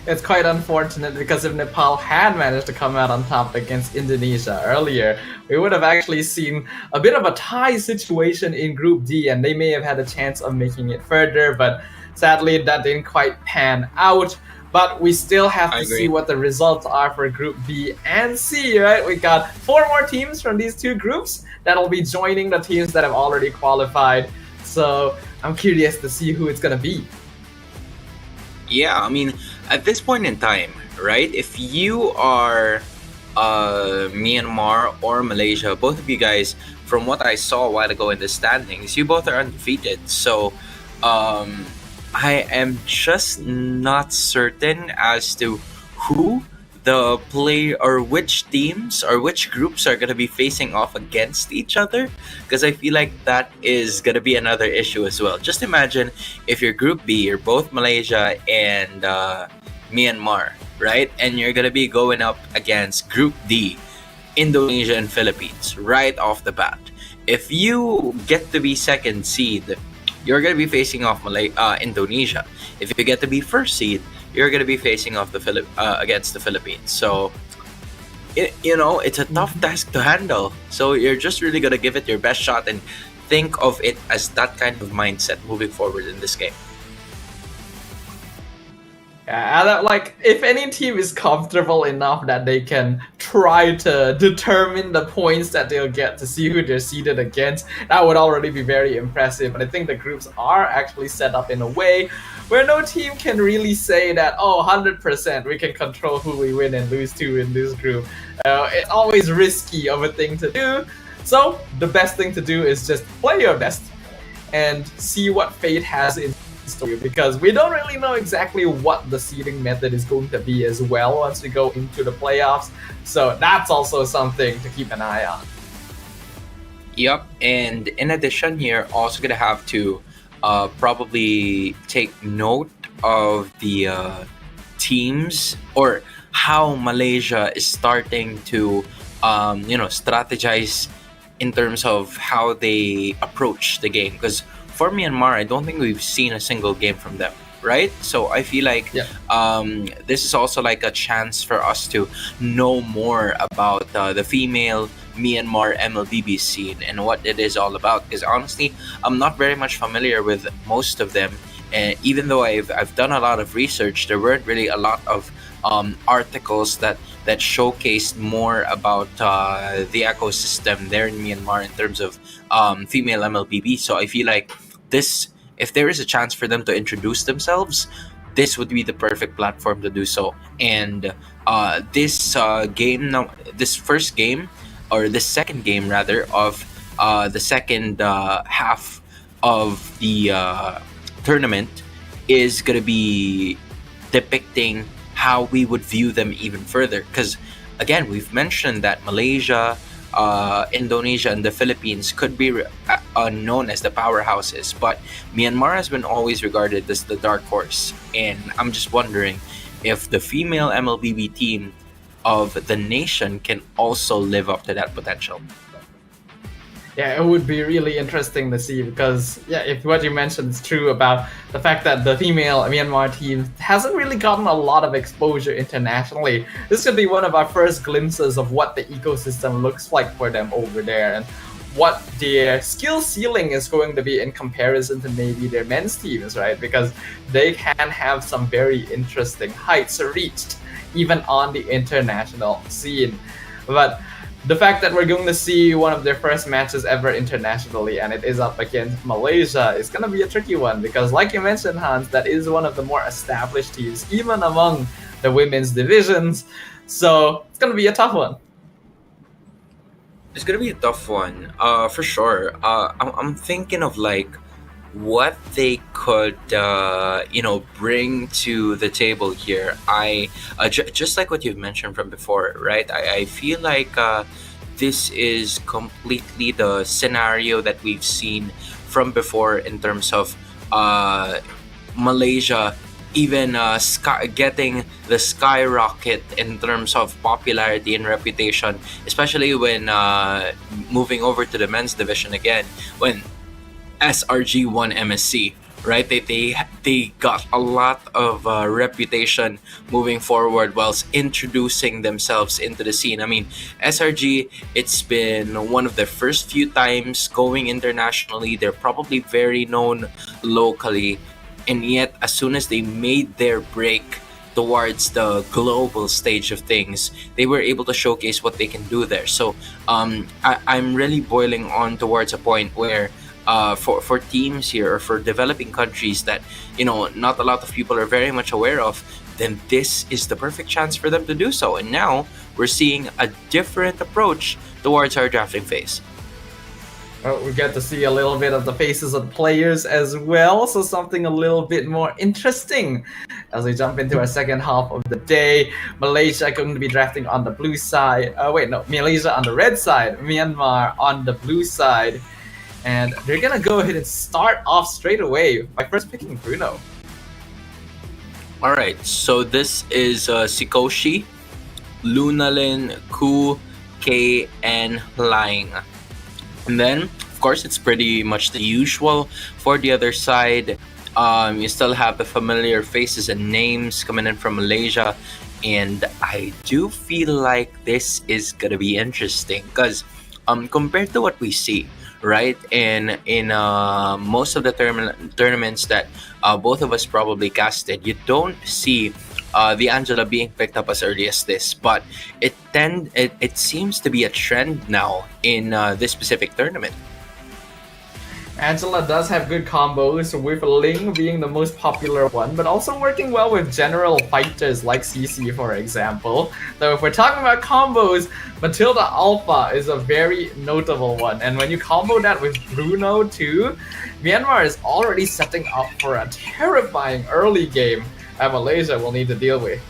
It's quite unfortunate because if Nepal had managed to come out on top against Indonesia earlier, we would have actually seen a bit of a tie situation in Group D, and they may have had a chance of making it further, but sadly that didn't quite pan out. But we still have to see what the results are for Group B and C, right? We got 4 more teams from these 2 groups that'll be joining the teams that have already qualified. So I'm curious to see who it's gonna be. Yeah, I mean, at this point in time, right? If you are Myanmar or Malaysia, both of you guys, from what I saw a while ago in the standings, you both are undefeated. So I am just not certain as to who the play or which teams or which groups are going to be facing off against each other, because I feel like that is going to be another issue as well. Just imagine if you're Group B, you're both Malaysia and Myanmar, right? And you're going to be going up against Group D, Indonesia and Philippines right off the bat. If you get to be second seed, you're going to be facing off Indonesia. If you get to be first seed, you're going to be facing off against the Philippines. So, it's a tough task to handle. So you're just really going to give it your best shot and think of it as that kind of mindset moving forward in this game. Yeah, like if any team is comfortable enough that they can try to determine the points that they'll get to see who they're seeded against, that would already be very impressive. But I think the groups are actually set up in a way where no team can really say that, 100% we can control who we win and lose to in this group. It's always risky of a thing to do. So the best thing to do is just play your best and see what fate has in store, because we don't really know exactly what the seeding method is going to be as well once we go into the playoffs. So that's also something to keep an eye on. Yep, and in addition, you're also gonna have to probably take note of the teams or how Malaysia is starting to strategize in terms of how they approach the game, because for Myanmar, I don't think we've seen a single game from them, right? So I feel like this is also like a chance for us to know more about the female Myanmar MLBB scene and what it is all about. Because honestly, I'm not very much familiar with most of them. And even though I've done a lot of research, there weren't really a lot of articles that showcased more about the ecosystem there in Myanmar in terms of female MLBB. So I feel like if there is a chance for them to introduce themselves, this would be the perfect platform to do so. And this first game, or the second game rather, of the second half of the tournament is going to be depicting how we would view them even further. Because again, we've mentioned that Malaysia, Indonesia and the Philippines could be known as the powerhouses, but Myanmar has been always regarded as the dark horse. And I'm just wondering if the female MLBB team of the nation can also live up to that potential. Yeah, it would be really interesting to see because, yeah, if what you mentioned is true about the fact that the female Myanmar team hasn't really gotten a lot of exposure internationally, this could be one of our first glimpses of what the ecosystem looks like for them over there and what their skill ceiling is going to be in comparison to maybe their men's teams, right? Because they can have some very interesting heights reached even on the international scene. But the fact that we're going to see one of their first matches ever internationally and it is up against Malaysia is going to be a tricky one because, like you mentioned, Hans, that is one of the more established teams even among the women's divisions. So it's going to be a tough one. It's gonna be a tough one, for sure. I'm thinking of like what they could, bring to the table here. Just like what you've mentioned from before, right? I feel like this is completely the scenario that we've seen from before in terms of Malaysia even getting the skyrocket in terms of popularity and reputation, especially when moving over to the men's division again, when SRG won MSC, right? They got a lot of reputation moving forward whilst introducing themselves into the scene. I mean, SRG, it's been one of the first few times going internationally. They're probably very known locally. And yet, as soon as they made their break towards the global stage of things, they were able to showcase what they can do there. So I'm really boiling on towards a point where for teams here or for developing countries that, not a lot of people are very much aware of, then this is the perfect chance for them to do so. And now we're seeing a different approach towards our drafting phase. We get to see a little bit of the faces of the players as well, so something a little bit more interesting as we jump into our second half of the day. Malaysia going to be drafting on the blue side. Malaysia on the red side, Myanmar on the blue side. And they're going to go ahead and start off straight away by first picking Bruno. Alright, so this is Sikoshi, Lunalin, Ku, K, and Lang. And then, of course, it's pretty much the usual for the other side. You still have the familiar faces and names coming in from Malaysia. And I do feel like this is going to be interesting because compared to what we see, right, in most of the tournaments that both of us probably casted, you don't see the Angela being picked up as early as this, but it seems to be a trend now in this specific tournament. Angela does have good combos, with Ling being the most popular one, but also working well with general fighters like CC, for example. Though if we're talking about combos, Matilda Alpha is a very notable one, and when you combo that with Bruno too, Myanmar is already setting up for a terrifying early game that Malaysia will need to deal with.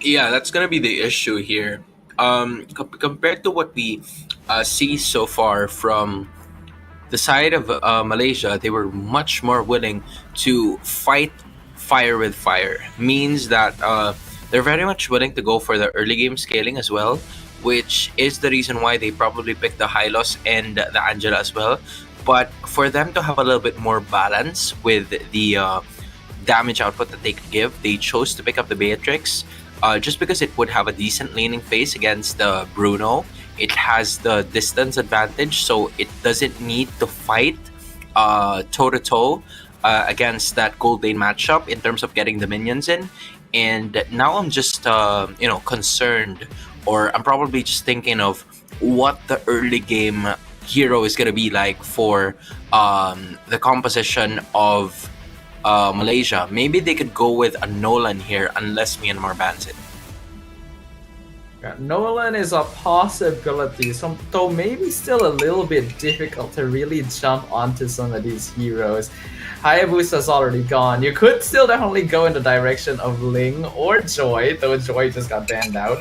Yeah, that's gonna be the issue here. Compared to what we see so far from the side of Malaysia, they were much more willing to fight fire with fire. Means that they're very much willing to go for the early game scaling as well, which is the reason why they probably picked the Hylos and the Angela as well. But for them to have a little bit more balance with the damage output that they could give, they chose to pick up the Beatrix just because it would have a decent laning phase against Bruno. It has the distance advantage, so it doesn't need to fight toe-to-toe against that gold lane matchup in terms of getting the minions in. And now I'm just concerned, or I'm probably just thinking of what the early game hero is going to be like for the composition of Malaysia. Maybe they could go with a Nolan here unless Myanmar bans it. Yeah, Nolan is a possibility, though maybe still a little bit difficult to really jump onto some of these heroes. Hayabusa's already gone. You could still definitely go in the direction of Ling or Joy, though Joy just got banned out.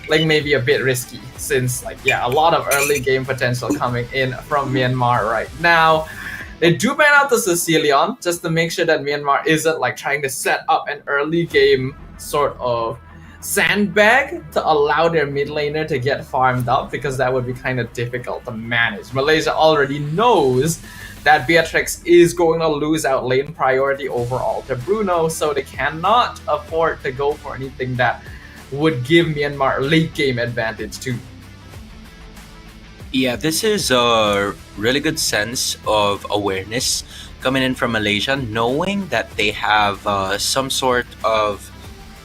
like maybe a bit risky, since like a lot of early game potential coming in from Myanmar right now. They do ban out the Sicilian just to make sure that Myanmar isn't like trying to set up an early game sort of sandbag to allow their mid laner to get farmed up, because that would be kind of difficult to manage. Malaysia already knows that Beatrix is going to lose out lane priority overall to Bruno, so they cannot afford to go for anything that would give Myanmar late game advantage too. Yeah, this is a really good sense of awareness coming in from Malaysia, knowing that they have some sort of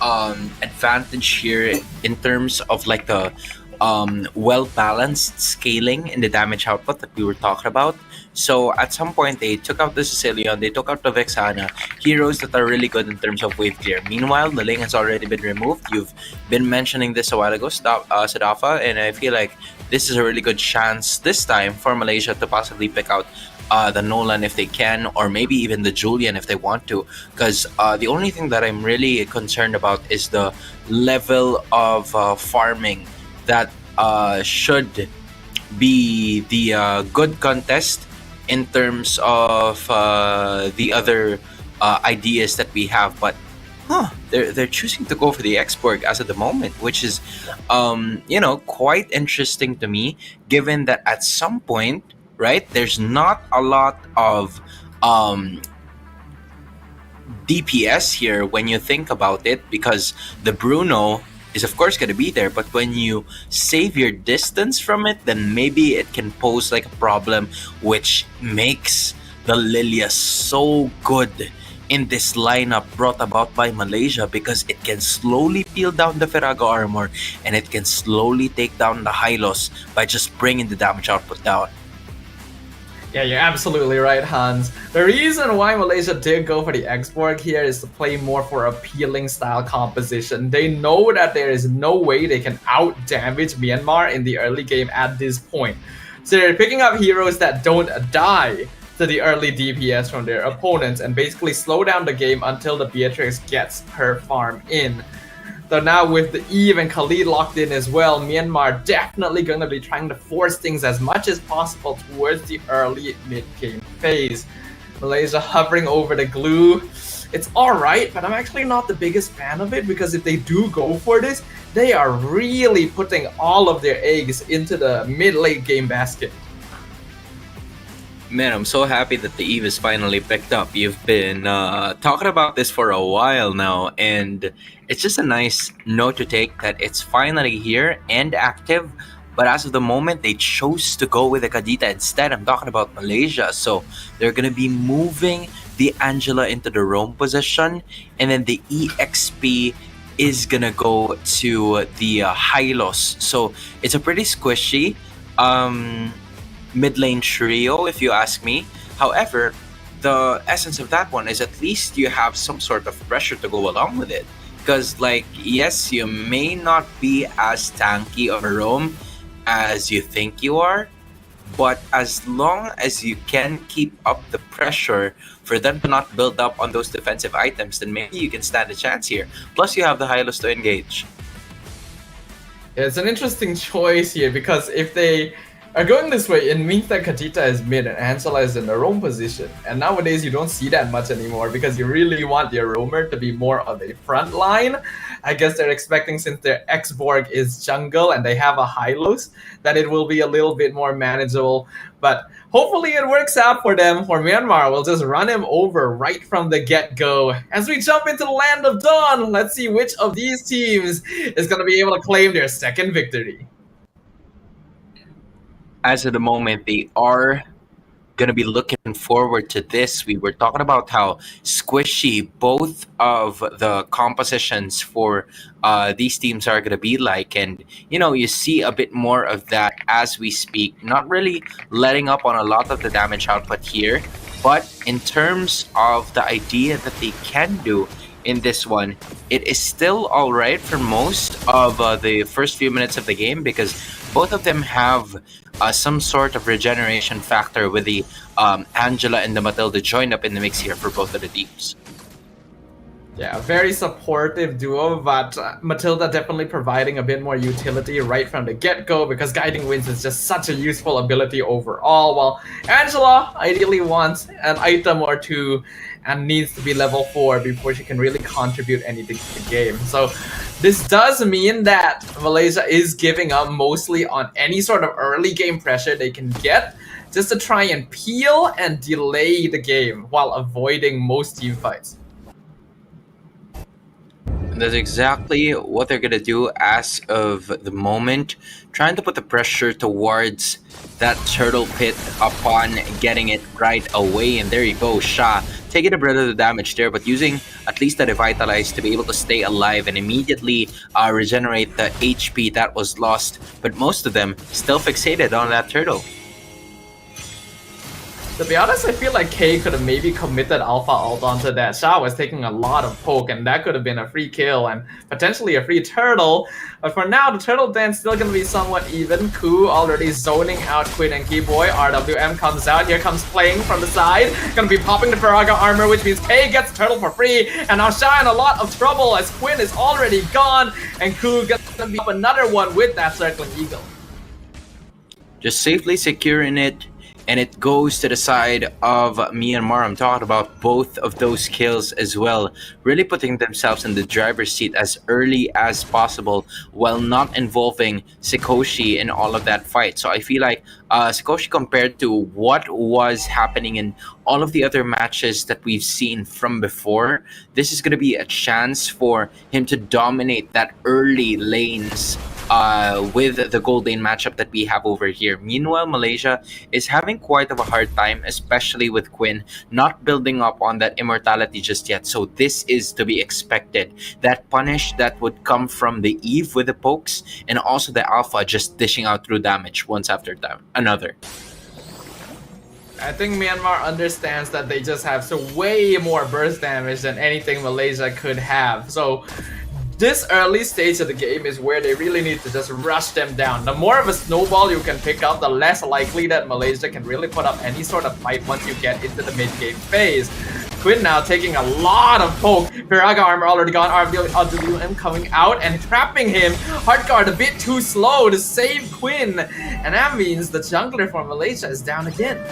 advantage here in terms of like the well-balanced scaling in the damage output that we were talking about. So at some point they took out the Sicilian, they took out the Vexana, heroes that are really good in terms of wave clear. Meanwhile, the Ling has already been removed. You've been mentioning this a while ago, Sadafa, and I feel like this is a really good chance this time for Malaysia to possibly pick out the Nolan if they can, or maybe even the Julian if they want to, because the only thing that I'm really concerned about is the level of farming that should be the good contest in terms of the other ideas that we have. But they're choosing to go for the Exborg as of the moment, which is quite interesting to me, given that at some point, right, there's not a lot of DPS here when you think about it, because the Bruno is of course going to be there, but when you save your distance from it, then maybe it can pose like a problem, which makes the Lilia so good in this lineup brought about by Malaysia, because it can slowly peel down the Firaga armor and it can slowly take down the Hylos by just bringing the damage output down. Yeah, you're absolutely right, Hans. The reason why Malaysia did go for the Exborg here is to play more for a peeling style composition. They know that there is no way they can out-damage Myanmar in the early game at this point. So they're picking up heroes that don't die to the early DPS from their opponents and basically slow down the game until the Beatrix gets her farm in. So now with the Eve and Khalid locked in as well, Myanmar definitely going to be trying to force things as much as possible towards the early mid-game phase. Malaysia hovering over the glue. It's alright, but I'm actually not the biggest fan of it, because if they do go for this, they are really putting all of their eggs into the mid-late game basket. Man, I'm so happy that the Eve is finally picked up. You've been talking about this for a while now, and it's just a nice note to take that it's finally here and active. But as of the moment, they chose to go with the Kadita instead. I'm talking about Malaysia. So they're going to be moving the Angela into the roam position, and then the EXP is going to go to the Hylos. So it's a pretty squishy mid lane trio, if you ask me. However, the essence of that one is at least you have some sort of pressure to go along with it. Because, like, yes, you may not be as tanky on a roam as you think you are, but as long as you can keep up the pressure for them to not build up on those defensive items, then maybe you can stand a chance here. Plus, you have the Hylos to engage. It's an interesting choice here, because if they are going this way, it means that Kadita is mid and Angela is in the roam position. And nowadays you don't see that much anymore, because you really want your roamer to be more of a front line. I guess they're expecting, since their Exborg is jungle and they have a Hylos, that it will be a little bit more manageable. But hopefully it works out for them, or Myanmar will just run him over right from the get-go. As we jump into the Land of Dawn, let's see which of these teams is going to be able to claim their second victory. As of the moment, they are going to be looking forward to this. We were talking about how squishy both of the compositions for these teams are going to be like. And, you see a bit more of that as we speak. Not really letting up on a lot of the damage output here. But in terms of the idea that they can do in this one, it is still all right for most of the first few minutes of the game, because both of them have some sort of regeneration factor with the Angela and the Matilda joined up in the mix here for both of the teams. Yeah, very supportive duo, but Matilda definitely providing a bit more utility right from the get-go because Guiding Winds is just such a useful ability overall, while Angela ideally wants an item or two and needs to be level 4 before she can really contribute anything to the game. So this does mean that Malaysia is giving up mostly on any sort of early game pressure they can get just to try and peel and delay the game while avoiding most team fights. That's exactly what they're gonna do as of the moment, trying to put the pressure towards that turtle pit upon getting it right away. And there you go, Sha taking a bit of the damage there, but using at least the Revitalize to be able to stay alive and immediately regenerate the HP that was lost. But most of them still fixated on that turtle. To be honest, I feel like K could have maybe committed Alpha Ult onto that. Sha was taking a lot of poke, and that could have been a free kill and potentially a free turtle. But for now, the turtle dance still going to be somewhat even. Ku already zoning out Quinn and Keyboy. RWM comes out. Here comes Playing from the side. Going to be popping the Firaga armor, which means K gets turtle for free. And now Sha in a lot of trouble as Quinn is already gone. And Ku gets to be up another one with that Circling Eagle. Just safely securing it. And it goes to the side of Myanmar. I'm talking about both of those kills as well. Really putting themselves in the driver's seat as early as possible while not involving Sikoshi in all of that fight. So I feel like Sikoshi, compared to what was happening in all of the other matches that we've seen from before, this is going to be a chance for him to dominate that early lanes with the gold lane matchup that we have over here. Meanwhile, Malaysia is having quite of a hard time, especially with Quinn not building up on that immortality just yet. So this is to be expected. That punish that would come from the Eve with the pokes, and also the Alpha just dishing out through damage once after another. I think Myanmar understands that they just have so way more burst damage than anything Malaysia could have. So this early stage of the game is where they really need to just rush them down. The more of a snowball you can pick up, the less likely that Malaysia can really put up any sort of fight once you get into the mid-game phase. Quinn now taking a lot of poke. Firaga armor already gone. RWM coming out and trapping him. Heartguard a bit too slow to save Quinn. And that means the jungler for Malaysia is down again.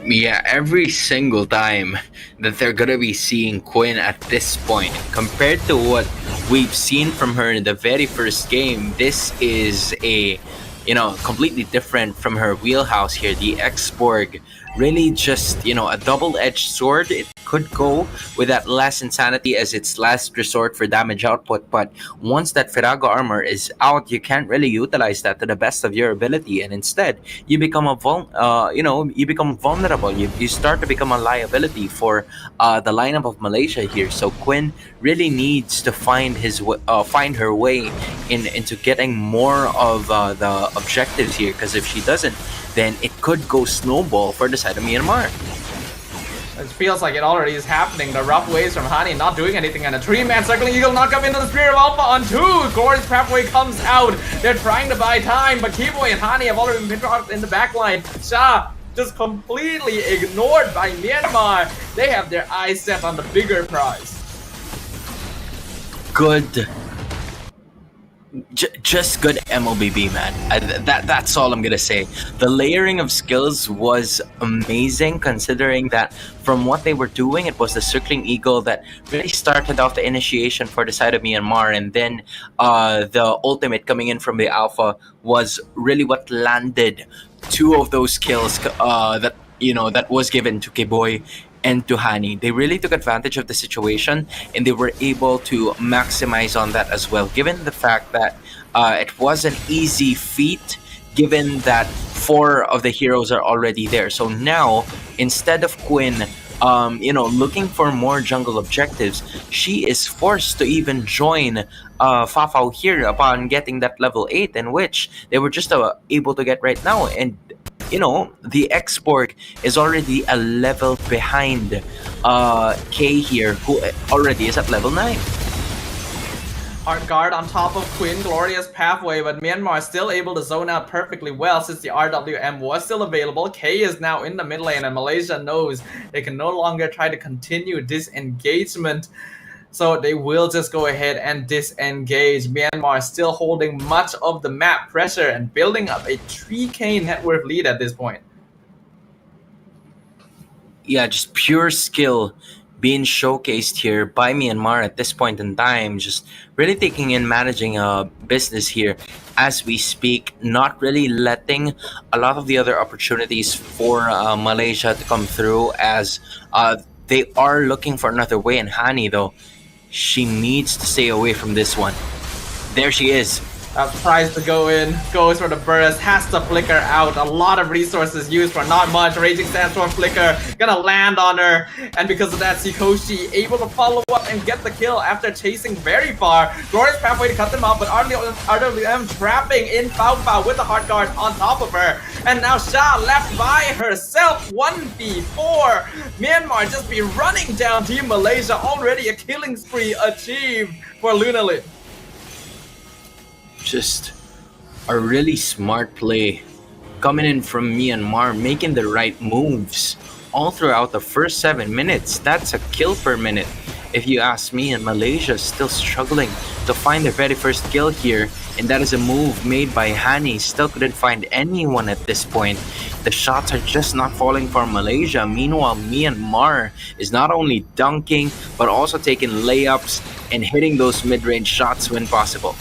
Yeah, every single time that they're gonna be seeing Quinn at this point, compared to what we've seen from her in the very first game, this is a, completely different from her wheelhouse here. The X-Borg really just, a double-edged sword. It could go with that last insanity as its last resort for damage output, but once that Firaga armor is out, you can't really utilize that to the best of your ability, and instead you become you become vulnerable. You start to become a liability for the lineup of Malaysia here. So Quinn really needs to find her way into getting more of the objectives here, because if she doesn't, then it could go snowball for the side of Myanmar. It feels like it already is happening. The rough waves from Hani not doing anything, and a 3-man Circling Eagle knock up into the Spear of Alpha on 2. Gore's pathway comes out. They're trying to buy time, but Keyboy and Hani have already been dropped in the backline. Sha just completely ignored by Myanmar. They have their eyes set on the bigger prize. Good. Just good MLBB, man. That's all I'm gonna say. The layering of skills was amazing, considering that from what they were doing, it was the Circling Eagle that really started off the initiation for the side of Myanmar, and then the ultimate coming in from the Alpha was really what landed 2 of those kills that was given to Keboy and to Hani. They really took advantage of the situation, and they were able to maximize on that as well, given the fact that it was an easy feat, given that 4 of the heroes are already there. So now, instead of Quinn looking for more jungle objectives, she is forced to even join Fafao here upon getting that level 8, in which they were just able to get right now. And the X-Borg is already a level behind K here, who already is at level 9. Hard guard on top of Quinn, glorious pathway, but Myanmar is still able to zone out perfectly well since the RWM was still available. K is now in the mid lane, and Malaysia knows they can no longer try to continue disengagement. So they will just go ahead and disengage. Myanmar is still holding much of the map pressure and building up a 3k net worth lead at this point. Yeah, just pure skill being showcased here by Myanmar at this point in time, just really taking in managing a business here as we speak, not really letting a lot of the other opportunities for Malaysia to come through, as they are looking for another way. And Hani, though, she needs to stay away from this one. There she is. Tries to go in, goes for the burst, has to flicker out. A lot of resources used for not much. Raging Sandstorm flicker, gonna land on her. And because of that, Sikoshi able to follow up and get the kill after chasing very far. Glorious pathway to cut them off, but RWM trapping in Fau with the hard guard on top of her. And now Sha left by herself, 1v4. Myanmar just be running down Team Malaysia. Already a killing spree achieved for Lunalyn. Just a really smart play coming in from Myanmar, making the right moves all throughout the first 7 minutes. That's a kill per minute, if you ask me, and Malaysia is still struggling to find their very first kill here, and that is a move made by Hani. Still couldn't find anyone at this point. The shots are just not falling for Malaysia. Meanwhile, Myanmar is not only dunking, but also taking layups and hitting those mid-range shots when possible.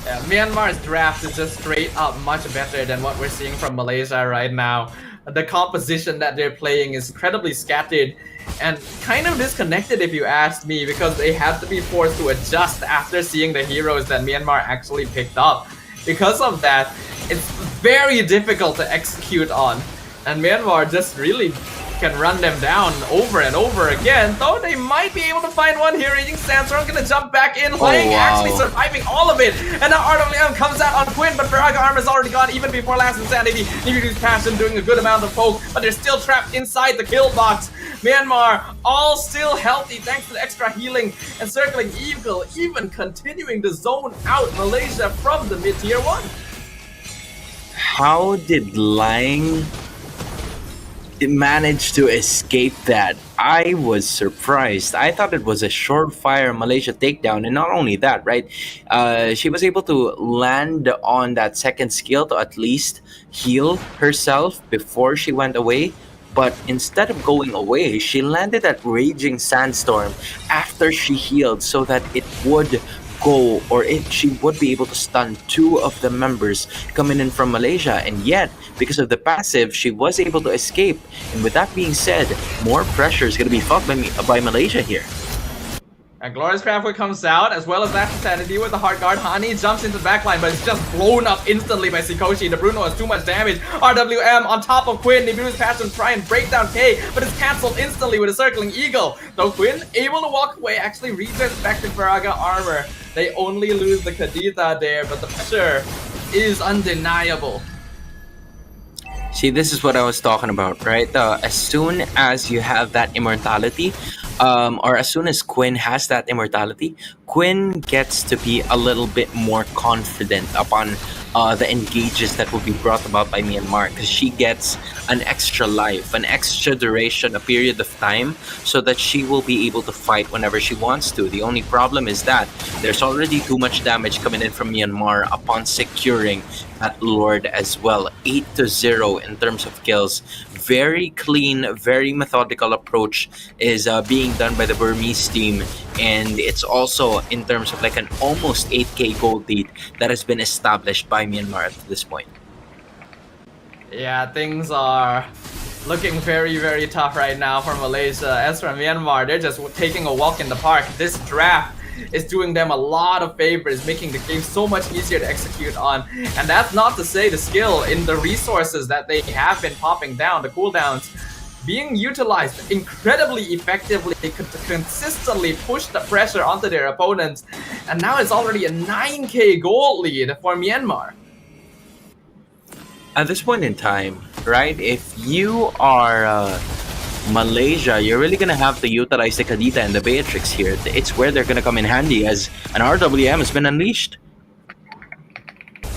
Yeah, Myanmar's draft is just straight up much better than what we're seeing from Malaysia right now. The composition that they're playing is incredibly scattered and kind of disconnected, if you ask me, because they had to be forced to adjust after seeing the heroes that Myanmar actually picked up. Because of that, it's very difficult to execute on, and Myanmar just really can run them down over and over again, though they might be able to find one here. Raging Sandstorm gonna jump back in, Lang actually surviving all of it, and now RWM comes out on Quinn, but Baraga armor's already gone even before last insanity. Nibiru's passion doing a good amount of poke, but they're still trapped inside the kill box. Myanmar all still healthy thanks to the extra healing, and Circling Eagle even continuing to zone out Malaysia from the mid-tier 1. How did Lang managed to escape that? I was surprised. I thought it was a surefire Malaysia takedown, and not only that, right? She was able to land on that second skill to at least heal herself before she went away. But instead of going away, she landed at Raging Sandstorm after she healed, so that it would go, or she would be able to stun 2 of the members coming in from Malaysia. And yet, because of the passive, she was able to escape. And with that being said, more pressure is going to be felt by Malaysia here. And Glorious Pathway comes out, as well as that insanity with the hard guard. Hani jumps into the backline, but it's just blown up instantly by Sikoshi. The Bruno has too much damage. RWM on top of Quinn. Nibiru's passion try and break down K, but it's cancelled instantly with a Circling Eagle. Though Quinn able to walk away, actually returns back to Baraga armor. They only lose the Kadita there, but the pressure is undeniable. See, this is what I was talking about, right? As soon as you have that immortality, or as soon as Quinn has that immortality, Quinn gets to be a little bit more confident upon the engages that will be brought about by Myanmar, because she gets an extra life, an extra duration, a period of time, so that she will be able to fight whenever she wants to. The only problem is that there's already too much damage coming in from Myanmar upon securing that Lord as well. 8-0 in terms of kills. Very clean, very methodical approach is being done by the Burmese team, and it's also in terms of like an almost 8k gold lead that has been established by Myanmar at this point. Yeah, things are looking very, very tough right now for Malaysia. As for Myanmar, they're just taking a walk in the park. This draft is doing them a lot of favors, making the game so much easier to execute on. And that's not to say the skill in the resources that they have been popping down, the cooldowns, being utilized incredibly effectively to consistently push the pressure onto their opponents. And now it's already a 9k gold lead for Myanmar. At this point in time, right, if you are Malaysia, you're really gonna have to utilize the Kadita and the Beatrix here. It's where they're gonna come in handy as an RWM has been unleashed.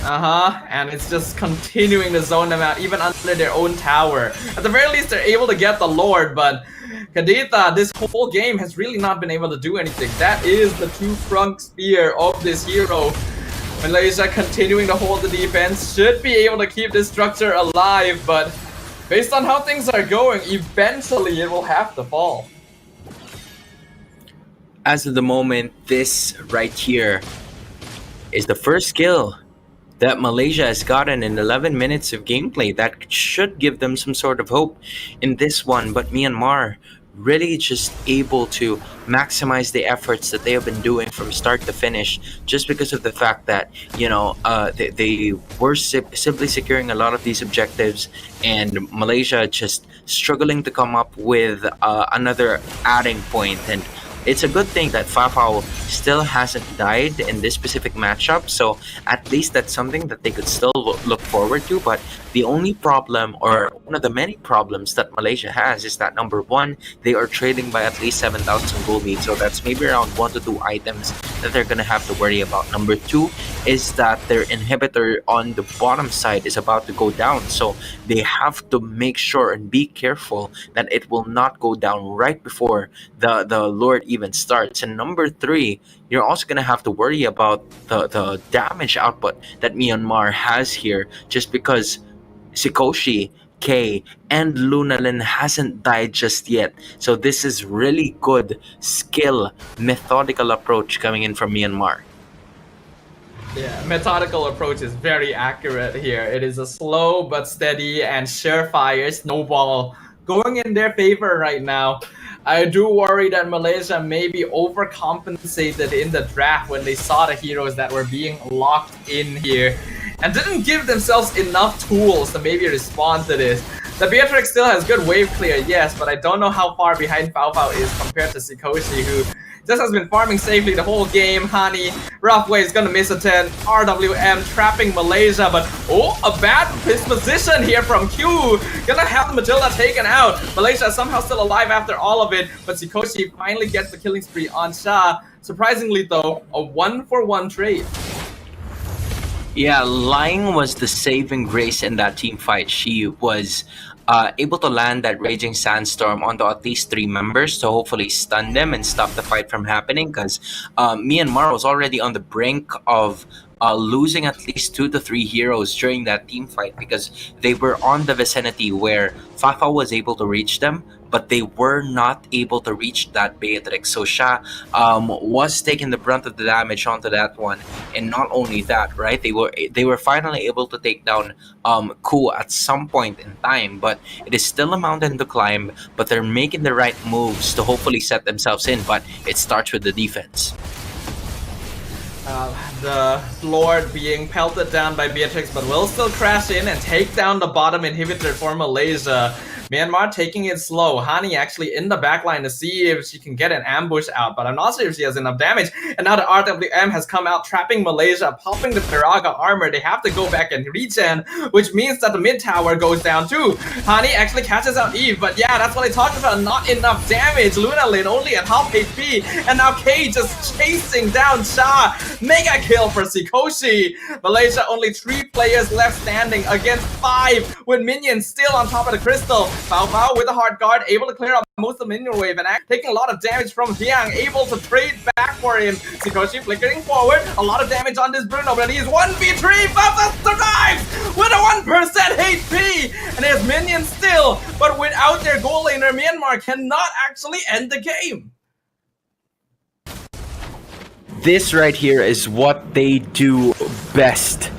And it's just continuing to zone them out, even under their own tower. At the very least, they're able to get the Lord, but Kadita, this whole game, has really not been able to do anything. That is the two-pronged spear of this hero. Malaysia continuing to hold the defense, should be able to keep this structure alive, but based on how things are going, eventually it will have to fall. As of the moment, this right here is the first kill that Malaysia has gotten in 11 minutes of gameplay. That should give them some sort of hope in this one, but Myanmar really just able to maximize the efforts that they have been doing from start to finish, just because of the fact that, you know, they were simply securing a lot of these objectives, and Malaysia just struggling to come up with another adding point. And it's a good thing that Fafao still hasn't died in this specific matchup, so at least that's something that they could still look forward to. But the only problem, or one of the many problems that Malaysia has, is that number one, they are trading by at least 7,000 gold lead, so that's maybe around 1 to 2 items that they're gonna have to worry about. Number two is that their inhibitor on the bottom side is about to go down, so they have to make sure and be careful that it will not go down right before the Lord even starts. And number three, you're also going to have to worry about the damage output that Myanmar has here, just because Sikoshi, K, and Lunalin hasn't died just yet. So this is really good skill, methodical approach coming in from Myanmar. Yeah, methodical approach is very accurate here. It is a slow but steady and surefire snowball going in their favor right now. I do worry that Malaysia may be overcompensated in the draft when they saw the heroes that were being locked in here and didn't give themselves enough tools to maybe respond to this. The Beatrix still has good wave clear, yes, but I don't know how far behind Fao is compared to Sikoshi, who just has been farming safely the whole game. Hani, rough way, is gonna miss a 10. RWM trapping Malaysia, but oh, a bad position here from Q. Gonna have Matilda taken out. Malaysia somehow still alive after all of it, but Sikoshi finally gets the killing spree on Shah. Surprisingly though, a 1-for-1 trade. Yeah, Lying was the saving grace in that team fight. She was able to land that Raging Sandstorm onto at least 3 members to hopefully stun them and stop the fight from happening, because Myanmar was already on the brink of losing at least 2 to 3 heroes during that team fight, because they were on the vicinity where Fafa was able to reach them, but they were not able to reach that Beatrix. So Sha was taking the brunt of the damage onto that one. And not only that, right? They were finally able to take down Ku at some point in time, but it is still a mountain to climb, but they're making the right moves to hopefully set themselves in, but it starts with the defense. The Lord being pelted down by Beatrix, but will still crash in and take down the bottom inhibitor for Malaysia. Myanmar taking it slow. Hani actually in the backline to see if she can get an ambush out, but I'm not sure if she has enough damage. And now the RWM has come out, trapping Malaysia, popping the Piraga armor. They have to go back and regen, which means that the mid tower goes down too. Hani actually catches out Eve, but yeah, that's what I talked about. Not enough damage. Lunalin only at half HP, and now K just chasing down Shah. Mega kill for Sikoshi. Malaysia only 3 players left standing against 5, with minions still on top of the crystal. Fao with a hard guard, able to clear up most of the minion wave and taking a lot of damage from Hyang, able to trade back for him. Sikoshi flickering forward, a lot of damage on this Bruno, but he's 1v3. Fao survives with a 1% HP, and his minions still, but without their goal laner, Myanmar cannot actually end the game. This right here is what they do best,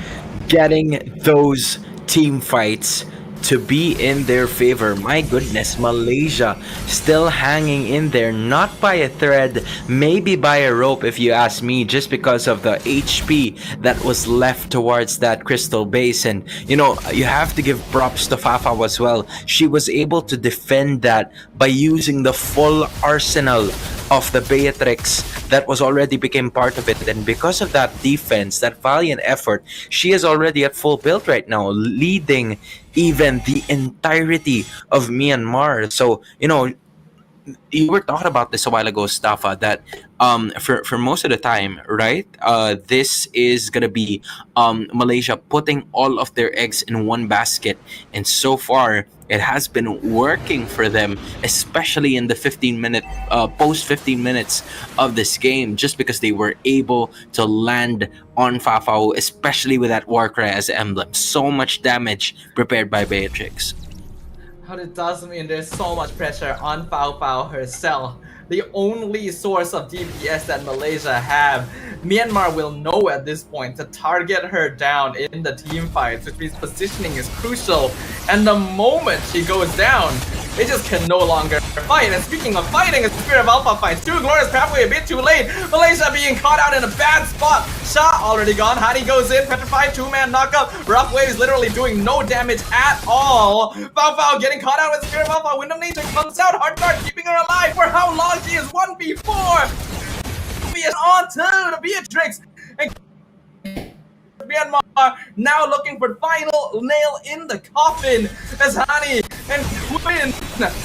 getting those team fights to be in their favor. My goodness, Malaysia still hanging in there, not by a thread, maybe by a rope if you ask me, just because of the HP that was left towards that crystal base. And you know, you have to give props to Fafa as well. She was able to defend that by using the full arsenal of the Beatrix that was already became part of it. And because of that defense, that valiant effort, she is already at full build right now, leading even the entirety of Myanmar. So, you were talking about this a while ago, Staffa, that for most of the time, right? This is gonna be Malaysia putting all of their eggs in one basket, and so far it has been working for them, especially in the 15-minute post 15 minutes of this game, just because they were able to land on Fafao, especially with that Warcry as emblem. So much damage prepared by Beatrix. But it does mean there's so much pressure on Fao Fao herself. The only source of DPS that Malaysia have. Myanmar will know at this point to target her down in the team fights, which means positioning is crucial. And the moment she goes down, they just can no longer fight. And speaking of fighting, it's Spirit of Alpha fights. Too glorious, pathway a bit too late. Malaysia being caught out in a bad spot. Shah already gone. Hani goes in, petrified, two-man knockup. Rough Wave is literally doing no damage at all. Fao Fao getting caught out with Spirit of Alpha. Wind of Nature comes out. Hard guard keeping her alive for how long? She is 1v4. Is on to the Beatrix. And Myanmar now looking for final nail in the coffin as Hani and Quinn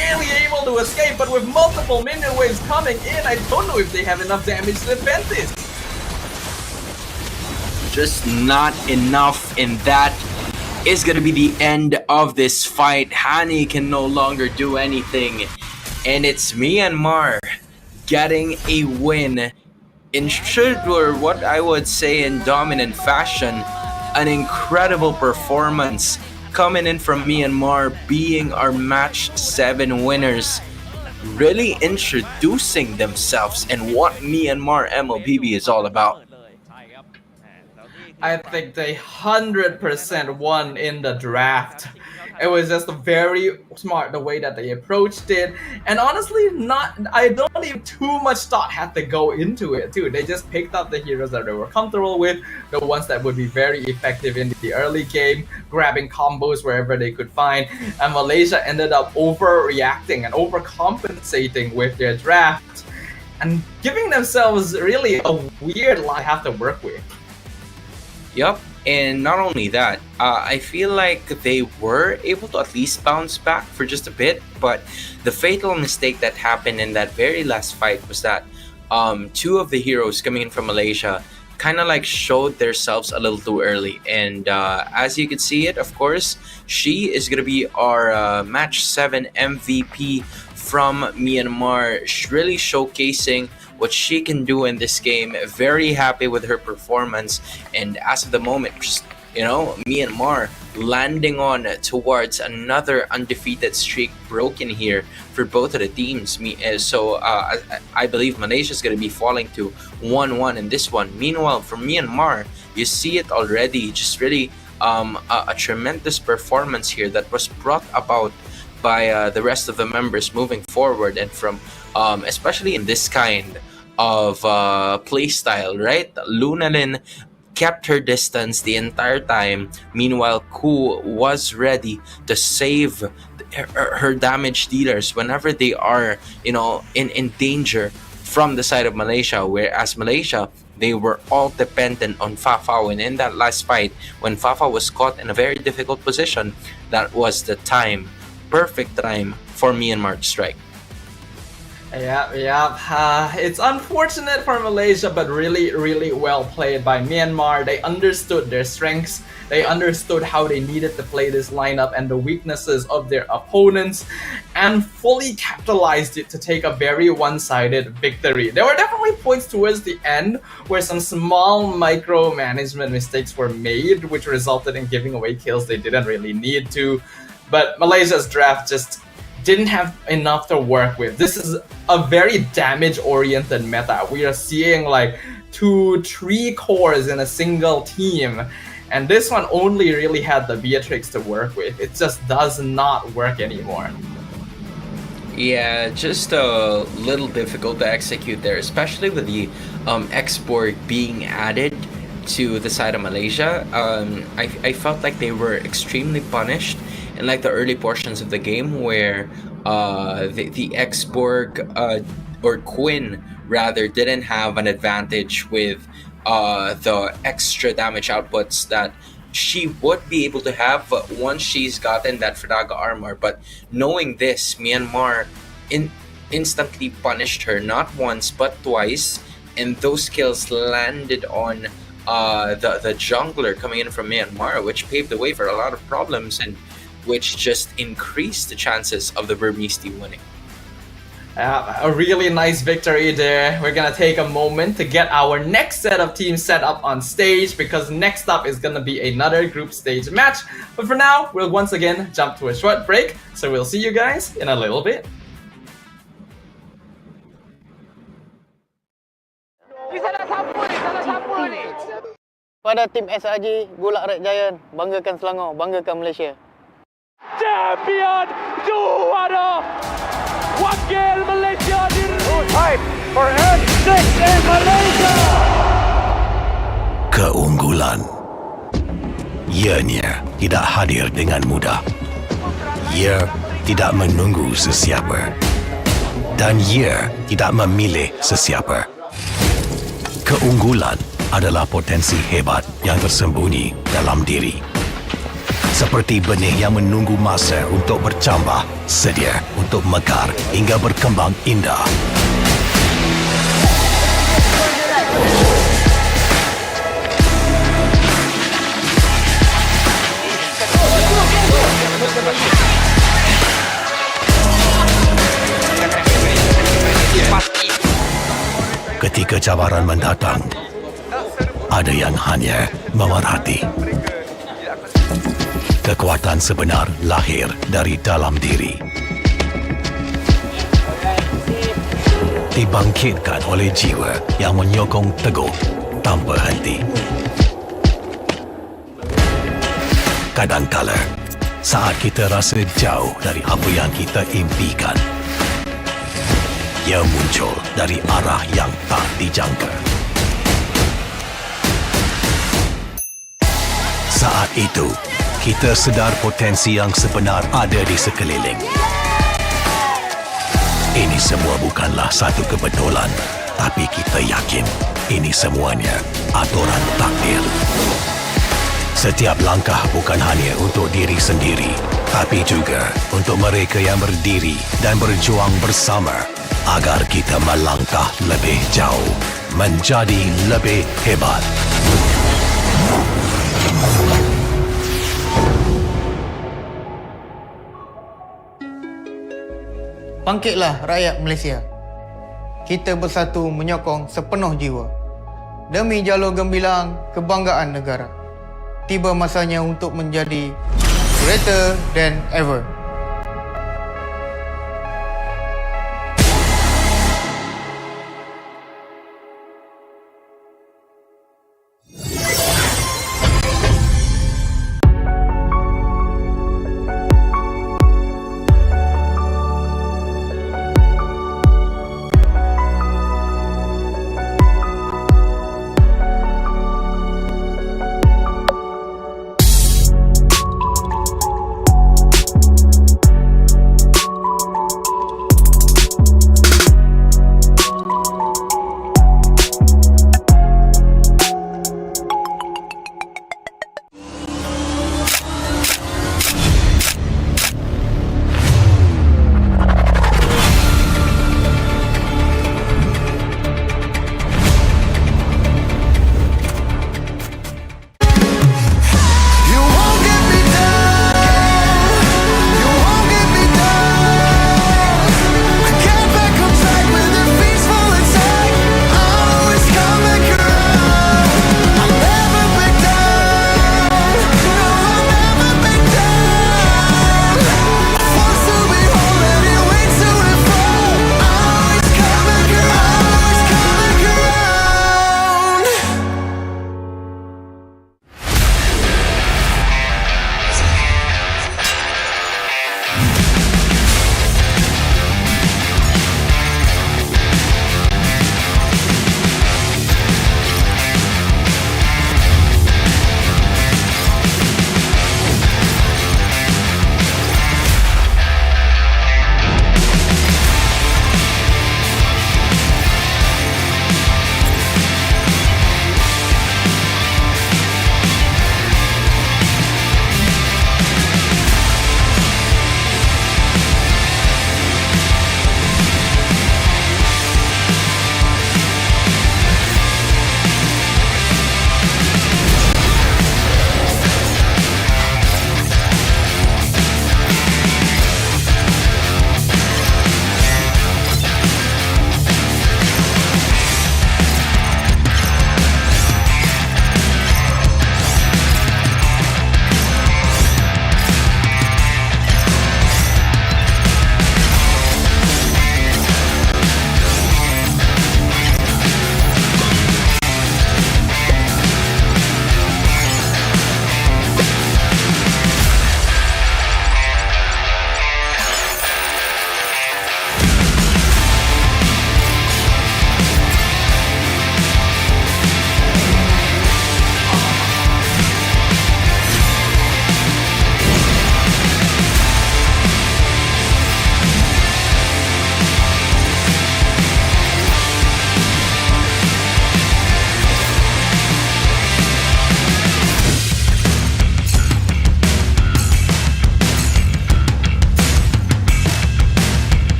barely able to escape, but with multiple minion waves coming in, I don't know if they have enough damage to defend this. Just not enough, and that is going to be the end of this fight. Hani can no longer do anything, and it's Myanmar getting a win in or what I would say in dominant fashion. An incredible performance coming in from Myanmar, being our match 7 winners, really introducing themselves and what Myanmar MLBB is all about. I think they 100% won in the draft. It was just very smart the way that they approached it, and honestly, I don't even too much thought had to go into it too. They just picked up the heroes that they were comfortable with, the ones that would be very effective in the early game, grabbing combos wherever they could find, and Malaysia ended up overreacting and overcompensating with their draft and giving themselves really a weird line to have to work with. Yup, and not only that, I feel like they were able to at least bounce back for just a bit, but the fatal mistake that happened in that very last fight was that 2 of the heroes coming in from Malaysia kind of like showed themselves a little too early, and as you can see it, of course, she is going to be our match 7 MVP from Myanmar, really showcasing what she can do in this game. Very happy with her performance, and as of the moment, just, Myanmar landing on towards another undefeated streak broken here for both of the teams. So I believe Malaysia is going to be falling to 1-1 in this one. Meanwhile, for Myanmar, you see it already, just really a tremendous performance here that was brought about by the rest of the members moving forward, and from especially in this kind of playstyle, right? Lunalin kept her distance the entire time. Meanwhile, Ku was ready to save her damage dealers whenever they are, in danger from the side of Malaysia. Whereas Malaysia, they were all dependent on Fafao, and in that last fight, when Fafao was caught in a very difficult position, that was the time, perfect time for Myanmar to strike. Yeah. It's unfortunate for Malaysia, but really, really well played by Myanmar. They understood their strengths. They understood how they needed to play this lineup and the weaknesses of their opponents, and fully capitalized it to take a very one-sided victory. There were definitely points towards the end where some small micromanagement mistakes were made, which resulted in giving away kills they didn't really need to. But Malaysia's draft just didn't have enough to work with. This is a very damage-oriented meta. We are seeing like 2-3 cores in a single team, and this one only really had the Beatrix to work with. It just does not work anymore. Yeah, just a little difficult to execute there, especially with the export being added to the side of Malaysia. I felt like they were extremely punished in like the early portions of the game, where the Exborg or Quinn rather, didn't have an advantage with the extra damage outputs that she would be able to have once she's gotten that Fradaga armor. But knowing this, Myanmar instantly punished her not once but twice, and those kills landed on the jungler coming in from Myanmar, which paved the way for a lot of problems and which just increased the chances of the Burmese team winning. A really nice victory there. We're gonna take a moment to get our next set of teams set up on stage, because next up is gonna be another group stage match. But for now, we'll once again jump to a short break, so we'll see you guys in a little bit. Pada tim SRG, Gulak Red Giant, banggakan Selangor, banggakan Malaysia. Champion juara wakil Malaysia time for N6 in Malaysia. Keunggulan. Ianya tidak hadir dengan mudah. Ia tidak menunggu sesiapa. Dan ia tidak memilih sesiapa. Keunggulan adalah potensi hebat yang tersembunyi dalam diri. Seperti benih yang menunggu masa untuk bercambah, sedia untuk mekar hingga berkembang indah. Ketika cabaran mendatang, ada yang hanya memerhati. Kekuatan sebenar lahir dari dalam diri. Dibangkitkan oleh jiwa yang menyokong teguh tanpa henti. Kadangkala, saat kita rasa jauh dari apa yang kita impikan, ia muncul dari arah yang tak dijangka. Saat itu, kita sedar potensi yang sebenar ada di sekeliling. Ini semua bukanlah satu kebetulan, tapi kita yakin ini semuanya aturan takdir. Setiap langkah bukan hanya untuk diri sendiri, tapi juga untuk mereka yang berdiri dan berjuang bersama agar kita melangkah lebih jauh, menjadi lebih hebat. Bangkitlah rakyat Malaysia. Kita bersatu menyokong sepenuh jiwa. Demi jalur gemilang kebanggaan negara. Tiba masanya untuk menjadi greater than ever.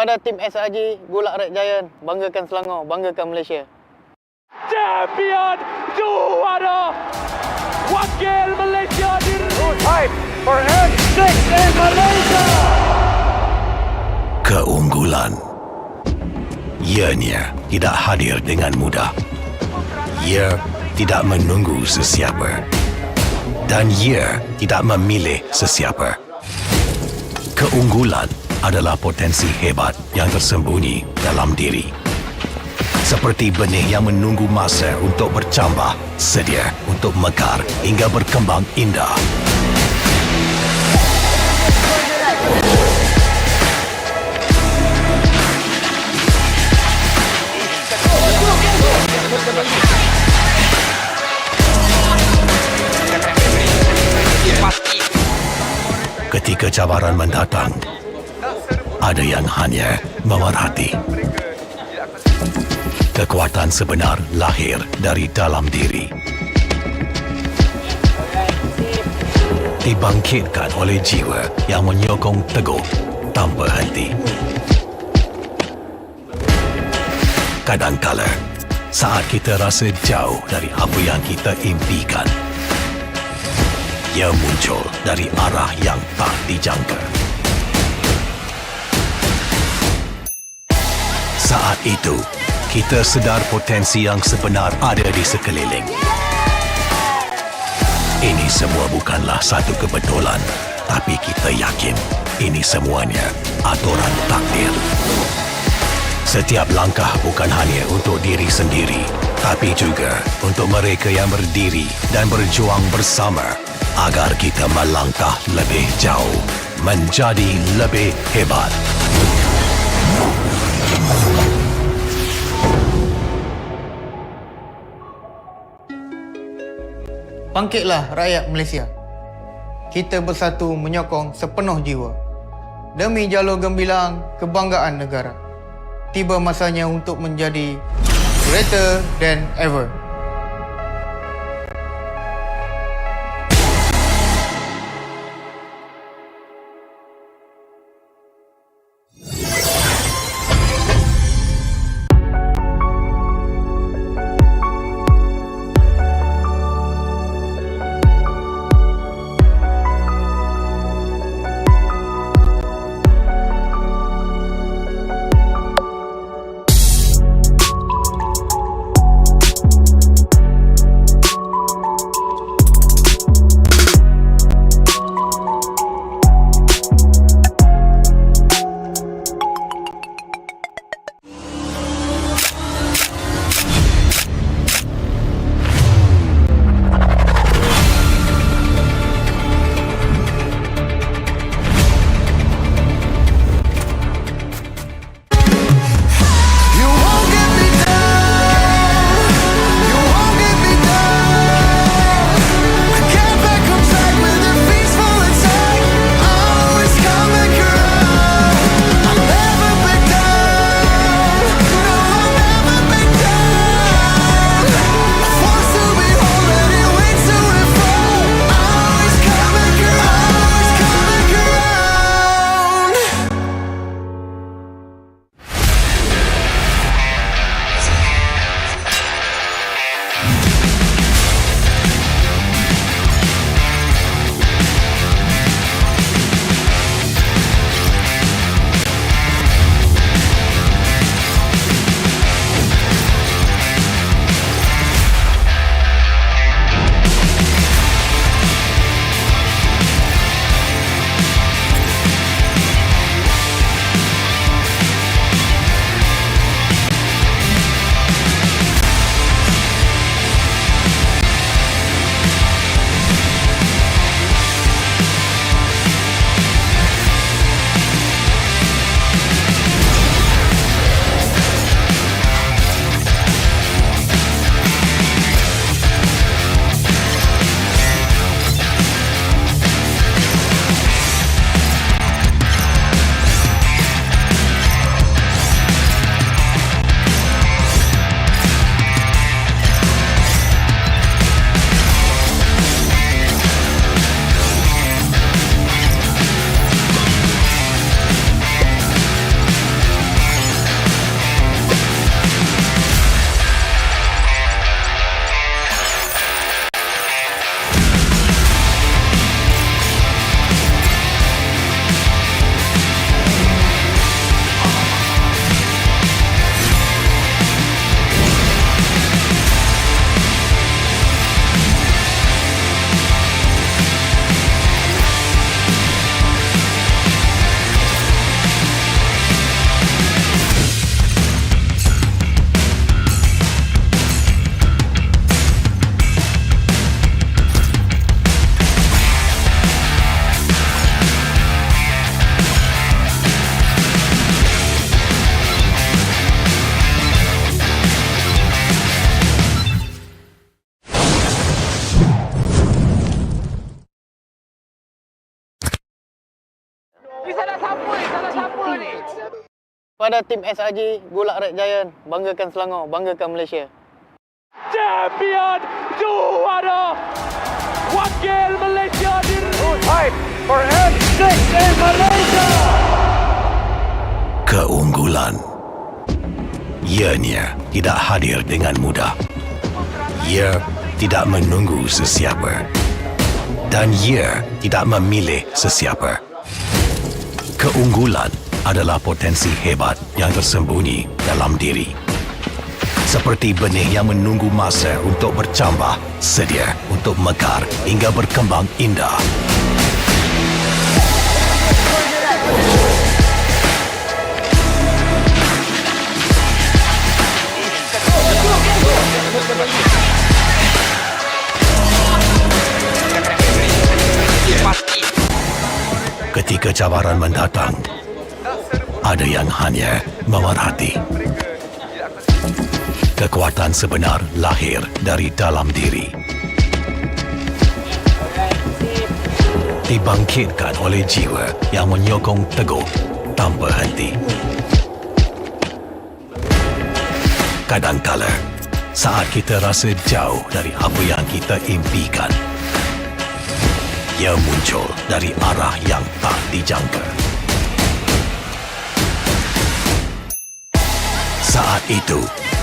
Pada tim SRG Gulak Red Giant, banggakan Selangor, banggakan Malaysia. Champion juara wakil Malaysia time for N6 in Malaysia. Keunggulan ianya tidak hadir dengan mudah. Ia tidak menunggu sesiapa dan ia tidak memilih sesiapa. Keunggulan adalah potensi hebat yang tersembunyi dalam diri. Seperti benih yang menunggu masa untuk bercambah, sedia untuk mekar hingga berkembang indah. Ketika cabaran mendatang, ada yang hanya memerhati. Kekuatan sebenar lahir dari dalam diri. Dibangkitkan oleh jiwa yang menyokong teguh tanpa henti. Kadangkala, saat kita rasa jauh dari apa yang kita impikan, ia muncul dari arah yang tak dijangka. Saat itu, kita sedar potensi yang sebenar ada di sekeliling. Ini semua bukanlah satu kebetulan, tapi kita yakin ini semuanya aturan takdir. Setiap langkah bukan hanya untuk diri sendiri, tapi juga untuk mereka yang berdiri dan berjuang bersama agar kita melangkah lebih jauh, menjadi lebih hebat. Bangkitlah rakyat Malaysia. Kita bersatu menyokong sepenuh jiwa. Demi jalur gemilang kebanggaan negara. Tiba masanya untuk menjadi greater than ever. Pada tim SRG Gulak Red Giant, banggakan Selangor, banggakan Malaysia. Champion juara wakil Malaysia fight for N6 in Malaysia. Keunggulan ianya tidak hadir dengan mudah. Ia tidak menunggu sesiapa dan ia tidak memilih sesiapa. Keunggulan adalah potensi hebat yang tersembunyi dalam diri. Seperti benih yang menunggu masa untuk bercambah, sedia untuk mekar hingga berkembang indah. Ketika cabaran mendatang, ada yang hanya memerhati. Kekuatan sebenar lahir dari dalam diri. Dibangkitkan oleh jiwa yang menyokong teguh tanpa henti. Kadangkala, saat kita rasa jauh dari apa yang kita impikan, ia muncul dari arah yang tak dijangka. Saat itu,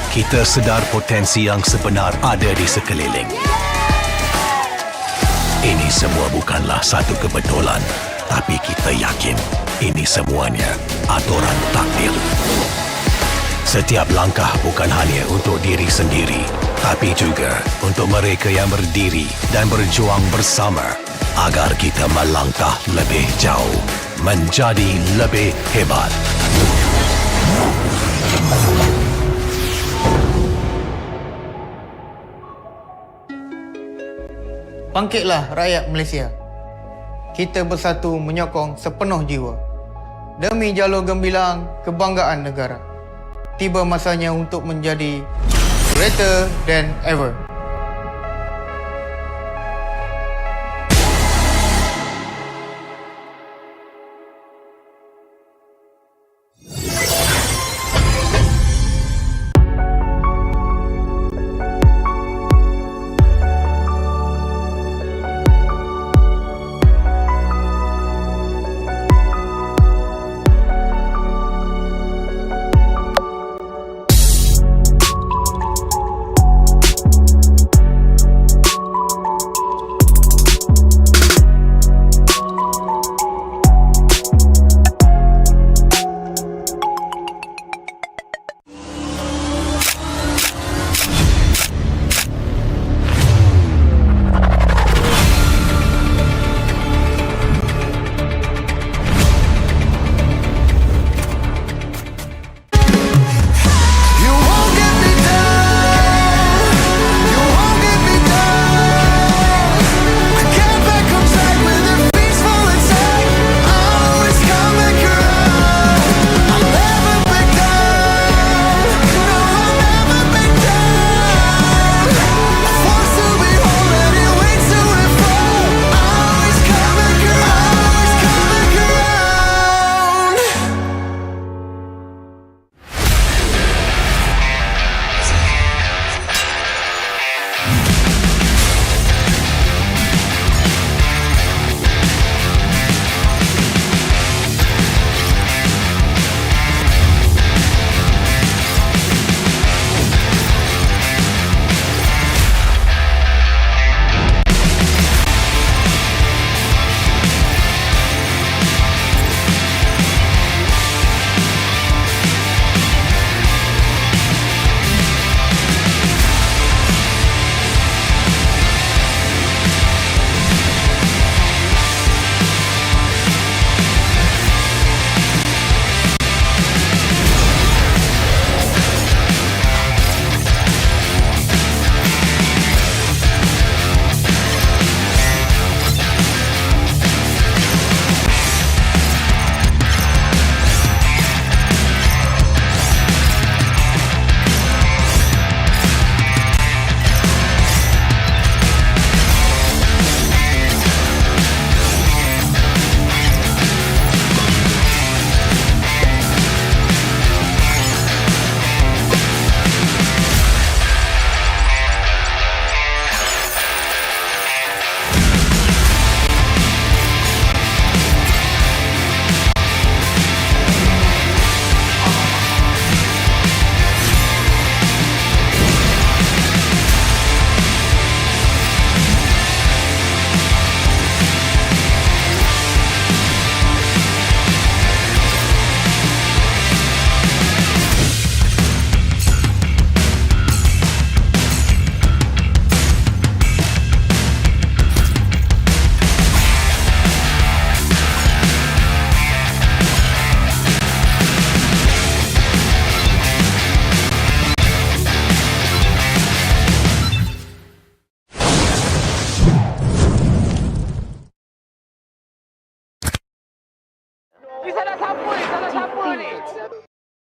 kita sedar potensi yang sebenar ada di sekeliling. Ini semua bukanlah satu kebetulan, tapi kita yakin ini semuanya aturan takdir. Setiap langkah bukan hanya untuk diri sendiri, tapi juga untuk mereka yang berdiri dan berjuang bersama agar kita melangkah lebih jauh, menjadi lebih hebat. Bangkitlah rakyat Malaysia. Kita bersatu menyokong sepenuh jiwa. Demi jalur gemilang kebanggaan negara. Tiba masanya untuk menjadi greater than ever.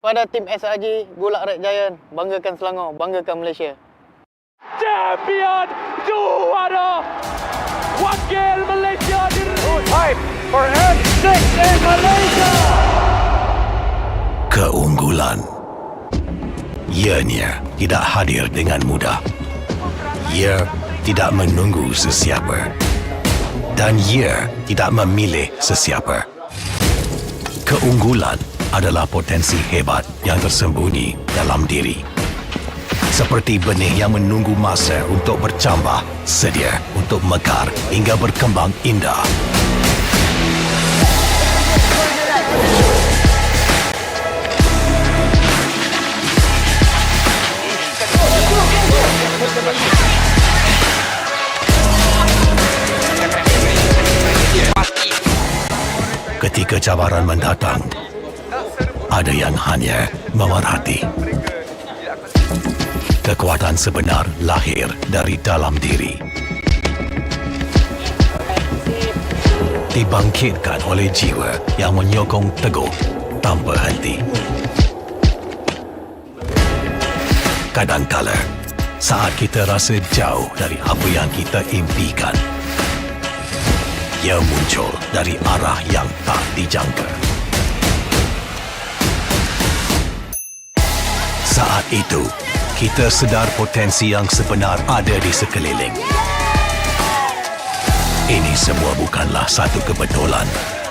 Pada tim SRG Gulak Red Giant, banggakan Selangor, banggakan Malaysia. Champion juara wakil Malaysia fight for M6 in Malaysia. Keunggulan. Ianya tidak hadir dengan mudah. Ia tidak menunggu sesiapa. Dan ia tidak memilih sesiapa. Keunggulan adalah potensi hebat yang tersembunyi dalam diri. Seperti benih yang menunggu masa untuk bercambah, sedia untuk mekar hingga berkembang indah. Ketika cabaran mendatang, ada yang hanya memerhati. Kekuatan sebenar lahir dari dalam diri. Dibangkitkan oleh jiwa yang menyokong teguh tanpa henti. Kadangkala, saat kita rasa jauh dari apa yang kita impikan, ia muncul dari arah yang tak dijangka. Saat itu, kita sedar potensi yang sebenar ada di sekeliling. Ini semua bukanlah satu kebetulan,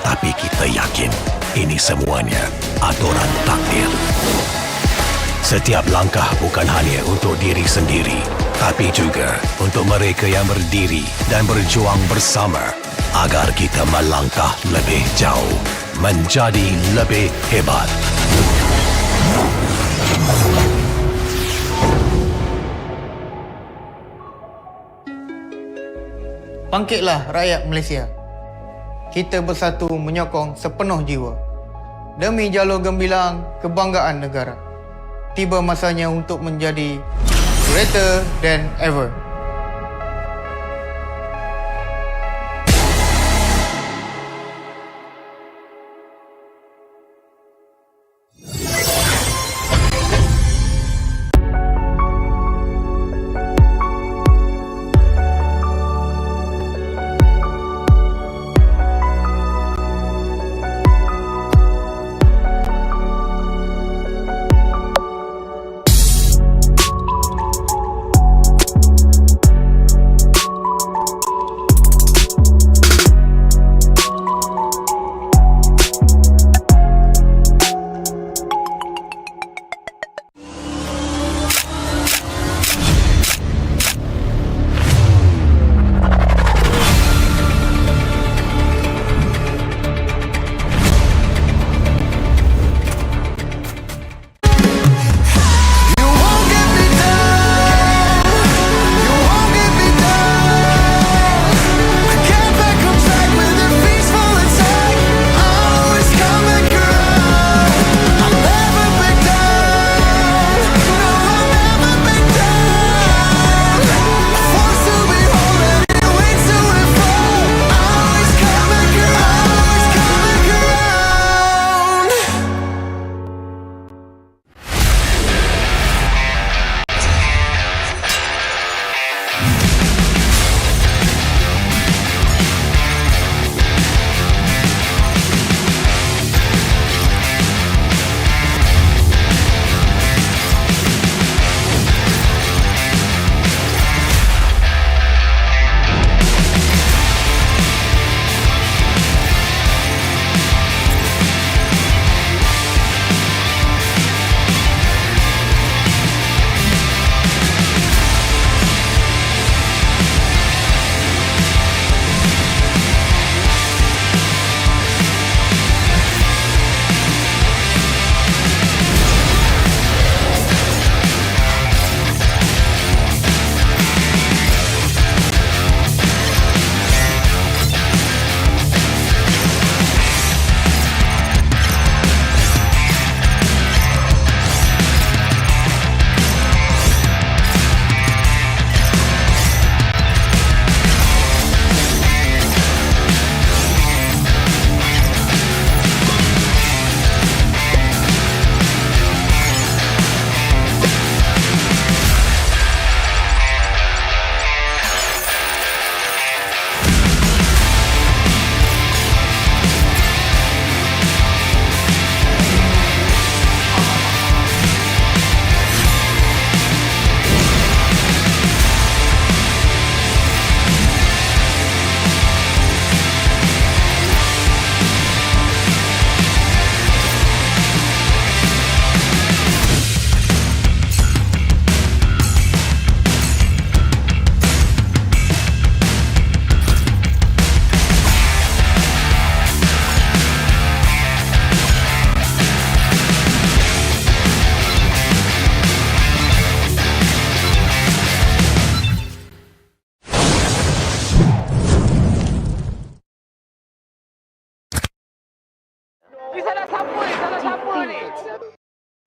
tapi kita yakin ini semuanya aturan takdir. Setiap langkah bukan hanya untuk diri sendiri, tapi juga untuk mereka yang berdiri dan berjuang bersama agar kita melangkah lebih jauh, menjadi lebih hebat. Bangkitlah rakyat Malaysia. Kita bersatu menyokong sepenuh jiwa. Demi jalur gemilang kebanggaan negara. Tiba masanya untuk menjadi greater than ever.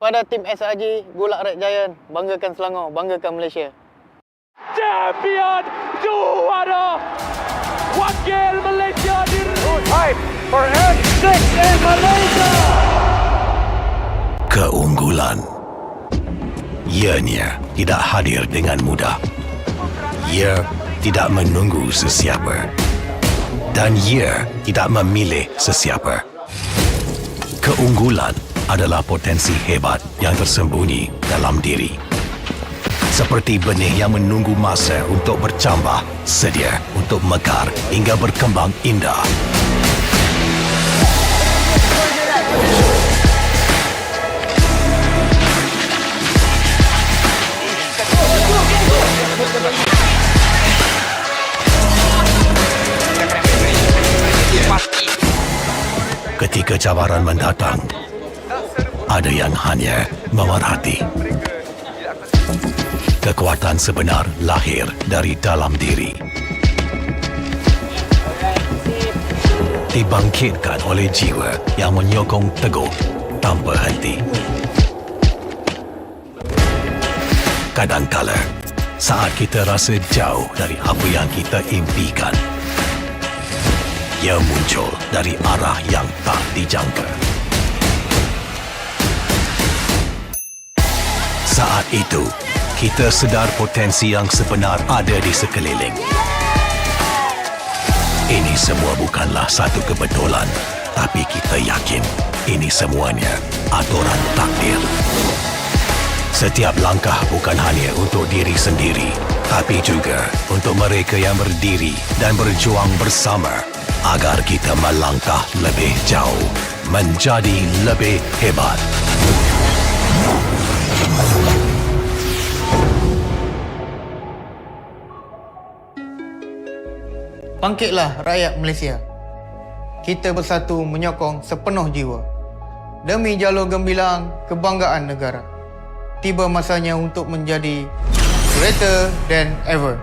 Pada tim SRG Gulak Red Giant, banggakan Selangor, banggakan Malaysia. Champion juara wakil Malaysia time for N6 in Malaysia. Keunggulan. Ianya tidak hadir dengan mudah. Ia tidak menunggu sesiapa. Dan ia tidak memilih sesiapa. Keunggulan adalah potensi hebat yang tersembunyi dalam diri. Seperti benih yang menunggu masa untuk bercambah, sedia untuk mekar hingga berkembang indah. Ketika cabaran mendatang, ada yang hanya memerhati. Kekuatan sebenar lahir dari dalam diri. Dibangkitkan oleh jiwa yang menyokong teguh tanpa henti. Kadangkala, saat kita rasa jauh dari apa yang kita impikan, ia muncul dari arah yang tak dijangka. Saat itu, kita sedar potensi yang sebenar ada di sekeliling. Ini semua bukanlah satu kebetulan, tapi kita yakin ini semuanya aturan takdir. Setiap langkah bukan hanya untuk diri sendiri, tapi juga untuk mereka yang berdiri dan berjuang bersama agar kita melangkah lebih jauh, menjadi lebih hebat. Bangkitlah rakyat Malaysia. Kita bersatu menyokong sepenuh jiwa. Demi jalur gemilang kebanggaan negara. Tiba masanya untuk menjadi greater than ever.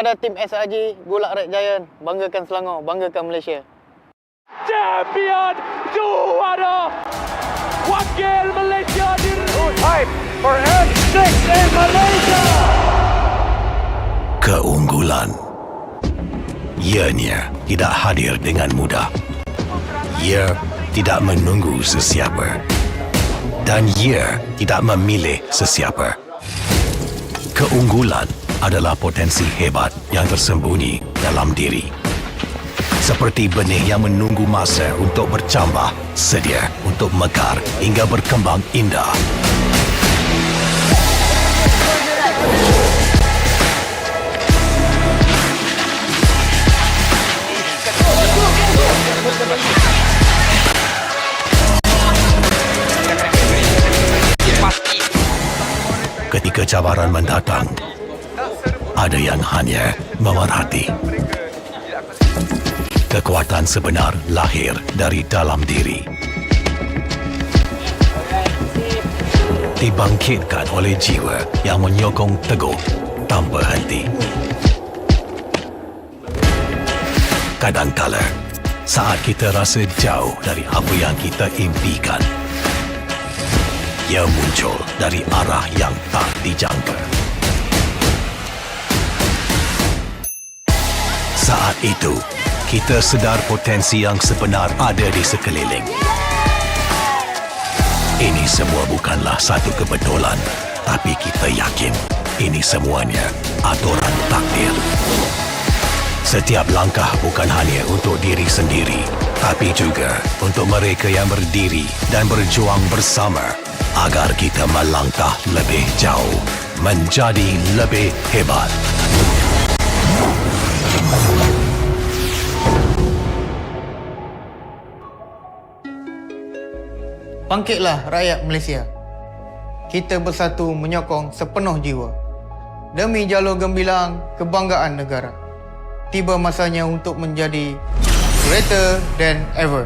Kepada tim SRG Gulak Red Giant, banggakan Selangor, banggakan Malaysia. Champion juara wakil Malaysia di time for N6 in Malaysia. Keunggulan. Ianya tidak hadir dengan mudah. Ia tidak menunggu sesiapa. Dan ia tidak memilih sesiapa. Keunggulan adalah potensi hebat yang tersembunyi dalam diri. Seperti benih yang menunggu masa untuk bercambah, sedia untuk mekar hingga berkembang indah. Ketika cabaran mendatang, ada yang hanya memerhati. Kekuatan sebenar lahir dari dalam diri. Dibangkitkan oleh jiwa yang menyokong teguh tanpa henti. Kadangkala, saat kita rasa jauh dari apa yang kita impikan, ia muncul dari arah yang tak dijangka. Saat itu, kita sedar potensi yang sebenar ada di sekeliling. Ini semua bukanlah satu kebetulan, tapi kita yakin ini semuanya aturan takdir. Setiap langkah bukan hanya untuk diri sendiri, tapi juga untuk mereka yang berdiri dan berjuang bersama agar kita melangkah lebih jauh, menjadi lebih hebat. Bangkitlah rakyat Malaysia. Kita bersatu menyokong sepenuh jiwa. Demi jalur gemilang kebanggaan negara. Tiba masanya untuk menjadi greater than ever.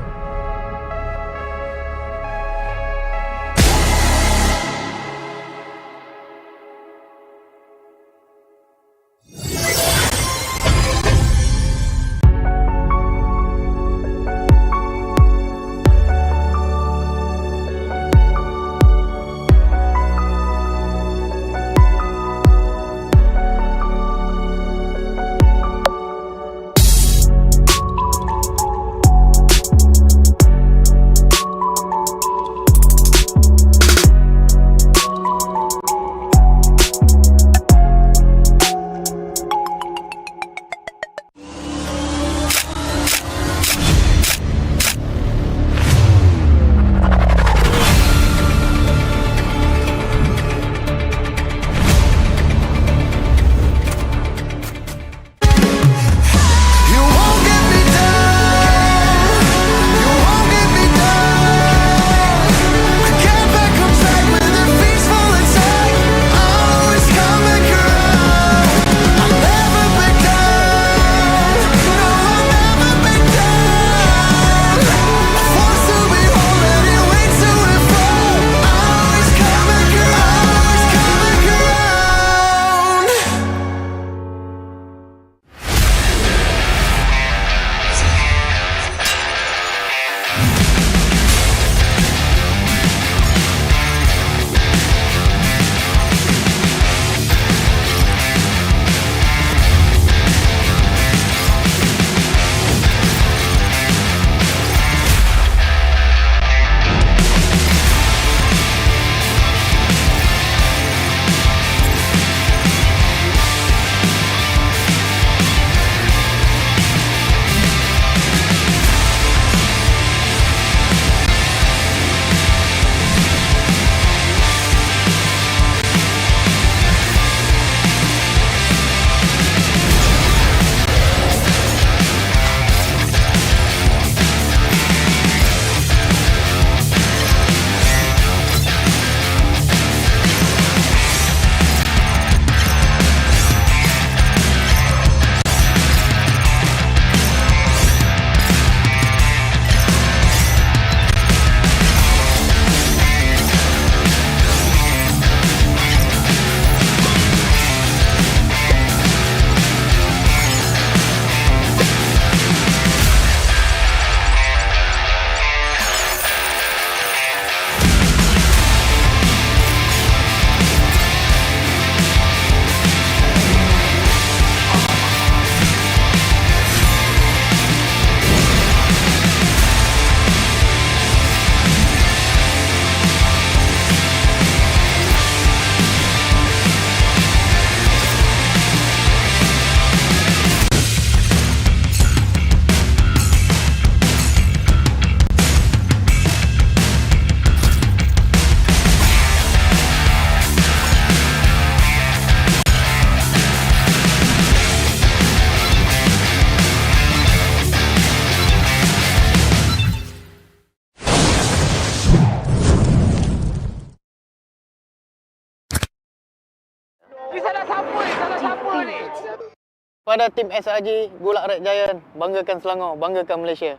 Pada tim SRG Gulak Red Giant, banggakan Selangor, banggakan Malaysia.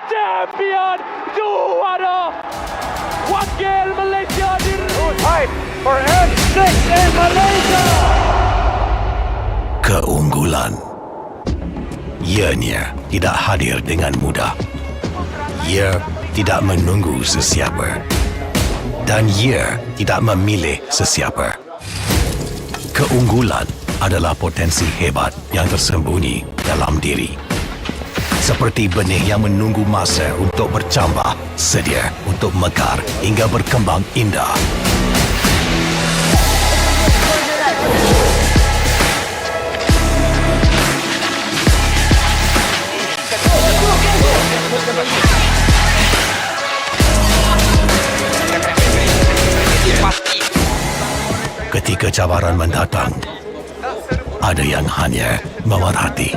Champion juara wakil Malaysia Time for N6 in Malaysia. Keunggulan. Ianya tidak hadir dengan mudah. Ia tidak menunggu sesiapa. Dan ia tidak memilih sesiapa. Keunggulan adalah potensi hebat yang tersembunyi dalam diri. Seperti benih yang menunggu masa untuk bercambah, sedia untuk mekar hingga berkembang indah. Ketika cabaran mendatang, ada yang hanya memerhati.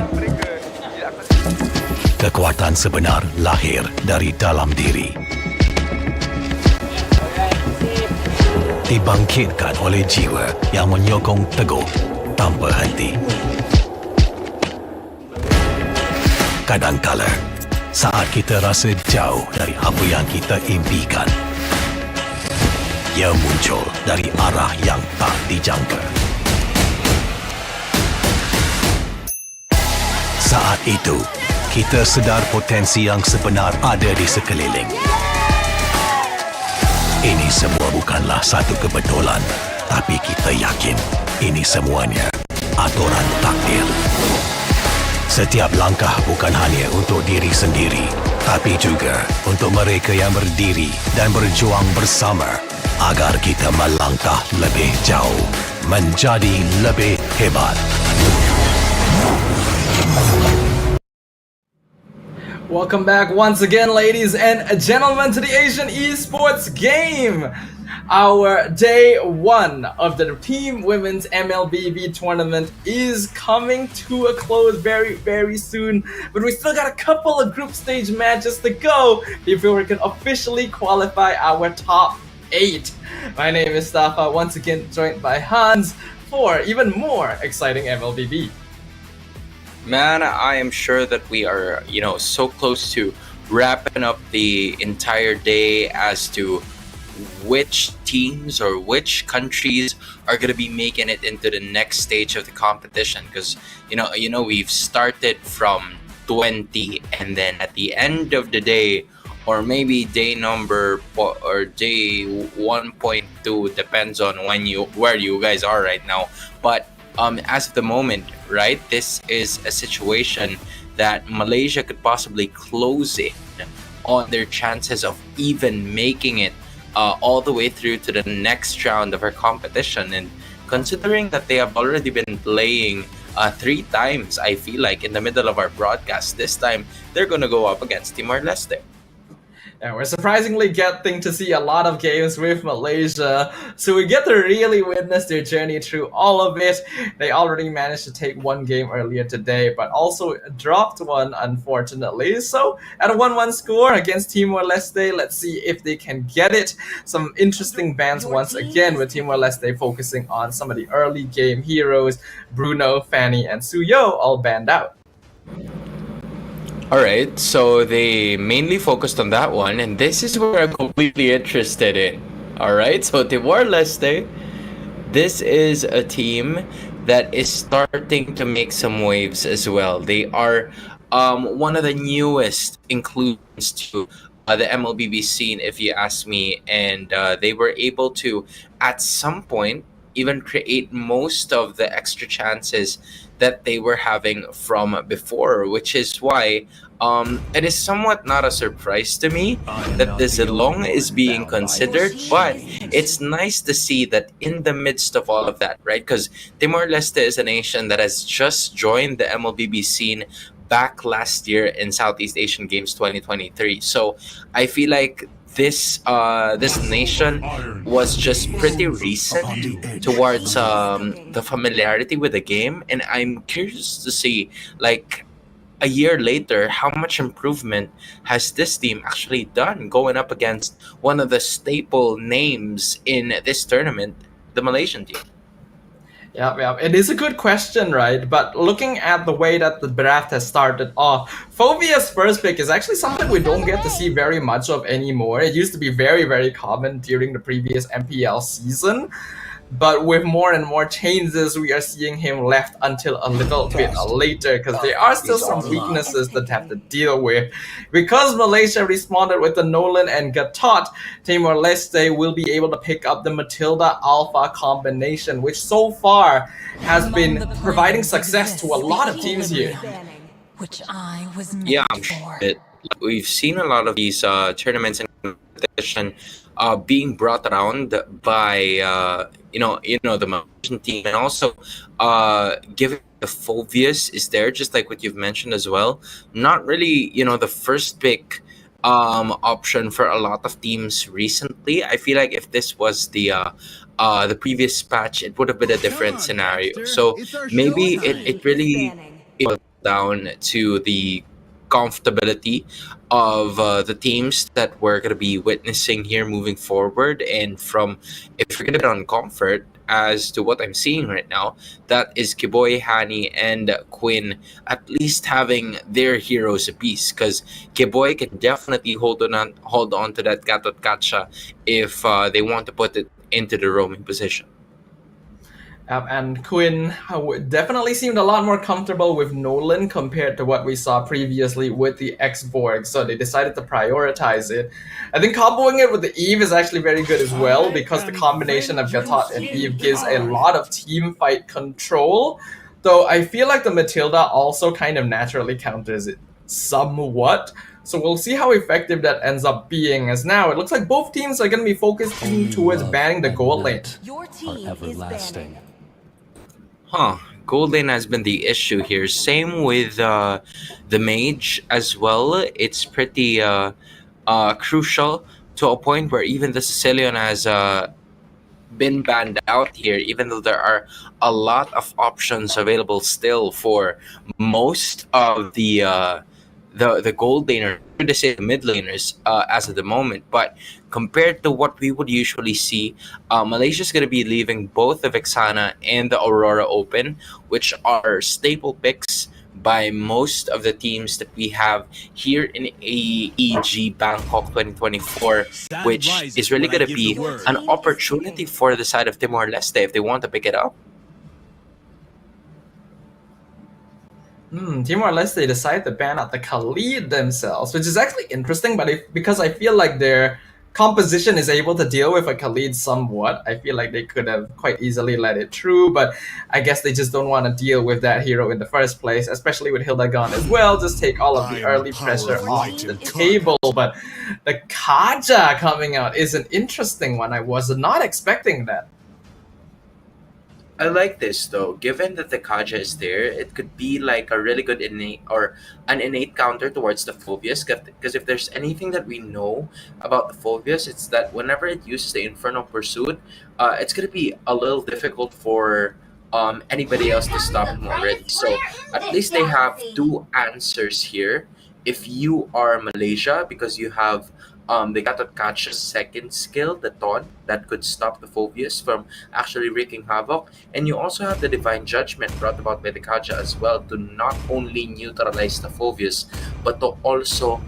Kekuatan sebenar lahir dari dalam diri. Dibangkitkan oleh jiwa yang menyokong teguh tanpa henti. Kadangkala, saat kita rasa jauh dari apa yang kita impikan, ia muncul dari arah yang tak dijangka. Saat itu, kita sedar potensi yang sebenar ada di sekeliling. Ini semua bukanlah satu kebetulan, tapi kita yakin ini semuanya aturan takdir. Setiap langkah bukan hanya untuk diri sendiri, tapi juga untuk mereka yang berdiri dan berjuang bersama agar kita melangkah lebih jauh, menjadi lebih hebat. Welcome back once again, ladies and gentlemen, to the Asian Esports game. Our day one of the Team Women's MLBB tournament is coming to a close very, very soon. But we still got a couple of group stage matches to go before we can officially qualify our top 8. My name is Stafa, once again joined by Hans for even more exciting MLBB. Man, I am sure that we are, so close to wrapping up the entire day as to which teams or which countries are going to be making it into the next stage of the competition. Because, we've started from 20, and then at the end of the day, or maybe day number or day 1.2, depends on where you guys are right now. But as of the moment, right, this is a situation that Malaysia could possibly close in on their chances of even making it all the way through to the next round of our competition. And considering that they have already been playing 3 times, I feel like, in the middle of our broadcast, this time they're going to go up against Timor-Leste. And we're surprisingly getting to see a lot of games with Malaysia, so we get to really witness their journey through all of it. They already managed to take 1 game earlier today, but also dropped one, unfortunately. So at a 1-1 score against Timor-Leste, let's see if they can get it. Some interesting bans once again, with Timor-Leste focusing on some of the early game heroes, Bruno, Fanny, and Suyo, all banned out. All right, so they mainly focused on that one, and this is where I'm completely interested in. All right, so Timor-Leste, this is a team that is starting to make some waves as well. They are one of the newest inclusions to the MLBB scene, if you ask me, and they were able to, at some point, even create most of the extra chances that they were having from before, which is why it is somewhat not a surprise to me that the Zilong is being considered, but it's nice to see that in the midst of all of that, right? Because Timor-Leste is a nation that has just joined the MLBB scene back last year in Southeast Asian Games 2023. So I feel like this nation was just pretty recent towards the familiarity with the game, and I'm curious to see, like, a year later, how much improvement has this team actually done going up against one of the staple names in this tournament, the Malaysian team. Yeah, it is a good question, right? But looking at the way that the draft has started off, Phobia's first pick is actually something we don't get to see very much of anymore. It used to be very, very common during the previous MPL season. But with more and more changes, we are seeing him left until a little bit later because there are still some weaknesses that have to deal with. Because Malaysia responded with the Nolan and Gatot, Timor-Leste will be able to pick up the Matilda Alpha combination, which so far has been providing success to a lot of teams here. Which I was meant Yeah, for. we've seen a lot of these tournaments and competition being brought around by the Malaysian team, and also given the Phobius is there, just like what you've mentioned as well. Not really, the first pick option for a lot of teams recently. I feel like if this was the previous patch, it would have been a different scenario. So maybe it really boils down to the comfortability of the teams that we're going to be witnessing here moving forward. And from, if you're going to be on comfort, as to what I'm seeing right now, that is Kiboy, Hani, and Quinn at least having their heroes apiece, because Kiboy can definitely hold on to that Gatot Kacha if they want to put it into the roaming position. And Quinn definitely seemed a lot more comfortable with Nolan compared to what we saw previously with the X-Borg, so they decided to prioritize it. I think comboing it with the Eve is actually very good as well, because the combination of Gatot and Eve gives a lot of team fight control, though I feel like the Matilda also kind of naturally counters it somewhat. So we'll see how effective that ends up being, as now it looks like both teams are going to be focusing towards banning the gold lane. Your team is banning. Gold lane has been the issue here. Same with the mage as well. It's pretty crucial to a point where even the Sicilian has been banned out here, even though there are a lot of options available still for most of the gold laner, to say the mid laners as of the moment. But compared to what we would usually see, Malaysia's going to be leaving both the Vexana and the Aurora open, which are staple picks by most of the teams that we have here in AEG Bangkok 2024, which is really going to be an opportunity for the side of Timor-Leste if they want to pick it up. Timor-Leste decided to ban out the Khalid themselves, which is actually interesting, but because I feel like their composition is able to deal with a Khalid somewhat, I feel like they could have quite easily let it through, but I guess they just don't want to deal with that hero in the first place, especially with Hilda gone as well. Just take all of the early pressure off the table. But the Kaja coming out is an interesting one. I was not expecting that. I like this though. Given that the Kaja is there, it could be like a really good innate counter towards the Phobius. Because if there's anything that we know about the Phobius, it's that whenever it uses the Infernal Pursuit, it's gonna be a little difficult for anybody else to stop him already. So at least they have two answers here. If you are Malaysia, because you have they got to catch a second skill, the taunt, that could stop the Phobius from actually wreaking havoc. And you also have the Divine Judgment brought about by the Kaja as well, to not only neutralize the Phobius, but to also,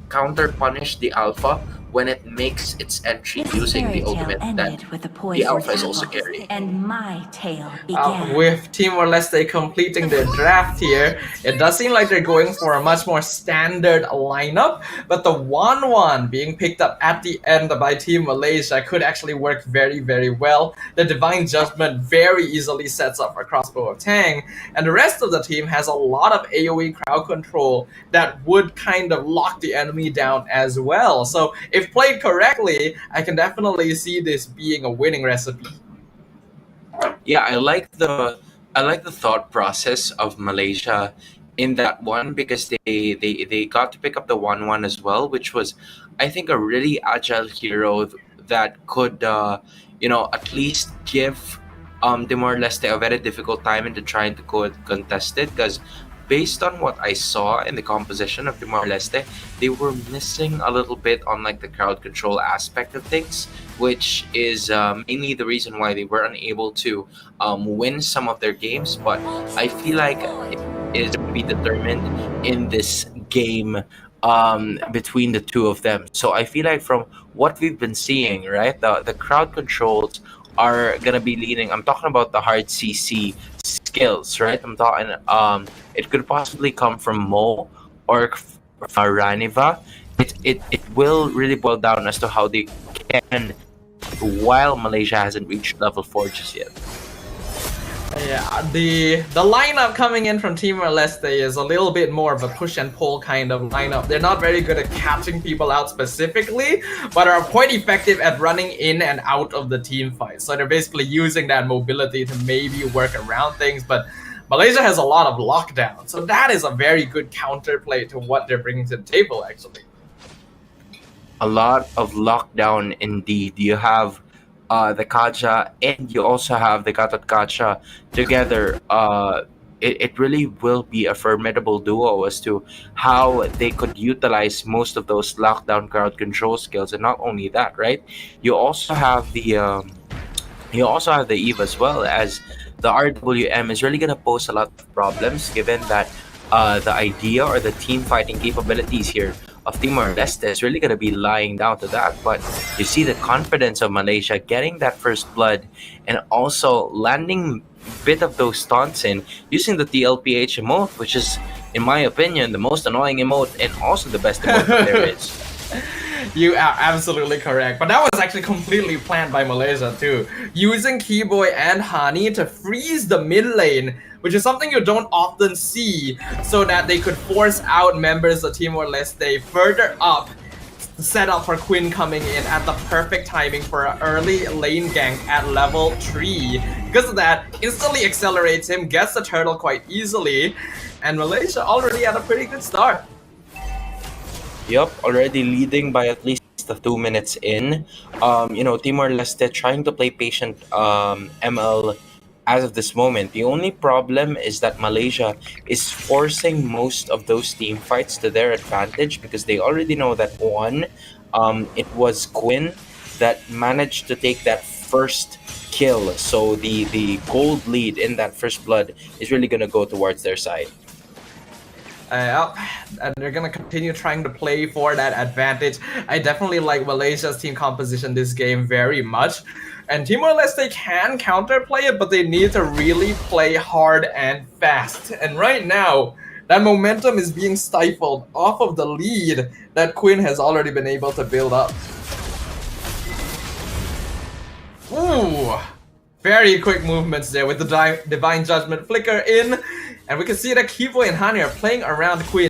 counter punish the Alpha when it makes its entry using the ultimate that the Alpha is also carrying. And my tale began. With Timor-Leste completing their draft here, it does seem like they're going for a much more standard lineup, but the 1-1 being picked up at the end by Team Malaysia could actually work very, very well. The Divine Judgment very easily sets up a crossbow of Tang, and the rest of the team has a lot of AoE crowd control that would kind of lock the enemy down as well. So if played correctly, I can definitely see this being a winning recipe. Yeah, I like the thought process of Malaysia in that one, because they got to pick up the 1-1 as well, which was, I think, a really agile hero that could at least give Timor-Leste a very difficult time into trying to contest it, because based on what I saw in the composition of Timor-Leste, they were missing a little bit on like the crowd control aspect of things, which is mainly the reason why they were unable to win some of their games. But I feel like it is to be determined in this game between the two of them. So I feel like from what we've been seeing, right, the crowd controls are gonna be leading. I'm talking about the hard CC skills, right? I'm talking it could possibly come from Mo or Raniva. It will really boil down as to how they can, while Malaysia hasn't reached level 4 just yet. Yeah, the lineup coming in from Timor-Leste is a little bit more of a push and pull kind of lineup. They're not very good at catching people out specifically, but are quite effective at running in and out of the team fight. So they're basically using that mobility to maybe work around things, but Malaysia has a lot of lockdown. So that is a very good counterplay to what they're bringing to the table, actually. A lot of lockdown indeed. You have the Kaja and you also have the Gatot Kacha together. It really will be a formidable duo as to how they could utilize most of those lockdown crowd control skills. And not only that, right? You also have the Eve as well, as the RWM is really gonna pose a lot of problems given that the idea or the team fighting capabilities here of Timor-Leste is really going to be lying down to that. But you see the confidence of Malaysia getting that first blood and also landing a bit of those taunts in using the TLPH emote, which is, in my opinion, the most annoying emote and also the best emote that there is. You are absolutely correct, but that was actually completely planned by Malaysia too. Using Keyboy and Hani to freeze the mid lane, which is something you don't often see, so that they could force out members of Timor-Leste further up, set up for Quinn coming in at the perfect timing for an early lane gank at level 3. Because of that, instantly accelerates him, gets the turtle quite easily, and Malaysia already had a pretty good start. Yup, already leading by at least 2 minutes in. Timor-Leste trying to play patient ML as of this moment. The only problem is that Malaysia is forcing most of those team fights to their advantage because they already know that it was Quinn that managed to take that first kill. So the gold lead in that first blood is really going to go towards their side. And they're gonna continue trying to play for that advantage. I definitely like Malaysia's team composition this game very much. And Timor-Leste can counterplay it, but they need to really play hard and fast. And right now, that momentum is being stifled off of the lead that Quinn has already been able to build up. Ooh! Very quick movements there with the Divine Judgment flicker in. And we can see that Kivo and Hani are playing around Quinn.